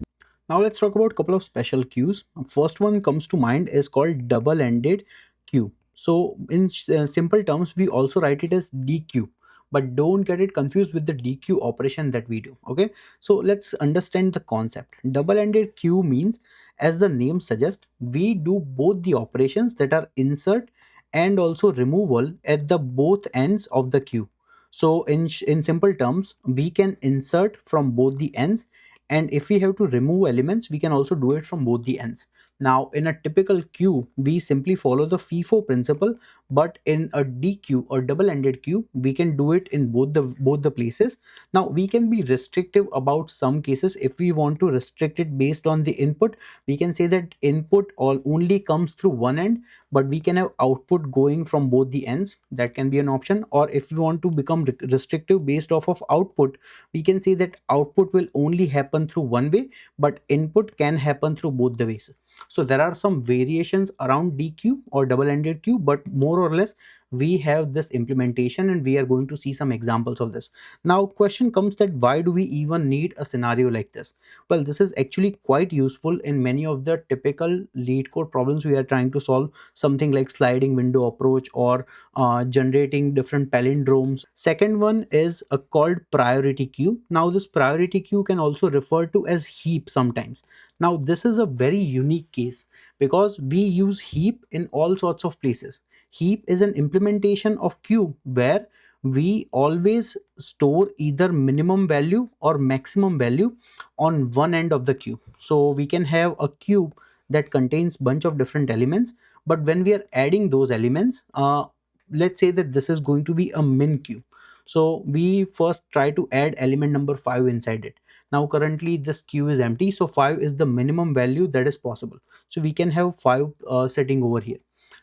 Now let's talk about a couple of special queues. First one comes to mind is called double-ended queue. So in simple terms, we also write it as DQ, but don't get it confused with the DQ operation that we do. Okay, so let's understand the concept. Double-ended queue means, as the name suggests, we do both the operations that are insert and also removal at the both ends of the queue. So in simple terms, we can insert from both the ends, and if we have to remove elements, we can also do it from both the ends. Now in a typical queue, we simply follow the FIFO principle, but in a DQ or double-ended queue, we can do it in both the places. Now we can be restrictive about some cases. If we want to restrict it based on the input, we can say that input all only comes through one end, but we can have output going from both the ends. That can be an option. Or if we want to become restrictive based off of output, we can say that output will only happen through one way, but input can happen through both the ways. So there are some variations around DQ or double-ended queue, but more or less we have this implementation, and we are going to see some examples of this. Now question comes that why do we even need a scenario like this? Well, this is actually quite useful in many of the typical lead code problems we are trying to solve, something like sliding window approach or generating different palindromes. Second one is a called priority queue. Now this priority queue can also refer to as heap sometimes. Now this is a very unique case because we use heap in all sorts of places. Heap is an implementation of queue where we always store either minimum value or maximum value on one end of the queue. So we can have a queue that contains bunch of different elements, but when we are adding those elements, let's say that this is going to be a min queue. So we first try to add element number 5 inside it. Now currently this queue is empty, so 5 is the minimum value that is possible. So we can have 5 sitting over here.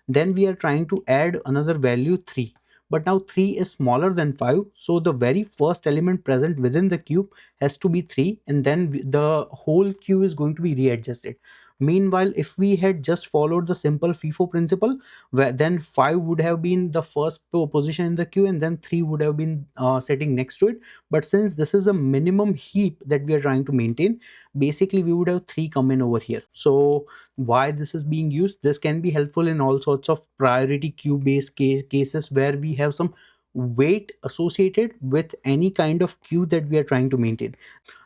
Then we are trying to add another value 3, but now 3 is smaller than 5, so the very first element present within the cube has to be 3, and then the whole queue is going to be readjusted. Meanwhile, if we had just followed the simple FIFO principle, where then 5 would have been the first position in the queue, and then 3 would have been sitting next to it. But since this is a minimum heap that we are trying to maintain, basically we would have 3 come in over here. So why this is being used? This can be helpful in all sorts of priority queue based cases where we have some weight associated with any kind of queue that we are trying to maintain.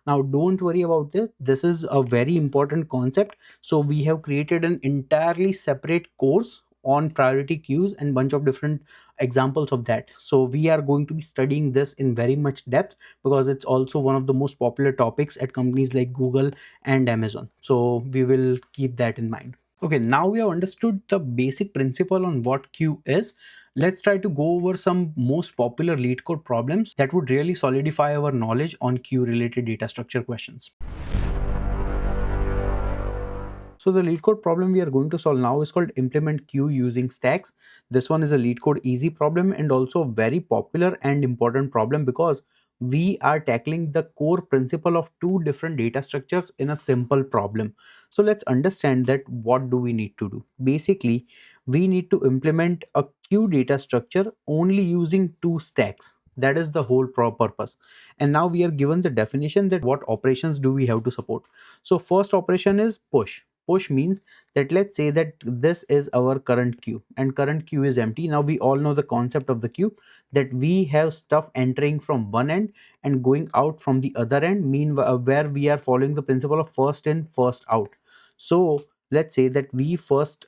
Now don't worry about this, this is a very important concept. So we have created an entirely separate course on priority queues and bunch of different examples of that. So we are going to be studying this in very much depth because it's also one of the most popular topics at companies like Google and Amazon. So we will keep that in mind. Okay, now we have understood the basic principle on what queue is. Let's try to go over some most popular LeetCode problems that would really solidify our knowledge on queue related data structure questions. So the LeetCode problem we are going to solve now is called implement queue using stacks. This one is a LeetCode easy problem and also a very popular and important problem because we are tackling the core principle of two different data structures in a simple problem. So let's understand that what do we need to do. Basically, we need to implement a queue data structure only using two stacks. That is the whole purpose. And now we are given the definition that what operations do we have to support. So first operation is push. push means that let's say that this is our current queue and current queue is empty. Now we all know the concept of the queue, that we have stuff entering from one end and going out from the other end, where we are following the principle of first in first out. So let's say that we first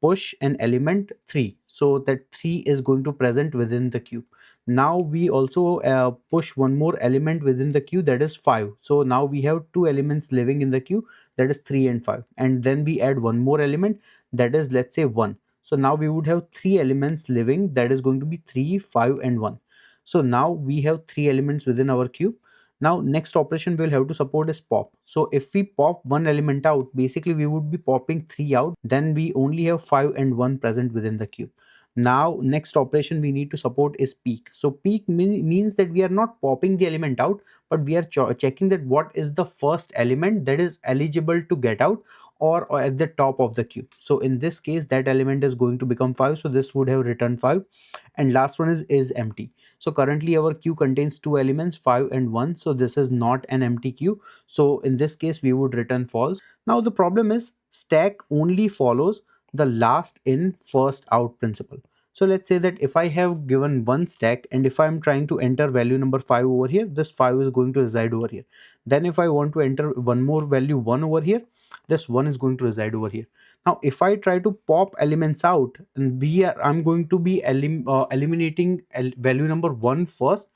push an element 3, so that 3 is going to present within the queue. Now we also push one more element within the queue, that is 5. So now we have two elements living in the queue, that is 3 and 5, and then we add one more element, that is let's say 1. So now we would have three elements living, that is going to be 3, 5 and 1. So now we have three elements within our queue. Now next operation we'll have to support is pop. So if we pop one element out, basically we would be popping 3 out, then we only have 5 and 1 present within the queue. Now next operation we need to support is peek. So peek means that we are not popping the element out, but we are checking that what is the first element that is eligible to get out, or at the top of the queue. So in this case that element is going to become 5, so this would have returned 5. And last one is empty. So currently our queue contains two elements, 5 and 1, so this is not an empty queue. So in this case we would return false. Now the problem is stack only follows the last in first out principle. So let's say that if I have given one stack and if I'm trying to enter value number 5 over here, this 5 is going to reside over here. Then if I want to enter one more value 1 over here, this 1 is going to reside over here. Now if I try to pop elements out, and I'm going to be eliminating value number 1 first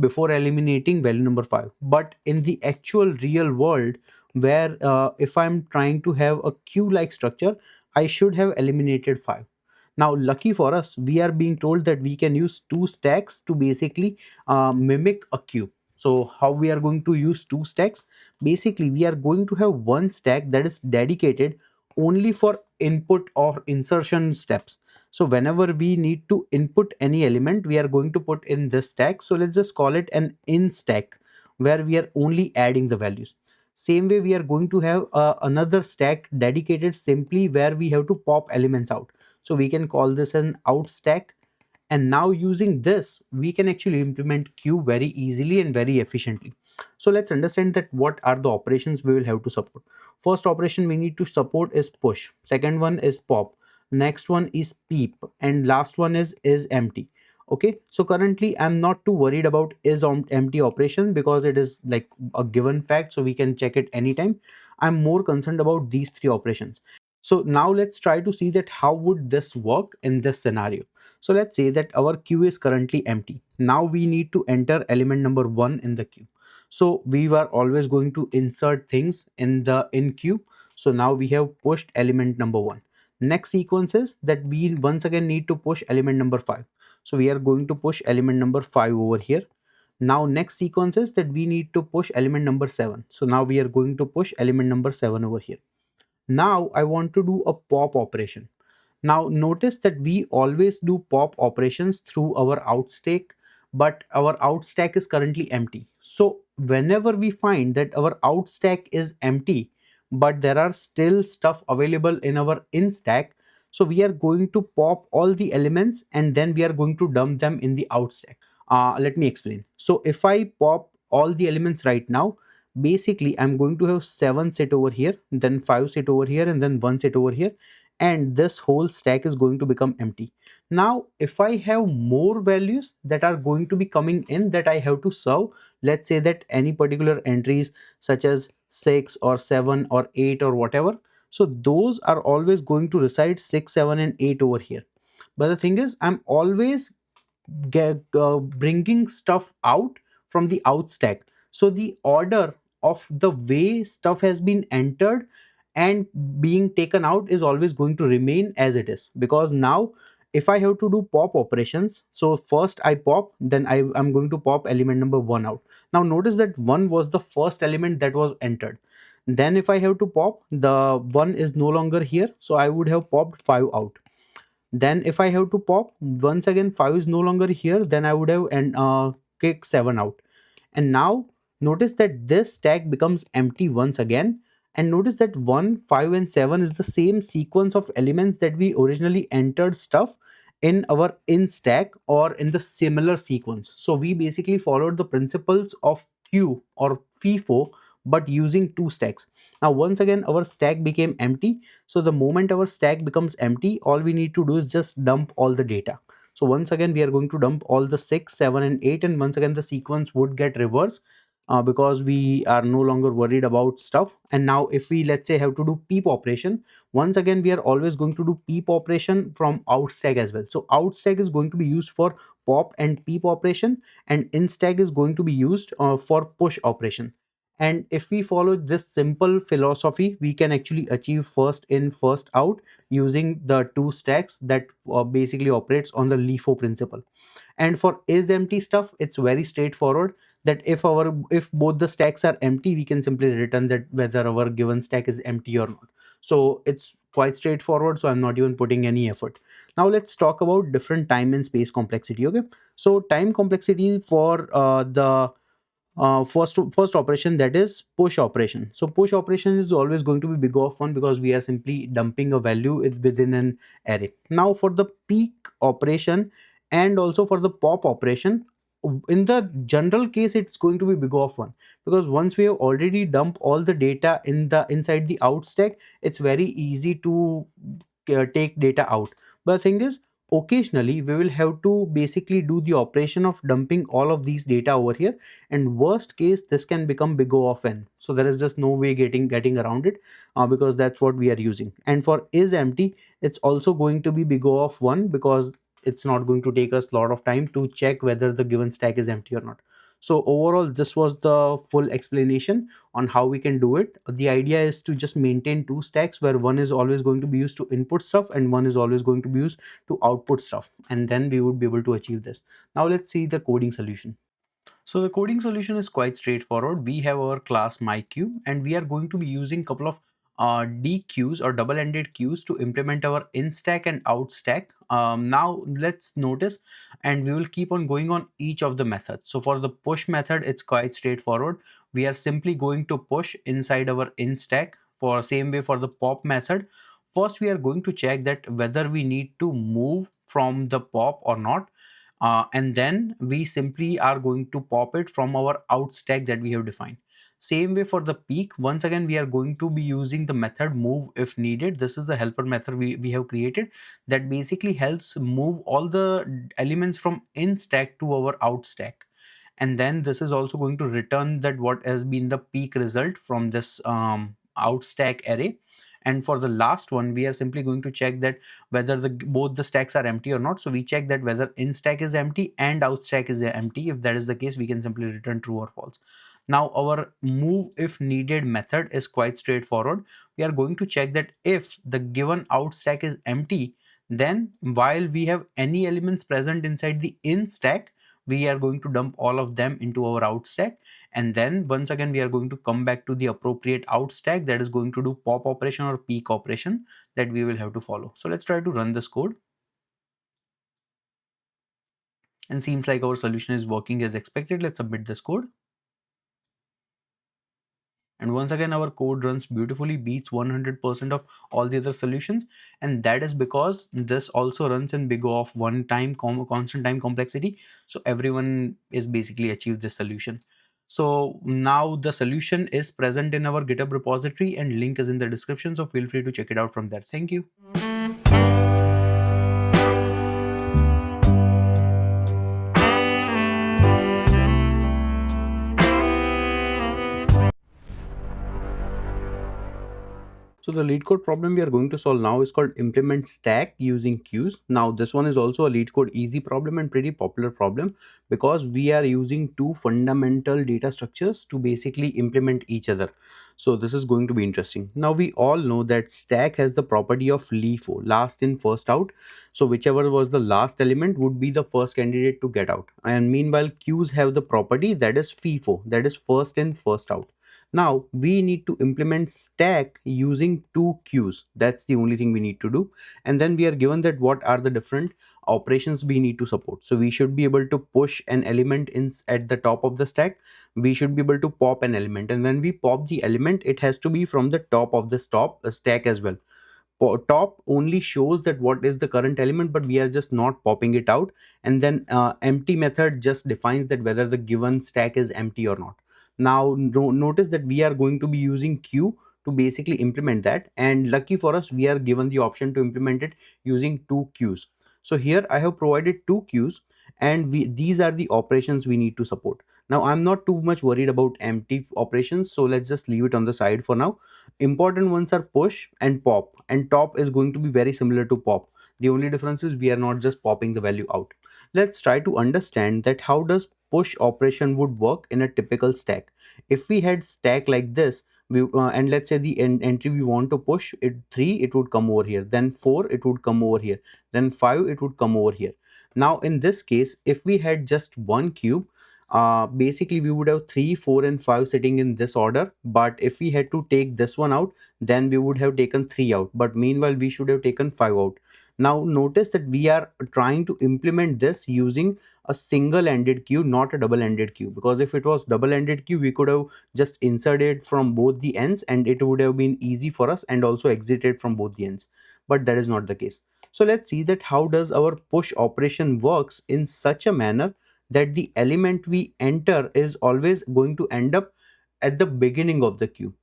before eliminating value number 5. But in the actual real world, where if I'm trying to have a queue like structure, I should have eliminated 5. Now lucky for us, we are being told that we can use two stacks to basically mimic a queue. So how we are going to use two stacks? Basically we are going to have one stack that is dedicated only for input or insertion steps. So whenever we need to input any element, we are going to put in this stack. So let's just call it an in stack, where we are only adding the values. Same way we are going to have another stack dedicated simply where we have to pop elements out. So we can call this an out stack. And now using this, we can actually implement queue very easily and very efficiently. So let's understand that what are the operations we will have to support. First operation we need to support is push. Second one is pop. Next one is peep. And last one is empty. Okay, so currently I'm not too worried about is on empty operation because it is like a given fact, so we can check it anytime. I'm more concerned about these three operations. So now let's try to see that how would this work in this scenario. So let's say that our queue is currently empty. Now we need to enter element number 1 in the queue. So we were always going to insert things in the in queue. So now we have pushed element number 1. Next sequence is that we once again need to push element number 5. So we are going to push element number 5 over here. Now next sequence is that we need to push element number 7. So now we are going to push element number 7 over here. Now I want to do a pop operation. Now notice that we always do pop operations through our out stack, but our out stack is currently empty. So whenever we find that our out stack is empty, but there are still stuff available in our in stack, so we are going to pop all the elements and then we are going to dump them in the out stack. Let me explain. So if I pop all the elements right now, basically I'm going to have 7 sit over here, then 5 sit over here, and then 1 sit over here, and this whole stack is going to become empty. Now if I have more values that are going to be coming in that I have to serve, let's say that any particular entries such as 6 or 7 or 8 or whatever, so those are always going to reside 6, 7 and 8 over here. But the thing is, I'm always bringing stuff out from the out stack. So the order of the way stuff has been entered and being taken out is always going to remain as it is, because now if I have to do pop operations, so first I pop, then I'm going to pop element number 1 out. Now notice that 1 was the first element that was entered. Then if I have to pop, the 1 is no longer here, so I would have popped 5 out. Then if I have to pop, once again 5 is no longer here, then I would have kick 7 out. And now notice that this stack becomes empty once again. And notice that 1, 5 and 7 is the same sequence of elements that we originally entered stuff in our in stack or in the similar sequence. So we basically followed the principles of queue or FIFO but using two stacks. Now once again our stack became empty, so the moment our stack becomes empty, all we need to do is just dump all the data. So once again we are going to dump all the 6, 7 and 8, and once again the sequence would get reversed, because we are no longer worried about stuff. And now if we, let's say, have to do peep operation, once again we are always going to do peep operation from out stack as well. So out stack is going to be used for pop and peep operation, and in stack is going to be used for push operation. And if we follow this simple philosophy, we can actually achieve first in first out using the two stacks that basically operates on the LIFO principle. And for is empty stuff, it's very straightforward, that if both the stacks are empty, we can simply return that whether our given stack is empty or not. So it's quite straightforward, so I'm not even putting any effort. Now let's talk about different time and space complexity. Okay, so time complexity for the first operation, that is push operation. So push operation is always going to be big of 1 because we are simply dumping a value within an array. Now for the peak operation and also for the pop operation, in the general case it's going to be big of 1, because once we have already dumped all the data inside the out stack, it's very easy to take data out. But the thing is, occasionally we will have to basically do the operation of dumping all of these data over here, and worst case this can become big O of n. So there is just no way getting around it, because that's what we are using. And for is empty, it's also going to be big O of 1, because it's not going to take us a lot of time to check whether the given stack is empty or not. So overall, this was the full explanation on how we can do it. The idea is to just maintain two stacks where one is always going to be used to input stuff and one is always going to be used to output stuff, and then we would be able to achieve this. Now let's see the coding solution. So the coding solution is quite straightforward. We have our class myQ, and we are going to be using a couple of DQs or double-ended queues to implement our in stack and out stack. Now let's notice, and we will keep on going on each of the methods. So for the push method, it's quite straightforward. We are simply going to push inside our in stack. For same way for the pop method, first we are going to check that whether we need to move from the pop or not, and then we simply are going to pop it from our out stack that we have defined. Same way for the peak, once again we are going to be using the method move if needed. This is a helper method we have created that basically helps move all the elements from in stack to our out stack. And then this is also going to return that what has been the peak result from this out stack array. And for the last one, we are simply going to check that whether both the stacks are empty or not. So we check that whether in stack is empty and out stack is empty. If that is the case, we can simply return true or false. Now our move if needed method is quite straightforward. We are going to check that if the given out stack is empty, then while we have any elements present inside the in stack, we are going to dump all of them into our out stack. And then once again we are going to come back to the appropriate out stack that is going to do pop operation or peak operation that we will have to follow. So let's try to run this code, and seems like our solution is working as expected. Let's submit this code. And once again our code runs beautifully, beats 100% of all the other solutions, and that is because this also runs in big O of 1 time constant time complexity, so everyone is basically achieved this solution. So now the solution is present in our GitHub repository and link is in the description, so feel free to check it out from there. Thank you. So the LeetCode problem we are going to solve now is called implement stack using queues. Now this one is also a LeetCode easy problem and pretty popular problem, because we are using two fundamental data structures to basically implement each other. So this is going to be interesting. Now we all know that stack has the property of LIFO, last in first out. So whichever was the last element would be the first candidate to get out. And meanwhile queues have the property that is FIFO, that is first in first out. Now we need to implement stack using two queues. That's the only thing we need to do. And then we are given that what are the different operations we need to support. So we should be able to push an element in at the top of the stack. We should be able to pop an element. And when we pop the element, it has to be from the top of the stack as well. Top only shows that what is the current element, but we are just not popping it out. And then empty method just defines that whether the given stack is empty or not. Now notice that we are going to be using q to basically implement that, and lucky for us we are given the option to implement it using two queues. So here I have provided two queues, and these are the operations we need to support. Now I'm not too much worried about empty operations, so let's just leave it on the side for now. Important ones are push and pop, and top is going to be very similar to pop. The only difference is we are not just popping the value out. Let's try to understand that how does push operation would work in a typical stack. If we had stack like this, and let's say the entry we want to push it 3, it would come over here, then 4 it would come over here, then 5 it would come over here. Now in this case, if we had just one cube, basically we would have 3, 4 and 5 sitting in this order, but if we had to take this one out, then we would have taken 3 out, but meanwhile we should have taken 5 out. Now notice that we are trying to implement this using a single-ended queue, not a double-ended queue, because if it was double-ended queue, we could have just inserted from both the ends and it would have been easy for us, and also exited from both the ends, but that is not the case. So let's see that how does our push operation works in such a manner that the element we enter is always going to end up at the beginning of the queue.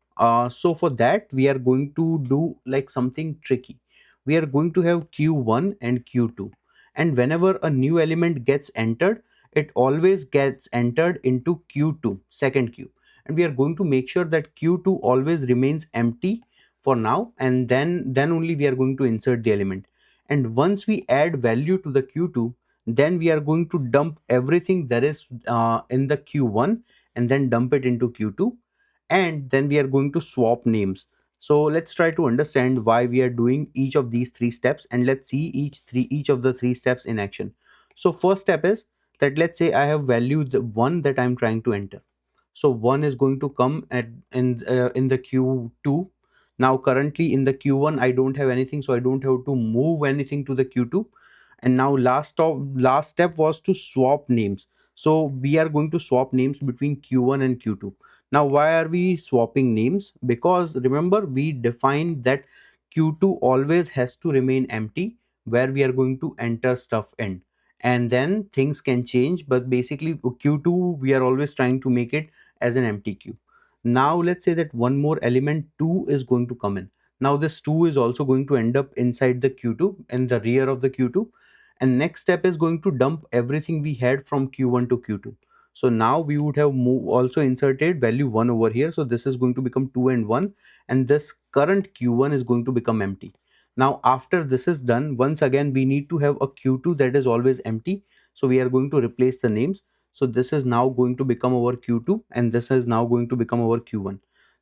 So for that we are going to do like something tricky. We are going to have q1 and q2, and whenever a new element gets entered, it always gets entered into q2, second queue, and we are going to make sure that q2 always remains empty for now, and then only we are going to insert the element. And once we add value to the q2, then we are going to dump everything that is in the q1 and then dump it into q2, and then we are going to swap names. So let's try to understand why we are doing each of these three steps, and let's see each of the three steps in action. So first step is that let's say I have value the one that I'm trying to enter. So 1 is going to come at in the q2. Now currently in the q1 I don't have anything, so I don't have to move anything to the q2. And now last step was to swap names. So we are going to swap names between q1 and q2. Now why are we swapping names? Because remember we defined that q2 always has to remain empty where we are going to enter stuff in, and then things can change, but basically q2 we are always trying to make it as an empty queue. Now let's say that one more element 2 is going to come in. Now this 2 is also going to end up inside the q2, in the rear of the q2, and next step is going to dump everything we had from q1 to q2. So now we would have also inserted value 1 over here, so this is going to become 2 and 1, and this current q1 is going to become empty. Now after this is done, once again we need to have a q2 that is always empty, so we are going to replace the names. So this is now going to become our q2, and this is now going to become our q1.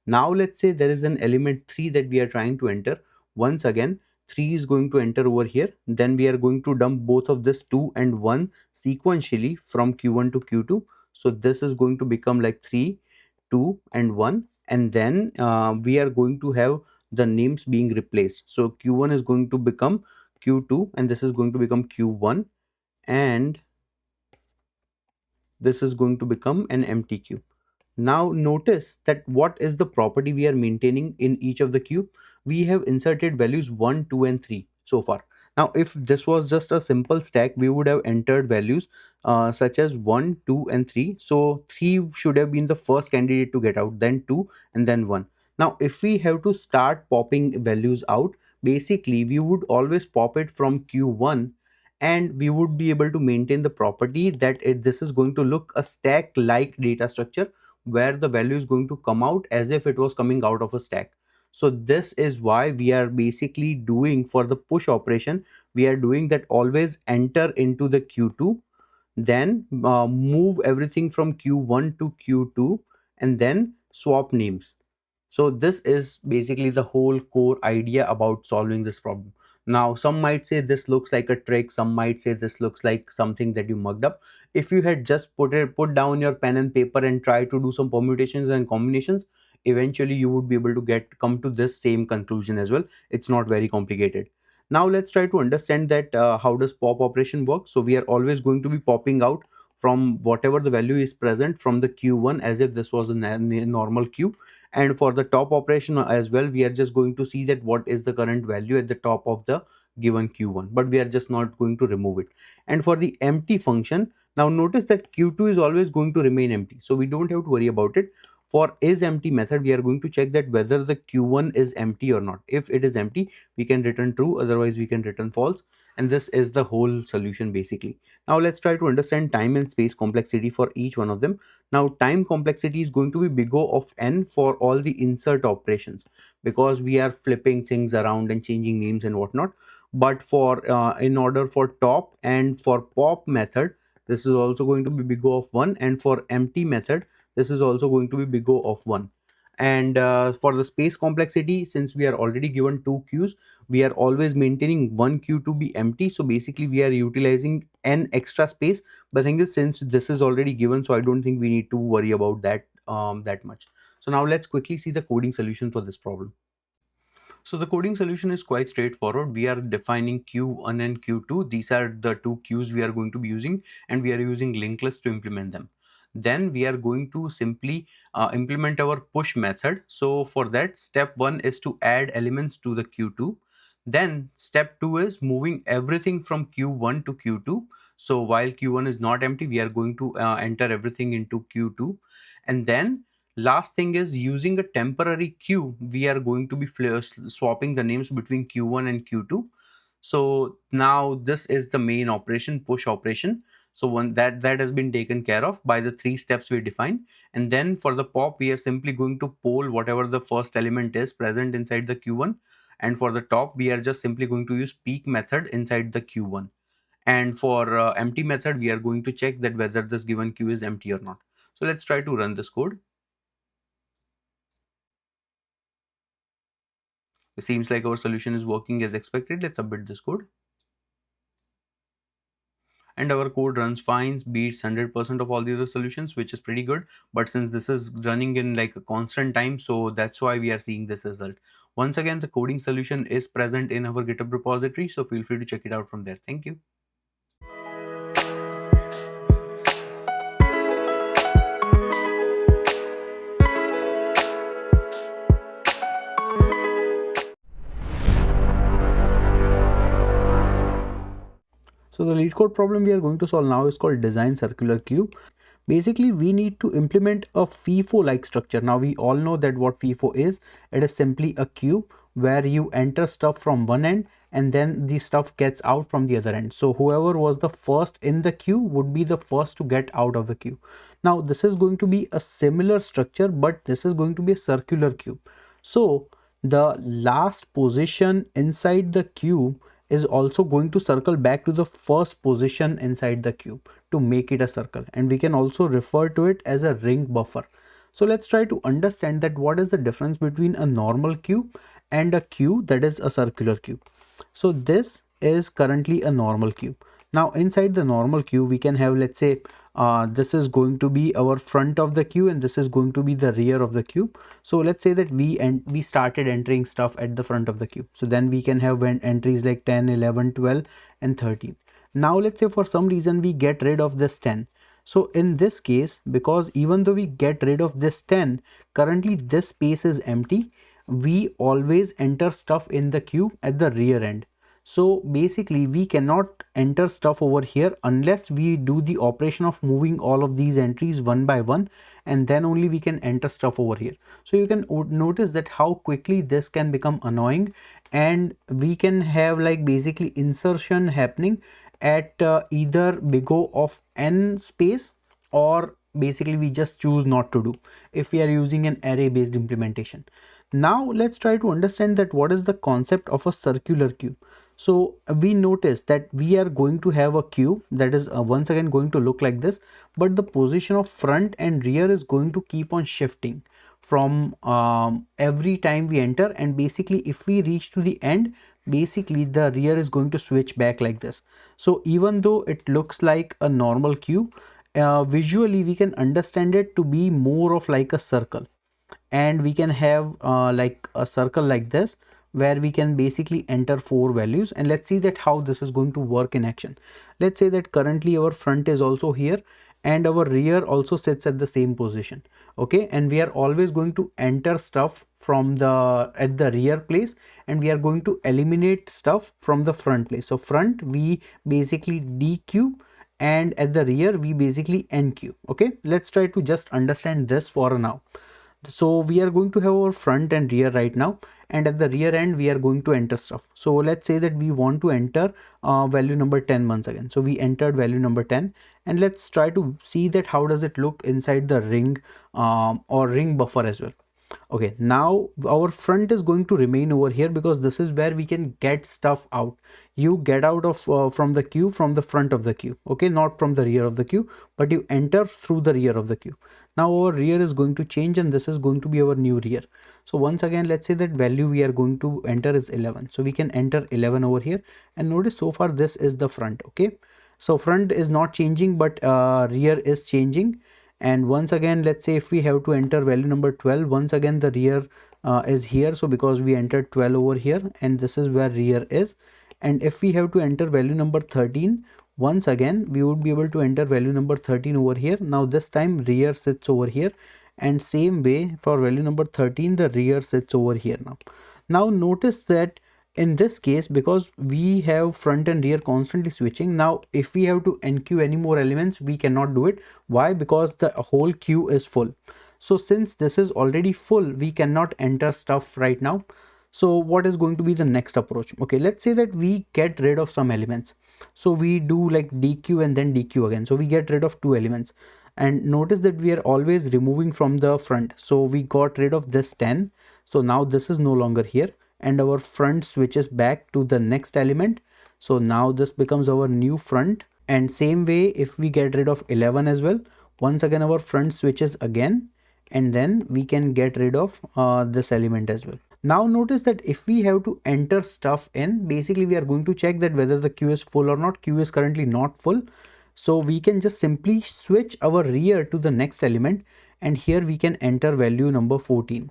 Now let's say there is an element 3 that we are trying to enter. Once again 3 is going to enter over here, then we are going to dump both of this 2 and 1 sequentially from q1 to q2. So this is going to become like 3, 2 and 1, and then we are going to have the names being replaced. So q1 is going to become q2, and this is going to become q1, and this is going to become an empty queue. Now notice that what is the property we are maintaining in each of the queue. We have inserted values 1, 2 and 3 so far. Now if this was just a simple stack, we would have entered values such as 1, 2 and 3. So 3 should have been the first candidate to get out, then 2 and then 1. Now if we have to start popping values out, basically we would always pop it from q1, and we would be able to maintain the property that this is going to look a stack like data structure, where the value is going to come out as if it was coming out of a stack. So this is why we are basically doing for the push operation, we are doing that always enter into the q2, then move everything from q1 to q2, and then swap names. So this is basically the whole core idea about solving this problem. Now some might say this looks like a trick, some might say this looks like something that you mugged up. If you had just put down your pen and paper and try to do some permutations and combinations, eventually you would be able to come to this same conclusion as well. It's not very complicated. Now let's try to understand that how does pop operation work. So we are always going to be popping out from whatever the value is present from the q1 as if this was a normal queue, And for the top operation as well, we are just going to see that what is the current value at the top of the given q1, but we are just not going to remove it. And for the empty function, now notice that q2 is always going to remain empty, so we don't have to worry about it. For is empty method, we are going to check that whether the q1 is empty or not. If it is empty, we can return true, otherwise we can return false. And this is the whole solution basically. Now let's try to understand time and space complexity for each one of them. Now time complexity is going to be big O of n for all the insert operations, because we are flipping things around and changing names and whatnot. But for in order for top and for pop method, this is also going to be big O of 1, and for empty method, this is also going to be big O of 1. And for the space complexity, since we are already given two queues, we are always maintaining one queue to be empty, so basically we are utilizing n extra space. But the thing is, since this is already given, so I don't think we need to worry about that that much. So now let's quickly see the coding solution for this problem. So the coding solution is quite straightforward. We are defining q1 and q2. These are the two queues we are going to be using, and we are using linked list to implement them. Then we are going to simply implement our push method. So for that, step 1 is to add elements to the q2. Then step 2 is moving everything from q1 to q2. So while q1 is not empty, we are going to enter everything into q2. And then last thing is, using a temporary queue, we are going to be swapping the names between q1 and q2. So now this is the main operation, push operation. So one that has been taken care of by the three steps we define. And then for the pop, we are simply going to poll whatever the first element is present inside the q1. And for the top, we are just simply going to use peek method inside the q1. And for empty method, we are going to check that whether this given queue is empty or not. So let's try to run this code. It seems like our solution is working as expected. Let's submit this code. And our code runs fine, beats 100% of all the other solutions, which is pretty good. But since this is running in like a constant time, so that's why we are seeing this result. Once again, the coding solution is present in our GitHub repository, so feel free to check it out from there. Thank you. So the LeetCode problem we are going to solve now is called design circular queue. Basically, we need to implement a FIFO-like structure. Now we all know that what FIFO is. It is simply a queue where you enter stuff from one end and then the stuff gets out from the other end. So whoever was the first in the queue would be the first to get out of the queue. Now this is going to be a similar structure, but this is going to be a circular queue. So the last position inside the queue is also going to circle back to the first position inside the queue to make it a circle, and we can also refer to it as a ring buffer. So let's try to understand that what is the difference between a normal queue and a queue that is a circular queue. So this is currently a normal queue. Now inside the normal queue we can have, let's say, this is going to be our front of the queue and this is going to be the rear of the queue. So let's say that we started entering stuff at the front of the queue. So then we can have entries like 10, 11, 12 and 13. Now let's say for some reason we get rid of this 10. So in this case, because even though we get rid of this 10, currently this space is empty, we always enter stuff in the queue at the rear end. So basically we cannot enter stuff over here unless we do the operation of moving all of these entries one by one, and then only we can enter stuff over here. So you can notice that how quickly this can become annoying, and we can have like basically insertion happening at either big O of n space, or basically we just choose not to do if we are using an array based implementation. Now let's try to understand that what is the concept of a circular queue. So we notice that we are going to have a queue that is once again going to look like this, but the position of front and rear is going to keep on shifting from every time we enter, and basically if we reach to the end, basically the rear is going to switch back like this. So even though it looks like a normal queue, visually we can understand it to be more of like a circle, and we can have like a circle like this where we can basically enter 4 values. And let's see that how this is going to work in action. Let's say that currently our front is also here and our rear also sits at the same position. Okay, and we are always going to enter stuff from the at the rear place, and we are going to eliminate stuff from the front place. So front we basically dq, and at the rear we basically nq. Okay, let's try to just understand this for now. So we are going to have our front and rear right now, and at the rear end we are going to enter stuff. So let's say that we want to enter value number 10 once again. So we entered value number 10, and let's try to see that how does it look inside the ring or ring buffer as well. Okay, now our front is going to remain over here because this is where we can get stuff out. You get out of from the queue from the front of the queue. Okay, not from the rear of the queue, but you enter through the rear of the queue. Now our rear is going to change, and this is going to be our new rear. So once again, let's say that value we are going to enter is 11. So we can enter 11 over here, and notice so far this is the front. Okay, so front is not changing, but rear is changing. And once again, let's say if we have to enter value number 12, once again the rear is here. So because we entered 12 over here, and this is where rear is. And if we have to enter value number 13, once again we would be able to enter value number 13 over here. Now this time rear sits over here, and same way for value number 13 the rear sits over here. Now notice that in this case, because we have front and rear constantly switching, now if we have to enqueue any more elements, we cannot do it. Why? Because the whole queue is full. So since this is already full, we cannot enter stuff right now. So what is going to be the next approach? Okay, let's say that we get rid of some elements. So we do like dq and then dq again. So we get rid of 2 elements, and notice that we are always removing from the front. So we got rid of this 10. So now this is no longer here, and our front switches back to the next element. So now this becomes our new front. And same way, if we get rid of 11 as well, once again our front switches again, and then we can get rid of this element as well. Now notice that if we have to enter stuff in, basically we are going to check that whether the queue is full or not. Queue is currently not full, so we can just simply switch our rear to the next element, and here we can enter value number 14,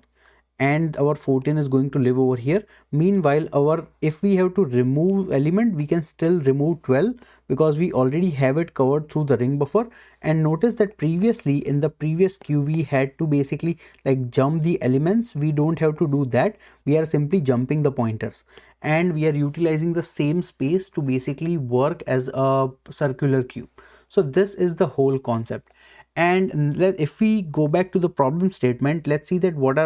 and our 14 is going to live over here. Meanwhile, if we have to remove element, we can still remove 12 because we already have it covered through the ring buffer. And notice that previously in the previous queue we had to basically like jump the elements. We don't have to do that. We are simply jumping the pointers, and we are utilizing the same space to basically work as a circular queue. So this is the whole concept. And if we go back to the problem statement, let's see that what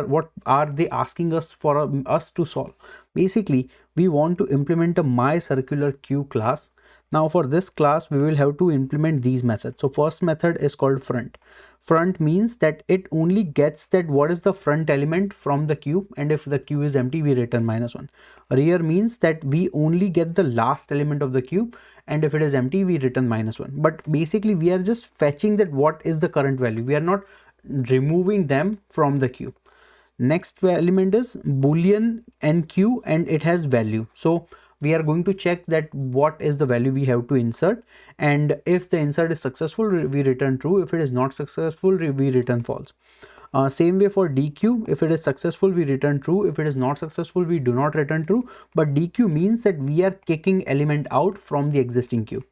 are they asking us for us to solve. Basically, we want to implement a myCircularQueue class. Now for this class, we will have to implement these methods. So first method is called front. Front means that it only gets that what is the front element from the queue, and if the queue is empty, we return -1. Rear means that we only get the last element of the queue, and if it is empty, we return -1. But basically we are just fetching that what is the current value. We are not removing them from the queue. Next element is boolean nq, and it has value. So we are going to check that what is the value we have to insert, and if the insert is successful, we return true. If it is not successful, we return false. Same way for dq, if it is successful, we return true. If it is not successful, we do not return true. But dq means that we are kicking element out from the existing queue.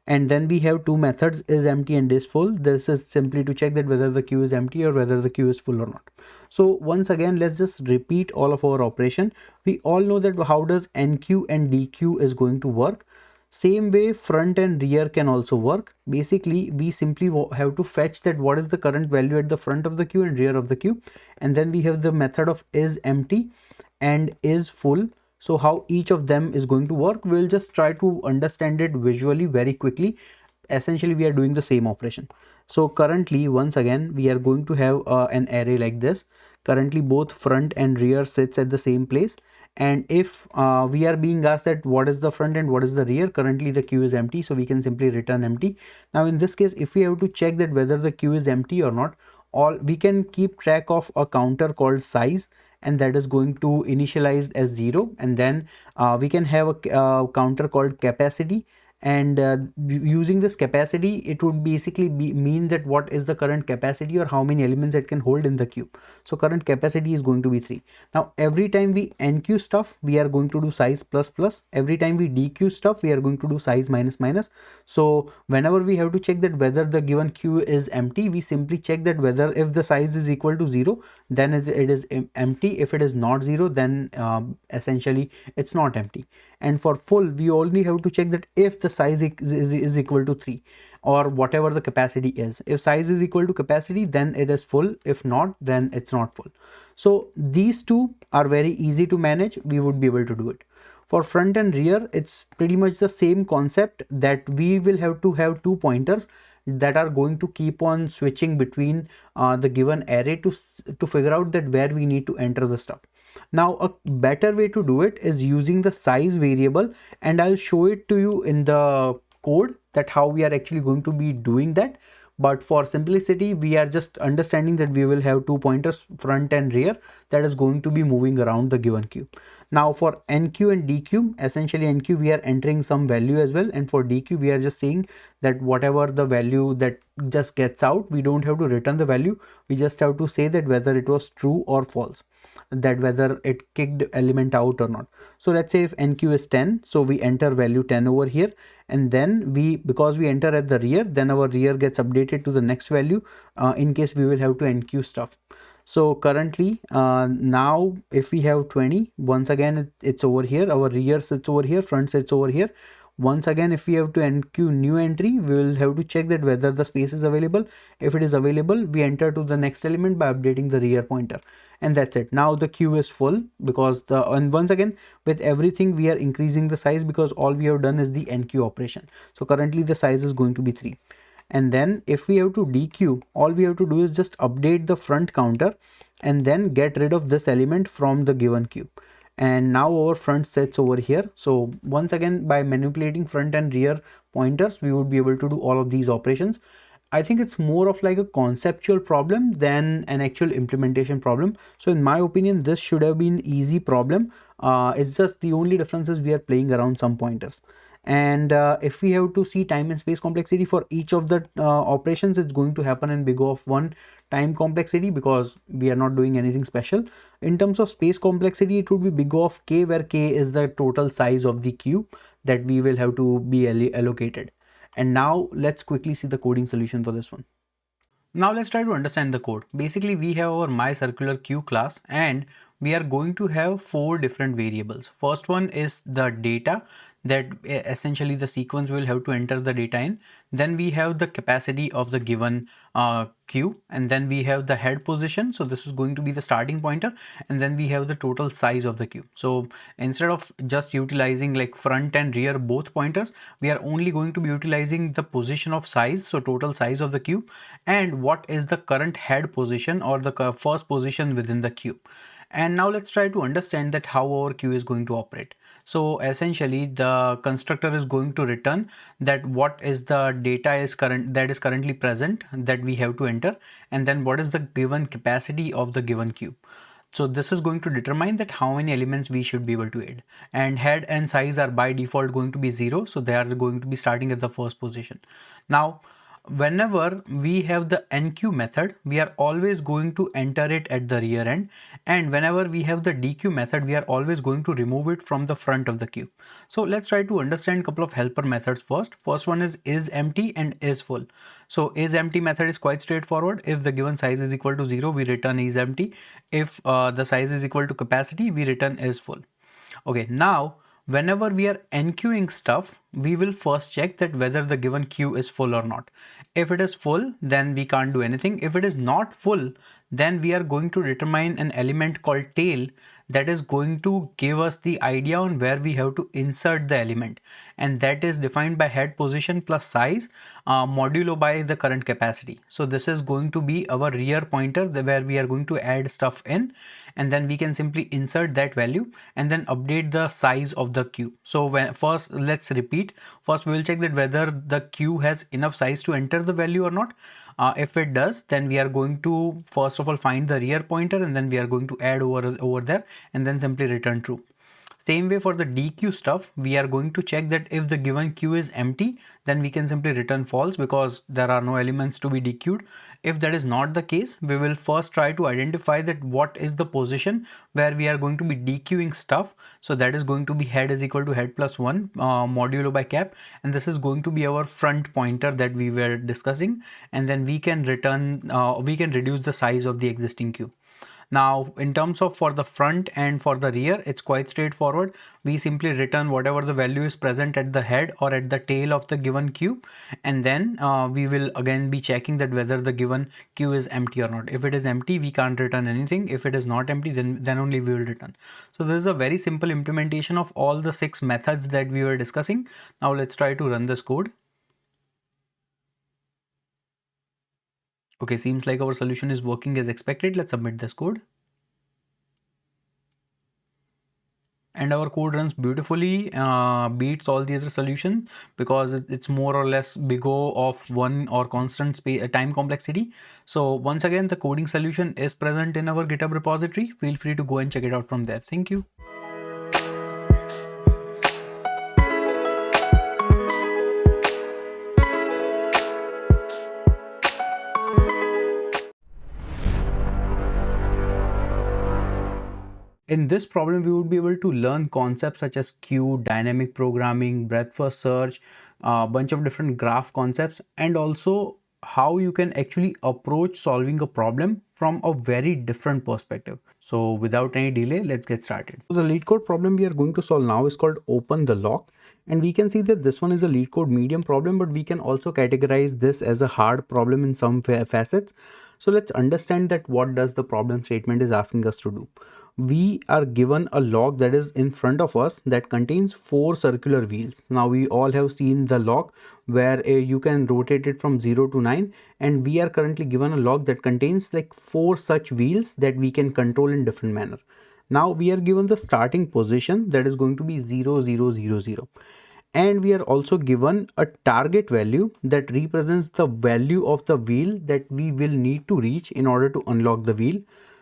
And then we have two methods, is empty and is full. This is simply to check that whether the queue is empty or whether the queue is full or not. So once again, let's just repeat all of our operation. We all know that how does nq and dq is going to work. Same way front and rear can also work. Basically, we simply have to fetch that what is the current value at the front of the queue and rear of the queue. And then we have the method of is empty and is full. So how each of them is going to work, we'll just try to understand it visually very quickly. Essentially, we are doing the same operation. So currently, once again, we are going to have an array like this. Currently, both front and rear sits at the same place. And if we are being asked that what is the front and what is the rear, currently the queue is empty, so we can simply return empty. Now in this case, if we have to check that whether the queue is empty or not, we can keep track of a counter called size, and that is going to initialized as 0. And then we can have a counter called capacity, and using this capacity, it would basically mean that what is the current capacity or how many elements it can hold in the cube. So current capacity is going to be 3. Now every time we NQ stuff, we are going to do size plus plus. Every time we DQ stuff, we are going to do size minus minus. So whenever we have to check that whether the given queue is empty, we simply check that whether if the size is equal to 0, then it is empty. If it is not 0, then essentially it's not empty. And for full, we only have to check that if the size is equal to 3 or whatever the capacity is. If size is equal to capacity, then it is full. If not, then it's not full. So these two are very easy to manage. We would be able to do it. For front and rear, it's pretty much the same concept, that we will have to have 2 pointers that are going to keep on switching between the given array to figure out that where we need to enter the stuff. Now a better way to do it is using the size variable, and I'll show it to you in the code that how we are actually going to be doing that. But for simplicity, we are just understanding that we will have 2 pointers, front and rear, that is going to be moving around the given queue. Now for NQ and DQ, essentially NQ we are entering some value as well, and for DQ we are just saying that whatever the value that just gets out, we don't have to return the value, we just have to say that whether it was true or false, that whether it kicked element out or not. So let's say if NQ is 10, so we enter value 10 over here, and then because we enter at the rear, then our rear gets updated to the next value in case we will have to NQ stuff. So currently now if we have 20, once again it's over here, our rear sits over here, front sits over here. Once again, if we have to NQ new entry, we will have to check that whether the space is available. If it is available, we enter to the next element by updating the rear pointer, and that's it. Now the queue is full because and once again with everything we are increasing the size because all we have done is the NQ operation. So currently the size is going to be 3. And then if we have to DQ, all we have to do is just update the front counter and then get rid of this element from the given queue. And now our front sets over here. So once again, by manipulating front and rear pointers, we would be able to do all of these operations. I think it's more of like a conceptual problem than an actual implementation problem. So in my opinion, this should have been easy problem. It's just the only difference is we are playing around some pointers. And if we have to see time and space complexity for each of the operations, it's going to happen in big O of 1 time complexity because we are not doing anything special. In terms of space complexity, it would be big O of k, where k is the total size of the queue that we will have to be allocated. And now let's quickly see the coding solution for this one. Now let's try to understand the code. Basically, we have our myCircularQueue class and we are going to have 4 different variables. First one is the data, that essentially the sequence will have to enter the data in. Then we have the capacity of the given queue, and then we have the head position. So this is going to be the starting pointer, and then we have the total size of the queue. So instead of just utilizing like front and rear both pointers, we are only going to be utilizing the position of size, so total size of the queue, and what is the current head position or the first position within the queue. And now let's try to understand that how our queue is going to operate. So essentially the constructor is going to return that what is the data that is currently present that we have to enter, and then what is the given capacity of the given queue. So this is going to determine that how many elements we should be able to add, and head and size are by default going to be 0, so they are going to be starting at the first position. Now whenever we have the NQ method, we are always going to enter it at the rear end, and whenever we have the DQ method, we are always going to remove it from the front of the queue. So let's try to understand a couple of helper methods first. First one is empty and is full. So is empty method is quite straightforward. If the given size is equal to 0, we return is empty. If the size is equal to capacity, we return is full. Okay, now whenever we are NQing stuff, we will first check that whether the given queue is full or not. If it is full, then we can't do anything. If it is not full, then we are going to determine an element called tail that is going to give us the idea on where we have to insert the element, and that is defined by head position plus size modulo by the current capacity. So this is going to be our rear pointer where we are going to add stuff in, and then we can simply insert that value and then update the size of the queue. So first let's repeat. First we will check that whether the queue has enough size to enter the value or not. If it does, then we are going to first of all find the rear pointer, and then we are going to add over there and then simply return true. Same way for the DQ stuff, we are going to check that if the given queue is empty, then we can simply return false because there are no elements to be DQ'd. If that is not the case, we will first try to identify that what is the position where we are going to be DQing stuff. So that is going to be head is equal to head plus 1 modulo by cap, and this is going to be our front pointer that we were discussing, and then we can reduce the size of the existing queue. Now, in terms of for the front and for the rear, it's quite straightforward. We simply return whatever the value is present at the head or at the tail of the given queue, and then we will again be checking that whether the given queue is empty or not. If it is empty, we can't return anything. If it is not empty, then only we will return. So this is a very simple implementation of all the 6 methods that we were discussing. Now let's try to run this code. Okay, seems like our solution is working as expected. Let's submit this code. And our code runs beautifully, beats all the other solutions because it's more or less big O of one or constant time complexity. So once again, the coding solution is present in our GitHub repository. Feel free to go and check it out from there. Thank you. In this problem, we would be able to learn concepts such as queue, dynamic programming, breadth first search, a bunch of different graph concepts, and also how you can actually approach solving a problem from a very different perspective. So without any delay, let's get started. So the LeetCode problem we are going to solve now is called open the lock. And we can see that this one is a LeetCode medium problem, but we can also categorize this as a hard problem in some facets. So let's understand that what does the problem statement is asking us to do. We are given a log that is in front of us that contains 4 circular wheels. Now we all have seen the log where you can rotate it from 0 to 9, and we are currently given a log that contains like 4 such wheels that we can control in different manner. Now we are given the starting position that is going to be 0 0 0 0, and we are also given a target value that represents the value of the wheel that we will need to reach in order to unlock the wheel.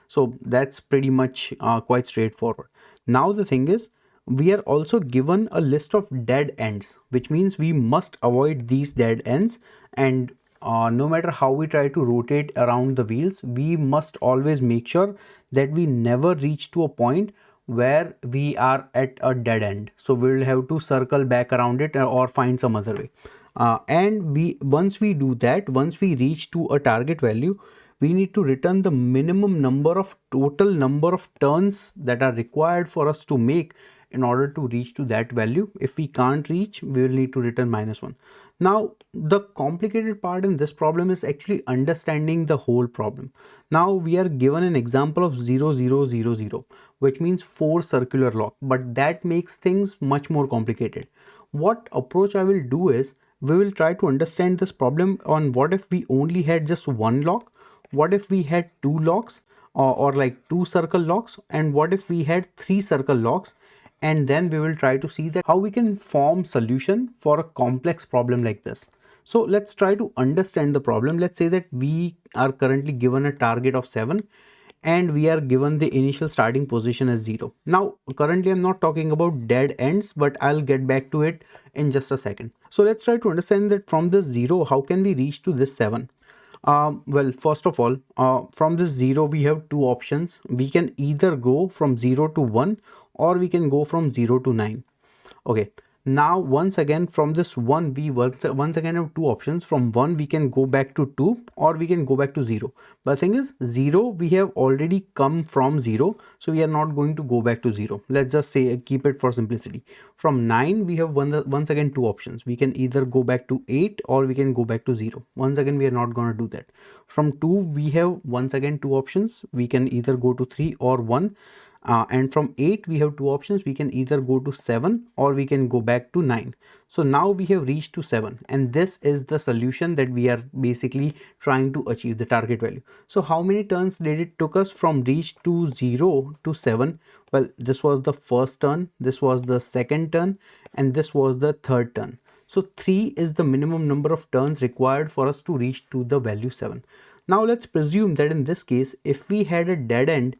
So that's pretty much quite straightforward. Now the thing is, we are also given a list of dead ends, which means we must avoid these dead ends, and no matter how we try to rotate around the wheels, we must always make sure that we never reach to a point where we are at a dead end. So we'll have to circle back around it or find some other way. And once we do that, once we reach to a target value, we need to return the minimum number of total number of turns that are required for us to make in order to reach to that value. If we can't reach, we will need to return -1. Now, the complicated part in this problem is actually understanding the whole problem. Now, we are given an example of 0 0 0 0, which means 4 circular lock, but that makes things much more complicated. What approach I will do is, we will try to understand this problem on what if we only had just one lock, what if we had 2 locks or like 2 circle locks, and what if we had 3 circle locks, and then we will try to see that how we can form solution for a complex problem like this. So let's try to understand the problem. Let's say that we are currently given a target of 7 and we are given the initial starting position as 0. Now currently I'm not talking about dead ends, but I'll get back to it in just a second. So let's try to understand that from this 0, how can we reach to this 7? Well, first of all, from this 0 we have 2 options. We can either go from 0 to 1 or we can go from 0 to 9. Okay, now once again from this 1 we once again have 2 options. From 1 we can go back to 2 or we can go back to 0. But the thing is, 0 we have already come from 0, so we are not going to go back to 0. Let's just say keep it for simplicity. From 9 we have once again 2 options. We can either go back to 8 or we can go back to 0. Once again we are not going to do that. From 2 we have once again 2 options. We can either go to 3 or 1. And from 8 we have 2 options. We can either go to 7 or we can go back to 9. So now we have reached to 7, and this is the solution that we are basically trying to achieve, the target value. So how many turns did it took us from reach to 0 to 7? Well, this was the first turn, this was the second turn, and this was the third turn. So 3 is the minimum number of turns required for us to reach to the value 7. Now let's presume that in this case, if we had a dead end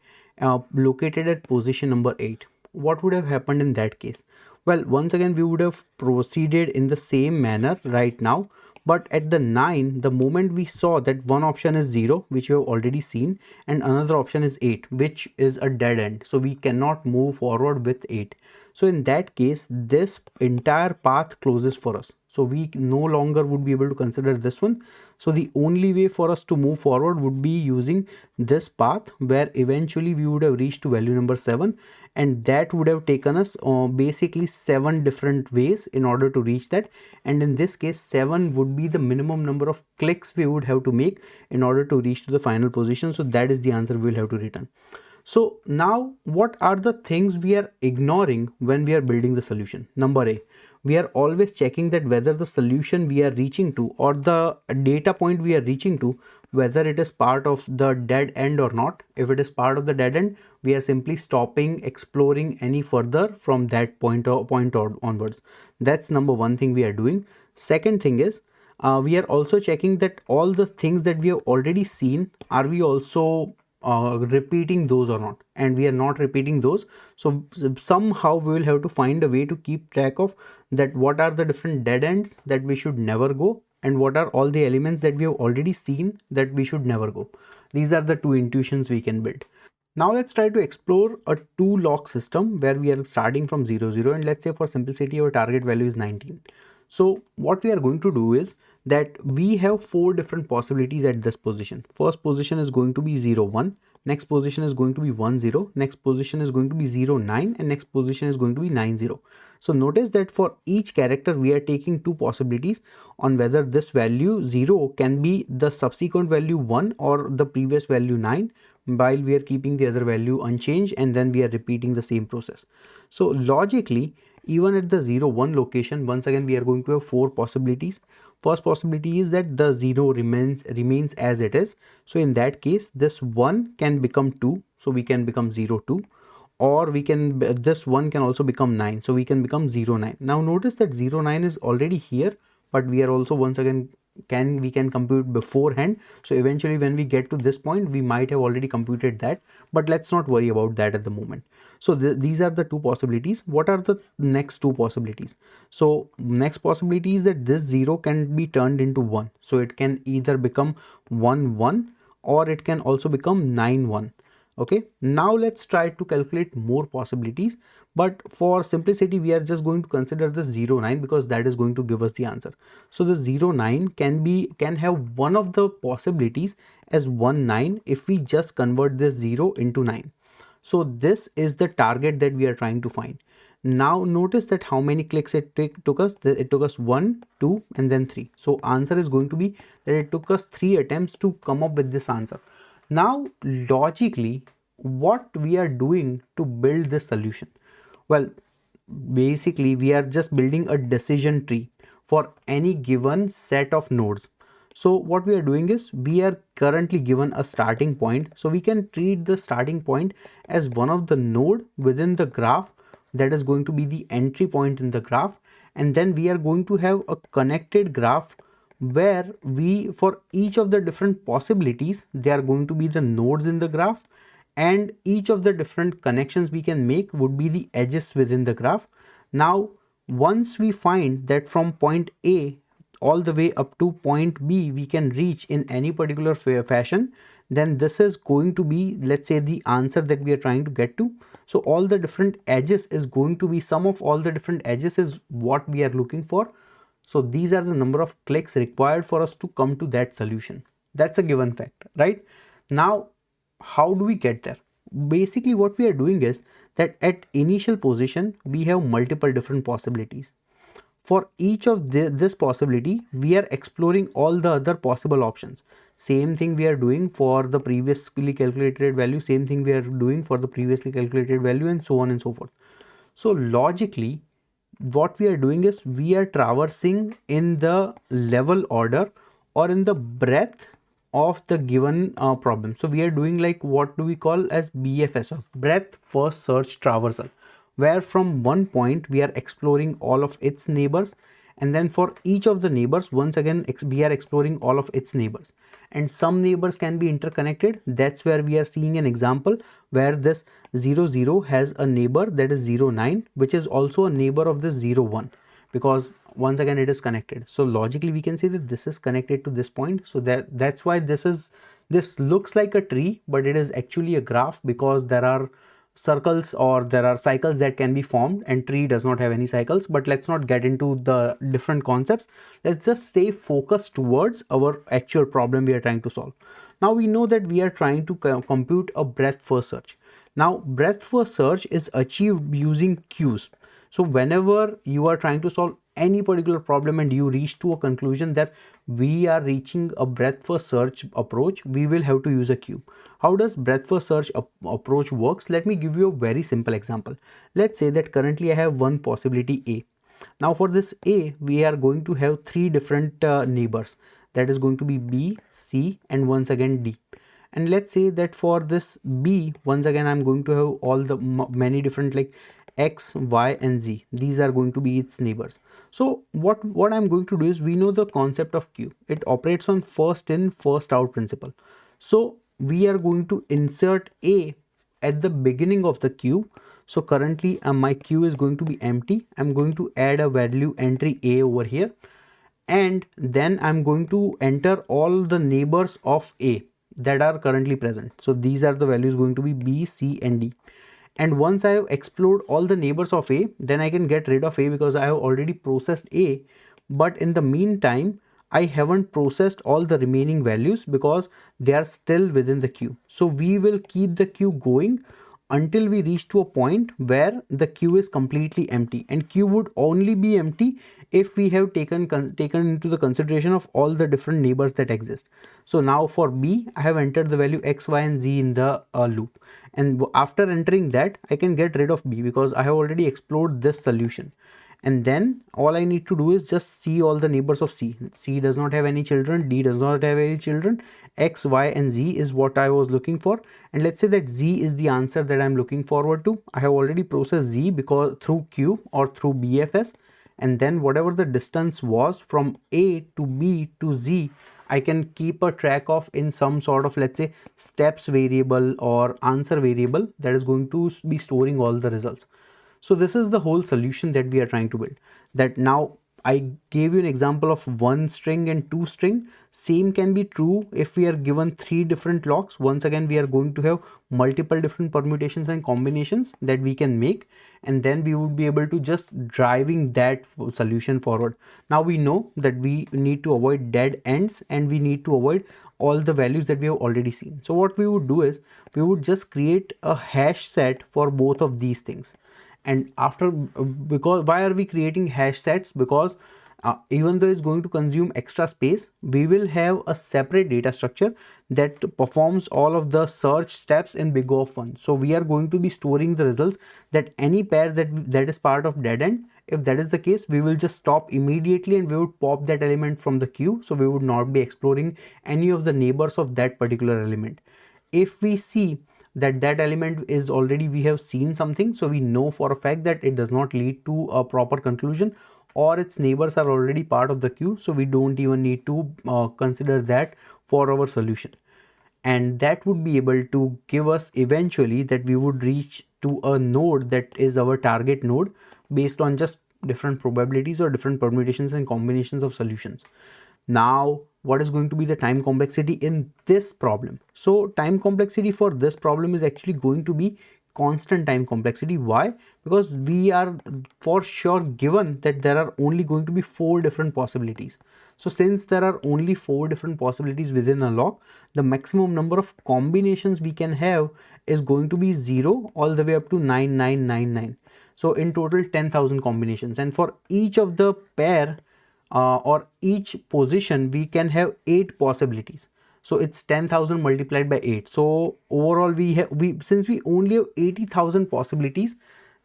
located at position number 8, what would have happened in that case? Well, once again, we would have proceeded in the same manner right now. But at the 9, the moment we saw that one option is 0, which we have already seen, and another option is 8, which is a dead end. So we cannot move forward with 8. So in that case, this entire path closes for us. So we no longer would be able to consider this one. So the only way for us to move forward would be using this path, where eventually we would have reached to value number 7, and that would have taken us basically 7 different ways in order to reach that. And in this case, 7 would be the minimum number of clicks we would have to make in order to reach to the final position. So that is the answer we will have to return. So now, what are the things we are ignoring when we are building the solution? Number A, we are always checking that whether the solution we are reaching to, or the data point we are reaching to, whether it is part of the dead end or not. If it is part of the dead end, we are simply stopping exploring any further from that point onwards. That's number one thing we are doing. Second thing is, we are also checking that all the things that we have already seen, are we also repeating those or not, and we are not repeating those. So somehow we will have to find a way to keep track of that, what are the different dead ends that we should never go, and what are all the elements that we have already seen that we should never go. These are the two intuitions we can build. Now let's try to explore a 2 lock system where we are starting from 0 0, and let's say for simplicity our target value is 19. So what we are going to do is that we have 4 different possibilities at this position. First position is going to be 0 1, next position is going to be 1 0, next position is going to be 0 9, and next position is going to be 9 0. So notice that for each character we are taking 2 possibilities on whether this value 0 can be the subsequent value 1 or the previous value 9, while we are keeping the other value unchanged, and then we are repeating the same process. So logically, even at the 0 1 location, once again we are going to have 4 possibilities. First possibility is that the 0 remains as it is. So in that case, this 1 can become 2, so we can become 0 2, or we can, this 1 can also become 9, so we can become 0 9. Now notice that 0 9 is already here, but we are also once again we can compute beforehand. So eventually when we get to this point, we might have already computed that, but let's not worry about that at the moment. So these are the 2 possibilities. What are the next 2 possibilities? So next possibility is that this 0 can be turned into 1. So it can either become 1 1, or it can also become 9 1. Okay, now let's try to calculate more possibilities, but for simplicity we are just going to consider the 0 9, because that is going to give us the answer. So the 0 9 can have one of the possibilities as 1 9 if we just convert this 0 into 9. So this is the target that we are trying to find. Now notice that how many clicks it took us. It took us 1 2 and then 3. So answer is going to be that it took us 3 attempts to come up with this answer. Now logically, what we are doing to build this solution? Well, basically we are just building a decision tree for any given set of nodes. So what we are doing is, we are currently given a starting point, so we can treat the starting point as one of the node within the graph, that is going to be the entry point in the graph, and then we are going to have a connected graph where we, for each of the different possibilities, they are going to be the nodes in the graph, and each of the different connections we can make would be the edges within the graph. Now once we find that from point A all the way up to point B we can reach in any particular fashion, then this is going to be, let's say, the answer that we are trying to get to. So all the different edges is going to be, sum of all the different edges is what we are looking for. So these are the number of clicks required for us to come to that solution. That's a given fact, right? Now, how do we get there? Basically, what we are doing is that at initial position, we have multiple different possibilities. For each of this possibility, we are exploring all the other possible options. Same thing we are doing for the previously calculated value, same thing we are doing for the previously calculated value, and so on and so forth. So logically, what we are doing is, we are traversing in the level order or in the breadth of the given problem. So we are doing like what do we call as BFS, or breadth first search traversal, where from one point we are exploring all of its neighbors, And then for each of the neighbors, once again we are exploring all of its neighbors, and some neighbors can be interconnected. That's where we are seeing an example where this 0 0 has a neighbor that is 0 9, which is also a neighbor of this 0 1, because once again it is connected. So logically we can say that this is connected to this point. So that's why this looks like a tree, but it is actually a graph, because there are circles or there are cycles that can be formed, and tree does not have any cycles. But let's not get into the different concepts. Let's just stay focused towards our actual problem we are trying to solve. Now we know that we are trying to compute a breadth first search. Now breadth first search is achieved using queues. So whenever you are trying to solve any particular problem and you reach to a conclusion that we are reaching a breadth first search approach, we will have to use a queue. How does breadth first search approach works? Let me give you a very simple example. Let's say that currently I have one possibility A. Now for this A, we are going to have three different neighbors. That is going to be B, C, and once again D. And let's say that for this B, once again I'm going to have all the many different like X, Y, and Z. These are going to be its neighbors. So what I'm going to do is, we know the concept of queue. It operates on first in first out principle. So we are going to insert A at the beginning of the queue. So currently my queue is going to be empty. I'm going to add a value entry A over here, and then I'm going to enter all the neighbors of A that are currently present. So these are the values going to be B, C, and D. And once I have explored all the neighbors of A, then I can get rid of A, because I have already processed A. But in the meantime, I haven't processed all the remaining values because they are still within the queue. So we will keep the queue going until we reach to a point where the queue is completely empty, and queue would only be empty if we have taken into the consideration of all the different neighbors that exist. So now for B, I have entered the value X, Y, and Z in the loop, and after entering that, I can get rid of B because I have already explored this solution. And then all I need to do is just see all the neighbors of C. C does not have any children, D does not have any children, X, Y, and Z is what I was looking for. And let's say that Z is the answer that I'm looking forward to. I have already processed Z because through Q or through BFS, and then whatever the distance was from A to B to Z, I can keep a track of in some sort of, let's say, steps variable or answer variable that is going to be storing all the results. So this is the whole solution that we are trying to build. That now I gave you an example of one string and two string. Same can be true if we are given three different locks. Once again, we are going to have multiple different permutations and combinations that we can make, and then we would be able to just driving that solution forward. Now we know that we need to avoid dead ends, and we need to avoid all the values that we have already seen. So what we would do is, we would just create a hash set for both of these things. And after, because why are we creating hash sets? Because even though it's going to consume extra space, we will have a separate data structure that performs all of the search steps in big O of 1. So we are going to be storing the results, that any pair that is part of dead end, if that is the case, we will just stop immediately and we would pop that element from the queue. So we would not be exploring any of the neighbors of that particular element. If we see that element is already, we have seen something, so we know for a fact that it does not lead to a proper conclusion, or its neighbors are already part of the queue, so we don't even need to consider that for our solution. And that would be able to give us eventually that we would reach to a node that is our target node, based on just different probabilities or different permutations and combinations of solutions. Now what is going to be the time complexity in this problem? So time complexity for this problem is actually going to be constant time complexity. Why? Because we are for sure given that there are only going to be 4 different possibilities. So since there are only 4 different possibilities within a lock, the maximum number of combinations we can have is going to be 0 all the way up to 9999. So in total 10,000 combinations, and for each of the pair or each position we can have 8 possibilities. So it's 10,000 multiplied by 8. So overall since we only have 80,000 possibilities,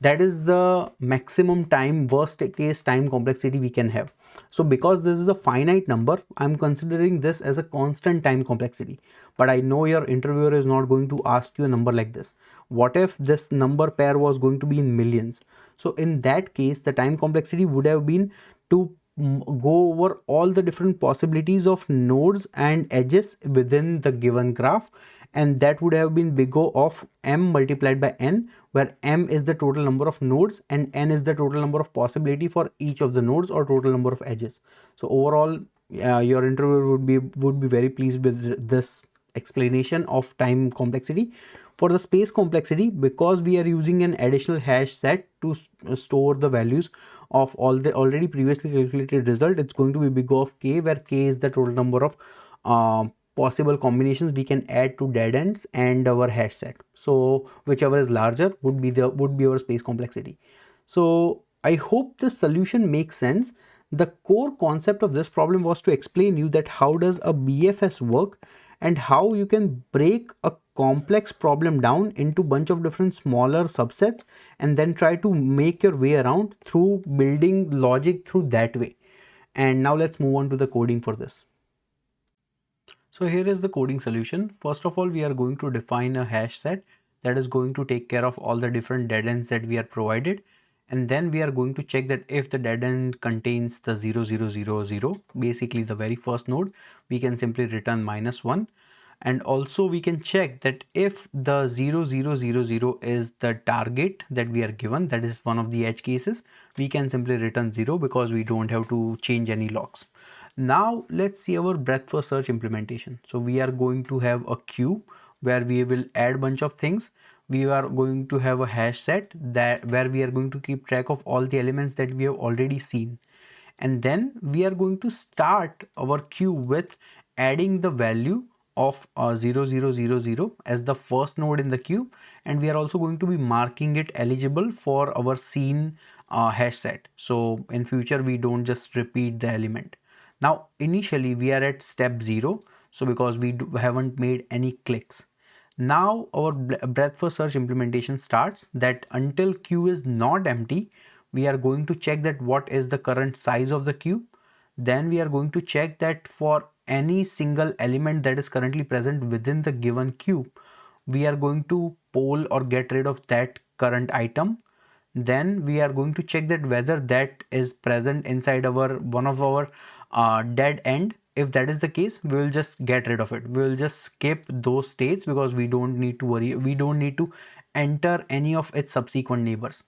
that is the maximum time, worst case time complexity we can have. So because this is a finite number, I'm considering this as a constant time complexity. But I know your interviewer is not going to ask you a number like this. What if this number pair was going to be in millions? So in that case, the time complexity would have been to go over all the different possibilities of nodes and edges within the given graph, and that would have been big O of m multiplied by n, where m is the total number of nodes and n is the total number of possibility for each of the nodes or total number of edges. So overall, your interviewer would be very pleased with this explanation of time complexity. For the space complexity, because we are using an additional hash set to store the values of all the already previously calculated result, it's going to be big O of k, where k is the total number of possible combinations we can add to dead ends and our hash set. So whichever is larger would be our space complexity. So I hope this solution makes sense. The core concept of this problem was to explain you that how does a BFS work and how you can break a complex problem down into bunch of different smaller subsets and then try to make your way around through building logic through that way. And now let's move on to the coding for this. So here is the coding solution. First of all, we are going to define a hash set that is going to take care of all the different dead ends that we are provided. And then we are going to check that if the dead end contains the 0, 0, 0, 0, basically the very first node, we can simply return -1. And also we can check that if the 0, 0, 0, 0 is the target that we are given, that is one of the edge cases, we can simply return 0 because we don't have to change any locks. Now let's see our breadth first search implementation. So we are going to have a queue where we will add bunch of things. We are going to have a hash set that where we are going to keep track of all the elements that we have already seen. And then we are going to start our queue with adding the value of 0, 0, 0, 0 as the first node in the queue, and we are also going to be marking it eligible for our scene hash set. So in future we don't just repeat the element. Now initially we are at step 0, so because we haven't made any clicks. Now our breadth first search implementation starts that until queue is not empty, we are going to check that what is the current size of the queue. Then we are going to check that for any single element that is currently present within the given queue, we are going to poll or get rid of that current item. Then we are going to check that whether that is present inside our one of our dead end. If that is the case, we will just get rid of it. We will just skip those states because we don't need to worry. We don't need to enter any of its subsequent neighbors.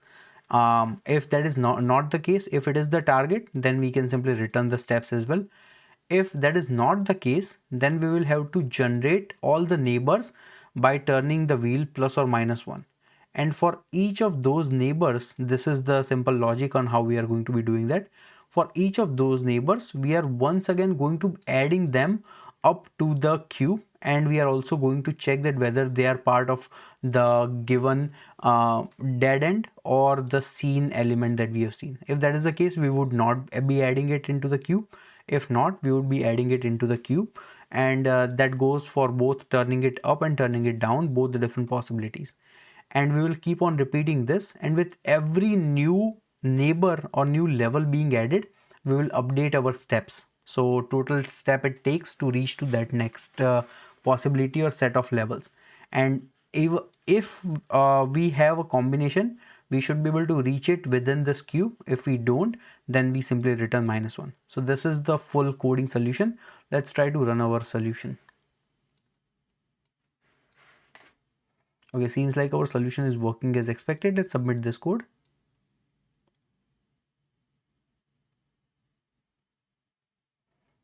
If that is not the case, if it is the target, then we can simply return the steps as well. If that is not the case, then we will have to generate all the neighbors by turning the wheel +or -1. And for each of those neighbors, this is the simple logic on how we are going to be doing that. For each of those neighbors, we are once again going to adding them up to the queue, and we are also going to check that whether they are part of the given dead end or the scene element that we have seen. If that is the case, we would not be adding it into the queue. If not, we would be adding it into the queue, and that goes for both turning it up and turning it down, both the different possibilities. And we will keep on repeating this, and with every new neighbor or new level being added, we will update our steps. So total step it takes to reach to that next possibility or set of levels. And if we have a combination, we should be able to reach it within this queue. If we don't, then we simply return -1. So this is the full coding solution. Let's try to run our solution. Okay, seems like our solution is working as expected. Let's submit this code.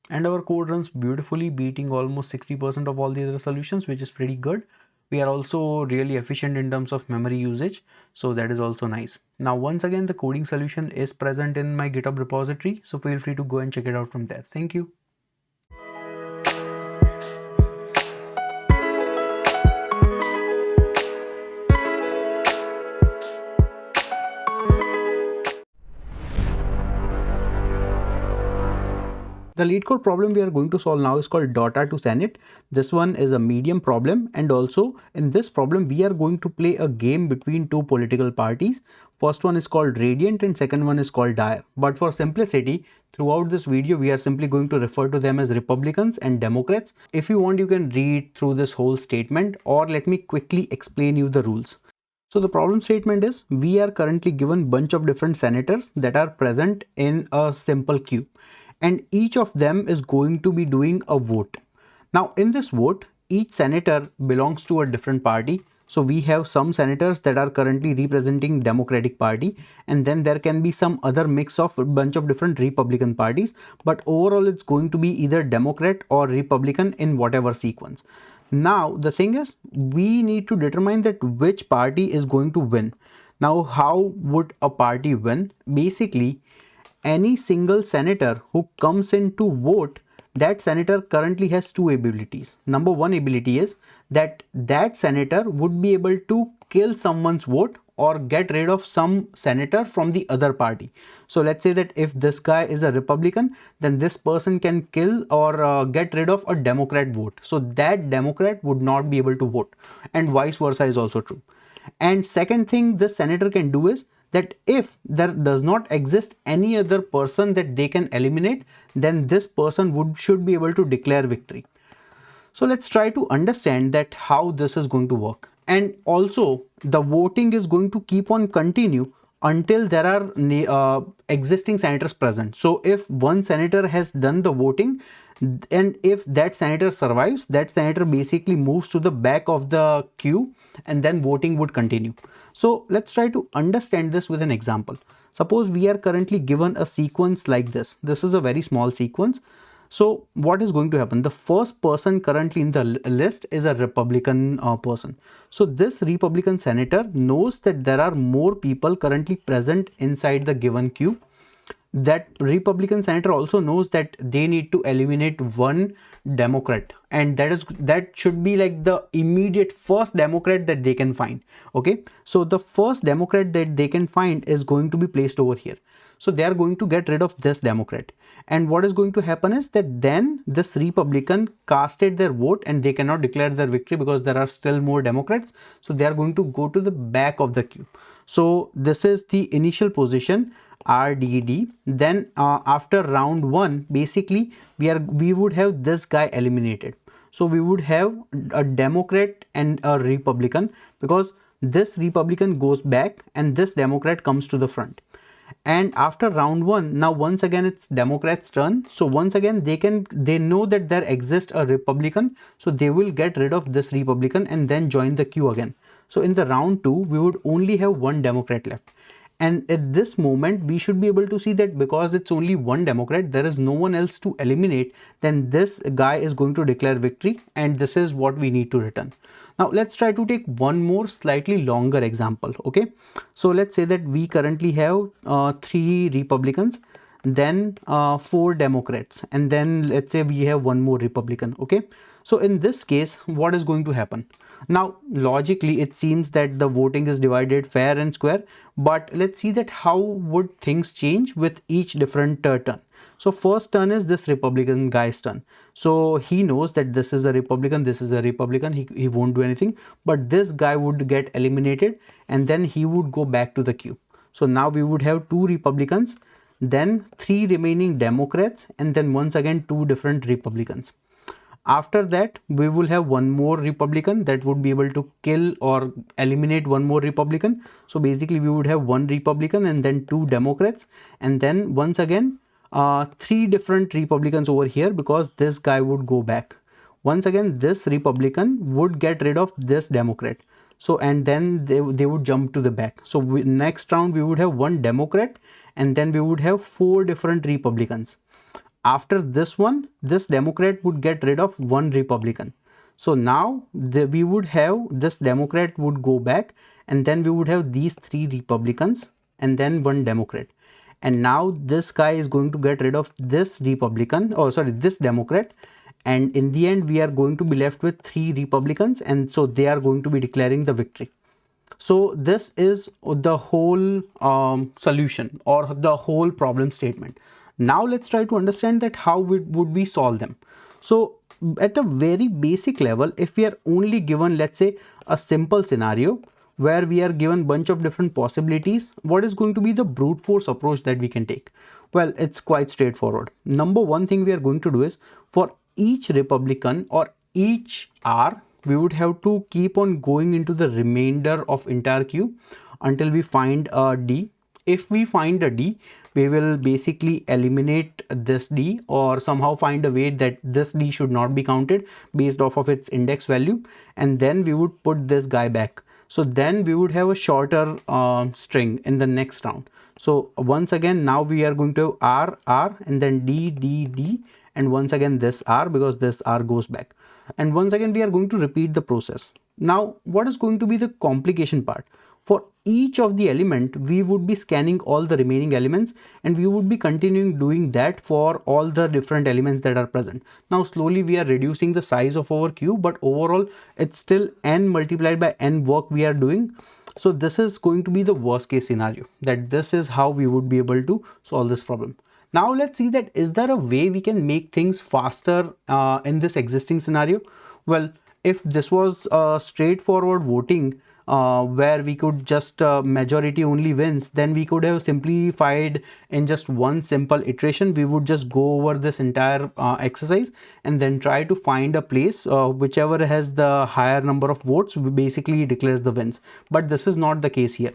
And our code runs beautifully, beating almost 60% of all the other solutions, which is pretty good. We are also really efficient in terms of memory usage, so that is also nice. Now once again, the coding solution is present in my GitHub repository, so feel free to go and check it out from there. Thank you. The LeetCode problem we are going to solve now is called data to senate. This one is a medium problem, and also in this problem we are going to play a game between two political parties. First one is called Radiant and second one is called Dire. But for simplicity, throughout this video we are simply going to refer to them as Republicans and Democrats. If you want, you can read through this whole statement, or let me quickly explain you the rules. So the problem statement is we are currently given bunch of different senators that are present in a simple queue, and each of them is going to be doing a vote. Now in this vote, each senator belongs to a different party. So we have some senators that are currently representing Democratic Party, and then there can be some other mix of a bunch of different Republican parties, but overall it's going to be either Democrat or Republican in whatever sequence. Now the thing is, we need to determine that which party is going to win. Now how would a party win? Basically, any single senator who comes in to vote, that senator currently has two abilities. Number one ability is that that senator would be able to kill someone's vote or get rid of some senator from the other party. So let's say that if this guy is a Republican, then this person can kill or get rid of a Democrat vote. So that Democrat would not be able to vote, and vice versa is also true. And second thing the senator can do is that if there does not exist any other person that they can eliminate, then this person should be able to declare victory. So let's try to understand that how this is going to work. And also the voting is going to keep on continue until there are existing senators present. So if one senator has done the voting, and if that senator survives, that senator basically moves to the back of the queue, and then voting would continue. So let's try to understand this with an example. Suppose we are currently given a sequence like this. This is a very small sequence. So what is going to happen? The first person currently in the list is a Republican person. So this Republican senator knows that there are more people currently present inside the given queue. That Republican senator also knows that they need to eliminate one Democrat, and that should be like the immediate first Democrat that they can find. Okay, so the first Democrat that they can find is going to be placed over here. So they are going to get rid of this Democrat, and what is going to happen is that then this Republican casted their vote and they cannot declare their victory because there are still more Democrats. So they are going to go to the back of the queue. So this is the initial position, RDD. Then after round one, basically we would have this guy eliminated. So we would have a Democrat and a Republican, because this Republican goes back and this Democrat comes to the front. And after round one, now once again it's Democrats' turn. So once again they know that there exists a Republican, so they will get rid of this Republican and then join the queue again. So in the round two, we would only have one Democrat left. And at this moment, we should be able to see that because it's only one Democrat, there is no one else to eliminate, then this guy is going to declare victory, and this is what we need to return. Now let's try to take one more slightly longer example. Okay, so let's say that we currently have 3 Republicans, then 4 Democrats, and then let's say we have one more Republican. Okay, so in this case, what is going to happen? Now logically it seems that the voting is divided fair and square, but let's see that how would things change with each different turn. So first turn is this Republican guy's turn. So he knows that this is a Republican, this is a Republican, he won't do anything, but this guy would get eliminated and then he would go back to the queue. So now we would have 2 Republicans, then 3 remaining Democrats, and then once again 2 different Republicans. After that, we will have one more Republican that would be able to kill or eliminate one more Republican. So basically we would have 1 Republican and then 2 Democrats, and then once again 3 different Republicans over here, because this guy would go back. Once again this Republican would get rid of this Democrat. So and then they would jump to the back. So next round we would have 1 Democrat and then we would have 4 different Republicans. After this one, this Democrat would get rid of 1 Republican. So now we would have this Democrat would go back, and then we would have these 3 Republicans and then 1 Democrat. And now this guy is going to get rid of this this Democrat. And in the end, we are going to be left with 3 Republicans, and so they are going to be declaring the victory. So this is the whole solution or the whole problem statement. Now let's try to understand that how would we solve them. So at a very basic level, if we are only given, let's say, a simple scenario where we are given bunch of different possibilities, what is going to be the brute force approach that we can take? Well, it's quite straightforward. Number one thing we are going to do is, for each Republican or each R, we would have to keep on going into the remainder of entire queue until we find a D. If we find a D, we will basically eliminate this D or somehow find a way that this D should not be counted based off of its index value, and then we would put this guy back. So then we would have a shorter string in the next round. So once again, now we are going to R, R, and then D, D, D, and once again this R, because this R goes back. And once again, we are going to repeat the process. Now, what is going to be the complication part? For each of the element, we would be scanning all the remaining elements, and we would be continuing doing that for all the different elements that are present. Now, slowly we are reducing the size of our queue, but overall it's still n multiplied by n work we are doing. So this is going to be the worst case scenario, that this is how we would be able to solve this problem. Now let's see that is there a way we can make things faster in this existing scenario? Well, if this was straightforward voting where we could just majority only wins, then we could have simplified in just one simple iteration. We would just go over this entire exercise and then try to find a place whichever has the higher number of votes basically declares the wins. But this is not the case here,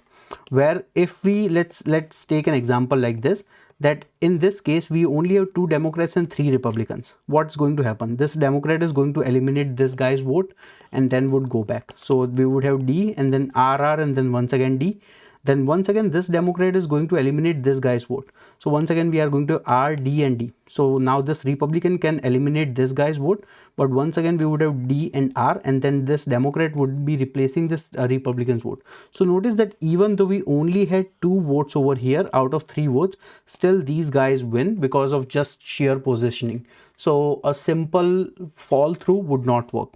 where if we let's take an example like this, that in this case we only have 2 Democrats and 3 Republicans. What's going to happen? This Democrat is going to eliminate this guy's vote and then would go back. So we would have D and then RR and then once again D. Then once again this Democrat is going to eliminate this guy's vote. So once again we are going to R, D and D. So now this Republican can eliminate this guy's vote, but once again we would have D and R, and then this Democrat would be replacing this Republican's vote. So notice that even though we only had 2 votes over here out of 3 votes, still these guys win because of just sheer positioning. So a simple fall through would not work.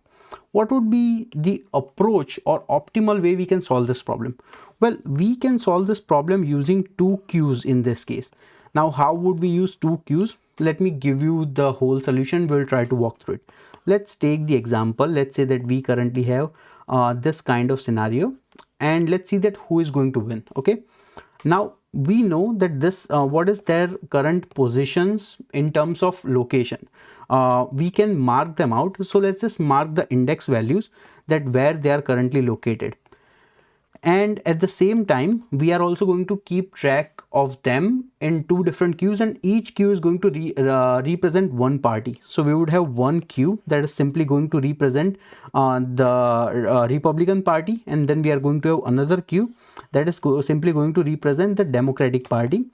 What would be the approach or optimal way we can solve this problem? Well, we can solve this problem using 2 queues in this case. Now, how would we use 2 queues? Let me give you the whole solution. We'll try to walk through it. Let's take the example. Let's say that we currently have this kind of scenario, and let's see that who is going to win. Okay. Now, we know that this what is their current positions in terms of location. We can mark them out. So let's just mark the index values, that where they are currently located. And at the same time, we are also going to keep track of them in 2 different queues, and each queue is going to represent one party. So we would have one queue that is simply going to represent the Republican Party, and then we are going to have another queue that is simply going to represent the Democratic Party.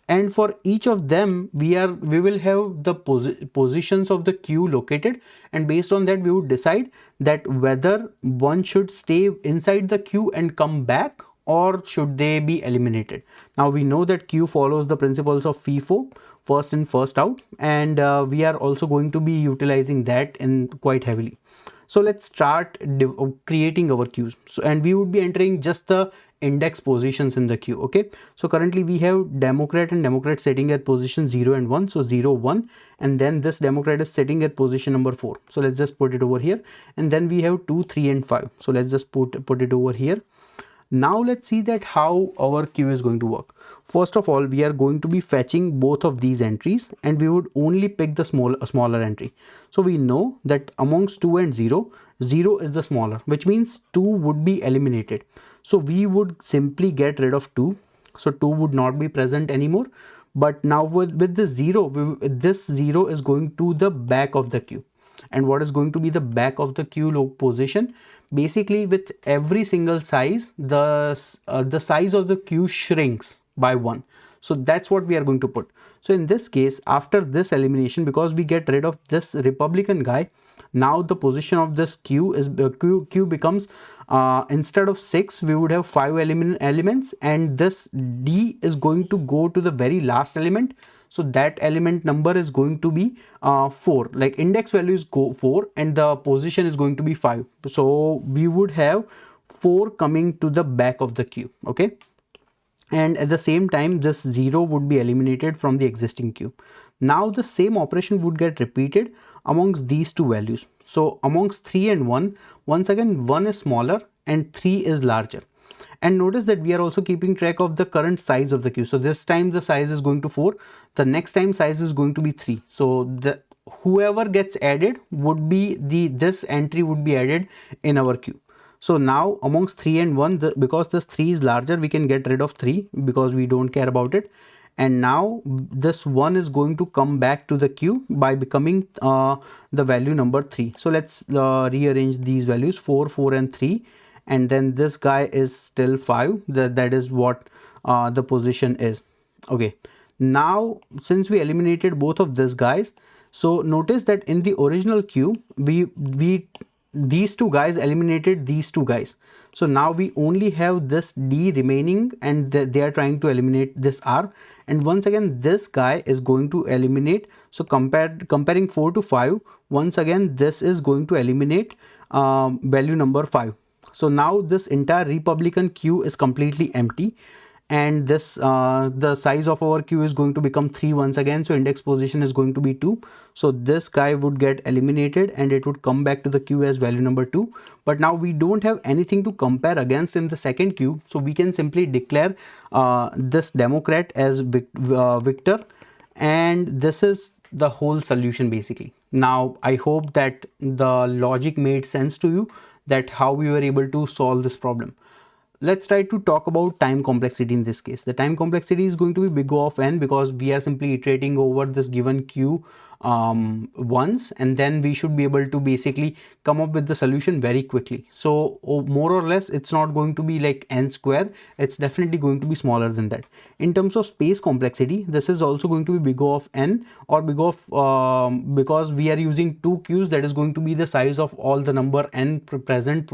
And for each of them, we will have the positions of the queue located, and based on that we would decide that whether one should stay inside the queue and come back, or should they be eliminated. Now we know that queue follows the principles of FIFO, first in first out, and we are also going to be utilizing that in quite heavily. So let's start creating our queues. So, and we would be entering just the index positions in the queue. Okay, so currently we have Democrat and Democrat sitting at position 0 and 1, so 0 1, and then this Democrat is sitting at position number 4. So let's just put it over here, and then we have 2 3 and 5. So let's just put it over here. Now let's see that how our queue is going to work. First of all, we are going to be fetching both of these entries, and we would only pick the smaller entry. So we know that amongst 2 and 0, 0 is the smaller, which means 2 would be eliminated. So we would simply get rid of 2. So 2 would not be present anymore. But now with the 0, this 0 is going to the back of the queue. And what is going to be the back of the queue position? Basically, with every single size, the size of the queue shrinks by 1. So that's what we are going to put. So in this case, after this elimination, because we get rid of this Republican guy, now the position of this queue is queue becomes instead of 6, we would have 5 elements, and this D is going to go to the very last element. So that element number is going to be 4, like index value is 4 and the position is going to be 5. So we would have 4 coming to the back of the queue. Okay, and at the same time this 0 would be eliminated from the existing queue. Now the same operation would get repeated amongst these 2 values. So amongst 3 and 1, once again 1 is smaller and 3 is larger. And notice that we are also keeping track of the current size of the queue. So this time the size is going to 4. The next time size is going to be 3. So whoever gets added would be this entry would be added in our queue. So now amongst 3 and 1, because this 3 is larger, we can get rid of 3 because we don't care about it. And now this 1 is going to come back to the queue by becoming the value number 3. So let's rearrange these values, 4, 4 and 3, and then this guy is still 5. That is what the position is. Okay, now since we eliminated both of these guys, so notice that in the original queue we these two guys eliminated these two guys. So now we only have this D remaining, and they are trying to eliminate this R, and once again this guy is going to eliminate. So comparing 4 to 5, once again this is going to eliminate value number 5. So now this entire Republican queue is completely empty, and this the size of our queue is going to become 3 once again. So index position is going to be 2. So this guy would get eliminated and it would come back to the queue as value number 2. But now we don't have anything to compare against in the second queue, so we can simply declare this Democrat as Victor, and this is the whole solution basically. Now I hope that the logic made sense to you, that how we were able to solve this problem. Let's try to talk about time complexity in this case. The time complexity is going to be big O of n, because we are simply iterating over this given queue once, and then we should be able to basically come up with the solution very quickly. So more or less it's not going to be like n square, it's definitely going to be smaller than that. In terms of space complexity, this is also going to be big O of n, or big O of because we are using two queues, that is going to be the size of all the number n present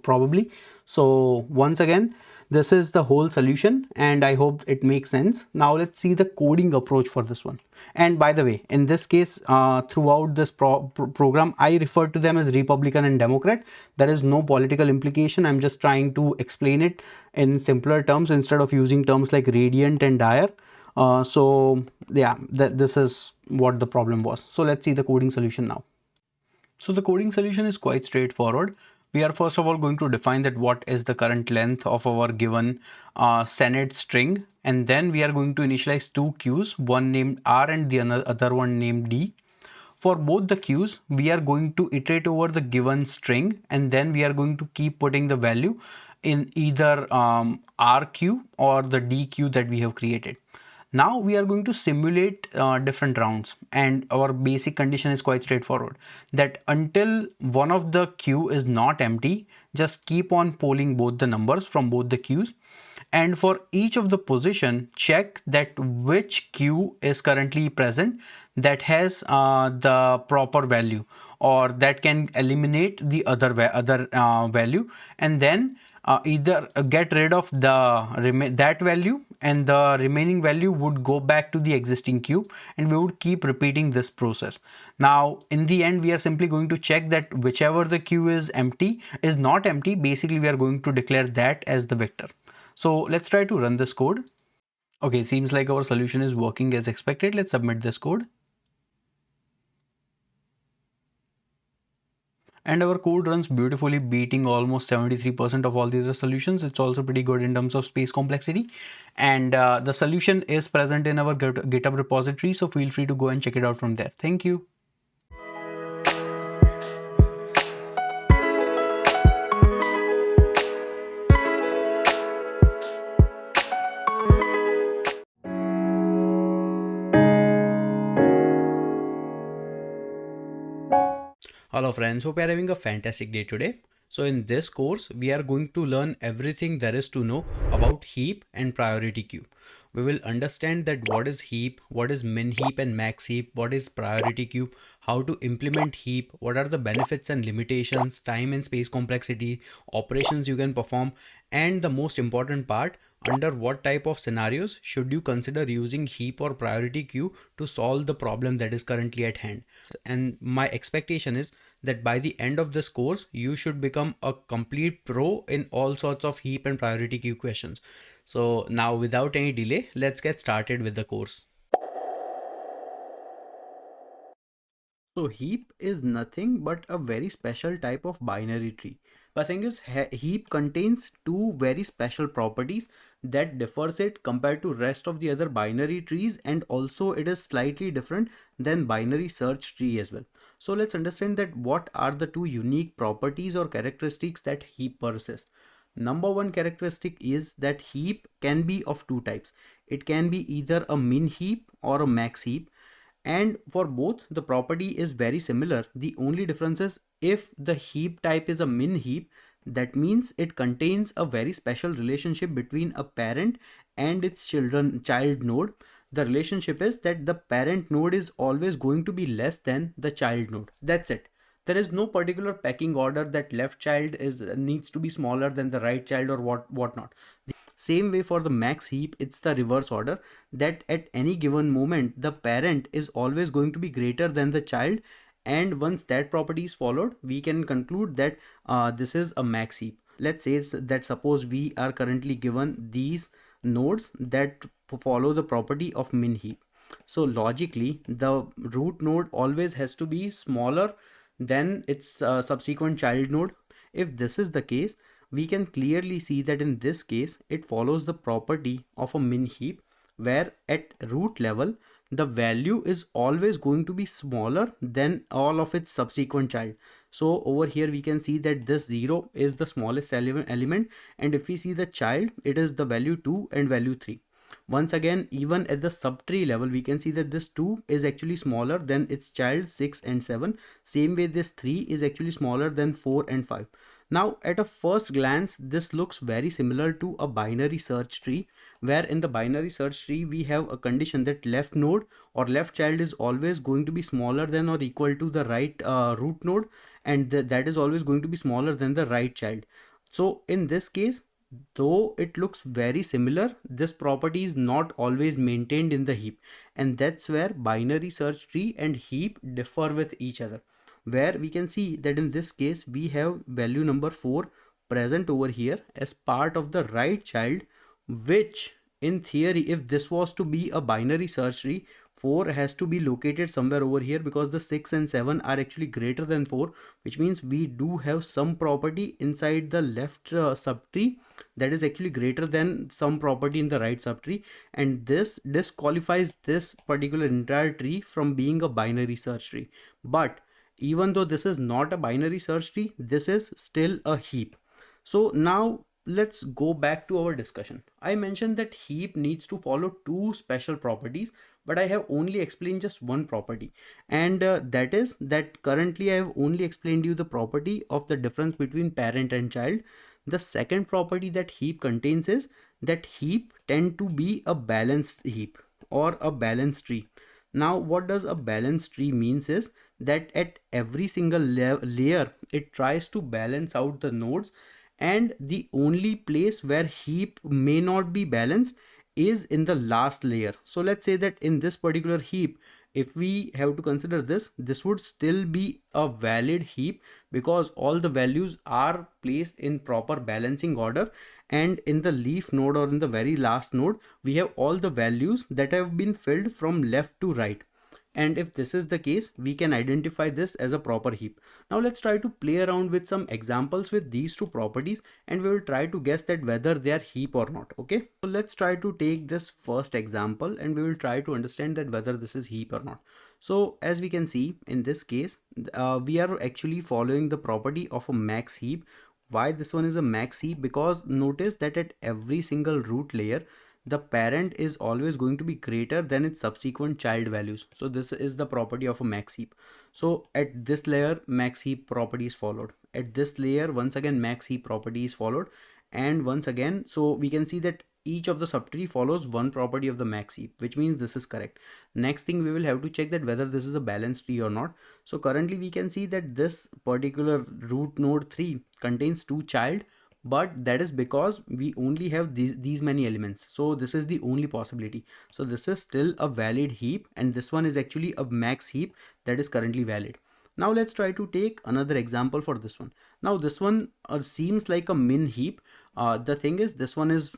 probably. So once again, this is the whole solution, and I hope it makes sense. Now let's see the coding approach for this one. And by the way, in this case, throughout this program, I refer to them as Republican and Democrat. There is no political implication. I'm just trying to explain it in simpler terms instead of using terms like radiant and dire. So yeah, this is what the problem was. So let's see the coding solution now. So the coding solution is quite straightforward. We are first of all going to define that what is the current length of our given Senate string, and then we are going to initialize two queues, one named R and the other one named D. For both the queues, we are going to iterate over the given string, and then we are going to keep putting the value in either R queue or the D queue that we have created. Now we are going to simulate different rounds, and our basic condition is quite straightforward, that until one of the queue is not empty, just keep on polling both the numbers from both the queues, and for each of the position, check that which queue is currently present that has the proper value, or that can eliminate the other value, and then either get rid of that value, and the remaining value would go back to the existing queue, and we would keep repeating this process. Now in the end, we are simply going to check that whichever the queue is not empty, basically we are going to declare that as the vector. So let's try to run this code. Okay, seems like our solution is working as expected. Let's submit this code. And our code runs beautifully, beating almost 73% of all the other solutions. It's also pretty good in terms of space complexity, and the solution is present in our GitHub repository, so feel free to go and check it out from there. Thank you. Hello friends, hope you are having a fantastic day today. So in this course, we are going to learn everything there is to know about heap and priority queue. We will understand that what is heap, what is min heap and max heap, what is priority queue, how to implement heap, what are the benefits and limitations, time and space complexity, operations you can perform, and the most important part, under what type of scenarios should you consider using heap or priority queue to solve the problem that is currently at hand. And my expectation is that by the end of this course, you should become a complete pro in all sorts of heap and priority queue questions. So now without any delay, let's get started with the course. So heap is nothing but a very special type of binary tree. The thing is, heap contains two very special properties that differs it compared to rest of the other binary trees, and also it is slightly different than binary search tree as well. So let's understand that what are the two unique properties or characteristics that heap possesses. Number one characteristic is that heap can be of two types. It can be either a min heap or a max heap, and for both the property is very similar. The only difference is if the heap type is a min heap, that means it contains a very special relationship between a parent and its child node. The relationship is that the parent node is always going to be less than the child node. That's it. There is no particular pecking order that left child is needs to be smaller than the right child or whatnot. Same way for the max heap, it's the reverse order, that at any given moment the parent is always going to be greater than the child, and once that property is followed, we can conclude that this is a max heap. Let's say that suppose we are currently given these nodes that follow the property of min heap. So logically, the root node always has to be smaller than its subsequent child node. If this is the case, we can clearly see that in this case it follows the property of a min heap, where at root level the value is always going to be smaller than all of its subsequent child. So over here we can see that this 0 is the smallest element, and if we see the child, it is the value 2 and value 3. Once again, even at the subtree level, we can see that this 2 is actually smaller than its child 6 and 7. Same way, this 3 is actually smaller than 4 and 5. Now, at a first glance, this looks very similar to a binary search tree, where in the binary search tree, we have a condition that left node or left child is always going to be smaller than or equal to the right root node, and that is always going to be smaller than the right child. So in this case, though it looks very similar, this property is not always maintained in the heap, and that's where binary search tree and heap differ with each other, where we can see that in this case we have value number 4 present over here as part of the right child, which in theory, if this was to be a binary search tree, 4 has to be located somewhere over here, because the 6 and 7 are actually greater than 4, which means we do have some property inside the left subtree that is actually greater than some property in the right subtree, and this disqualifies this particular entire tree from being a binary search tree. But even though this is not a binary search tree, this is still a heap. So now let's go back to our discussion. I mentioned that heap needs to follow two special properties, but I have only explained just one property, and that is that currently I have only explained you the property of the difference between parent and child. The second property that heap contains is that heap tend to be a balanced heap or a balanced tree. Now what does a balanced tree means is that at every single layer it tries to balance out the nodes, and the only place where heap may not be balanced is in the last layer. So let's say that in this particular heap, if we have to consider this would still be a valid heap, because all the values are placed in proper balancing order, and in the leaf node or in the very last node we have all the values that have been filled from left to right. And if this is the case, we can identify this as a proper heap. Now let's try to play around with some examples with these two properties, and we will try to guess that whether they are heap or not. Okay, so let's try to take this first example and we will try to understand that whether this is heap or not. So as we can see in this case, we are actually following the property of a max heap. Why this one is a max heap? Because notice that at every single root layer the parent is always going to be greater than its subsequent child values. So this is the property of a max heap. So at this layer, max heap property is followed. At this layer, once again max heap property is followed, and once again, so we can see that each of the subtree follows one property of the max heap, which means this is correct. Next thing, we will have to check that whether this is a balanced tree or not. So currently we can see that this particular root node 3 contains two child, but that is because we only have these many elements. So this is the only possibility. So this is still a valid heap, and this one is actually a max heap that is currently valid. Now let's try to take another example for this one. Now this one seems like a min heap. The thing is, this one is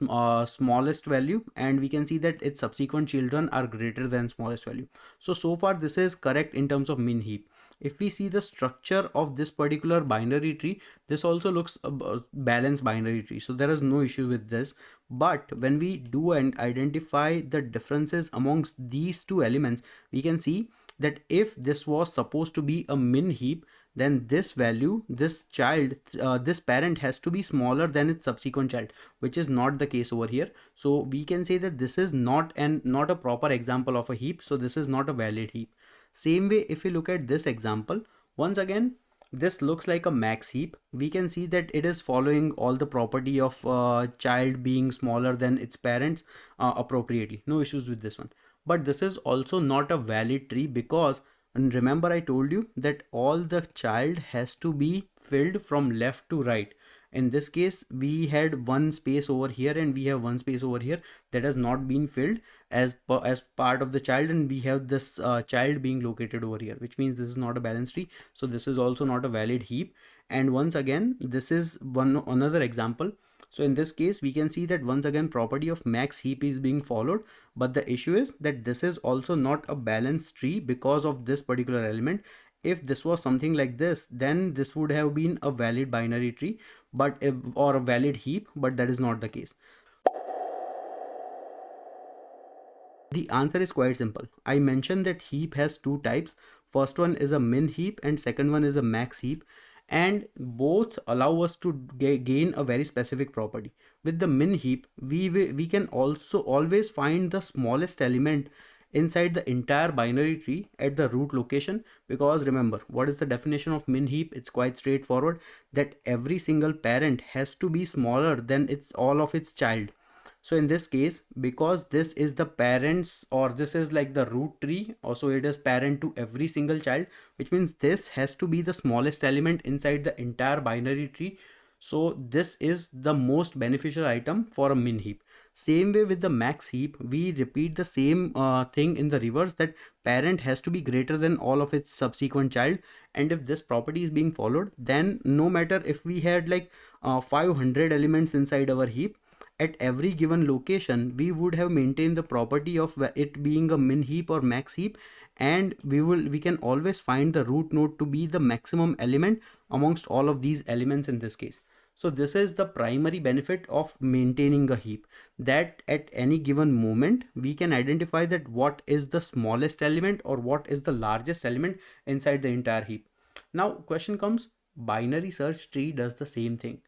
smallest value, and we can see that its subsequent children are greater than smallest value. So far this is correct in terms of min heap. if we see the structure of this particular binary tree, this also looks a balanced binary tree, so there is no issue with this. But when we do and identify the differences amongst these two elements, we can see that if this was supposed to be a min heap, then this value, this child, this parent has to be smaller than its subsequent child, which is not the case over here. So we can say that this is not a proper example of a heap, so this is not a valid heap. Same way, if we look at this example, once again, this looks like a max heap. We can see that it is following all the property of child being smaller than its parents appropriately. No issues with this one. But this is also not a valid tree, because, and remember I told you that all the child has to be filled from left to right. In this case, we had one space over here and we have one space over here that has not been filled as part of the child, and we have this child being located over here, which means this is not a balanced tree. So this is also not a valid heap. And once again, this is another example. So in this case, we can see that once again property of max heap is being followed, but the issue is that this is also not a balanced tree because of this particular element. If this was something like this, then this would have been a valid binary tree, but or a valid heap, but that is not the case. The answer is quite simple. I mentioned that heap has two types. First one is a min heap and second one is a max heap, and both allow us to gain a very specific property. With the min heap, we can also always find the smallest element inside the entire binary tree at the root location, because remember, what is the definition of min heap? It's quite straightforward, that every single parent has to be smaller than all of its child. So in this case, because this is the parents, or this is like the root tree, also it is parent to every single child, which means this has to be the smallest element inside the entire binary tree. So this is the most beneficial item for a min heap. Same way with the max heap, we repeat the same thing in the reverse, that parent has to be greater than all of its subsequent child. And if this property is being followed, then no matter if we had like 500 elements inside our heap, at every given location we would have maintained the property of it being a min heap or max heap, and we can always find the root node to be the maximum element amongst all of these elements in this case. So this is the primary benefit of maintaining a heap, that at any given moment we can identify that what is the smallest element or what is the largest element inside the entire heap. Now question comes, binary search tree does the same thing.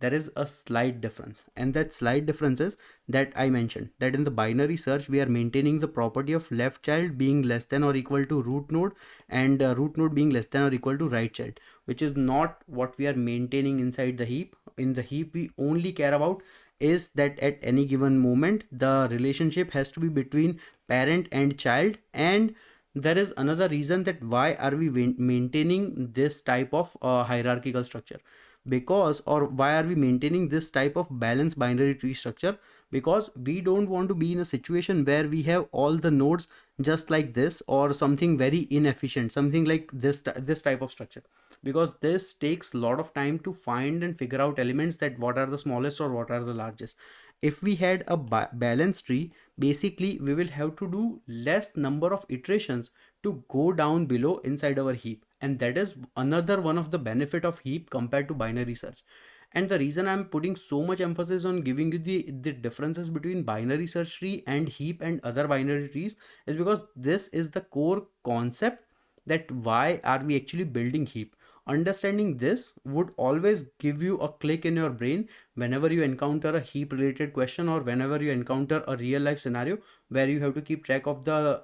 There is a slight difference, and that slight difference is that I mentioned that in the binary search we are maintaining the property of left child being less than or equal to root node, and root node being less than or equal to right child, which is not what we are maintaining inside the heap. In the heap, we only care about is that at any given moment the relationship has to be between parent and child. And there is another reason that why are we maintaining this type of hierarchical structure, because, or why are we maintaining this type of balanced binary tree structure, because we don't want to be in a situation where we have all the nodes just like this, or something very inefficient, something like this type of structure, because this takes a lot of time to find and figure out elements, that what are the smallest or what are the largest. If we had a balanced tree, basically we will have to do less number of iterations to go down below inside our heap, and that is another one of the benefit of heap compared to binary search. And the reason I'm putting so much emphasis on giving you the differences between binary search tree and heap and other binary trees is because this is the core concept, that why are we actually building heap. Understanding this would always give you a click in your brain whenever you encounter a heap related question, or whenever you encounter a real life scenario where you have to keep track of the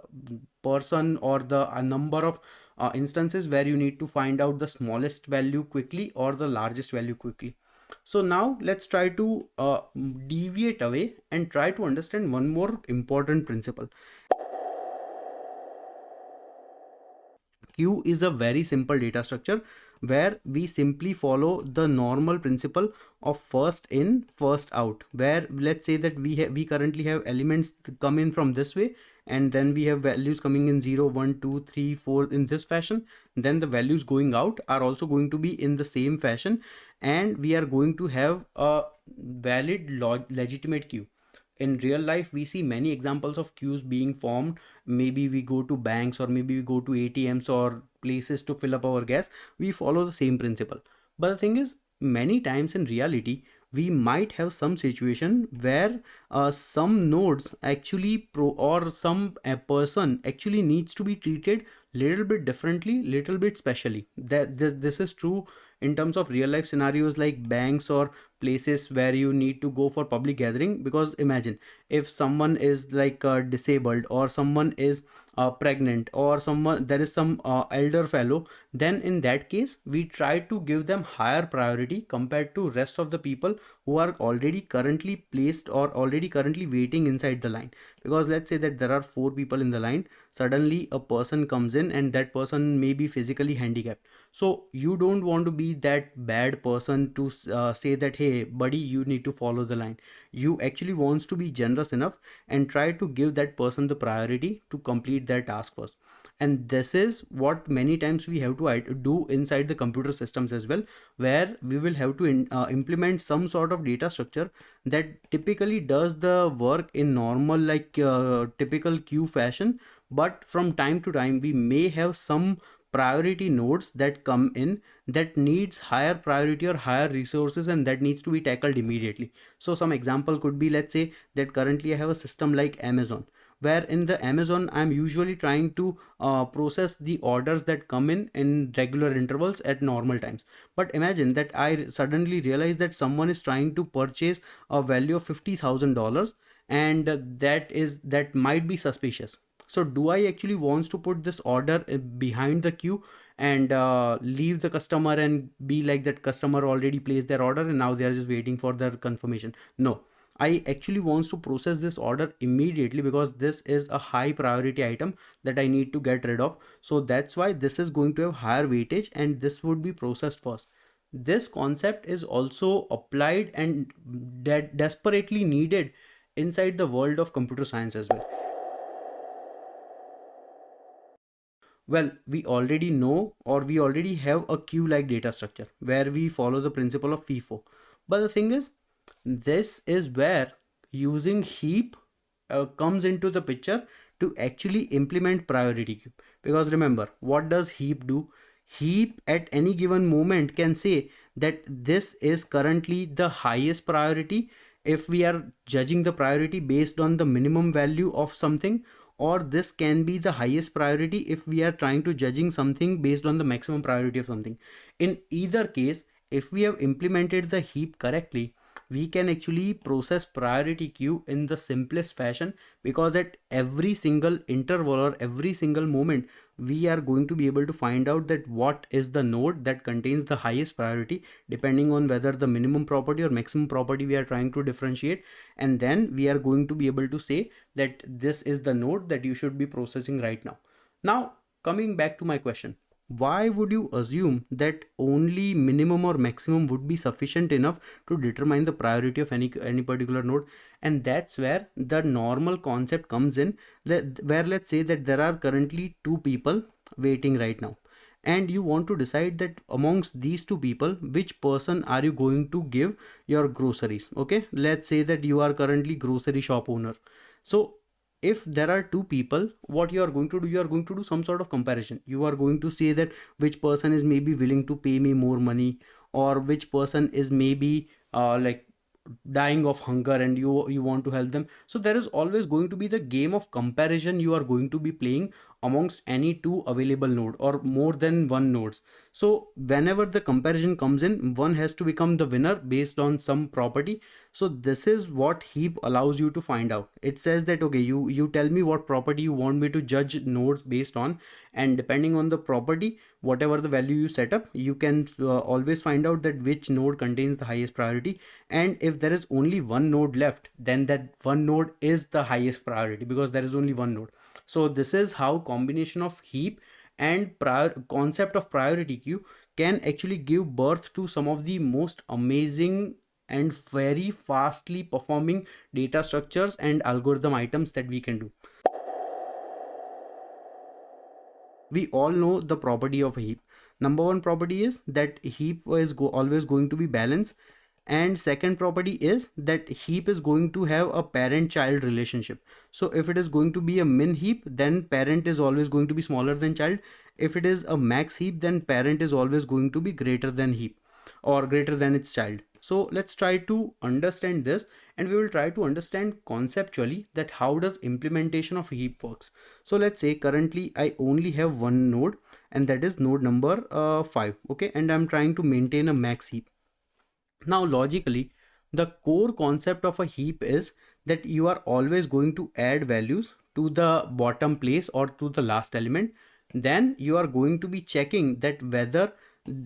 person or the number of instances where you need to find out the smallest value quickly or the largest value quickly. So now let's try to deviate away and try to understand one more important principle. Queue is a very simple data structure where we simply follow the normal principle of first in first out, where let's say that we currently have elements come in from this way, and then we have values coming in 0 1 2 3 4 in this fashion. Then the values going out are also going to be in the same fashion, and we are going to have a valid legitimate queue. in real life we see many examples of queues being formed. Maybe we go to banks, or maybe we go to ATMs or places to fill up our gas. We follow the same principle. But the thing is, many times in reality we might have some situation where some nodes actually or some person actually needs to be treated little bit differently, little bit specially. That this is true in terms of real life scenarios like banks or places where you need to go for public gathering. Because imagine if someone is like disabled, or someone is pregnant, or someone, there is some elder fellow, then in that case we try to give them higher priority compared to rest of the people who are already currently placed or already currently waiting inside the line. Because let's say that there are 4 people in the line, suddenly a person comes in and that person may be physically handicapped. So you don't want to be that bad person to say that, hey buddy, you need to follow the line. You actually wants to be generous enough and try to give that person the priority to complete their task first. And this is what many times we have to do inside the computer systems as well, where we will have to implement some sort of data structure that typically does the work in normal, like typical queue fashion. But from time to time we may have some priority nodes that come in that needs higher priority or higher resources, and that needs to be tackled immediately. So some example could be, let's say that currently I have a system like Amazon, where in the Amazon I'm usually trying to process the orders that come in regular intervals at normal times. But imagine that I suddenly realize that someone is trying to purchase a value of $50,000, and that might be suspicious. So do I actually wants to put this order behind the queue and leave the customer and be like that customer already placed their order and now they are just waiting for their confirmation? No, I actually wants to process this order immediately, because this is a high priority item that I need to get rid of. So that's why this is going to have higher weightage and this would be processed first. This concept is also applied and desperately needed inside the world of computer science as well. Well, we already know, or we already have a queue like data structure where we follow the principle of FIFO. But the thing is, this is where using heap comes into the picture to actually implement priority queue. Because remember, what does heap do? Heap at any given moment can say that this is currently the highest priority if we are judging the priority based on the minimum value of something, or this can be the highest priority if we are trying to judging something based on the maximum priority of something. In either case, if we have implemented the heap correctly, we can actually process priority queue in the simplest fashion, because at every single interval or every single moment we are going to be able to find out that what is the node that contains the highest priority, depending on whether the minimum property or maximum property we are trying to differentiate. And then we are going to be able to say that this is the node that you should be processing right now. Now coming back to my question, why would you assume that only minimum or maximum would be sufficient enough to determine the priority of any particular node? And that's where the normal concept comes in, where let's say that there are currently 2 people waiting right now, and you want to decide that amongst these 2 people, which person are you going to give your groceries. Okay, let's say that you are currently grocery shop owner. So if there are 2 people, what you are going to do, you are going to do some sort of comparison. You are going to say that which person is maybe willing to pay me more money, or which person is maybe like dying of hunger and you want to help them. So there is always going to be the game of comparison you are going to be playing amongst any 2 available node or more than one nodes. So whenever the comparison comes in, one has to become the winner based on some property. So this is what heap allows you to find out. It says that, okay, you tell me what property you want me to judge nodes based on, and depending on the property, whatever the value you set up, you can always find out that which node contains the highest priority. And if there is only one node left, then that one node is the highest priority, because there is only one node. So this is how combination of heap and concept of priority queue can actually give birth to some of the most amazing and very fastly performing data structures and algorithm items that we can do. We all know the property of a heap. Number one property is that heap is always going to be balanced, And second property is that heap is going to have a parent child relationship. So if it is going to be a min heap, then parent is always going to be smaller than child. If it is a max heap, then parent is always going to be greater than heap or greater than its child. So let's try to understand this, and we will try to understand conceptually that how does implementation of heap works. So let's say currently I only have one node, and that is node number 5. Okay, and I'm trying to maintain a max heap. Now logically, the core concept of a heap is that you are always going to add values to the bottom place or to the last element. Then you are going to be checking that whether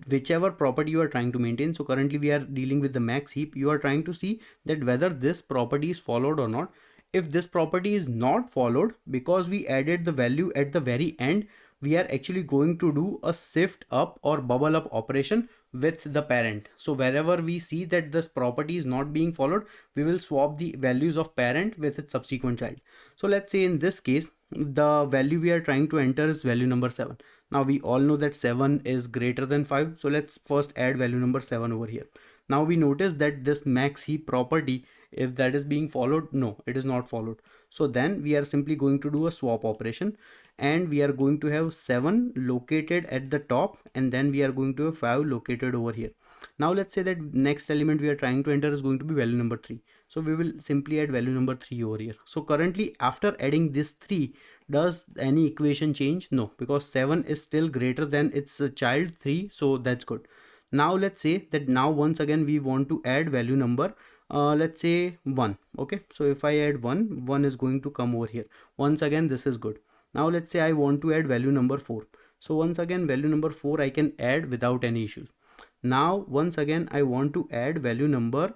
whichever property you are trying to maintain. So currently we are dealing with the max heap. You are trying to see that whether this property is followed or not. If this property is not followed because we added the value at the very end, we are actually going to do a shift up or bubble up operation with the parent. So wherever we see that this property is not being followed, we will swap the values of parent with its subsequent child. So let's say in this case, the value we are trying to enter is value number 7. Now we all know that 7 is greater than 5. So let's first add value number 7 over here. Now we notice that this max heap property, if that is being followed, no, it is not followed. So then we are simply going to do a swap operation, and we are going to have 7 located at the top, and then we are going to have 5 located over here. Now let's say that next element we are trying to enter is going to be value number 3. So we will simply add value number 3 over here. So currently after adding this 3, does any equation change? No, because 7 is still greater than its child 3, so that's good. Now let's say that now once again we want to add value number let's say 1. Okay, so if I add 1 is going to come over here. Once again this is good. Now let's say I want to add value number 4. So once again value number 4 I can add without any issues. Now once again I want to add value number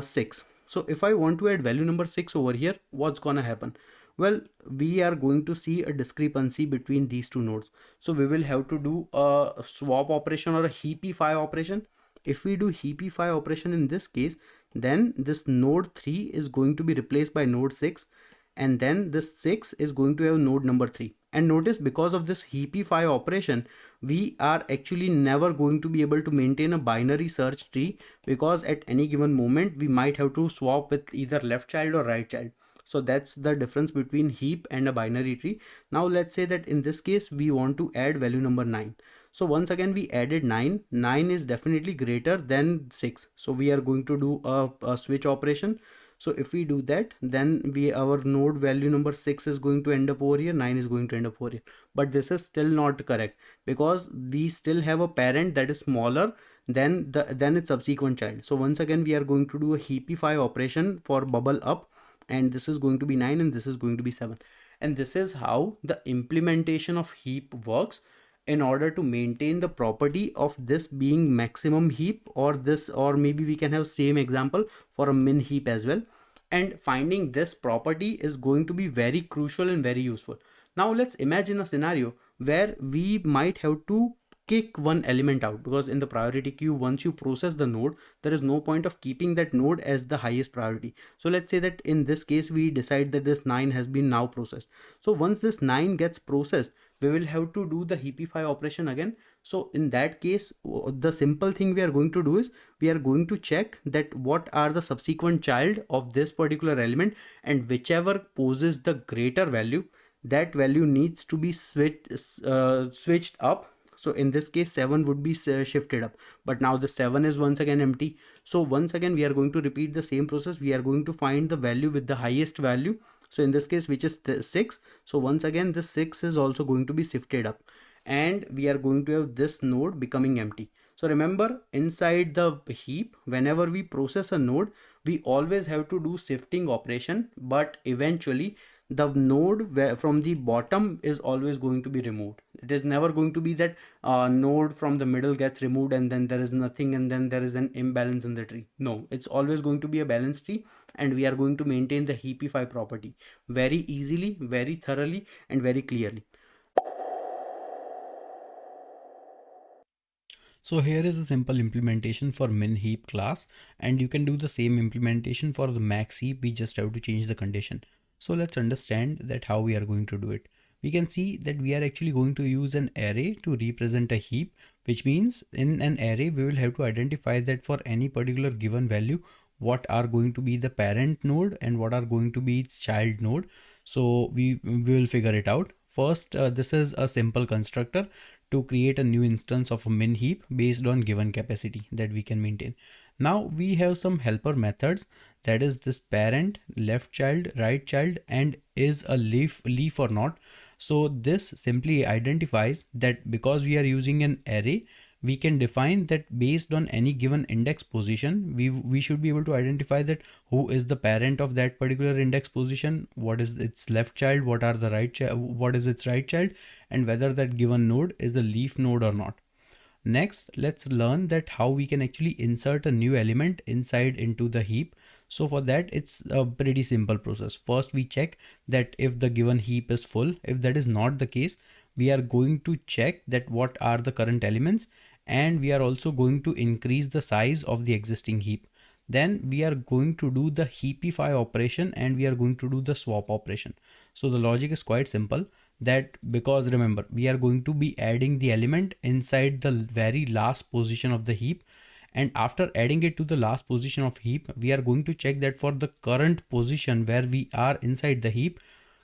6. So if I want to add value number 6 over here, what's gonna happen? Well, we are going to see a discrepancy between these two nodes. So we will have to do a swap operation or a heapify operation. If we do heapify operation in this case, then this node 3 is going to be replaced by node 6, and then this 6 is going to have node number 3. And notice, because of this heapify operation, we are actually never going to be able to maintain a binary search tree, because at any given moment we might have to swap with either left child or right child. So that's the difference between heap and a binary tree. Now let's say that in this case we want to add value number 9. So once again we added 9. 9 is definitely greater than 6. So we are going to do a switch operation. So if we do that, then our node value number 6 is going to end up over here, 9 is going to end up over here. But this is still not correct, because we still have a parent that is smaller than its subsequent child. So once again we are going to do a heapify operation for bubble up, and this is going to be 9 and this is going to be 7. And this is how the implementation of heap works, in order to maintain the property of this being maximum heap, or this, or maybe we can have same example for a min heap as well. And finding this property is going to be very crucial and very useful. Now let's imagine a scenario where we might have to kick one element out, because in the priority queue, once you process the node, there is no point of keeping that node as the highest priority. So let's say that in this case we decide that this 9 has been now processed. So once this 9 gets processed, we will have to do the heapify operation again. So in that case, the simple thing we are going to do is we are going to check that what are the subsequent child of this particular element, and whichever poses the greater value, that value needs to be switched up. So in this case 7 would be shifted up, but now the 7 is once again empty. So once again we are going to repeat the same process. We are going to find the value with the highest value. So in this case, which is 6. So once again this 6 is also going to be shifted up, and we are going to have this node becoming empty. So remember, inside the heap, whenever we process a node, we always have to do shifting operation, but eventually the node from the bottom is always going to be removed. It is never going to be that node from the middle gets removed and then there is nothing and then there is an imbalance in the tree. No, it's always going to be a balanced tree, and we are going to maintain the heapify property very easily, very thoroughly, and very clearly. So here is a simple implementation for min heap class, and you can do the same implementation for the max heap. We just have to change the condition. So let's understand that how we are going to do it. We can see that we are actually going to use an array to represent a heap, which means in an array we will have to identify that for any particular given value what are going to be the parent node and what are going to be its child node. So we will figure it out. First, this is a simple constructor to create a new instance of a min heap based on given capacity that we can maintain. Now we have some helper methods, that is this parent, left child, right child, and is a leaf or not. So this simply identifies that because we are using an array, we can define that based on any given index position, we should be able to identify that who is the parent of that particular index position, what is its left child, what are the right child, what is its right child, and whether that given node is the leaf node or not. Next, let's learn that how we can actually insert a new element inside into the heap. So for that, it's a pretty simple process. First, we check that if the given heap is full. If that is not the case, we are going to check that what are the current elements, and we are also going to increase the size of the existing heap. Then we are going to do the heapify operation and we are going to do the swap operation. So the logic is quite simple, that because remember we are going to be adding the element inside the very last position of the heap, and after adding it to the last position of heap, we are going to check that for the current position where we are inside the heap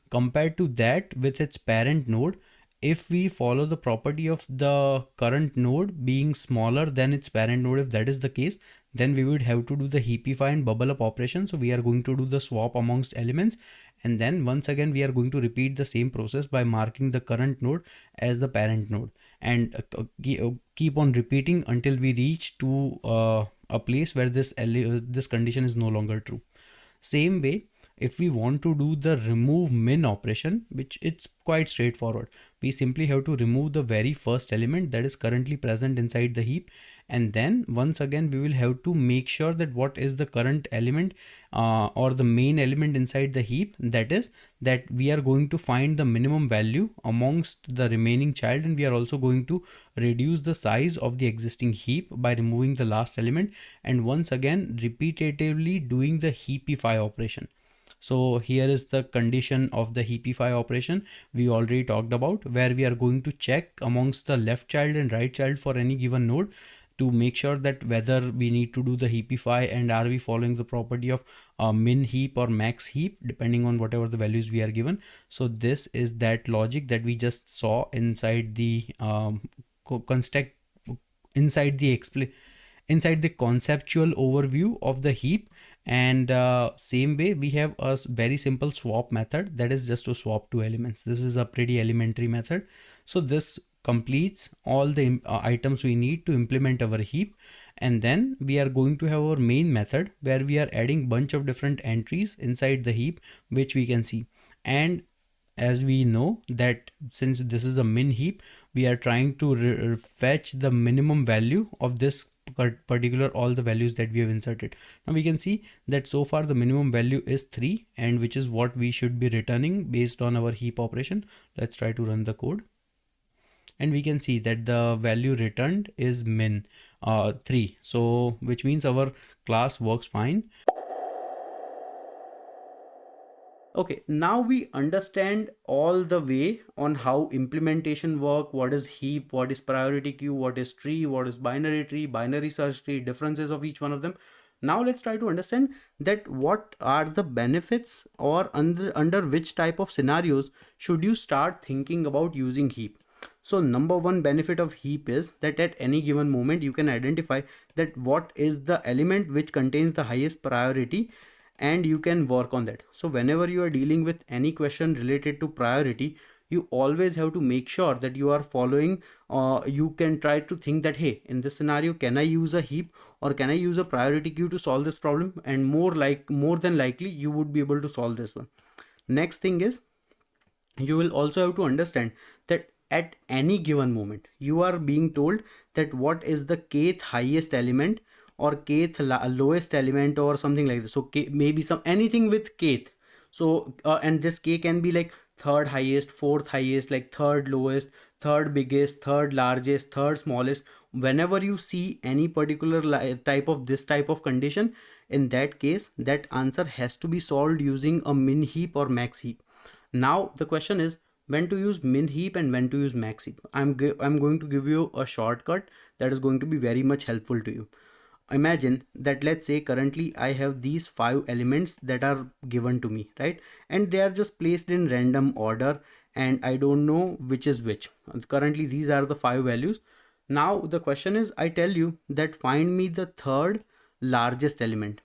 compared to that with its parent node, if we follow the property of the current node being smaller than its parent node, if that is the case, then we would have to do the heapify and bubble up operation. So we are going to do the swap amongst elements, and then once again we are going to repeat the same process by marking the current node as the parent node, and keep on repeating until we reach to a place where this condition is no longer true. Same way, if we want to do the remove min operation, which it's quite straightforward, we simply have to remove the very first element that is currently present inside the heap, and then once again we will have to make sure that what is the current element or the main element inside the heap, that is that we are going to find the minimum value amongst the remaining child, and we are also going to reduce the size of the existing heap by removing the last element, and once again repetitively doing the heapify operation. So here is the condition of the heapify operation we already talked about, where we are going to check amongst the left child and right child for any given node to make sure that whether we need to do the heapify and are we following the property of min heap or max heap depending on whatever the values we are given. So this is that logic that we just saw inside the construct inside the inside the conceptual overview of the heap. And same way we have a very simple swap method, that is just to swap two elements. This is a pretty elementary method. So this completes all the items we need to implement our heap, and then we are going to have our main method where we are adding bunch of different entries inside the heap which we can see. And as we know that since this is a min heap, we are trying to fetch the minimum value of this particular all the values that we have inserted. Now we can see that so far the minimum value is 3, and which is what we should be returning based on our heap operation. Let's try to run the code, and we can see that the value returned is min 3, so which means our class works fine. Okay, now we understand all the way on how implementation work, what is heap, what is priority queue, what is tree, what is binary tree, binary search tree, differences of each one of them. Now let's try to understand that what are the benefits, or under which type of scenarios should you start thinking about using heap. So number one benefit of heap is that at any given moment you can identify that what is the element which contains the highest priority, and you can work on that. So whenever you are dealing with any question related to priority, you always have to make sure that you are following, you can try to think that, hey, in this scenario, can I use a heap or can I use a priority queue to solve this problem? And more than likely you would be able to solve this one. Next thing is, you will also have to understand that at any given moment you are being told that what is the kth highest element or kth lowest element or something like this. So k, maybe some anything with kth. So and this k can be like third highest, fourth highest, like third lowest, third biggest, third largest, third smallest. Whenever you see any particular type of this type of condition, in that case that answer has to be solved using a min heap or max heap. Now the question is, when to use min heap and when to use max heap. I'm going to give you a shortcut that is going to be very much helpful to you. Imagine that, let's say currently I have these 5 elements that are given to me, right? And they are just placed in random order and I don't know which is which. Currently these are the 5 values. Now the question is, I tell you that find me the third largest element.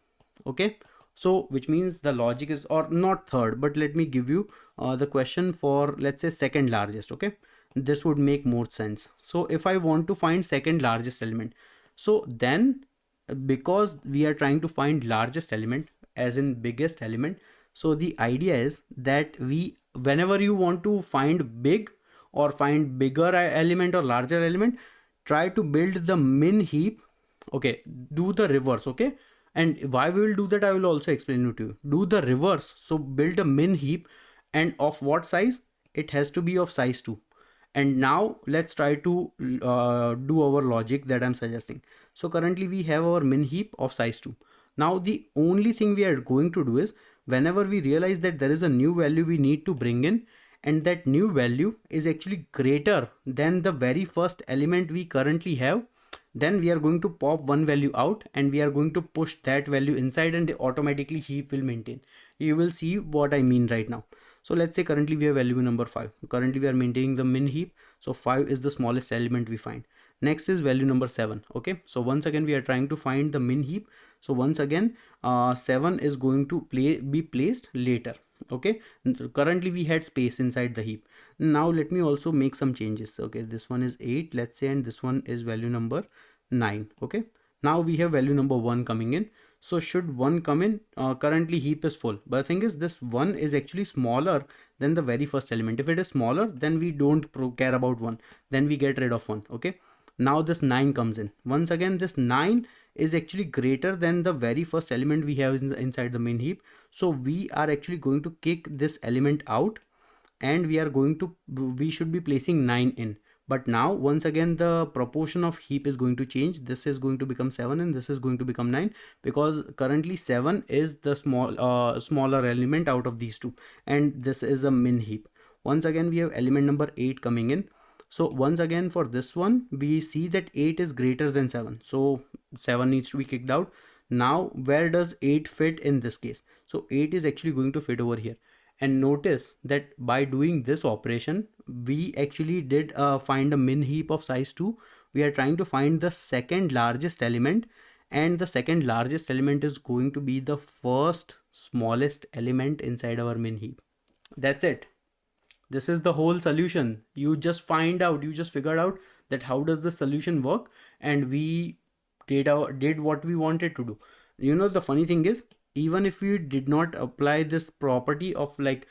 Okay, so which means the logic is, or not third, but let me give you the question for, let's say, second largest. Okay, this would make more sense. So if I want to find second largest element, so then because we are trying to find largest element as in biggest element, so the idea is that we, whenever you want to find big or find bigger element or larger element, try to build the min heap. Okay, do the reverse. Okay, and why we will do that, I will also explain it to you. Do the reverse. So build a min heap, and of what size? It has to be of size 2. And now let's try to do our logic that I'm suggesting. So currently we have our min heap of size 2. Now the only thing we are going to do is, whenever we realize that there is a new value we need to bring in, and that new value is actually greater than the very first element we currently have, then we are going to pop one value out and we are going to push that value inside, and automatically heap will maintain. You will see what I mean right now. So let's say currently we have value number 5. Currently we are maintaining the min heap. So 5 is the smallest element we find. Next is value number 7. Okay, so once again we are trying to find the min heap. So once again 7 is going to be placed later. Okay, currently we had space inside the heap. Now let me also make some changes. Okay, this one is 8, let's say, and this one is value number 9. Okay, now we have value number 1 coming in. So should 1 come in? Currently heap is full, but the thing is, this 1 is actually smaller than the very first element. If it is smaller, then we don't care about 1, then we get rid of 1. Okay, now this 9 comes in. Once again this 9 is actually greater than the very first element we have inside the main heap. So we are actually going to kick this element out, and we should be placing 9 in. But now once again the proportion of heap is going to change. This is going to become 7 and this is going to become 9, because currently 7 is the smaller element out of these two, and this is a min heap. Once again we have element number 8 coming in. So once again for this one we see that 8 is greater than 7, so 7 needs to be kicked out. Now where does 8 fit in this case? So 8 is actually going to fit over here. And notice that by doing this operation, we actually did find a min heap of size 2. We are trying to find the second largest element, and the second largest element is going to be the first smallest element inside our min heap. That's it. This is the whole solution. You just figured out that how does the solution work, and we did what we wanted to do. You know, the funny thing is, even if we did not apply this property of like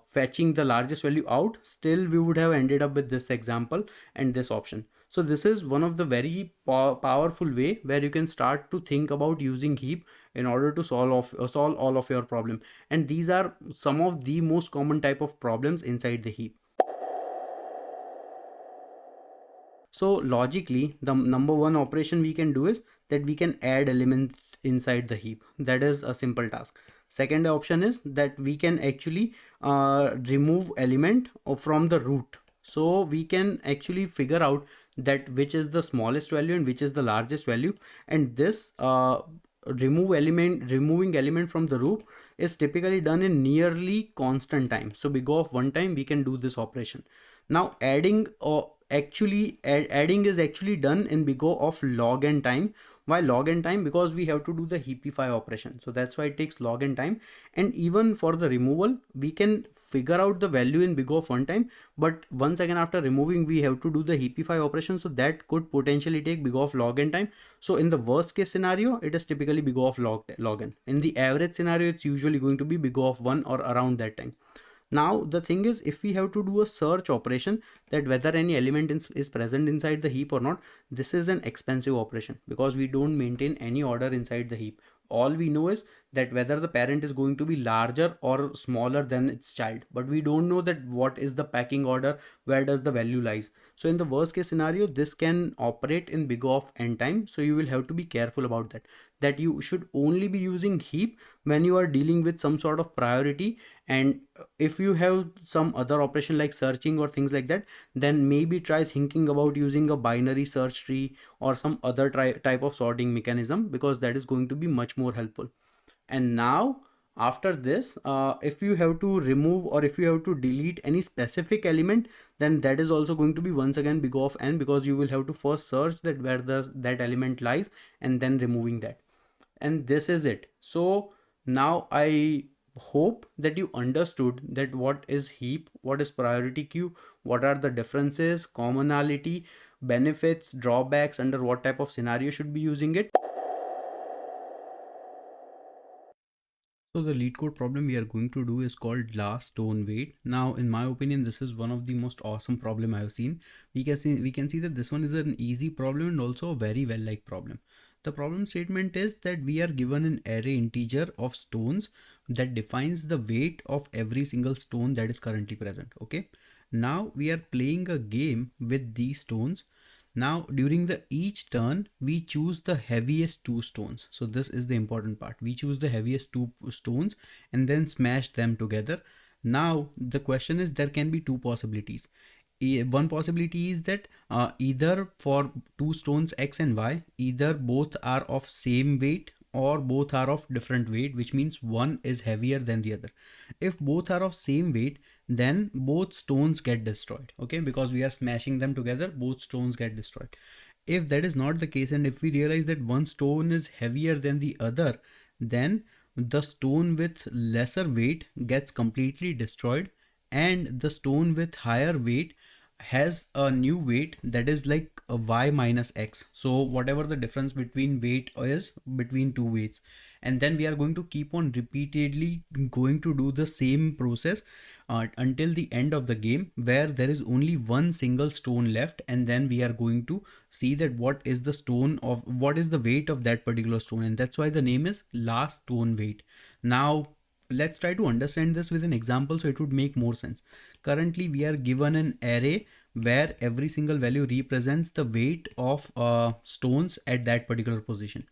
fetching the largest value out, still we would have ended up with this example and this option. So this is one of the very powerful way where you can start to think about using heap in order to solve all of your problem. And these are some of the most common type of problems inside the heap. So logically, the number one operation we can do is that we can add elements inside the heap. That is a simple task. Second option is that we can actually remove element from the root. So we can actually figure out that which is the smallest value and which is the largest value. And this removing element from the root is typically done in nearly constant time. So big O of 1 time we can do this operation. Now adding adding is actually done in big O of log n time. Why log n time? Because we have to do the heapify operation, so that's why it takes log n time. And even for the removal, we can figure out the value in big O of 1 time, but once again after removing we have to do the heapify operation, so that could potentially take big O of log n time. So in the worst case scenario, it is typically big O of log n. In the average scenario, it's usually going to be big O of 1 or around that time. Now the thing is, if we have to do a search operation that whether any element is present inside the heap or not, this is an expensive operation because we don't maintain any order inside the heap. All we know is that whether the parent is going to be larger or smaller than its child, but we don't know that what is the packing order, where does the value lies. So in the worst case scenario, this can operate in big of n time. So you will have to be careful about that you should only be using heap when you are dealing with some sort of priority. And if you have some other operation like searching or things like that, then maybe try thinking about using a binary search tree or some other type of sorting mechanism, because that is going to be much more helpful. And now after this, if you have to remove or if you have to delete any specific element, then that is also going to be once again big of n, because you will have to first search that where does that element lies and then removing that. And this is it. So now I hope that you understood that what is heap, what is priority queue, what are the differences, commonality, benefits, drawbacks, under what type of scenario should be using it. So the LeetCode problem we are going to do is called last stone weight. Now, in my opinion, this is one of the most awesome problem I have seen. We can see that this one is an easy problem and also a very well-liked problem. The problem statement is that we are given an array integer of stones that defines the weight of every single stone that is currently present. Okay. Now we are playing a game with these stones. Now during the each turn we choose the heaviest two stones. So this is the important part. We choose the heaviest two stones and then smash them together. Now the question is, there can be two possibilities. One possibility is that either for two stones x and y, either both are of same weight or both are of different weight, which means one is heavier than the other. If both are of same weight, then both stones get destroyed. Okay, because we are smashing them together, both stones get destroyed. If that is not the case, and if we realize that one stone is heavier than the other, then the stone with lesser weight gets completely destroyed, and the stone with higher weight has a new weight that is like a y minus x. So whatever the difference between weight is between two weights, and then we are going to keep on repeatedly going to do the same process until the end of the game, where there is only one single stone left, and then we are going to see that what is the weight of that particular stone, and that's why the name is last stone weight. Now let's try to understand this with an example so it would make more sense. Currently we are given an array where every single value represents the weight of stones at that particular position.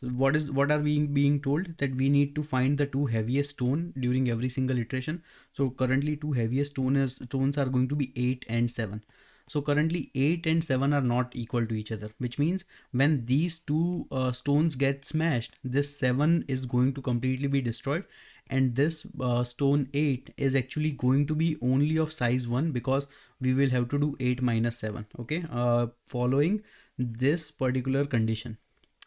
What are we being told? That we need to find the two heaviest stone during every single iteration. So currently two heaviest stones are going to be 8 and 7. So currently 8 and 7 are not equal to each other, which means when these two stones get smashed, this 7 is going to completely be destroyed, and this stone 8 is actually going to be only of size 1, because we will have to do 8 minus 7. Okay, following this particular condition.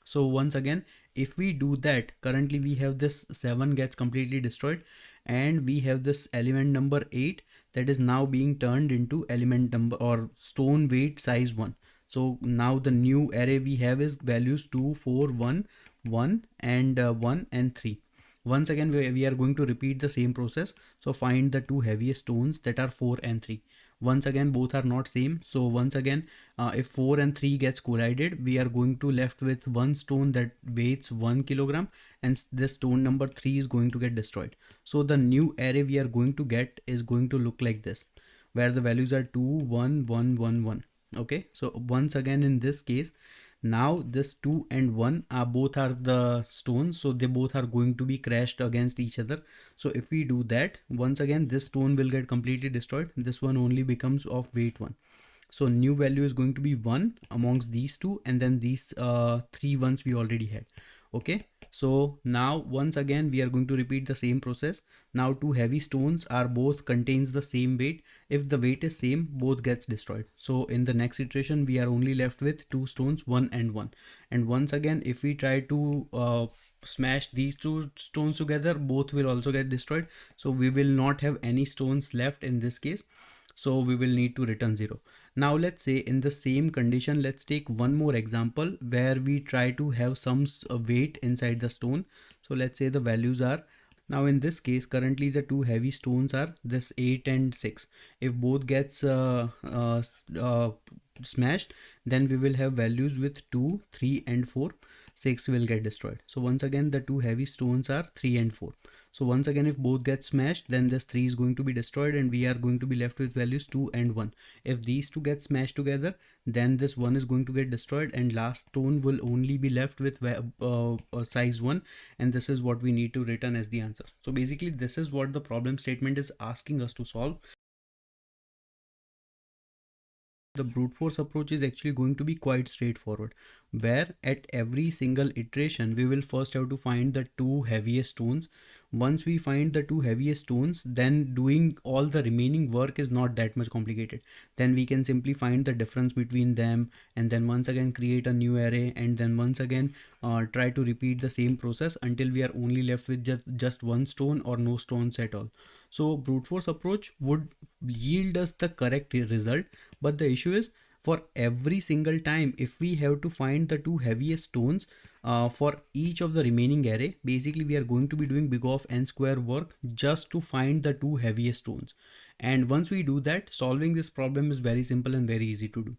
So once again, if we do that, currently we have this 7 gets completely destroyed, and we have this element number 8 that is now being turned into element number or stone weight size 1. So now the new array we have is values 2, 4, 1, 1 and 1 and 3. Once again, we are going to repeat the same process. So find the two heaviest stones that are 4 and 3. Once again, both are not same. So once again, if 4 and 3 gets collided, we are going to left with one stone that weighs 1 kilogram, and this stone number 3 is going to get destroyed. So the new array we are going to get is going to look like this, where the values are 2, 1, 1, 1, 1. Okay, so once again in this case, now this 2 and 1 are both are the stones, so they both are going to be crashed against each other. So if we do that, once again this stone will get completely destroyed, this one only becomes of weight 1. So new value is going to be 1 amongst these two, and then these 3 ones we already had. Okay, so now once again we are going to repeat the same process. Now two heavy stones are both contains the same weight. If the weight is same, both gets destroyed. So in the next iteration we are only left with two stones, 1 and 1. And once again, if we try to smash these two stones together, both will also get destroyed. So we will not have any stones left in this case, so we will need to return 0. Now let's say in the same condition, let's take one more example where we try to have some weight inside the stone. So let's say the values are, now in this case currently the two heavy stones are this 8 and 6. If both gets smashed, then we will have values with 2, 3 and 4. 6 will get destroyed. So once again, the two heavy stones are 3 and 4. So once again, if both get smashed, then this 3 is going to be destroyed and we are going to be left with values 2 and 1. If these two get smashed together, then this 1 is going to get destroyed and last stone will only be left with size 1, and this is what we need to return as the answer. So basically this is what the problem statement is asking us to solve. The brute force approach is actually going to be quite straightforward, where at every single iteration we will first have to find the two heaviest stones. Once we find the two heaviest stones, then doing all the remaining work is not that much complicated. Then we can simply find the difference between them and then once again create a new array and then once again try to repeat the same process until we are only left with just one stone or no stones at all. So brute force approach would yield us the correct result, but the issue is for every single time if we have to find the two heaviest stones for each of the remaining array, basically we are going to be doing big of n square work just to find the two heaviest stones. And once we do that, solving this problem is very simple and very easy to do.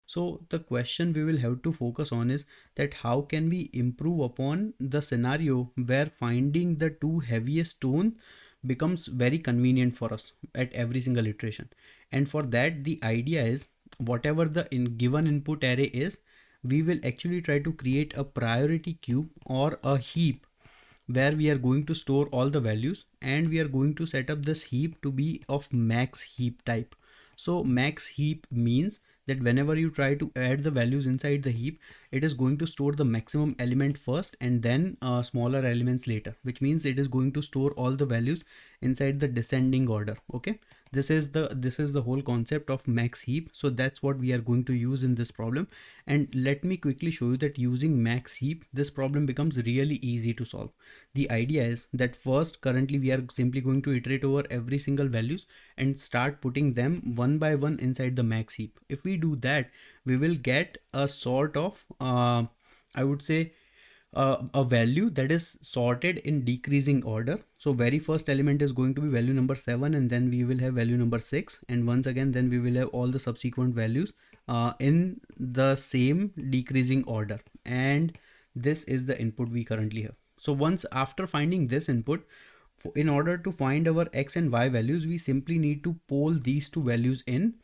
So the question we will have to focus on is that how can we improve upon the scenario where finding the two heaviest stone becomes very convenient for us at every single iteration. And for that, the idea is whatever the given input array is, we will actually try to create a priority queue or a heap where we are going to store all the values, and we are going to set up this heap to be of max heap type. So max heap means that whenever you try to add the values inside the heap, it is going to store the maximum element first and then smaller elements later, which means it is going to store all the values inside the descending order. Okay, this is the whole concept of max heap. So that's what we are going to use in this problem. And let me quickly show you that using max heap, this problem becomes really easy to solve. The idea is that first, currently we are simply going to iterate over every single values and start putting them one by one inside the max heap. If we do that, we will get a sort of I would say a value that is sorted in decreasing order. So very first element is going to be value number 7, and then we will have value number 6, and once again then we will have all the subsequent values in the same decreasing order. And this is the input we currently have. So once after finding this input, in order to find our x and y values, we simply need to poll these two values in.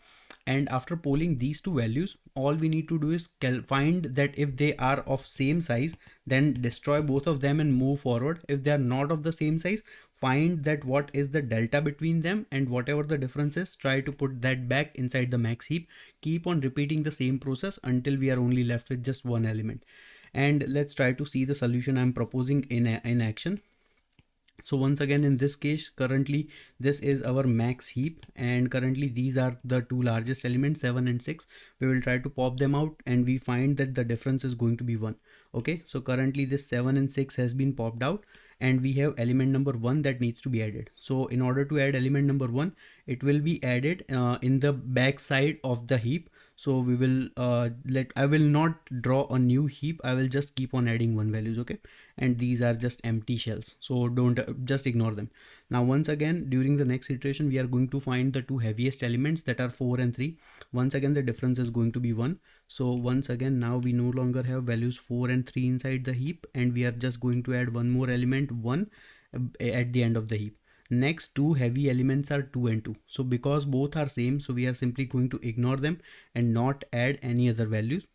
And after polling these two values, all we need to do is find that if they are of same size, then destroy both of them and move forward. If they are not of the same size, find that what is the delta between them, and whatever the difference is, try to put that back inside the max heap. Keep on repeating the same process until we are only left with just one element. And let's try to see the solution I'm proposing in action. So once again, in this case, currently this is our max heap, and currently these are the two largest elements, 7 and 6. We will try to pop them out and we find that the difference is going to be 1. Okay, so currently this 7 and 6 has been popped out and we have element number 1 that needs to be added. So in order to add element number 1, it will be added in the back side of the heap. So we will I will not draw a new heap. I will just keep on adding 1 values. Okay, and these are just empty shells, so don't just ignore them. Now once again, during the next iteration, we are going to find the two heaviest elements that are 4 and 3. Once again, the difference is going to be 1. So once again, now we no longer have values 4 and 3 inside the heap, and we are just going to add one more element 1 at the end of the heap. Next two heavy elements are 2 and 2. So because both are same, so we are simply going to ignore them and not add any other values.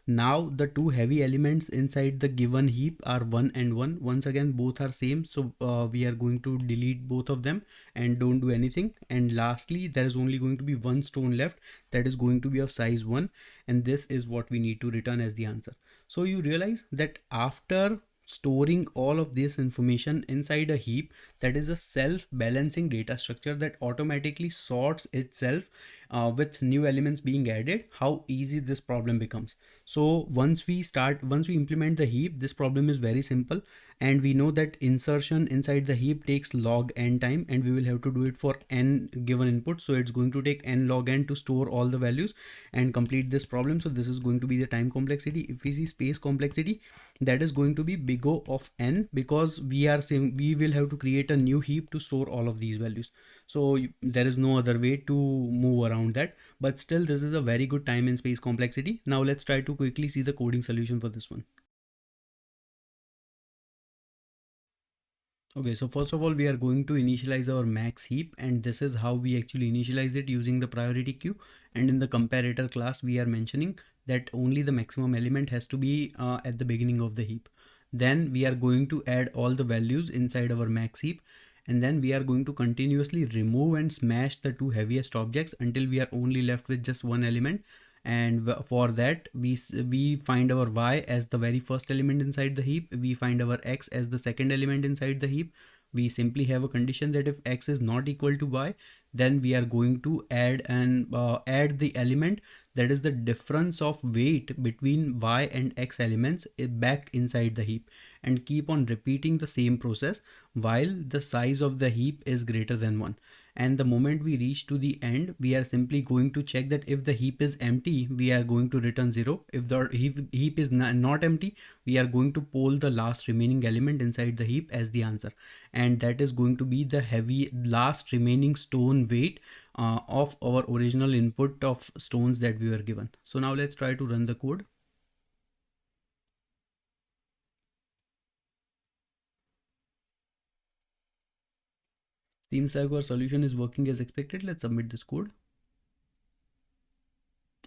Now the two heavy elements inside the given heap are 1 and 1. Once again, both are same, so we are going to delete both of them and don't do anything. And lastly, there is only going to be one stone left that is going to be of size 1, and this is what we need to return as the answer. So you realize that after storing all of this information inside a heap, that is a self-balancing data structure that automatically sorts itself with new elements being added, how easy this problem becomes. So once we implement the heap, this problem is very simple, and we know that insertion inside the heap takes log n time, and we will have to do it for n given input. So it's going to take n log n to store all the values and complete this problem. So this is going to be the time complexity. If we see space complexity, that is going to be big O of n, because we are saying we will have to create a new heap to store all of these values. So there is no other way to move around that, but still this is a very good time and space complexity. Now let's try to quickly see the coding solution for this one. Okay, so first of all, we are going to initialize our max heap, and this is how we actually initialize it using the priority queue. And in the comparator class, we are mentioning that only the maximum element has to be at the beginning of the heap. Then we are going to add all the values inside our max heap, and then we are going to continuously remove and smash the two heaviest objects until we are only left with just one element. And for that we find our y as the very first element inside the heap, we find our x as the second element inside the heap. We simply have a condition that if x is not equal to y, then we are going to add the element that is the difference of weight between y and x elements back inside the heap, and keep on repeating the same process while the size of the heap is greater than 1. And the moment we reach to the end, we are simply going to check that if the heap is empty, we are going to return 0. If the heap is not empty, we are going to poll the last remaining element inside the heap as the answer, and that is going to be the heavy last remaining stone weight of our original input of stones that we were given. So now let's try to run the code. Seems like our solution is working as expected. Let's submit this code.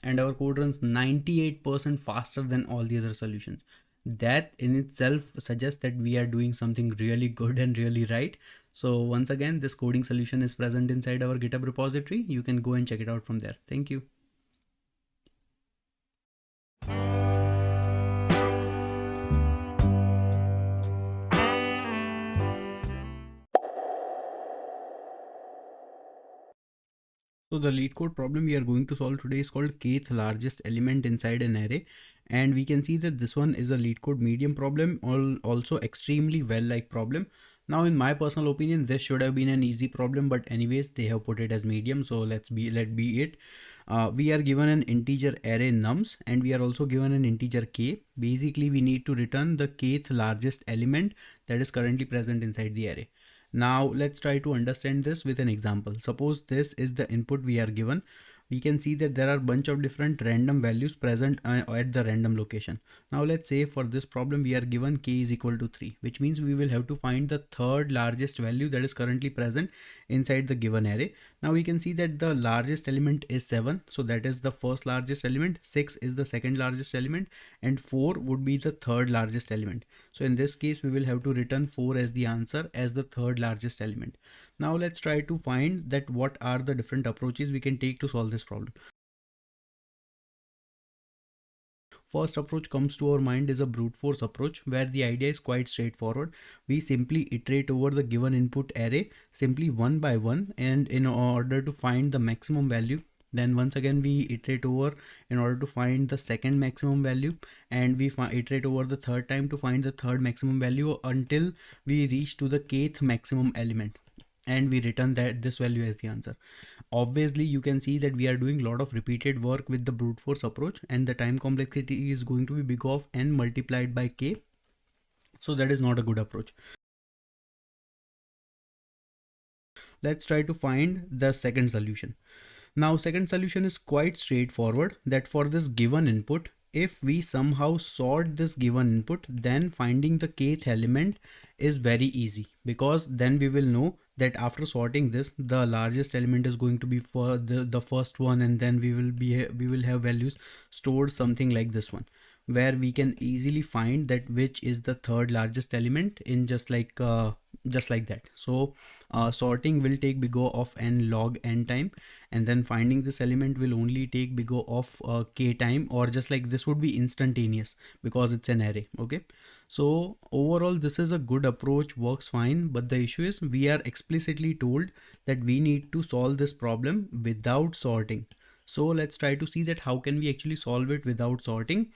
And our code runs 98% faster than all the other solutions. That in itself suggests that we are doing something really good and really right. So once again, this coding solution is present inside our GitHub repository. You can go and check it out from there. Thank you. So the LeetCode problem we are going to solve today is called kth largest element inside an array. And we can see that this one is a LeetCode medium problem, also extremely well-liked problem. Now, in my personal opinion, this should have been an easy problem, but anyways, they have put it as medium. So let be it. We are given an integer array nums, and we are also given an integer k. Basically, we need to return the kth largest element that is currently present inside the array. Now let's try to understand this with an example. Suppose this is the input we are given. We can see that there are a bunch of different random values present at the random location. Now let's say for this problem we are given k is equal to 3, which means we will have to find the third largest value that is currently present inside the given array. Now we can see that the largest element is 7, so that is the first largest element, 6 is the second largest element, and 4 would be the third largest element. So in this case we will have to return 4 as the answer as the third largest element. Now let's try to find that what are the different approaches we can take to solve this problem. First approach comes to our mind is a brute force approach, where the idea is quite straightforward. We simply iterate over the given input array simply one by one, and in order to find the maximum value, then once again we iterate over in order to find the second maximum value, and we iterate over the third time to find the third maximum value until we reach to the kth maximum element, and we return this value as the answer. Obviously you can see that we are doing a lot of repeated work with the brute force approach, and the time complexity is going to be big of n multiplied by k, so that is not a good approach. Let's try to find the second solution. Now second solution is quite straightforward, that for this given input, if we somehow sort this given input, then finding the kth element is very easy, because then we will know that after sorting this, the largest element is going to be for the first one, and then we will have values stored something like this one, where we can easily find that which is the third largest element in just like that. So sorting will take big O of n log n time, and then finding this element will only take big O of k time, or just like this would be instantaneous because it's an array. Okay, so overall this is a good approach, works fine, but the issue is we are explicitly told that we need to solve this problem without sorting. So let's try to see that how can we actually solve it without sorting.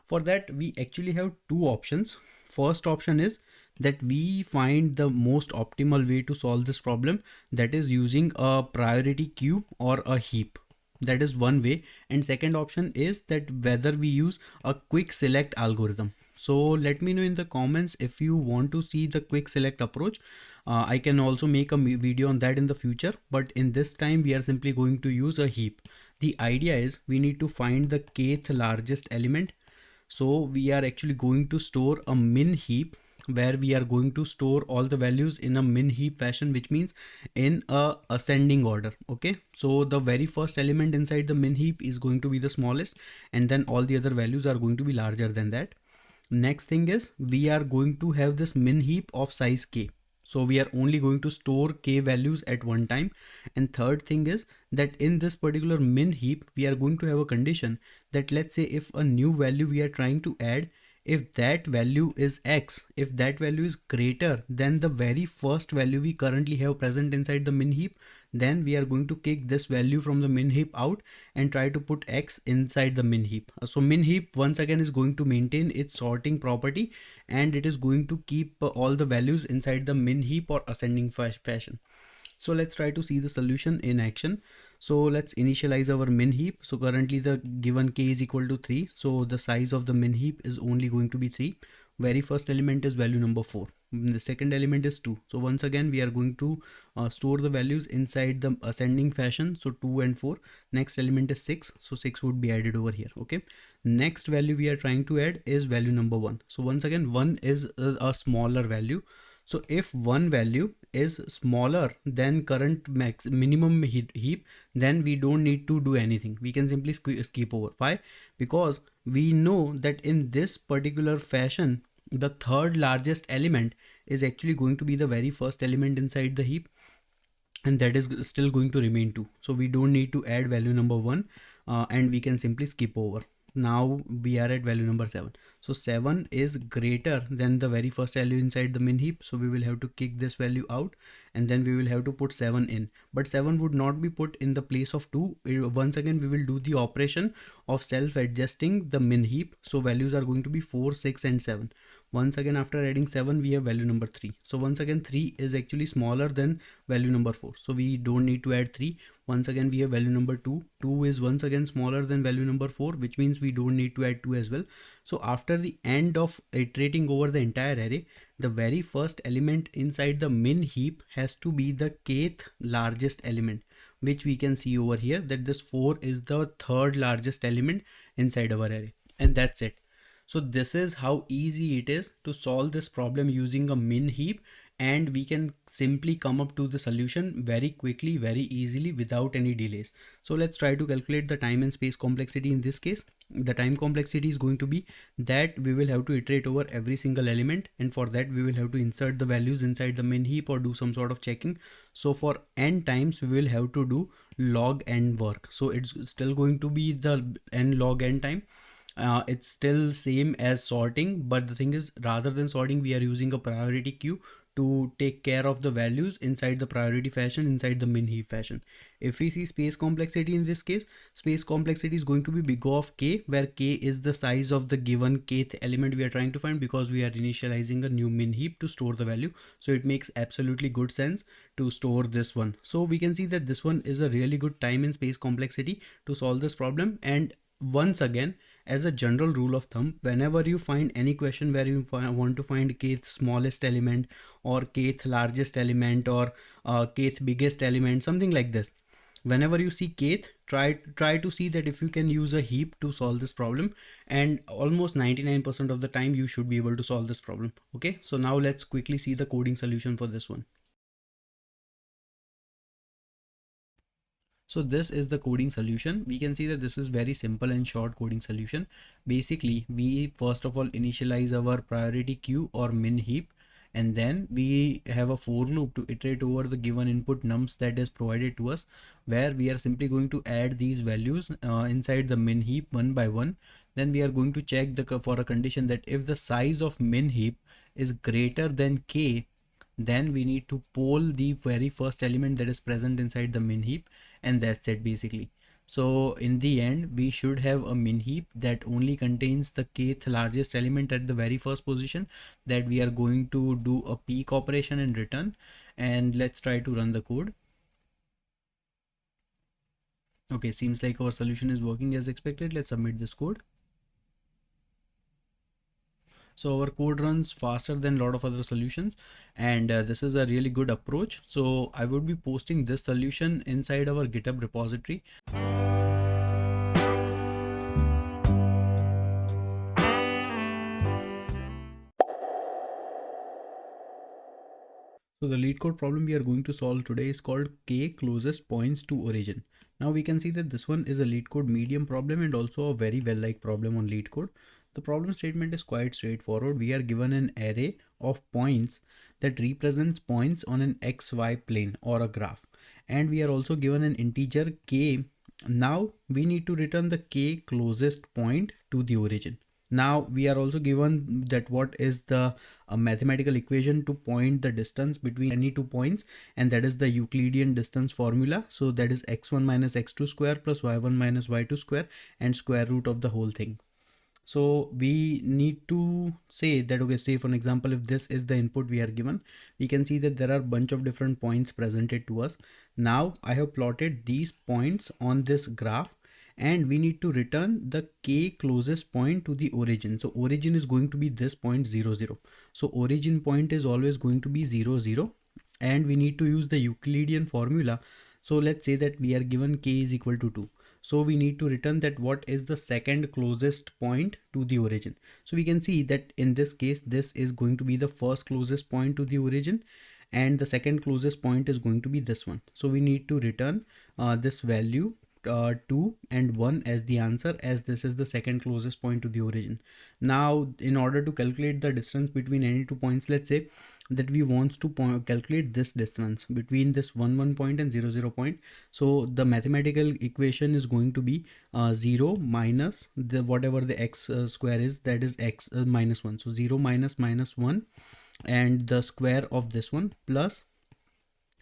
For that, we actually have two options. First option is that we find the most optimal way to solve this problem, that is using a priority queue or a heap. That is one way. And second option is that whether we use a quick select algorithm. So let me know in the comments if you want to see the quick select approach. I can also make a video on that in the future, but in this time we are simply going to use a heap. The idea is we need to find the kth largest element. So we are actually going to store a min heap where we are going to store all the values in a min heap fashion, which means in a ascending order. Okay, so the very first element inside the min heap is going to be the smallest, and then all the other values are going to be larger than that. Next thing is we are going to have this min heap of size k. So we are only going to store k values at one time. And third thing is that in this particular min heap, we are going to have a condition that, let's say if a new value we are trying to add, if that value is x, if that value is greater than the very first value we currently have present inside the min heap, then we are going to kick this value from the min heap out and try to put x inside the min heap. So min heap once again is going to maintain its sorting property, and it is going to keep all the values inside the min heap or ascending fashion. So let's try to see the solution in action. So let's initialize our min heap. So currently the given k is equal to 3. So the size of the min heap is only going to be 3. Very first element is value number 4. The second element is 2. So once again we are going to store the values inside the ascending fashion. So 2 and 4. Next element is 6. So 6 would be added over here. Okay. Next value we are trying to add is value number 1. So once again 1 is a smaller value. So if one value is smaller than current minimum heap, then we don't need to do anything. We can simply skip over. Why? Because we know that in this particular fashion, the third largest element is actually going to be the very first element inside the heap, and that is still going to remain 2. So we don't need to add value number 1, and we can simply skip over. Now we are at value number 7. So 7 is greater than the very first value inside the min heap. So we will have to kick this value out, and then we will have to put 7 in. But 7 would not be put in the place of 2. Once again, we will do the operation of self-adjusting the min heap. So values are going to be 4, 6 and 7. Once again, after adding 7, we have value number 3. So once again, 3 is actually smaller than value number 4. So we don't need to add 3. Once again, we have value number 2. 2 is once again smaller than value number 4, which means we don't need to add 2 as well. So after the end of iterating over the entire array, the very first element inside the min heap has to be the kth largest element, which we can see over here that this 4 is the third largest element inside our array. And that's it. So this is how easy it is to solve this problem using a min heap, and we can simply come up to the solution very quickly, very easily, without any delays. So let's try to calculate the time and space complexity in this case. The time complexity is going to be that we will have to iterate over every single element, and for that we will have to insert the values inside the min heap or do some sort of checking. So for n times we will have to do log n work. So it's still going to be the n log n time. It's still same as sorting, but the thing is, rather than sorting, we are using a priority queue to take care of the values inside the priority fashion, inside the min heap fashion. If we see space complexity in this case, space complexity is going to be big O of k, where k is the size of the given kth element we are trying to find, because we are initializing a new min heap to store the value. So it makes absolutely good sense to store this one. So we can see that this one is a really good time and space complexity to solve this problem. And once again, as a general rule of thumb, whenever you find any question where you want to find kth smallest element or kth largest element or kth biggest element, something like this, whenever you see kth, try to see that if you can use a heap to solve this problem, and almost 99% of the time you should be able to solve this problem. Okay, so now let's quickly see the coding solution for this one. So this is the coding solution. We can see that this is very simple and short coding solution. Basically, we first of all initialize our priority queue or min heap, and then we have a for loop to iterate over the given input nums that is provided to us, where we are simply going to add these values inside the min heap one by one. Then we are going to check for a condition that if the size of min heap is greater than k, then we need to poll the very first element that is present inside the min heap, and that's it basically. So in the end, we should have a min heap that only contains the kth largest element at the very first position, that we are going to do a peek operation and return. And let's try to run the code. Okay, seems like our solution is working as expected. Let's submit this code. So our code runs faster than a lot of other solutions, and this is a really good approach. So I would be posting this solution inside our GitHub repository. So the LeetCode problem we are going to solve today is called K closest points to origin. Now we can see that this one is a LeetCode medium problem and also a very well-liked problem on LeetCode. The problem statement is quite straightforward. We are given an array of points that represents points on an XY plane or a graph. And we are also given an integer K. Now we need to return the K closest point to the origin. Now we are also given that what is the mathematical equation to point the distance between any two points, and that is the Euclidean distance formula. So that is x1 minus x2 square plus y1 minus y2 square and square root of the whole thing. So we need to say that, okay, say for an example, if this is the input we are given, we can see that there are a bunch of different points presented to us. Now I have plotted these points on this graph, and we need to return the K closest point to the origin. So origin is going to be this point 0, 0. So origin point is always going to be 0, 0, and we need to use the Euclidean formula. So let's say that we are given K is equal to 2. So we need to return that what is the second closest point to the origin. So we can see that in this case, this is going to be the first closest point to the origin, and the second closest point is going to be this one. So we need to return this value 2 and 1 as the answer, as this is the second closest point to the origin. Now in order to calculate the distance between any two points, let's say that we want to calculate this distance between this 1 1 point and 0 0 point. So the mathematical equation is going to be 0 minus the whatever the x square is, that is x minus 1. So 0 minus minus 1 and the square of this one plus,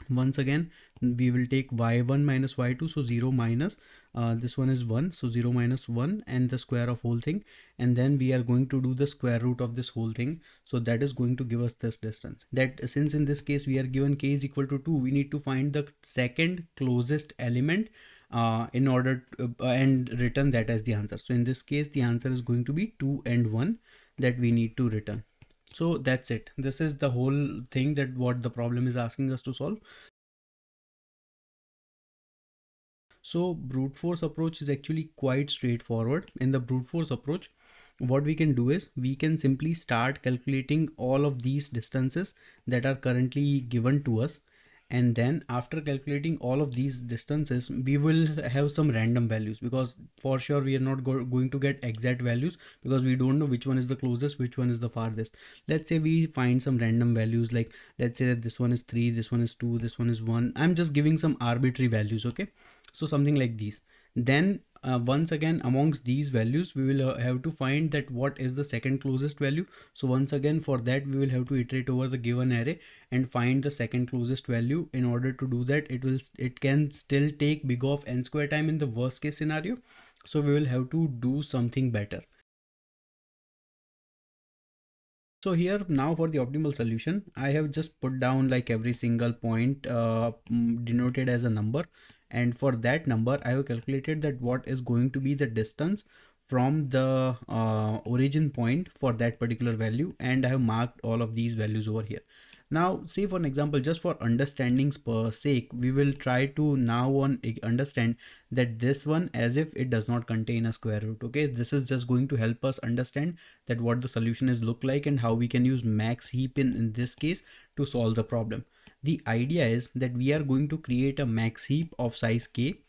once again we will take y1 minus y2, so 0 minus this one is 1, so 0 minus 1 and the square of whole thing, and then we are going to do the square root of this whole thing. So that is going to give us this distance. That since in this case we are given K is equal to 2, we need to find the second closest element in order to, and return that as the answer. So in this case the answer is going to be 2 and 1 that we need to return. So that's it. This is the whole thing that what the problem is asking us to solve. So brute force approach is actually quite straightforward. In the brute force approach, what we can do is we can simply start calculating all of these distances that are currently given to us, and then after calculating all of these distances we will have some random values, because for sure we are not going to get exact values because we don't know which one is the closest, which one is the farthest. Let's say we find some random values, like let's say that this one is 3, this one is 2, this one is 1. I'm just giving some arbitrary values, okay? So something like these. Then once again amongst these values we will have to find that what is the second closest value. So once again for that we will have to iterate over the given array and find the second closest value. In order to do that, it can still take big of n square time in the worst case scenario. So we will have to do something better. So here now for the optimal solution, I have just put down like every single point denoted as a number, and for that number I have calculated that what is going to be the distance from the origin point for that particular value, and I have marked all of these values over here. Now say for an example, just for understanding's per sake, we will try to now understand that this one as if it does not contain a square root. Okay, this is just going to help us understand that what the solution is look like and how we can use max heap in this case to solve the problem. The idea is that we are going to create a max heap of size k,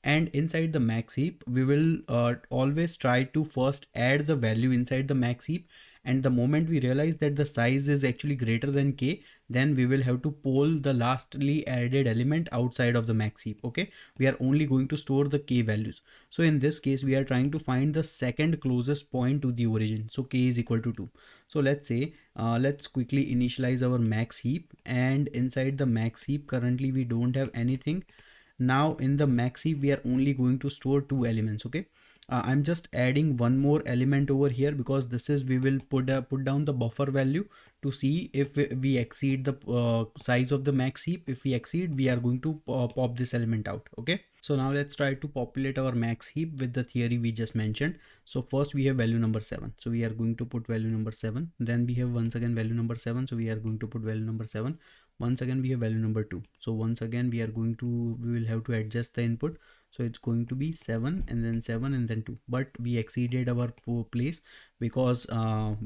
and inside the max heap we will always try to first add the value inside the max heap, and the moment we realize that the size is actually greater than k, then we will have to pull the lastly added element outside of the max heap. Okay, we are only going to store the k values. So in this case we are trying to find the second closest point to the origin, so k is equal to 2. So let's say let's quickly initialize our max heap, and inside the max heap currently we don't have anything. Now in the max heap, we are only going to store 2 elements. Okay. I'm just adding one more element over here because this is, we will put down the buffer value to see if we exceed the size of the max heap. If we exceed, we are going to pop this element out. Okay. So now let's try to populate our max heap with the theory we just mentioned. So first we have value number 7. So we are going to put value number 7. Then we have once again value number 7. So we are going to put value number 7. Once again we have value number 2. So once again we will have to adjust the input. So it's going to be 7 and then 7 and then 2, but we exceeded our place because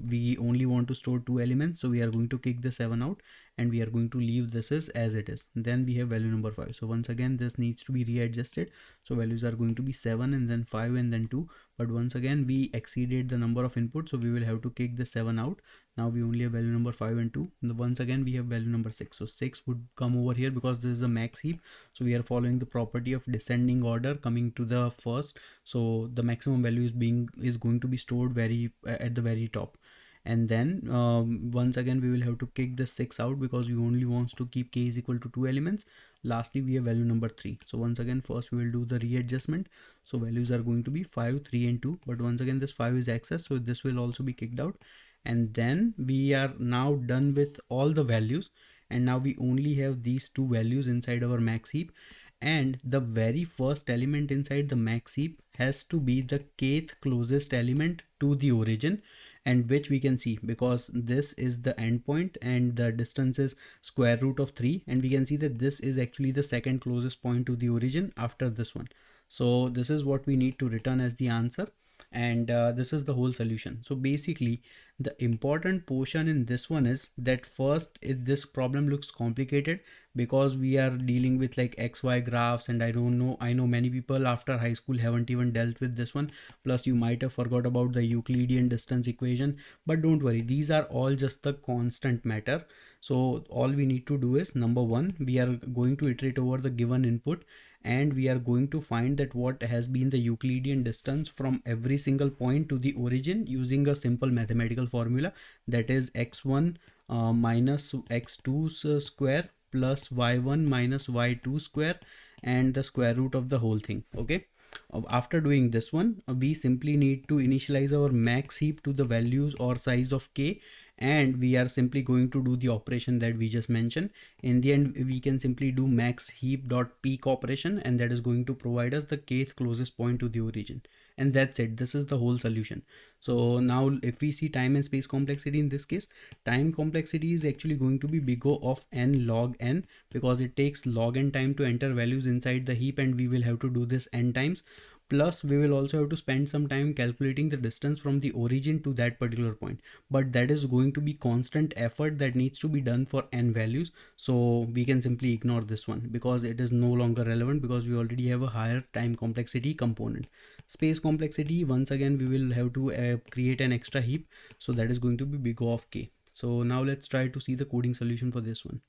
we only want to store 2 elements. So we are going to kick the 7 out and we are going to leave this as it is. Then we have value number 5. So once again this needs to be readjusted. So values are going to be 7 and then 5 and then 2, but once again we exceeded the number of inputs, so we will have to kick the 7 out. Now we only have value number 5 and 2. Once again we have value number 6. So 6 would come over here because this is a max heap. So we are following the property of descending order coming to the first. So the maximum value is going to be stored at the very top. And then once again we will have to kick the 6 out because we only wants to keep k is equal to 2 elements. Lastly we have value number 3. So once again first we will do the readjustment. So values are going to be 5, 3 and 2, but once again this 5 is excess, so this will also be kicked out. And then we are now done with all the values, and now we only have these 2 values inside our max heap. And the very first element inside the max heap has to be the kth closest element to the origin, and which we can see because this is the endpoint and the distance is square root of 3, and we can see that this is actually the second closest point to the origin after this one. So this is what we need to return as the answer, and this is the whole solution. So basically the important portion in this one is that first this problem looks complicated because we are dealing with like XY graphs, and I know many people after high school haven't even dealt with this one, plus you might have forgot about the Euclidean distance equation, but don't worry, these are all just the constant matter. So all we need to do is, number one, we are going to iterate over the given input, and we are going to find that what has been the Euclidean distance from every single point to the origin using a simple mathematical formula, that is x1 minus x2 square plus y1 minus y2 square and the square root of the whole thing. Okay. After doing this one, we simply need to initialize our max heap to the values or size of k, and we are simply going to do the operation that we just mentioned. In the end, we can simply do max heap dot peak operation, and that is going to provide us the kth closest point to the origin. And that's it. This is the whole solution. So now if we see time and space complexity, in this case, time complexity is actually going to be big O of n log n, because it takes log n time to enter values inside the heap, and we will have to do this n times. Plus we will also have to spend some time calculating the distance from the origin to that particular point, but that is going to be constant effort that needs to be done for n values. So we can simply ignore this one because it is no longer relevant, because we already have a higher time complexity component. Space complexity, once again we will have to create an extra heap, so that is going to be big O of k. So now let's try to see the coding solution for this one.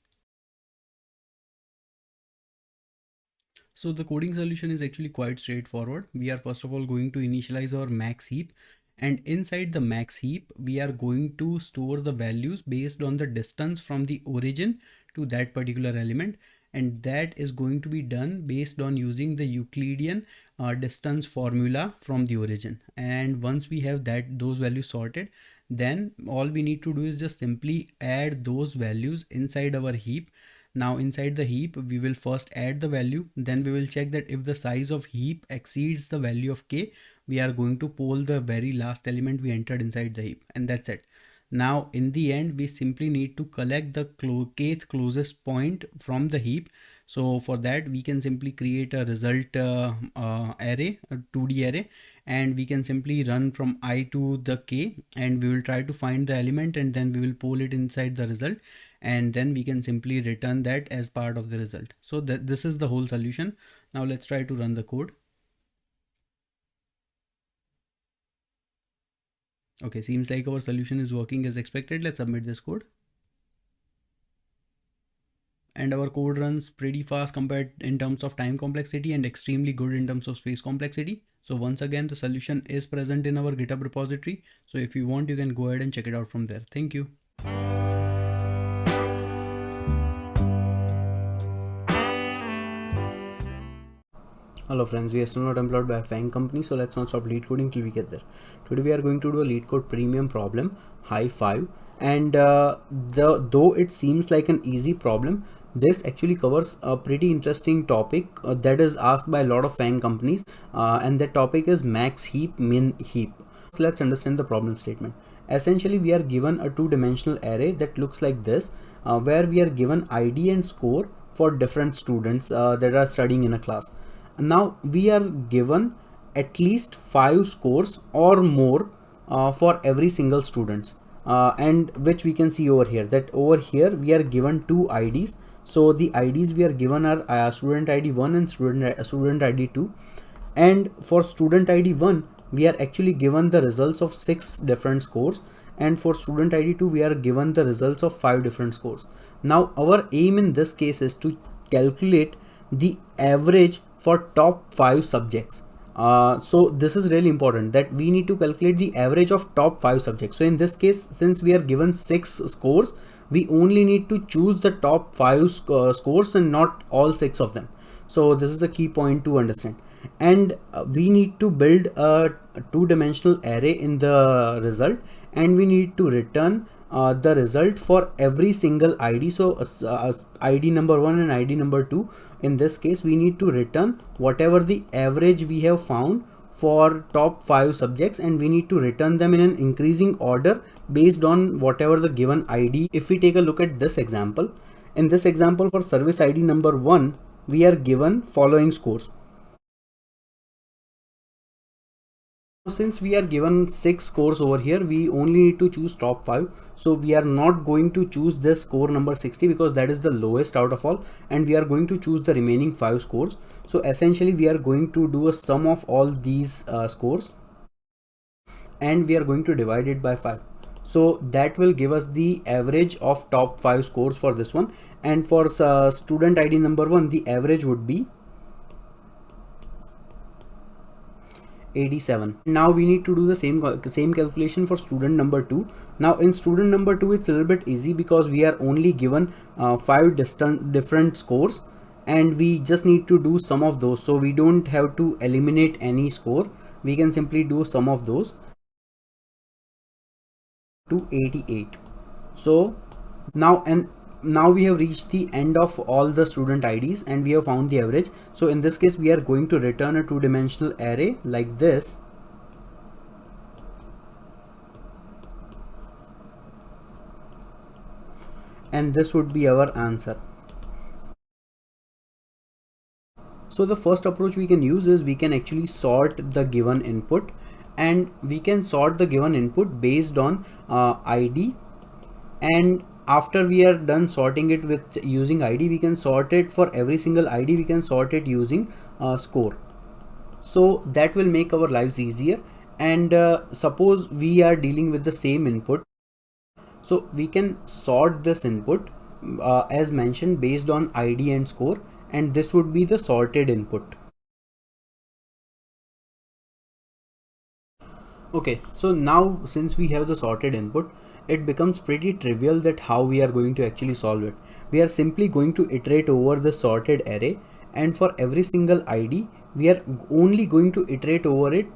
So the coding solution is actually quite straightforward. We are first of all going to initialize our max heap, and inside the max heap we are going to store the values based on the distance from the origin to that particular element, and that is going to be done based on using the Euclidean distance formula from the origin. And once we have those values sorted, then all we need to do is just simply add those values inside our heap. Now inside the heap, we will first add the value, then we will check that if the size of heap exceeds the value of k, we are going to poll the very last element we entered inside the heap, and that's it. Now in the end, we simply need to collect the kth closest point from the heap. So for that, we can simply create a result array, a 2D array, and we can simply run from I to the k, and we will try to find the element, and then we will poll it inside the result, and then we can simply return that as part of the result. So this is the whole solution. Now let's try to run the code. Okay, seems like our solution is working as expected. Let's submit this code. And our code runs pretty fast compared in terms of time complexity, and extremely good in terms of space complexity. So once again, the solution is present in our GitHub repository. So if you want, you can go ahead and check it out from there. Thank you. Hello friends, we are still not employed by a FAANG company, so let's not stop lead coding till we get there. Today we are going to do a LeetCode premium problem, high 5, and though it seems like an easy problem, this actually covers a pretty interesting topic that is asked by a lot of FAANG companies, and that topic is max heap, min heap. So let's understand the problem statement. Essentially, we are given a two-dimensional array that looks like this, where we are given ID and score for different students that are studying in a class. Now we are given at least 5 scores or more for every single students, and which we can see over here, that over here we are given two IDs. So the IDs we are given are student ID 1 and student ID 2, and for student ID 1 we are actually given the results of 6 different scores, and for student ID 2 we are given the results of 5 different scores. Now our aim in this case is to calculate the average for top 5 subjects. So this is really important, that we need to calculate the average of top 5 subjects. So in this case, since we are given 6 scores, we only need to choose the top 5 scores and not all 6 of them. So this is a key point to understand. And we need to build a two-dimensional array in the result, and we need to return the result for every single ID. So ID number 1 and ID number 2, in this case we need to return whatever the average we have found for top 5 subjects, and we need to return them in an increasing order based on whatever the given ID. If we take a look at this example, in this example for service ID number 1 we are given following scores. Since we are given 6 scores over here, we only need to choose top 5. So we are not going to choose this score number 60 because that is the lowest out of all, and we are going to choose the remaining 5 scores. So essentially we are going to do a sum of all these scores, and we are going to divide it by 5. So that will give us the average of top 5 scores for this one, and for student ID number 1 the average would be 87. Now we need to do the same calculation for student number 2. Now in student number 2 it's a little bit easy because we are only given 5 different scores, and we just need to do sum of those. So we don't have to eliminate any score, we can simply do sum of those to 88. So now we have reached the end of all the student IDs and we have found the average. So in this case we are going to return a two-dimensional array like this, and this would be our answer. So the first approach we can use is we can actually sort the given input, and we can sort the given input based on ID, and after we are done sorting it with using ID, we can sort it for every single ID, we can sort it using score. So that will make our lives easier. And suppose we are dealing with the same input, so we can sort this input as mentioned based on ID and score, and this would be the sorted input. Okay, so now since we have the sorted input, it becomes pretty trivial that how we are going to actually solve it. We are simply going to iterate over the sorted array, and for every single ID we are only going to iterate over it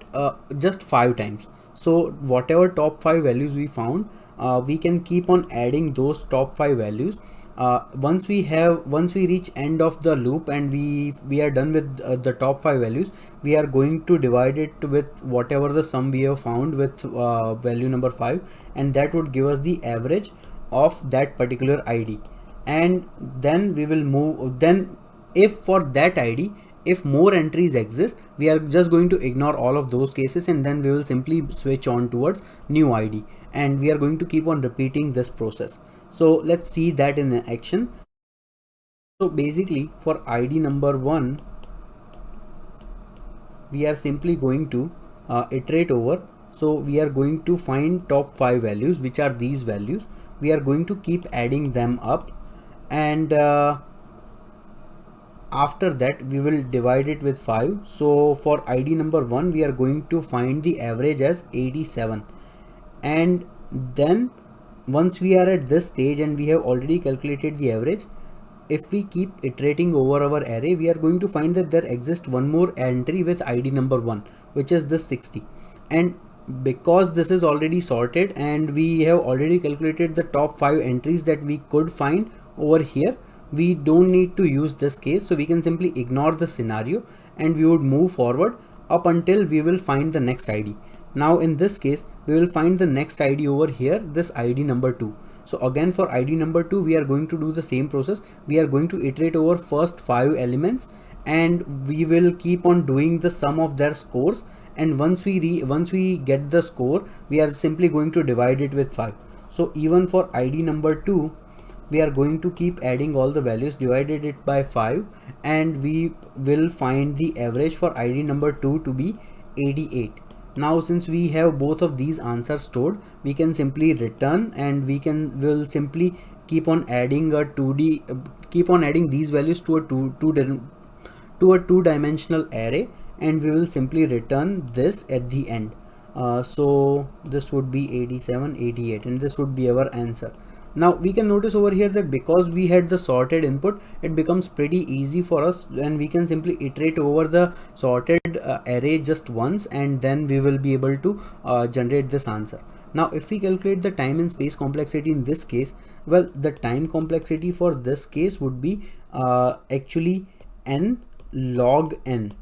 just 5 times. So whatever top 5 values we found, we can keep on adding those top 5 values. Once we reach end of the loop and we are done with the top 5 values, we are going to divide it with whatever the sum we have found with value number 5, and that would give us the average of that particular ID. And then we will move, then if for that ID if more entries exist, we are just going to ignore all of those cases, and then we will simply switch on towards new ID, and we are going to keep on repeating this process. So let's see that in action. So basically for ID number 1 we are simply going to iterate over. So we are going to find top 5 values, which are these values. We are going to keep adding them up, and after that we will divide it with 5. So for ID number 1 we are going to find the average as 87, and then once we are at this stage and we have already calculated the average, if we keep iterating over our array, we are going to find that there exists one more entry with ID number 1, which is this 60. And because this is already sorted and we have already calculated the top 5 entries that we could find over here, we don't need to use this case. So we can simply ignore the scenario and we would move forward up until we will find the next ID. Now in this case, we will find the next ID over here, this ID number 2. So again, for ID number 2, we are going to do the same process. We are going to iterate over first 5 elements and we will keep on doing the sum of their scores. And once we get the score, we are simply going to divide it with 5. So even for ID number 2, we are going to keep adding all the values, divided it by 5, and we will find the average for ID number 2 to be 88. Now since we have both of these answers stored, we can simply return and will simply keep on adding these values to a two-dimensional array, and we will simply return this at the end. So this would be 87, 88, and this would be our answer. Now we can notice over here that because we had the sorted input, it becomes pretty easy for us, and we can simply iterate over the sorted array just once, and then we will be able to generate this answer. Now if we calculate the time and space complexity in this case, well, the time complexity for this case would be actually n log n.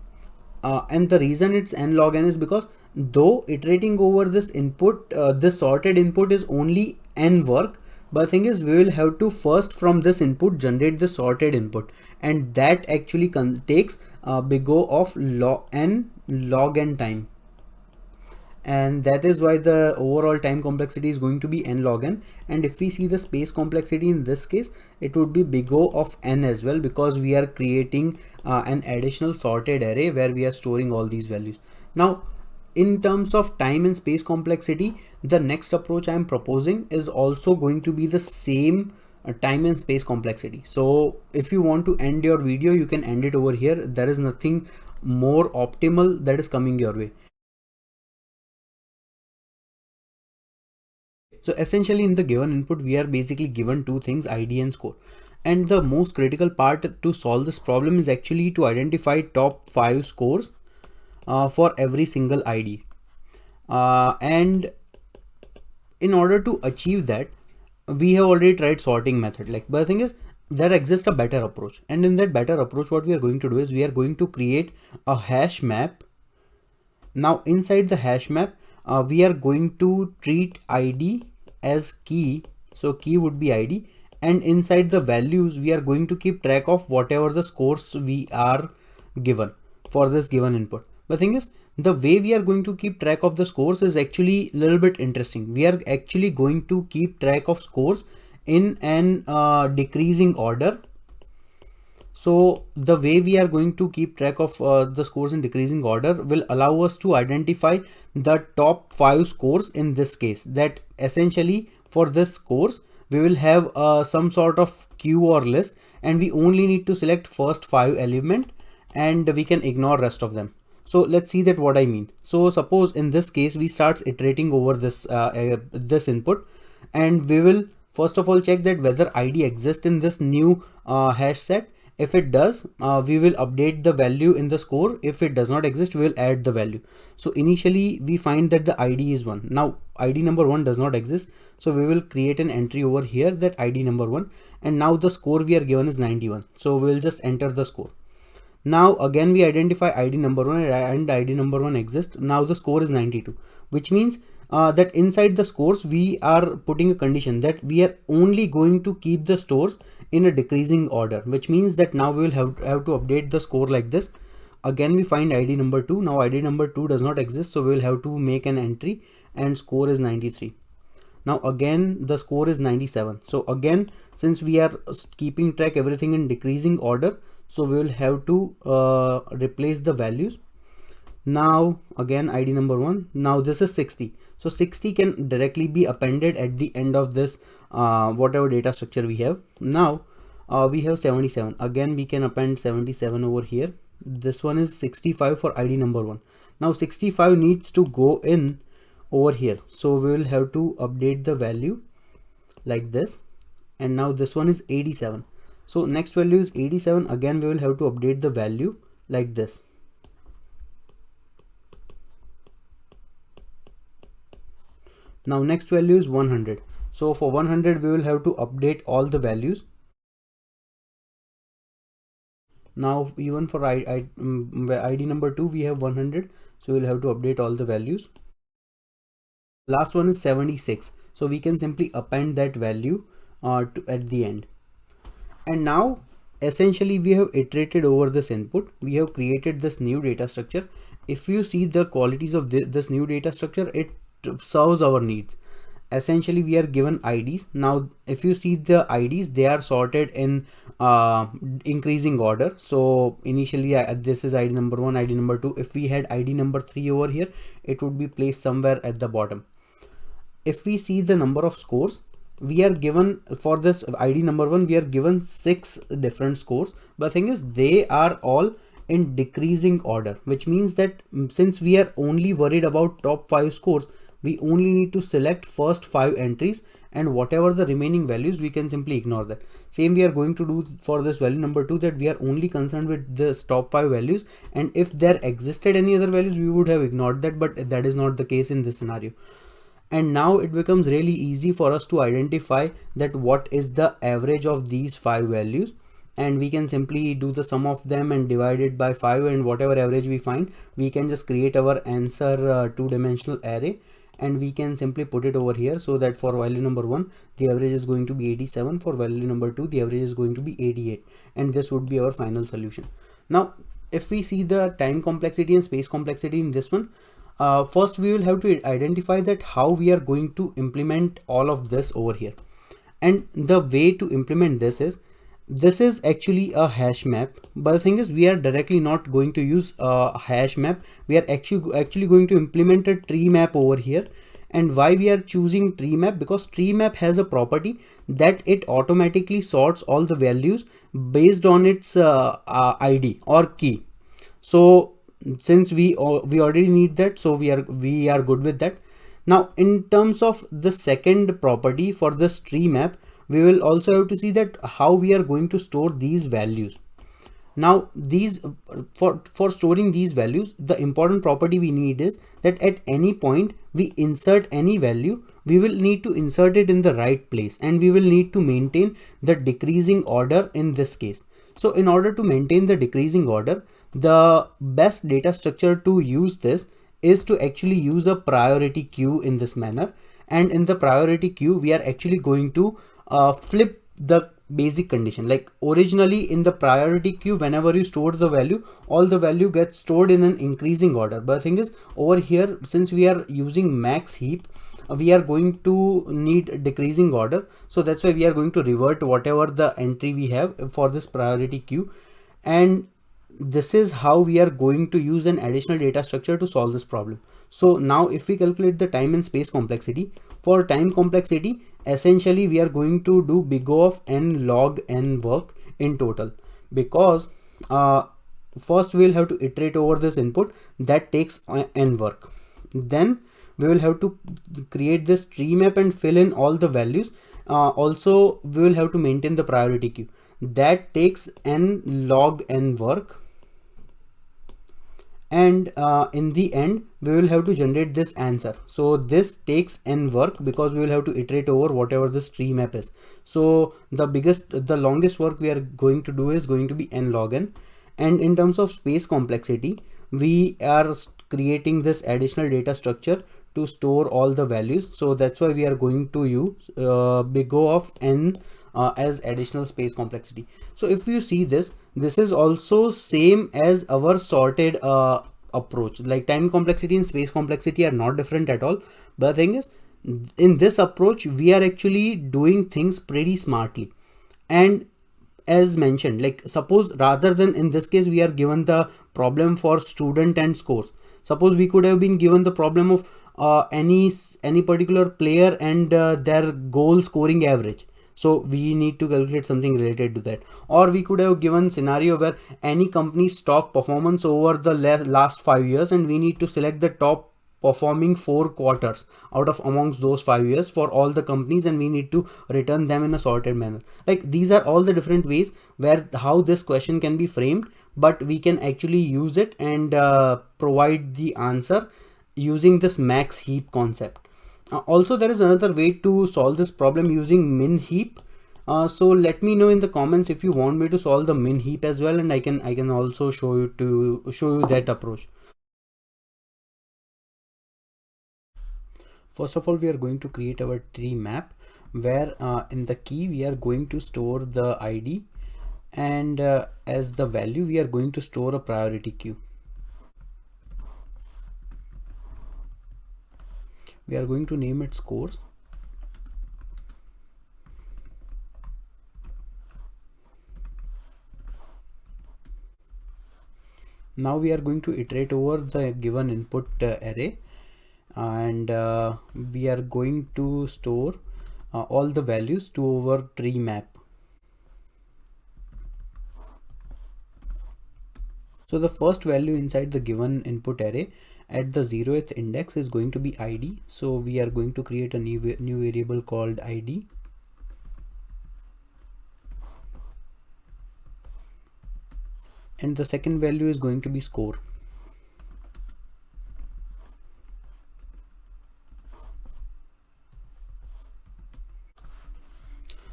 And the reason it's n log n is because though iterating over this input, this sorted input is only n work, but the thing is we will have to first from this input generate the sorted input, and that actually takes big O of log n time, and that is why the overall time complexity is going to be n log n. And if we see the space complexity in this case, it would be big O of n as well, because we are creating an additional sorted array where we are storing all these values. Now in terms of time and space complexity, the next approach I am proposing is also going to be the same time and space complexity. So if you want to end your video, you can end it over here. There is nothing more optimal that is coming your way. So essentially in the given input, we are basically given two things, ID and score. And the most critical part to solve this problem is actually to identify top 5 scores for every single ID. And in order to achieve that, we have already tried sorting method, but the thing is there exists a better approach. And in that better approach, what we are going to do is we are going to create a hash map. Now inside the hash map, we are going to treat ID as key. So key would be ID, and inside the values, we are going to keep track of whatever the scores we are given for this given input. The thing is, the way we are going to keep track of the scores is actually a little bit interesting. We are actually going to keep track of scores in an decreasing order. So the way we are going to keep track of the scores in decreasing order will allow us to identify the top 5 scores in this case. That essentially for this course, we will have some sort of queue or list, and we only need to select first 5 element and we can ignore rest of them. So let's see that what I mean. So suppose in this case, we start iterating over this this input, and we will first of all check that whether ID exists in this new hash set. If it does, we will update the value in the score. If it does not exist, we will add the value. So initially we find that the ID is 1. Now ID number 1 does not exist. So we will create an entry over here that ID number 1. And now the score we are given is 91. So we will just enter the score. Now again, we identify ID number 1 and ID number 1 exists. Now the score is 92, which means that inside the scores, we are putting a condition that we are only going to keep the stores in a decreasing order, which means that now we will have to update the score like this. Again, we find ID number 2. Now ID number 2 does not exist. So we will have to make an entry, and score is 93. Now again, the score is 97. So again, since we are keeping track everything in decreasing order, so we will have to replace the values. Now again, ID number 1. Now this is 60. So 60 can directly be appended at the end of this whatever data structure we have. Now we have 77. Again, we can append 77 over here. This one is 65 for ID number 1. Now 65 needs to go in over here. So we will have to update the value like this. And now this one is 87. So next value is 87. Again, we will have to update the value like this. Now next value is 100. So for 100, we will have to update all the values. Now even for ID number 2, we have 100. So we'll have to update all the values. Last one is 76. So we can simply append that value at the end. And now essentially we have iterated over this input. We have created this new data structure. If you see the qualities of this new data structure, it serves our needs. Essentially we are given IDs. Now if you see the IDs, they are sorted in increasing order. So initially this is ID number 1, ID number 2. If we had ID number 3 over here, it would be placed somewhere at the bottom. If we see the number of scores, we are given for this ID number 1, we are given 6 different scores, but the thing is they are all in decreasing order, which means that since we are only worried about top 5 scores, we only need to select first 5 entries, and whatever the remaining values, we can simply ignore that. Same we are going to do for this value number 2, that we are only concerned with the top 5 values, and if there existed any other values, we would have ignored that, but that is not the case in this scenario. And now it becomes really easy for us to identify that what is the average of these 5 values, and we can simply do the sum of them and divide it by 5, and whatever average we find, we can just create our answer two-dimensional array, and we can simply put it over here, so that for value number 1 the average is going to be 87, for value number 2 the average is going to be 88, and this would be our final solution. Now if we see the time complexity and space complexity in this one, first we will have to identify that how we are going to implement all of this over here. And the way to implement this is actually a hash map, but the thing is we are directly not going to use a hash map. We are actually going to implement a tree map over here. And why we are choosing tree map? Because tree map has a property that it automatically sorts all the values based on its ID or key. So since we already need that, so we are good with that. Now in terms of the second property for this tree map, we will also have to see that how we are going to store these values. Now these for storing these values, the important property we need is that at any point we insert any value, we will need to insert it in the right place, and we will need to maintain the decreasing order in this case. So in order to maintain the decreasing order, the best data structure to use this is to actually use a priority queue in this manner. And in the priority queue, we are actually going to flip the basic condition. Like originally in the priority queue, whenever you store the value, all the value gets stored in an increasing order. But the thing is over here, since we are using max heap, we are going to need decreasing order. So that's why we are going to revert whatever the entry we have for this priority queue. And this is how we are going to use an additional data structure to solve this problem. So now if we calculate the time and space complexity, for time complexity, essentially we are going to do big O of n log n work in total, because first we will have to iterate over this input that takes n work. Then we will have to create this tree map and fill in all the values. Also we will have to maintain the priority queue that takes n log n work. And in the end we will have to generate this answer. So this takes n work because we will have to iterate over whatever this tree map is. So the longest work we are going to do is going to be n log n. And in terms of space complexity, we are creating this additional data structure to store all the values. So that's why we are going to use big O of n as additional space complexity. So if you see this is also same as our sorted approach. Like time complexity and space complexity are not different at all. But the thing is, in this approach, we are actually doing things pretty smartly. And as mentioned, like suppose rather than in this case, we are given the problem for student and scores. Suppose we could have been given the problem of any particular player and their goal scoring average. So we need to calculate something related to that. Or we could have given scenario where any company's stock performance over the last 5 years, and we need to select the top performing 4 quarters out of amongst those 5 years for all the companies, and we need to return them in a sorted manner. Like these are all the different ways where how this question can be framed, but we can actually use it and provide the answer using this max heap concept. Also, there is another way to solve this problem using min heap. So let me know in the comments if you want me to solve the min heap as well, and I can also show you that approach. First of all, we are going to create our tree map where in the key we are going to store the ID, and as the value we are going to store a priority queue. We are going to name it scores. Now we are going to iterate over the given input array, and we are going to store all the values to our tree map. So the first value inside the given input array at the 0th index is going to be ID. So we are going to create a new variable called ID. And the second value is going to be score.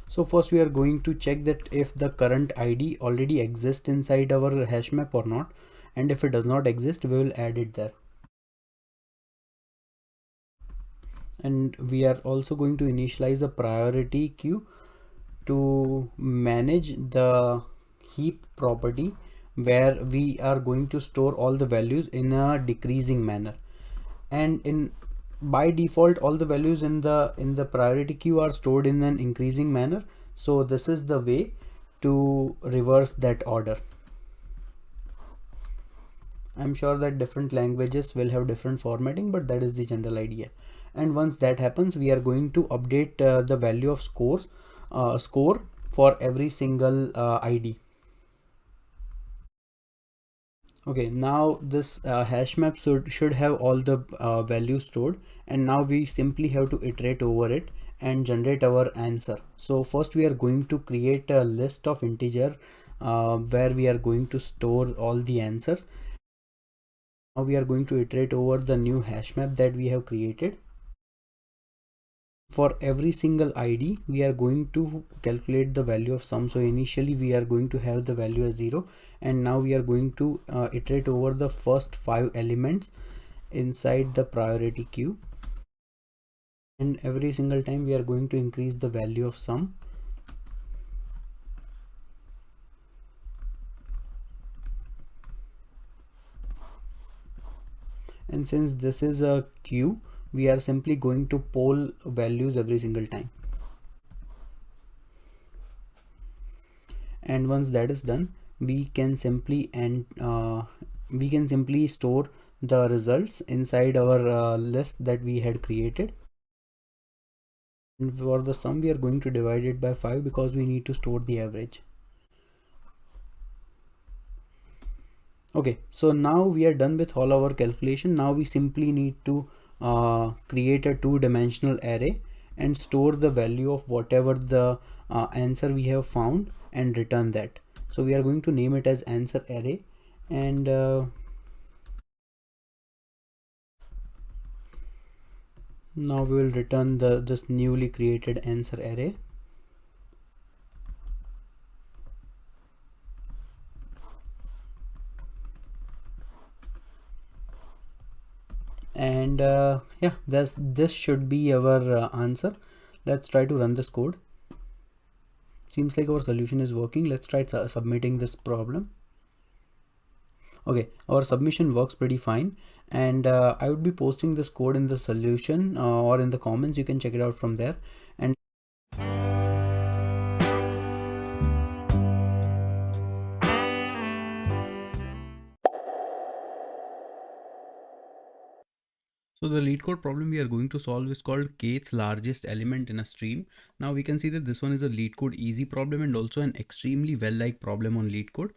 So first we are going to check that if the current ID already exists inside our hash map or not, and if it does not exist, we will add it there. And we are also going to initialize a priority queue to manage the heap property, where we are going to store all the values in a decreasing manner, and by default all the values in the priority queue are stored in an increasing manner. So this is the way to reverse that order. I'm sure that different languages will have different formatting, but that is the general idea. And once that happens, we are going to update the value of score for every single ID. Okay, now this hash map should have all the values stored, and now we simply have to iterate over it and generate our answer. So first we are going to create a list of integer where we are going to store all the answers. Now we are going to iterate over the new hash map that we have created. For every single ID we are going to calculate the value of sum. So initially we are going to have the value as 0, and now we are going to iterate over the first 5 elements inside the priority queue, and every single time we are going to increase the value of sum. And since this is a queue, we are simply going to poll values every single time. And once that is done, we can simply store the results inside our list that we had created. And for the sum, we are going to divide it by 5 because we need to store the average. Okay, so now we are done with all our calculation. Now we simply need to create a 2-dimensional array and store the value of whatever the answer we have found and return that. So we are going to name it as answer array, and now we will return this newly created answer array. And yeah, this should be our answer. Let's try to run this code. Seems like our solution is working. Let's try submitting this problem. Okay, our submission works pretty fine, and I would be posting this code in the solution or in the comments. You can check it out from there. And so the LeetCode problem we are going to solve is called kth largest element in a stream. Now we can see that this one is a LeetCode easy problem and also an extremely well-liked problem on LeetCode.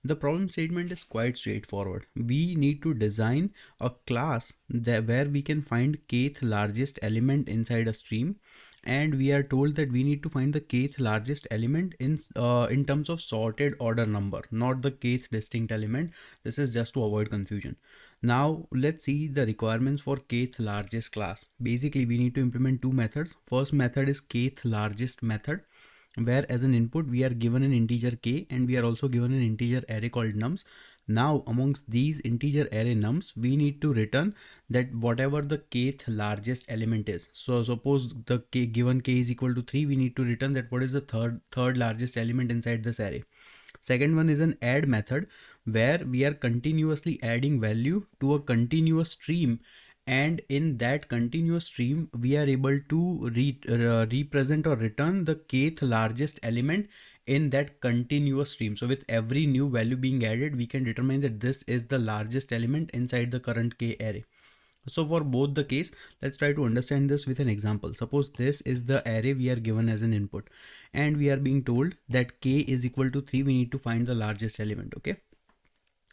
The problem statement is quite straightforward. We need to design a class where we can find kth largest element inside a stream, and we are told that we need to find the kth largest element in terms of sorted order number, not the kth distinct element. This is just to avoid confusion. Now let's see the requirements for kth largest class. Basically, we need to implement two methods. First method is kth largest method, where as an input we are given an integer k and we are also given an integer array called nums. Now amongst these integer array nums, we need to return that whatever the kth largest element is. So suppose the given k is equal to 3, we need to return that what is the third largest element inside this array. Second one is an add method, where we are continuously adding value to a continuous stream, and in that continuous stream we are able to represent or return the kth largest element in that continuous stream. So with every new value being added, we can determine that this is the largest element inside the current k array. So for both the case, let's try to understand this with an example. Suppose this is the array we are given as an input, and we are being told that k is equal to 3. We need to find the largest element. Okay.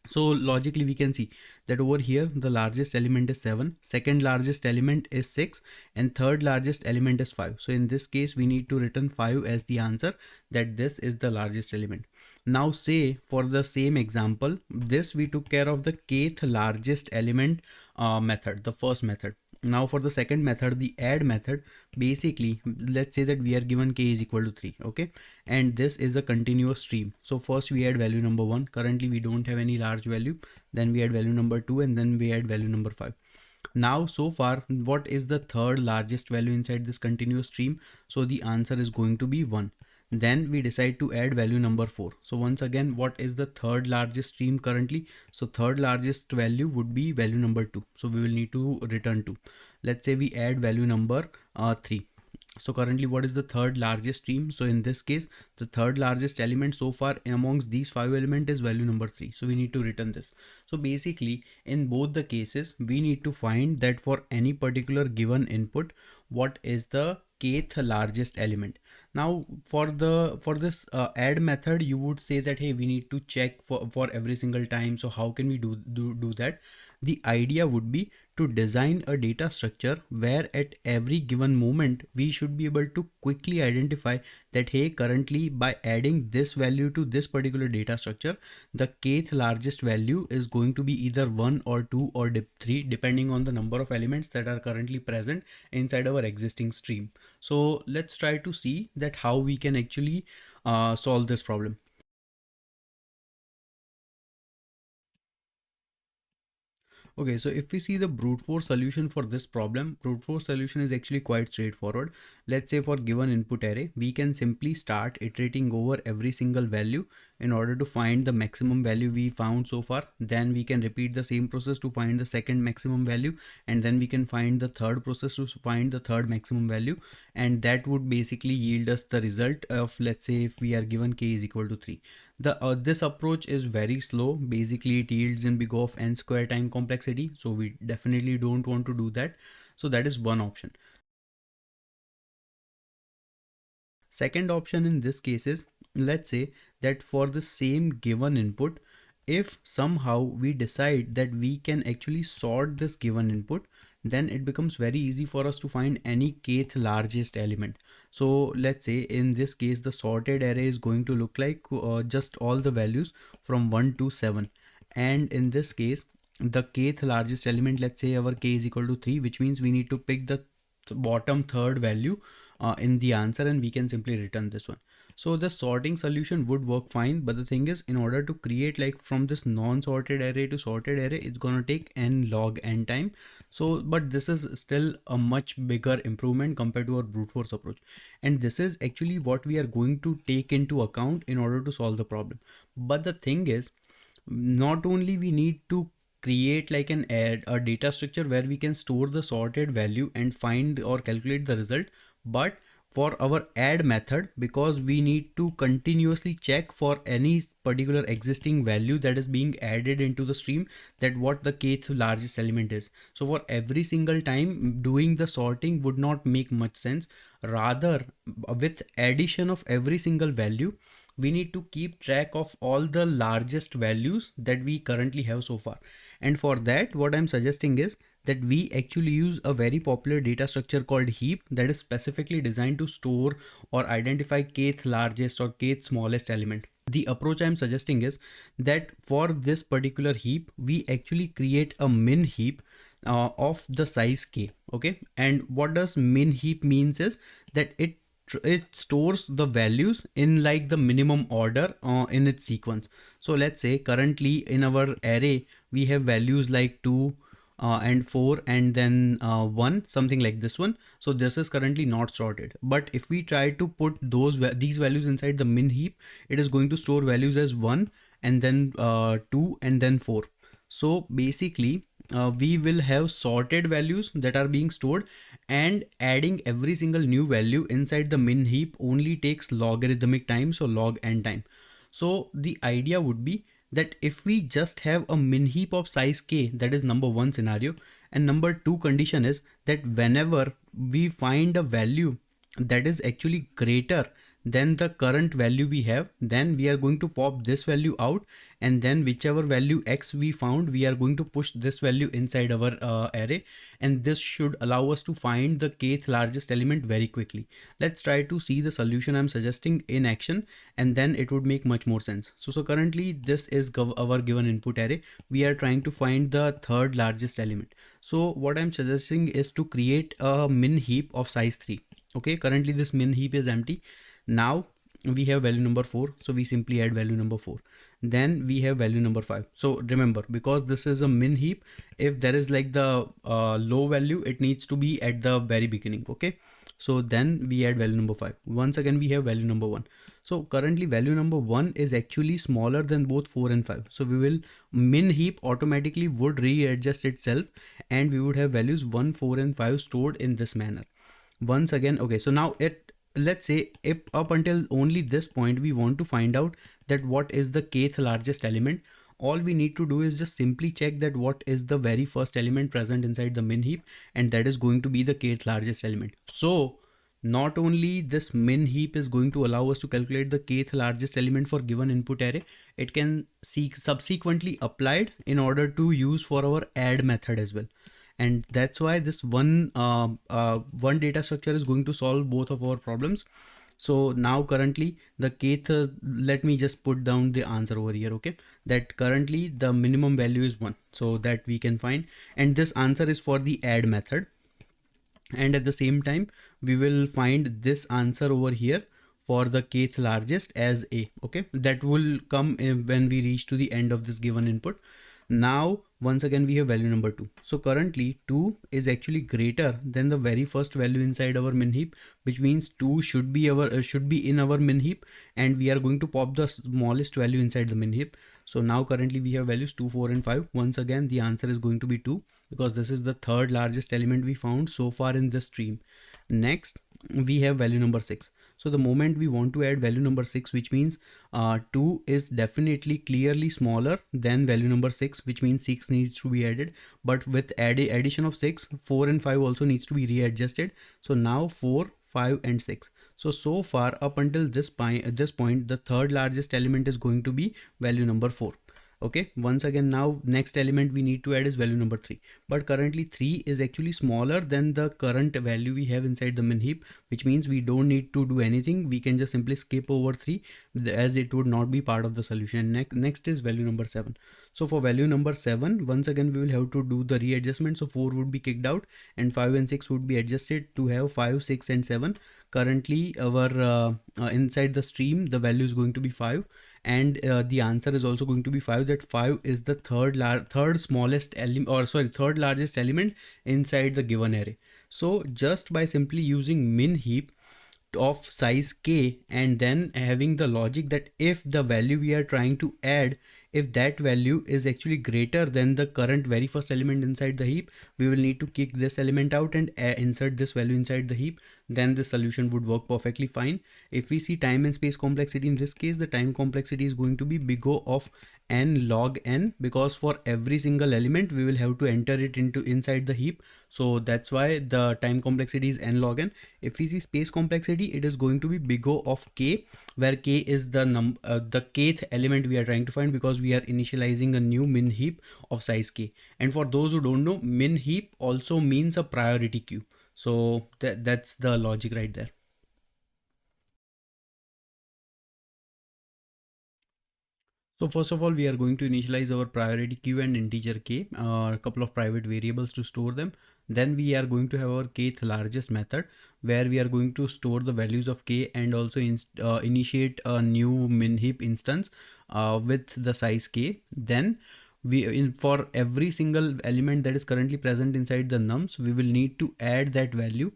So logically we can see that over here the largest element is 7, second largest element is 6, and third largest element is 5. So in this case we need to return 5 as the answer, that this is the largest element. Now say for the same example, this we took care of the kth largest element method, the first method. Now for the second method, the add method, basically let's say that we are given k is equal to 3. Okay, and this is a continuous stream. So first we add value number 1. Currently we don't have any large value. Then we add value number 2, and then we add value number 5. Now so far, what is the third largest value inside this continuous stream? So the answer is going to be 1. Then we decide to add value number 4. So once again, what is the third largest stream currently? So third largest value would be value number 2. So we will need to return 2. Let's say we add value number 3. So currently what is the third largest stream? So in this case, the third largest element so far amongst these 5 elements is value number 3. So we need to return this. So basically in both the cases, we need to find that for any particular given input, what is the kth largest element. Now for this add method, you would say that, hey, we need to check for every single time. So how can we do that? The idea would be to design a data structure where at every given moment we should be able to quickly identify that, hey, currently by adding this value to this particular data structure, the kth largest value is going to be either 1 or 2 or 3, depending on the number of elements that are currently present inside our existing stream. So let's try to see that how we can actually solve this problem. Okay, so if we see the brute force solution for this problem, brute force solution is actually quite straightforward. Let's say for given input array, we can simply start iterating over every single value in order to find the maximum value we found so far. Then we can repeat the same process to find the second maximum value, and then we can find the third process to find the third maximum value, and that would basically yield us the result of, let's say if we are given k is equal to 3. This approach is very slow. Basically it yields in big of n square time complexity, so we definitely don't want to do that. So that is one option. Second option in this case is, let's say that for the same given input, if somehow we decide that we can actually sort this given input, then it becomes very easy for us to find any kth largest element. So let's say in this case, the sorted array is going to look like just all the values from 1 to 7. And in this case, the kth largest element, let's say our k is equal to 3, which means we need to pick the bottom third value in the answer, and we can simply return this one. So the sorting solution would work fine, but the thing is, in order to create like from this non-sorted array to sorted array, it's gonna take n log n time. So but this is still a much bigger improvement compared to our brute force approach, and this is actually what we are going to take into account in order to solve the problem. But the thing is, not only we need to create like a data structure where we can store the sorted value and find or calculate the result, but for our add method, because we need to continuously check for any particular existing value that is being added into the stream, that what the kth largest element is. So for every single time doing the sorting would not make much sense. Rather, with addition of every single value, we need to keep track of all the largest values that we currently have so far. And for that, what I'm suggesting is that we actually use a very popular data structure called heap that is specifically designed to store or identify kth largest or kth smallest element. The approach I'm suggesting is that for this particular heap, we actually create a min heap of the size k. Okay, and what does min heap means is that it stores the values in like the minimum order in its sequence. So let's say currently in our array we have values like 2 and 4 and then 1, something like this one. So this is currently not sorted, but if we try to put these values inside the min heap, it is going to store values as 1 and then 2 and then 4. So basically we will have sorted values that are being stored, and adding every single new value inside the min heap only takes logarithmic time, so log n time. So the idea would be that if we just have a min heap of size k, that is number one scenario, and number two condition is that whenever we find a value that is actually greater than the current value we have, then we are going to pop this value out, and then whichever value x we found, we are going to push this value inside our array, and this should allow us to find the kth largest element very quickly. Let's try to see the solution I'm suggesting in action, and then it would make much more sense. So currently this is our given input array. We are trying to find the third largest element. So what I'm suggesting is to create a min heap of size 3. Okay, currently this min heap is empty. Now we have value number 4, so we simply add value number 4. Then we have value number 5. So remember, because this is a min heap, if there is like the low value, it needs to be at the very beginning. Okay, so then we add value number 5. Once again we have value number 1. So currently value number 1 is actually smaller than both 4 and 5. So we will min heap automatically would readjust itself, and we would have values 1, 4 and 5 stored in this manner. Once again, okay, so now let's say if up until only this point we want to find out that what is the kth largest element, all we need to do is just simply check that what is the very first element present inside the min heap, and that is going to be the kth largest element. So not only this min heap is going to allow us to calculate the kth largest element for given input array, it can subsequently applied in order to use for our add method as well. And that's why this one data structure is going to solve both of our problems. So now currently the kth, let me just put down the answer over here. Okay, that currently the minimum value is 1, so that we can find, and this answer is for the add method. And at the same time we will find this answer over here for the kth largest as a. Okay, that will come when we reach to the end of this given input. Now once again we have value number 2. So currently 2 is actually greater than the very first value inside our min heap, which means 2 should be in our min heap, and we are going to pop the smallest value inside the min heap. So now currently we have values 2, 4 and 5. Once again the answer is going to be 2, because this is the third largest element we found so far in this stream. Next we have value number 6. So the moment we want to add value number 6, which means 2 is definitely clearly smaller than value number 6, which means 6 needs to be added, but with addition of 6, 4 and 5 also needs to be readjusted. So now 4, 5 and 6. So far up until this point, the third largest element is going to be value number 4. Okay, once again now next element we need to add is value number 3, but currently 3 is actually smaller than the current value we have inside the min heap, which means we don't need to do anything. We can just simply skip over 3 as it would not be part of the solution. Next is value number 7. So for value number 7, once again we will have to do the readjustment. So 4 would be kicked out and 5 and 6 would be adjusted to have 5, 6 and 7. Currently our inside the stream the value is going to be 5, and the answer is also going to be 5, that 5 is the third smallest element, or sorry, third largest element inside the given array. So just by simply using min heap of size k, and then having the logic that if the value we are trying to add, if that value is actually greater than the current very first element inside the heap, we will need to kick this element out and insert this value inside the heap. then the solution would work perfectly fine. If we see time and space complexity, in this case the time complexity is going to be big O of n log n, because for every single element we will have to enter it into inside the heap. So that's why the time complexity is n log n. If we see space complexity, it is going to be big O of k, where k is the the kth element we are trying to find, because we are initializing a new min heap of size k. And for those who don't know, min heap also means a priority queue. So that's the logic right there. So first of all, we are going to initialize our priority queue and integer k, a couple of private variables to store them. Then we are going to have our kth largest method, where we are going to store the values of k and also initiate a new min heap instance with the size k. Then for every single element that is currently present inside the nums, we will need to add that value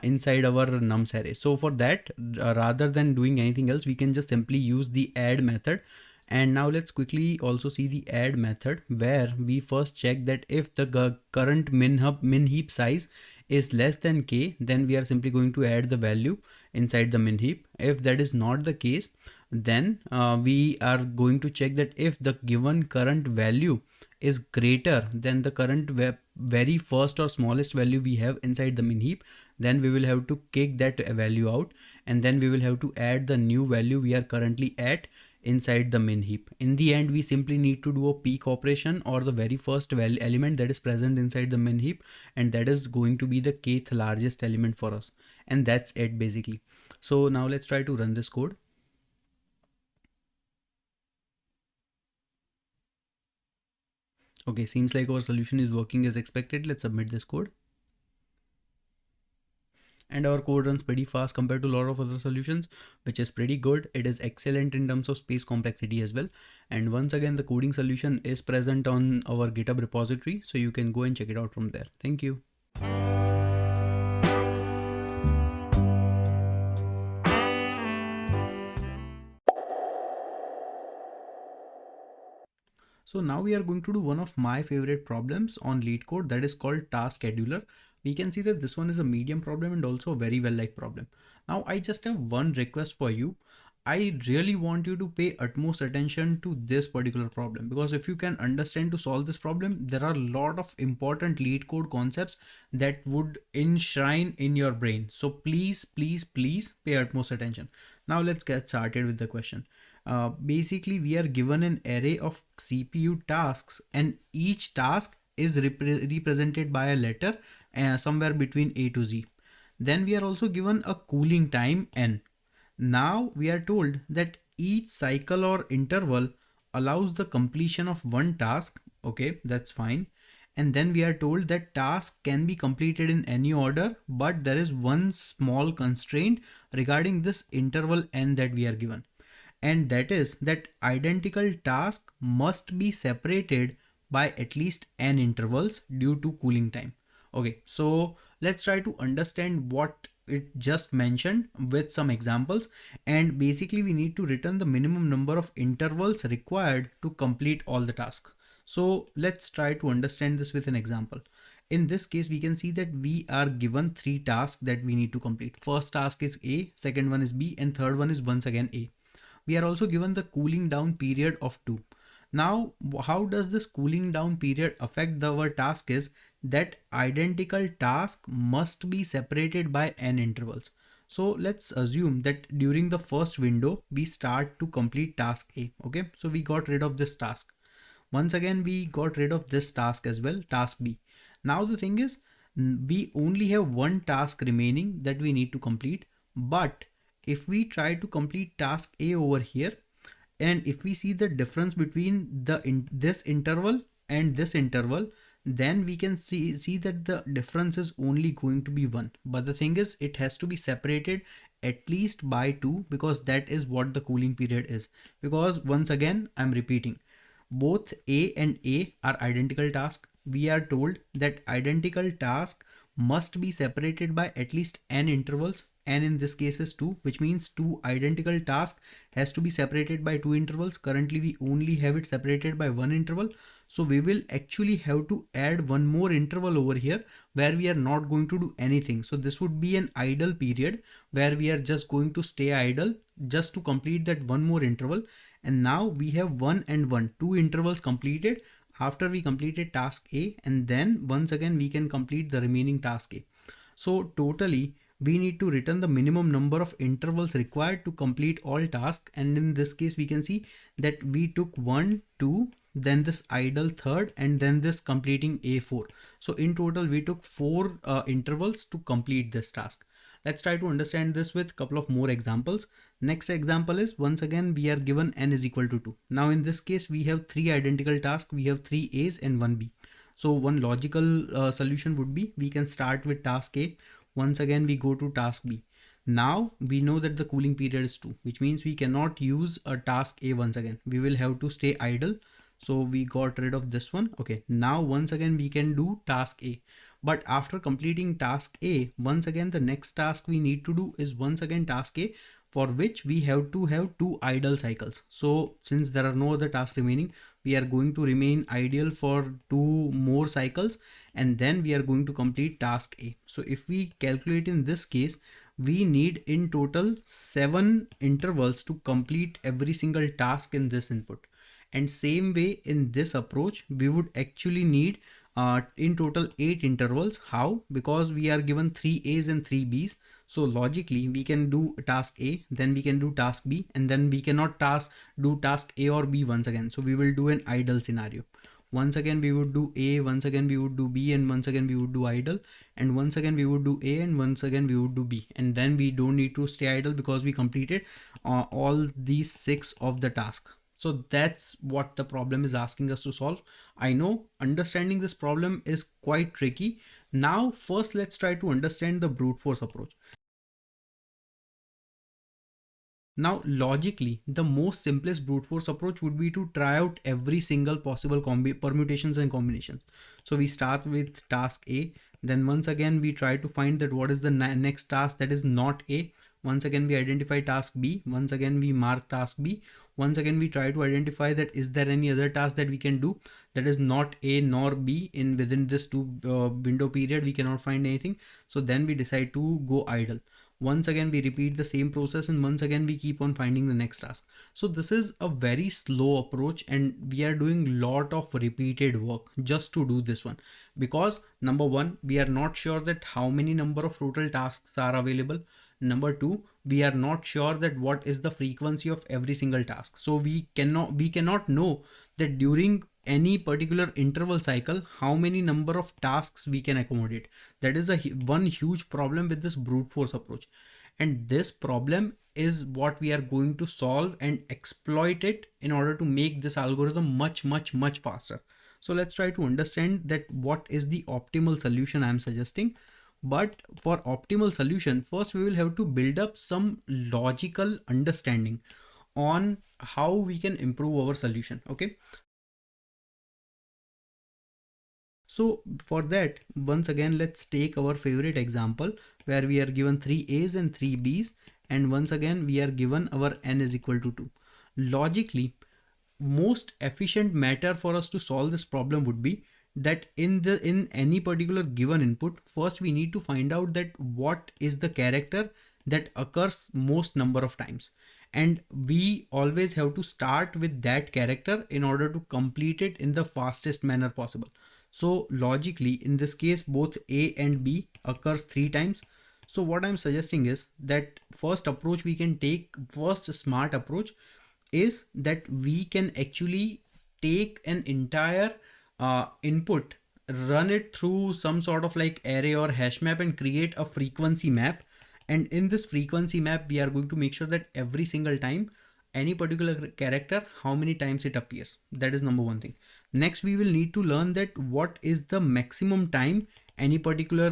inside our nums array. So for that, rather than doing anything else, we can just simply use the add method. And now let's quickly also see the add method, where we first check that if the current min heap size is less than k, then we are simply going to add the value inside the min heap. If that is not the case, then we are going to check that if the given current value is greater than the current very first or smallest value we have inside the min heap, then we will have to kick that value out, and then we will have to add the new value we are currently at inside the min heap. In the end, we simply need to do a peek operation, or the very first element that is present inside the min heap, and that is going to be the kth largest element for us. And that's it basically. So now let's try to run this code. Okay, seems like our solution is working as expected. Let's submit this code. And our code runs pretty fast compared to a lot of other solutions, which is pretty good. It is excellent in terms of space complexity as well. And once again, the coding solution is present on our GitHub repository, so you can go and check it out from there. Thank you. So now we are going to do one of my favorite problems on LeetCode, that is called task scheduler. We can see that this one is a medium problem and also a very well-liked problem. Now I just have one request for you. I really want you to pay utmost attention to this particular problem, because if you can understand to solve this problem, there are a lot of important LeetCode concepts that would enshrine in your brain. So please, please, please pay utmost attention. Now let's get started with the question. Basically, we are given an array of CPU tasks, and each task is represented by a letter somewhere between A to Z. Then we are also given a cooling time n. Now we are told that each cycle or interval allows the completion of one task. Okay, that's fine. And then we are told that task can be completed in any order, but there is one small constraint regarding this interval n that we are given. And that is that identical task must be separated by at least n intervals due to cooling time. Okay, so let's try to understand what it just mentioned with some examples. And basically we need to return the minimum number of intervals required to complete all the tasks. So let's try to understand this with an example. In this case, we can see that we are given 3 tasks that we need to complete. First task is A, second one is B, and third one is once again A. We are also given the cooling down period of 2. Now, how does this cooling down period affect our task is that identical task must be separated by n intervals. So let's assume that during the first window, we start to complete task A. Okay, so we got rid of this task. Once again, we got rid of this task as well, task B. Now the thing is, we only have one task remaining that we need to complete, but if we try to complete task A over here, and if we see the difference between this interval and this interval, then we can see that the difference is only going to be 1. But the thing is, it has to be separated at least by 2, because that is what the cooling period is. Because once again, I'm repeating, both A and A are identical tasks. We are told that identical task must be separated by at least n intervals. n in this case is 2, which means two identical tasks has to be separated by two intervals. Currently we only have it separated by one interval. So we will actually have to add one more interval over here where we are not going to do anything. So this would be an idle period where we are just going to stay idle just to complete that one more interval. And now we have 1 and 1, two intervals completed after we completed task A, and then once again we can complete the remaining task A. So totally we need to return the minimum number of intervals required to complete all tasks. And in this case, we can see that we took 1, 2, then this idle third, and then this completing A4. So in total, we took 4 intervals to complete this task. Let's try to understand this with a couple of more examples. Next example is, once again, we are given n is equal to 2. Now in this case, we have 3 identical tasks. We have 3 A's and 1 B. So one logical solution would be, we can start with task A. Once again, we go to task B. Now we know that the cooling period is 2, which means we cannot use a task A once again. We will have to stay idle. So we got rid of this one. Okay, now once again we can do task A. But after completing task A, once again the next task we need to do is once again task A, for which we have to have 2 idle cycles. So since there are no other tasks remaining, we are going to remain idle for 2 more cycles, and then we are going to complete task A. So if we calculate in this case, we need in total 7 intervals to complete every single task in this input. And same way in this approach, we would actually need in total 8 intervals. How? Because we are given 3 A's and 3 B's. So logically we can do task A, then we can do task B, and then we cannot do task A or B once again. So we will do an idle scenario. Once again we would do A, once again we would do B, and once again we would do idle, and once again we would do A, and once again we would do B, and then we don't need to stay idle because we completed all these 6 of the tasks. So that's what the problem is asking us to solve. I know understanding this problem is quite tricky. Now first let's try to understand the brute force approach. Now logically, the most simplest brute force approach would be to try out every single possible permutations and combinations. So we start with task A, then once again we try to find that what is the next task that is not A. Once again we identify task B, once again we mark task B, once again we try to identify that is there any other task that we can do that is not A nor B within this 2 window period. We cannot find anything, so then we decide to go idle. Once again we repeat the same process, and once again we keep on finding the next task. So this is a very slow approach, and we are doing lot of repeated work just to do this one, because number one, we are not sure that how many number of total tasks are available. Number two, we are not sure that what is the frequency of every single task. So we cannot know that during any particular interval cycle how many number of tasks we can accommodate. That is one huge problem with this brute force approach, and this problem is what we are going to solve and exploit it in order to make this algorithm much faster. So let's try to understand that what is the optimal solution I am suggesting. But for optimal solution, first we will have to build up some logical understanding on how we can improve our solution. Okay, so for that, once again let's take our favorite example where we are given 3 A's and 3 B's, and once again we are given our n is equal to 2. Logically, most efficient matter for us to solve this problem would be that in any particular given input, first we need to find out that what is the character that occurs most number of times, and we always have to start with that character in order to complete it in the fastest manner possible. So logically, in this case, both A and B occurs 3 times. So what I'm suggesting is that first approach we can take, first smart approach, is that we can actually take an entire input, run it through some sort of like array or hash map, and create a frequency map. And in this frequency map, we are going to make sure that every single time any particular character, how many times it appears. That is number one thing. Next, we will need to learn that what is the maximum time any particular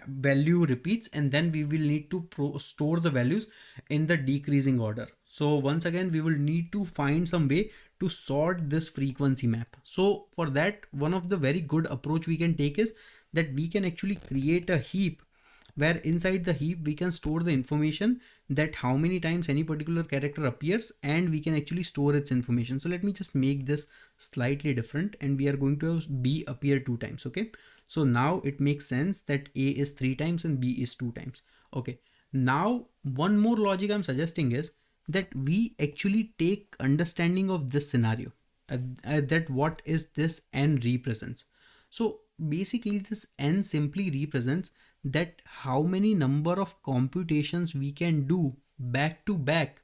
value repeats, and then we will need to store the values in the decreasing order. So once again, we will need to find some way to sort this frequency map. So for that, one of the very good approach we can take is that we can actually create a heap where inside the heap we can store the information that how many times any particular character appears, and we can actually store its information. So let me just make this slightly different, and we are going to have B appear 2 times. Okay, so now it makes sense that A is 3 times and B is 2 times. Okay, now one more logic I'm suggesting is that we actually take understanding of this scenario, that what is this n represents. So basically this n simply represents that how many number of computations we can do back to back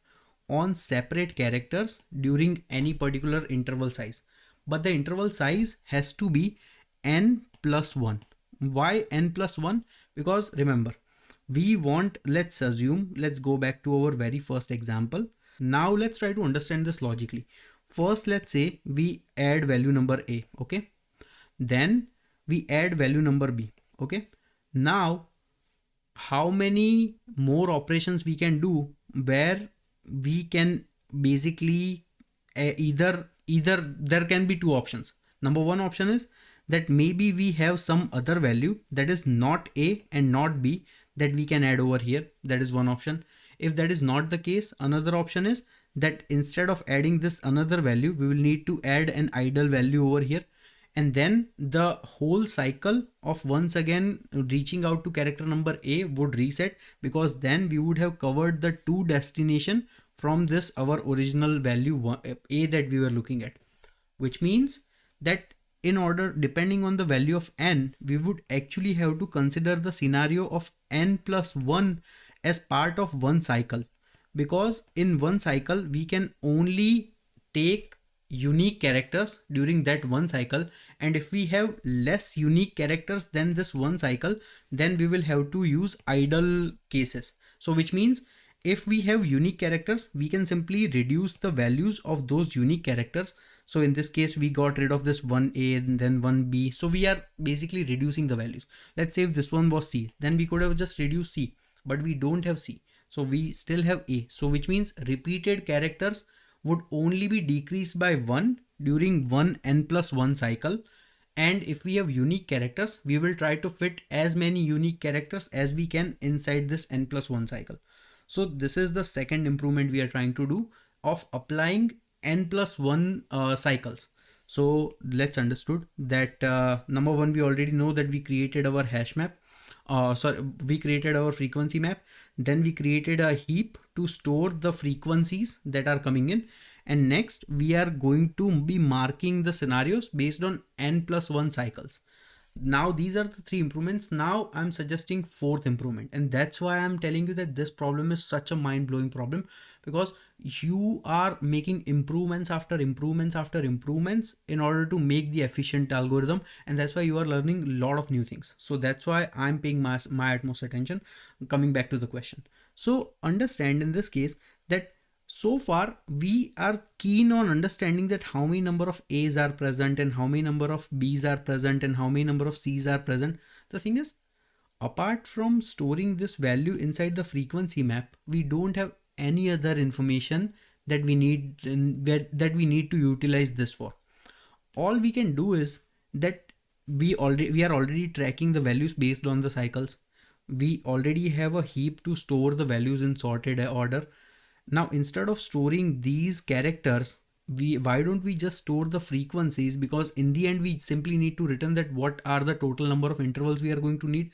on separate characters during any particular interval size. But the interval size has to be n plus 1. Why n plus 1? Because remember, we want, let's assume, let's go back to our very first example. Now let's try to understand this logically. First, let's say we add value number A. Okay, then we add value number B. Okay, now how many more operations we can do where we can basically either there can be two options. Number one option is that maybe we have some other value that is not A and not B that we can add over here. That is one option. If that is not the case, another option is that instead of adding this another value, we will need to add an idle value over here. And then the whole cycle of once again reaching out to character number A would reset, because then we would have covered the two destination from this our original value A that we were looking at, which means that in order, depending on the value of n, we would actually have to consider the scenario of n plus 1 as part of one cycle, because in one cycle we can only take unique characters during that one cycle, and if we have less unique characters than this one cycle, then we will have to use idle cases. So which means if we have unique characters, we can simply reduce the values of those unique characters. So in this case, we got rid of this 1A and then 1B. So we are basically reducing the values. Let's say if this one was C, then we could have just reduced C, but we don't have C. So we still have A. So which means repeated characters would only be decreased by 1 during one n plus 1 cycle. And if we have unique characters, we will try to fit as many unique characters as we can inside this n plus 1 cycle. So this is the second improvement we are trying to do of applying n plus 1 cycles. So let's understood that number one, we already know that we created our hash map. We created our frequency map. Then we created a heap to store the frequencies that are coming in. And next we are going to be marking the scenarios based on n plus 1 cycles. Now these are the three improvements. Now I'm suggesting fourth improvement, and that's why I'm telling you that this problem is such a mind-blowing problem, because you are making improvements after improvements after improvements in order to make the efficient algorithm, and that's why you are learning a lot of new things. So that's why I'm paying my utmost attention. Coming back to the question, so understand in this case that so far we are keen on understanding that how many number of A's are present and how many number of B's are present and how many number of C's are present. The thing is, apart from storing this value inside the frequency map, we don't have any other information that we need to utilize this for. All we can do is that we are already tracking the values based on the cycles. We already have a heap to store the values in sorted order. Now, instead of storing these characters, why don't we just store the frequencies? Because in the end, we simply need to return that what are the total number of intervals we are going to need.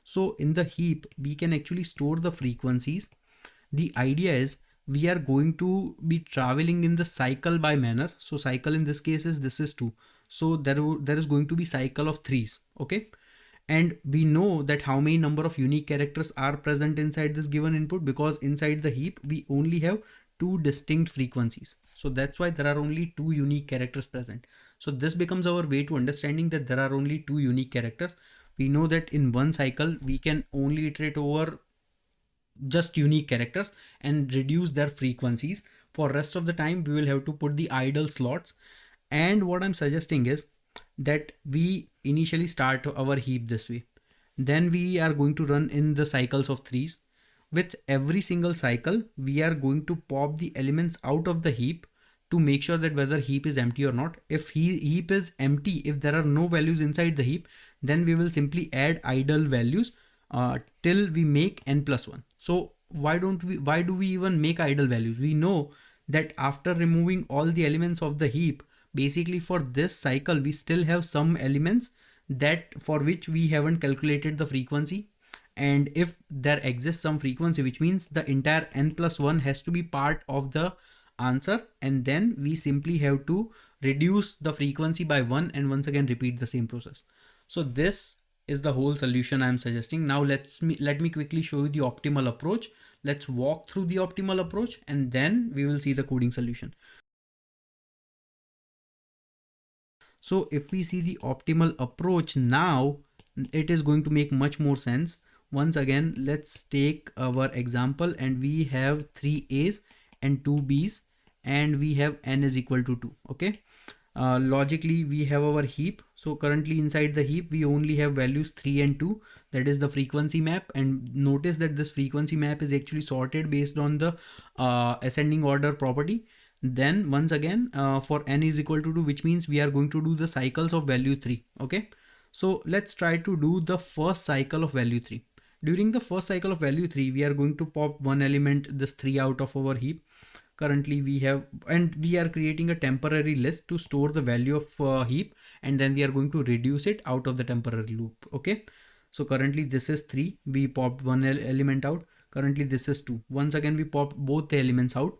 So in the heap, we can actually store the frequencies. The idea is we are going to be traveling in the cycle by manner. So cycle in this case is, this is 2. So there is going to be cycle of 3s. Okay. And we know that how many number of unique characters are present inside this given input, because inside the heap, we only have 2 distinct frequencies. So that's why there are only 2 unique characters present. So this becomes our way to understanding that there are only 2 unique characters. We know that in one cycle, we can only iterate over just unique characters and reduce their frequencies. For rest of the time, we will have to put the idle slots. And what I'm suggesting is that we initially start our heap this way. Then we are going to run in the cycles of 3s. With every single cycle, we are going to pop the elements out of the heap to make sure that whether heap is empty or not. If heap is empty, if there are no values inside the heap, then we will simply add idle values till we make n plus 1. So why do we even make idle values? We know that after removing all the elements of the heap, basically for this cycle we still have some elements that for which we haven't calculated the frequency. And if there exists some frequency, which means the entire n plus 1 has to be part of the answer, and then we simply have to reduce the frequency by 1 and once again repeat the same process. So this is the whole solution I'm suggesting. Now let me quickly show you the optimal approach. Let's walk through the optimal approach and then we will see the coding solution. So if we see the optimal approach now, it is going to make much more sense. Once again, let's take our example and we have 3 A's and 2 B's and we have n is equal to 2. Okay. Logically we have our heap. So currently inside the heap we only have values 3 and 2, that is the frequency map. And notice that this frequency map is actually sorted based on the ascending order property. Then once again for n is equal to 2, which means we are going to do the cycles of value 3. Okay, so let's try to do the first cycle of value 3. During the first cycle of value 3 we are going to pop one element, this 3, out of our heap. Currently we have, and we are creating a temporary list to store the value of heap, and then we are going to reduce it out of the temporary loop. Okay, so currently this is 3, we popped one element out. Currently this is 2, once again we popped both the elements out,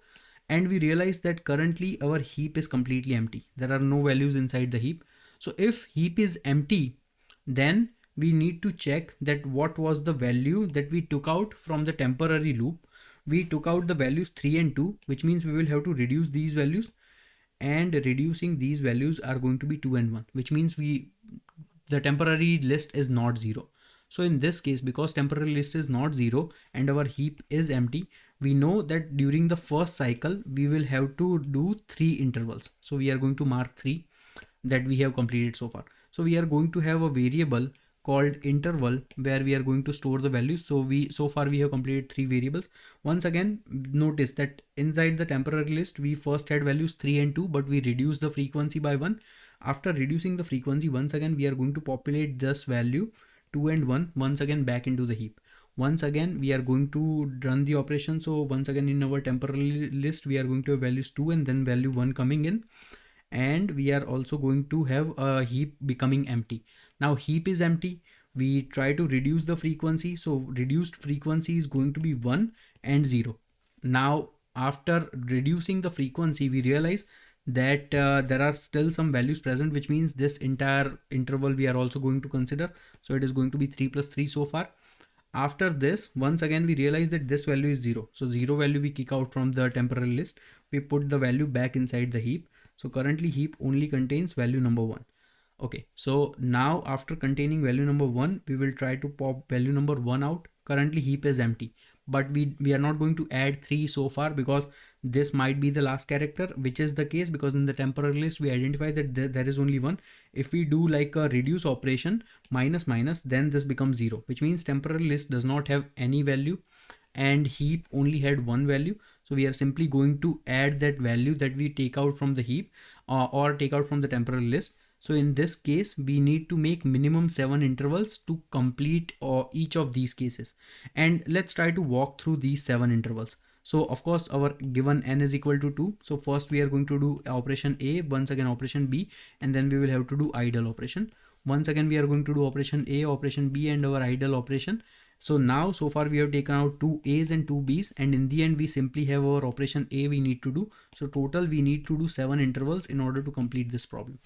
and we realize that currently our heap is completely empty. There are no values inside the heap. So if heap is empty, then we need to check that what was the value that we took out from the temporary loop. We took out the values 3 and 2, which means we will have to reduce these values, and reducing these values are going to be 2 and 1, which means the temporary list is not 0. So in this case, because temporary list is not 0 and our heap is empty, we know that during the first cycle we will have to do 3 intervals. So we are going to mark 3 that we have completed so far. So we are going to have a variable called interval where we are going to store the values. So far we have completed 3 variables. Once again, notice that inside the temporary list we first had values 3 and 2, but we reduced the frequency by 1. After reducing the frequency, once again we are going to populate this value 2 and 1 once again back into the heap. Once again we are going to run the operation. So once again in our temporary list we are going to have values 2 and then value 1 coming in, and we are also going to have a heap becoming empty. Now heap is empty, we try to reduce the frequency. So reduced frequency is going to be 1 and 0. Now after reducing the frequency we realize that there are still some values present, which means this entire interval we are also going to consider. So it is going to be 3 plus 3 so far. After this, once again we realize that this value is 0. So 0 value we kick out from the temporary list, we put the value back inside the heap. So currently heap only contains value number 1. Okay, so now after containing value number 1, we will try to pop value number 1 out. Currently heap is empty, but we are not going to add 3 so far because this might be the last character, which is the case because in the temporary list we identify that there is only 1. If we do like a reduce operation minus minus, then this becomes 0, which means temporary list does not have any value and heap only had 1 value. So we are simply going to add that value that we take out from the heap or take out from the temporary list. So in this case, we need to make minimum 7 intervals to complete each of these cases. And let's try to walk through these 7 intervals. So of course, our given n is equal to 2. So first we are going to do operation A, once again operation B, and then we will have to do idle operation. Once again, we are going to do operation A, operation B, and our idle operation. So now, so far we have taken out 2 A's and 2 B's, and in the end we simply have our operation A we need to do. So total we need to do 7 intervals in order to complete this problem.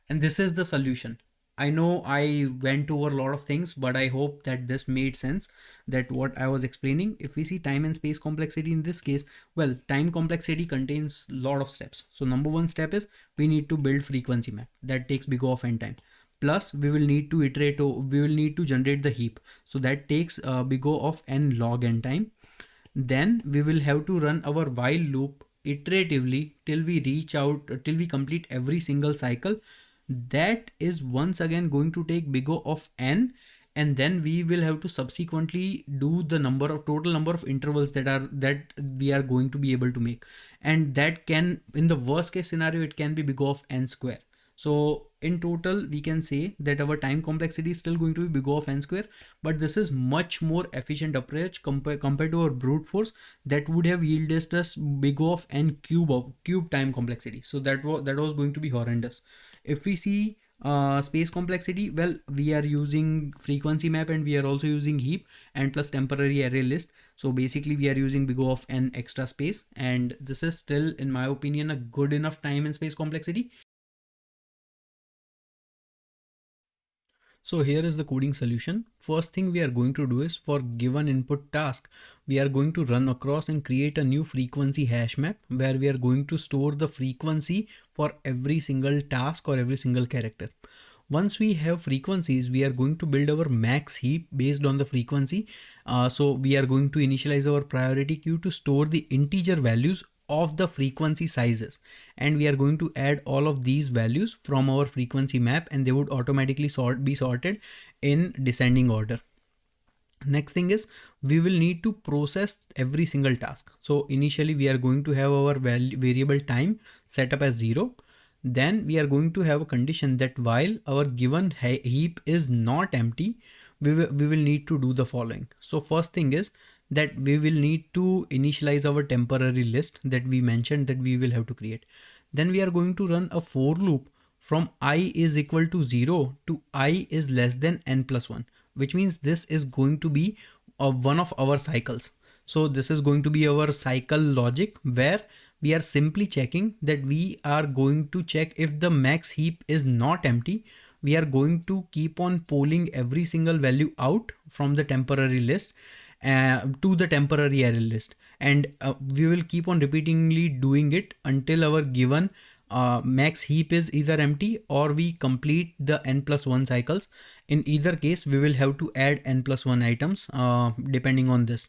And this is the solution. I know I went over a lot of things, but I hope that this made sense, that what I was explaining. If we see time and space complexity in this case, well, time complexity contains a lot of steps. So number 1 step is we need to build frequency map that takes big O of n time. Plus we will need to iterate, we will need to generate the heap. So that takes big O of n log n time. Then we will have to run our while loop iteratively till we reach out, till we complete every single cycle. That is once again going to take big O of n, and then we will have to subsequently do the total number of intervals that we are going to be able to make. And that can, in the worst case scenario, it can be big O of n square. So in total, we can say that our time complexity is still going to be big O of n square, but this is much more efficient approach compared to our brute force that would have yielded us big O of n cube time complexity. So that was going to be horrendous. If we see space complexity, well, we are using frequency map and we are also using heap and plus temporary array list. So basically we are using big O of n extra space, and this is still, in my opinion, a good enough time and space complexity. So here is the coding solution. First thing we are going to do is, for given input task, we are going to run across and create a new frequency hash map where we are going to store the frequency for every single task or every single character. Once we have frequencies, we are going to build our max heap based on the frequency. So we are going to initialize our priority queue to store the integer values of the frequency sizes, and we are going to add all of these values from our frequency map, and they would automatically be sorted in descending order. Next thing is, we will need to process every single task. So initially we are going to have our variable time set up as 0. Then we are going to have a condition that while our given heap is not empty, we will need to do the following. So first thing is that we will need to initialize our temporary list that we mentioned that we will have to create. Then we are going to run a for loop from I is equal to 0 to I is less than n plus 1, which means this is going to be one of our cycles. So this is going to be our cycle logic where we are simply checking that we are going to check if the max heap is not empty. We are going to keep on polling every single value out from the temporary list to the temporary array list, and we will keep on repeatedly doing it until our given max heap is either empty or we complete the n plus 1 cycles. In either case, we will have to add n plus 1 items depending on this.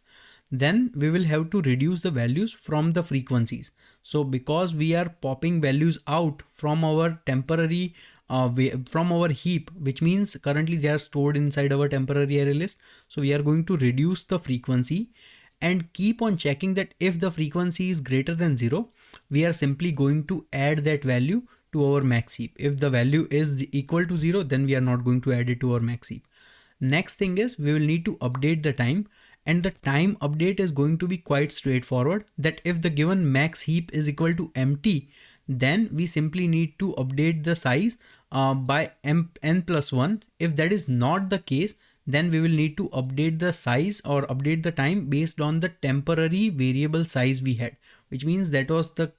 Then we will have to reduce the values from the frequencies. So because we are popping values out from our temporary from our heap, which means currently they are stored inside our temporary array list. So we are going to reduce the frequency and keep on checking that if the frequency is greater than 0, we are simply going to add that value to our max heap. If the value is equal to 0, then we are not going to add it to our max heap. Next thing is, we will need to update the time, and the time update is going to be quite straightforward, that if the given max heap is equal to empty, then we simply need to update the size by n plus 1. If that is not the case, then we will need to update the size or update the time based on the temporary variable size we had, which means that was the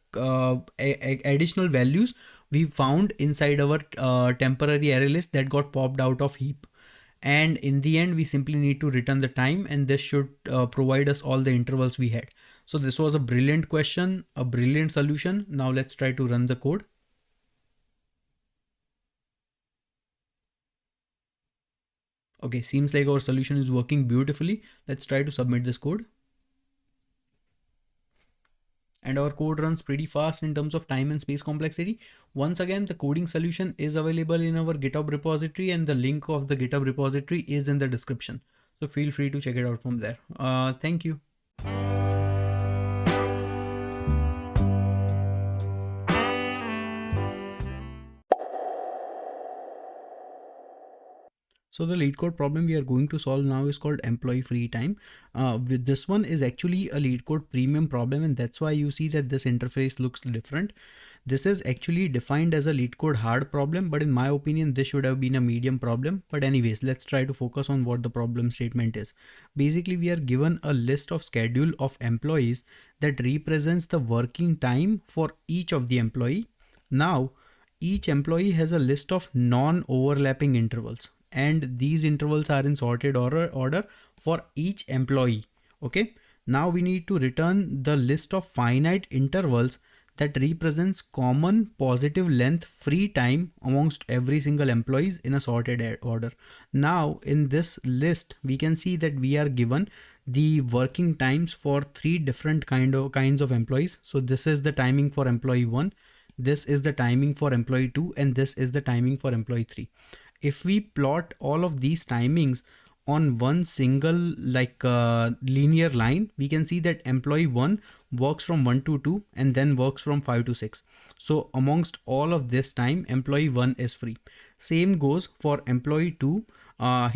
additional values we found inside our temporary array list that got popped out of heap. And in the end, we simply need to return the time, and this should provide us all the intervals we had. So this was a brilliant question, a brilliant solution. Now let's try to run the code. Okay, seems like our solution is working beautifully. Let's try to submit this code. And our code runs pretty fast in terms of time and space complexity. Once again, the coding solution is available in our GitHub repository, and the link of the GitHub repository is in the description. So feel free to check it out from there. Thank you. So the LeetCode problem we are going to solve now is called employee free time. With this one is actually a LeetCode premium problem, and that's why you see that this interface looks different. This is actually defined as a LeetCode hard problem, but in my opinion, this should have been a medium problem. But anyways, let's try to focus on what the problem statement is. Basically, we are given a list of schedule of employees that represents the working time for each of the employee. Now, each employee has a list of non-overlapping intervals, and these intervals are in sorted order for each employee. Okay, now we need to return the list of finite intervals that represents common positive length free time amongst every single employees in a sorted order. Now in this list, we can see that we are given the working times for three different kinds of employees. So this is the timing for employee 1, this is the timing for employee 2, and this is the timing for employee 3. If we plot all of these timings on one single linear line, we can see that employee 1 works from 1 to 2 and then works from 5 to 6. So amongst all of this time, employee 1 is free. Same goes for employee 2.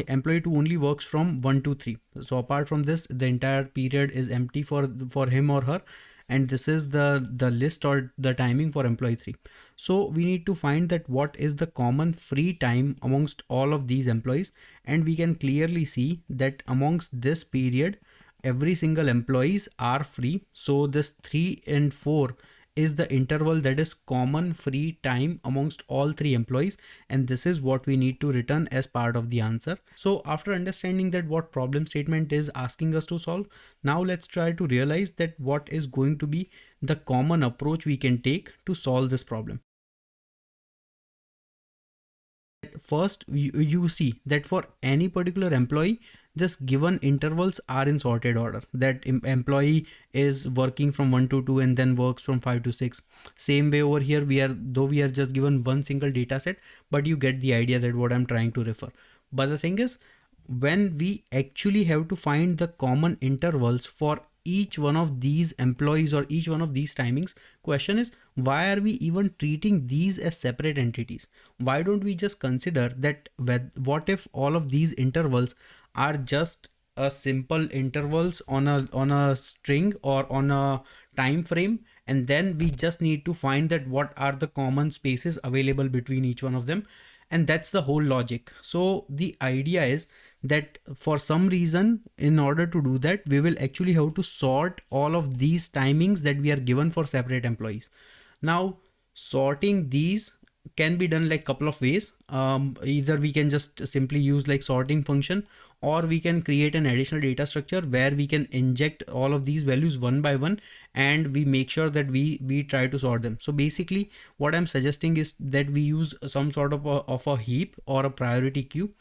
Employee 2 only works from 1 to 3. So apart from this, the entire period is empty for him or her. And this is the list or the timing for employee 3. So we need to find that what is the common free time amongst all of these employees, and we can clearly see that amongst this period every single employees are free. So this 3 and 4 is the interval that is common free time amongst all 3 employees, and this is what we need to return as part of the answer. So after understanding that what problem statement is asking us to solve, now let's try to realize that what is going to be the common approach we can take to solve this problem. First, you see that for any particular employee, this given intervals are in sorted order, that employee is working from 1 to 2 and then works from 5 to 6. Same way over here, we are just given one single data set, but you get the idea that what I'm trying to refer. But the thing is, when we actually have to find the common intervals for each one of these employees or each one of these timings, question is, why are we even treating these as separate entities? Why don't we just consider that what if all of these intervals are just a simple intervals on a string or on a time frame, and then we just need to find that what are the common spaces available between each one of them, and that's the whole logic. So the idea is that for some reason, in order to do that, we will actually have to sort all of these timings that we are given for separate employees. Now sorting these can be done like couple of ways. Either we can just simply use like sorting function, or we can create an additional data structure where we can inject all of these values one by one, and we make sure that we try to sort them. So basically what I'm suggesting is that we use some sort of a heap or a priority queue.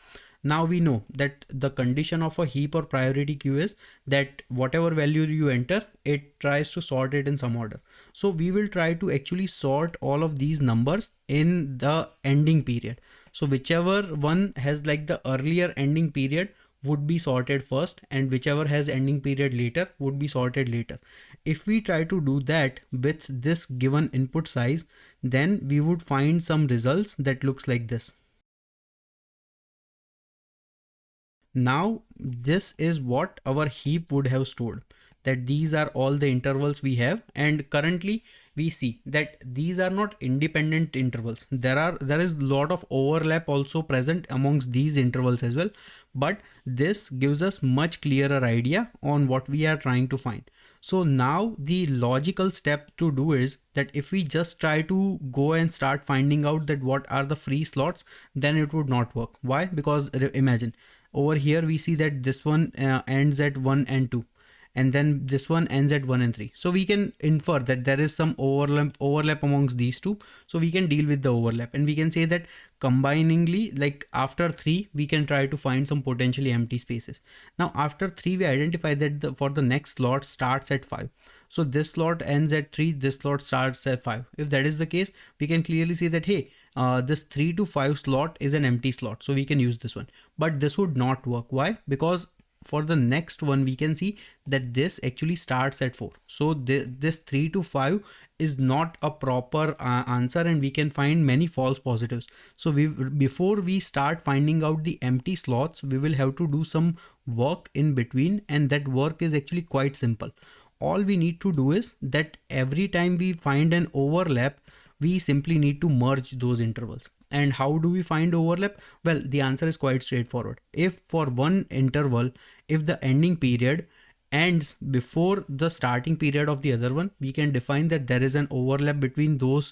Now we know that the condition of a heap or priority queue is that whatever value you enter, it tries to sort it in some order. So we will try to actually sort all of these numbers in the ending period. So whichever one has like the earlier ending period would be sorted first, and whichever has ending period later would be sorted later. If we try to do that with this given input size, then we would find some results that looks like this. Now this is what our heap would have stored, that these are all the intervals we have, and currently we see that these are not independent intervals. There is a lot of overlap also present amongst these intervals as well, but this gives us much clearer idea on what we are trying to find. So now the logical step to do is that if we just try to go and start finding out that what are the free slots, then it would not work. Why? Because imagine over here we see that this one ends at 1 and 2, and then this one ends at 1 and 3. So we can infer that there is some overlap amongst these two. So we can deal with the overlap, and we can say that combiningly, like after 3, we can try to find some potentially empty spaces. Now after 3, we identify that for the next slot starts at 5. So this slot ends at 3, this slot starts at 5. If that is the case, we can clearly see that, hey, this 3 to 5 slot is an empty slot, so we can use this one. But this would not work. Why? Because for the next one, we can see that this actually starts at 4. So this 3 to 5 is not a proper answer, and we can find many false positives. So before we start finding out the empty slots, we will have to do some work in between, and that work is actually quite simple. All we need to do is that every time we find an overlap, we simply need to merge those intervals. And how do we find overlap? Well, the answer is quite straightforward. If for one interval, if the ending period ends before the starting period of the other one, we can define that there is an overlap between those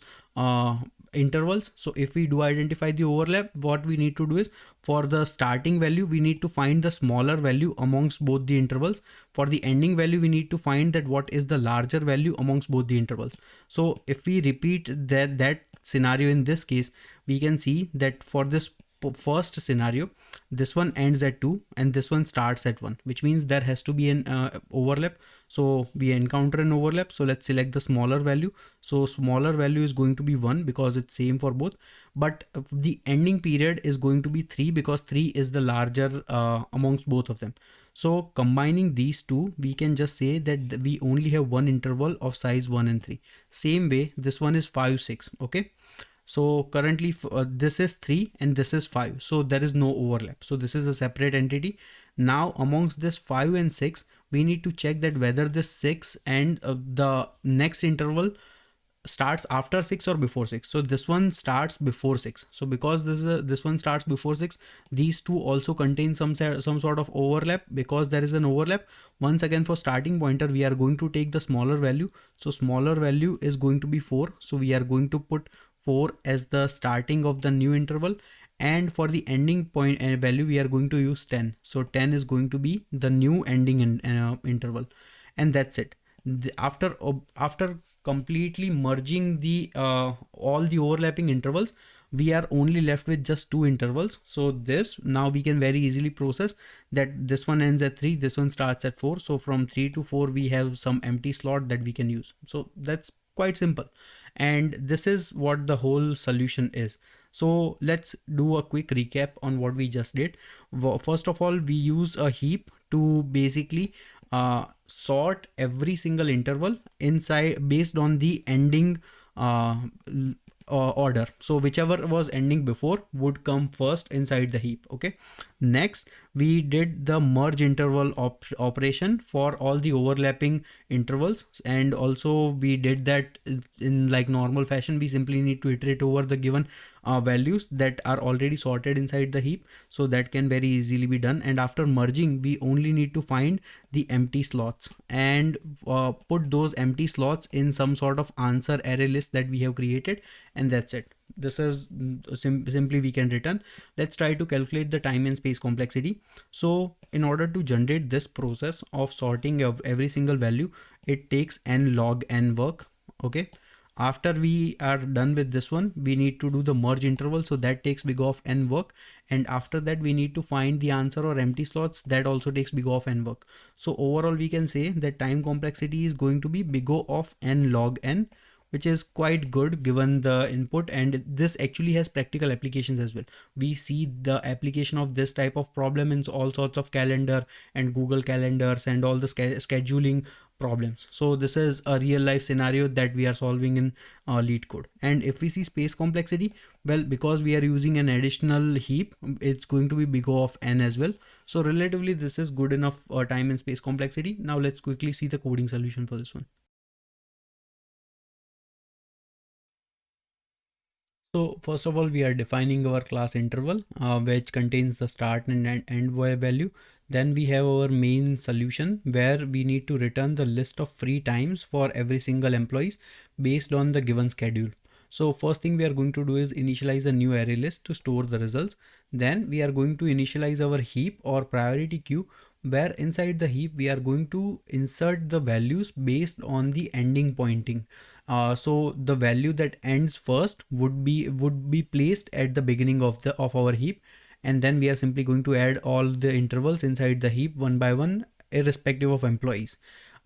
intervals. So if we do identify the overlap, what we need to do is for the starting value, we need to find the smaller value amongst both the intervals. For the ending value, we need to find that what is the larger value amongst both the intervals. So if we repeat that scenario in this case, we can see that for this first scenario, this one ends at 2 and this one starts at 1, which means there has to be an overlap. So we encounter an overlap. So let's select the smaller value. So smaller value is going to be 1 because it's same for both, but the ending period is going to be 3 because 3 is the larger amongst both of them. So combining these two, we can just say that we only have one interval of size 1 and 3. Same way, this one is 5, 6. Okay. So currently this is 3 and this is 5. So there is no overlap. So this is a separate entity. Now amongst this 5 and 6, we need to check that whether this 6 and the next interval starts after 6 or before 6. So this one starts before 6. So because this one starts before 6, these two also contain some sort of overlap. Because there is an overlap, once again for starting pointer we are going to take the smaller value. So smaller value is going to be 4. So we are going to put 4 as the starting of the new interval, and for the ending point value we are going to use 10. So 10 is going to be the new ending interval, and that's it. After completely merging the all the overlapping intervals, we are only left with just two intervals. So this, now we can very easily process that this one ends at 3, this one starts at 4. So from 3 to 4 we have some empty slot that we can use. So that's quite simple, and this is what the whole solution is. So let's do a quick recap on what we just did. First of all, we use a heap to basically sort every single interval inside based on the ending order. So whichever was ending before would come first inside the heap. Okay. Next, we did the merge interval operation for all the overlapping intervals, and also we did that in like normal fashion. We simply need to iterate over the given values that are already sorted inside the heap, so that can very easily be done. And after merging, we only need to find the empty slots and put those empty slots in some sort of answer array list that we have created, and that's it. This is simply we can return. Let's try to calculate the time and space complexity. So in order to generate this process of sorting of every single value, it takes n log n work. Okay. After we are done with this one, we need to do the merge interval. So that takes big of n work. And after that, we need to find the answer or empty slots. That also takes big of n work. So overall, we can say that time complexity is going to be big O of n log n, which is quite good given the input. And this actually has practical applications as well. We see the application of this type of problem in all sorts of calendar and Google calendars and all the scheduling problems. So this is a real life scenario that we are solving in LeetCode. And if we see space complexity, well, because we are using an additional heap, it's going to be big O of n as well. So relatively this is good enough time and space complexity. Now let's quickly see the coding solution for this one. So first of all, we are defining our class interval, which contains the start and end value. Then we have our main solution where we need to return the list of free times for every single employees based on the given schedule. So first thing we are going to do is initialize a new array list to store the results. Then we are going to initialize our heap or priority queue, where inside the heap we are going to insert the values based on the ending pointing. So the value that ends first would be placed at the beginning of our heap, and then we are simply going to add all the intervals inside the heap one by one, irrespective of employees.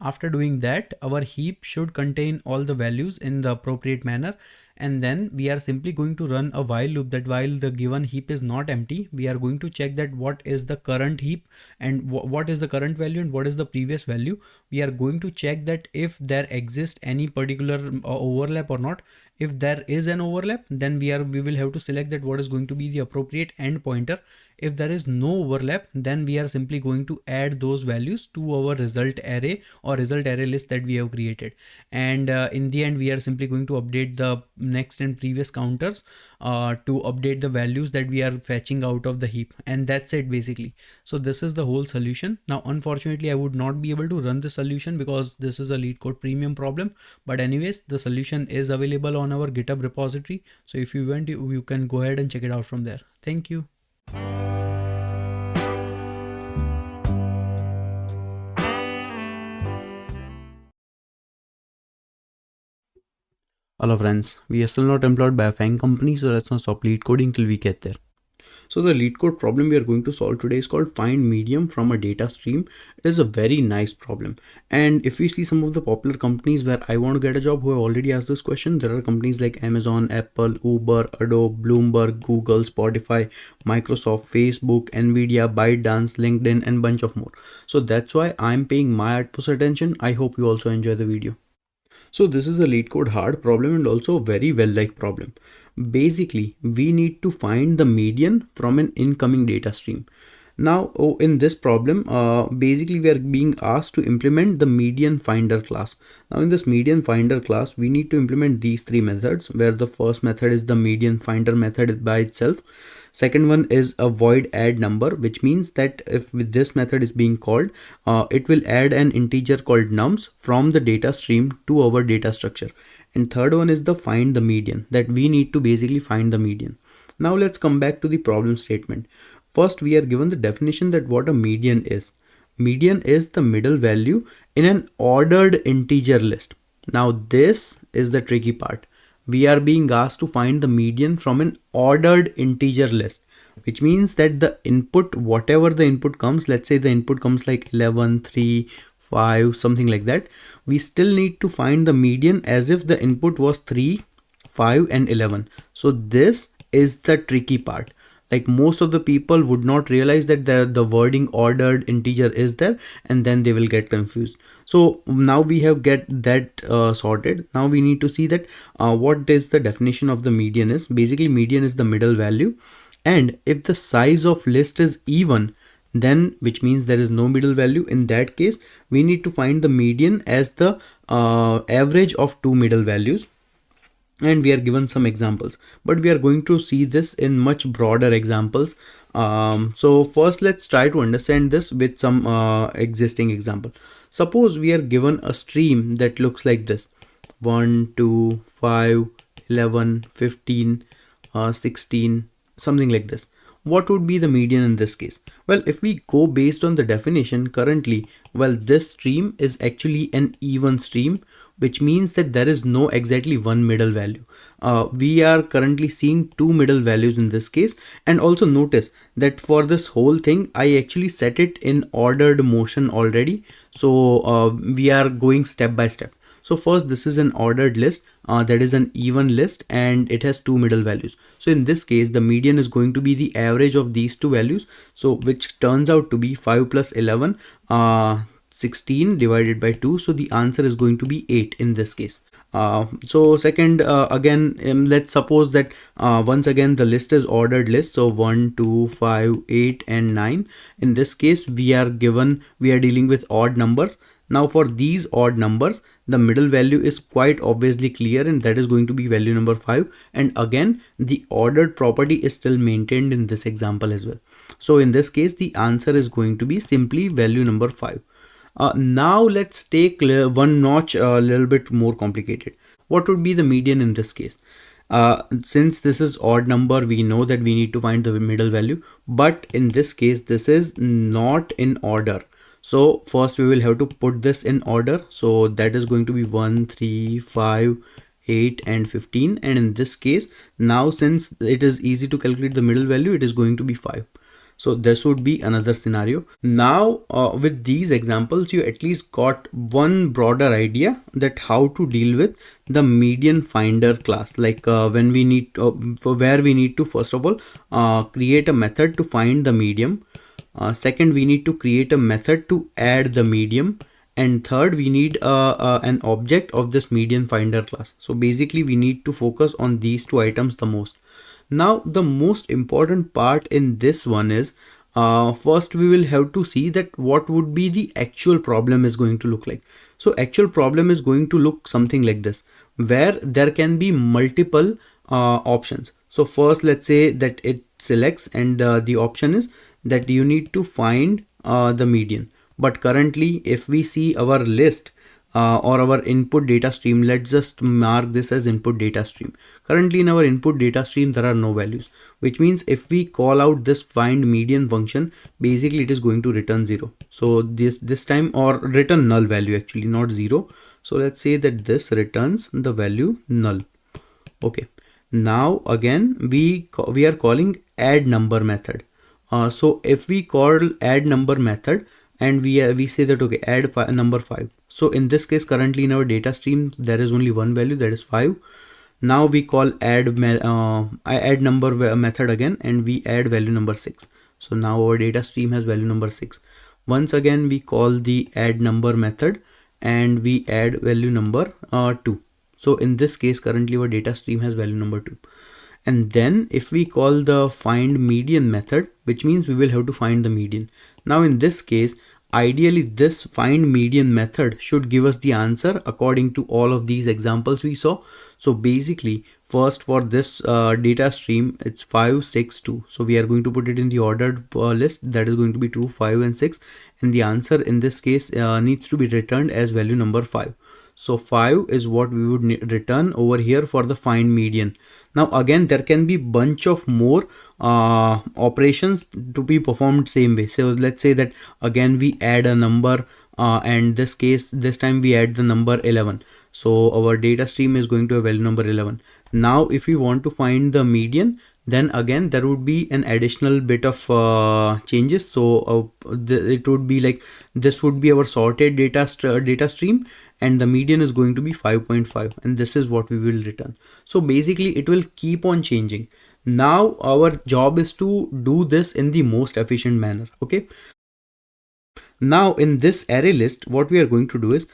After doing that, our heap should contain all the values in the appropriate manner, and then we are simply going to run a while loop that while the given heap is not empty, we are going to check that what is the current heap and what is the current value and what is the previous value. We are going to check that if there exists any particular overlap or not. If there is an overlap, then we will have to select that what is going to be the appropriate end pointer. If there is no overlap, then we are simply going to add those values to our result array or result array list that we have created. And in the end, we are simply going to update the next and previous counters to update the values that we are fetching out of the heap. And that's it basically. So this is the whole solution. Now, unfortunately, I would not be able to run the solution because this is a LeetCode premium problem. But anyways, the solution is available on our GitHub repository. So if you want, you can go ahead and check it out from there. Thank you. Hello friends, we are still not employed by a FAANG company, so let's not stop lead coding till we get there. So the LeetCode problem we are going to solve today is called find medium from a data stream. It is a very nice problem. And if we see some of the popular companies where I want to get a job who have already asked this question, there are companies like Amazon, Apple, Uber, Adobe, Bloomberg, Google, Spotify, Microsoft, Facebook, Nvidia, ByteDance, LinkedIn, and bunch of more. So that's why I'm paying my utmost attention. I hope you also enjoy the video. So this is a LeetCode hard problem and also a very well-liked problem. Basically, we need to find the median from an incoming data stream. Now, in this problem, basically we are being asked to implement the median finder class. Now in this median finder class, we need to implement these three methods, where the first method is the median finder method by itself. Second one is a void add number, which means that if this method is being called, it will add an integer called nums from the data stream to our data structure. And third one is the find the median, that we need to basically find the median. Now let's come back to the problem statement. First, we are given the definition that what a median is. Median is the middle value in an ordered integer list. Now this is the tricky part. We are being asked to find the median from an ordered integer list, which means that the input, whatever the input comes, let's say the input comes like 11, 3, 5, something like that, we still need to find the median as if the input was 3, 5 and 11. So this is the tricky part. Like most of the people would not realize that the wording ordered integer is there, and then they will get confused. So now we have get that sorted. Now we need to see that what is the definition of the median is. Basically median is the middle value, and if the size of list is even, then which means there is no middle value. In that case, we need to find the median as the average of two middle values. And we are given some examples, but we are going to see this in much broader examples. So first let's try to understand this with some existing example. Suppose we are given a stream that looks like this: 1, 2, 5, 11, 15, 16, something like this. What would be the median in this case? Well, if we go based on the definition currently, well, this stream is actually an even stream, which means that there is no exactly one middle value. We are currently seeing two middle values in this case. And also notice that for this whole thing, I actually set it in ordered motion already. So we are going step by step. So first, this is an ordered list that is an even list, and it has two middle values. So in this case, the median is going to be the average of these two values. So which turns out to be 5 plus 11, 16 divided by 2. So the answer is going to be 8 in this case. So second, again, let's suppose that once again the list is ordered list. So 1, 2, 5, 8 and 9. In this case, we are dealing with odd numbers. Now for these odd numbers, the middle value is quite obviously clear, and that is going to be value number 5. And again, the ordered property is still maintained in this example as well. So in this case, the answer is going to be simply value number 5. Now let's take one notch a little bit more complicated. What would be the median in this case? Since this is odd number, we know that we need to find the middle value, but in this case, this is not in order. So first we will have to put this in order. So that is going to be 1, 3, 5, 8 and 15. And in this case, now since it is easy to calculate the middle value, it is going to be 5. So this would be another scenario. Now with these examples, you at least got one broader idea that how to deal with the median finder class. Like when we need where we need to first of all create a method to find the median. Second, we need to create a method to add the median. And third, we need an object of this median finder class. So basically we need to focus on these two items the most. Now the most important part in this one is first we will have to see that what would be the actual problem is going to look like. So actual problem is going to look something like this, where there can be multiple options. So first, let's say that it selects, and the option is that you need to find the median. But currently, if we see our list or our input data stream, let's just mark this as input data stream. Currently in our input data stream, there are no values, which means if we call out this find median function, basically it is going to return 0. So this time, or return null value, actually not 0. So let's say that this returns the value null. Okay. Now again we are calling add number method. So if we call add number method and we say that okay, add number 5. So in this case, currently in our data stream there is only one value, that is 5. Now we call add number method again, and we add value number 6. So now our data stream has value number 6. Once again we call the add number method and we add value number 2. So in this case, currently our data stream has value number 2. And then if we call the find median method, which means we will have to find the median. Now in this case, ideally this find median method should give us the answer according to all of these examples we saw. So basically, first for this data stream, it's 5, 6, 2. So we are going to put it in the ordered list, that is going to be 2, 5 and 6. And the answer in this case needs to be returned as value number 5. So 5 is what we would return over here for the find median. Now again, there can be bunch of more operations to be performed same way. So let's say that again we add a number and this time we add the number 11. So our data stream is going to have value number 11. Now if we want to find the median, then again there would be an additional bit of changes. So it would be like this would be our sorted data stream, and the median is going to be 5.5, and this is what we will return. So basically it will keep on changing. Now our job is to do this in the most efficient manner. Okay. Now in this array list, what we are going to do is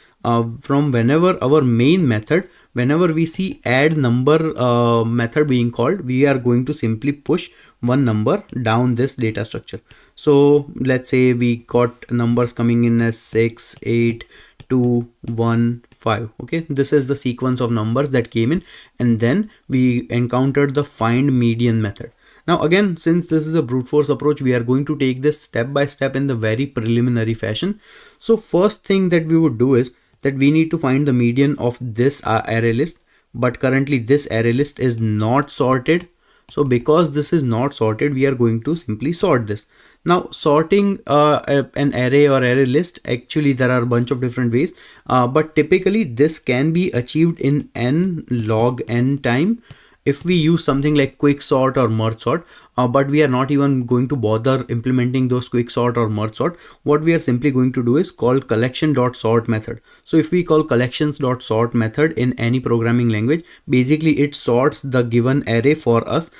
from whenever our main method, whenever we see add number method being called, we are going to simply push one number down this data structure. So let's say we got numbers coming in as 6, 8, 2, 1, 5. Okay, this is the sequence of numbers that came in, and then we encountered the find median method. Now again, since this is a brute force approach, we are going to take this step by step in the very preliminary fashion. So first thing that we would do is that we need to find the median of this array list, but currently this array list is not sorted. So because this is not sorted, we are going to simply sort this. Now sorting an array or array list, actually there are a bunch of different ways, but typically this can be achieved in n log n time if we use something like quick sort or merge sort, but we are not even going to bother implementing those quick sort or merge sort. What we are simply going to do is call collection.sort method. So if we call collections.sort method in any programming language, basically it sorts the given array for us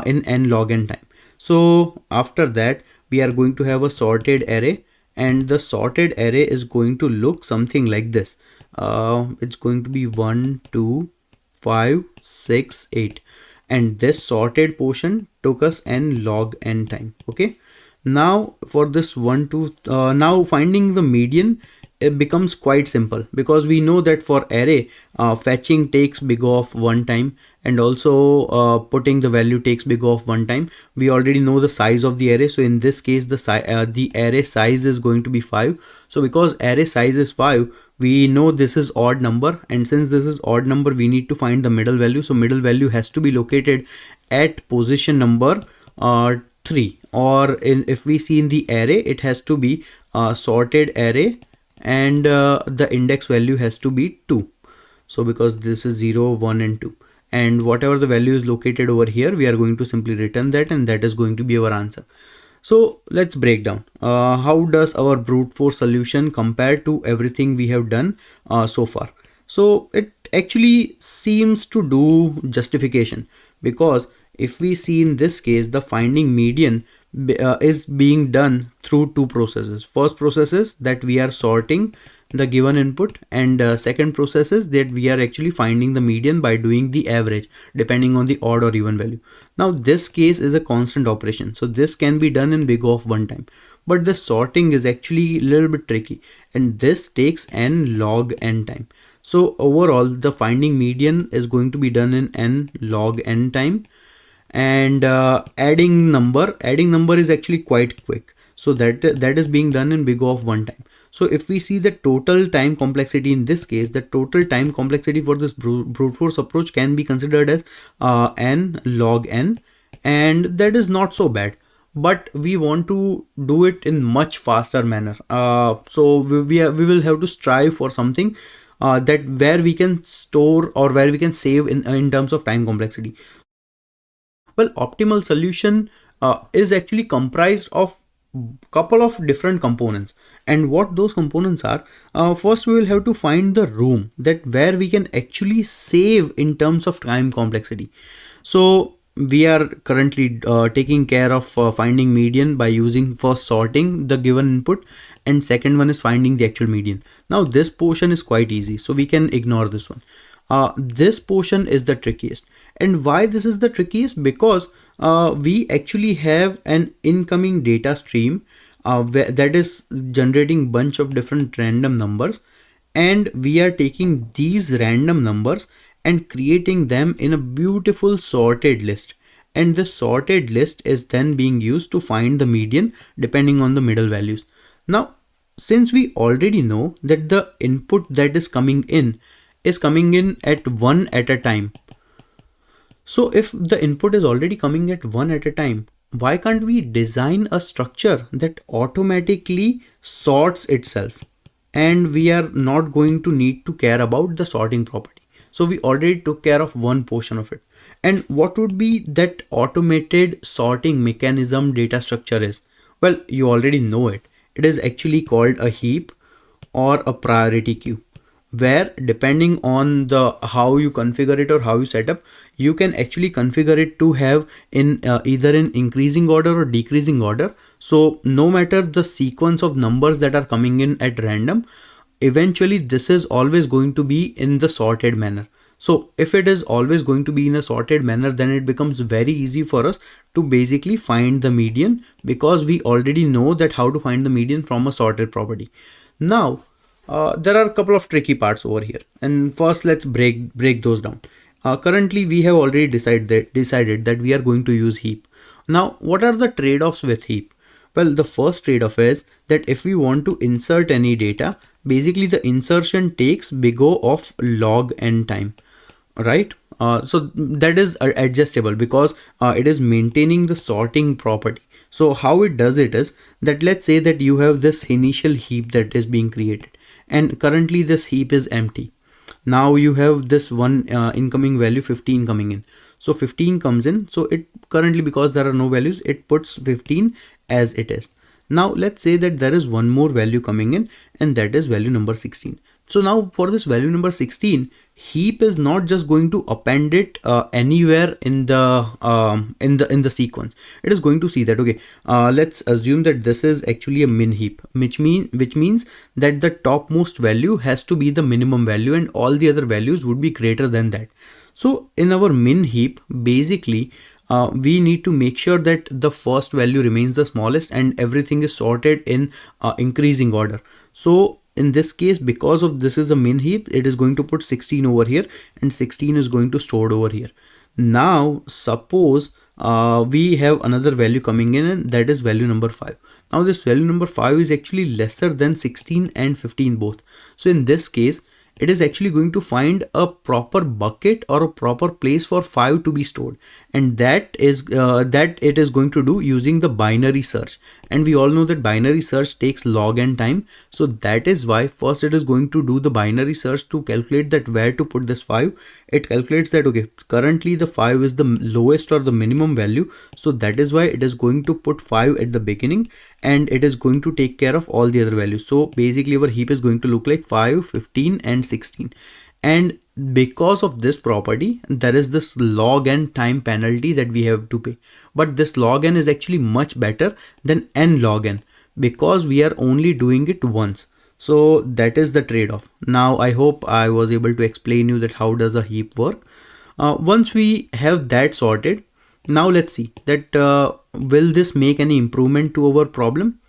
in n log n time. So after that, we are going to have a sorted array, and the sorted array is going to look something like this. It's going to be 1, 2, 5, 6, 8, and this sorted portion took us n log n time. Okay, now for this 1, 2, now finding the median, it becomes quite simple, because we know that for array fetching takes big O of 1 time, and also putting the value takes big O of 1 time. We already know the size of the array, so in this case the array size is going to be 5. So because array size is 5, we know this is odd number, and since this is odd number, we need to find the middle value. So middle value has to be located at position number 3, or if we see in the array, it has to be sorted array, and the index value has to be 2. So because this is 0, 1 and 2, and whatever the value is located over here, we are going to simply return that, and that is going to be our answer. So let's break down how does our brute force solution compare to everything we have done so far. So it actually seems to do justification, because if we see in this case, the finding median is being done through two processes. First process is that we are sorting the given input, and second process is that we are actually finding the median by doing the average depending on the odd or even value. Now this case is a constant operation, so this can be done in big O of 1 time, but the sorting is actually a little bit tricky, and this takes n log n time. So overall, the finding median is going to be done in n log n time, and adding number is actually quite quick, so that is being done in big O of 1 time. So if we see the total time complexity in this case, the total time complexity for this brute force approach can be considered as n log n, and that is not so bad, but we want to do it in much faster manner. So we will have to strive for something that where we can store or where we can save in terms of time complexity. Well, optimal solution is actually comprised of couple of different components, and what those components are, first we will have to find the room that where we can actually save in terms of time complexity. So we are currently taking care of finding median by using first sorting the given input, and second one is finding the actual median. Now this portion is quite easy, so we can ignore this one. This portion is the trickiest. And why this is the trickiest? Because we actually have an incoming data stream that is generating bunch of different random numbers, and we are taking these random numbers and creating them in a beautiful sorted list, and this sorted list is then being used to find the median depending on the middle values. Now since we already know that the input that is coming in at one at a time, so if the input is already coming at one at a time, why can't we design a structure that automatically sorts itself, and we are not going to need to care about the sorting property? So we already took care of one portion of it. And what would be that automated sorting mechanism data structure is? Well, you already know it. It is actually called a heap or a priority queue, where depending on the how you configure it or how you set up, you can actually configure it to have in either in increasing order or decreasing order. So no matter the sequence of numbers that are coming in at random, eventually this is always going to be in the sorted manner. So if it is always going to be in a sorted manner, then it becomes very easy for us to basically find the median, because we already know that how to find the median from a sorted property. Now there are a couple of tricky parts over here, and first let's break those down. Currently we have already decided that we are going to use heap. Now what are the trade-offs with heap? Well, the first trade-off is that if we want to insert any data, basically the insertion takes big O of log n time, right? So that is adjustable because it is maintaining the sorting property. So how it does it is that let's say that you have this initial heap that is being created, and currently this heap is empty. Now you have this one incoming value 15 coming in. So 15 comes in. So it currently, because there are no values, it puts 15 as it is. Now let's say that there is one more value coming in, and that is value number 16. So now for this value number 16, heap is not just going to append it anywhere in the sequence. It is going to see that, okay, let's assume that this is actually a min heap, which means that the topmost value has to be the minimum value, and all the other values would be greater than that. So in our min heap, basically we need to make sure that the first value remains the smallest and everything is sorted in increasing order. So in this case, because of this is a min heap, it is going to put 16 over here, and 16 is going to store over here. Now suppose we have another value coming in, and that is value number 5. Now this value number 5 is actually lesser than 16 and 15 both. So in this case, it is actually going to find a proper bucket or a proper place for 5 to be stored, and that it is going to do using the binary search. And we all know that binary search takes log n time. So that is why first it is going to do the binary search to calculate that where to put this 5. It calculates that, okay, currently the 5 is the lowest or the minimum value, so that is why it is going to put 5 at the beginning, and it is going to take care of all the other values. So basically our heap is going to look like 5, 15 and 16. And because of this property, there is this log n time penalty that we have to pay. But this log n is actually much better than n log n, because we are only doing it once. So that is the trade-off. Now I hope I was able to explain you that how does a heap work. Once we have that sorted, now let's see that will this make any improvement to our problem?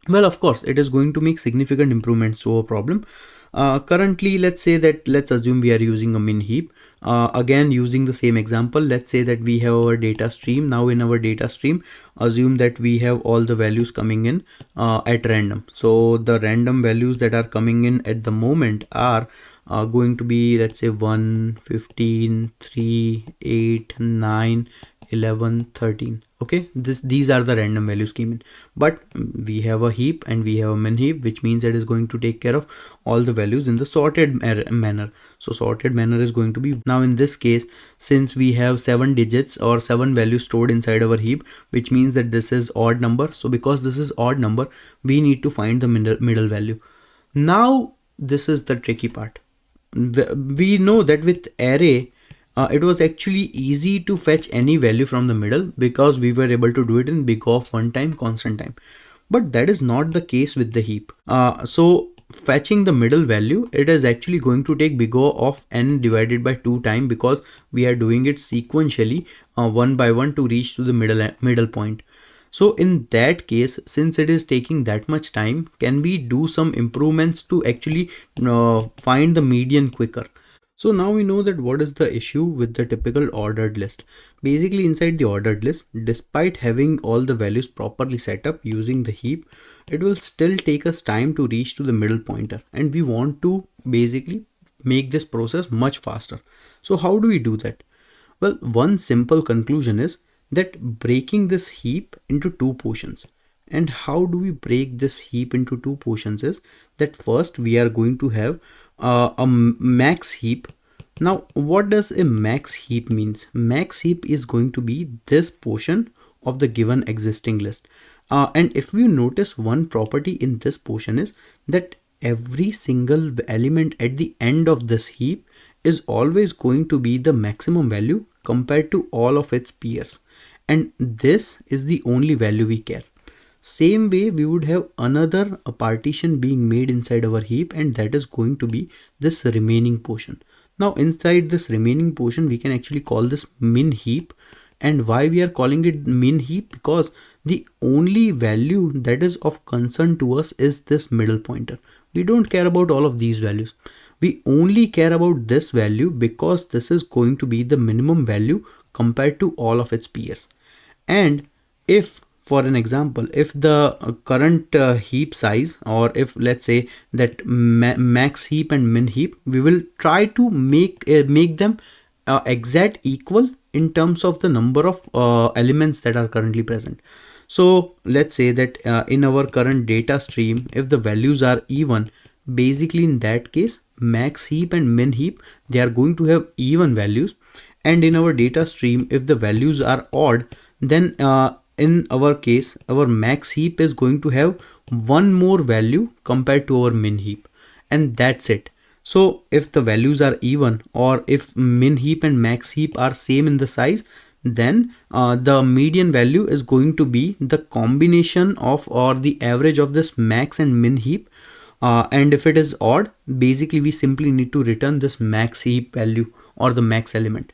Well, of course, it is going to make significant improvements to our problem. Currently, let's assume we are using a min heap. Again, using the same example, let's say that we have our data stream. Now in our data stream, assume that we have all the values coming in at random. So the random values that are coming in at the moment are going to be, let's say 1, 15, 3, 8, 9, 11, 13. Okay, these are the random values came in, but we have a heap and we have a min heap, which means it is going to take care of all the values in the sorted manner. So sorted manner is going to be, now in this case, since we have 7 digits or 7 values stored inside our heap, which means that this is odd number. So because this is odd number, we need to find the middle value. Now this is the tricky part. We know that with array, it was actually easy to fetch any value from the middle because we were able to do it in big O of 1 time constant time. But that is not the case with the heap. So fetching the middle value, it is actually going to take big O of n divided by 2 time, because we are doing it sequentially, one by one, to reach to the middle point. So in that case, since it is taking that much time, can we do some improvements to actually find the median quicker? So now we know that what is the issue with the typical ordered list. Basically inside the ordered list, despite having all the values properly set up using the heap, it will still take us time to reach to the middle pointer, and we want to basically make this process much faster. So how do we do that? Well, one simple conclusion is that breaking this heap into 2 portions. And how do we break this heap into 2 portions is that first we are going to have a max heap. Now what does a max heap means? Max heap is going to be this portion of the given existing list. And if you notice, one property in this portion is that every single element at the end of this heap is always going to be the maximum value compared to all of its peers. And this is the only value we care. Same way, we would have another partition being made inside our heap, and that is going to be this remaining portion. Now inside this remaining portion, we can actually call this min heap. And why we are calling it min heap? Because the only value that is of concern to us is this middle pointer. We don't care about all of these values. We only care about this value because this is going to be the minimum value compared to all of its peers. And if, for an example, if the current heap size, or if let's say that max heap and min heap, we will try to make them exact equal in terms of the number of elements that are currently present. So let's say that in our current data stream, if the values are even, basically in that case, max heap and min heap, they are going to have even values. And in our data stream, if the values are odd, then in our case, our max heap is going to have one more value compared to our min heap, and that's it. So if the values are even, or if min heap and max heap are same in the size, then the median value is going to be the combination of, or the average of, this max and min heap. And if it is odd, basically we simply need to return this max heap value or the max element.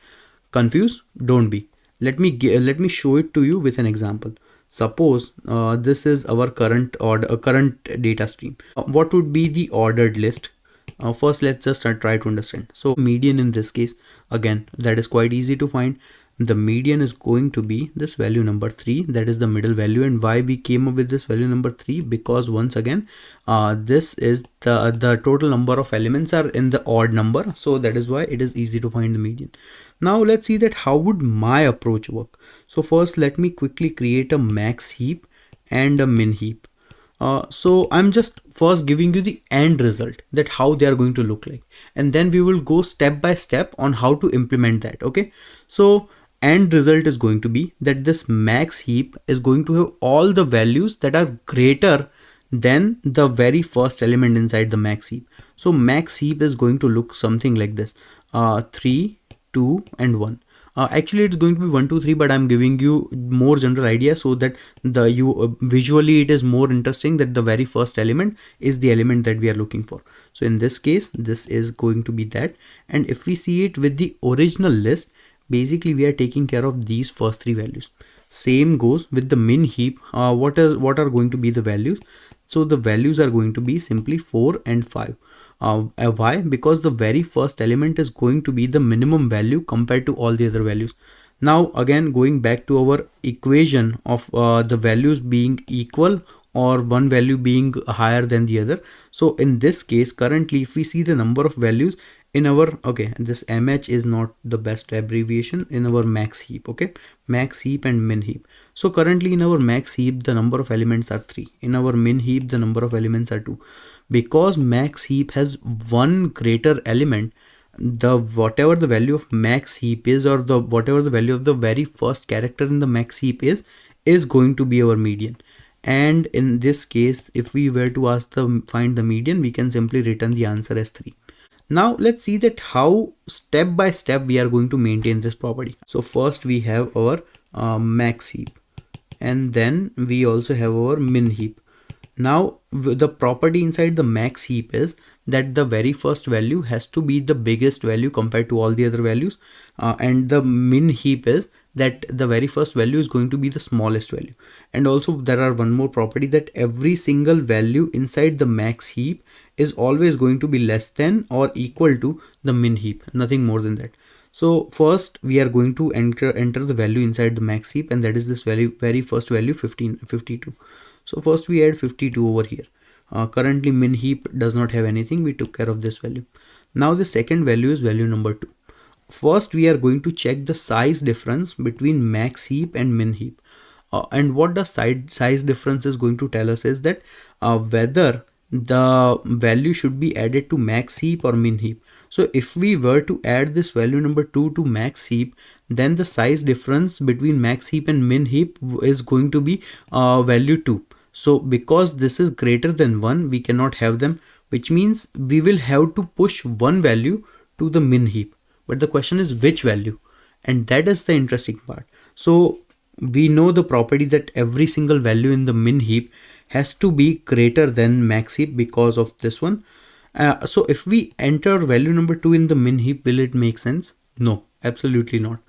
Confused? Don't be. Let me show it to you with an example. Suppose this is our current data stream. What would be the ordered list? First, let's just try to understand. So median in this case, again, that is quite easy to find. The median is going to be this value number 3, that is the middle value. And why we came up with this value number 3? Because once again, this is the total number of elements are in the odd number, so that is why it is easy to find the median. Now let's see that how would my approach work. So first, let me quickly create a max heap and a min heap. So I'm just first giving you the end result, that how they are going to look like, and then we will go step by step on how to implement that. Okay, so end result is going to be that this max heap is going to have all the values that are greater than the very first element inside the max heap. So max heap is going to look something like this: 3, 2 and 1. Actually it's going to be 1, 2, 3, but I'm giving you more general idea so that visually it is more interesting that the very first element is the element that we are looking for. So in this case, this is going to be that. And if we see it with the original list, basically we are taking care of these first 3 values. Same goes with the min heap. What are going to be the values? So the values are going to be simply 4 and 5. Why? Because the very first element is going to be the minimum value compared to all the other values. Now again, going back to our equation of the values being equal or one value being higher than the other. So in this case, currently if we see the number of values in our, okay, this MH is not the best abbreviation, in our max heap, okay, max heap and min heap. So currently in our max heap the number of elements are 3, in our min heap the number of elements are 2. Because max heap has one greater element, the whatever the value of max heap is, or the whatever the value of the very first character in the max heap is going to be our median. And in this case, if we were to ask the find the median, we can simply return the answer as 3. Now let's see that how step by step we are going to maintain this property. So first we have our max heap, and then we also have our min heap. Now the property inside the max heap is that the very first value has to be the biggest value compared to all the other values, and the min heap is that the very first value is going to be the smallest value. And also there are one more property, that every single value inside the max heap is always going to be less than or equal to the min heap, nothing more than that. So first we are going to enter the value inside the max heap, and that is this value, very first value, 52. So first we add 52 over here. Currently min heap does not have anything, we took care of this value. Now the second value is value number 2. First we are going to check the size difference between max heap and min heap. And what the size difference is going to tell us is that whether the value should be added to max heap or min heap. So if we were to add this value number 2 to max heap, then the size difference between max heap and min heap is going to be value 2. So because this is greater than 1, we cannot have them, which means we will have to push one value to the min heap. But the question is which value, and that is the interesting part. So we know the property that every single value in the min heap has to be greater than max heap because of this one. So if we enter value number 2 in the min heap, will it make sense? No, absolutely not.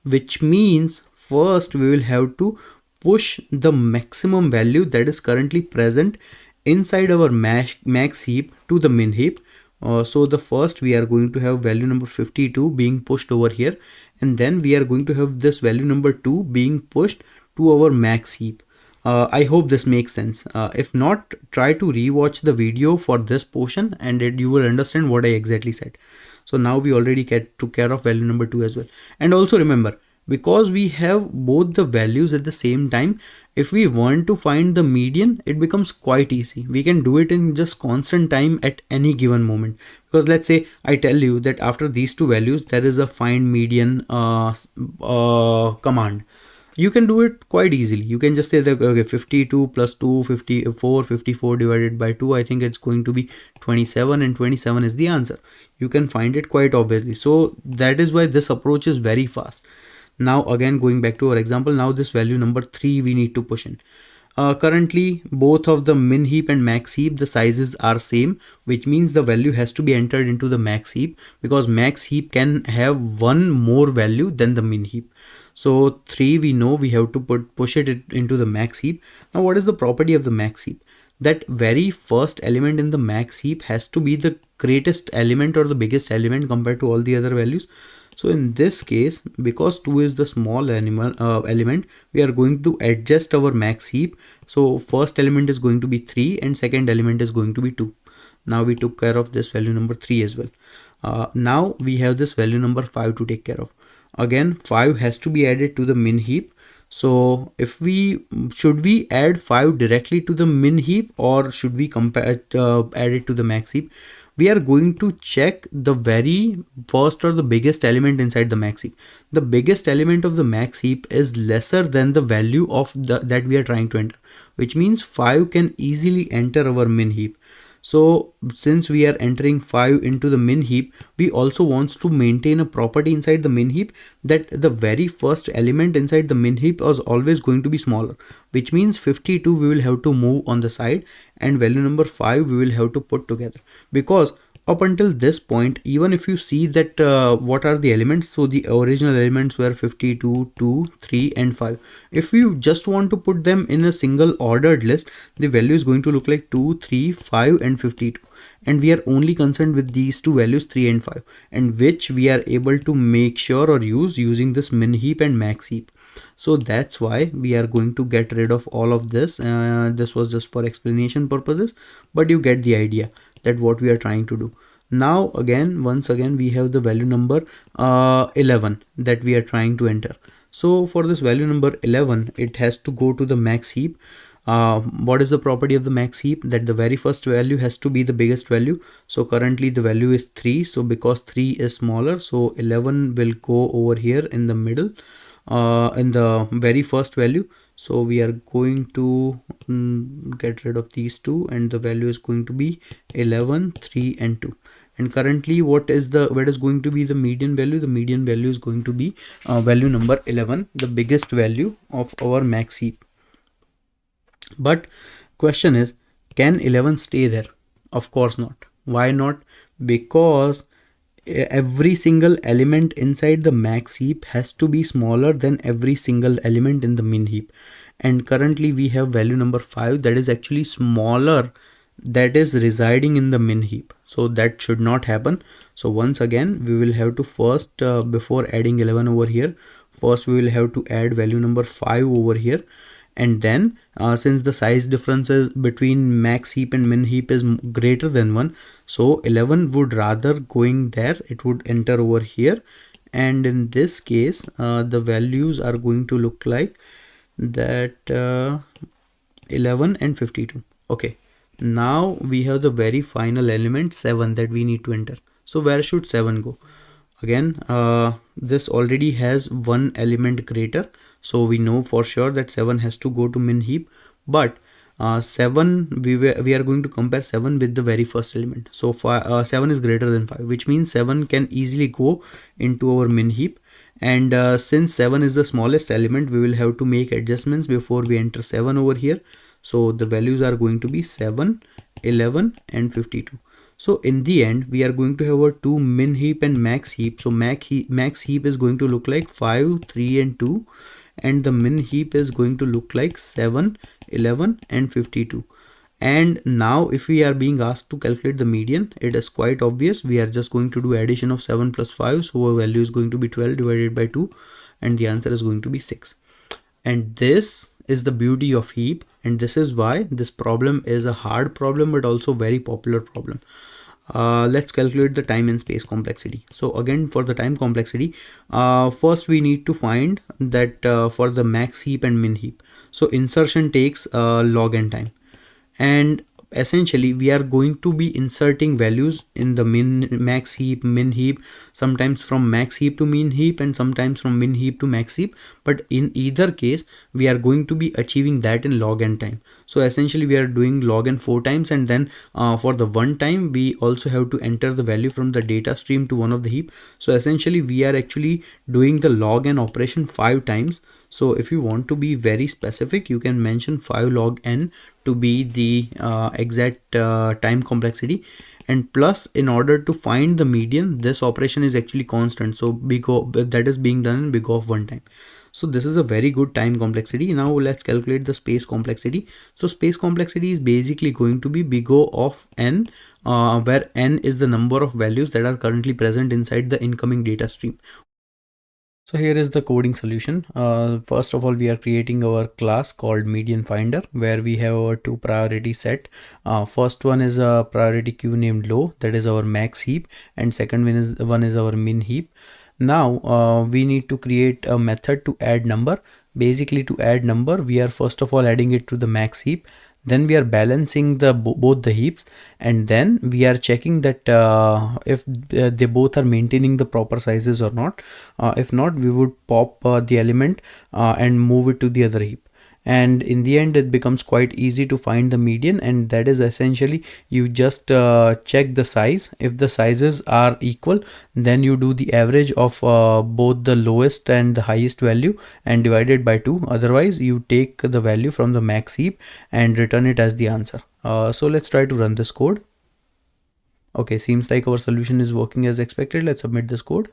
Which means first we will have to push the maximum value that is currently present inside our max heap to the min heap. So the first we are going to have value number 52 being pushed over here, and then we are going to have this value number 2 being pushed to our max heap. I hope this makes sense. If not, try to rewatch the video for this portion and you will understand what I exactly said. So now we already took care of value number 2 as well. And also remember, because we have both the values at the same time, if we want to find the median, it becomes quite easy. We can do it in just constant time at any given moment. Because let's say I tell you that after these two values, there is a find median command. You can do it quite easily. You can just say that, okay, 52 plus 2, 54, 54 divided by 2, I think it's going to be 27, and 27 is the answer. You can find it quite obviously. So that is why this approach is very fast. Now again, going back to our example, now this value number 3 we need to push in. Currently both of the min heap and max heap, the sizes are same, which means the value has to be entered into the max heap, because max heap can have one more value than the min heap. So 3 we know we have to push it into the max heap. Now what is the property of the max heap? That very first element in the max heap has to be the greatest element or the biggest element compared to all the other values. So in this case, because 2 is the small element, we are going to adjust our max heap. So first element is going to be 3 and second element is going to be 2. Now we took care of this value number 3 as well. Now we have this value number 5 to take care of. Again, 5 has to be added to the min heap. So if should we add 5 directly to the min heap, or should we add it to the max heap? We are going to check the very first or the biggest element inside the max heap. The biggest element of the max heap is lesser than the value of that we are trying to enter, which means 5 can easily enter our min heap. So since we are entering 5 into the min heap, we also want to maintain a property inside the min heap that the very first element inside the min heap is always going to be smaller, which means 52 we will have to move on the side and value number 5 we will have to put together. Because up until this point, even if you see that what are the elements, so the original elements were 52, 2, 3 and 5. If you just want to put them in a single ordered list, the value is going to look like 2, 3, 5 and 52. And we are only concerned with these two values, 3 and 5, and which we are able to make sure or use using this min heap and max heap. So that's why we are going to get rid of all of this. This was just for explanation purposes, but you get the idea that what we are trying to do. Now again, once again, we have the value number 11 that we are trying to enter. So for this value number 11, it has to go to the max heap. What is the property of the max heap? That the very first value has to be the biggest value. So currently the value is 3. So because 3 is smaller, so 11 will go over here in the middle, in the very first value. So we are going to get rid of these two, and the value is going to be 11, 3 and 2. And currently what is going to be the median value? The median value is going to be value number 11, the biggest value of our max heap. But question is, can 11 stay there? Of course not. Why not? Because every single element inside the max heap has to be smaller than every single element in the min heap. And currently we have value number 5 that is actually smaller, that is residing in the min heap. So that should not happen. So once again, we will have to first, before adding 11 over here, first we will have to add value number 5 over here. And then since the size differences between max heap and min heap is greater than 1, so 11 would rather going there, it would enter over here. And in this case the values are going to look like that 11 and 52. Okay, now we have the very final element 7 that we need to enter. So where should 7 go? Again, this already has one element greater, so we know for sure that 7 has to go to min heap. But 7, we are going to compare 7 with the very first element. So 7 is greater than 5, which means 7 can easily go into our min heap. And since 7 is the smallest element, we will have to make adjustments before we enter 7 over here. So the values are going to be 7, 11 and 52. So in the end, we are going to have our two min heap and max heap. So max heap is going to look like 5, 3 and 2. And the min heap is going to look like 7, 11 and 52. And now if we are being asked to calculate the median, it is quite obvious. We are just going to do addition of 7 plus 5. So our value is going to be 12 divided by 2. And the answer is going to be 6. And this is the beauty of heap. And this is why this problem is a hard problem, but also very popular problem. Let's calculate the time and space complexity. So again, for the time complexity, first we need to find that for the max heap and min heap. So insertion takes log n time. And essentially we are going to be inserting values in the max heap, min heap, sometimes from max heap to min heap and sometimes from min heap to max heap. But in either case, we are going to be achieving that in log n time. So essentially we are doing log n 4 times, and then for the one time we also have to enter the value from the data stream to one of the heap. So essentially we are actually doing the log n operation 5 times. So if you want to be very specific, you can mention 5 log n to be the exact time complexity. And plus, in order to find the median, this operation is actually constant. So big O, that is being done in big O of one time. So this is a very good time complexity. Now let's calculate the space complexity. So space complexity is basically going to be big O of n, where n is the number of values that are currently present inside the incoming data stream. So here is the coding solution. First of all, we are creating our class called median finder, where we have our two priority set. First one is a priority queue named low, that is our max heap, and second one is our min heap. Now we need to create a method to add number. Basically, to add number, we are first of all adding it to the max heap. Then we are balancing the both the heaps, and then we are checking that if they both are maintaining the proper sizes or not. If not, we would pop the element and move it to the other heap. And in the end, it becomes quite easy to find the median, and that is essentially you just check the size. If the sizes are equal, then you do the average of both the lowest and the highest value and divide it by 2. Otherwise, you take the value from the max heap and return it as the answer. So let's try to run this code. Okay, seems like our solution is working as expected. Let's submit this code.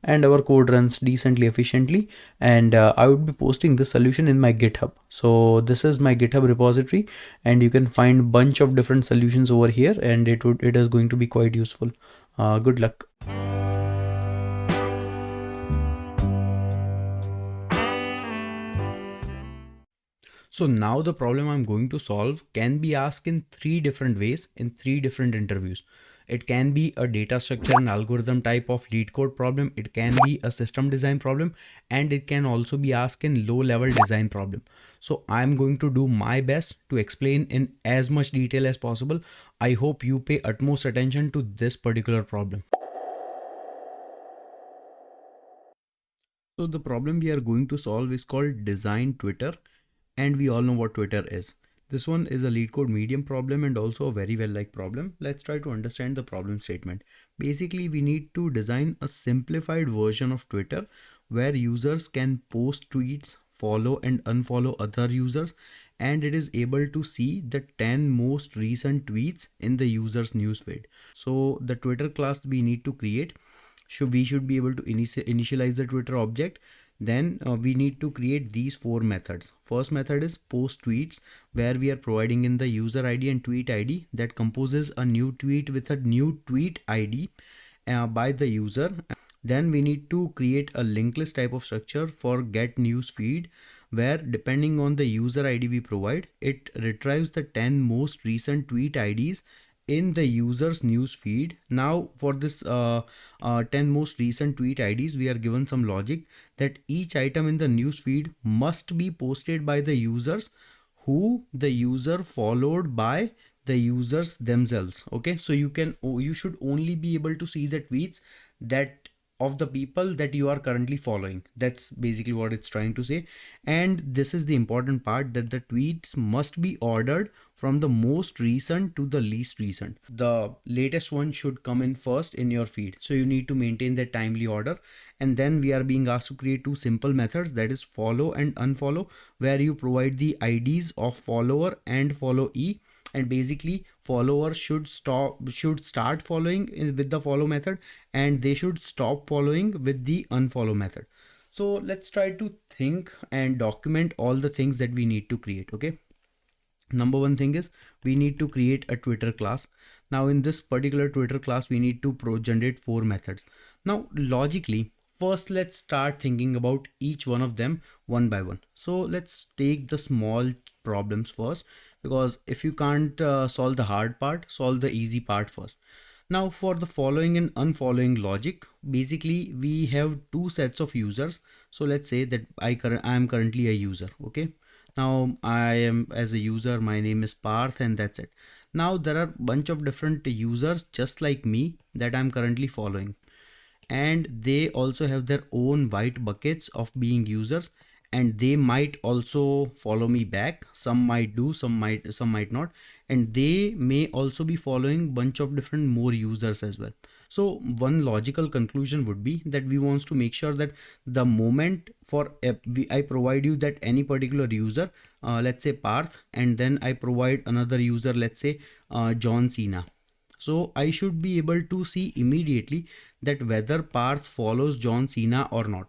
And our code runs decently efficiently, and I would be posting this solution in my GitHub. So this is my GitHub repository, and you can find bunch of different solutions over here, and it is going to be quite useful. Good luck. So now the problem I'm going to solve can be asked in three different ways in three different interviews. It can be a data structure and algorithm type of LeetCode problem. It can be a system design problem, and it can also be asked in low level design problem. So I'm going to do my best to explain in as much detail as possible. I hope you pay utmost attention to this particular problem. So the problem we are going to solve is called design Twitter, and we all know what Twitter is. This one is a LeetCode medium problem and also a very well liked problem. Let's try to understand the problem statement. Basically, we need to design a simplified version of Twitter where users can post tweets, follow and unfollow other users, and it is able to see the 10 most recent tweets in the user's newsfeed. So the Twitter class we need to create, we should be able to initialize the Twitter object. Then we need to create these four methods. First method is post tweets, where we are providing in the user ID and tweet ID that composes a new tweet with a new tweet ID by the user. Then we need to create a linked list type of structure for get news feed, where depending on the user ID we provide, it retrieves the 10 most recent tweet IDs in the user's news feed. Now for this 10 most recent tweet IDs, we are given some logic that each item in the news feed must be posted by the users who the user followed by the users themselves. Okay, so you should only be able to see the tweets that of the people that you are currently following. That's basically what it's trying to say. And this is the important part, that the tweets must be ordered from the most recent to the least recent. The latest one should come in first in your feed. So you need to maintain that timely order. And then we are being asked to create two simple methods, that is follow and unfollow, where you provide the IDs of follower and followee. And basically followers should start following with the follow method, and they should stop following with the unfollow method. So let's try to think and document all the things that we need to create. Okay, number one thing is we need to create a Twitter class. Now in this particular Twitter class, we need to generate four methods. Now logically, first let's start thinking about each one of them one by one. So let's take the small problems first, because if you can't solve the hard part, solve the easy part first. Now for the following and unfollowing logic, basically we have two sets of users. So let's say that I am currently a user. Okay, now I am as a user, my name is Parth, and that's it. Now there are bunch of different users just like me that I'm currently following, and they also have their own white buckets of being users, and they might also follow me back. Some might do, some might not, and they may also be following bunch of different more users as well. So one logical conclusion would be that we want to make sure that the moment I provide you that any particular user, let's say Parth, and then I provide another user, let's say John Cena. So I should be able to see immediately that whether Parth follows John Cena or not.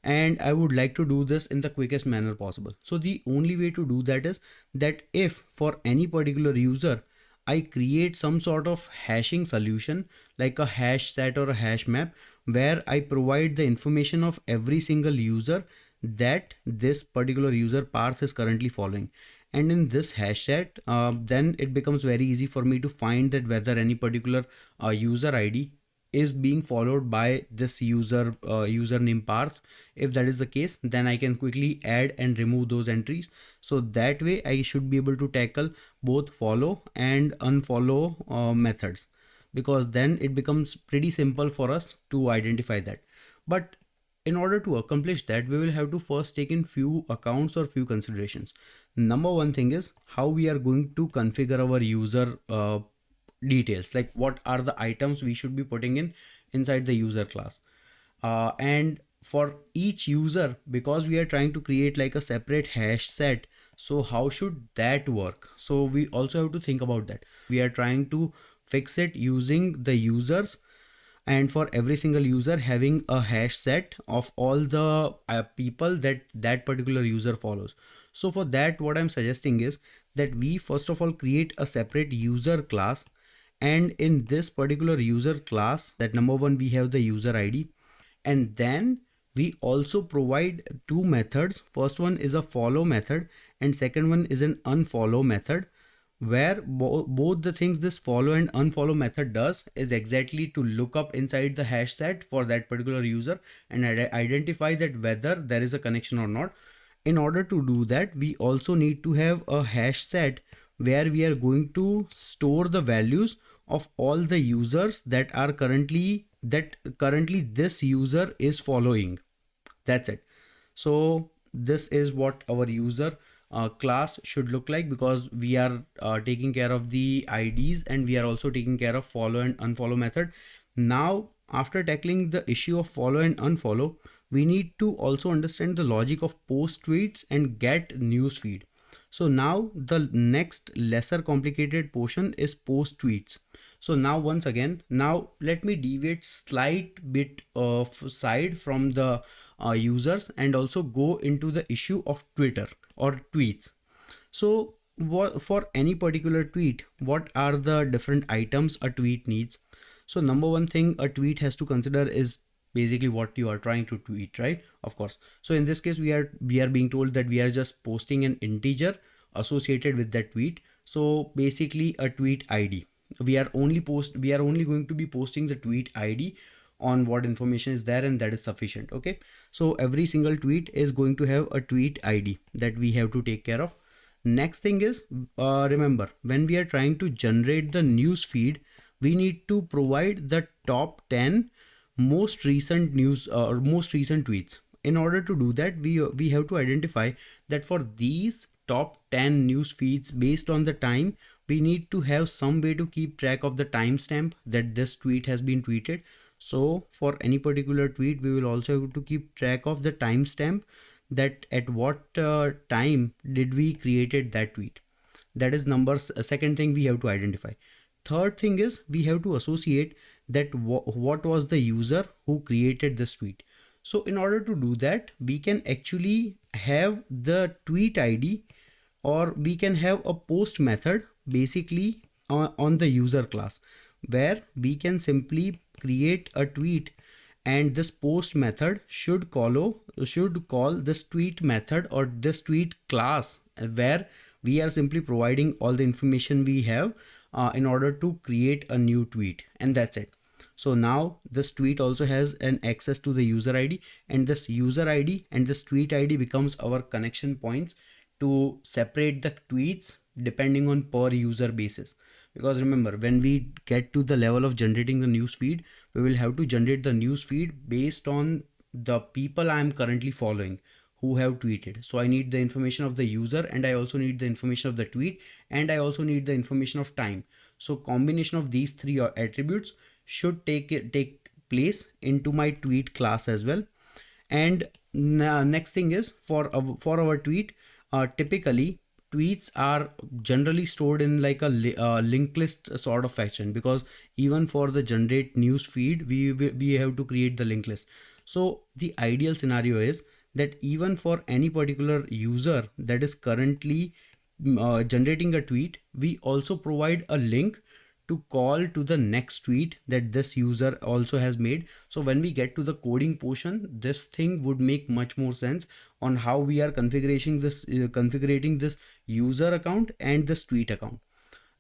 And I would like to do this in the quickest manner possible. So the only way to do that is that if for any particular user I create some sort of hashing solution, like a hash set or a hash map, where I provide the information of every single user that this particular user Parth is currently following. And in this hash set, then it becomes very easy for me to find that whether any particular user ID is being followed by this user named Parth. If that is the case, then I can quickly add and remove those entries. So that way I should be able to tackle both follow and unfollow methods, because then it becomes pretty simple for us to identify that. But in order to accomplish that, we will have to first take in few accounts or few considerations. Number one thing is how we are going to configure our user details, like what are the items we should be putting in inside the user class. And for each user, because we are trying to create like a separate hash set, so how should that work? So we also have to think about that. We are trying to fix it using the users, and for every single user having a hash set of all the people that particular user follows. So for that, what I'm suggesting is that we first of all create a separate user class, and in this particular user class, that number one, we have the user ID, and then we also provide two methods. First one is a follow method, and second one is an unfollow method, where both the things this follow and unfollow method does is exactly to look up inside the hash set for that particular user and identify that whether there is a connection or not. In order to do that, we also need to have a hash set where we are going to store the values of all the users that are currently this user is following. That's it. So this is what our user class should look like, because we are taking care of the IDs and we are also taking care of follow and unfollow method. Now, after tackling the issue of follow and unfollow, we need to also understand the logic of post tweets and get news feed. So now the next lesser complicated portion is post tweets. So now once again, now let me deviate slight bit of side from the users and also go into the issue of Twitter or tweets. So for any particular tweet, what are the different items a tweet needs? So number one thing a tweet has to consider is basically what you are trying to tweet, right? Of course. So in this case, we are being told that we are just posting an integer associated with that tweet. So basically a tweet ID. We are only going to be posting the tweet ID on what information is there, and that is sufficient. Okay, so every single tweet is going to have a tweet ID that we have to take care of. Next thing is, remember, when we are trying to generate the news feed, we need to provide the top 10 most recent news or most recent tweets. In order to do that, we have to identify that for these top 10 news feeds based on the time, we need to have some way to keep track of the timestamp that this tweet has been tweeted. So for any particular tweet, we will also have to keep track of the timestamp, that at what time did we created that tweet. That is numbers. Second thing we have to identify. Third thing is we have to associate that what was the user who created this tweet. So in order to do that, we can actually have the tweet ID, or we can have a post method basically on the user class, where we can simply create a tweet, and this post method should call this tweet method or this tweet class, where we are simply providing all the information we have in order to create a new tweet, and that's it. So now this tweet also has an access to the user ID, and this user ID and this tweet ID becomes our connection points to separate the tweets depending on per user basis. Because remember, when we get to the level of generating the news feed, we will have to generate the news feed based on the people I am currently following who have tweeted. So I need the information of the user, and I also need the information of the tweet, and I also need the information of time. So combination of these three attributes should take place into my tweet class as well. And next thing is, for our tweet, typically tweets are generally stored in like a linked list sort of fashion, because even for the generate news feed, we have to create the linked list. So the ideal scenario is that even for any particular user that is currently generating a tweet, we also provide a link to call to the next tweet that this user also has made. So when we get to the coding portion, this thing would make much more sense on how we are configuring this user account and this tweet account.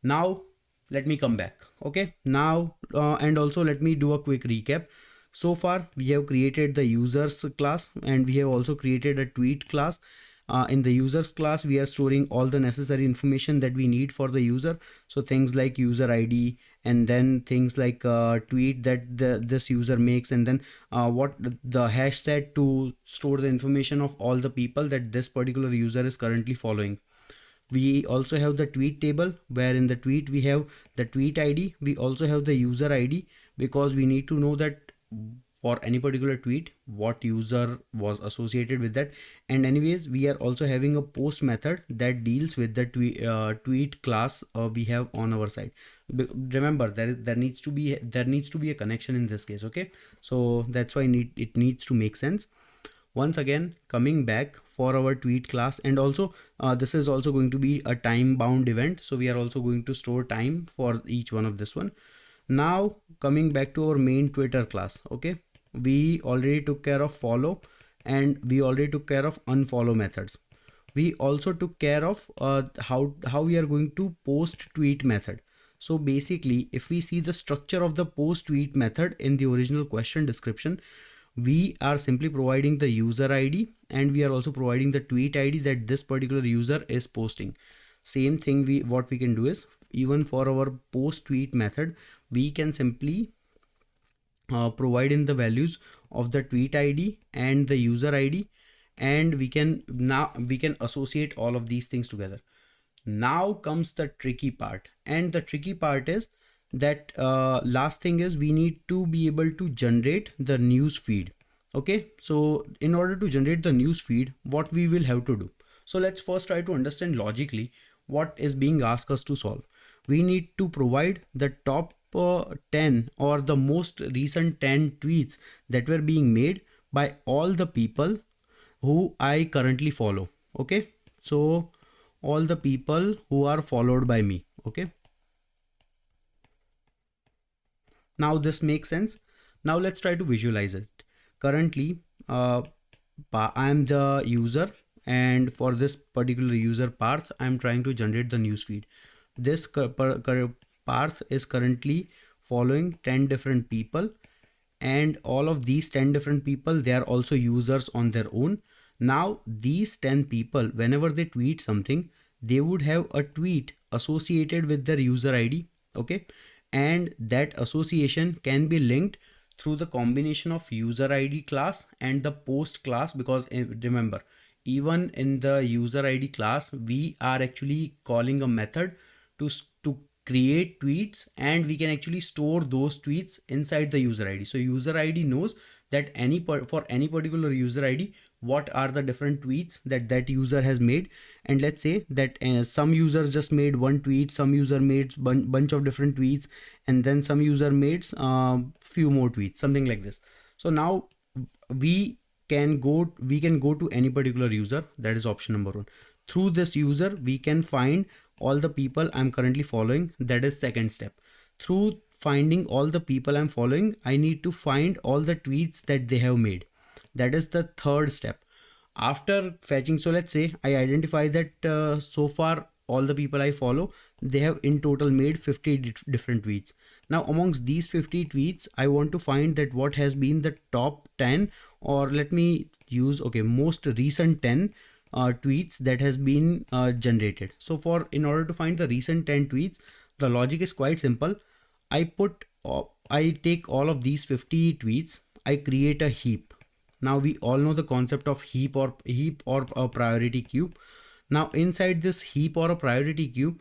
Now let me come back. Okay, now and also let me do a quick recap. So far we have created the users class, and we have also created a tweet class. In the users class, we are storing all the necessary information that we need for the user. So things like user ID, and then things like tweet that this user makes, and then what the hash set to store the information of all the people that this particular user is currently following. We also have the tweet table, where in the tweet we have the tweet ID. We also have the user ID, because we need to know that for any particular tweet what user was associated with that. And anyways, we are also having a post method that deals with the tweet class we have on our side. Remember, there needs to be a connection in this case. Okay, so that's why it needs to make sense. Once again, coming back for our tweet class, and also this is also going to be a time bound event, so we are also going to store time for each one of this one. Now coming back to our main Twitter class. Okay, we already took care of follow, and we already took care of unfollow methods. we also took care of how we are going to post tweet method. So basically, if we see the structure of the post tweet method in the original question description, we are simply providing the user ID and we are also providing the tweet ID that this particular user is posting. Same thing, what we can do is, even for our post tweet method, we can simply provide in the values of the tweet ID and the user ID, and we can associate all of these things together. Now comes the tricky part, and the tricky part is that last thing is we need to be able to generate the news feed. Okay, so in order to generate the news feed, what we will have to do? So let's first try to understand logically what is being asked us to solve. We need to provide the top 10 or the most recent 10 tweets that were being made by all the people who I currently follow. Okay, so all the people who are followed by me. Okay, now this makes sense. Now let's try to visualize it. Currently I am the user, and for this particular user path I'm trying to generate the newsfeed. This path is currently following 10 different people, and all of these 10 different people, they are also users on their own. Now these 10 people, whenever they tweet something, they would have a tweet associated with their user ID. Okay, and that association can be linked through the combination of user ID class and the post class, because remember, even in the user ID class we are actually calling a method to create tweets, and we can actually store those tweets inside the user ID. So user ID knows that for any particular user ID, what are the different tweets that user has made. And let's say that some users just made one tweet, some user made bunch of different tweets, and then some user made few more tweets, something like this. So now we can go to any particular user. That is option number 1. Through this user we can find all the people I'm currently following. That is second step. Through finding all the people I'm following, I need to find all the tweets that they have made. That is the third step. After fetching, so let's say I identify that so far all the people I follow, they have in total made 50 different tweets. Now amongst these 50 tweets, I want to find that what has been the top 10, or let me use most recent 10 tweets that has been generated. So in order to find the recent 10 tweets, the logic is quite simple. I take all of these 50 tweets, I create a heap. Now we all know the concept of heap or a priority queue. Now inside this heap or a priority queue,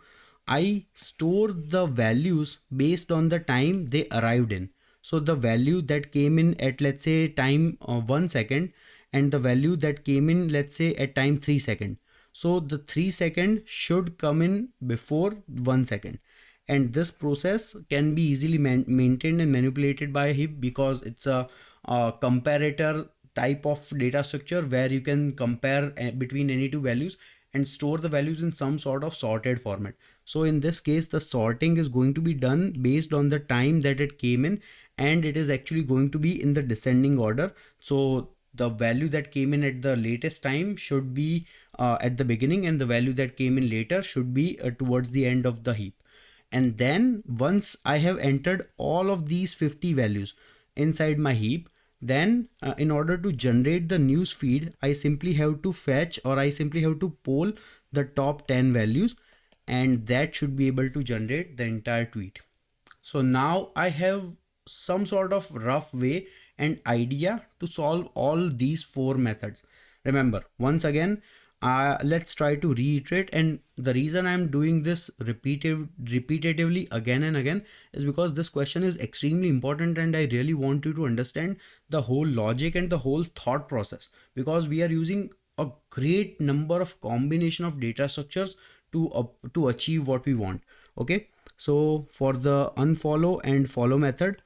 I store the values based on the time they arrived in. So the value that came in at, let's say, time 1 second, and the value that came in, let's say, at time 3 second. So the 3 second should come in before 1 second. And this process can be easily maintained and manipulated by a heap, because it's a comparator type of data structure where you can compare between any two values and store the values in some sort of sorted format. So in this case, the sorting is going to be done based on the time that it came in, and it is actually going to be in the descending order. So the value that came in at the latest time should be at the beginning, and the value that came in later should be towards the end of the heap. And then once I have entered all of these 50 values inside my heap, then in order to generate the news feed, I simply have to fetch, or I simply have to poll the top 10 values, and that should be able to generate the entire tweet. So now I have some sort of rough way and idea to solve all these 4 methods. Remember, once again, let's try to reiterate. And the reason I'm doing this repetitively again and again is because this question is extremely important, and I really want you to understand the whole logic and the whole thought process, because we are using a great number of combination of data structures to achieve what we want. Okay, so for the unfollow and follow method,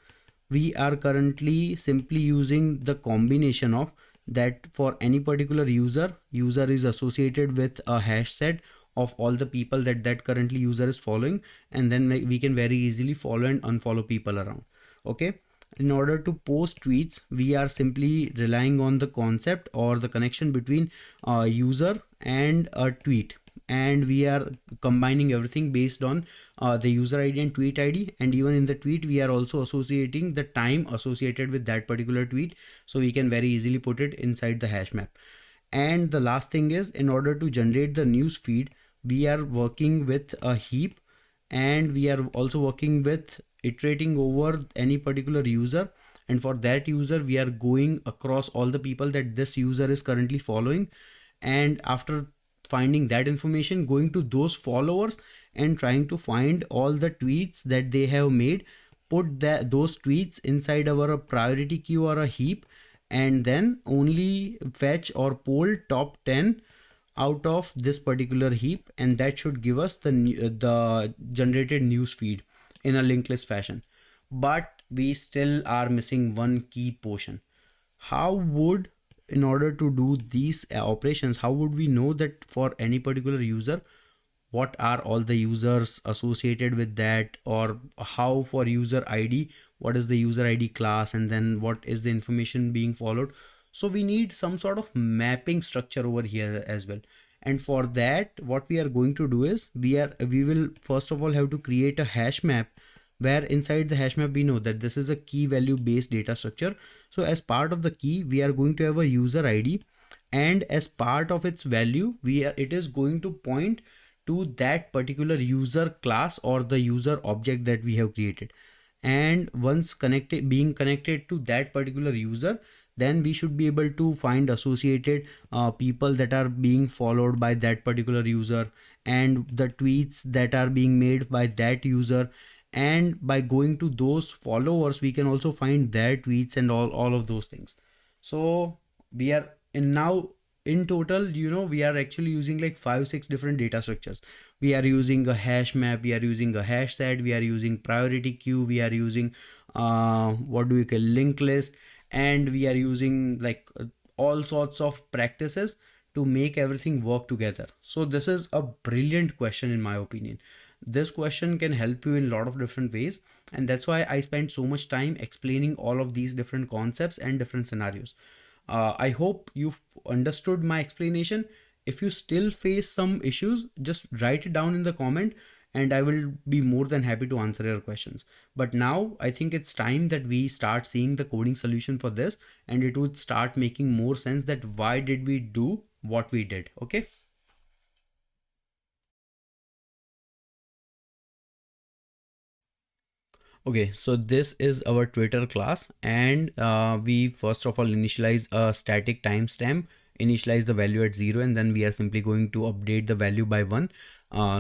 we are currently simply using the combination of that for any particular user is associated with a hash set of all the people that currently user is following, and then we can very easily follow and unfollow people around. Okay, in order to post tweets, we are simply relying on the concept or the connection between a user and a tweet, and we are combining everything based on the user ID and tweet ID. And even in the tweet, we are also associating the time associated with that particular tweet, so we can very easily put it inside the hash map. And the last thing is, in order to generate the news feed, we are working with a heap, and we are also working with iterating over any particular user. And for that user, we are going across all the people that this user is currently following, and after finding that information, going to those followers and trying to find all the tweets that they have made, put those tweets inside our priority queue or a heap, and then only fetch or poll top 10 out of this particular heap, and that should give us the generated news feed in a linked list fashion. But we still are missing one key portion. How would, in order to do these operations, how would we know that for any particular user, what are all the users associated with that, or how for user ID, what is the user ID class, and then what is the information being followed? So we need some sort of mapping structure over here as well. And for that, what we are going to do is we will first of all have to create a hash map, where inside the hash map we know that this is a key value based data structure. So as part of the key, we are going to have a user ID, and as part of its value, it is going to point to that particular user class or the user object that we have created. And once being connected to that particular user, then we should be able to find associated people that are being followed by that particular user, and the tweets that are being made by that user. And by going to those followers, we can also find their tweets and all of those things. So we are in total, we are actually using like 5-6 different data structures. We are using a hash map, we are using a hash set, we are using priority queue, we are using what do we call linked list, and we are using like all sorts of practices to make everything work together. So this is a brilliant question in my opinion. This question can help you in a lot of different ways, and that's why I spent so much time explaining all of these different concepts and different scenarios. I hope you've understood my explanation. If you still face some issues, just write it down in the comment, and I will be more than happy to answer your questions. But now I think it's time that we start seeing the coding solution for this, and it would start making more sense that why did we do what we did. Okay. Okay, so this is our Twitter class, and we first of all initialize a static timestamp, initialize the value at 0, and then we are simply going to update the value by 1,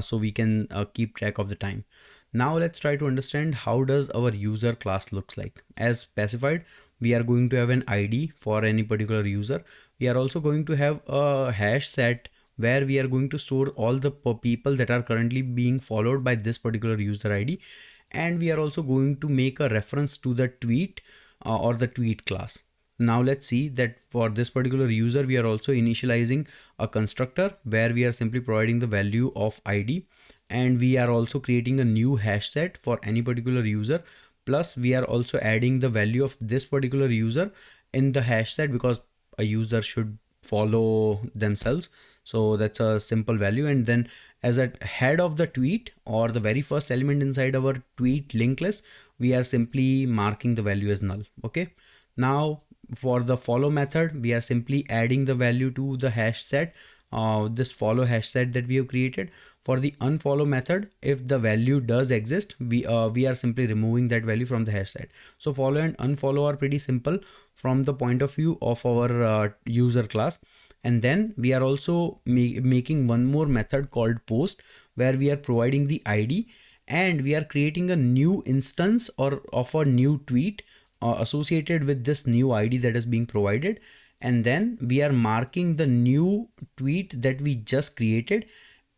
so we can keep track of the time. Now let's try to understand how does our user class looks like. As specified, we are going to have an ID for any particular user. We are also going to have a hash set where we are going to store all the people that are currently being followed by this particular user ID. And we are also going to make a reference to the tweet or the tweet class. Now let's see that for this particular user, we are also initializing a constructor where we are simply providing the value of ID, and we are also creating a new hash set for any particular user. Plus we are also adding the value of this particular user in the hash set, because a user should follow themselves. So that's a simple value. And then as a head of the tweet, or the very first element inside our tweet linked list, we are simply marking the value as null. Okay. Now for the follow method, we are simply adding the value to the hash set, this follow hash set that we have created. For the unfollow method, if the value does exist, we are simply removing that value from the hash set. So follow and unfollow are pretty simple from the point of view of our user class. And then we are also making one more method called post, where we are providing the ID, and we are creating a new instance or of a new tweet associated with this new ID that is being provided. And then we are marking the new tweet that we just created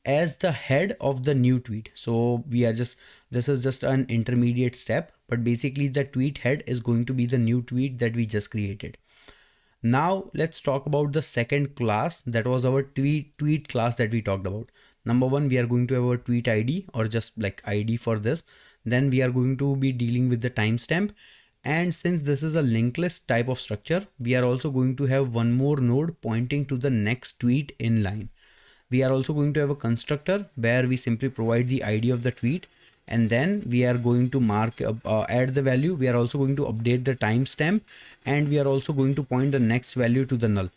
as the head of the new tweet. So we are this is just an intermediate step, but basically the tweet head is going to be the new tweet that we just created. Now let's talk about the second class, that was our tweet class that we talked about. Number one, we are going to have our tweet ID, or just like ID for this. Then we are going to be dealing with the timestamp, And since this is a linked list type of structure, we are also going to have one more node pointing to the next tweet in line. We are also going to have a constructor where we simply provide the ID of the tweet, and then we are going to add the value. We are also going to update the timestamp, and we are also going to point the next value to the null.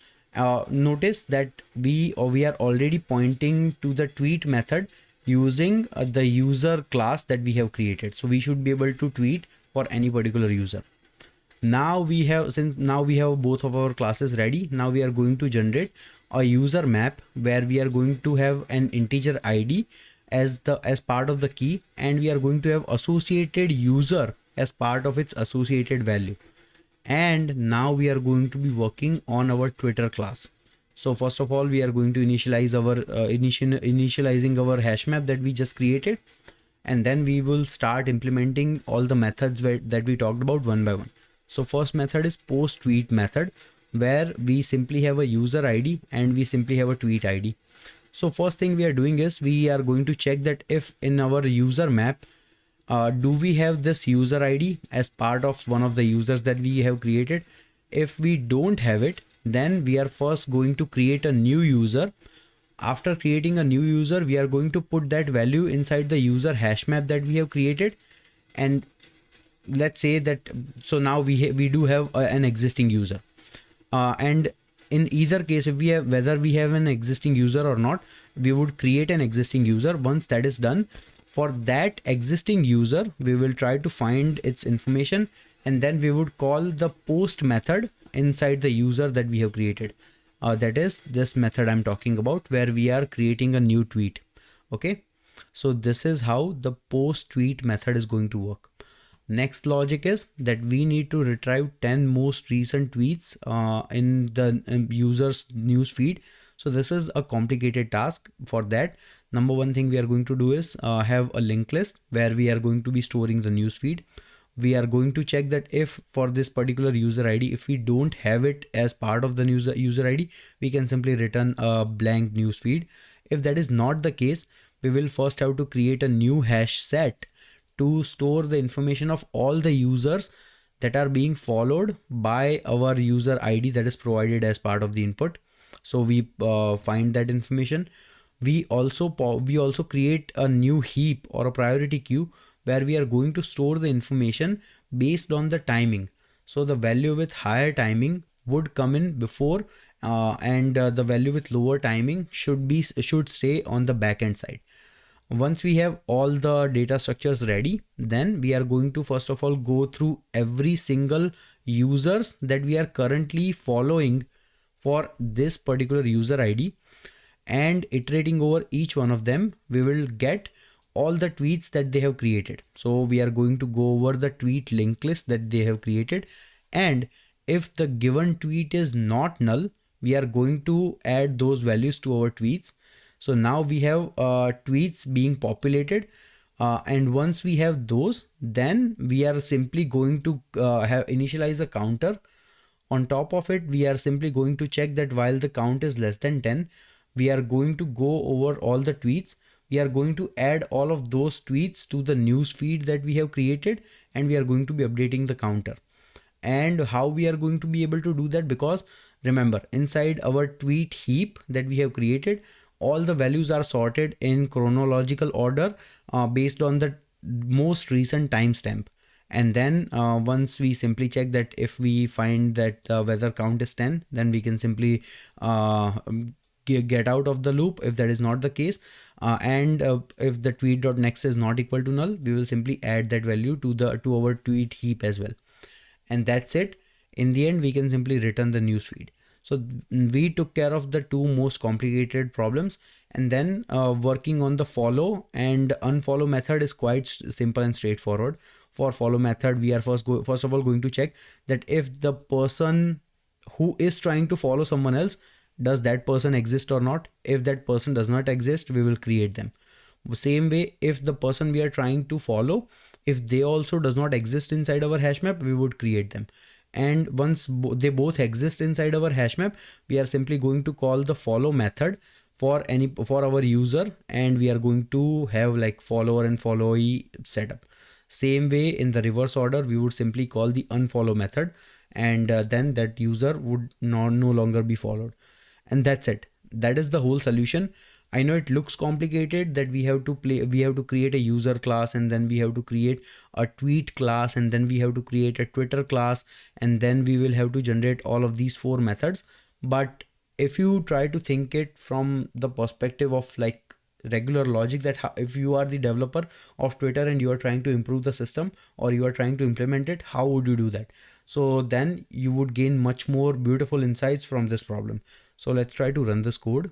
Notice that we are already pointing to the tweet method using the user class that we have created. So we should be able to tweet for any particular user. Now we have, since now we have both of our classes ready, now we are going to generate a user map where we are going to have an integer ID as part of the key, and we are going to have associated user as part of its associated value. And now we are going to be working on our Twitter class. So first of all, we are going to initialize our initializing our hash map that we just created, and then we will start implementing all the methods that we talked about one by one. So first method is post tweet method, where we simply have a user ID and we simply have a tweet ID. So first thing we are doing is we are going to check that if in our user map, do we have this user ID as part of one of the users that we have created. If we don't have it, then we are first going to create a new user. After creating a new user, we are going to put that value inside the user hash map that we have created. And let's say that, so now we do have an existing user, and in either case, if we have, whether we have an existing user or not, we would create an existing user. Once that is done, for that existing user, we will try to find its information, and then we would call the post method inside the user that we have created. That is this method I'm talking about, where we are creating a new tweet. Okay, so this is how the post tweet method is going to work. Next logic is that we need to retrieve 10 most recent tweets in the user's news feed. So this is a complicated task. For that, number one thing we are going to do is have a linked list where we are going to be storing the news feed. We are going to check that if for this particular user ID, if we don't have it as part of the user ID, we can simply return a blank news feed. If that is not the case, we will first have to create a new hash set to store the information of all the users that are being followed by our user ID that is provided as part of the input. So we find that information. We also create a new heap or a priority queue where we are going to store the information based on the timing. So the value with higher timing would come in before, and the value with lower timing should stay on the backend side. Once we have all the data structures ready, then we are going to first of all go through every single users that we are currently following for this particular user ID, and iterating over each one of them, we will get all the tweets that they have created. So we are going to go over the tweet linked list that they have created, and if the given tweet is not null, we are going to add those values to our tweets. So now we have tweets being populated, and once we have those, then we are simply going to initialize a counter. On top of it, we are simply going to check that while the count is less than 10, we are going to go over all the tweets. We are going to add all of those tweets to the news feed that we have created, and we are going to be updating the counter. And how we are going to be able to do that, because remember, inside our tweet heap that we have created, all the values are sorted in chronological order based on the most recent timestamp. And then once we simply check that if we find that whether count is 10, then we can simply get out of the loop if that is not the case. And if the tweet.next is not equal to null, we will simply add that value to our tweet heap as well. And that's it. In the end, we can simply return the newsfeed. So we took care of the two most complicated problems, and then working on the follow and unfollow method is quite simple and straightforward. For follow method, we are first of all going to check that if the person who is trying to follow someone else, does that person exist or not. If that person does not exist, we will create them. Same way, if the person we are trying to follow, if they also does not exist inside our hash map, we would create them. And once they both exist inside our hash map, we are simply going to call the follow method for our user, and we are going to have like follower and followee setup. Same way, in the reverse order, we would simply call the unfollow method, and then that user would no longer be followed. And that's it. That is the whole solution. I know it looks complicated, that we have to create a user class, and then we have to create a tweet class, and then we have to create a Twitter class, and then we will have to generate all of these four methods. But if you try to think it from the perspective of like regular logic, that if you are the developer of Twitter and you are trying to improve the system, or you are trying to implement it, how would you do that? So then you would gain much more beautiful insights from this problem. So let's try to run this code.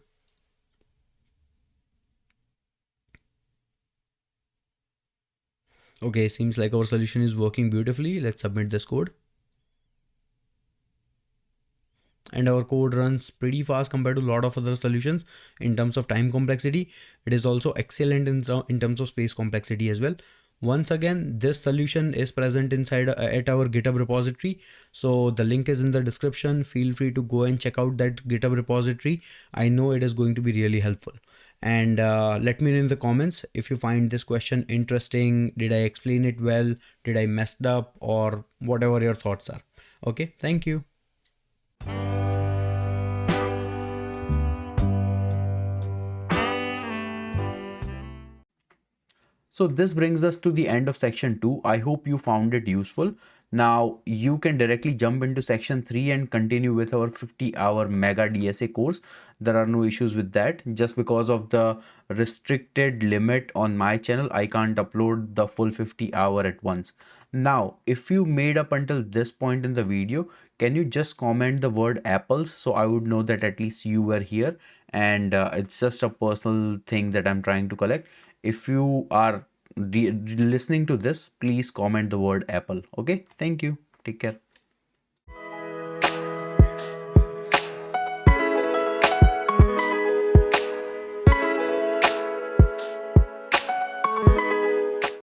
Okay, seems like our solution is working beautifully. Let's submit this code. And our code runs pretty fast compared to a lot of other solutions in terms of time complexity. It is also excellent in terms of space complexity as well. Once again, this solution is present inside at our GitHub repository. So the link is in the description. Feel free to go and check out that GitHub repository. I know it is going to be really helpful. And let me know in the comments if you find this question interesting. Did I explain it well? Did I messed up? Or whatever your thoughts are. Okay, thank you. So this brings us to the end of section 2. I hope you found it useful. Now you can directly jump into section 3 and continue with our 50-hour mega DSA course. There are no issues with that. Just because of the restricted limit on my channel, I can't upload the full 50-hour at once. Now, if you made up until this point in the video, can you just comment the word apples, so I would know that at least you were here, and it's just a personal thing that I'm trying to collect. If you are listening to this, please comment the word apple. Okay, thank you, take care.